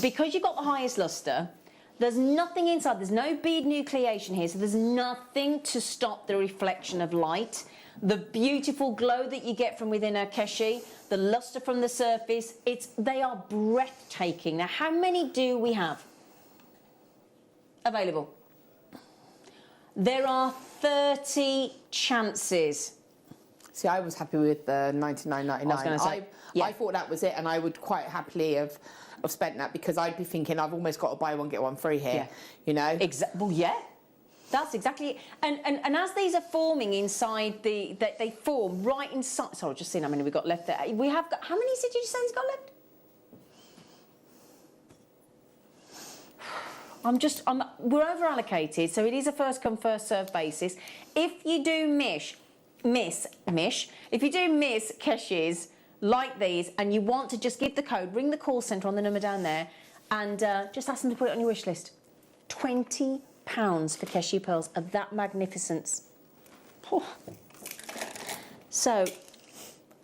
because you've got the highest luster, There's nothing inside. There's no bead nucleation here, so there's nothing to stop the reflection of light. The beautiful glow that you get from within a keshi, the luster from the surface, they are breathtaking. Now, how many do we have available? There are 30 chances. See, I was happy with the $99.99. I was going to say, I thought that was it, and I would quite happily have spent that, because I'd be thinking I've almost got to buy one get one free here. You know. Well, yeah. That's exactly it. And as these are forming inside they form right inside. Sorry, just seeing how many we've got left there. We have got, how many did you say he's got left? We're over allocated, so it is a first come first served basis. If you do miss keshis like these, and you want to just give the code, ring the call centre on the number down there, and just ask them to put it on your wish list. £20 for keshi pearls of that magnificence. Oh. So, these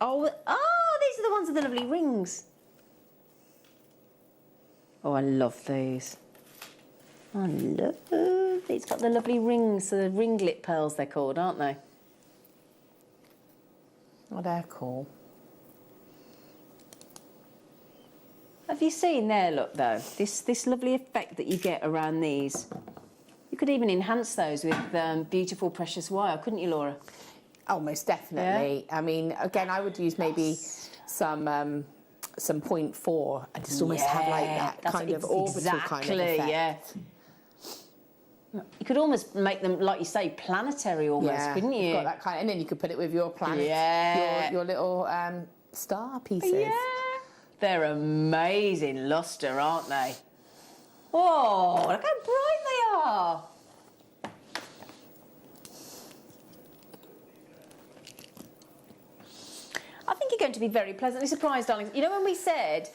are the ones with the lovely rings. Oh, I love these. I love these. Got the lovely rings, the ringlet pearls they're called, aren't they? Oh, they're cool. Have you seen there, look though, this lovely effect that you get around these? You could even enhance those with beautiful precious wire, couldn't you, Laura? Oh, most definitely. Yeah. I mean, again, I would use maybe some 0.4 and just almost have like that kind of orbital kind of effect. Yeah. You could almost make them, like you say, planetary almost, couldn't you? You've got that kind, and then you could put it with your planet, your little star pieces. Yeah. They're amazing luster, aren't they? Oh, look how bright they are. I think you're going to be very pleasantly surprised, darlings. You know when we said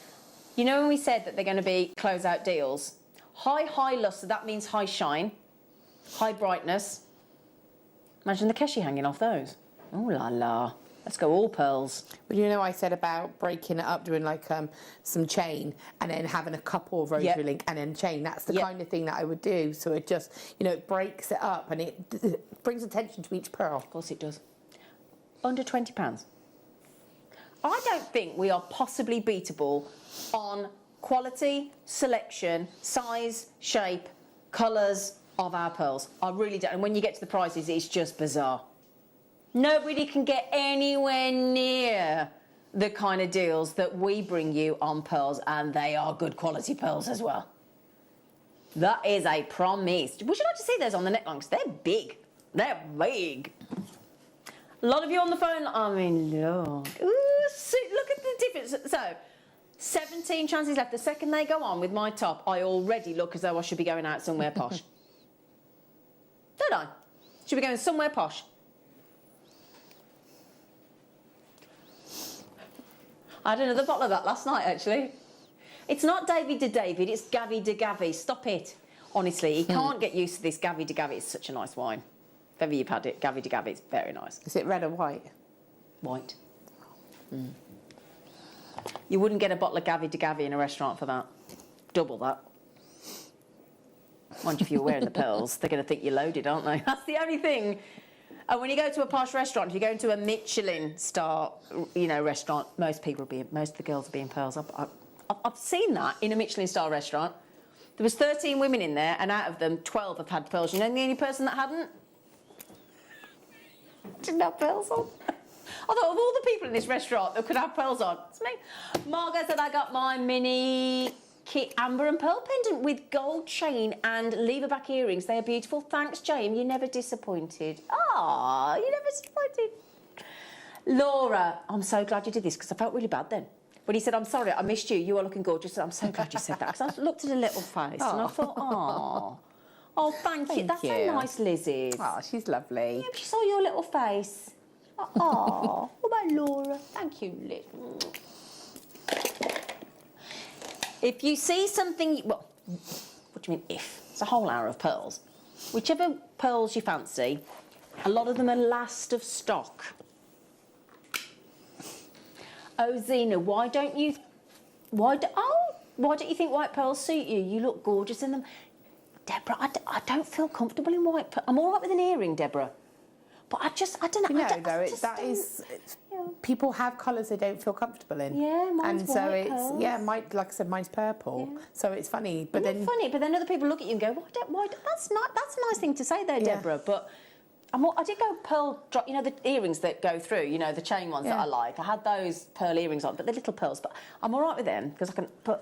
that they're going to be closeout deals? High luster, that means high shine, high brightness. Imagine the keshi hanging off those. Oh la la. Let's go all pearls. Well, you know, I said about breaking it up, doing like some chain, and then having a couple of rosary link and then chain. That's the kind of thing that I would do. So it just, you know, it breaks it up and it brings attention to each pearl. Of course it does. Under £20. I don't think we are possibly beatable on quality, selection, size, shape, colours of our pearls. I really don't. And when you get to the prices, it's just bizarre. Nobody can get anywhere near the kind of deals that we bring you on pearls, and they are good quality pearls as well. That is a promise. Would you like to see those on the neckline? Because they're big. They're big. A lot of you on the phone, I mean, Lord. Ooh, look at the difference. So, 17 chances left. The second they go on with my top, I already look as though I should be going out somewhere posh. Don't I? Should be going somewhere posh. I had another bottle of that last night, actually. It's not Davy de David, it's Gavi de Gavi. Stop it. Honestly, you can't get used to this Gavi de Gavi. It's such a nice wine. If ever you've had it, Gavi de Gavi, it's very nice. Is it red or white? White. Mm. You wouldn't get a bottle of Gavi de Gavi in a restaurant for that. Double that. Mind you, if you're wearing the pearls, they're going to think you're loaded, aren't they? That's the only thing. And when you go to a posh restaurant, if you go into a Michelin star, restaurant, most of the girls will be in pearls. I've seen that in a Michelin star restaurant. There was 13 women in there, and out of them, 12 have had pearls. You know the only person that hadn't? Didn't have pearls on. I thought of all the people in this restaurant that could have pearls on, it's me. Margot said I got my mini kit amber and pearl pendant with gold chain and lever back earrings. They are beautiful. Thanks, James. You never disappointed. Ah, you never disappointed. Laura, I'm so glad you did this because I felt really bad then. When he said, I'm sorry, I missed you. You are looking gorgeous. I'm so glad you said that because I looked at a little face and I thought, oh, thank you. That's so nice, Lizzie's. Oh, she's lovely. Yeah, she saw your little face. Oh, what about Laura? Thank you, Liz. If you see something, well, what do you mean if? It's a whole hour of pearls. Whichever pearls you fancy, a lot of them are last of stock. Oh, Zena, why don't you think white pearls suit you? You look gorgeous in them. Deborah, I don't feel comfortable in white pearl. I'm all right with an earring, Deborah. But I don't know. You know, people have colours they don't feel comfortable in. Yeah, mine's and so white it's pearls. like I said, mine's purple. Yeah. So it's funny, but then funny. But then other people look at you and go, "Why? That's not. That's a nice thing to say there, Deborah." But I did go pearl drop. You know the earrings that go through. You know the chain ones that I like. I had those pearl earrings on, but they're little pearls. But I'm all right with them because I can put.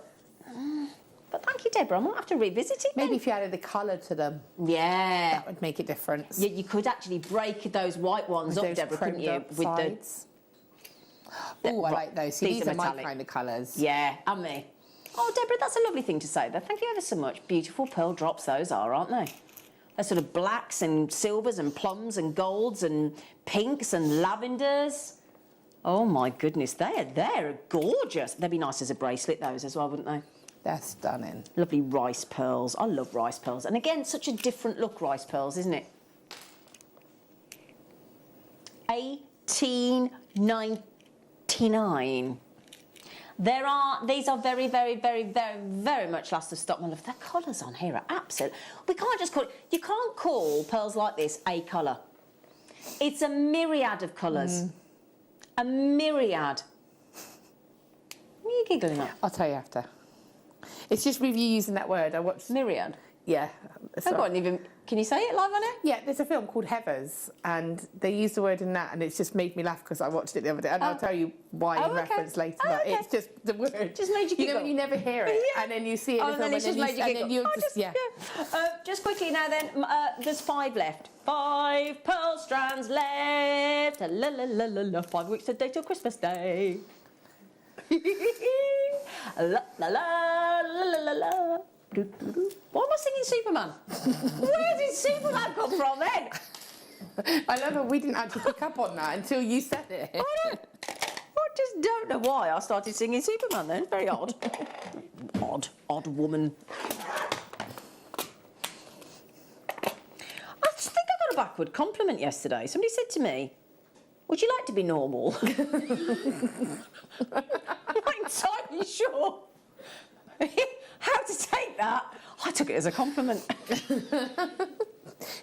But thank you, Deborah. I might have to revisit it. Maybe if you added the colour to them. Yeah. That would make a difference. Yeah, you could actually break those white ones up, Deborah, couldn't you? With sides. Oh, I like those. See, these are my kind of colours. Yeah, and me. Oh, Deborah, that's a lovely thing to say there. Thank you ever so much. Beautiful pearl drops those are, aren't they? They're sort of blacks and silvers and plums and golds and pinks and lavenders. Oh, my goodness, they're gorgeous. They'd be nice as a bracelet, those as well, wouldn't they? They're stunning. Lovely rice pearls. I love rice pearls. And again, such a different look, rice pearls, isn't it? 18.99. These are very, very, very, very, very much last of stock. Their colours on here are absolute. We can't just call it. You can't call pearls like this a colour. It's a myriad of colours. A myriad. What are you giggling at? I'll tell you after. It's just with you using that word. I watched myriad. Yeah. Can you say it live on it? Yeah, there's a film called Heathers, and they use the word in that, and it's just made me laugh because I watched it the other day, and I'll tell you why in reference later. But it's just the word. Just made you giggle. You know when you never hear it, and then you see it in the film, and then you just Just quickly now then, there's 5 left. 5 pearl strands left. La la la la la. 5 weeks a day till Christmas Day. La la la la la la. Why am I singing Superman? Where did Superman come from then? I love it. We didn't actually pick up on that until you said it. I just don't know why I started singing Superman then. Very odd. Odd woman. I just think I got a backward compliment yesterday. Somebody said to me, "Would you like to be normal?" I'm not entirely sure how to take that. I took it as a compliment.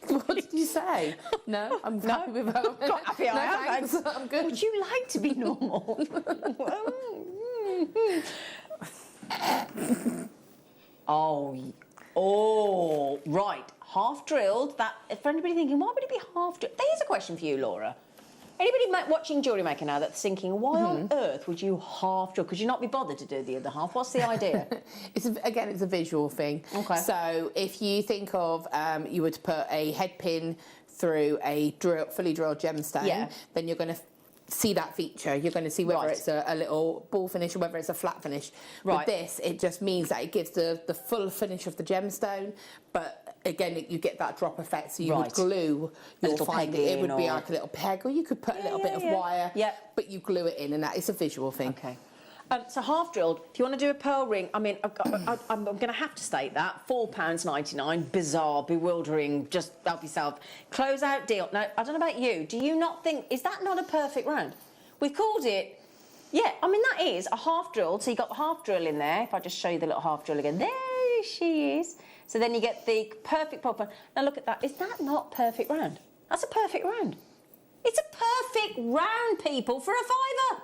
What did you say? No, I'm happy with that. I'm quite happy I am. Thanks. I'm good. Would you like to be normal? Oh, right. Half drilled. That for anybody thinking, why would it be half drilled? Here's a question for you, Laura. Anybody watching Jewellery Maker now that's thinking, why on earth would you half drill? Could you not be bothered to do the other half? What's the idea? It's a visual thing. Okay. So if you think of you were to put a head pin through a fully drilled gemstone, then you're going to see that feature. You're going to see whether it's a little ball finish or whether it's a flat finish. Right. With this, it just means that it gives the full finish of the gemstone, but again, you get that drop effect, so you would glue. You'll find it would be like a little peg, or you could put a little bit of wire, but you glue it in, and that is a visual thing. Okay. So half drilled. If you want to do a pearl ring, I mean, I'm going to have to state that £4.99, bizarre, bewildering. Just help yourself. Close out deal. Now, I don't know about you. Do you not think is that not a perfect round? We've called it. Yeah, I mean that is a half drilled. So you got the half drill in there. If I just show you the little half drill again, there she is. So then you get the perfect proper. Now look at that. Is that not perfect round? That's a perfect round. It's a perfect round, people, for a £5.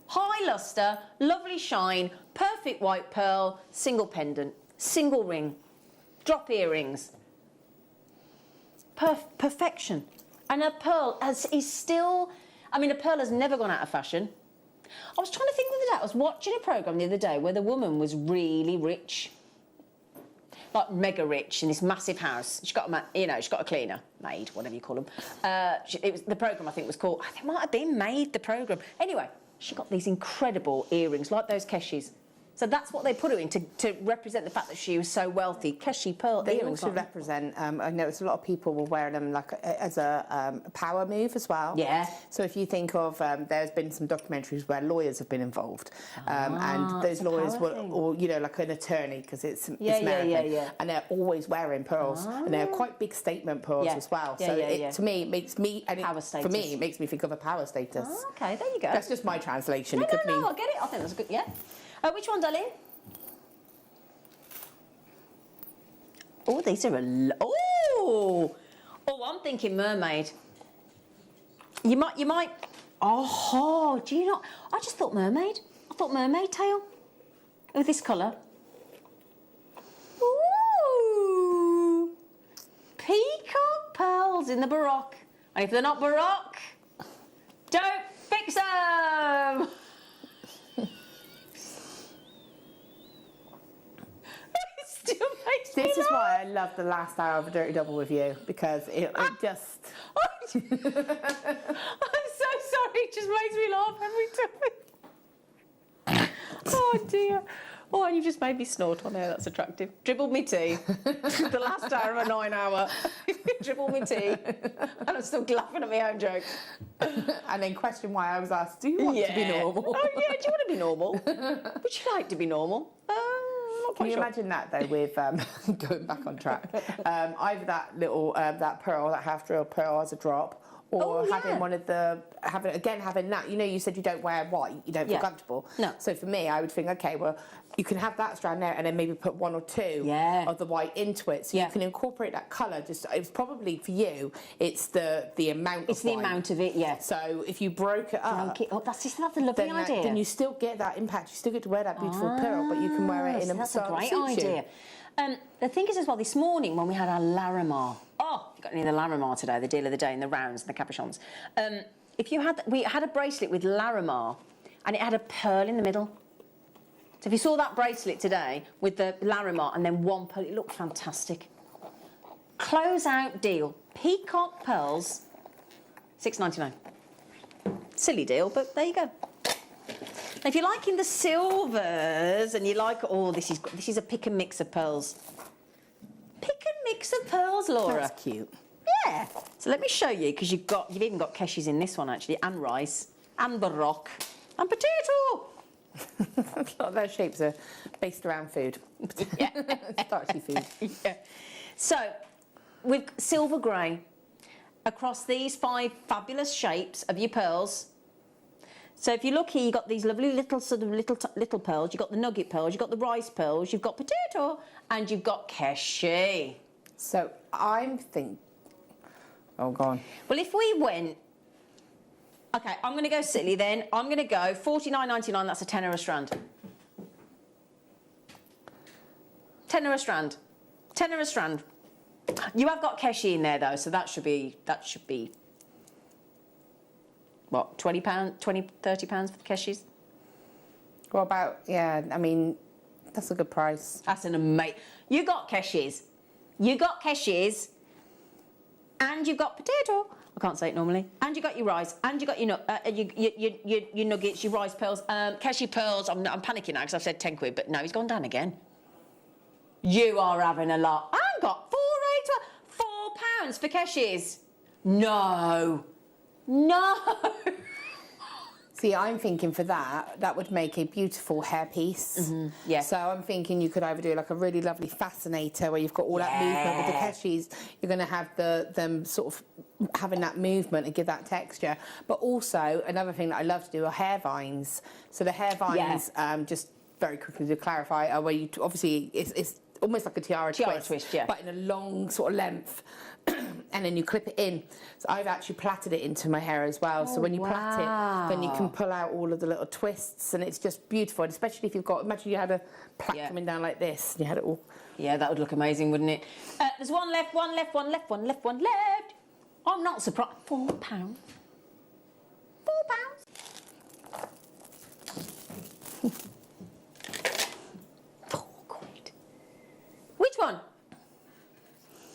High lustre, lovely shine, perfect white pearl, single pendant, single ring, drop earrings. Perfection. And a pearl is still... I mean, a pearl has never gone out of fashion. I was trying to think the other day. I was watching a programme the other day where the woman was really rich. Like mega rich in this massive house. She got a cleaner, maid, whatever you call them. The programme I think was called. I think it might have been Maid, the programme. Anyway, she got these incredible earrings, like those Keshis. So that's what they put her in to represent the fact that she was so wealthy. Keshi pearl earrings. They also represent. I noticed a lot of people will wear them like as a power move as well. Yeah. So if you think of, there's been some documentaries where lawyers have been involved, and those lawyers will, like an attorney because it's American, and they're always wearing pearls, and they're quite big statement pearls as well. To me, it makes me for me, it makes me think of a power status. Oh, okay, there you go. That's just my translation. No, I get it. I think that's good. Yeah. Which one, darling? Oh, these are I'm thinking mermaid. You might. Oh, do you not? I just thought mermaid. I thought mermaid tail with this colour. Ooh, peacock pearls in the baroque. And if they're not baroque, don't fix them. Still makes me This is laugh. why I love the last hour of a Dirty Double with you, because it just... I'm so sorry, it just makes me laugh every time. Oh dear. Oh, and you just made me snort on air, that's attractive. Dribbled me tea. The last hour of a 9 hour. Dribbled me tea. And I'm still laughing at my own jokes. And then question why I was asked, do you want to be normal? Oh yeah, do you want to be normal? Would you like to be normal? Can you imagine that though, with going back on track? Either that little that pearl, that half drill pearl as a drop, or having one of the having that. You know, you said you don't wear white, you don't feel comfortable. No. So for me, I would think, okay, well, you can have that strand there, and then maybe put one or two of the white into it, so you can incorporate that colour. Just it's probably for you, it's the amount. It's of the white. amount of it, yeah. So if you broke it up, that's a lovely idea. Then you still get that impact. You still get to wear that beautiful pearl, but you can wear it in a That's a great suits you. idea. The thing is as well, this morning when we had our Larimar, you got any of the Larimar today, the deal of the day, and the rounds and the capuchons. We had a bracelet with Larimar, and it had a pearl in the middle. So if you saw that bracelet today with the Larimar and then one pearl, it looked fantastic. Close-out deal, peacock pearls, $6.99. Silly deal, but there you go. Now, if you're liking the silvers and you like, this is a pick and mix of pearls. Pick and mix of pearls, Laura. That's cute. Yeah. So let me show you, because you've even got keshes in this one actually, and rice, and baroque, and potato. A lot of those shapes are based around food. Starchy food. Yeah. So, with silver grey, across these 5 fabulous shapes of your pearls. So if you look here, you've got these lovely little little pearls. You've got the nugget pearls, you've got the rice pearls, you've got potato, and you've got keshi. So I'm thinking... Oh, go on. Well, if we went... Okay, I'm going to go silly then. I'm going to go $49.99, that's a tenner a strand. Tenner a strand. Tenner a strand. You have got keshi in there though, so that should be what, £20, £30 for the keshis? What about, I mean, that's a good price. That's an amazing... You got keshis, and you've got potato. I can't say it normally. And you got your rice, and you got your nuggets, your rice pearls, keshi pearls. I'm panicking now because I've said 10 quid, but no, he's gone down again. You are having a lot. I've got £4 for keshis. No. See, I'm thinking for that would make a beautiful hairpiece. Yeah. So I'm thinking you could either do like a really lovely fascinator where you've got all that movement with the keshis. You're going to have them sort of having that movement and give that texture. But also another thing that I love to do are hair vines. So the hair vines, just very quickly to clarify, are where you obviously it's almost like a tiara twist, but in a long sort of length. And then you clip it in. So I've actually plaited it into my hair as well. So when you plait it, then you can pull out all of the little twists, and it's just beautiful. And especially if you've got, imagine you had a plait coming down like this, and you had it all. Yeah, that would look amazing, wouldn't it? There's one left. I'm not surprised. £4. £4. £4. Which one?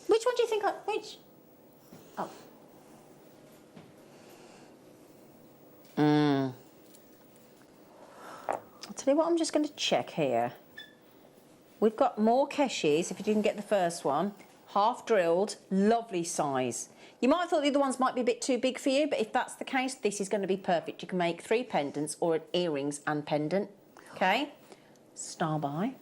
Which one do you think which? Oh. I'll tell you what, I'm just going to check here. We've got more keshis, if you didn't get the first one. Half drilled, lovely size. You might have thought the other ones might be a bit too big for you, but if that's the case, this is going to be perfect. You can make 3 pendants or earrings and pendant. Okay? Star by.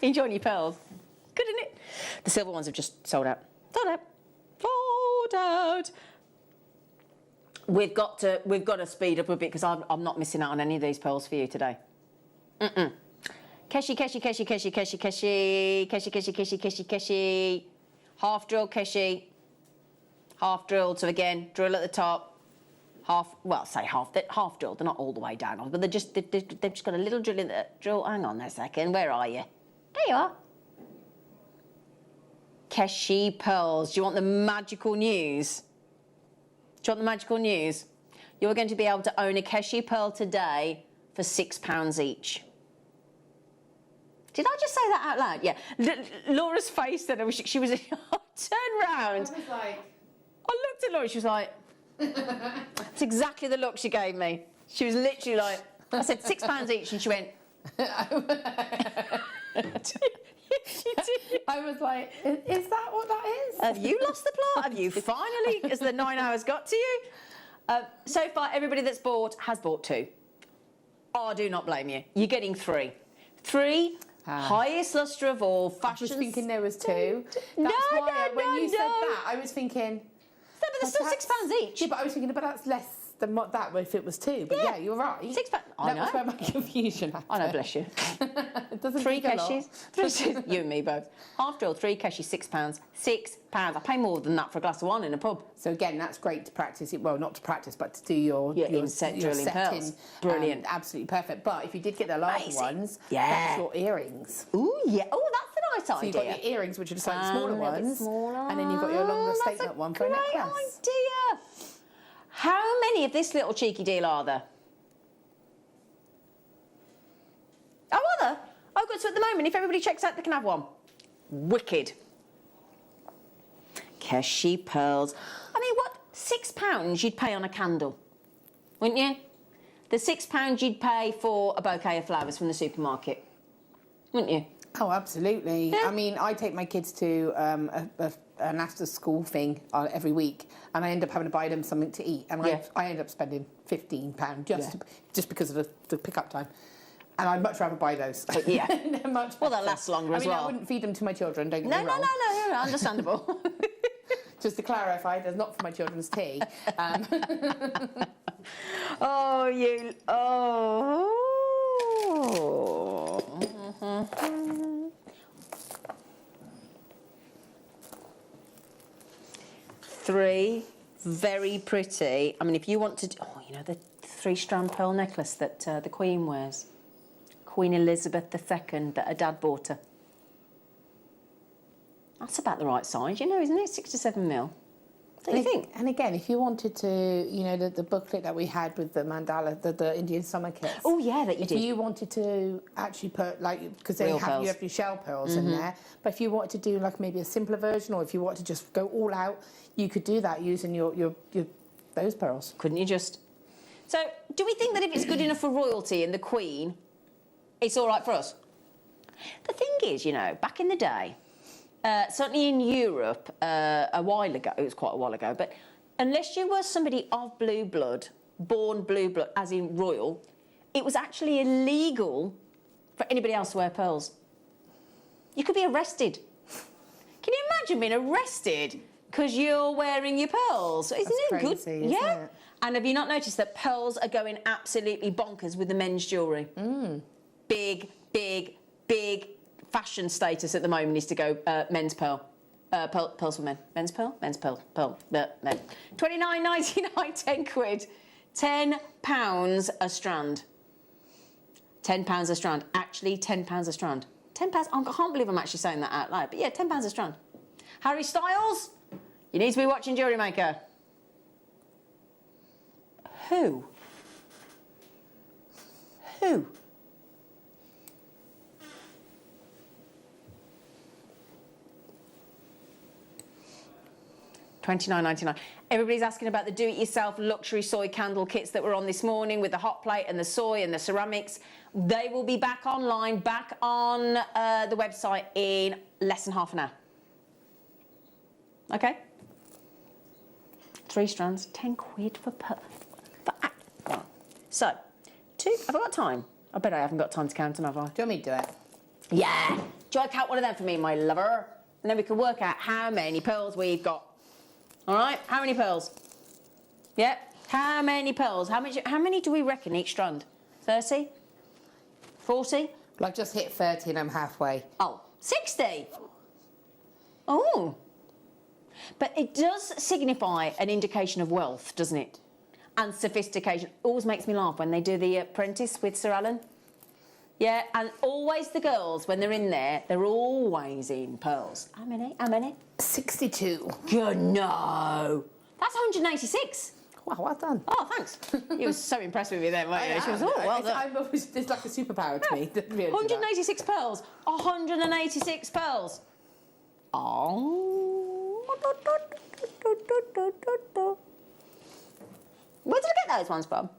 Enjoying your pearls. Good, isn't it? The silver ones have just sold out. Sold out. Sold out. We've got to speed up a bit because I'm not missing out on any of these pearls for you today. Keshi, keshi, keshi, keshi, keshi, keshi, keshi, keshi, keshi, keshi, keshi. Half drill keshi. Half drilled. So again, drill at the top. Half. Well, say half. Half drilled. They're not all the way down, but they've just got a little drill in the drill. Hang on there a second. Where are you? There you are. Keshi pearls. Do you want the magical news? Do you want the magical news? You're going to be able to own a Keshi pearl today for £6 each. Did I just say that out loud? Yeah. Laura's face said she was turned round. I was like... I looked at Laura, she was like... It's exactly the look she gave me. She was literally like... I said £6 each and she went... She did. I was like, is that what that is? Have you lost the plot? Have you finally, as the 9 hours got to you? So far, everybody that's bought has bought 2. Oh, I do not blame you. You're getting 3. 3, highest lustre of all, fashion. I was thinking there was 2. That's why when you said that, I was thinking... No, but they're still £6 each. Yeah, but I was thinking, but that's less than what that if it was 2. But yeah, you're right. £6. That was where my confusion happened. I know, bless you. It doesn't 3 take a lot. Keshis. You and me both. Half drill, 3 Keshis, £6. £6. I pay more than that for a glass of wine in a pub. So again, that's great to practice it. Well, not to practice, but to do your inset drilling pearls. Brilliant. Absolutely perfect. But if you did get the larger ones, that's your earrings. Ooh, yeah. Oh, that's a nice idea. So you've got your earrings, which are just like the smaller ones, and then you've got your longer statement one for a necklace. Great idea. How many of this little cheeky deal are there? Oh, are there? Oh, good. So at the moment, if everybody checks out, they can have one. Wicked. Keshi pearls. I mean, what? £6 you'd pay on a candle, wouldn't you? The £6 you'd pay for a bouquet of flowers from the supermarket, wouldn't you? Oh, absolutely. Yeah. I mean, I take my kids to an after-school thing every week, and I end up having to buy them something to eat, and I end up spending £15 just because of the pick-up time. And I'd much rather buy those. Yeah. Much well, they'll last longer as well. I wouldn't feed them to my children, don't get me wrong. No, understandable. Just to clarify, they're not for my children's tea. Oh, you... Oh... 3, very pretty. I mean, if you want to... Oh, you know, the 3-strand pearl necklace that the Queen wears. Queen Elizabeth II that her dad bought her. That's about the right size, you know, isn't it? 6 to 7 mil. Don't you think? And again, if you wanted to, you know, the booklet that we had with the mandala, the Indian summer kits. Oh, yeah, that you did. If you wanted to actually put, like, because you have your shell pearls in there, but if you wanted to do, like, maybe a simpler version, or if you wanted to just go all out, you could do that using your those pearls. Couldn't you just? So, do we think that if it's good enough for royalty and the Queen, it's all right for us? The thing is, you know, back in the day, certainly in Europe, a while ago, it was quite a while ago, but unless you were somebody of blue blood, born blue blood, as in royal, it was actually illegal for anybody else to wear pearls. You could be arrested. Can you imagine being arrested because you're wearing your pearls? Isn't it crazy, good? Isn't yeah. it? And have you not noticed that pearls are going absolutely bonkers with the men's jewellery? Big, big, big fashion status at the moment is to go men's pearl. Pearls for men. Men's pearl? Men's pearl. Pearl. Men. £29.99, 10 quid. £10 a strand. £10 a strand. Actually, £10 a strand. £10. I can't believe I'm actually saying that out loud. But yeah, £10 a strand. Harry Styles, you need to be watching Jewellery Maker. Who? Who? $29.99. Everybody's asking about the do-it-yourself luxury soy candle kits that were on this morning with the hot plate and the soy and the ceramics. They will be back online, back on the website in less than half an hour. Okay? 3 strands, 10 quid for So, 2, have I got time? I bet I haven't got time to count them, have I? Do you want me to do it? Yeah. Do you want to count one of them for me, my lover? And then we can work out how many pearls we've got. All right? How many pearls? Yep. How many pearls? How many do we reckon each strand? 30? 40? Well, I've just hit 30 and I'm halfway. Oh, 60? Oh. But it does signify an indication of wealth, doesn't it? And sophistication. Always makes me laugh when they do The Apprentice with Sir Alan. Yeah, and always the girls, when they're in there, they're always in pearls. How many? How many? 62. Good, no. That's 186. Wow, well done. Oh, thanks. He was so impressed with me then, weren't you? She was, oh, well done. It's like a superpower to me. 186 pearls. 186 pearls. Oh. Where did I get those ones from?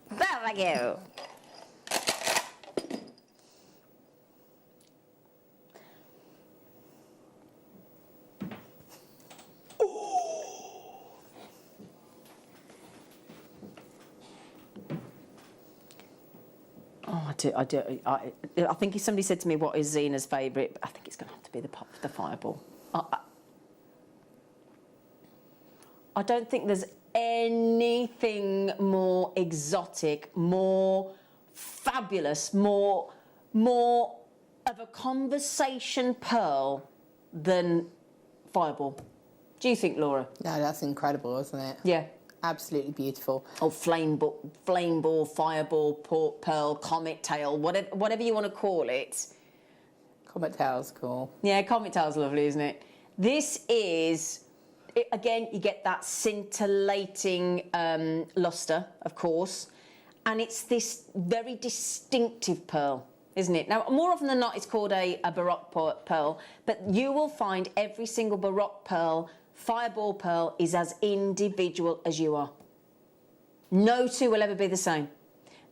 Thank you. I do. I think if somebody said to me, what is Zena's favourite, I think it's going to have to be the fireball. I don't think there's anything more exotic, more fabulous, more of a conversation pearl than fireball. Do you think, Laura? No, that's incredible, isn't it? Yeah. Absolutely beautiful. Oh, flame ball, fireball, pearl, comet tail, whatever you want to call it. Comet tail's cool. Yeah, comet tail's lovely, isn't it? This is, again, you get that scintillating lustre, of course, and it's this very distinctive pearl, isn't it? Now, more often than not, it's called a Baroque pearl, but you will find every single Baroque pearl, fireball pearl, is as individual as you are. No two will ever be the same.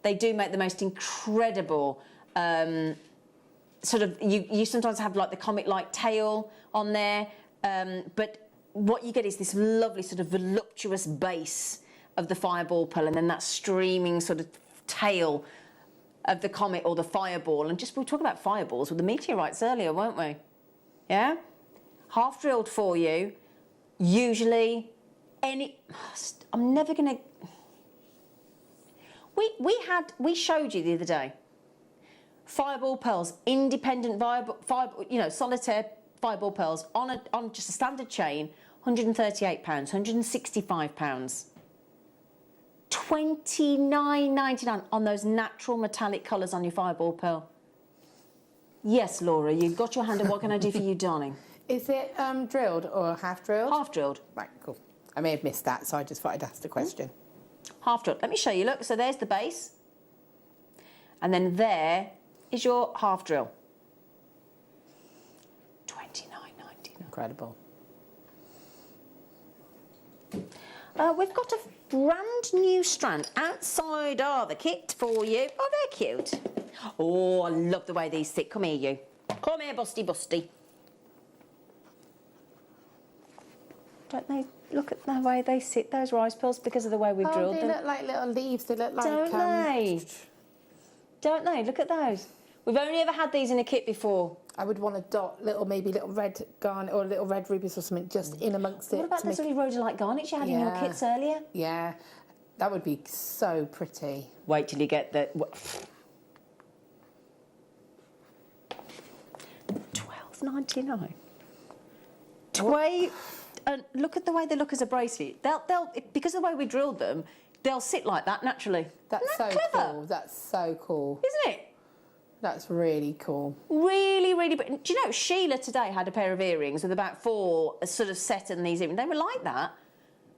They do make the most incredible sort of, you sometimes have like the comet-like tail on there, but what you get is this lovely sort of voluptuous base of the fireball pearl, and then that streaming sort of tail of the comet or the fireball. And just, we were talking about fireballs with the meteorites earlier, weren't we? Yeah? Half drilled for you. Usually, I'm never going to... We showed you the other day, fireball pearls, independent solitaire fireball pearls on just a standard chain, £138, £165. $29.99 on those natural metallic colours on your fireball pearl. Yes, Laura, you've got your hand up. What can I do for you, darling? Is it drilled or half drilled? Half drilled. Right, cool. I may have missed that, so I just thought I'd ask the question. Half drilled. Let me show you. Look, so there's the base. And then there is your half drill. $29.99. Incredible. We've got a brand new strand outside the kit for you. Oh, they're cute. Oh, I love the way these sit. Come here, you. Come here, Busty. Don't they look at the way they sit, those rice pearls, because of the way we've drilled them? They look like little leaves. They look like... Don't they? Don't they? Look at those. We've only ever had these in a kit before. I would want a dot, maybe little red garnet or little red rubies or something just in amongst it. What about those little rhodolite garnets you had in your kits earlier? Yeah, that would be so pretty. Wait till you get the... $12.99. And look at the way they look as a bracelet. They'll because of the way we drilled them, they'll sit like that naturally. That's so clever? Cool. That's so cool. Isn't it? That's really cool. Really, really. Do you know, Sheila today had a pair of earrings with about 4 sort of set in these earrings. They were like that.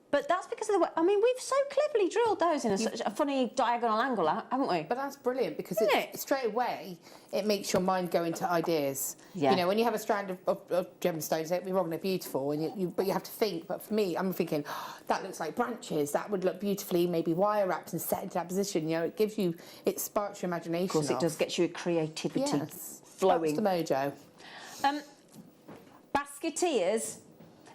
But that's because of the way... I mean, we've so cleverly drilled those in such a funny diagonal angle, haven't we? But that's brilliant because straight away it makes your mind go into ideas. Yeah. You know, when you have a strand of gemstones, don't be wrong, they're beautiful, but you have to think. But for me, I'm thinking, that looks like branches. That would look beautifully, maybe wire wrapped and set into that position. You know, it sparks your imagination. Of course, it does get your creativity flowing. That's the mojo. Basketeers...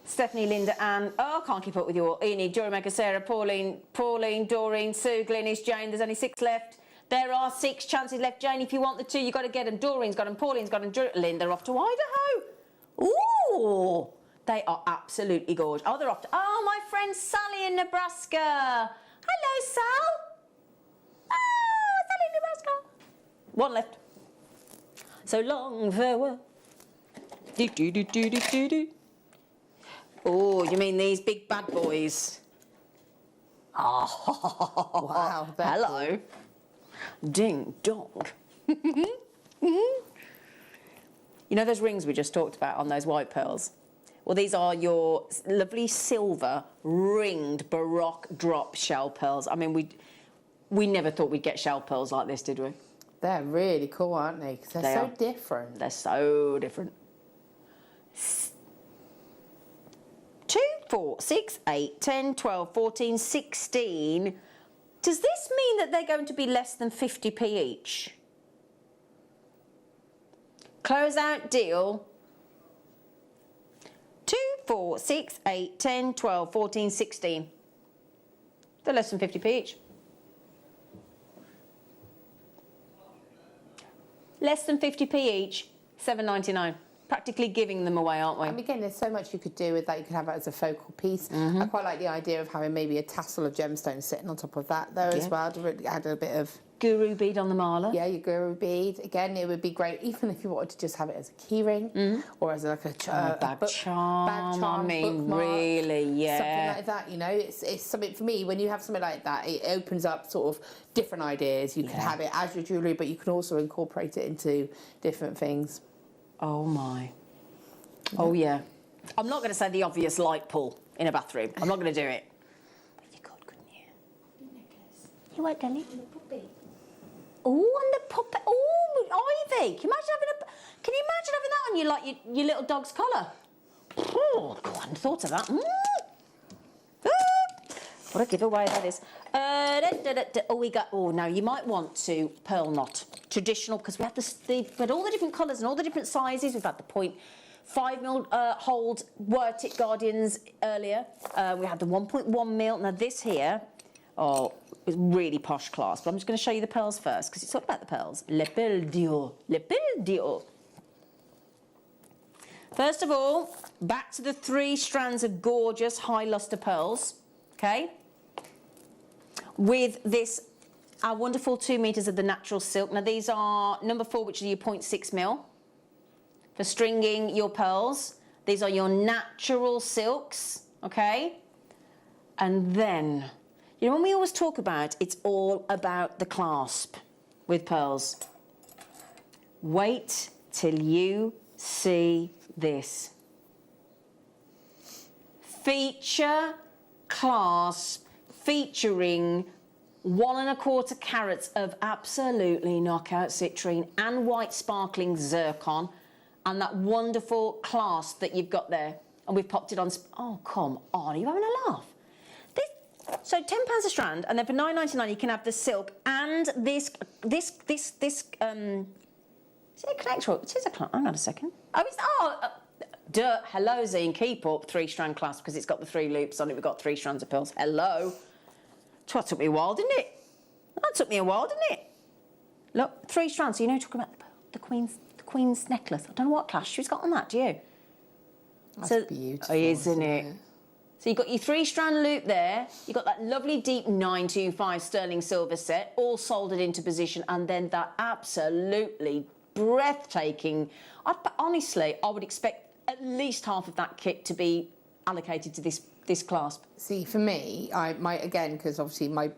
Stephanie, Linda, Anne. Oh, I can't keep up with you all. Enid, Jewellery Maker, Sarah, Pauline, Doreen, Sue, Glynis, Jane. There's only 6 left. There are 6 chances left, Jane. If you want the 2, you've got to get them. Doreen's got them, Pauline's got them, Linda off to Idaho. Ooh, they are absolutely gorgeous. Oh, they're off to... Oh, my friend Sally in Nebraska. Hello, Sal. Ah, Sally in Nebraska. 1 left. So long farewell. Do, do, do, do, do, do, do. Oh, you mean these big bad boys? Oh, wow. Hello. Ding dong. You know those rings we just talked about on those white pearls? Well, these are your lovely silver ringed Baroque drop shell pearls. I mean, we never thought we'd get shell pearls like this, did we? They're really cool, aren't they? Because they're so different. They're so different. 2, 4, 6, 8, 10, 12, 14, 16. Does this mean that they're going to be less than 50p each? Close-out deal. 2, 4, 6, 8, 10, 12, 14, 16. They're less than 50p each. Less than 50p each, $7.99. Practically giving them away, aren't we? And again, there's so much you could do with that. You could have it as a focal piece. I quite like the idea of having maybe a tassel of gemstones sitting on top of that, though, as well, to really add a bit of... Guru bead on the mala. Yeah, your guru bead. Again, it would be great, even if you wanted to just have it as a key ring or as like a bag charm. I mean, bookmark, really, yeah. Something like that, you know. It's something, for me, when you have something like that, it opens up sort of different ideas. You could have it as your jewellery, but you can also incorporate it into different things. Oh, my. Oh, yeah. I'm not going to say the obvious light pull in a bathroom. I'm not going to do it. But you could, couldn't you? You what, darling? Oh, and the puppet. Oh, Ivy. Can you imagine having that on you, like your little dog's collar? Oh, God, I hadn't thought of that. What a giveaway that is. Now you might want to pearl knot. Traditional, because we had all the different colours and all the different sizes. We've had the 0.5mm hold Wertic Guardians earlier. We had the 1.1mm. Now this here, it's really posh class, but I'm just going to show you the pearls first, because it's all about the pearls. Le Pearl d'Or. Le Pearl d'Or. First of all, back to the 3 strands of gorgeous high lustre pearls, okay? With this, our wonderful 2 meters of the natural silk. Now these are number 4, which are your 0.6mm. For stringing your pearls. These are your natural silks, okay? And then, you know, when we always talk about, it's all about the clasp with pearls. Wait till you see this. Feature clasp featuring 1 1/4 carats of absolutely knockout citrine and white sparkling zircon, and that wonderful clasp that you've got there. And we've popped it on. Oh, come on, are you having a laugh? So £10 a strand, and then for $9.99 you can have the silk and this is it a connector? It is a clasp. Hang on a second. Hello, Zine, keep up 3-strand clasp, because it's got the 3 loops on it. We've got 3 strands of pearls. Hello. That took me a while, didn't it? That took me a while, didn't it? Look, 3 strands. So you know, talking about the Queen's necklace. I don't know what class she's got on that, do you? That's beautiful, isn't it? So you've got your 3-strand loop there. You've got that lovely deep 925 sterling silver set, all soldered into position, and then that absolutely breathtaking. Honestly, I would expect at least half of that kit to be allocated to this clasp. See, for me, again, because obviously my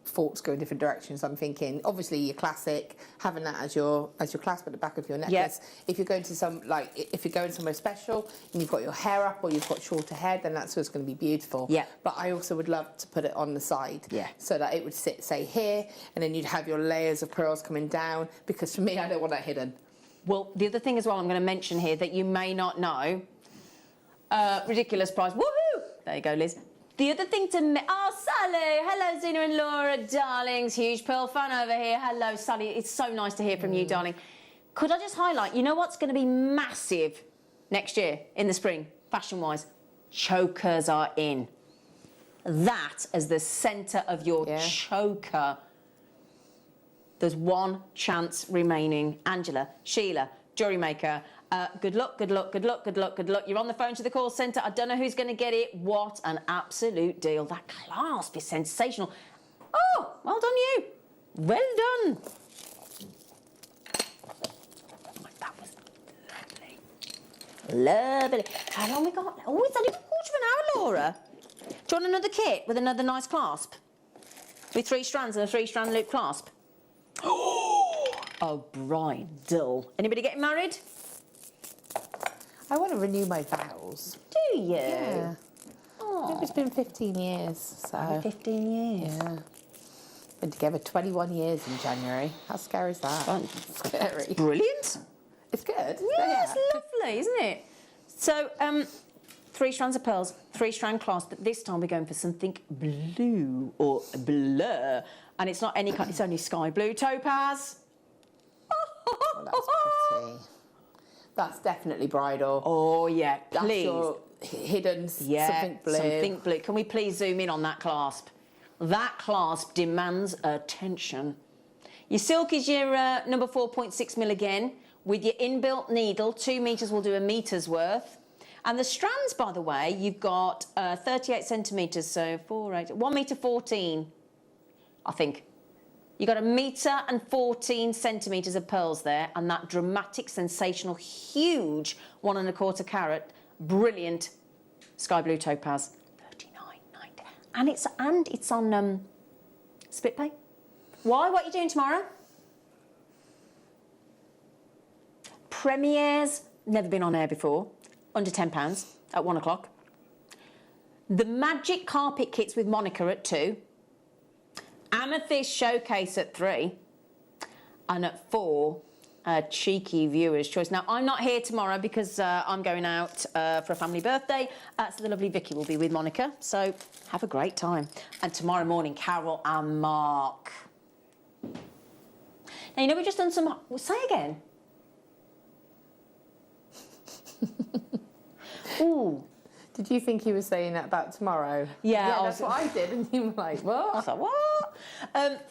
forks go in different directions, I'm thinking obviously your classic, having that as your clasp at the back of your necklace. If you're going to if you're going somewhere special and you've got your hair up or you've got shorter hair, then that's what's going to be beautiful. But I also would love to put it on the side, so that it would sit, say, here, and then you'd have your layers of pearls coming down, because for me, I don't want that hidden. Well, the other thing as well I'm going to mention here that you may not know, ridiculous price. Woohoo! There you go, Liz. The other thing to... Sally! Hello, Zena and Laura, darlings. Huge pearl fan over here. Hello, Sally. It's so nice to hear from you, darling. Could I just highlight, you know what's going to be massive next year in the spring, fashion-wise? Chokers are in. That as the centre of your choker. There's one chance remaining. Angela, Sheila, Jewellery Maker. Good luck, good luck, good luck, good luck, good luck. You're on the phone to the call centre. I don't know who's going to get it. What an absolute deal. That clasp is sensational. Oh, well done you. Well done. That was lovely. Lovely. How long we got? Oh, it's only a quarter of an hour, Laura. Do you want another kit with another nice clasp? With 3 strands and a 3-strand loop clasp? Oh, bridal. Anybody getting married? I want to renew my vows. Do you? Yeah. Oh. I think it's been 15 years. So. 15 years? Yeah. Been together 21 years in January. How scary is that? Scary. It's brilliant. It's good. Yeah, it's lovely, isn't it? So, 3 strands of pearls, 3-strand clasp, but this time we're going for something blue or blur. And it's not any kind, it's only sky blue topaz. Oh, that's pretty. That's definitely bridal. Oh, yeah, That's please. your hidden something blue. Something blue. Can we please zoom in on that clasp? That clasp demands attention. Your silk is your number 4.6mm again, with your inbuilt needle. 2 metres will do a metre's worth. And the strands, by the way, you've got 38 centimetres, so 1 metre 14, I think. You've got 1 metre and 14 centimetres of pearls there, and that dramatic, sensational, huge 1 1/4 carat, brilliant sky blue topaz, $39.90. And it's on split pay. Why? What are you doing tomorrow? Premieres, never been on air before, under £10 at 1 o'clock. The Magic Carpet Kits with Monica at 2. Amethyst Showcase at 3. And at 4, a cheeky viewer's choice. Now, I'm not here tomorrow because I'm going out for a family birthday. So the lovely Vicky will be with Monica. So have a great time. And tomorrow morning, Carol and Mark. Now, you know, we've just done some... Well, say again. Ooh. Did you think he was saying that about tomorrow? Yeah, that's what I did. And you were like, what? I was like, what?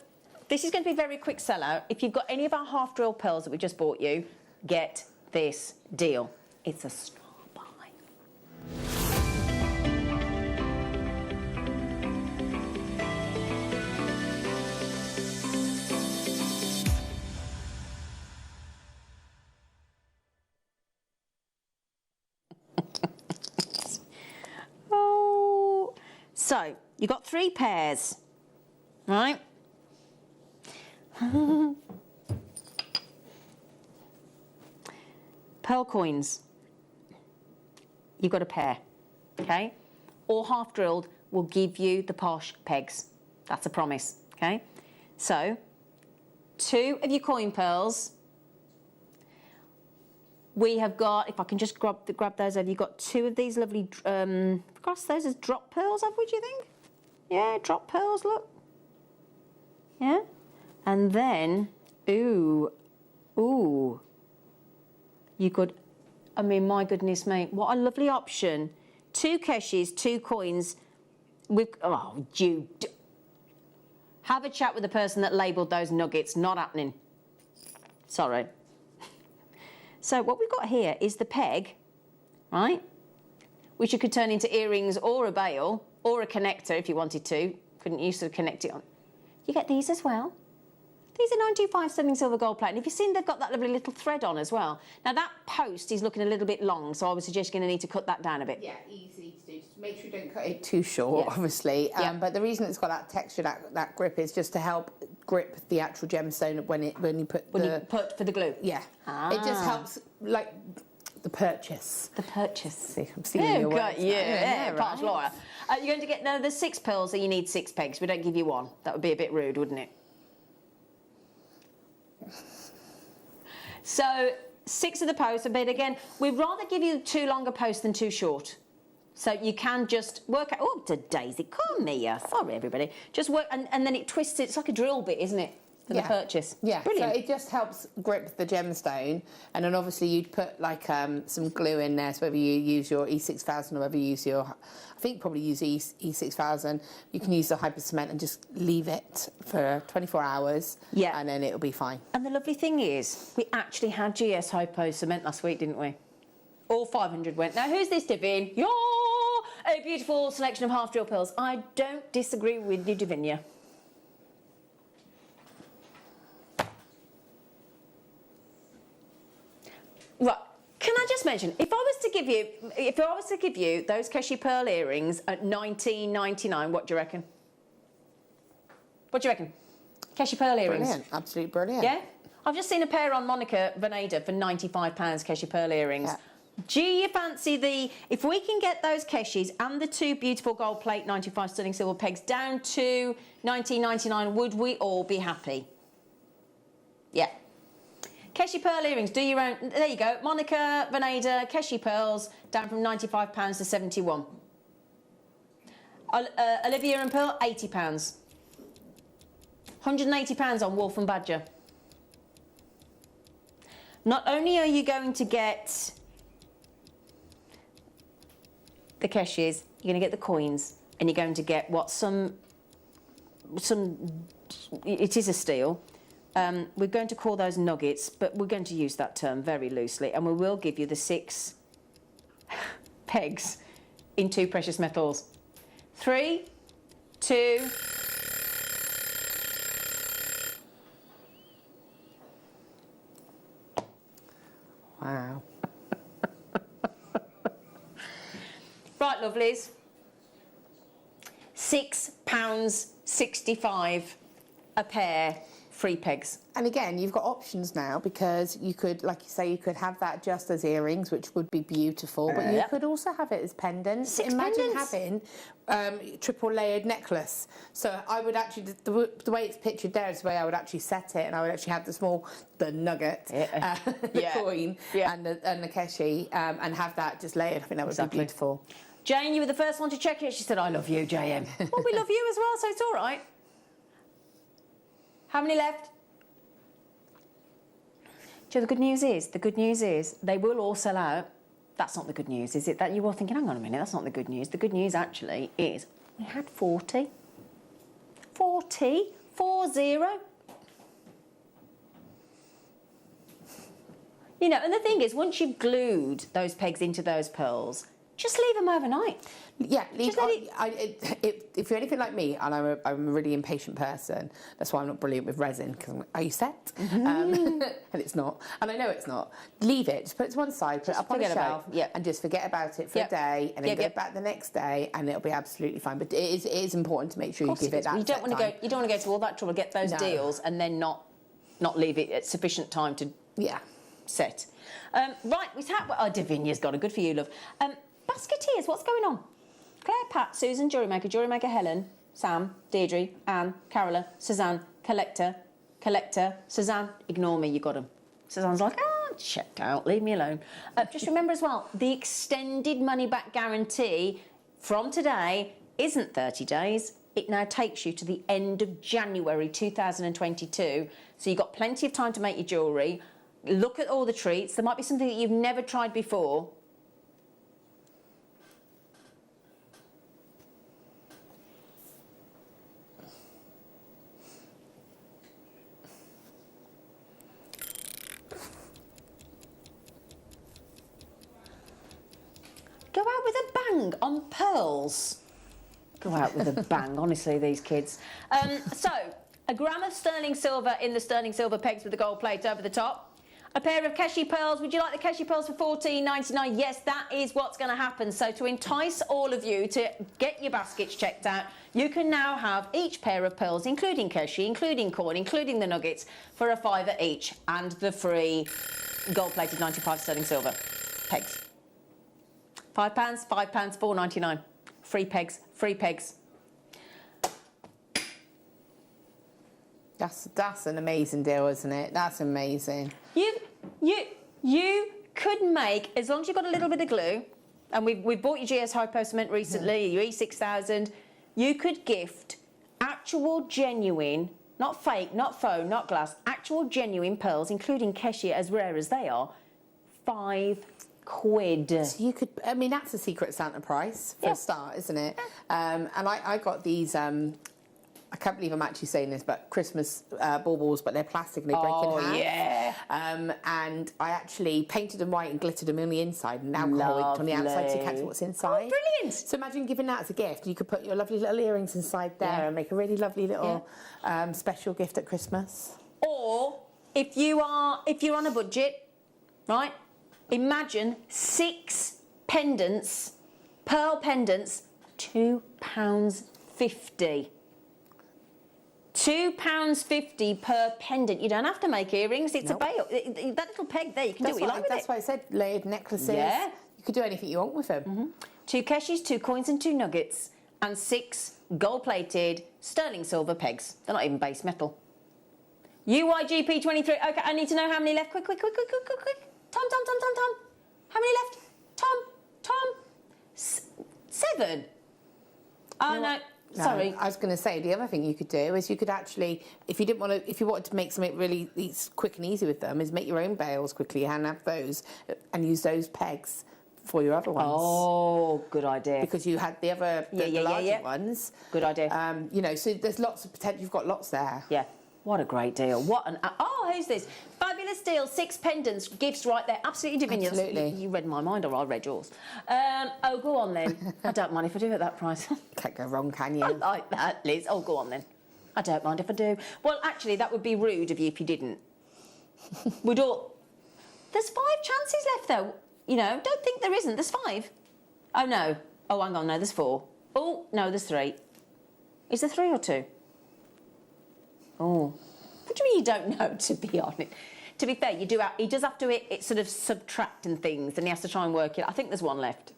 This is going to be a very quick sellout. If you've got any of our half-drill pearls that we just bought you, get this deal. It's a star buy. Oh, so you've got 3 pairs, right? Pearl coins. You've got a pair, okay? All half drilled will give you the posh pegs. That's a promise, okay? So, 2 of your coin pearls. We have got, if I can just grab those over, you've got 2 of these lovely, across those as drop pearls, have we, do you think? Yeah, drop pearls, look. Yeah? And then, ooh, you could, I mean, my goodness me, what a lovely option. 2 keshes, 2 coins. Have a chat with the person that labelled those nuggets. Not happening. Sorry. So what we've got here is the peg, right? Which you could turn into earrings or a bail or a connector if you wanted to. Couldn't you sort of connect it on? You get these as well. These are 925 sterling silver gold plate. And if you've seen, they've got that lovely little thread on as well. Now that post is looking a little bit long, so I would suggest you're going to need to cut that down a bit. Yeah, easy to do. Just make sure you don't cut it too short, obviously. But the reason it's got that texture, that grip, is just to help grip the actual gemstone when you put for the glue. Yeah, it just helps, like the purchase. The purchase. See, I'm stealing your words. Right. Laura. You're going to get there's 6 pearls, so you need 6 pegs. We don't give you 1. That would be a bit rude, wouldn't it? So 6 of the posts, but again, we'd rather give you 2 longer posts than 2 short. So you can just work out, oh, to Daisy, come here. Sorry, everybody. Just work, and then it twists it. It's like a drill bit, isn't it? for the purchase. Yeah, Brilliant. so it just helps grip the gemstone, and then obviously you'd put like some glue in there, so whether you use your E6000 or whether you use your, I think probably use E6000, you can use the hyper cement and just leave it for 24 hours, and then it'll be fine. And the lovely thing is, we actually had GS Hypo Cement last week, didn't we? All 500 went. Now, who's this, Divine? You're a beautiful selection of half drill pearls. I don't disagree with you, Divinia. Right. Can I just mention, if I was to give you those Keshi pearl earrings at $19.99, what do you reckon? What do you reckon? Keshi pearl earrings. Brilliant, absolutely brilliant. Yeah? I've just seen a pair on Monica Veneda for £95 Keshi pearl earrings. Yeah. Do you fancy if we can get those Keshis and the two beautiful gold plate 95 sterling silver pegs down to $19.99, would we all be happy? Yeah. Keshi pearl earrings, do your own. There you go. Monica Veneda, Keshi pearls, down from £95 to £71. Olivia and Pearl, £80. £180 on Wolf and Badger. Not only are you going to get the Keshis, you're going to get the coins, and you're going to get what it is a steal. We're going to call those nuggets, but we're going to use that term very loosely, and we will give you the 6 pegs in 2 precious metals. 3, 2... Wow. Right, lovelies. £6.65 a pair. 3 pegs. And again, you've got options now, because you could, like you say, you could have that just as earrings, which would be beautiful, but you could also have it as pendants. 6 Imagine pendants. having triple layered necklace. So I would actually, the way it's pictured there is the way I would actually set it, and I would actually have the nugget, the coin, and the keshi, and have that just layered. I think that would be beautiful. Jane, you were the first one to check it. She said, I love you, JM. Well, we love you as well, so it's all right. How many left? Joe, the good news is they will all sell out. That's not the good news, is it? That you were thinking, hang on a minute, that's not the good news. The good news actually is we had 40. 40. 40. You know, and the thing is, once you've glued those pegs into those pearls, just leave them overnight. Yeah, if you're anything like me, and I'm a really impatient person, that's why I'm not brilliant with resin, because I'm like, are you set? And it's not. And I know it's not. Leave it, just put it to one side, put it up on a shelf, and just forget about it for a day, and then go back the next day, and it'll be absolutely fine. But it is important to make sure you give it that. You don't want to go. You don't want to go to all that trouble, get those deals, and then not leave it at sufficient time to set. Right, we had. Davinia's got a good for you, love. Basketeers, what's going on? Claire, Pat, Susan, Jewellery Maker, Helen, Sam, Deirdre, Anne, Carola, Suzanne, Collector, Suzanne, ignore me, you got them. Suzanne's like, checked out, leave me alone. Just remember as well, the extended money-back guarantee from today isn't 30 days. It now takes you to the end of January 2022. So you've got plenty of time to make your jewellery. Look at all the treats. There might be something that you've never tried before. Go out with a bang on pearls. Go out with a bang, honestly, these kids. So, a gram of sterling silver in the sterling silver pegs with the gold plate over the top. A pair of Keshi pearls. Would you like the Keshi pearls for $14.99? Yes, that is what's going to happen. So to entice all of you to get your baskets checked out, you can now have each pair of pearls, including Keshi, including coin, including the nuggets, for a £5 each, and the free gold-plated 95 sterling silver pegs. £5, £4.99. Free pegs, free pegs. That's an amazing deal, isn't it? That's amazing. You could make, as long as you've got a little bit of glue, and we've bought your GS Hypo Cement recently, your E6000, you could gift actual genuine Not fake, not faux, not glass. Actual genuine pearls, including Keshi, as rare as they are, £5. So you could, I mean, that's a Secret Santa price for a start, isn't it? And I got these, I can't believe I'm actually saying this, but Christmas baubles, but they're plastic and they break in half. Yeah. And I actually painted them white and glittered them on the inside and alcohol inked on the outside to catch what's inside. Oh, brilliant. So imagine giving that as a gift. You could put your lovely little earrings inside there and make a really lovely little special gift at Christmas. Or if you're on a budget, right? Imagine 6 pendants, pearl pendants, £2.50. £2.50 per pendant. You don't have to make earrings. It's a bail. That little peg there, you can do what you like with it. That's why I said layered necklaces. Yeah. You could do anything you want with them. 2 keshis, 2 coins and 2 nuggets, and 6 gold-plated sterling silver pegs. They're not even base metal. UYGP23. Okay, I need to know how many left. Quick. Tom. How many left? Tom. 7. Oh, no. Sorry. I was going to say the other thing you could do is you could actually, if you wanted to make something really quick and easy with them, is make your own bails quickly and have those and use those pegs for your other ones. Oh, good idea. Because you had the other larger ones. Good idea. You know, so there's lots of potential. You've got lots there. Yeah. What a great deal. What an... Oh, who's this? Fabulous deal. 6 pendants. Gifts right there. Absolutely divinity. Absolutely. You read my mind or I read yours. Oh, go on then. I don't mind if I do at that price. Can't go wrong, can you? I like that, Liz. Oh, go on then. I don't mind if I do. Well, actually, that would be rude of you if you didn't. We'd all... There's 5 chances left, though. You know, don't think there isn't. There's 5. Oh, no. Oh, hang on. No, there's 4. Oh, no, there's 3. Is there 3 or 2? Oh, what do you mean you don't know, to be honest? To be fair, he does have to it sort of subtract and things, and he has to try and work it. I think there's 1 left.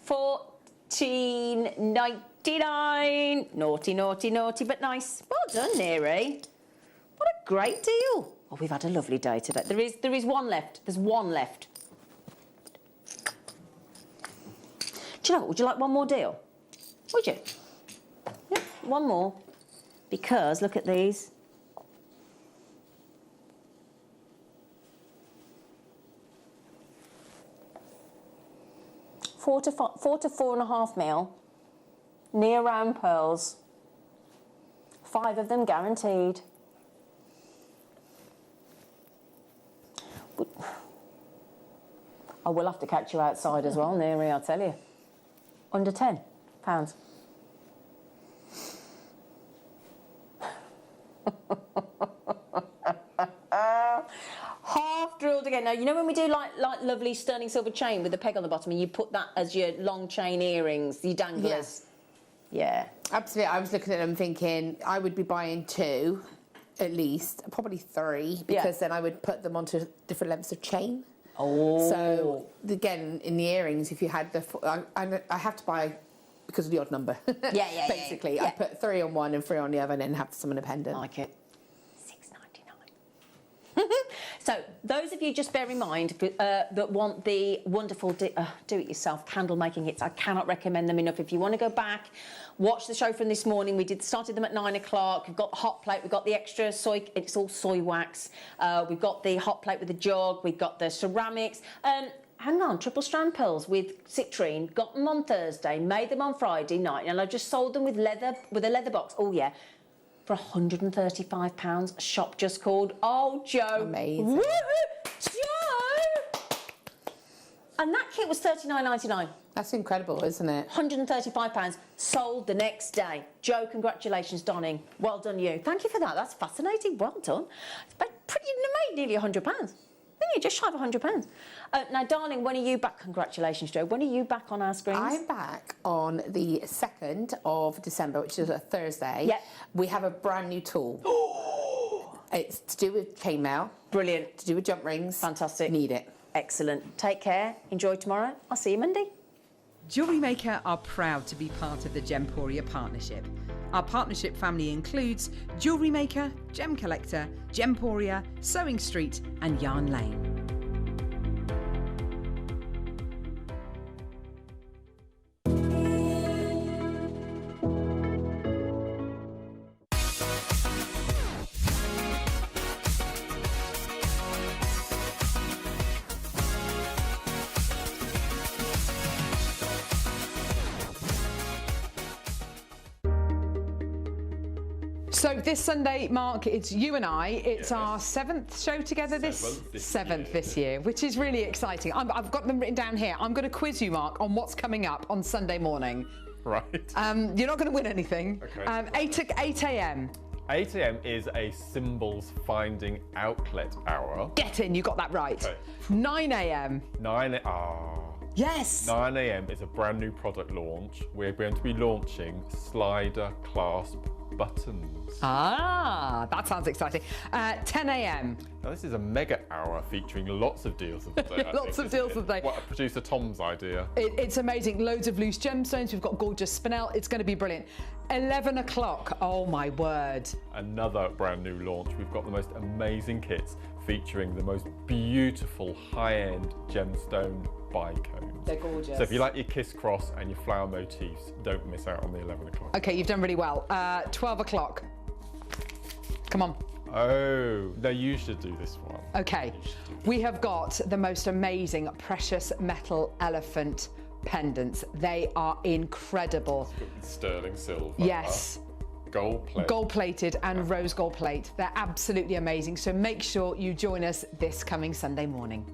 14.99. Naughty, but nice. Well done, Neri. What a great deal. Oh, we've had a lovely day today. There is 1 left. There's 1 left. Do you know what? Would you like one more deal? Would you? Yeah, 1 more. Because, look at these. Four to 4.5 mil. Near round pearls. 5 of them guaranteed. I will have to catch you outside as well, Neri, I'll tell you. Under £10. Half drilled again. Now, you know when we do like lovely sterling silver chain with the peg on the bottom and you put that as your long chain earrings, your danglers? Yeah. Absolutely. I was looking at them thinking I would be buying 2 at least, probably 3, because then I would put them onto different lengths of chain. Oh. So, again, in the earrings, if you had I have to buy because of the odd number. Yeah. Basically, I put 3 on one and 3 on the other and then have some in a pendant. Like it. So, those of you, just bear in mind, that want the wonderful do-it-yourself candle making hits, I cannot recommend them enough. If you want to go back, watch the show from this morning. We started them at 9 o'clock. We've got the hot plate. We've got the extra soy. It's all soy wax. We've got the hot plate with the jug. We've got the ceramics. Hang on, triple strand pearls with citrine. Got them on Thursday. Made them on Friday night, and I just sold them with a leather box. Oh yeah. For £135, a shop just called Oh Joe. Amazing. Woo-hoo! Joe! And that kit was $39.99. That's incredible, isn't it? £135, sold the next day. Joe, congratulations, Donning. Well done, you. Thank you for that. That's fascinating. Well done. It's pretty, you made nearly £100. Yeah, just shy of £100. Now, darling, when are you back? Congratulations, Joe. When are you back on our screens? I'm back on the 2nd of December, which is a Thursday. Yeah. We have a brand new tool. It's to do with chainmail. Brilliant. To do with jump rings. Fantastic. Need it. Excellent. Take care. Enjoy tomorrow. I'll see you Monday. Jewellery Maker are proud to be part of the Gemporia partnership. Our partnership family includes Jewellery Maker, Gem Collector, Gemporia, Sewing Street and Yarn Lane. So this Sunday, Mark, it's you and I. It's our 7th show together seventh this year, which is really exciting. I've got them written down here. I'm going to quiz you, Mark, on what's coming up on Sunday morning. Right. You're not going to win anything. Okay. 8 a.m. 8 a.m. is a symbols finding outlet hour. Get in, you got that right. Okay. 9 a.m. Yes. 9 a.m. is a brand new product launch. We're going to be launching slider clasp buttons. That sounds exciting. 10 a.m. Now this is a mega hour featuring lots of deals of the day. Lots of deals of the day. What producer Tom's idea. It's amazing. Loads of loose gemstones. We've got gorgeous spinel. It's going to be brilliant. 11 o'clock. Oh my word. Another brand new launch. We've got the most amazing kits featuring the most beautiful high-end gemstone bicones. They're gorgeous. So if you like your kiss cross and your flower motifs, don't miss out on the 11 o'clock. Okay, you've done really well. 12 o'clock. Come on. Oh, no, you should do this one. Okay, we have got the most amazing precious metal elephant pendants. They are incredible. Sterling silver. Yes. Gold plated. Gold plated and rose gold plate. They're absolutely amazing. So make sure you join us this coming Sunday morning.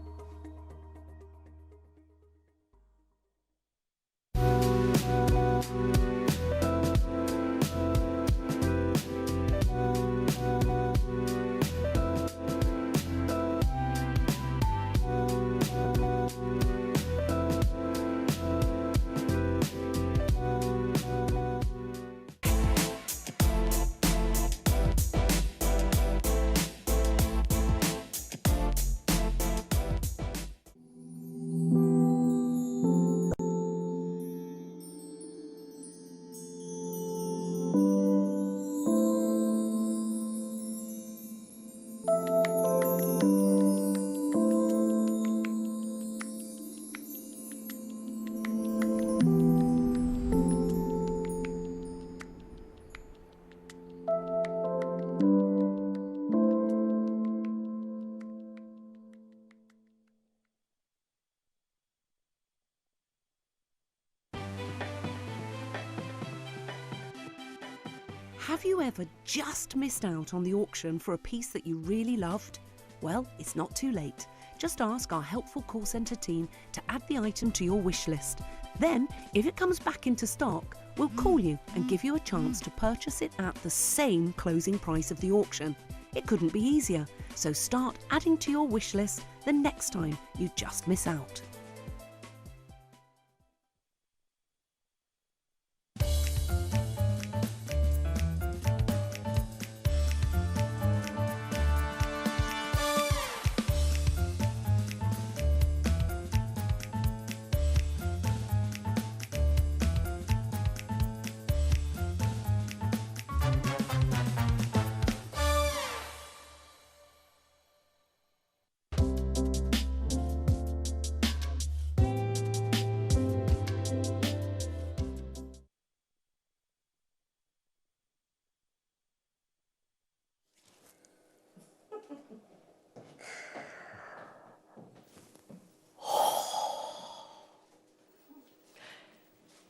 Have you ever just missed out on the auction for a piece that you really loved? Well, it's not too late. Just ask our helpful call centre team to add the item to your wish list. Then, if it comes back into stock, we'll call you and give you a chance to purchase it at the same closing price of the auction. It couldn't be easier, so start adding to your wish list the next time you just miss out.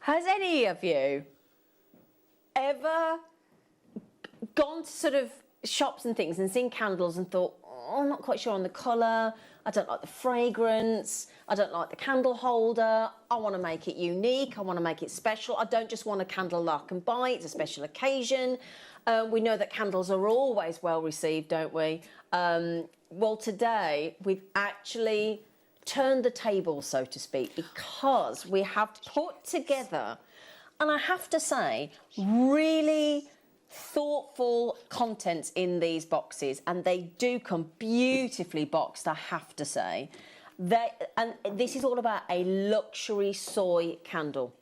Has any of you ever gone to sort of shops and things and seen candles and thought, oh, I'm not quite sure on the colour, I don't like the fragrance, I don't like the candle holder, I want to make it unique, I want to make it special, I don't just want a candle that I can buy, it's a special occasion. We know that candles are always well received, don't we? Well, today we've actually turned the table, so to speak, because we have put together, and I have to say, really thoughtful contents in these boxes, and they do come beautifully boxed, I have to say. And this is all about a luxury soy candle,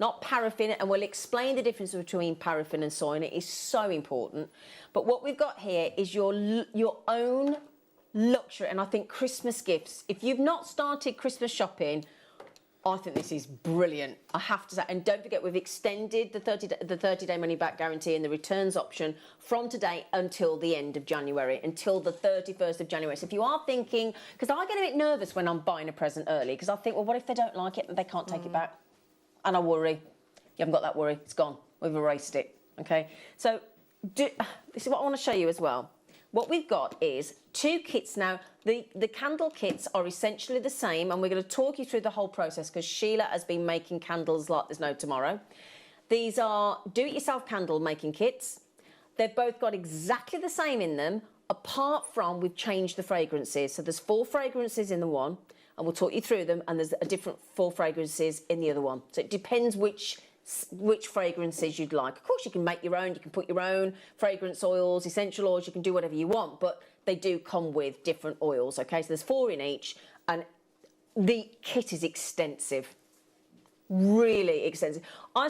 not paraffin, and we'll explain the difference between paraffin and soy, and it is so important. But what we've got here is your own luxury, and I think Christmas gifts. If you've not started Christmas shopping, I think this is brilliant, I have to say. And don't forget, we've extended the 30-day money-back guarantee and the returns option from today until the end of January, until the 31st of January. So if you are thinking, because I get a bit nervous when I'm buying a present early, because I think, well, what if they don't like it and they can't take it back? And I worry. You haven't got that worry, it's gone. We've erased it, okay? So this is what I want to show you as well. What we've got is 2 kits now. The candle kits are essentially the same, and we're going to talk you through the whole process because Sheila has been making candles like there's no tomorrow. These are do-it-yourself candle making kits. They've both got exactly the same in them, apart from we've changed the fragrances. So there's 4 fragrances in the one, and we'll talk you through them, and there's a different 4 fragrances in the other one. So it depends which fragrances you'd like. Of course, you can make your own. You can put your own fragrance oils, essential oils. You can do whatever you want, but they do come with different oils, okay? So there's 4 in each, and the kit is extensive, really extensive. I